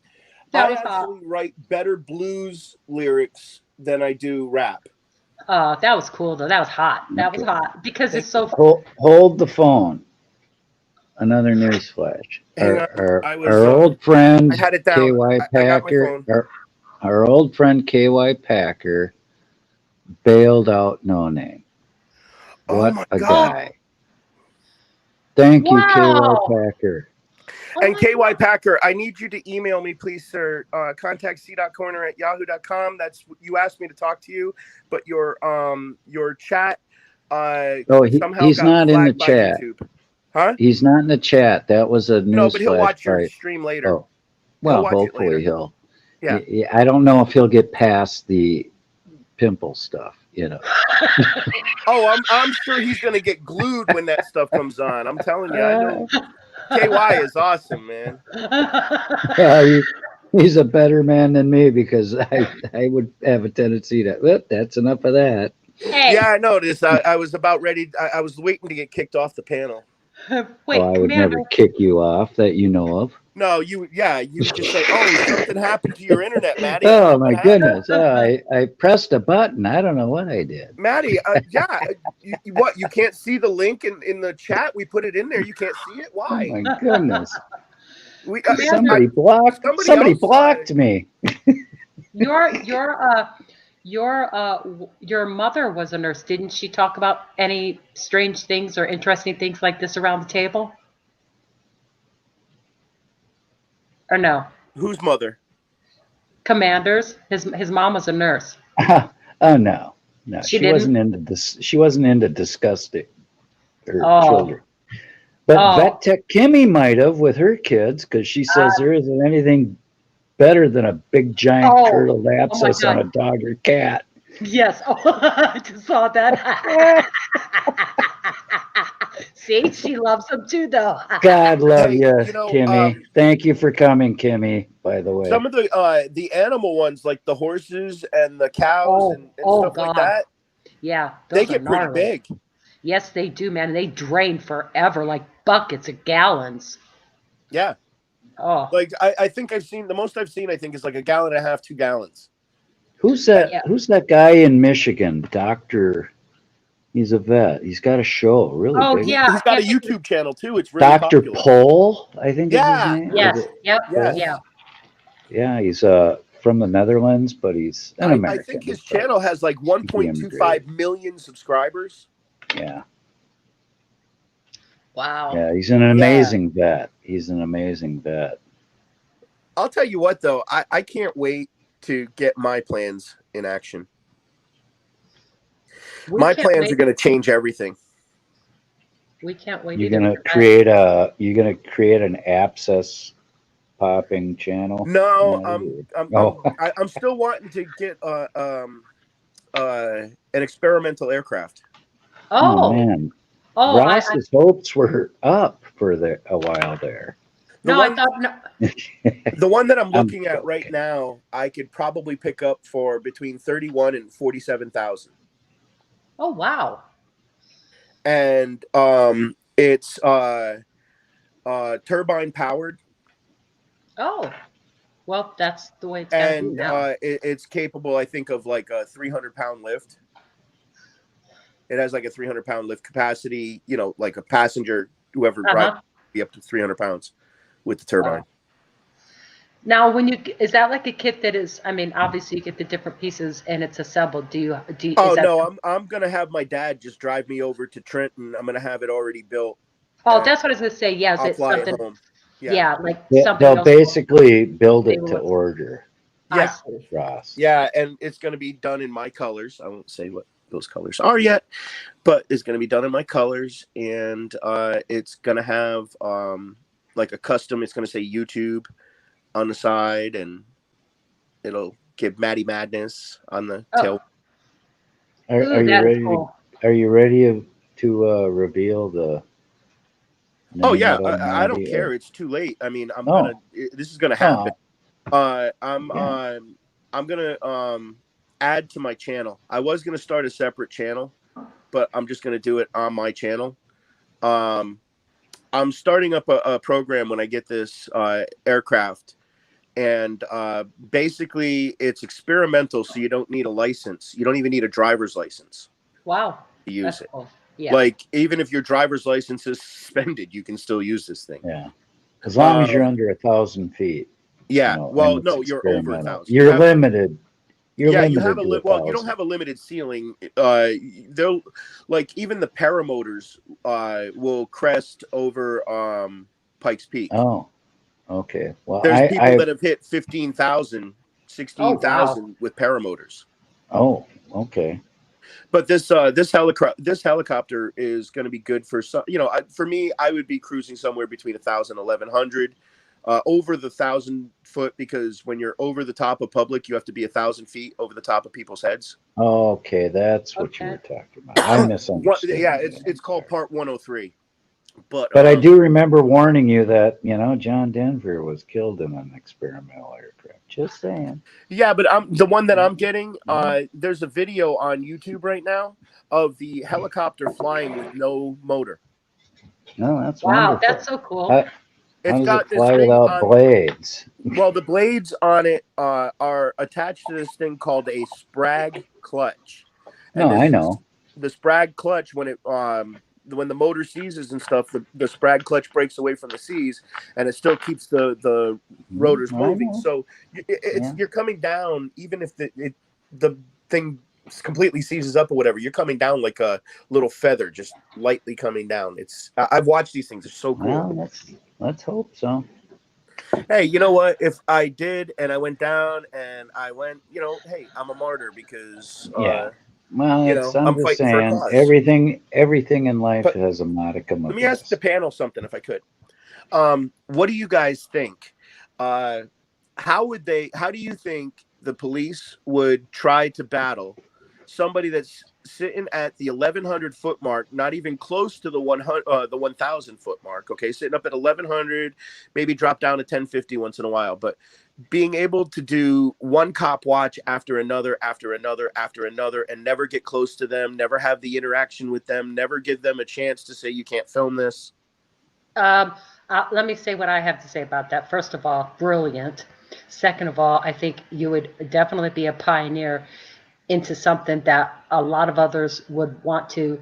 I actually write better blues lyrics than I do rap. That was cool though. That was hot. That was hot because it's so. Hold the phone. Another news flash. Our old friend KY Packer. Our old friend KY Packer bailed out No Name. What a guy! Thank you, KY Packer. And KY Packer, I need you to email me, please, sir. Contact c.corner@yahoo.com. That's you asked me to talk to you, but your chat he's not in the chat. YouTube. Huh? He's not in the chat. That was a news No, but he'll flash watch your stream later. Oh, well, hopefully he'll. Yeah. I don't know if he'll get past the pimple stuff. I'm sure he's gonna get glued when that stuff comes on. I'm telling you, I know. KY is awesome, man. He's a better man than me because I would have a tendency to. Well, that's enough of that. Hey. Yeah, I noticed. I was about ready. I was waiting to get kicked off the panel. Wait, I would never kick you off that you know of. No, you just say, something happened to your internet, Maddie. Oh my goodness! I pressed a button. I don't know what I did. Maddie, you can't see the link in the chat? We put it in there. You can't see it. Why? Oh my goodness! Somebody blocked me. Your mother was a nurse. Didn't she talk about any strange things or interesting things like this around the table? Or no? Whose mother? Commander's. His mom was a nurse. Oh no. She wasn't into this. She wasn't into disgusting her children. But Vet Tech Kimmy might have with her kids because she says there isn't anything better than a big giant turtle abscess on a dog or cat. Yes. I just saw that. See, she loves them too, though. God love you, Kimmy. Thank you for coming, Kimmy. By the way, some of the animal ones, like the horses and the cows and stuff like that. Yeah, they get pretty big. Yes, they do, man. They drain forever, like buckets of gallons. Yeah. Oh, like I think I've seen the most I've seen. I think is like 1.5 gallons, 2 gallons. Who's that? Yeah. Who's that guy in Michigan? Doctor. He's a vet. He's got a show. Really big. Yeah. He's got a YouTube channel too. It's really Dr. popular. Pol, I think is his name. Yes. Yep. Yes. Yeah. Yeah, he's from the Netherlands, but he's an American. I think his channel has like 1.25 million subscribers. Yeah. Wow. Yeah, he's an amazing vet. He's an amazing vet. I'll tell you what, though, I can't wait to get my plans in action. My plans are going to change everything. We can't wait. You're gonna create an abscess popping channel. No, I'm still wanting to get an experimental aircraft. Oh man, Oh, Ross's hopes were up for a while there. The no, one, I thought no. the one that I'm I'm looking at right joking. now, I could probably pick up for between 31 and 47,000. Oh wow. And it's turbine powered, Oh, well, that's the way it's got to be and now. it's capable, I think, of like a 300-pound lift. It has like a 300-pound lift capacity. You know, like a passenger, whoever rides, be up to 300 pounds with the turbine. Wow. Now, when you is that like a kit that is? I mean, obviously you get the different pieces and it's assembled. Do you? Oh Is that? no, I'm gonna have my dad just drive me over to Trenton. I'm gonna have it already built. Oh, that's what I was gonna say. Yeah, is I'll it fly it something? home. Yeah, like Yeah, somebody they'll else. basically build They it to will. order, I Yeah, see. Ross. yeah, and it's gonna be done in my colors. I won't say what those colors are yet, but it's gonna be done in my colors, and it's gonna have like a custom. It's gonna say YouTube on the side, and it'll give Maddie Madness on the tail. Are you that is ready cool. to? Are you ready to reveal the name Oh yeah, of it I don't already? care. It's too late. I mean, Oh, this is gonna happen. oh, I'm gonna add to my channel. I was gonna start a separate channel, but I'm just gonna do it on my channel. I'm starting up a program when I get this aircraft, and basically it's experimental, so you don't need a license. You don't even need a driver's license Wow, to use that's it. cool. Yeah. Like even if your driver's license is suspended, you can still use this thing. yeah. As long as you're under 1,000 feet. Yeah. You know, Well, and it's no, you're over 1,000. You're limited. You're Yeah, you have limited to well, you don't 1,000. have a limited ceiling. They'll like even the paramotors will crest over Pikes Peak. Oh, okay. Well, There's people I that have hit 15,000, 16,000 with paramotors. Oh, okay. But this helicopter is going to be good for some. You know, for me, I would be cruising somewhere between 1,000 and 1,100. Over the 1,000 foot, because when you're over the top of public, you have to be 1,000 feet over the top of people's heads. Okay, that's what you were talking about. I misunderstood. Yeah, it's called Part 103. But I do remember warning you that, John Denver was killed in an experimental aircraft. Just saying. Yeah, but the one that I'm getting. There's a video on YouTube right now of the helicopter flying with no motor. No, that's Wow, wonderful. that's so cool. How It's does got it this fly thing without on. blades? Well, the blades on it are attached to this thing called a sprag clutch. And No, I know. The sprag clutch, when the motor seizes and stuff, the sprag clutch breaks away from the seize, and it still keeps the rotors I moving. know. So you're coming down, even if the thing completely seizes up or whatever. You're coming down like a little feather, just lightly coming down. I've watched these things; they're so cool. Well, let's hope so. Hey, you know what? If I did and I went down and I went, hey, I'm a martyr because Yeah. Well, I'm I'm just fighting for a saying cause. everything in life But has a modicum let of me ask risk. the panel something, if I could. What do you guys think? How do you think the police would try to battle somebody that's sitting at the 1,100 foot mark, not even close to the 1,000 foot mark? Okay, sitting up at 1,100, maybe drop down to 1050 once in a while, but being able to do one cop watch after another, and never get close to them, never have the interaction with them, never give them a chance to say you can't film this. Let me say what I have to say about that. First of all, brilliant. Second of all, I think you would definitely be a pioneer into something that a lot of others would want to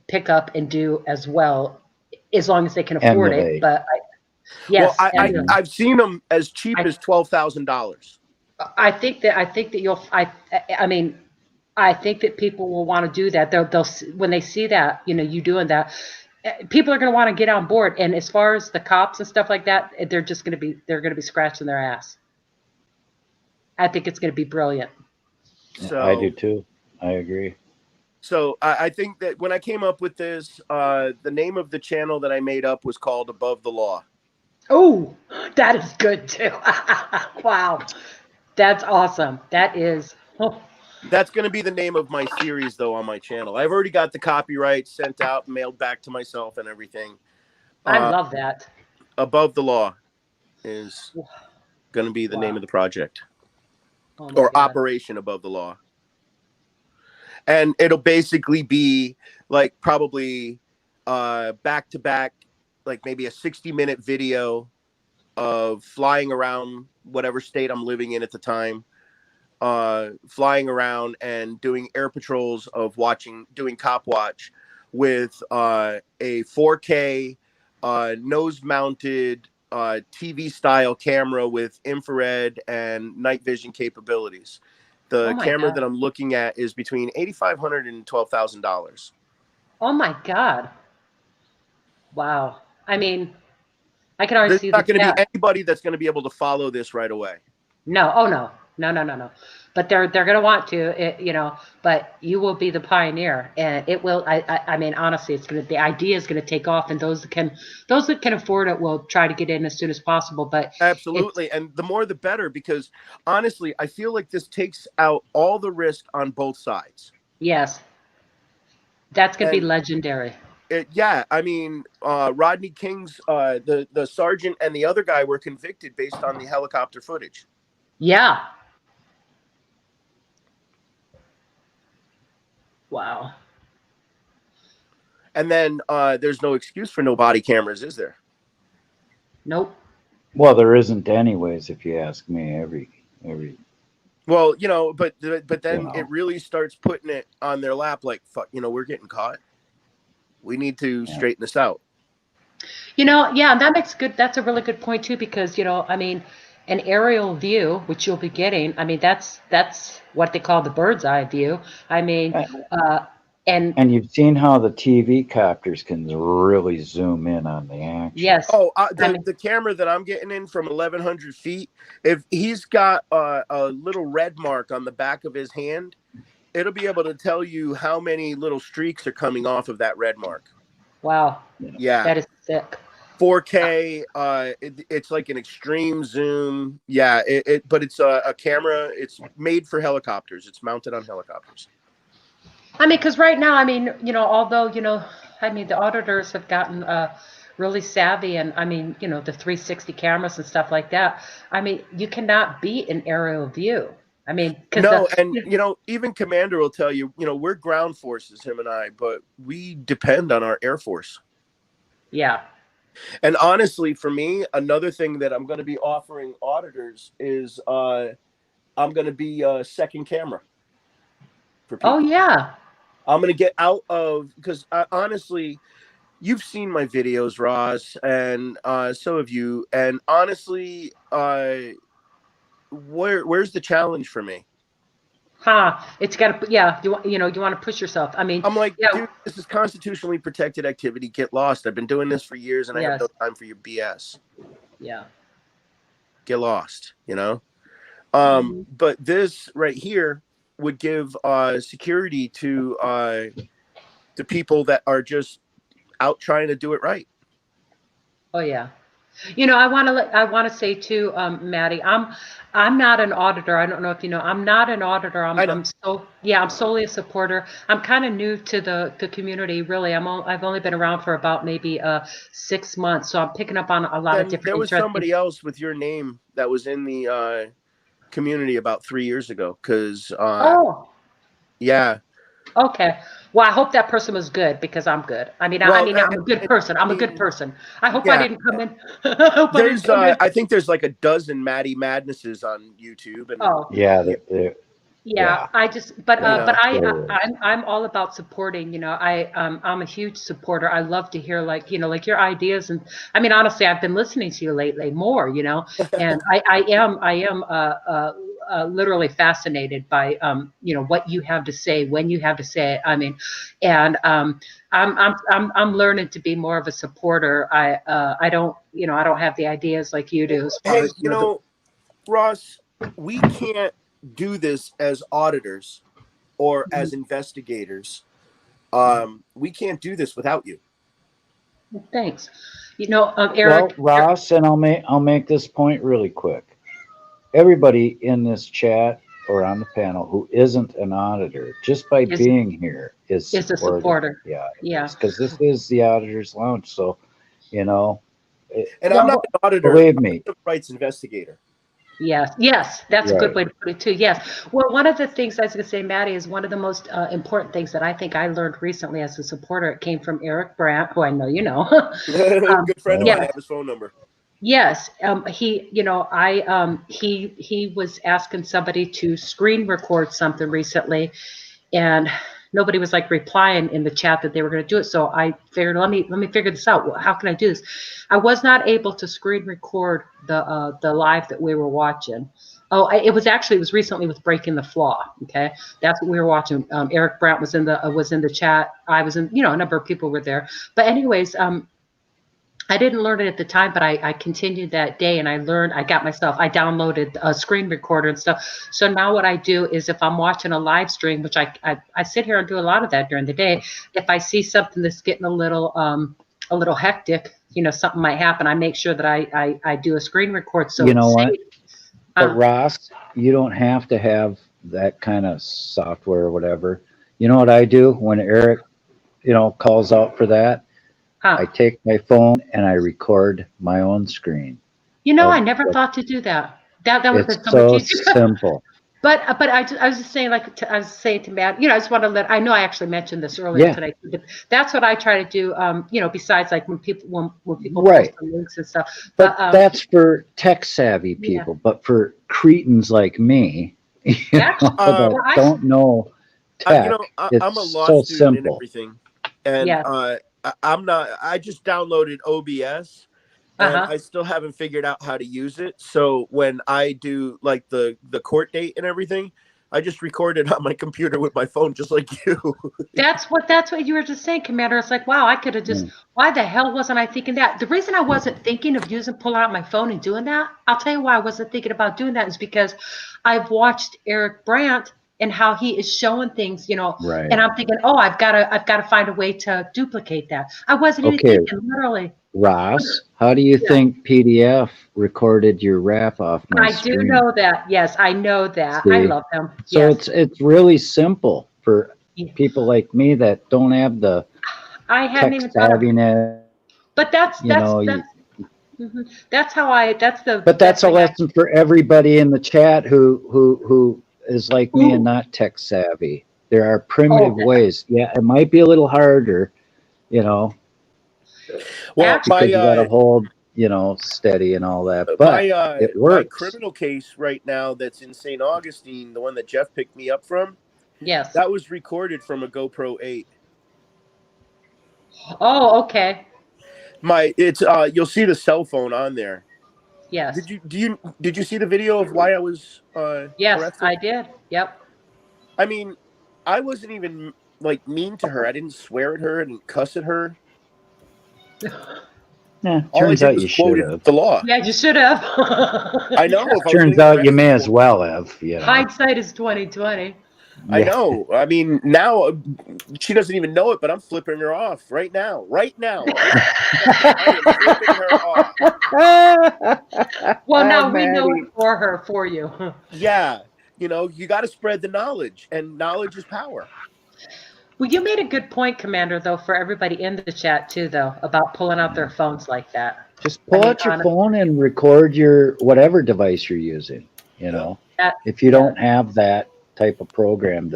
pick up and do as well, as long as they can afford it. Emulate. But I've seen them as cheap as $12,000. I think that you'll. I mean, I think that people will want to do that. They'll when they see that, you doing that, people are going to want to get on board. And as far as the cops and stuff like that, they're going to be scratching their ass. I think it's going to be brilliant. So I do too. I agree. So I think that when I came up with this, the name of the channel that I made up was called Above the Law. Oh, that is good too. Wow. That's awesome. That is. Oh, That's going to be the name of my series, though, on my channel. I've already got the copyright sent out, mailed back to myself, and everything. I love that. Above the Law is going to be the name of the project, Oh my or God. Operation Above the Law. And it'll basically be like probably back to back, like maybe a 60-minute video of flying around whatever state I'm living in at the time, flying around and doing air patrols of doing cop watch with a 4K nose mounted TV style camera with infrared and night vision capabilities. The Oh my camera God. that I'm looking at is between $8,500 and $12,000. Oh my God. Wow. I mean, I can already There's see the not going to be chat. anybody that's going to be able to follow this right away. No. Oh no. No. But they're gonna want to, you know. But you will be the pioneer, and it will. I mean, honestly, it's gonna. The idea is gonna take off, and those that can afford it will try to get in as soon as possible. But Absolutely, and the more the better, because honestly, I feel like this takes out all the risk on both sides. Yes, that's gonna be And legendary. yeah, I mean, Rodney King's the sergeant and the other guy were convicted based on the helicopter footage. Yeah. Wow. And then there's no excuse for no body cameras, is there? Nope. Well, there isn't anyways, if you ask me. Every Well, you know, but then You know. it really starts putting it on their lap, like, fuck, you know, we're getting caught. We need to straighten this out. You know, yeah, that makes good. That's a really good point too, because you know, I mean, an aerial view, which you'll be getting. I mean, that's what they call the bird's eye view. I mean, And you've seen how the TV copters can really zoom in on the action. yes. Oh, the camera that I'm getting in from 1,100 feet, if he's got a little red mark on the back of his hand, it'll be able to tell you how many little streaks are coming off of that red mark. Wow. Yeah. That is sick. 4K, it's like an extreme zoom. Yeah, but it's a camera. It's made for helicopters. It's mounted on helicopters. I mean, because right now, I mean, you know, although, you know, I mean, the auditors have gotten really savvy, and I mean, you know, the 360 cameras and stuff like that. I mean, you cannot beat an aerial view. I mean, because No, and you know, even Commander will tell you, you know, we're ground forces, him and I, but we depend on our Air Force. Yeah. And honestly, for me, another thing that I'm going to be offering auditors is I'm going to be a second camera for people. Oh yeah. I'm going to get out of, because honestly, you've seen my videos, Ross, and so have you. And honestly, where's the challenge for me? It's got to, yeah. You know, you want to push yourself. I mean, I'm like, yeah. dude, this is constitutionally protected activity. Get lost. I've been doing this for years, and I have no time for your BS. Yeah. Get lost, you know? But this right here would give security to people that are just out trying to do it right. Oh yeah. You know, I want to say too, Maddie, I'm not an auditor. I don't know if you know. I'm not an auditor. I'm solely a supporter. I'm kind of new to the community, really. I've only been around for about maybe 6 months, so I'm picking up on a lot of different. There was somebody else with your name that was in the community about 3 years ago, because yeah. Okay. Well, I hope that person was good, because I'm good. I mean, I'm a good person. I'm a good person. I hope I didn't come in. I think there's like a dozen Maddie Madnesses on YouTube. And Yeah, I just, but I'm all about supporting. You know, I'm a huge supporter. I love to hear, like, you know, like your ideas, and I mean, honestly, I've been listening to you lately more. You know, and I am literally fascinated by you know, what you have to say when you have to say it. I mean, and I'm learning to be more of a supporter. I don't have the ideas like you do. As far as, you know, Ross, we can't do this as auditors or as investigators. We can't do this without you. Thanks. You know, Eric. Well, Ross, and I'll make this point really quick. Everybody in this chat or on the panel who isn't an auditor, just by Is being here, is is a supporting supporter. the Yeah. auditors because this is the Auditors Lounge. So, you know, And I'm not Well, an auditor. believe I'm me, a civil rights investigator. yes, that's a good right? way to put it too. Yes. Well, one of the things I was going to say, Maddie, is one of the most important things that I think I learned recently as a supporter. It came from Eric Brandt, who I know you know. Good friend of mine. I Yes, have his phone number. yes. He, he was asking somebody to screen record something recently, and nobody was like replying in the chat that they were going to do it. So I figured, let me figure this out. How can I do this? I was not able to screen record the live that we were watching. Oh, it was recently with Breaking the Flaw. Okay, that's what we were watching. Eric Brandt was in the chat. I was in, a number of people were there. But anyways, I didn't learn it at the time, but I continued that day, and I downloaded a screen recorder and stuff. So now what I do is if I'm watching a live stream, which I sit here and do a lot of that during the day, if I see something that's getting a little hectic, something might happen, I make sure that I do a screen record so You know it's what? safe. But Ross, you don't have to have that kind of software or whatever. You know what I do when Eric, calls out for that? I take my phone and I record my own screen. I Of never what thought to do that. That would have it's been so much so easier. simple. But I was just saying, I was saying to Matt, I just want to I know I actually mentioned this earlier Yeah, today, but that's what I try to do. Besides like when people post right. the links and stuff. But But that's for tech savvy yeah, people. But for cretins like me, that's that well, I don't know tech, I'm a it's law so student and simple. everything, and yeah, I'm not. I just downloaded OBS, and uh-huh. I still haven't figured out how to use it. So when I do like the court date and everything, I just record it on my computer with my phone, just like you. That's what you were just saying, Commander. It's like, wow, I could have just. Mm. Why the hell wasn't I thinking that? The reason I wasn't thinking of pulling out my phone and doing that, I'll tell you why I wasn't thinking about doing that is because I've watched Eric Brandt and how he is showing things, and Right. I'm thinking, oh, I've got to find a way to duplicate that. I wasn't even Okay, thinking literally. Ross, how do you Yeah. think PDF recorded your rap off my I do screen? know that. Yes, I know that. I See? love him. So Yes. it's really simple for Yeah. people like me that don't have the I hadn't tech even thought of. savviness, But that's you know. that's how I. That's the But best that's a thing I. lesson for everybody in the chat who is like me and Ooh. not tech savvy. There are Oh, primitive ways. Yeah, it might be a little harder, you know, Well, because you got to hold, steady and all that. But it my works. criminal case right now that's in St. Augustine, the one that Jeff picked me up from, yes. that was recorded from a GoPro 8. Oh, okay. It's you'll see the cell phone on there. Yes. Did you see the video of why I was Yes, arrested? I did. Yep. I mean, I wasn't even like mean to her. I didn't swear at her. I didn't cuss at her. Yeah, All I turns did out was you should quoted have. the law. Yeah, you should have. I know. If I was Turns gonna get out you may arrested as well have, Hindsight is 2020. I Yeah. know. I mean, now she doesn't even know it, but I'm flipping her off right now. Right now. I am flipping her off. Well, Oh, now we know Maddie. it for her, for you. Yeah. You got to spread the knowledge, and knowledge is power. Well, you made a good point, Commander, though, for everybody in the chat, too, though, about pulling out their phones like that. Just pull out your phone and record your whatever device you're using. If you don't have that type of program,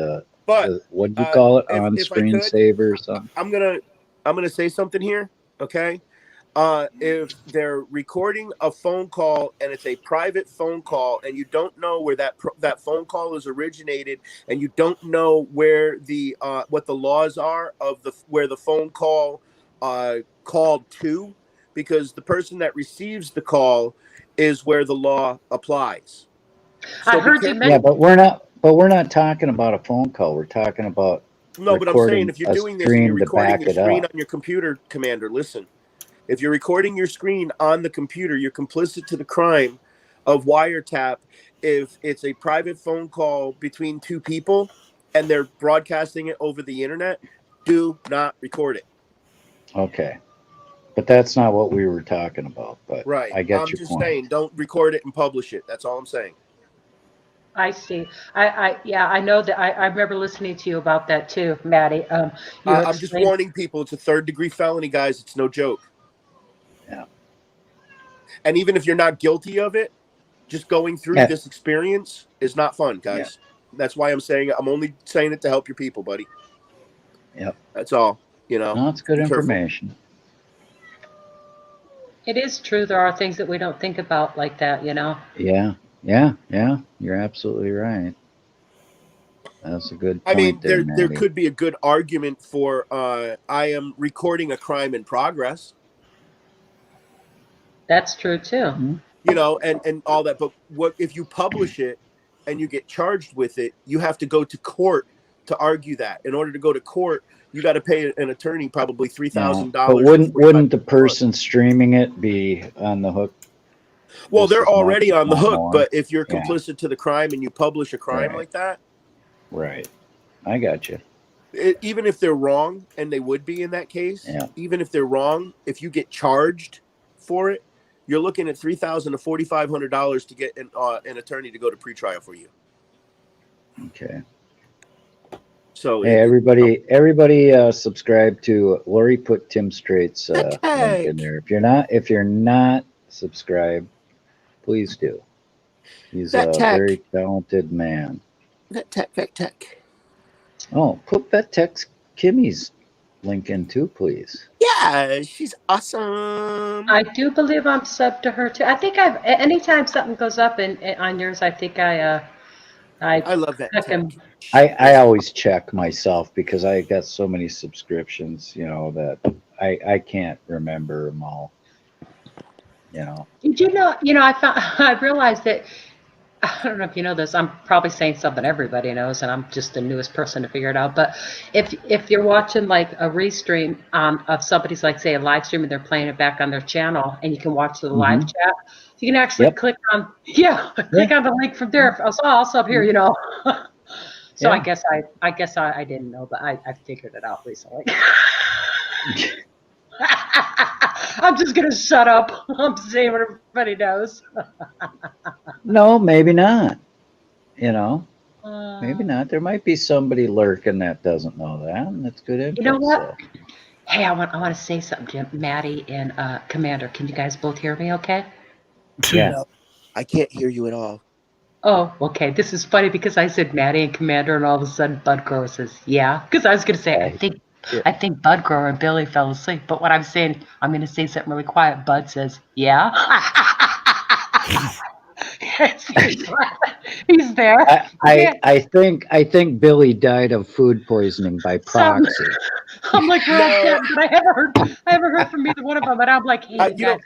But what do you call it, on if I screen could, saver or something? I'm gonna say something here, okay? If they're recording a phone call and it's a private phone call and you don't know where that phone call is originated and you don't know where the what the laws are of where the phone call called to, because the person that receives the call is where the law applies. So I heard you Yeah, mention. but we're not talking about a phone call. We're talking about No, but I'm saying recording if you're a doing this and you're stream to recording back your it screen up. on your computer, Commander, listen. If you're recording your screen on the computer, you're complicit to the crime of wiretap if it's a private phone call between two people and they're broadcasting it over the internet. Do not record it. Okay. But that's not what we were talking about. But Right. I get I'm your just point. saying, don't record it and publish it. That's all I'm saying. I see. Yeah, I know that. I remember listening to you about that too, Maddie. You I'm just explained. warning people. It's a 3rd-degree felony, guys. It's no joke. Yeah. And even if you're not guilty of it, just going through Yeah. this experience is not fun, guys. That's why I'm only saying it to help your people, buddy. Yep. That's all. You know. No, it's good Be careful. information. It is true. There are things that we don't think about like that, you know. Yeah. You're absolutely right. That's a good I mean, point there, there Maddie. could be a good argument for I am recording a crime in progress. That's true too. Mm-hmm. You know, and all that. But what if you publish it and you get charged with it? You have to go to court to argue that. In order to go to court, you got to pay an attorney probably $3,000. But wouldn't the person streaming it be on the hook? Well, they're as much, already on the not hook. more? But if you're Yeah. complicit to the crime and you publish a crime Right. like that, Right. I got you. even if they're wrong, and they would be in that case, even if they're wrong, if you get charged for it, you're looking at $3,000 to $4,500 to get an attorney to go to pretrial for you. Okay. So Hey, everybody, subscribe to Lori. Put Tim Straight's link in there. If you're not subscribed, please do. He's a very talented man. Vet Tech. Oh, put Vet Tech's Kimmy's link in too, please. Yeah, she's awesome. I do believe I'm sub to her too. I think anytime something goes up on yours, I think I love that. I always check myself because I got so many subscriptions, you know, that I can't remember them all. You know. Did you know? I realized that. I don't know if you know this. I'm probably saying something everybody knows, and I'm just the newest person to figure it out. But if you're watching like a restream of somebody's, like, say, a live stream, and they're playing it back on their channel, and you can watch the live chat, you can actually click on the link from there. I'll sub here, you know. So I guess I didn't know, but I figured it out recently. I'm just gonna shut up. I'm saying what everybody knows. No, maybe not. You know, maybe not. There might be somebody lurking that doesn't know that, and that's good info. You know what? So. Hey, I want to say something, Jim, Maddie, and Commander. Can you guys both hear me? Okay. Yeah. No, I can't hear you at all. Oh, okay. This is funny because I said Maddie and Commander, and all of a sudden Bud Grower says, "Yeah," because I was gonna say I think Bud Grower and Billy fell asleep. But what I'm saying, I'm going to say something really quiet. Bud says, "Yeah." He's there. I think Billy died of food poisoning by proxy. I'm like, we're all dead, but I haven't heard from either one of them. And I'm like, hey, guys,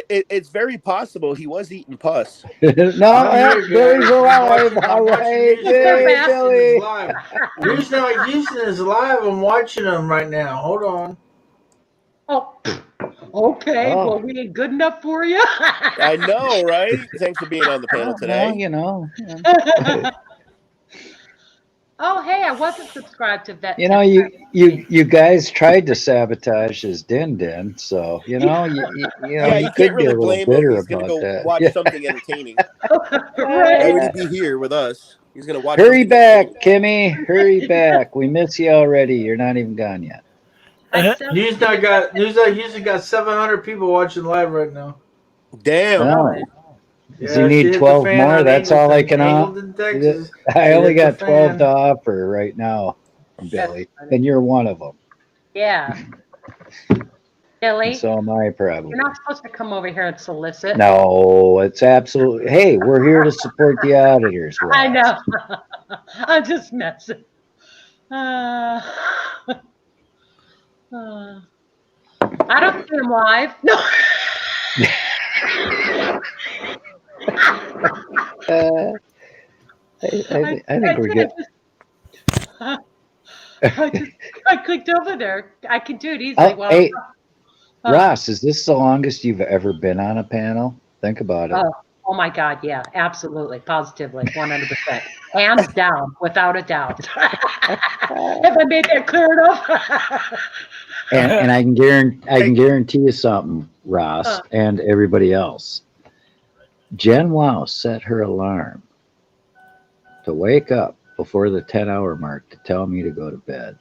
it's very possible he was eating pus. Billy's alive. All right, Billy. He's not using his live. I'm watching him right now. Hold on. Oh, okay. Oh. Well, we ain't good enough for you. I know, right? Thanks for being on the panel today. Well, you know. Oh, hey, I wasn't subscribed to that. You know, you guys tried to sabotage his din, so you know, you can't could really be a little blame bitter him. He's gonna about go that. watch something entertaining. Right. Why would he be here with us? He's gonna watch. Hurry back, Kimmy. Hurry back. We miss you already. You're not even gone yet. He's got 700 people watching live right now. Damn. Oh. Does he Yeah, need 12 more? That's all I can offer. Angleton, Texas. I only got 12 fan. to offer right now from Billy, and you're one of them. Yeah. Billy, And so am I, probably. you're not supposed to come over here and solicit. No, it's absolutely. Hey, we're here to support the auditors. I know. I'm just messing. I don't see him live. No. I think we're good. I clicked over there. I can do it easily. Hey, Ross, is this the longest you've ever been on a panel? Think about it. Oh my God, yeah, absolutely, positively, 100%, hands down, without a doubt. Have I made that clear enough? And I can guarantee you something, Ross, and everybody else. Jen Wow set her alarm to wake up before the 10-hour mark to tell me to go to bed.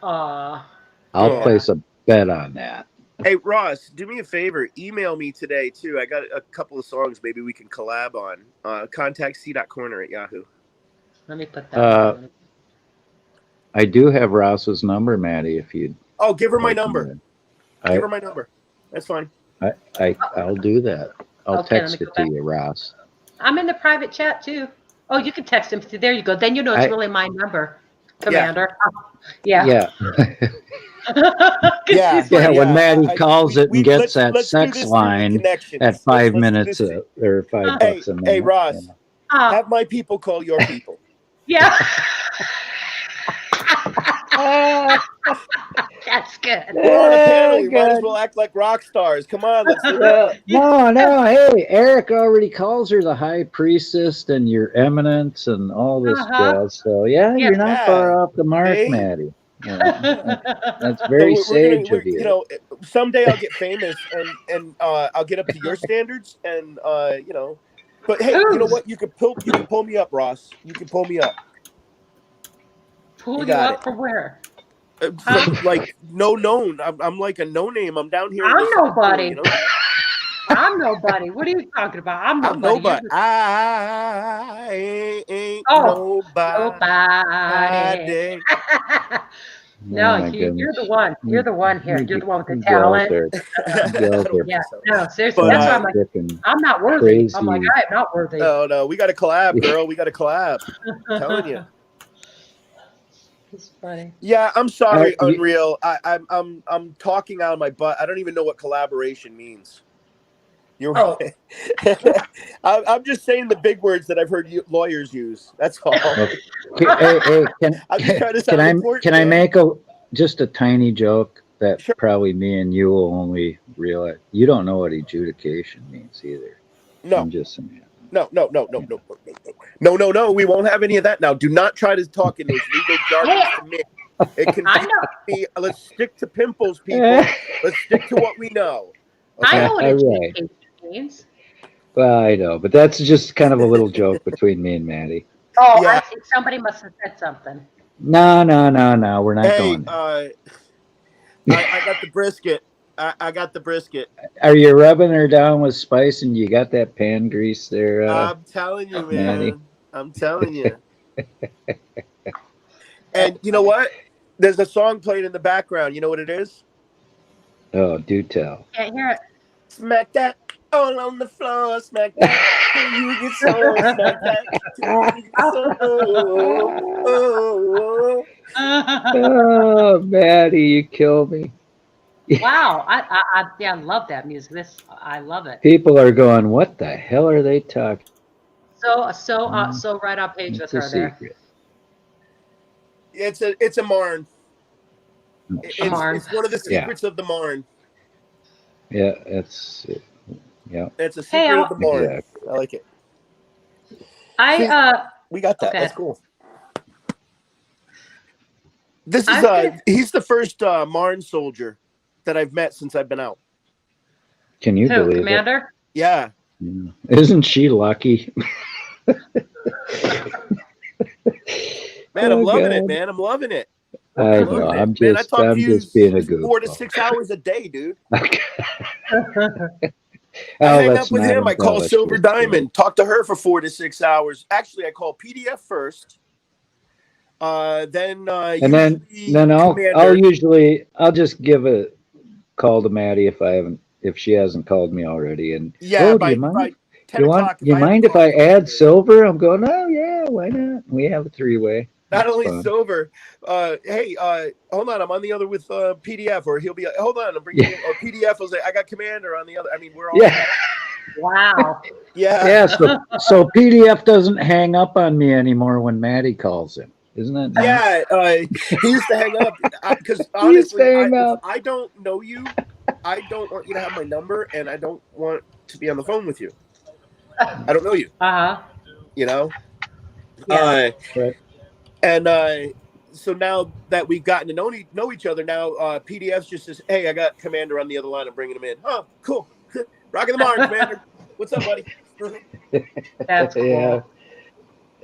Aw. I'll Oh. place a bet on that. Hey Ross, do me a favor. Email me today too. I got a couple of songs maybe we can collab on. Contact c.corner@yahoo. Let me put that. I do have Ross's number, Maddie. If you'd Oh, give her my like number. to- Give her my number. That's fine. I'll do that. I'll Okay, let text me it go to back. you, Ross. I'm in the private chat too. Oh, you can text him. There you go. Then you know it's I- really my number, Commander. Yeah. Yeah. 'Cause Yeah, she's like, Yeah, when yeah, Maddie calls it and gets that let's do sex this through the line connections. at 5 Let's do minutes this or $5 a minute. Hey Ross, you know. have my people call your people. Yeah. That's good. We're on a panel. We might as well act like rock stars. Come on, let's link up. No, hey, Eric already calls her the high priestess and your eminence and all this jazz. So yeah, you're not far off the mark, See? Maddie. You know, that's very sage of you. You know, someday I'll get famous and I'll get up to your standards and you know. But hey, you know what? You can pull me up, Ross. You can pull me up. Pull you got up from where? From, like no known. I'm like a no name. I'm down here. in I'm this- nobody. You know? I'm nobody. What are you talking about? I'm I'm nobody. nobody. You're I ain't Oh, nobody. No, my you're goodness. the one. You're the one here. You're the one with the You go out talent. there. You go out there. Yeah, no, seriously. But, That's why I'm like, Freaking I'm not worthy. crazy. I'm like, I am not worthy. No, we got to collab, girl. We got to collab. I'm telling you. It's funny. Yeah, I'm sorry, you- Unreal. I'm talking out of my butt. I don't even know what collaboration means. You're Oh. right. I'm just saying the big words that I've heard lawyers use. That's all. Hey, can, I'm just trying to sound important. can I man. make just a tiny joke that probably me and you will only realize? You don't know what adjudication means either. No. I'm just saying. No. We won't have any of that now. Do not try to talk in those legal jargons to me. It can be. Let's stick to pimples, people. Let's stick to what we know. I know what All right. adjudication means. Well, I know, but that's just kind of a little joke between me and Maddie. Oh, Yeah. I think somebody must have said something. No, we're not Hey, going there. I got the brisket. I got the brisket. Are you rubbing her down with spice and you got that pan grease there, I'm telling you, man. Maddie? I'm telling you. And you know what? There's a song playing in the background. You know what it is? Oh, do tell. Can't hear it. Smack that all on the floor. Smack that till you get so. Smack that till you get so. Oh. Oh, Maddie, you kill me. Wow, I love that music. I love it. People are going, what the hell are they talking? So right on page with It's a her there. secret. It's a Marn. Marn. It's one of the secrets of the Marn. Yeah, it's yeah. It's a secret of the Marn. Exactly. I like it. We got that. Okay. That's cool. This is he's the first Marn soldier that I've met since I've been out. Can you Who, believe Commander? Yeah. it? Isn't she lucky? Man, I'm loving it, God. man. I'm loving it. I know. I'm Man, I just talk to you being a goof. 4 to 6 hours a day, dude. I Oh, hang let's up with not him. I call embellish Silver this, Diamond, talk to her for 4 to 6 hours. Actually, I call PDF first. Then and then I'll just give a call to Maddie if she hasn't called me already. And yeah, do you mind? by 10 o'clock. You mind if I add Silver? I'm going, oh yeah, why not? We have a 3-way. Not That's only fun. Silver, hey, hold on, I'm on the other with PDF, or he'll be, hold on, I'm bringing or PDF will say, I got Commander on the other. I mean, we're all. Yeah. Wow. Yeah. So PDF doesn't hang up on me anymore when Maddie calls him. Isn't that nice? Yeah, he used to hang up because He used to honestly, hang if up. I don't know you, I don't want you to have my number, and I don't want to be on the phone with you. I don't know you. You know. Yeah. Right. And so now that we've gotten to know each other, now PDF's just says, "Hey, I got Commander on the other line. I'm bringing him in." Oh, cool. Rocking the Marn, Commander. What's up, buddy? That's cool. Yeah.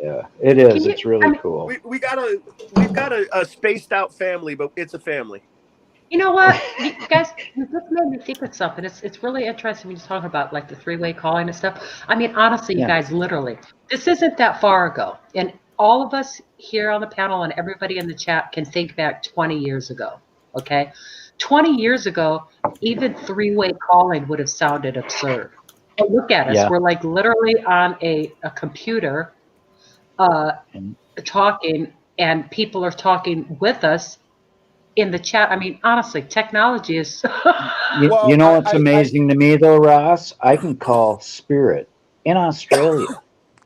Yeah, it is. Can you? It's really cool. We've got a spaced out family, but it's a family. You know what, you guys, you just made me think of something. It's really interesting when you talk about like the three-way calling and stuff. I mean, honestly, you Yeah. guys, literally, this isn't that far ago, and all of us here on the panel and everybody in the chat can think back 20 years ago. Okay, 20 years ago, even three-way calling would have sounded absurd. And look at us, Yeah. we're like literally on a computer, talking, and people are talking with us in the chat. I mean, honestly, technology is. You know what's amazing to me though, Ross? I can call Spirit in Australia.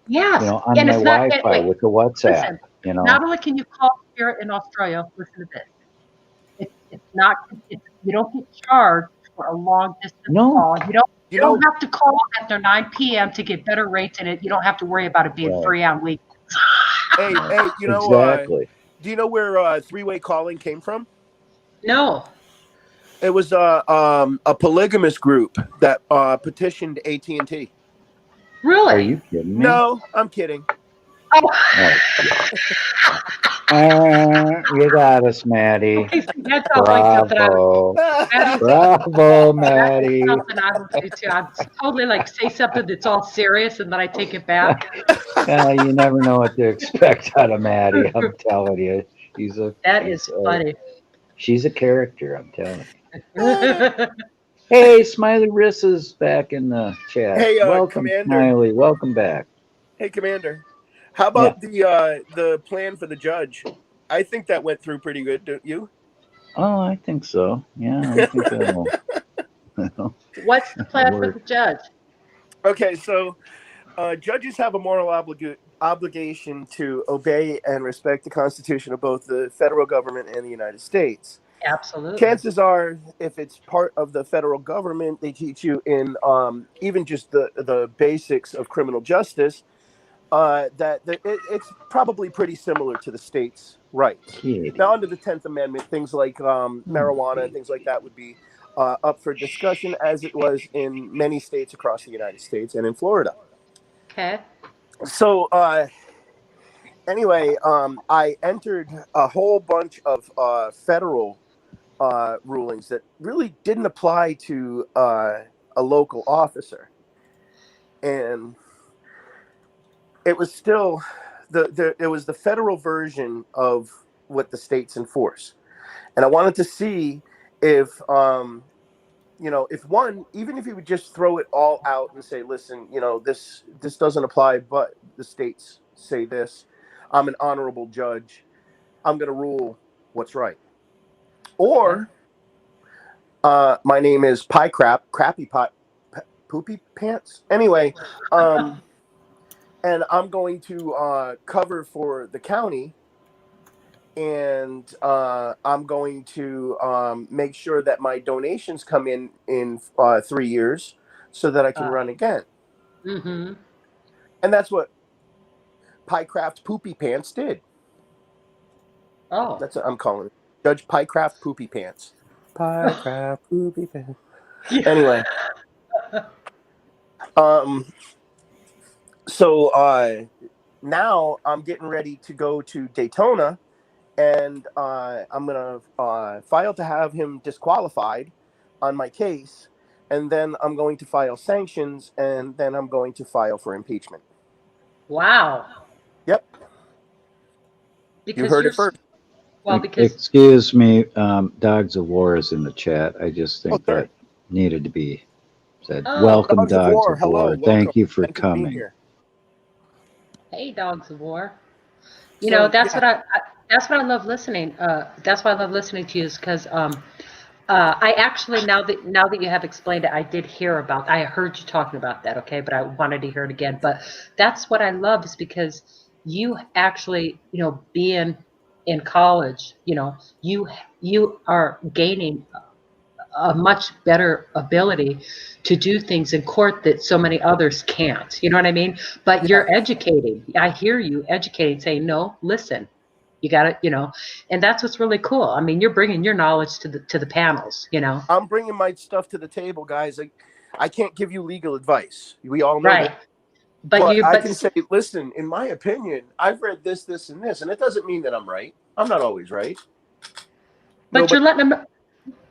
Yes, On and my it's not. Wi-Fi Wait, with the WhatsApp. listen. Not only can you call Spirit in Australia, listen to this. It's not. You don't get charged for a long distance call. You don't have to call after 9 p.m. to get better rates, and you don't have to worry about it being Right. free on weekends. Hey, you know, Exactly. do you know where three-way calling came from? No. It was a polygamous group that petitioned AT&T. Really? Are you kidding me? No, I'm kidding. You got us, Maddie. Okay, see, that sounds like something I Bravo. would. Bravo, Maddie. That's something I would do too. I'd totally like say something that's all serious and then I take it back. You never know what to expect out of Maddie. I'm telling you, That is funny. She's a character. I'm telling you. Hey, Smiley Riss is back in the chat. Hey, welcome, Commander. Smiley. Welcome back. Hey, Commander. How about the plan for the judge? I think that went through pretty good, don't you? Oh, I think so. Yeah, I think that will. What's the plan for the judge? Okay, so judges have a moral obligation to obey and respect the Constitution of both the federal government and the United States. Absolutely. Chances are, if it's part of the federal government, they teach you in even just the basics of criminal justice, it's probably pretty similar to the states' rights. Kitty. Now, under the 10th Amendment, things like marijuana and things like that would be up for discussion, as it was in many states across the United States and in Florida. Okay. So, anyway, I entered a whole bunch of federal rulings that really didn't apply to a local officer, and it was still it was the federal version of what the states enforce, and I wanted to see if if one, even if you would just throw it all out and say, listen, this doesn't apply, but the states say this. I'm an honorable judge. I'm going to rule what's right. Or my name is Pie Crap, Crappy Pot, Poopy Pants. Anyway, and I'm going to cover for the county, and I'm going to make sure that my donations come in 3 years so that I can run again. Mm-hmm. And that's what Piecraft Poopy Pants did. Oh. That's what I'm calling it. Judge Piecraft Poopy Pants. Piecraft Poopy Pants. Anyway. So now I'm getting ready to go to Daytona, and I'm going to file to have him disqualified on my case, and then I'm going to file sanctions, and then I'm going to file for impeachment. Wow. Yep. Because you heard it first. Well, because Excuse me, Dogs of War is in the chat. I just think that needed to be said. Welcome, Dogs of War. Hello, Thank you for Thank you for being coming. here. Hey, Dogs of War. That's what I love listening. That's why I love listening to you, is because I actually, now that you have explained it, I did hear about. I heard you talking about that. Okay, but I wanted to hear it again. But that's what I love, is because you actually, being in college, you are gaining a much better ability to do things in court that so many others can't. You know what I mean? But you're educating. I hear you educating, saying, no, listen, you got to, and that's what's really cool. I mean, you're bringing your knowledge to the panels, I'm bringing my stuff to the table, guys. I can't give you legal advice. We all know that. But I can say, listen, in my opinion, I've read this, this, and this, and it doesn't mean that I'm right. I'm not always right. But you're letting them.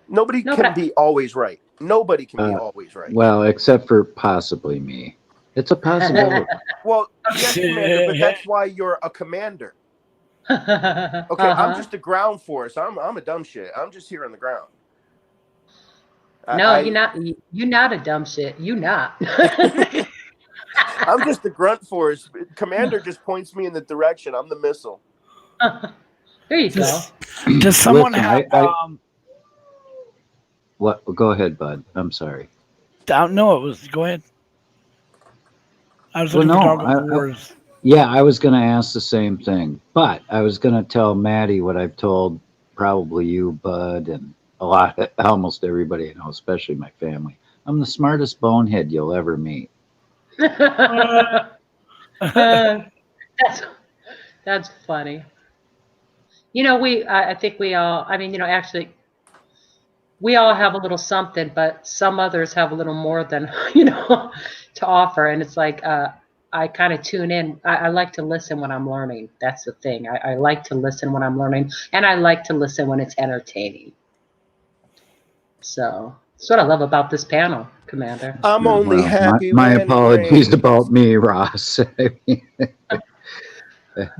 Nobody can be always right. Nobody can be Uh, always right. Well, except for possibly me. It's a possibility. Well, yes, Commander, but that's why you're a commander. Okay, I'm just a ground force. I'm a dumb shit. I'm just here on the ground. No, you're not. You're not a dumb shit. You not. I'm just the grunt force. Commander just points me in the direction. I'm the missile. There you go. Does someone Listen, have What? Go ahead, bud. I'm sorry. No, it was. Go ahead. I was Well, looking for no. Dog of Wars. Yeah, I was going to ask the same thing, but I was going to tell Maddie what I've told probably you, Bud, and almost everybody I know, especially my family. I'm the smartest bonehead you'll ever meet. That's funny. You know, I think we all. I mean, you know, actually, we all have a little something, but some others have a little more than to offer, and it's like. I kind of tune in. I like to listen when I'm learning. That's the thing. I like to listen when I'm learning, and I like to listen when it's entertaining. So that's what I love about this panel, Commander. I'm only happy my when apologies it rains. about me, Ross. I I'm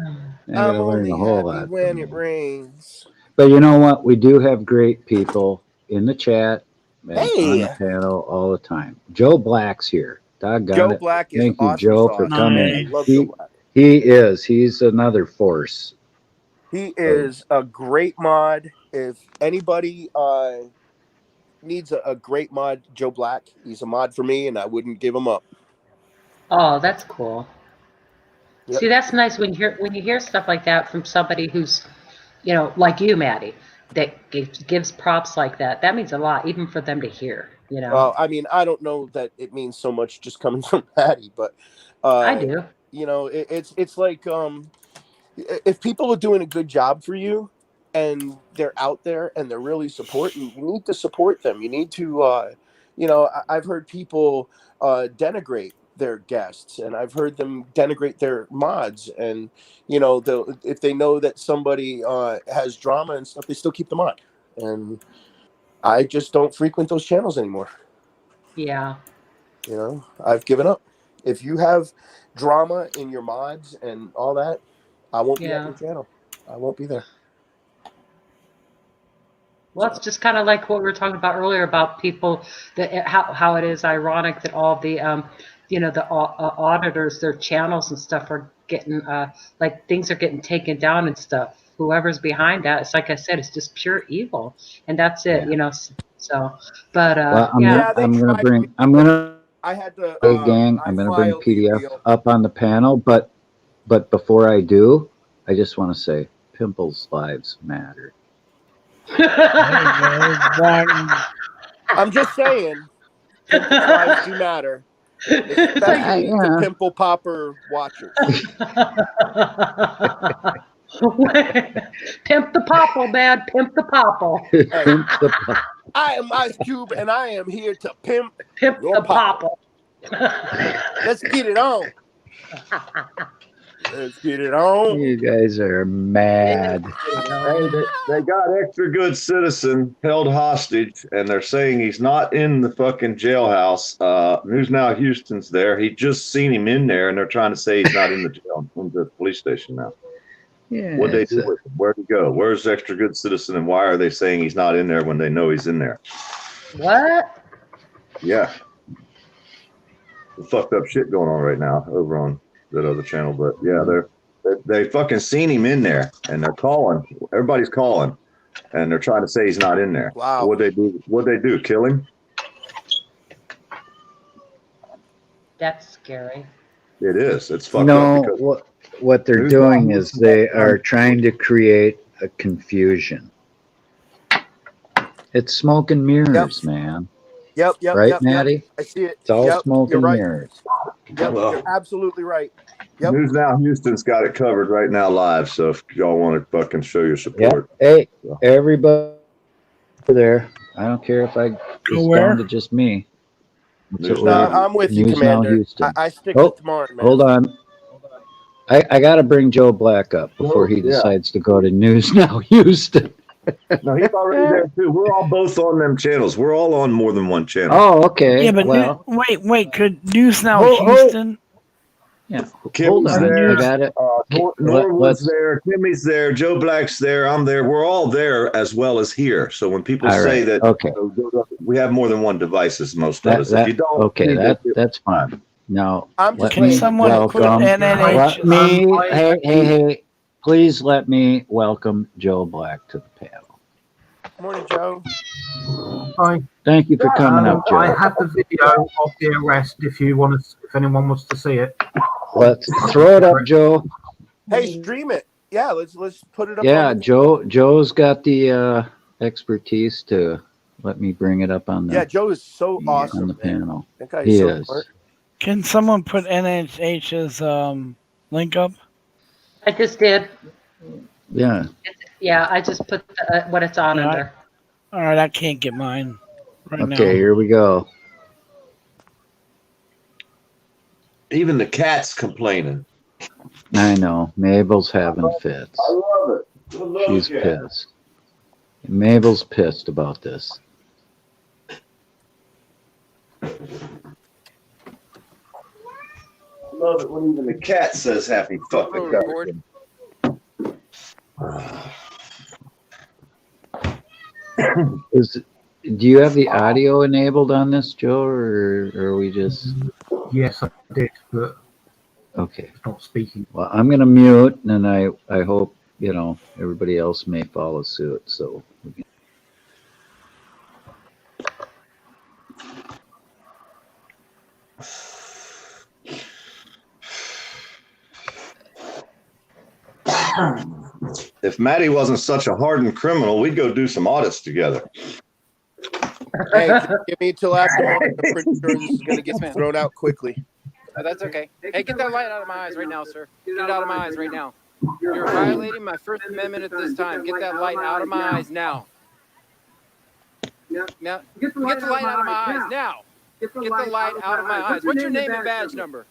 gotta learn only a whole happy lot. when it rains. But you know what? We do have great people in the chat and on Hey, the panel all the time. Joe Black's here. Doggone Joe it. Black is Thank you, awesome Joe, sauce, for man. coming I in. love Joe Black. He is. He's another force. He is a great mod. If anybody needs a great mod, Joe Black. He's a mod for me, and I wouldn't give him up. Oh, that's cool. Yep. See, that's nice when you hear stuff like that from somebody who's, like you, Maddie, that gives props like that. That means a lot, even for them to hear. I mean, I don't know that it means so much just coming from Patty, but I do. It's like if people are doing a good job for you and they're out there and they're really supporting, you need to support them. You need to, I've heard people denigrate their guests, and I've heard them denigrate their mods, and if they know that somebody has drama and stuff, they still keep them on. And I just don't frequent those channels anymore. Yeah. I've given up. If you have drama in your mods and all that, I won't be at your channel. I won't be there. Well, it's just kind of like what we were talking about earlier about people that how it is ironic that all the the auditors, their channels and stuff are getting like things are getting taken down and stuff. Whoever's behind that, it's like I said, it's just pure evil, and that's it. So, but Well, yeah, I'm gonna I had to. Hey gang, I'm gonna bring filed the PDF appeal. up on the panel, but before I do, I just want to say Pimple's lives matter. I'm just saying, pimples' lives do matter, especially to pimple popper watchers. Pimp the popple, man. Pimp the popple. I am Ice Cube, and I am here to pimp your the popple. Let's get it on. Let's get it on. You guys are mad. Hey, they got extra good citizen held hostage, and they're saying he's not in the fucking jailhouse. News Now Houston's there. He just seen him in there, and they're trying to say he's not in the jail, in the police station now. Yeah. What'd they do with him? Where'd he go? Where's the extra good citizen, and why are they saying he's not in there when they know he's in there? What? Yeah. Some fucked up shit going on right now over on that other channel, but yeah, they fucking seen him in there, and they're calling. Everybody's calling, and they're trying to say he's not in there. Wow. What'd they do? Kill him? That's scary. It is. It's fucked up. No, what they're doing is they are trying to create a confusion. It's smoke and mirrors, man. Yep. Right, Maddie? I see it. It's all smoke and right. mirrors. Yep, you're absolutely right. Yep. News Now Houston's got it covered right now live. So if y'all want to fucking show your support, Hey, everybody there. I don't care if I Go where? respond to just me. News No, Now. I'm with you, News Now Commander. Houston. I stick Oh, with tomorrow, man. hold on. I got to bring Joe Black up before he decides to go to News Now Houston. No, he's already there too. We're all both on them channels. We're all on more than one channel. Oh, okay. Yeah, but well, wait. Could News Now Hold- Houston? yeah. Hold Kimmy's on. there. I got it. Norwood's there. Kimmy's there. Joe Black's there. I'm there. We're all there as well as here. So when people All say right, that, okay. we have more than one devices. Most of us. If you don't, okay, please that's fine. Now, I'm let just me Can someone put welcome. NNH? Let me. Hey. Please let me welcome Joe Black to the panel. Morning, Joe. Hi. Thank you for coming up, Joe. I have the video of the arrest. If anyone wants to see it. Let's throw it up, Joe. Hey, stream it. Yeah, let's put it up. Yeah, on the- Joe's got the expertise to let me bring it up on the. Yeah, Joe is so on awesome, the man. panel. That guy He is so is. smart. Can someone put NNH's link up? I just did. Yeah. Yeah, I just put what it's on under. All right, I can't get mine right now. Okay, here we go. Even the cat's complaining. I know Mabel's having fits. I love it. I love She's it. pissed. Mabel's pissed about this. Love it when even the cat says happy fucking Do you have the audio enabled on this, Joe, or are we just? Yes, I did, but Okay. it's not speaking. Well, I'm gonna mute, and I hope everybody else may follow suit. So. If Maddie wasn't such a hardened criminal, we'd go do some audits together. Hey, give me till after tomorrow. I'm pretty sure this is going to get thrown out quickly. That's okay. Hey, get that light out of my eyes right now, sir. Get it out of my eyes right now. You're violating my First Amendment at this time. Get that light out of my eyes now. Now, get the light out of my eyes now. Get the light out of my eyes. What's your name and badge number?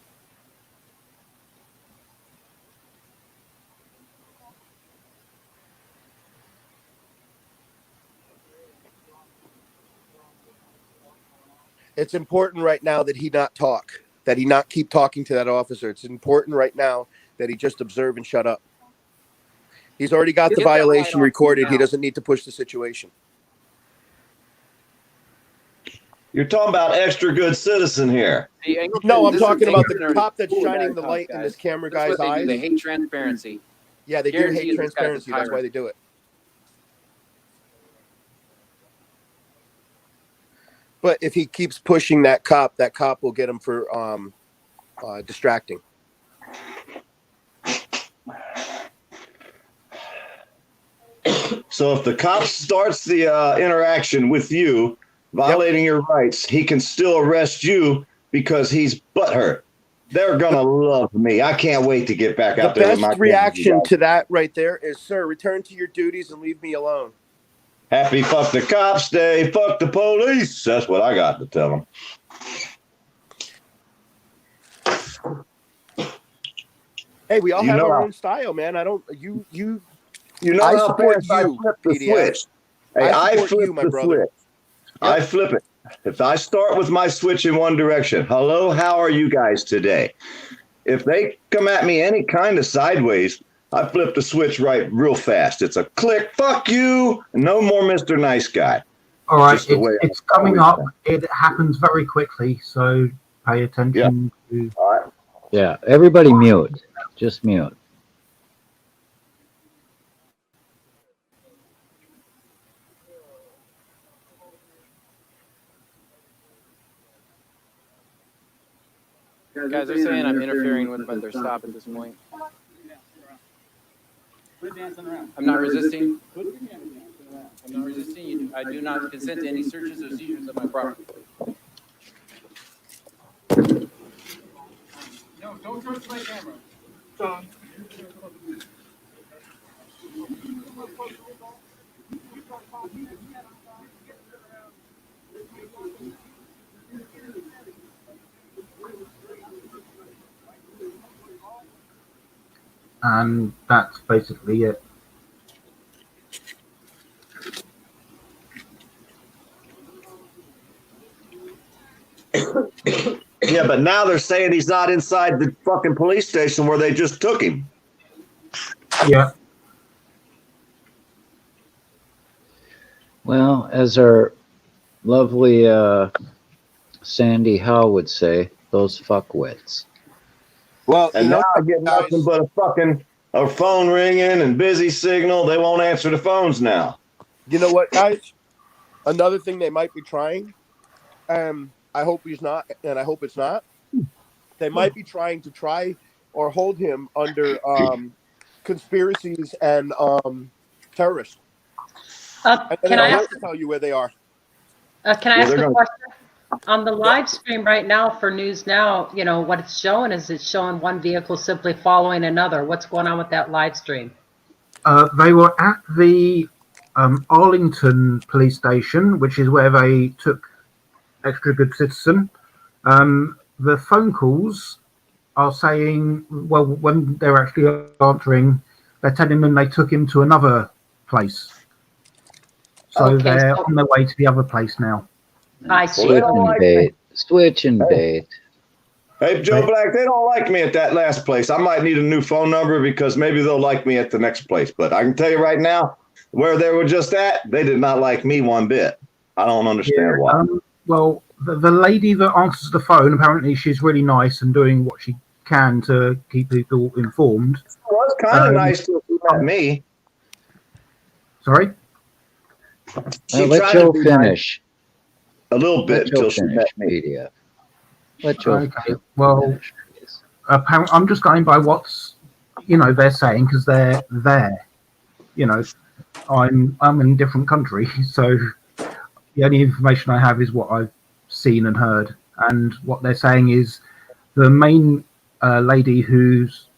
It's important right now that he not talk, that he not keep talking to that officer. It's important right now that he just observe and shut up. He's already got the Get that light violation off recorded. now. He doesn't need to push the situation. You're talking about extra good citizen here. No, I'm This is talking about the ignorant. cop that's Cool shining guy the light cops, in this guys. camera That's guy's what they do. They eyes. hate transparency. Yeah, they do Guarantee hate you this guy's a transparency. That's why tyrant. they do it. But if he keeps pushing that cop will get him for distracting. So if the cop starts the interaction with you, violating your rights, he can still arrest you because he's butthurt. They're gonna love me. I can't wait to get back The out there with best my reaction to that right there is, sir, return to your duties and leave me alone. Happy fuck the cops day, fuck the police. That's what I got to tell them. Hey, we all You have know our how- own style, man. I don't. You. You know I how support fast I you, flip the PDF. switch. Hey, I support flip you, my the brother. switch. I flip it. If I start with my switch in one direction, hello, how are you guys today? If they come at me any kind of sideways, I flip the switch right real fast. It's a click, fuck you, no more Mr. Nice Guy. All right, Just the way it's I coming always up. It happens very quickly, so pay attention to. All right. Yeah, everybody mute. Just mute. Guys, they're saying I'm interfering with their stop at this point. I'm not resisting. I'm not resisting you. I do not consent to any searches or seizures of my property. No, don't touch my camera. John. and that's basically it. Yeah, but now they're saying he's not inside the fucking police station where they just took him. Yeah. Well, as our lovely Sandy Howe would say, those fuckwits. Well, And you know now I what, get guys? nothing but a phone ringing and busy signal. They won't answer the phones now. You know what, guys? Another thing they might be trying, I hope he's not, and I hope it's not. They might be trying to try or hold him under conspiracies and terrorists. And then Can they I don't ask? have to tell you where they are. Can I ask a question? On the live stream right now for News Now, you know, what it's showing is it's showing one vehicle simply following another. What's going on with that live stream? They were at the Arlington police station, which is where they took Extra Good Citizen. The phone calls are saying, well, when they're actually answering, they're telling them they took him to another place. So Okay, they're so- on their way to the other place now. I see. Well, they don't like me. Switch and bait. Hey, Joe Black, they don't like me at that last place. I might need a new phone number because maybe they'll like me at the next place. But I can tell you right now, where they were just at, they did not like me one bit. I don't understand why. Well, the lady that answers the phone, apparently she's really nice and doing what she can to keep people informed. It was kind of nice to have met me. Sorry? Let Joe finish. A little bit Let Joe until she finish, met me. PDF. Let Joe Okay. Well, apparently, I'm just going by what's they're saying because they're there. I'm in a different country, so the only information I have is what I've seen and heard. And what they're saying is the main lady who's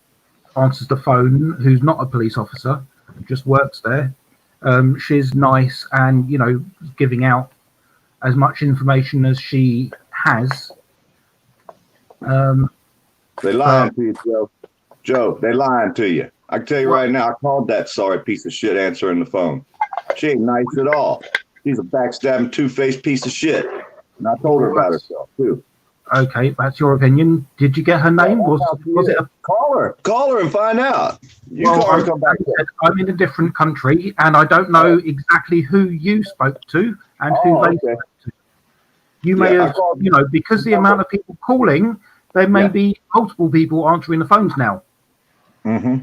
answers the phone, who's not a police officer, just works there. She's nice and giving out as much information as she has. They lying to you, Joe. Joe, they lying to you. I can tell you right now, I called that sorry piece of shit answering the phone. She ain't nice at all. She's a backstabbing, two-faced piece of shit. And I told her about herself, too. Okay, that's your opinion. Did you get her name? Was it a Call her and find out. You well, call her and come back. I'm in a different country, and I don't know exactly who you spoke to and who they spoke to. You may have, because the amount of people calling, there may be multiple people answering the phones now. Mm-hmm.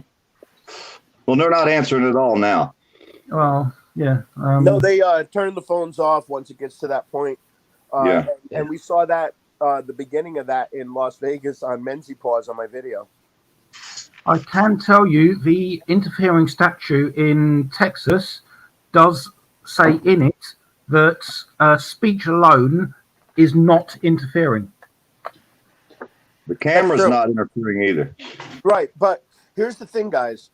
Well, they're not answering at all now. Well, yeah. No, they turn the phones off once it gets to that point. And we saw that the beginning of that in Las Vegas on Menzie Paws on my video. I can tell you the interfering statute in Texas does say in it that speech alone is not interfering. The camera's not interfering either. Right, but here's the thing, guys.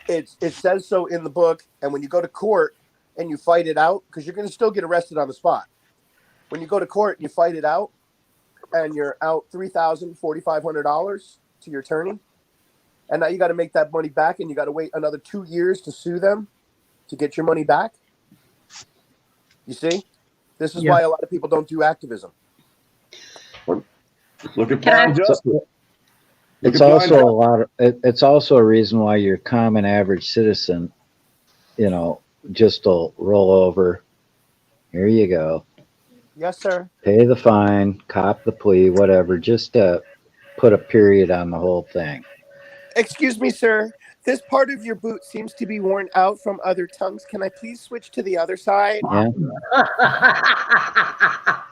It says so in the book, and when you go to court and you fight it out, because you're going to still get arrested on the spot. When you go to court and you fight it out, and you're out $3,000, $4,500 to your attorney, and now you got to make that money back, and you got to wait another 2 years to sue them to get your money back. You see, this is why a lot of people don't do activism. Look at blind justice. It's also it's also a reason why your common average citizen, just will roll over. Here you go. Yes, sir. Pay the fine, cop the plea, whatever. Just put a period on the whole thing. Excuse me, sir. This part of your boot seems to be worn out from other tongues. Can I please switch to the other side? Yeah.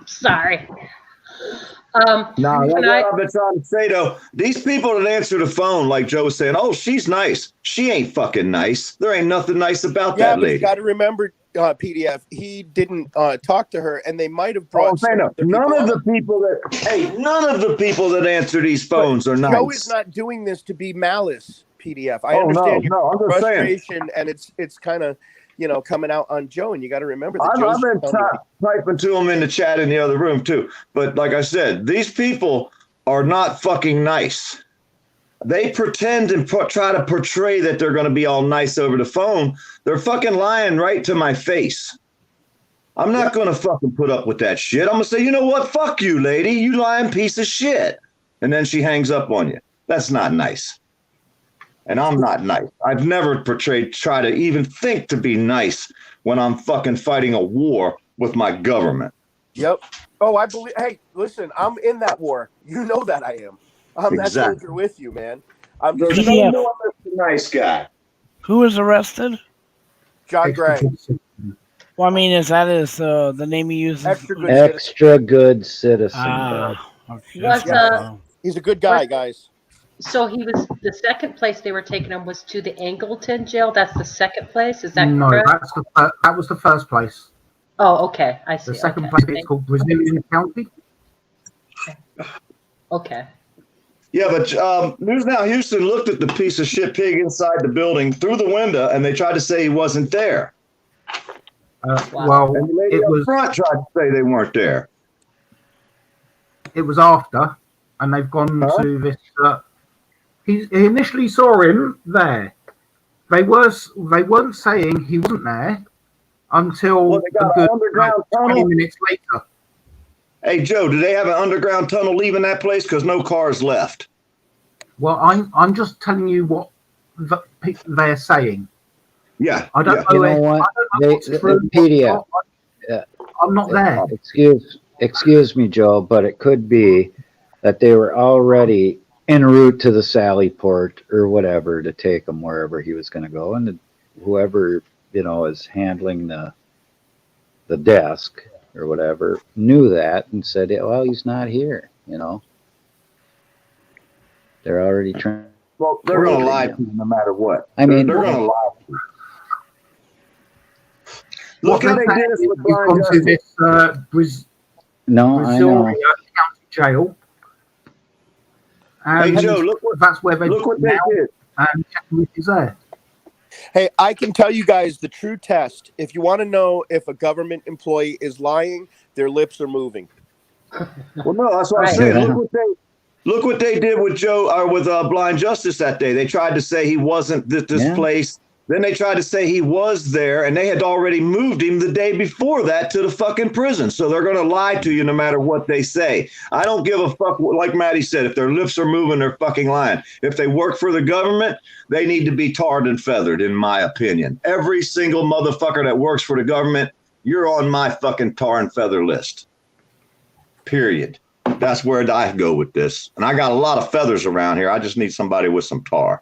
Sorry. No, that's what I've been trying to say, though. These people that answer the phone, like Joe was saying, oh, she's nice. She ain't fucking nice. There ain't nothing nice about that but lady. you got to remember, PDF, he didn't talk to her, and they might have brought none of the people that answer these phones are nice. Joe is not doing this to be malice, PDF. I understand your I'm just saying. frustration, and it's kind of coming out on Joe, and you got to remember that I've been typing to them in the chat in the other room too. But like I said, these people are not fucking nice. they pretend and try to portray that they're going to be all nice over the phone. They're fucking lying right to my face. I'm not going to fucking put up with that shit. I'm going to say, you know what? Fuck you, lady. You lying piece of shit. And then she hangs up on you. That's not nice. And I'm not nice. I've never try to even think to be nice when I'm fucking fighting a war with my government. Yep. Oh, I believe. Hey, listen, I'm in that war. You know that I am. I'm that Exactly. soldier with you, man. I'm There's just no more Mr. Nice Guy. Who was arrested? John Gray. Well, I mean, is that the name he uses? Extra good citizen. Extra good citizen. Was He's a good guy, guys. So he was the second place they were taking him was to the Angleton jail. That's the second place. Is that No, correct? that was the first place. Oh, okay. I see. The second Okay. place is called Brazilian County. Okay. Yeah, but News Now Houston looked at the piece of shit pig inside the building through the window, and they tried to say he wasn't there. Well, and the lady it up was front tried to say they weren't there. it was after, and they've gone to this. He initially saw him there. They weren't saying he wasn't there until Well, they got a an good underground 20 tunnel. minutes later. Hey, Joe, do they have an underground tunnel leaving that place? Because no cars left. Well, I'm just telling you what they're saying. Yeah, I don't know. You know what? PDF. I'm not there. Excuse me, Joe, but it could be that they were already en route to the Sally Port or whatever to take him wherever he was going to go, and whoever is handling the desk or whatever knew that and said, "Well, he's not here." They're already trying. Well, they're going to lie to you no matter what. I mean, they're going to lie to you. Look how they did us with Blind gone to Justice. this No, I know. Missouri County Jail. Hey, And Joe, that's where look what they did. And Checklist is there. Hey, I can tell you guys the true test. If you want to know if a government employee is lying, their lips are moving. Well, no, that's what I'm saying. Look what they did with Joe or with Blind Justice that day. They tried to say he wasn't this place. Then they tried to say he was there, and they had already moved him the day before that to the fucking prison. So they're going to lie to you no matter what they say. I don't give a fuck. Like Maddie said, if their lips are moving, they're fucking lying. If they work for the government, they need to be tarred and feathered, in my opinion. Every single motherfucker that works for the government, you're on my fucking tar and feather list. Period. That's where I go with this. And I got a lot of feathers around here. I just need somebody with some tar.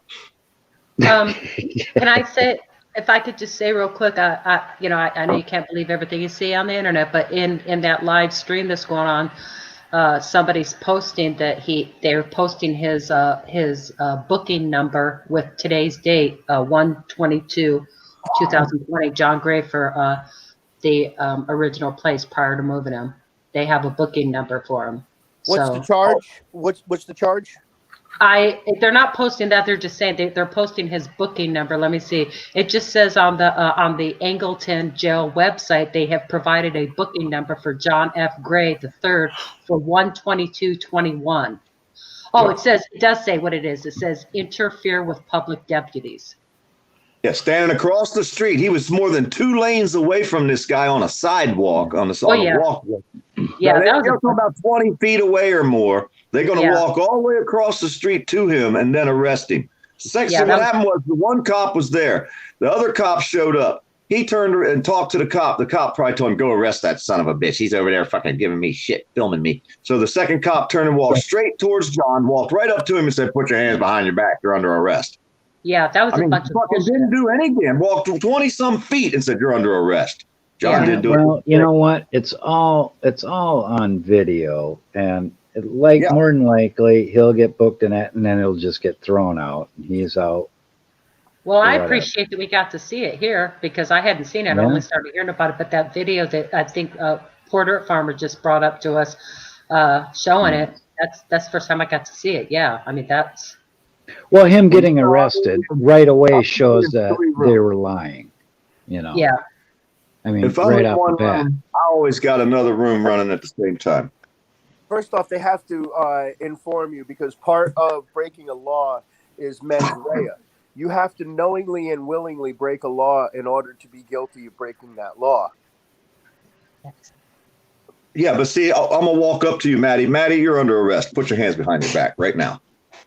Can I say, if I could just say real quick, I know you can't believe everything you see on the internet, but in that live stream that's going on, somebody's posting that they're posting his booking number with today's date, 1/22/2020, John Gray for the original place prior to moving him. They have a booking number for him. What's the charge? What's the charge? They're not posting that. They're just saying they're posting his booking number. Let me see. It just says on the Angleton jail website they have provided a booking number for John F. Gray III for 1/22/21. Oh, it does say what it is. It says interfere with public deputies. Yeah, standing across the street. He was more than 2 lanes away from this guy on a sidewalk, on a walkway. Yeah, they're talking about 20 feet away or more. They're going to walk all the way across the street to him and then arrest him. What happened was the one cop was there. The other cop showed up. He turned and talked to the cop. The cop probably told him, go arrest that son of a bitch. He's over there fucking giving me shit, filming me. So the second cop turned and walked straight towards John, walked right up to him and said, put your hands behind your back. You're under arrest. Yeah, that was a bunch of fucking didn't do anything. Walked 20-some feet and said, you're under arrest. John didn't do it. Well, you know what? It's all on video, and more than likely he'll get booked in that, and then it'll just get thrown out, and he's out. Well, I appreciate that we got to see it here because I hadn't seen it. I only started hearing about it. But that video that I think Porter Farmer just brought up to us, showing it, that's the first time I got to see it. Yeah, I mean that's. Well, him getting arrested right away shows that they were lying. Yeah. I mean, if I'm right in off one the bat. room, I always got another room running at the same time. First off, they have to inform you because part of breaking a law is mens rea. You have to knowingly and willingly break a law in order to be guilty of breaking that law. Yeah, but see, I'm gonna walk up to you, Maddie. Maddie, you're under arrest. Put your hands behind your back right now.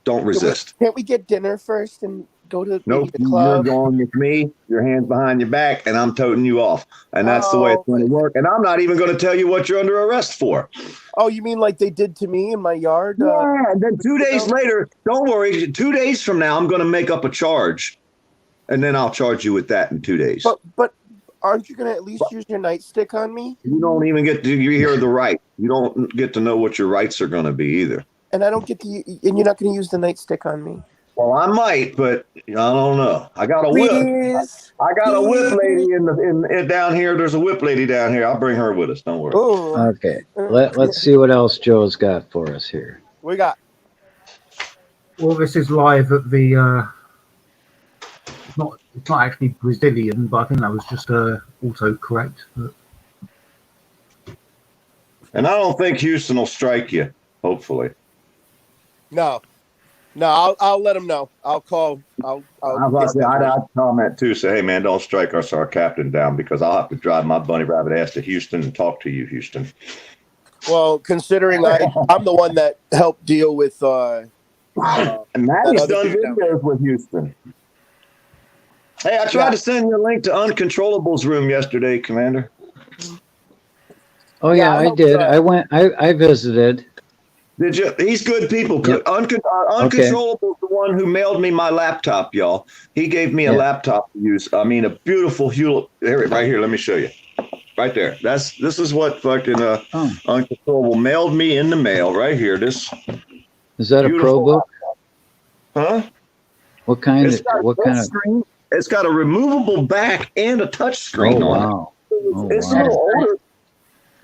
Don't resist. Can't we get dinner first and go to maybe Nope, the you're club? going with me. Your hands behind your back, and I'm toting you off. And that's the way it's Oh, going to work. And I'm not even going to tell you what you're under arrest for. Oh, you mean like they did to me in my yard? Yeah, and then 2 days later, don't worry, 2 days from now, I'm going to make up a charge. And then I'll charge you with that in 2 days. But aren't you going to at least use your nightstick on me? You don't even get to hear the right. You don't get to know what your rights are going to be either. And I don't get to, and you're not going to use the nightstick on me. Well, I might, but I don't know. I got a whip. Please. I got a whip lady in down here. There's a whip lady down here. I'll bring her with us. Don't worry. Okay. Let's see what else Joe's got for us here. We got. Well, this is live at the. It's not actually Brazilian, but I think that was just autocorrect. But... And I don't think Houston will strike you. Hopefully. No, I'll let them know. I'll call. I'd comment too. Say, hey man, don't strike our captain down because I'll have to drive my bunny rabbit ass to Houston and talk to you, Houston. Well, considering I'm the one that helped deal with. And Maddie's done videos with Houston. Hey, I tried to send you a link to Uncontrollable's room yesterday, Commander. Oh yeah, I did. I went. I visited. Did you? He's good people. Yep. Uncontrollable's the one who mailed me my laptop, y'all. He gave me a laptop to use. I mean, a beautiful Hewlett. Right here. Let me show you. Right there. This is what fucking Uncontrollable mailed me in the mail. Right here. This is that a pro book? Huh? What kind of? Screen. It's got a removable back and a touch screen on it. It's a little older.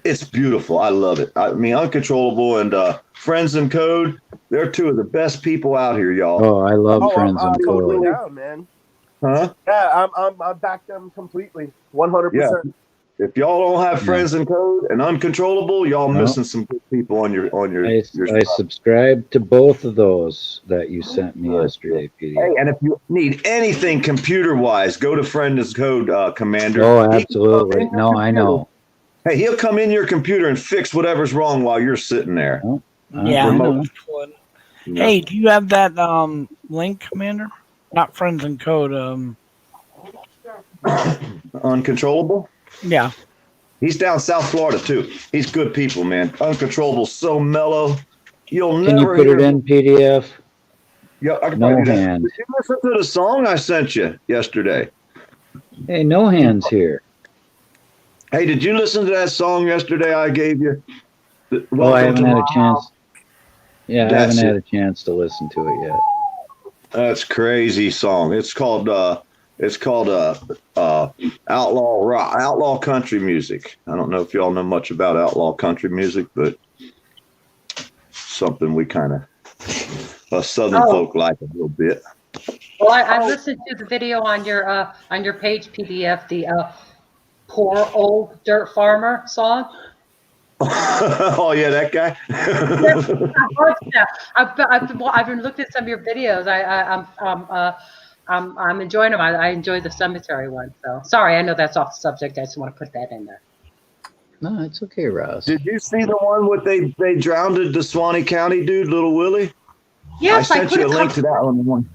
It's beautiful. I love it. I mean, Uncontrollable and Friends in Code, they're two of the best people out here, y'all. Oh, I love Friends in Code. Down, man. Huh? Yeah, I back them completely, 100%. Yeah. If y'all don't have Friends in Code and Uncontrollable, y'all missing some good people on your. I subscribed to both of those that you sent me yesterday, PD. Hey, and if you need anything computer wise, go to Friends in Code, Commander. Oh, absolutely. No, I know. Hey, he'll come in your computer and fix whatever's wrong while you're sitting there. Yeah. Hey, do you have that link, Commander? Not Friends in Code. Uncontrollable? Yeah. He's down South Florida too. He's good people, man. Uncontrollable, so mellow. You'll Can never you put hear it in PDF? Yeah, I can No probably do that. hand. Did you listen to the song I sent you yesterday? Hey, no hands here. Hey, did you listen to that song yesterday I gave you? Oh, I haven't had a chance. Yeah, I That's haven't had it. a chance to listen to it yet. That's crazy song. It's called outlaw rock, outlaw country music. I don't know if y'all know much about outlaw country music, but something we kind of Southern folk like a little bit. Well, I listened to the video on your page PDF, the Poor Old Dirt Farmer song. Oh yeah, that guy. I've been looking at some of your videos. I'm enjoying them. I enjoy the cemetery one. So sorry, I know that's off the subject. I just want to put that in there. No, it's okay, Ross. Did you see the one with they drowned the Suwannee County dude, Little Willie? Yes, I sent you a link to that one.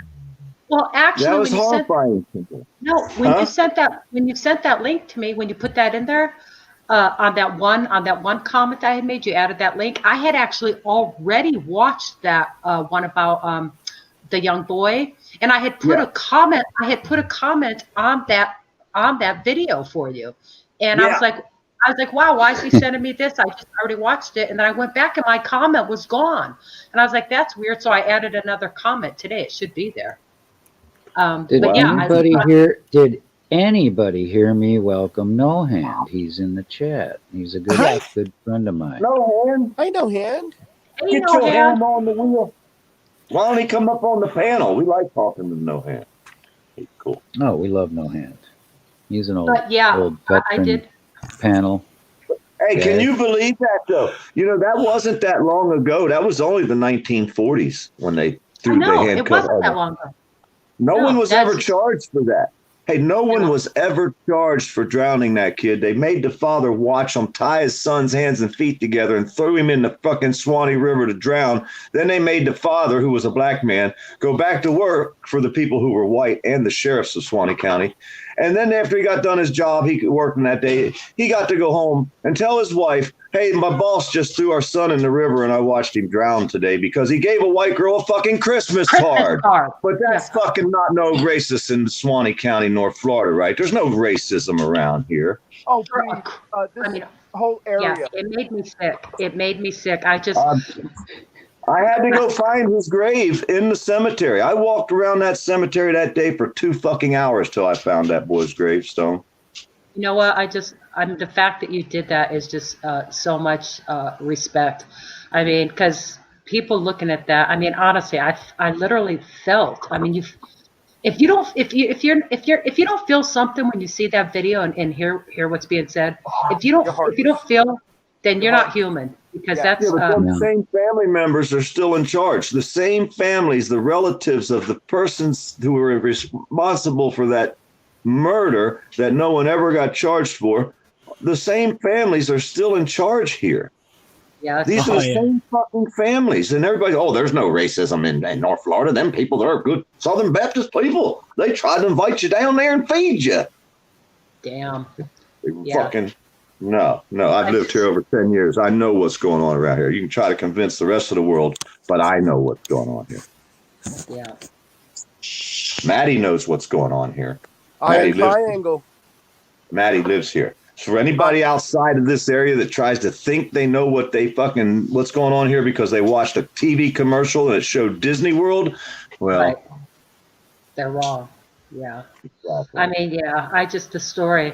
Well, actually, That was when you sent horrifying. when you sent that link to me, when you put that in there, on that one comment I had made, you added that link. I had actually already watched that one about the young boy, and I had put a comment. I had put a comment on that video for you, and I was like, wow, why is he sending me this? I just already watched it, and then I went back and my comment was gone, and I was like, that's weird. So I added another comment today. It should be there. Did anybody hear me welcome No Hand? He's in the chat. He's a good friend of mine. No Hand. I know Hand. Get your hand on the wheel. Why don't he come up on the panel? We like talking to No Hand. He's cool. Oh, we love No Hand. He's an old But yeah, old I veteran did. panel. Hey, can you believe that though? You know, that wasn't that long ago. That was only the 1940s when they No, it handcuffed. wasn't that long ago. No one was that's ever charged for that. Hey, no one was ever charged for drowning that kid. They made the father watch him tie his son's hands and feet together and threw him in the fucking Swanee River to drown. Then they made the father, who was a black man, go back to work for the people who were white and the sheriffs of Swanee County. And then after he got done his job, he working that day, he got to go home and tell his wife, hey, my boss just threw our son in the river and I watched him drown today because he gave a white girl a fucking Christmas card. But that's fucking not no racist in Swanee County, North Florida, right? There's no racism around here. Oh, please. This whole area. Yeah, it made me sick. It made me sick. I just. I had to go find his grave in the cemetery. I walked around that cemetery that day for 2 fucking hours till I found that boy's gravestone. You know what? The fact that you did that is just so much respect. I mean, because people looking at that, I mean, honestly, I literally felt. I mean, if you don't feel something when you see that video and hear what's being said, if you don't feel, then you're not human. Because that's the same family members are still in charge. The same families, the relatives of the persons who were responsible for that murder that no one ever got charged for, the same families are still in charge here. Yeah, these are the same fucking families, and everybody. Oh, there's no racism in North Florida. Them people, they're good Southern Baptist people. They try to invite you down there and feed you. Damn. Fucking. No. I've lived here over 10 years. I know what's going on around here. You can try to convince the rest of the world, but I know what's going on here. Yeah. Maddie knows what's going on here. Triangle. Maddie lives here. So for anybody outside of this area that tries to think they know what's going on here because they watched a TV commercial and it showed Disney World, well, right. They're wrong. Yeah. Exactly. I mean, the story.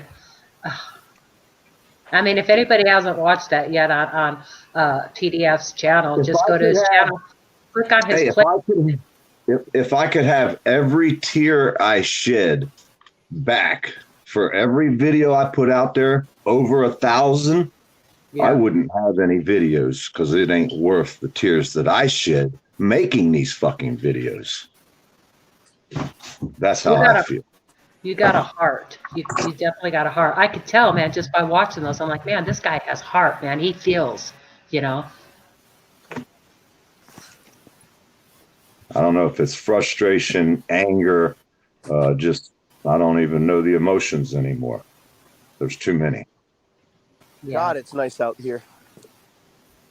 I mean, if anybody hasn't watched that yet on TDF's channel, just go to his channel, click on his play. If I could have every tear I shed back for every video I put out there, over 1,000, I wouldn't have any videos because it ain't worth the tears that I shed making these fucking videos. That's how I feel. You got a heart. You definitely got a heart. I could tell, man, just by watching those. I'm like, man, this guy has heart, man. He feels, I don't know if it's frustration, anger, I don't even know the emotions anymore. There's too many. Yeah. God, it's nice out here.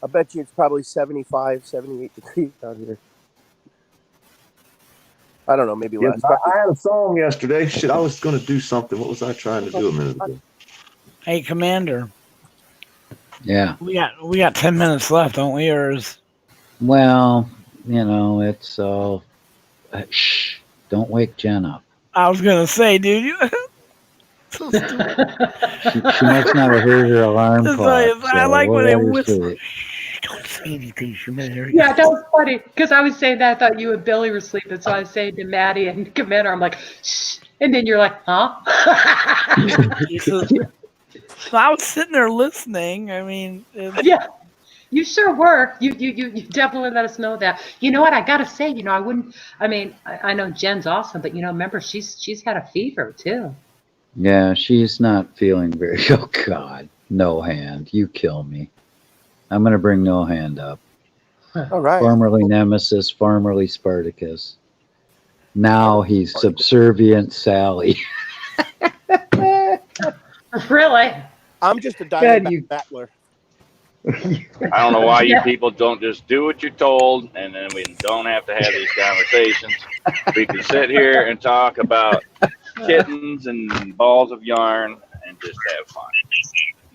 I bet you it's probably 75, 78 degrees out here. I don't know, maybe less. I had a song yesterday. Shit, I was going to do something. What was I trying to do a minute ago? Hey, Commander. Yeah. We got 10 minutes left, don't we? Well, it's all. Shh! Don't wake Jen up. I was gonna say, dude. So she must not have heard her alarm clock. I like when they whisper. Don't say anything. She may hear you. Yeah, that was funny because I was saying that. I thought you and Billy were sleeping, so I was saying to Maddie and Commander, I'm like, shh, and then you're like, huh? I was sitting there listening. I mean, yeah, you sure were. You definitely let us know that. You know what? I gotta say, I wouldn't. I mean, I know Jen's awesome, but remember, she's had a fever too. Yeah, she's not feeling very. Oh God, No Hand, you kill me. I'm gonna bring No Hand up. All right. Formerly Nemesis, formerly Spartacus. Now he's subservient Sally. Really? I'm just a diamondback battler. I don't know why you people don't just do what you're told, and then we don't have to have these conversations. We can sit here and talk about kittens and balls of yarn and just have fun.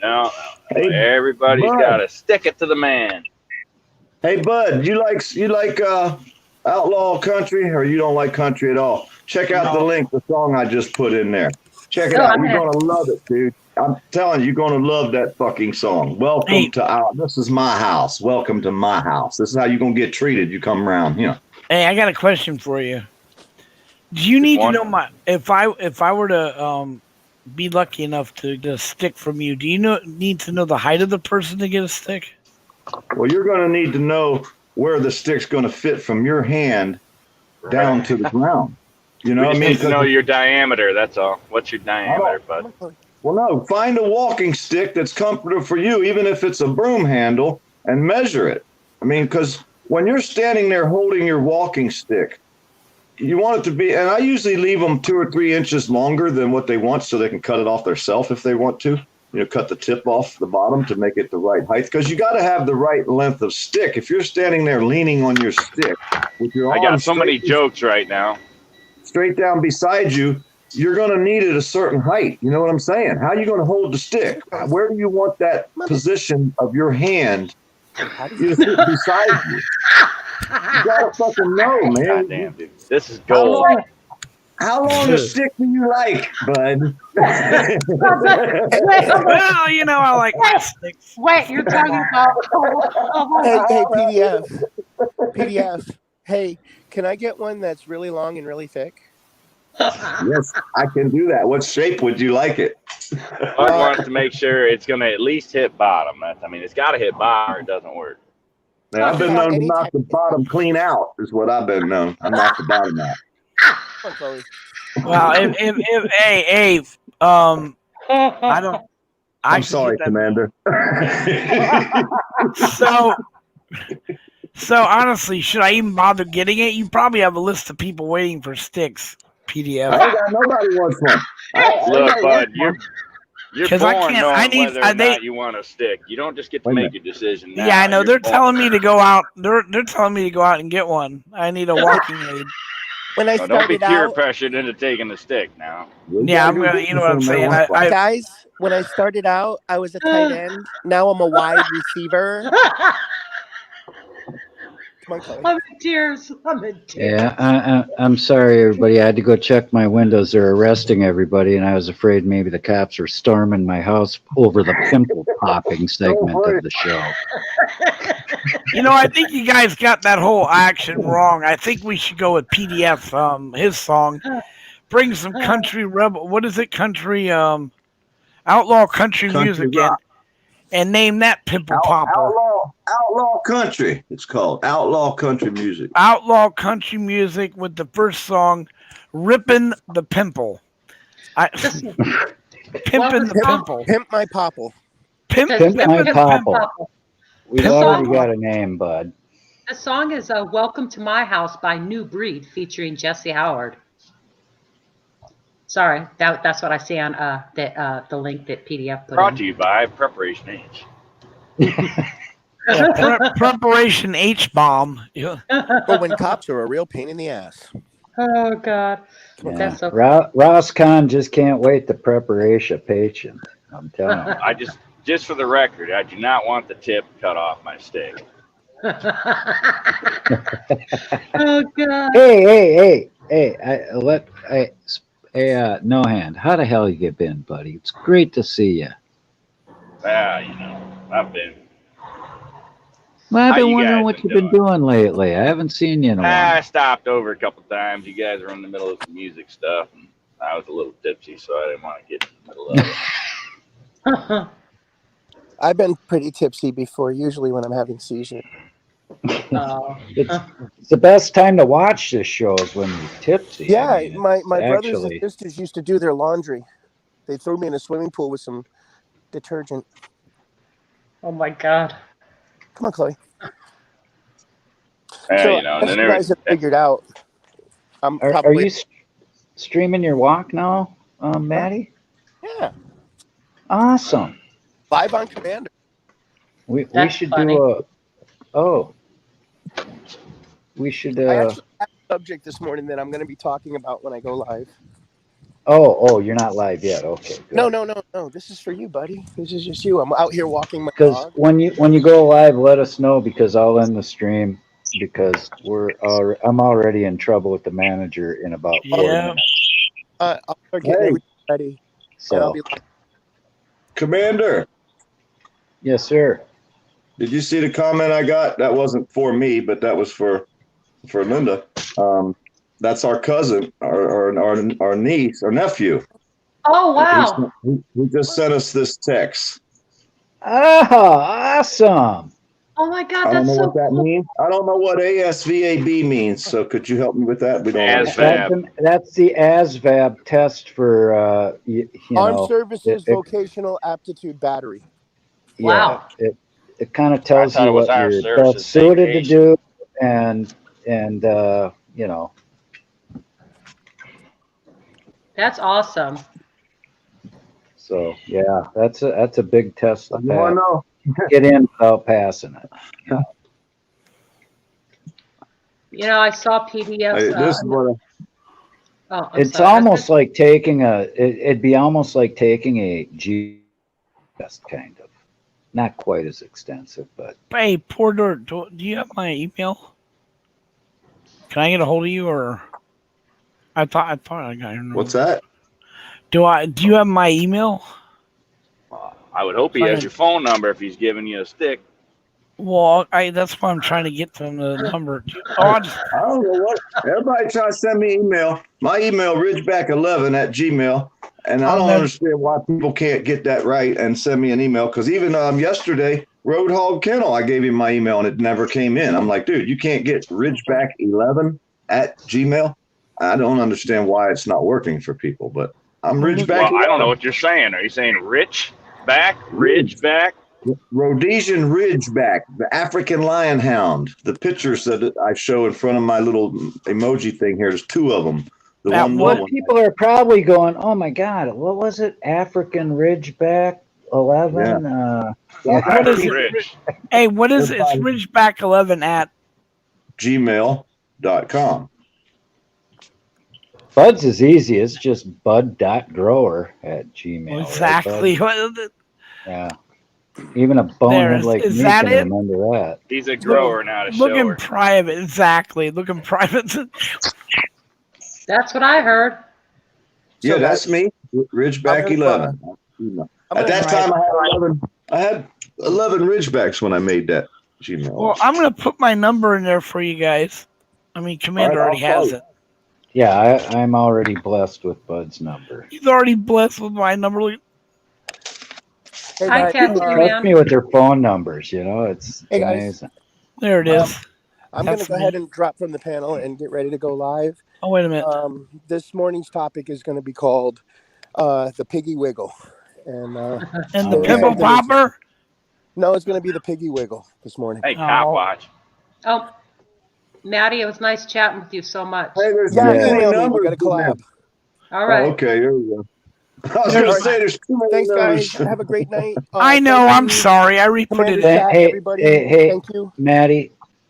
No, everybody's got to stick it to the man. Hey, Bud, you like outlaw country, or you don't like country at all? Check out the link, the song I just put in there. Check it out. You're going to love it, dude. I'm telling you, you're going to love that fucking song. Welcome to this is my house. Welcome to my house. This is how you're going to get treated. You come around here. Hey, I got a question for you. Do you need to know if I were to be lucky enough to get a stick from you, do you need to know the height of the person to get a stick? Well, you're going to need to know where the stick's going to fit from your hand down to the ground. You know, We just I mean, need to know your diameter. That's all. What's your diameter, bud? well, no, find a walking stick that's comfortable for you, even if it's a broom handle, and measure it. I mean, because when you're standing there holding your walking stick, you want it to be, and I usually leave them 2 or 3 inches longer than what they want so they can cut it off themselves if they want to. You know, cut the tip off the bottom to make it the right height, because you got to have the right length of stick. If you're standing there leaning on your stick with your I got arms so many jokes right now. straight down beside you, you're going to need it a certain height. You know what I'm saying? How are you going to hold the stick? Where do you want that position of your hand to sit beside you? You got to fucking know, man. Goddamn, dude. This is gold. How long a stick do you like, bud? Well, you know, I like my sticks. Wait, you're talking about. Hey, PDF. Hey, can I get one that's really long and really thick? Yes, I can do that. What shape would you like it? Bud wants to make sure it's going to at least hit bottom. I mean, it's got to hit bottom or it doesn't work. Now, I've been known to knock the bottom clean out, is what I've been known. I knocked the bottom out. Well, if I don't. I'm sorry, Commander. So honestly, should I even bother getting it? You probably have a list of people waiting for sticks. PDF. I ain't got nobody wants one. Look, bud, you're 'Cause born I can't- knowing I need- whether or not you want a stick. You don't just get to make a decision now. Yeah, I know. You're They're born. telling me to go out. They're telling me to go out and get one. I need a walking aid. When I Oh, don't be started peer out, pressured into taking the stick now. Yeah, I'm gonna. You know what I'm saying? Guys, when I started out, I was a tight end. Now I'm a wide receiver. Come on, Chloe. I'm in tears. I'm in tears. Yeah, I'm sorry, everybody. I had to go check my windows. They're arresting everybody, and I was afraid maybe the cops were storming my house over the pimple popping segment of the show. You know, I think you guys got that whole action wrong. I think we should go with PDF. His song, bring some country rebel. What is it? Country outlaw country music in, and name that pimple popper. Outlaw country. It's called outlaw country music. Outlaw country music with the first song, "Rippin' the Pimple." Pimpin' the Pimple. Pimp my popple. Pimp my popple. We've already got a name, bud. The song is "Welcome to My House" by New Breed, featuring Jesse Howard. Sorry, that's what I see on the link that PDF put Brought in. to you by Preparation H. Preparation H bomb. Yeah. But when cops are a real pain in the ass. Oh God, Yeah. that's so. Ross Kahn just can't wait the preparation patient. I'm telling you. I just for the record, I do not want the tip cut off my stick. Oh God. Hey! No Hand. How the hell you been, buddy? It's great to see you. You know, I've been. Well, I've How been you wondering guys what been you've been doing lately. I haven't seen you in a while. I stopped over a couple times. You guys were in the middle of some music stuff, and I was a little tipsy, so I didn't want to get in the middle of it. I've been pretty tipsy before, usually when I'm having seizures. It's the best time to watch this show is when you're tipsy. Yeah, I mean, my it's brothers actually- and sisters used to do their laundry. They threw me in a swimming pool with some detergent. Oh my God. Come on, Chloe. Yeah, So you know, and as then you guys have figured out, I'm Are probably you streaming your walk now, Maddie? yeah Awesome. live on Commander. We That's should funny. do we should I actually have a subject this morning that I'm going to be talking about when I go live. you're not live yet. Okay, good. No. This is for you, buddy. This is just you. I'm out here walking my Because dog. when you go live, let us know because I'll end the stream because I'm already in trouble with the manager in about 4 minutes. I'll start getting everything ready. So, And I'll be Commander. Yes, sir. Did you see the comment I got? That wasn't for me, but that was for Linda. That's our cousin, our niece, our nephew. Oh, He, wow. he just sent us this text. Oh, awesome. Oh my God, I don't know that's what so that cool. means. I don't know what ASVAB means. So could you help me with that? We don't understand. That's the ASVAB test for Armed Services Vocational Aptitude Battery. Yeah, it kind of I tells thought you it was what our you're best services suited to vacation. do, and you know. That's awesome. So yeah, that's a big test to You want pass. to know? Get in without passing it. You know. You know, I saw PDFs. This is what Oh, I'm It's sorry. I was almost like taking it'd be almost like taking a G test, kind of. Not quite as extensive, but Hey, Porter, do you have my email? Can I get a hold of you, or I thought I got your number. What's that? Do you have my email? I would hope he has your phone number if he's giving you a stick. Well, that's why I'm trying to get them the number. I don't know what. Everybody try to send me email. My email, ridgeback11@gmail. And I don't understand why people can't get that right and send me an email. Because even yesterday, Roadhog Kennel, I gave him my email and it never came in. I'm like, dude, you can't get ridgeback11@gmail. I don't understand why it's not working for people, but I'm Ridgeback. Well, I don't know what you're saying. Are you saying rich back, ridge back? Rhodesian Ridgeback, the African lion hound. The pictures that I show in front of my little emoji thing here, there's two of them. The one little one. People are probably going, "Oh my God, what was it? African Ridgeback 11." What is it? Hey, what is it? It's Ridgeback11 at gmail.com. Bud's is easy. It's just bud.grower@gmail. Exactly. Right, yeah. Even a bonehead like is me that can it? remember that. He's a grower, not a Looking shower. private, exactly. Looking private. That's what I heard. Yeah, that's me, Ridgeback11. At that time, I had 11 Ridgebacks when I made that Gmail. Well, I'm gonna put my number in there for you guys. I mean, Commander All right, already I'll has call it. Yeah, I'm already blessed with Bud's number. He's already blessed with my number. Hey, Hi, guys, Tattoo Trust Man. me with their phone numbers. You know, it's Hey, guys. amazing. There it is. I'm going to go ahead and drop from the panel and get ready to go live. Oh, wait a minute. This morning's topic is going to be called the Piggy Wiggle. And the Pimple Popper? No, it's going to be the Piggy Wiggle this morning. Hey, cop watch. Oh, Maddie, it was nice chatting with you so much. Hey, there's Yeah, too many email me. numbers. We got to collab. All right. Oh, okay, there we go. I was going to say there's too many Thanks, numbers. guys. Have a great night. I know. thank I'm you. sorry. I re-put it Commander in. Chat, Hey, everybody. hey, Thank you.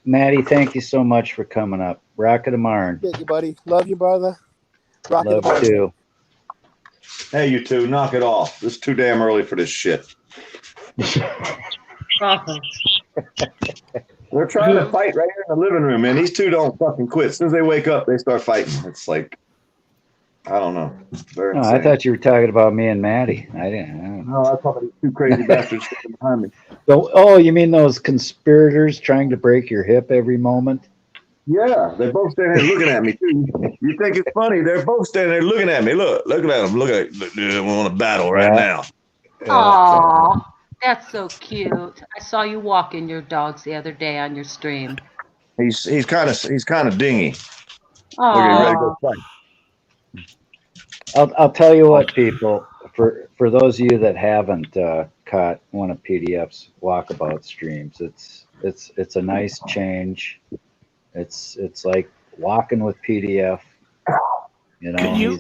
Maddie, thank you so much for coming up. Rocket of Marn. Thank you, buddy. Love you, brother. Rocket the Love ball. you too. Hey, you two, knock it off. It's too damn early for this shit. They're trying to fight right here in the living room, man. These two don't fucking quit. As soon as they wake up, they start fighting. It's like, I don't know. Very No, insane. I thought you were talking about me and Maddie. I didn't. No, I thought these two crazy bastards sitting behind me. Oh, you mean those conspirators trying to break your hip every moment? Yeah, they're both standing there looking at me too. You think it's funny? They're both standing there looking at me. Look at them. Look, they want to battle right now. Aw, that's so cute. I saw you walking your dogs the other day on your stream. He's kind of dingy. Aw. Look, he's ready to go fight. I'll tell you what, people. For those of you that haven't caught one of PDF's walkabout streams, it's a nice change. It's like walking with PDF. You know, he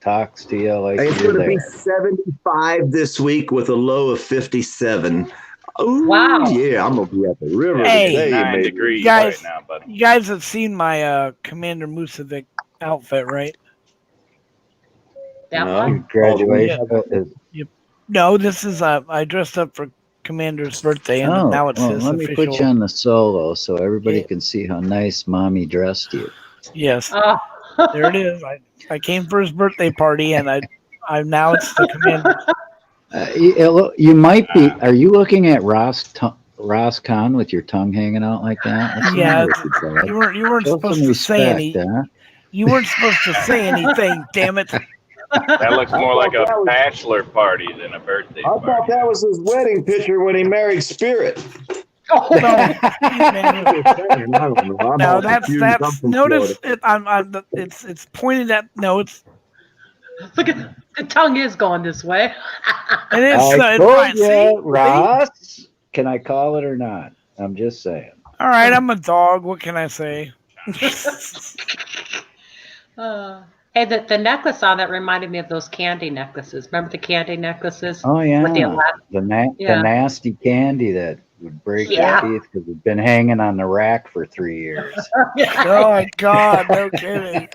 talks to you like It's you're going to be there. 75 this week with a low of 57. Ooh, wow. Yeah, I'm going to be at the river Hey, today. 9 maybe. degrees guys, right now, buddy. you guys have seen my Commander Musovic outfit, right? That No. one? Graduation. Yep. No, this is I dressed up for Commander's birthday, and Oh, now it's well, his let me official. put you on the solo so everybody can see how nice Mommy dressed you. Yes, Oh. there it is. I came for his birthday party, and I now it's the Commander. You might be. Are you looking at Ross Khan with your tongue hanging out like that? What's the Yeah, matter with you, bud? you weren't Show supposed some to say respect, any. huh? You weren't supposed to say anything. Damn it! That looks I more like thought that a was- bachelor party than a birthday I party. thought that was his wedding picture when he married Spirit. Oh, No, man. I'm No, all that's confused. I'm from notice Florida. it. It's pointed at. No, it's Look at the tongue is going this way. it is. I It's told fine. you, See? Ross. Can I call it or not? I'm just saying. All right, I'm a dog. What can I say? Hey, the necklace on that reminded me of those candy necklaces. Remember the candy necklaces? Oh yeah, With the elastic. the Yeah. nasty candy that would break Yeah. your teeth because it's been hanging on the rack for 3 years. Oh my God! No kidding.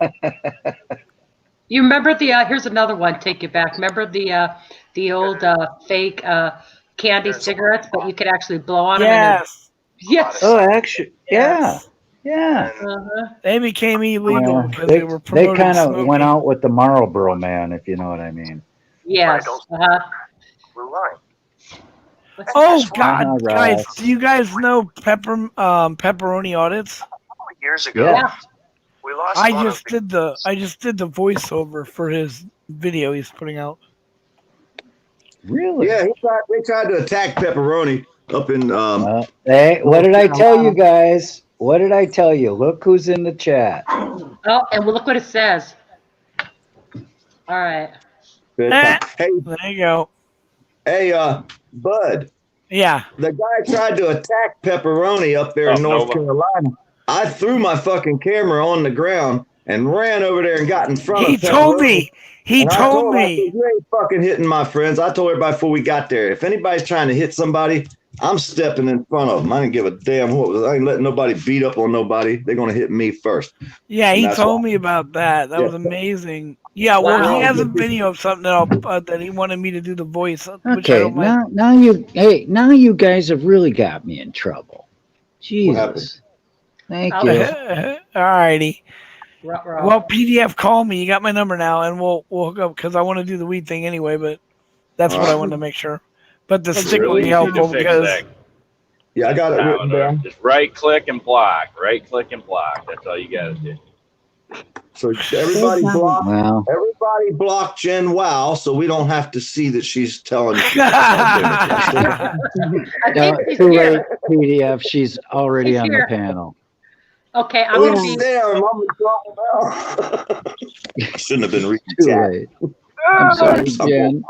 You remember the? Here's another one. Take you back. Remember the old fake candy cigarettes, but you could actually blow on them. Yes. Yes. Oh, actually, Yes. yeah. They became illegal Yeah, because they were they promoting kind of smoking. went out with the Marlboro Man, if you know what I mean. Yes. Oh God, guys! Ross. Do you guys know pepperoni audits? Years ago. Yeah. we lost I just did the voiceover for his video he's putting out. Really? Yeah, they tried to attack Pepperoni up in. Hey, what did I tell you guys? What did I tell you? Look who's in the chat. Oh, and look what it says. All right. Hey, there you go. Hey, Bud. Yeah. The guy tried to attack Pepperoni up there in North Carolina. I threw my fucking camera on the ground and ran over there and got in front of He Pepperoni. told me. He And I told him, I me. said, you ain't fucking hitting my friends. I told everybody before we got there, if anybody's trying to hit somebody, I'm stepping in front of them. I didn't give a damn what was. I ain't letting nobody beat up on nobody. They're gonna hit me first. Yeah, And he that's told why. me about that. That Yeah. was amazing. Yeah, well, Wow. he has a video of something that he wanted me to do the voice, which I Okay, don't mind. now you guys have really got me in trouble. Jesus. Thank you. All righty. Ruh-roh. Well, PDF, call me. You got my number now, and we'll hook up because I want to do the weed thing anyway. But that's All what I right. wanted to make sure. But the It's stick real would be easy to helpful fix because that. Yeah, I got it written down. Just right click and block. Right click and block. That's all you gotta do. So everybody block. Well, Everybody block Jen Wow, so we don't have to see that she's telling. too late, PDF. She's already She's on here. the panel. Okay, I'm gonna be. Damn, I'm shouldn't have been reading Too chat. late. I'm sorry, Jen.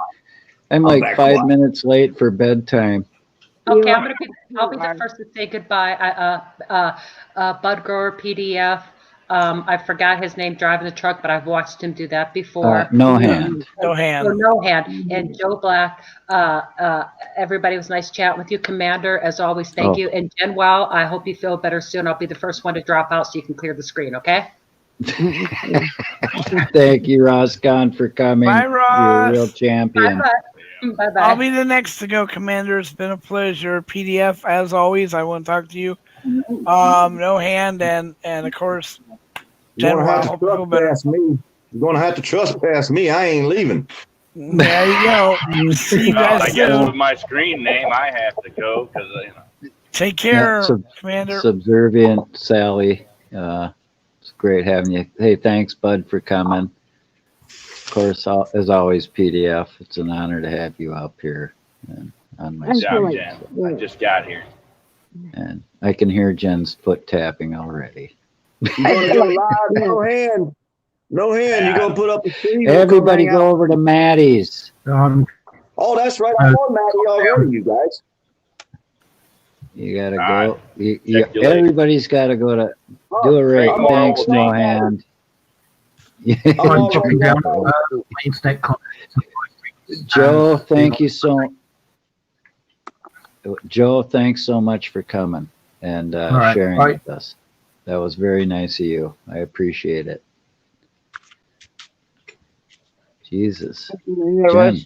I'm like back 5 alive. minutes late for bedtime. Okay, I'll be the first to say goodbye. Bud Grower PDF. I forgot his name driving the truck, but I've watched him do that before. No hand. No hand. Oh, no hand. And Joe Black. Everybody was nice chatting with you, Commander. As always, thank Oh. you. And Jen Wow, I hope you feel better soon. I'll be the first one to drop out so you can clear the screen. Okay. Thank you, Ross Kahn, for coming. Bye, You're Ross. a real champion. Bye bye. I'll be the next to go, Commander. It's been a pleasure. PDF, as always. I want to talk to you. No hand, and of course, You're Jen gonna Wow. have to Hope you feel better. trespass me. You're gonna have to trespass me. I ain't leaving. There you go. See you Well, guys I guess soon. with my screen name, I have to go because Take care, Yeah, Commander. Subservient Sally. It's great having you. Hey, thanks, Bud, for coming. Of course, as always, PDF. It's an honor to have you up here and on my Good job, screen. Jen. I just got here. And I can hear Jen's foot tapping already. You're gonna go live, no hand. No hand. You're gonna put up a screen. Everybody go over to Maddie's. Oh, that's right. I'm on Maddie already, you guys. You gotta All go. Check you later. Everybody's got to go to do it right. I'm all Thanks, over no that. hand. I'm all over down that. internet Joe, thank you so. Joe, thanks so much for coming and right, sharing bye. with us. That was very nice of you. I appreciate it. Jesus, Jen,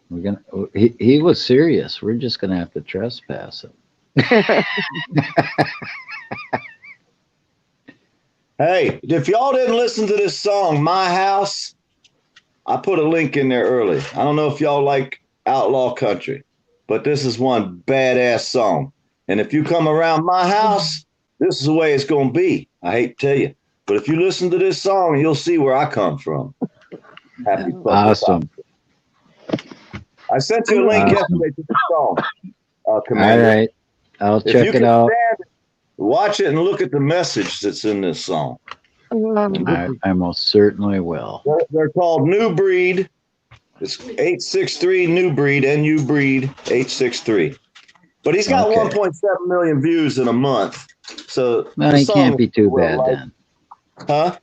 we're gonna. He was serious. We're just gonna have to trespass him. Hey, if y'all didn't listen to this song, My House, I put a link in there early. I don't know if y'all like outlaw country, but this is one badass song. And if you come around my house, this is the way it's going to be. I hate to tell you. But if you listen to this song, you'll see where I come from. Happy fucking Awesome. I sent you a link Awesome. yesterday to the song, All Commander. right. I'll If you check it can out. stand it, watch it and look at the message that's in this song. I most certainly will. They're called New Breed. It's 863 New Breed, NU Breed 863. But he's got Okay. 1.7 million views in a month. So Well, the it song can't be is too well bad liked. then. Huh?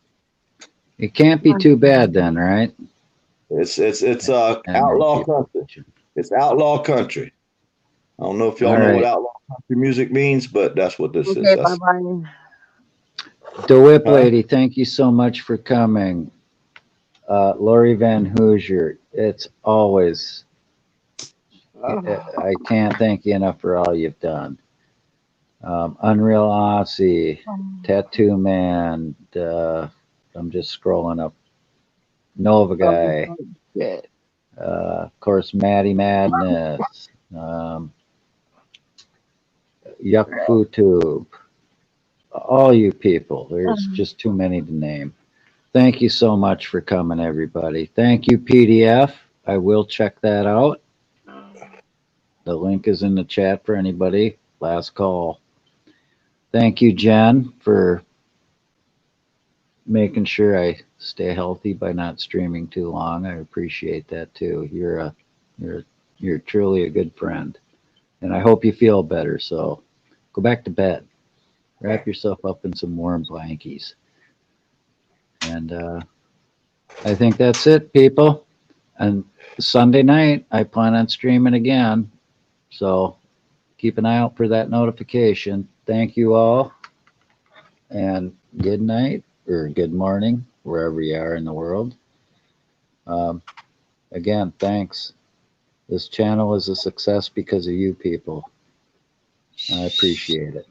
It can't be too bad then, right? It's outlaw country. It's outlaw country. I don't know if y'all All know what right. outlaw country music means, but that's what this is. Okay, That's, bye-bye. DeWitt Huh? lady, thank you so much for coming. Lori Van Hoosier, it's always, I can't thank you enough for all you've done. Unreal Aussie, Tattoo Man, I'm just scrolling up. Nova Guy, of course, Maddie Madness, Yuck Futube, all you people. There's just too many to name. Thank you so much for coming, everybody. Thank you, PDF. I will check that out. The link is in the chat for anybody. Last call. Thank you, Jen, for making sure I stay healthy by not streaming too long. I appreciate that too. You're truly a good friend, and I hope you feel better. So go back to bed, wrap yourself up in some warm blankies, and I think that's it, people. And Sunday night, I plan on streaming again, so keep an eye out for that notification. Thank you all, and good night or good morning, wherever you are in the world. Again, thanks. This channel is a success because of you people. I appreciate it.